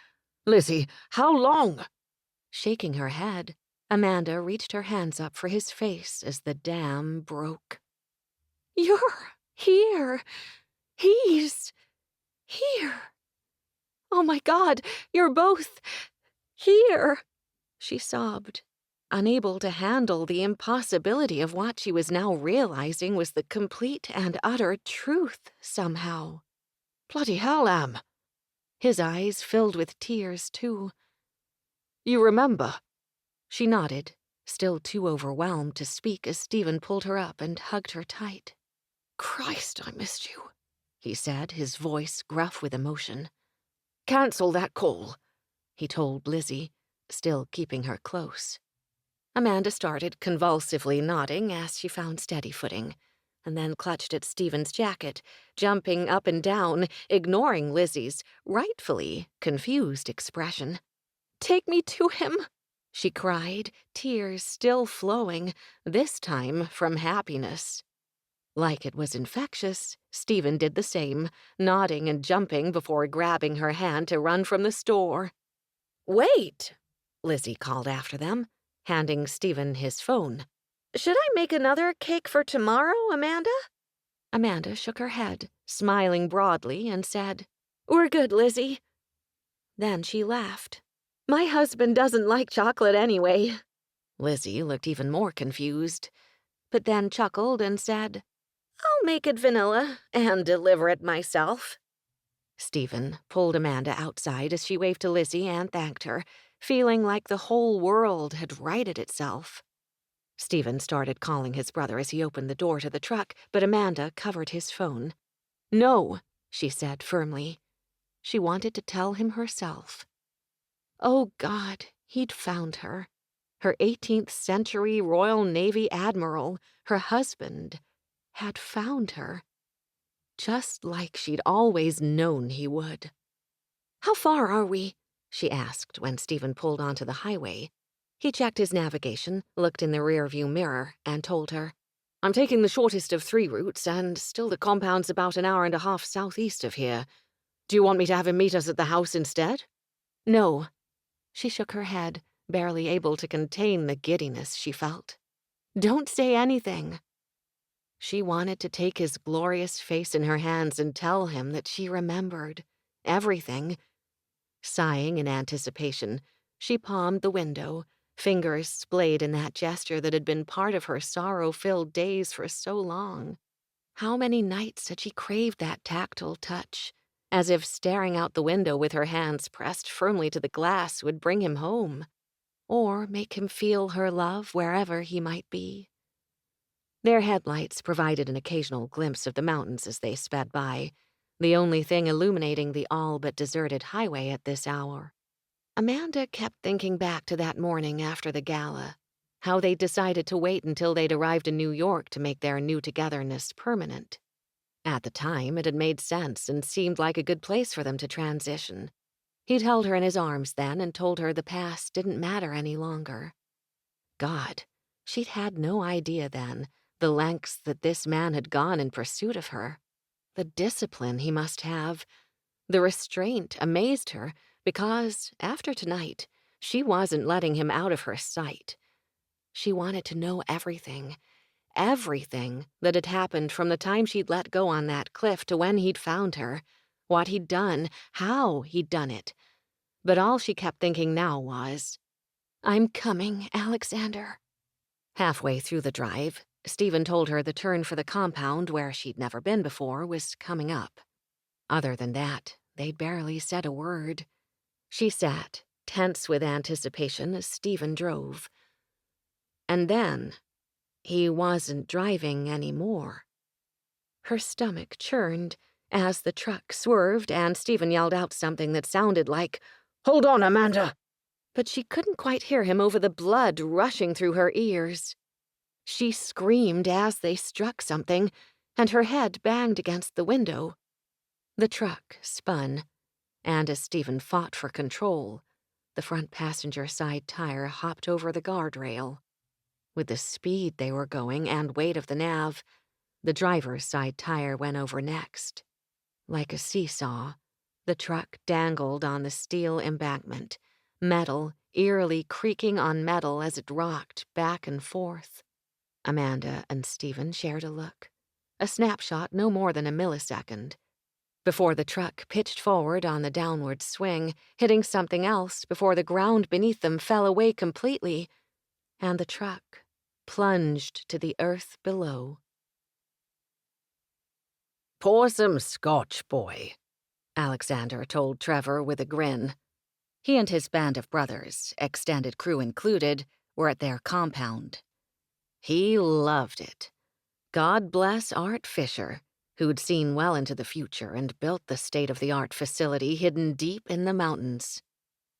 Lizzie, how long?" Shaking her head, Amanda reached her hands up for his face as the dam broke. "You're here. He's here. Oh my God, you're both here," she sobbed, unable to handle the impossibility of what she was now realizing was the complete and utter truth somehow. "Bloody hell, Am." His eyes filled with tears, too. "You remember?" She nodded, still too overwhelmed to speak as Stephen pulled her up and hugged her tight. "Christ, I missed you," he said, his voice gruff with emotion. "Cancel that call," he told Lizzie, still keeping her close. Amanda started convulsively nodding as she found steady footing, and then clutched at Stephen's jacket, jumping up and down, ignoring Lizzie's rightfully confused expression. "Take me to him," she cried, tears still flowing, this time from happiness. Like it was infectious, Stephen did the same, nodding and jumping before grabbing her hand to run from the store. "Wait," Lizzie called after them, handing Stephen his phone. "Should I make another cake for tomorrow, Amanda?" Amanda shook her head, smiling broadly, and said, "We're good, Lizzie." Then she laughed. "My husband doesn't like chocolate anyway." Lizzie looked even more confused, but then chuckled and said, "I'll make it vanilla and deliver it myself." Stephen pulled Amanda outside as she waved to Lizzie and thanked her, feeling like the whole world had righted itself. Stephen started calling his brother as he opened the door to the truck, but Amanda covered his phone. "No," she said firmly. She wanted to tell him herself. Oh God, he'd found her. Her 18th century Royal Navy admiral, her husband, had found her. Just like she'd always known he would. "How far are we?" she asked when Stephen pulled onto the highway. He checked his navigation, looked in the rearview mirror, and told her, "I'm taking the shortest of 3 routes, and still the compound's about an hour and a half southeast of here. Do you want me to have him meet us at the house instead?" "No." She shook her head, barely able to contain the giddiness she felt. "Don't say anything." She wanted to take his glorious face in her hands and tell him that she remembered everything. Sighing in anticipation, she palmed the window, fingers splayed in that gesture that had been part of her sorrow-filled days for so long. How many nights had she craved that tactile touch, as if staring out the window with her hands pressed firmly to the glass would bring him home, or make him feel her love wherever he might be. Their headlights provided an occasional glimpse of the mountains as they sped by, the only thing illuminating the all-but-deserted highway at this hour. Amanda kept thinking back to that morning after the gala, how they decided to wait until they'd arrived in New York to make their new togetherness permanent. At the time, it had made sense and seemed like a good place for them to transition. He'd held her in his arms then and told her the past didn't matter any longer. God, she'd had no idea then the lengths that this man had gone in pursuit of her. The discipline he must have. The restraint amazed her because, after tonight, she wasn't letting him out of her sight. She wanted to know everything that had happened from the time she'd let go on that cliff to when he'd found her, what he'd done, how he'd done it. But all she kept thinking now was, "I'm coming, Alexander." Halfway through the drive, Stephen told her the turn for the compound, where she'd never been before, was coming up. Other than that, they'd barely said a word. She sat, tense with anticipation, as Stephen drove. And then, he wasn't driving anymore. Her stomach churned as the truck swerved and Stephen yelled out something that sounded like, "Hold on, Amanda!" But she couldn't quite hear him over the blood rushing through her ears. She screamed as they struck something, and her head banged against the window. The truck spun, and as Stephen fought for control, the front passenger side tire hopped over the guardrail. With the speed they were going and weight of the nav, the driver's side tire went over next. Like a seesaw, the truck dangled on the steel embankment, metal eerily creaking on metal as it rocked back and forth. Amanda and Stephen shared a look, a snapshot no more than a millisecond, before the truck pitched forward on the downward swing, hitting something else before the ground beneath them fell away completely, and the truck plunged to the earth below. "Pour some scotch, boy," Alexander told Trevor with a grin. He and his band of brothers, extended crew included, were at their compound. He loved it. God bless Art Fisher, who'd seen well into the future and built the state-of-the-art facility hidden deep in the mountains.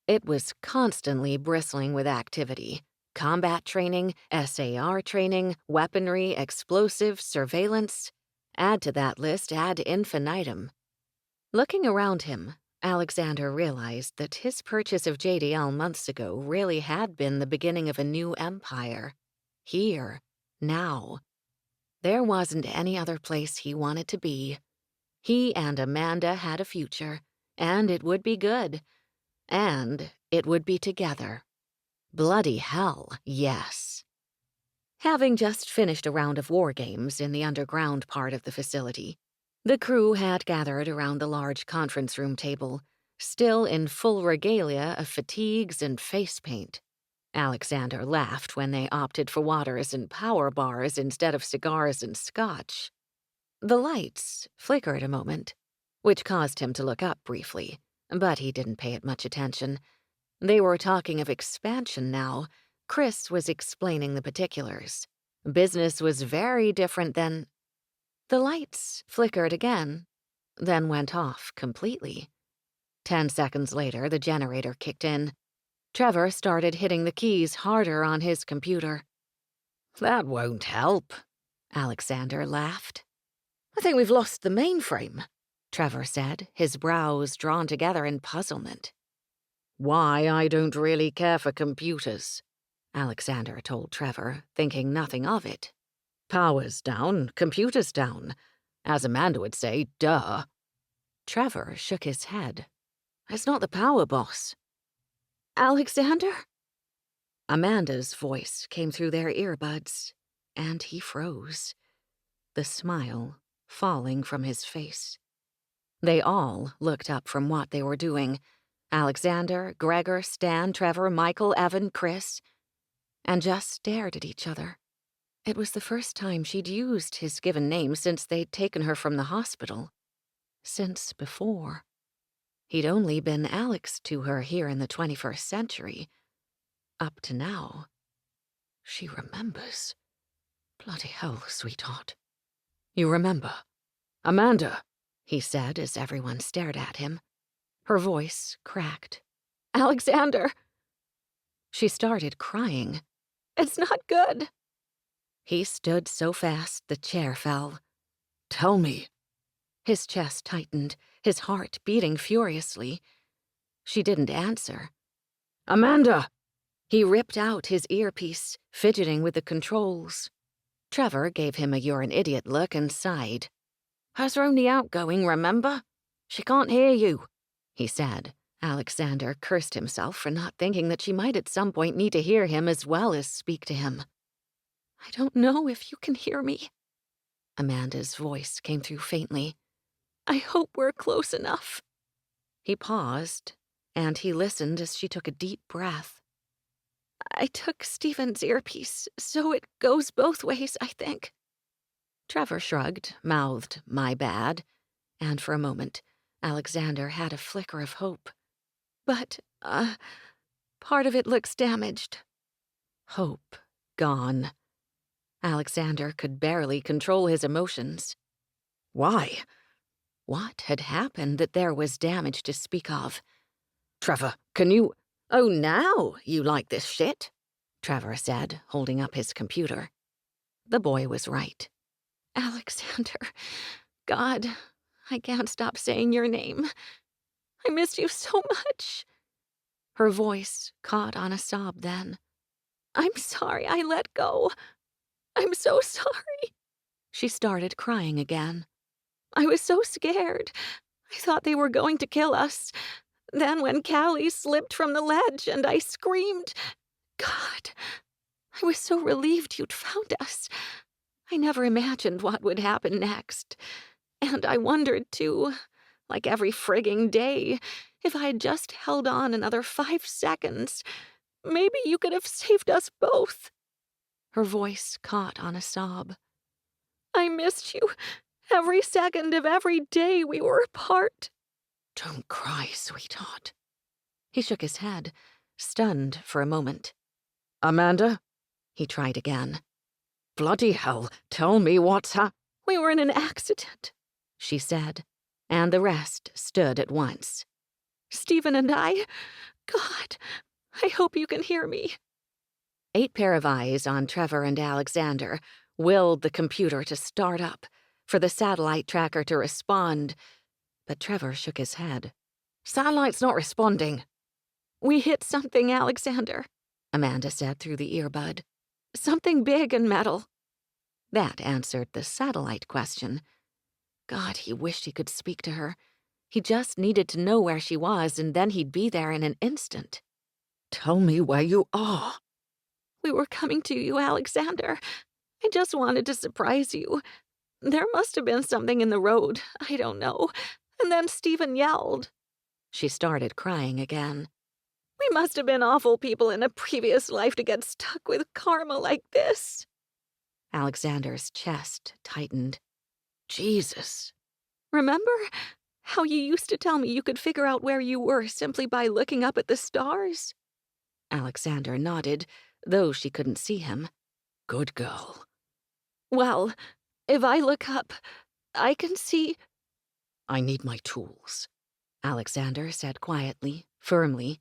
It was constantly bristling with activity. Combat training, SAR training, weaponry, explosives, surveillance. Add to that list ad infinitum. Looking around him, Alexander realized that his purchase of JDL months ago really had been the beginning of a new empire. Here, now. There wasn't any other place he wanted to be. He and Amanda had a future, and it would be good. And it would be together. Bloody hell, yes. Having just finished a round of war games in the underground part of the facility, the crew had gathered around the large conference room table, still in full regalia of fatigues and face paint. Alexander laughed when they opted for waters and power bars instead of cigars and scotch. The lights flickered a moment, which caused him to look up briefly, but he didn't pay it much attention. They were talking of expansion now. Chris was explaining the particulars. Business was very different than... The lights flickered again, then went off completely. 10 seconds later, the generator kicked in. Trevor started hitting the keys harder on his computer. "That won't help," Alexander laughed. "I think we've lost the mainframe," Trevor said, his brows drawn together in puzzlement. "Why I don't really care for computers," Alexander told Trevor, thinking nothing of it. "Power's down, computer's down. As Amanda would say, duh." Trevor shook his head. "It's not the power, boss." "Alexander?" Amanda's voice came through their earbuds, and he froze, the smile falling from his face. They all looked up from what they were doing. Alexander, Gregor, Stan, Trevor, Michael, Evan, Chris, and just stared at each other. It was the first time she'd used his given name since they'd taken her from the hospital. Since before. He'd only been Alex to her here in the 21st century. Up to now. She remembers. Bloody hell, sweetheart. You remember. "Amanda," he said as everyone stared at him. Her voice cracked. "Alexander!" She started crying. It's not good. He stood so fast the chair fell. Tell me. His chest tightened, his heart beating furiously. She didn't answer. Amanda! He ripped out his earpiece, fidgeting with the controls. Trevor gave him a "you're an idiot" look and sighed. Hers are only outgoing, remember? She can't hear you, he said. Alexander cursed himself for not thinking that she might at some point need to hear him as well as speak to him. I don't know if you can hear me. Amanda's voice came through faintly. I hope we're close enough. He paused, and he listened as she took a deep breath. I took Stephen's earpiece, so it goes both ways, I think. Trevor shrugged, mouthed, "My bad," and for a moment, Alexander had a flicker of hope. But, part of it looks damaged. Hope gone. Alexander could barely control his emotions. Why? What had happened that there was damage to speak of? Trevor, can you... Oh, now you like this shit? Trevor said, holding up his computer. The boy was right. Alexander, God, I can't stop saying your name. I miss you so much. Her voice caught on a sob then. I'm sorry I let go. I'm so sorry. She started crying again. I was so scared. I thought they were going to kill us. Then when Callie slipped from the ledge and I screamed, God, I was so relieved you'd found us. I never imagined what would happen next. And I wondered, too, like every frigging day, if I had just held on another 5 seconds, maybe you could have saved us both. Her voice caught on a sob. I missed you every second of every day we were apart. Don't cry, sweetheart. He shook his head, stunned for a moment. Amanda? He tried again. Bloody hell, tell me what's We were in an accident, she said, and the rest stood at once. Stephen and I. God, I hope you can hear me. 8 pair of eyes on Trevor and Alexander willed the computer to start up, for the satellite tracker to respond, but Trevor shook his head. Satellite's not responding. We hit something, Alexander, Amanda said through the earbud. Something big and metal. That answered the satellite question. God, he wished he could speak to her. He just needed to know where she was, and then he'd be there in an instant. Tell me where you are. We were coming to you, Alexander. I just wanted to surprise you. There must have been something in the road, I don't know. And then Stephen yelled. She started crying again. We must have been awful people in a previous life to get stuck with karma like this. Alexander's chest tightened. Jesus. Remember how you used to tell me you could figure out where you were simply by looking up at the stars? Alexander nodded, though she couldn't see him. Good girl. Well, if I look up, I can see... I need my tools, Alexander said quietly, firmly.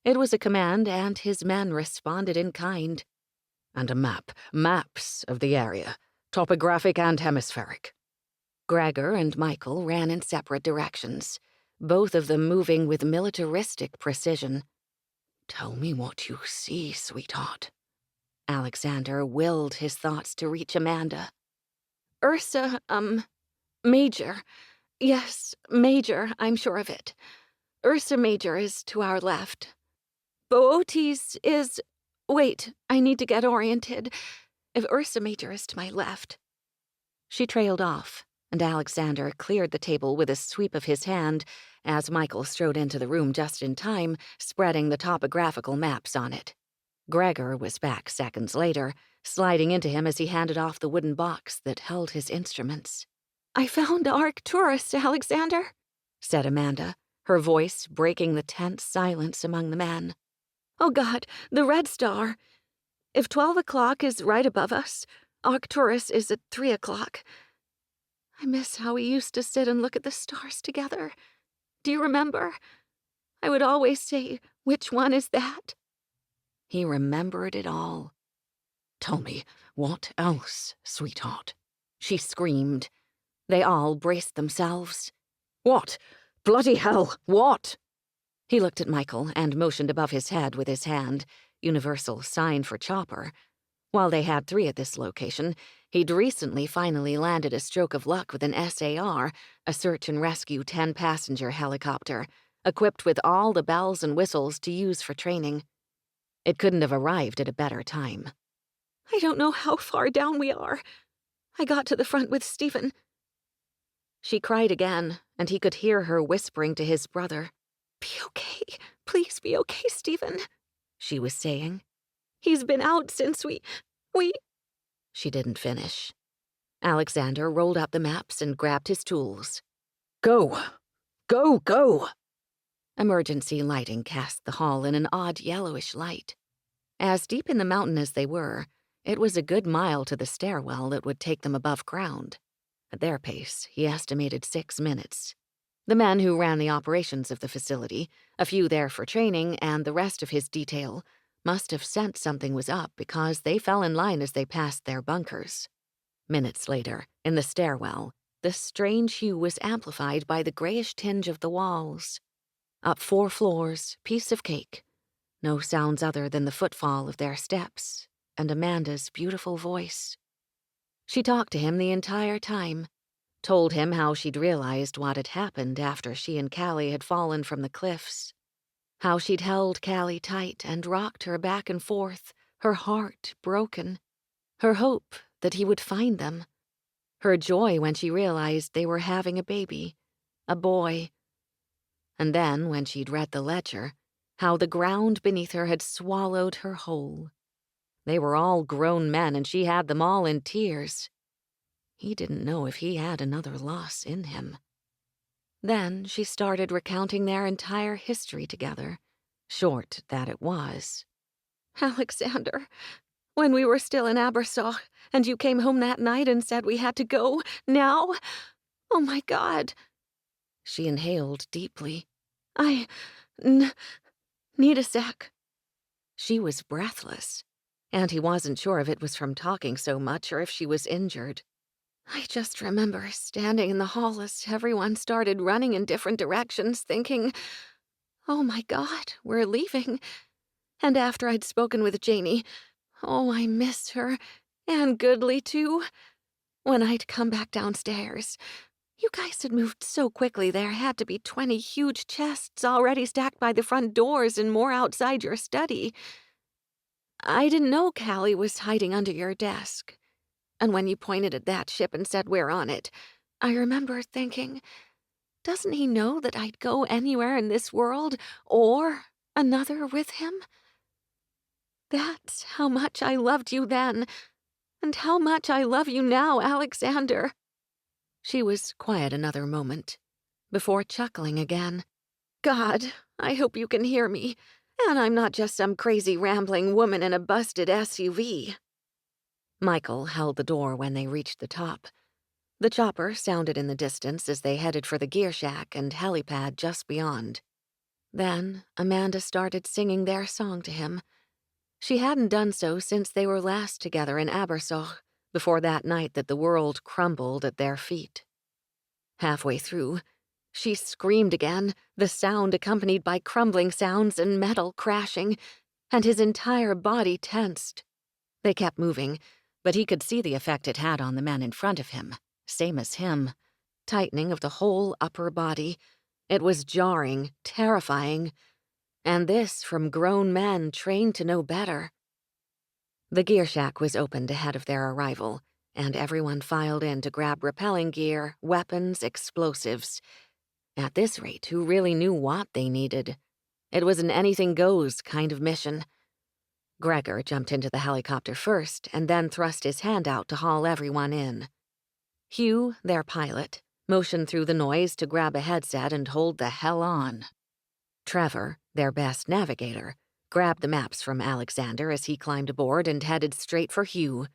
It was a command, and his men responded in kind. And a map. Maps of the area. Topographic and hemispheric. Gregor and Michael ran in separate directions, both of them moving with militaristic precision. Tell me what you see, sweetheart. Alexander willed his thoughts to reach Amanda. Ursa, Major. Yes, Major, I'm sure of it. Ursa Major is to our left. Bootes is... Wait, I need to get oriented. If Ursa Major is to my left... She trailed off, and Alexander cleared the table with a sweep of his hand as Michael strode into the room just in time, spreading the topographical maps on it. Gregor was back seconds later, sliding into him as he handed off the wooden box that held his instruments. I found Arcturus, Alexander, said Amanda, her voice breaking the tense silence among the men. Oh God, the red star. If 12 o'clock is right above us, Arcturus is at 3 o'clock. I miss how we used to sit and look at the stars together. Do you remember? I would always say, which one is that? He remembered it all. Tell me, what else, sweetheart? She screamed. They all braced themselves. What? Bloody hell, what? He looked at Michael and motioned above his head with his hand, universal sign for chopper. While they had 3 at this location, he'd recently finally landed a stroke of luck with an SAR, a search and rescue 10-passenger helicopter, equipped with all the bells and whistles to use for training. It couldn't have arrived at a better time. I don't know how far down we are. I got to the front with Stephen. She cried again, and he could hear her whispering to his brother. Be okay. Please be okay, Stephen, she was saying. He's been out since we... She didn't finish. Alexander rolled up the maps and grabbed his tools. Go! Go, go! Emergency lighting cast the hall in an odd yellowish light. As deep in the mountain as they were, it was a good mile to the stairwell that would take them above ground. At their pace, he estimated 6 minutes. The men who ran the operations of the facility, a few there for training, and the rest of his detail, must have sensed something was up because they fell in line as they passed their bunkers. Minutes later, in the stairwell, the strange hue was amplified by the grayish tinge of the walls. Up 4 floors, piece of cake. No sounds other than the footfall of their steps and Amanda's beautiful voice. She talked to him the entire time, told him how she'd realized what had happened after she and Callie had fallen from the cliffs. How she'd held Callie tight and rocked her back and forth, her heart broken. Her hope that he would find them. Her joy when she realized they were having a baby, a boy. And then, when she'd read the ledger, how the ground beneath her had swallowed her whole. They were all grown men, and she had them all in tears. He didn't know if he had another loss in him. Then she started recounting their entire history together, short that it was. Alexander, when we were still in Abersoch, and you came home that night and said we had to go, now? Oh my God. She inhaled deeply. I need a sec. She was breathless, and he wasn't sure if it was from talking so much or if she was injured. I just remember standing in the hall as everyone started running in different directions, thinking, oh my God, we're leaving. And after I'd spoken with Janie, oh, I miss her, and Goodley too. When I'd come back downstairs, you guys had moved so quickly there had to be 20 huge chests already stacked by the front doors and more outside your study. I didn't know Callie was hiding under your desk. And when you pointed at that ship and said we're on it, I remember thinking, doesn't he know that I'd go anywhere in this world or another with him? That's how much I loved you then, and how much I love you now, Alexander. She was quiet another moment, before chuckling again. God, I hope you can hear me, and I'm not just some crazy rambling woman in a busted SUV. Michael held the door when they reached the top. The chopper sounded in the distance as they headed for the gear shack and helipad just beyond. Then Amanda started singing their song to him. She hadn't done so since they were last together in Abersoch, before that night that the world crumbled at their feet. Halfway through, she screamed again, the sound accompanied by crumbling sounds and metal crashing, and his entire body tensed. They kept moving, but he could see the effect it had on the men in front of him, same as him. Tightening of the whole upper body. It was jarring, terrifying. And this from grown men trained to know better. The gear shack was opened ahead of their arrival, and everyone filed in to grab rappelling gear, weapons, explosives. At this rate, who really knew what they needed? It was an anything-goes kind of mission. Gregor jumped into the helicopter first and then thrust his hand out to haul everyone in. Hugh, their pilot, motioned through the noise to grab a headset and hold the hell on. Trevor, their best navigator, grabbed the maps from Alexander as he climbed aboard and headed straight for Hugh.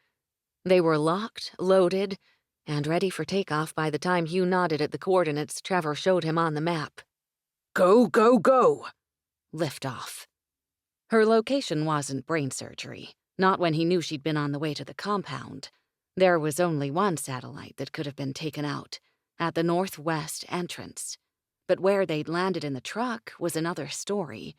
They were locked, loaded, and ready for takeoff by the time Hugh nodded at the coordinates Trevor showed him on the map. Go, go, go! Liftoff. Her location wasn't brain surgery, Not when he knew she'd been on the way to the compound. There was only one satellite that could have been taken out, at the northwest entrance. But where they'd landed in the truck was another story.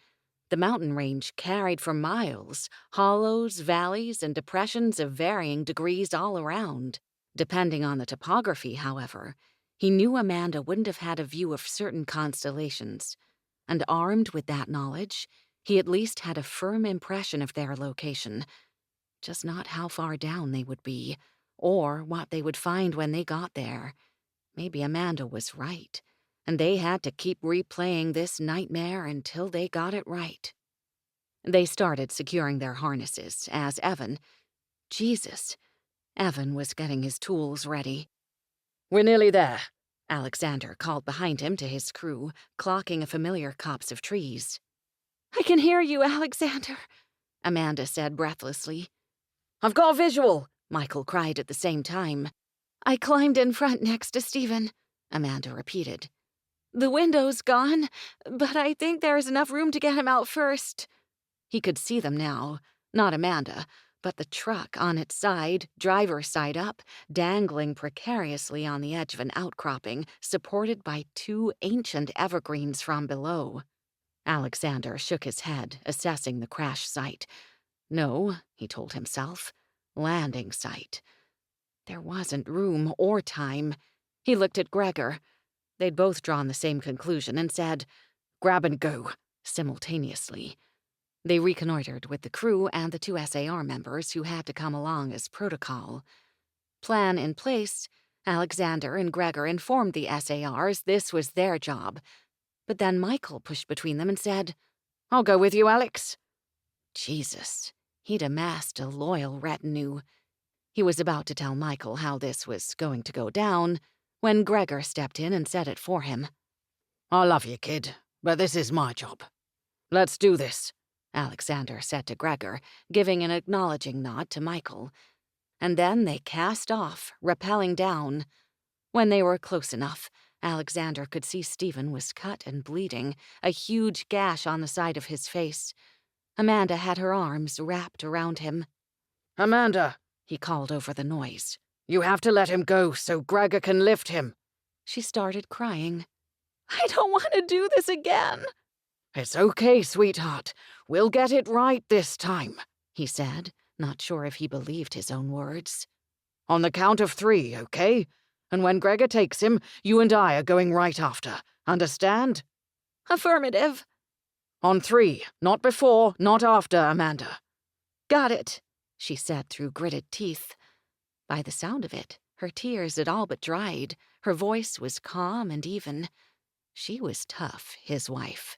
The mountain range carried for miles, hollows, valleys, and depressions of varying degrees all around. Depending on the topography, however, he knew Amanda wouldn't have had a view of certain constellations, and armed with that knowledge, he at least had a firm impression of their location, just not how far down they would be, or what they would find when they got there. Maybe Amanda was right, and they had to keep replaying this nightmare until they got it right. They started securing their harnesses as Evan was getting his tools ready. We're nearly there. Alexander called behind him to his crew, clocking a familiar copse of trees. I can hear you, Alexander, Amanda said breathlessly. I've got a visual, Michael cried at the same time. I climbed in front next to Stephen, Amanda repeated. The window's gone, but I think there's enough room to get him out first. He could see them now, not Amanda, but the truck on its side, driver's side up, dangling precariously on the edge of an outcropping, supported by 2 ancient evergreens from below. Alexander shook his head, assessing the crash site. No, he told himself, landing site. There wasn't room or time. He looked at Gregor. They'd both drawn the same conclusion and said, "Grab and go," simultaneously. They reconnoitered with the crew and the 2 SAR members who had to come along as protocol. Plan in place, Alexander and Gregor informed the SARs this was their job. But then Michael pushed between them and said, "I'll go with you, Alex." Jesus, he'd amassed a loyal retinue. He was about to tell Michael how this was going to go down when Gregor stepped in and said it for him. "I love you, kid, but this is my job. Let's do this," Alexander said to Gregor, giving an acknowledging nod to Michael. And then they cast off, rappelling down. When they were close enough, Alexander could see Stephen was cut and bleeding, a huge gash on the side of his face. Amanda had her arms wrapped around him. "Amanda," he called over the noise. "You have to let him go so Gregor can lift him." She started crying. I don't want to do this again. "It's okay, sweetheart. We'll get it right this time," he said, not sure if he believed his own words. "On the count of 3, okay? And when Gregor takes him, you and I are going right after. Understand?" Affirmative. "On 3, not before, not after, Amanda." Got it, she said through gritted teeth. By the sound of it, her tears had all but dried. Her voice was calm and even. She was tough, his wife.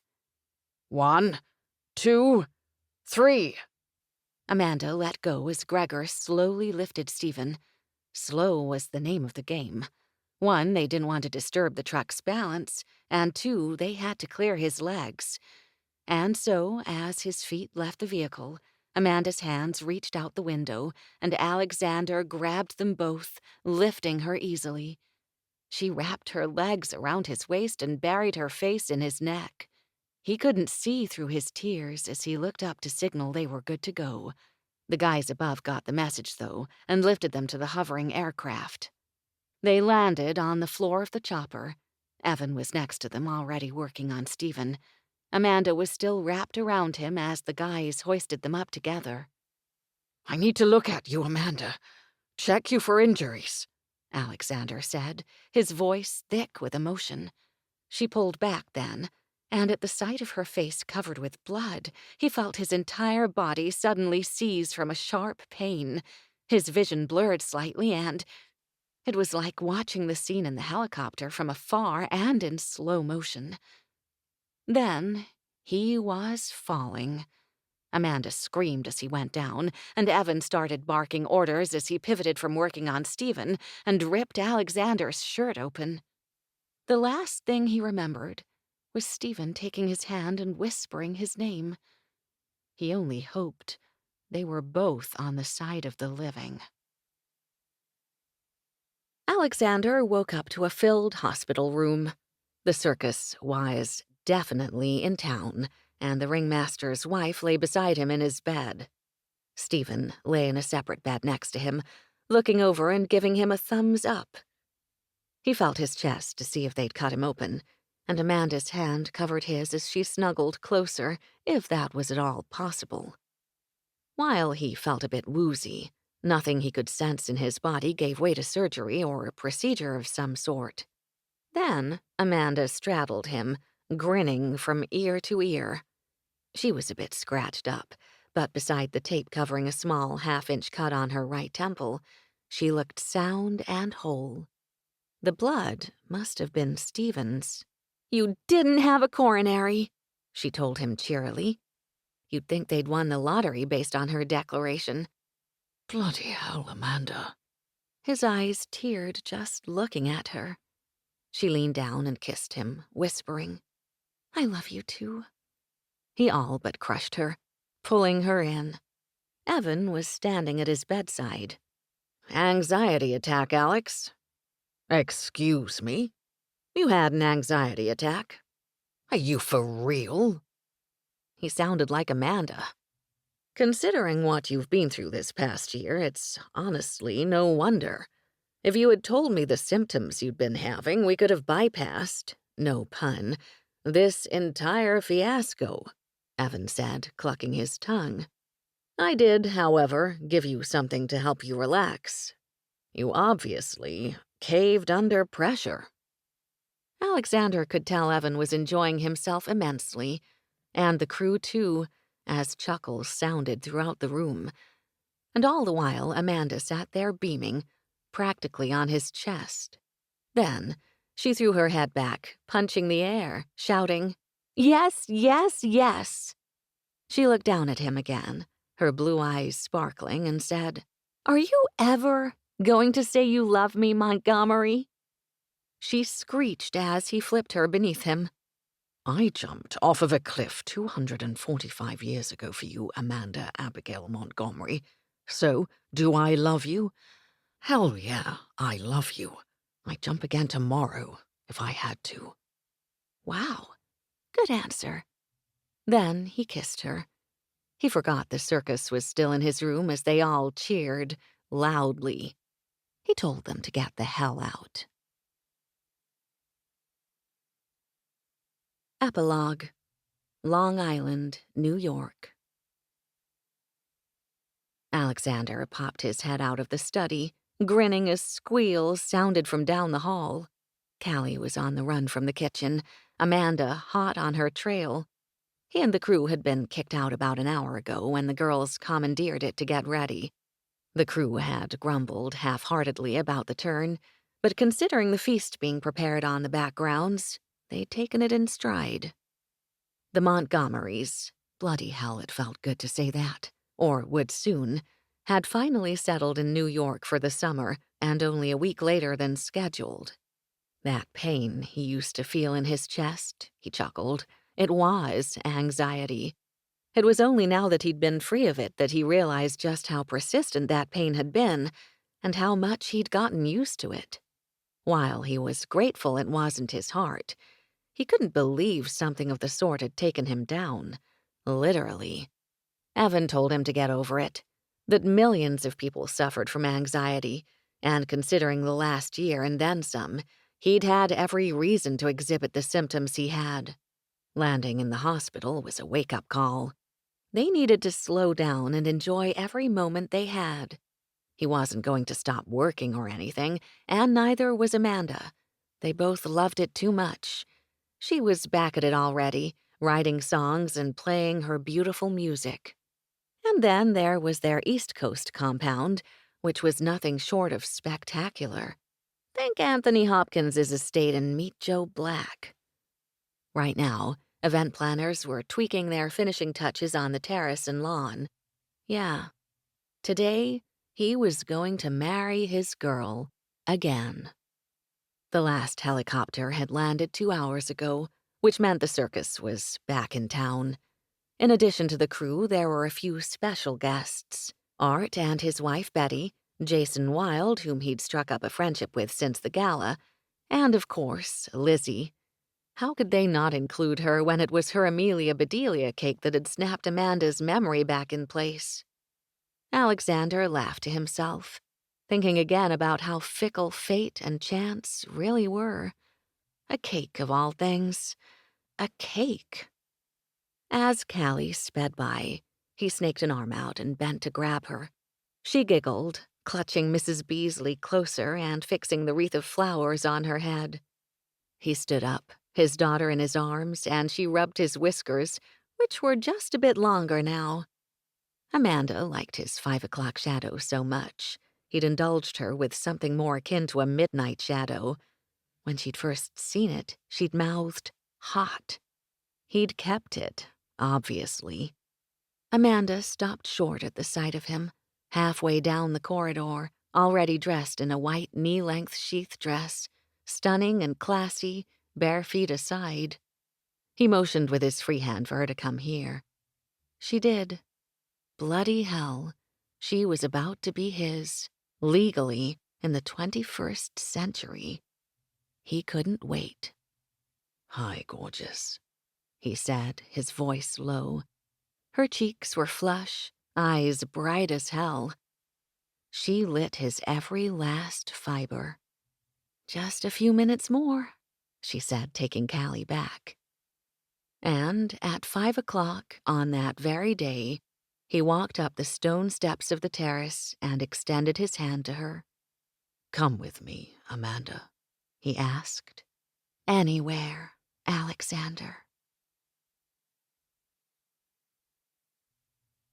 1, 2, 3. Amanda let go as Gregor slowly lifted Stephen. Slow was the name of the game. 1, they didn't want to disturb the truck's balance, and 2, they had to clear his legs. And so, as his feet left the vehicle, Amanda's hands reached out the window, and Alexander grabbed them both, lifting her easily. She wrapped her legs around his waist and buried her face in his neck. He couldn't see through his tears as he looked up to signal they were good to go. The guys above got the message, though, and lifted them to the hovering aircraft. They landed on the floor of the chopper. Evan was next to them, already working on Stephen. Amanda was still wrapped around him as the guys hoisted them up together. "I need to look at you, Amanda. Check you for injuries," Alexander said, his voice thick with emotion. She pulled back then, and at the sight of her face covered with blood, he felt his entire body suddenly seize from a sharp pain. His vision blurred slightly, and it was like watching the scene in the helicopter from afar and in slow motion. Then he was falling. Amanda screamed as he went down, and Evan started barking orders as he pivoted from working on Stephen and ripped Alexander's shirt open. The last thing he remembered was Stephen taking his hand and whispering his name. He only hoped they were both on the side of the living. Alexander woke up to a filled hospital room. The circus was definitely in town, and the ringmaster's wife lay beside him in his bed. Stephen lay in a separate bed next to him, looking over and giving him a thumbs up. He felt his chest to see if they'd cut him open, and Amanda's hand covered his as she snuggled closer, if that was at all possible. While he felt a bit woozy, nothing he could sense in his body gave way to surgery or a procedure of some sort. Then Amanda straddled him, grinning from ear to ear. She was a bit scratched up, but beside the tape covering a small half-inch cut on her right temple, she looked sound and whole. The blood must have been Stephen's. "You didn't have a coronary," she told him cheerily. You'd think they'd won the lottery based on her declaration. Bloody hell, Amanda. His eyes teared just looking at her. She leaned down and kissed him, whispering, "I love you too." He all but crushed her, pulling her in. Evan was standing at his bedside. Anxiety attack, Alex. Excuse me? You had an anxiety attack. Are you for real? He sounded like Amanda. Considering what you've been through this past year, it's honestly no wonder. If you had told me the symptoms you'd been having, we could have bypassed, no pun, this entire fiasco, Evan said, clucking his tongue. I did, however, give you something to help you relax. You obviously caved under pressure. Alexander could tell Evan was enjoying himself immensely, and the crew too, as chuckles sounded throughout the room. And all the while Amanda sat there beaming, practically on his chest. Then she threw her head back, punching the air, shouting, "Yes, yes, yes!" She looked down at him again, her blue eyes sparkling, and said, "Are you ever going to say you love me, Montgomery?" She screeched as he flipped her beneath him. I jumped off of a cliff 245 years ago for you, Amanda Abigail Montgomery. So, do I love you? Hell yeah, I love you. I'd jump again tomorrow, if I had to. Wow, good answer. Then he kissed her. He forgot the circus was still in his room as they all cheered, loudly. He told them to get the hell out. Epilogue. Long Island, New York. Alexander popped his head out of the study, grinning as squeals sounded from down the hall. Callie was on the run from the kitchen, Amanda hot on her trail. He and the crew had been kicked out about an hour ago when the girls commandeered it to get ready. The crew had grumbled half-heartedly about the turn, but considering the feast being prepared on the back grounds, they'd taken it in stride. The Montgomerys, bloody hell it felt good to say that, or would soon, had finally settled in New York for the summer and only a week later than scheduled. That pain he used to feel in his chest, he chuckled, it was anxiety. It was only now that he'd been free of it that he realized just how persistent that pain had been and how much he'd gotten used to it. While he was grateful it wasn't his heart, he couldn't believe something of the sort had taken him down, literally. Evan told him to get over it, that millions of people suffered from anxiety, and considering the last year and then some, he'd had every reason to exhibit the symptoms he had. Landing in the hospital was a wake-up call. They needed to slow down and enjoy every moment they had. He wasn't going to stop working or anything, and neither was Amanda. They both loved it too much. She was back at it already, writing songs and playing her beautiful music. And then there was their East Coast compound, which was nothing short of spectacular. Think Anthony Hopkins' estate and meet Joe Black. Right now, event planners were tweaking their finishing touches on the terrace and lawn. Yeah, today he was going to marry his girl again. The last helicopter had landed 2 hours ago, which meant the circus was back in town. In addition to the crew, there were a few special guests. Art and his wife Betty, Jason Wilde, whom he'd struck up a friendship with since the gala, and, of course, Lizzie. How could they not include her when it was her Amelia Bedelia cake that had snapped Amanda's memory back in place? Alexander laughed to himself, thinking again about how fickle fate and chance really were. A cake of all things. A cake. As Callie sped by, he snaked an arm out and bent to grab her. She giggled, clutching Mrs. Beasley closer and fixing the wreath of flowers on her head. He stood up, his daughter in his arms, and she rubbed his whiskers, which were just a bit longer now. Amanda liked his 5 o'clock shadow so much, he'd indulged her with something more akin to a midnight shadow. When she'd first seen it, she'd mouthed, "hot." He'd kept it, obviously. Amanda stopped short at the sight of him, halfway down the corridor, already dressed in a white knee-length sheath dress, stunning and classy, bare feet aside. He motioned with his free hand for her to come here. She did. Bloody hell, she was about to be his, legally, in the 21st century. He couldn't wait. "Hi, gorgeous," he said, his voice low. Her cheeks were flush, eyes bright as hell. She lit his every last fiber. "Just a few minutes more," she said, taking Callie back. And at 5 o'clock on that very day, he walked up the stone steps of the terrace and extended his hand to her. "Come with me, Amanda," he asked. "Anywhere, Alexander."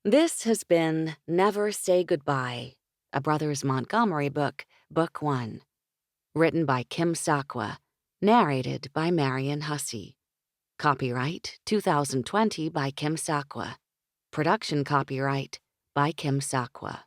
This has been Never Say Goodbye, a Brothers Montgomery book, Book 1. Written by Kim Sakwa, narrated by Marian Hussey. Copyright 2020 by Kim Sakwa. Production copyright by Kim Sakwa.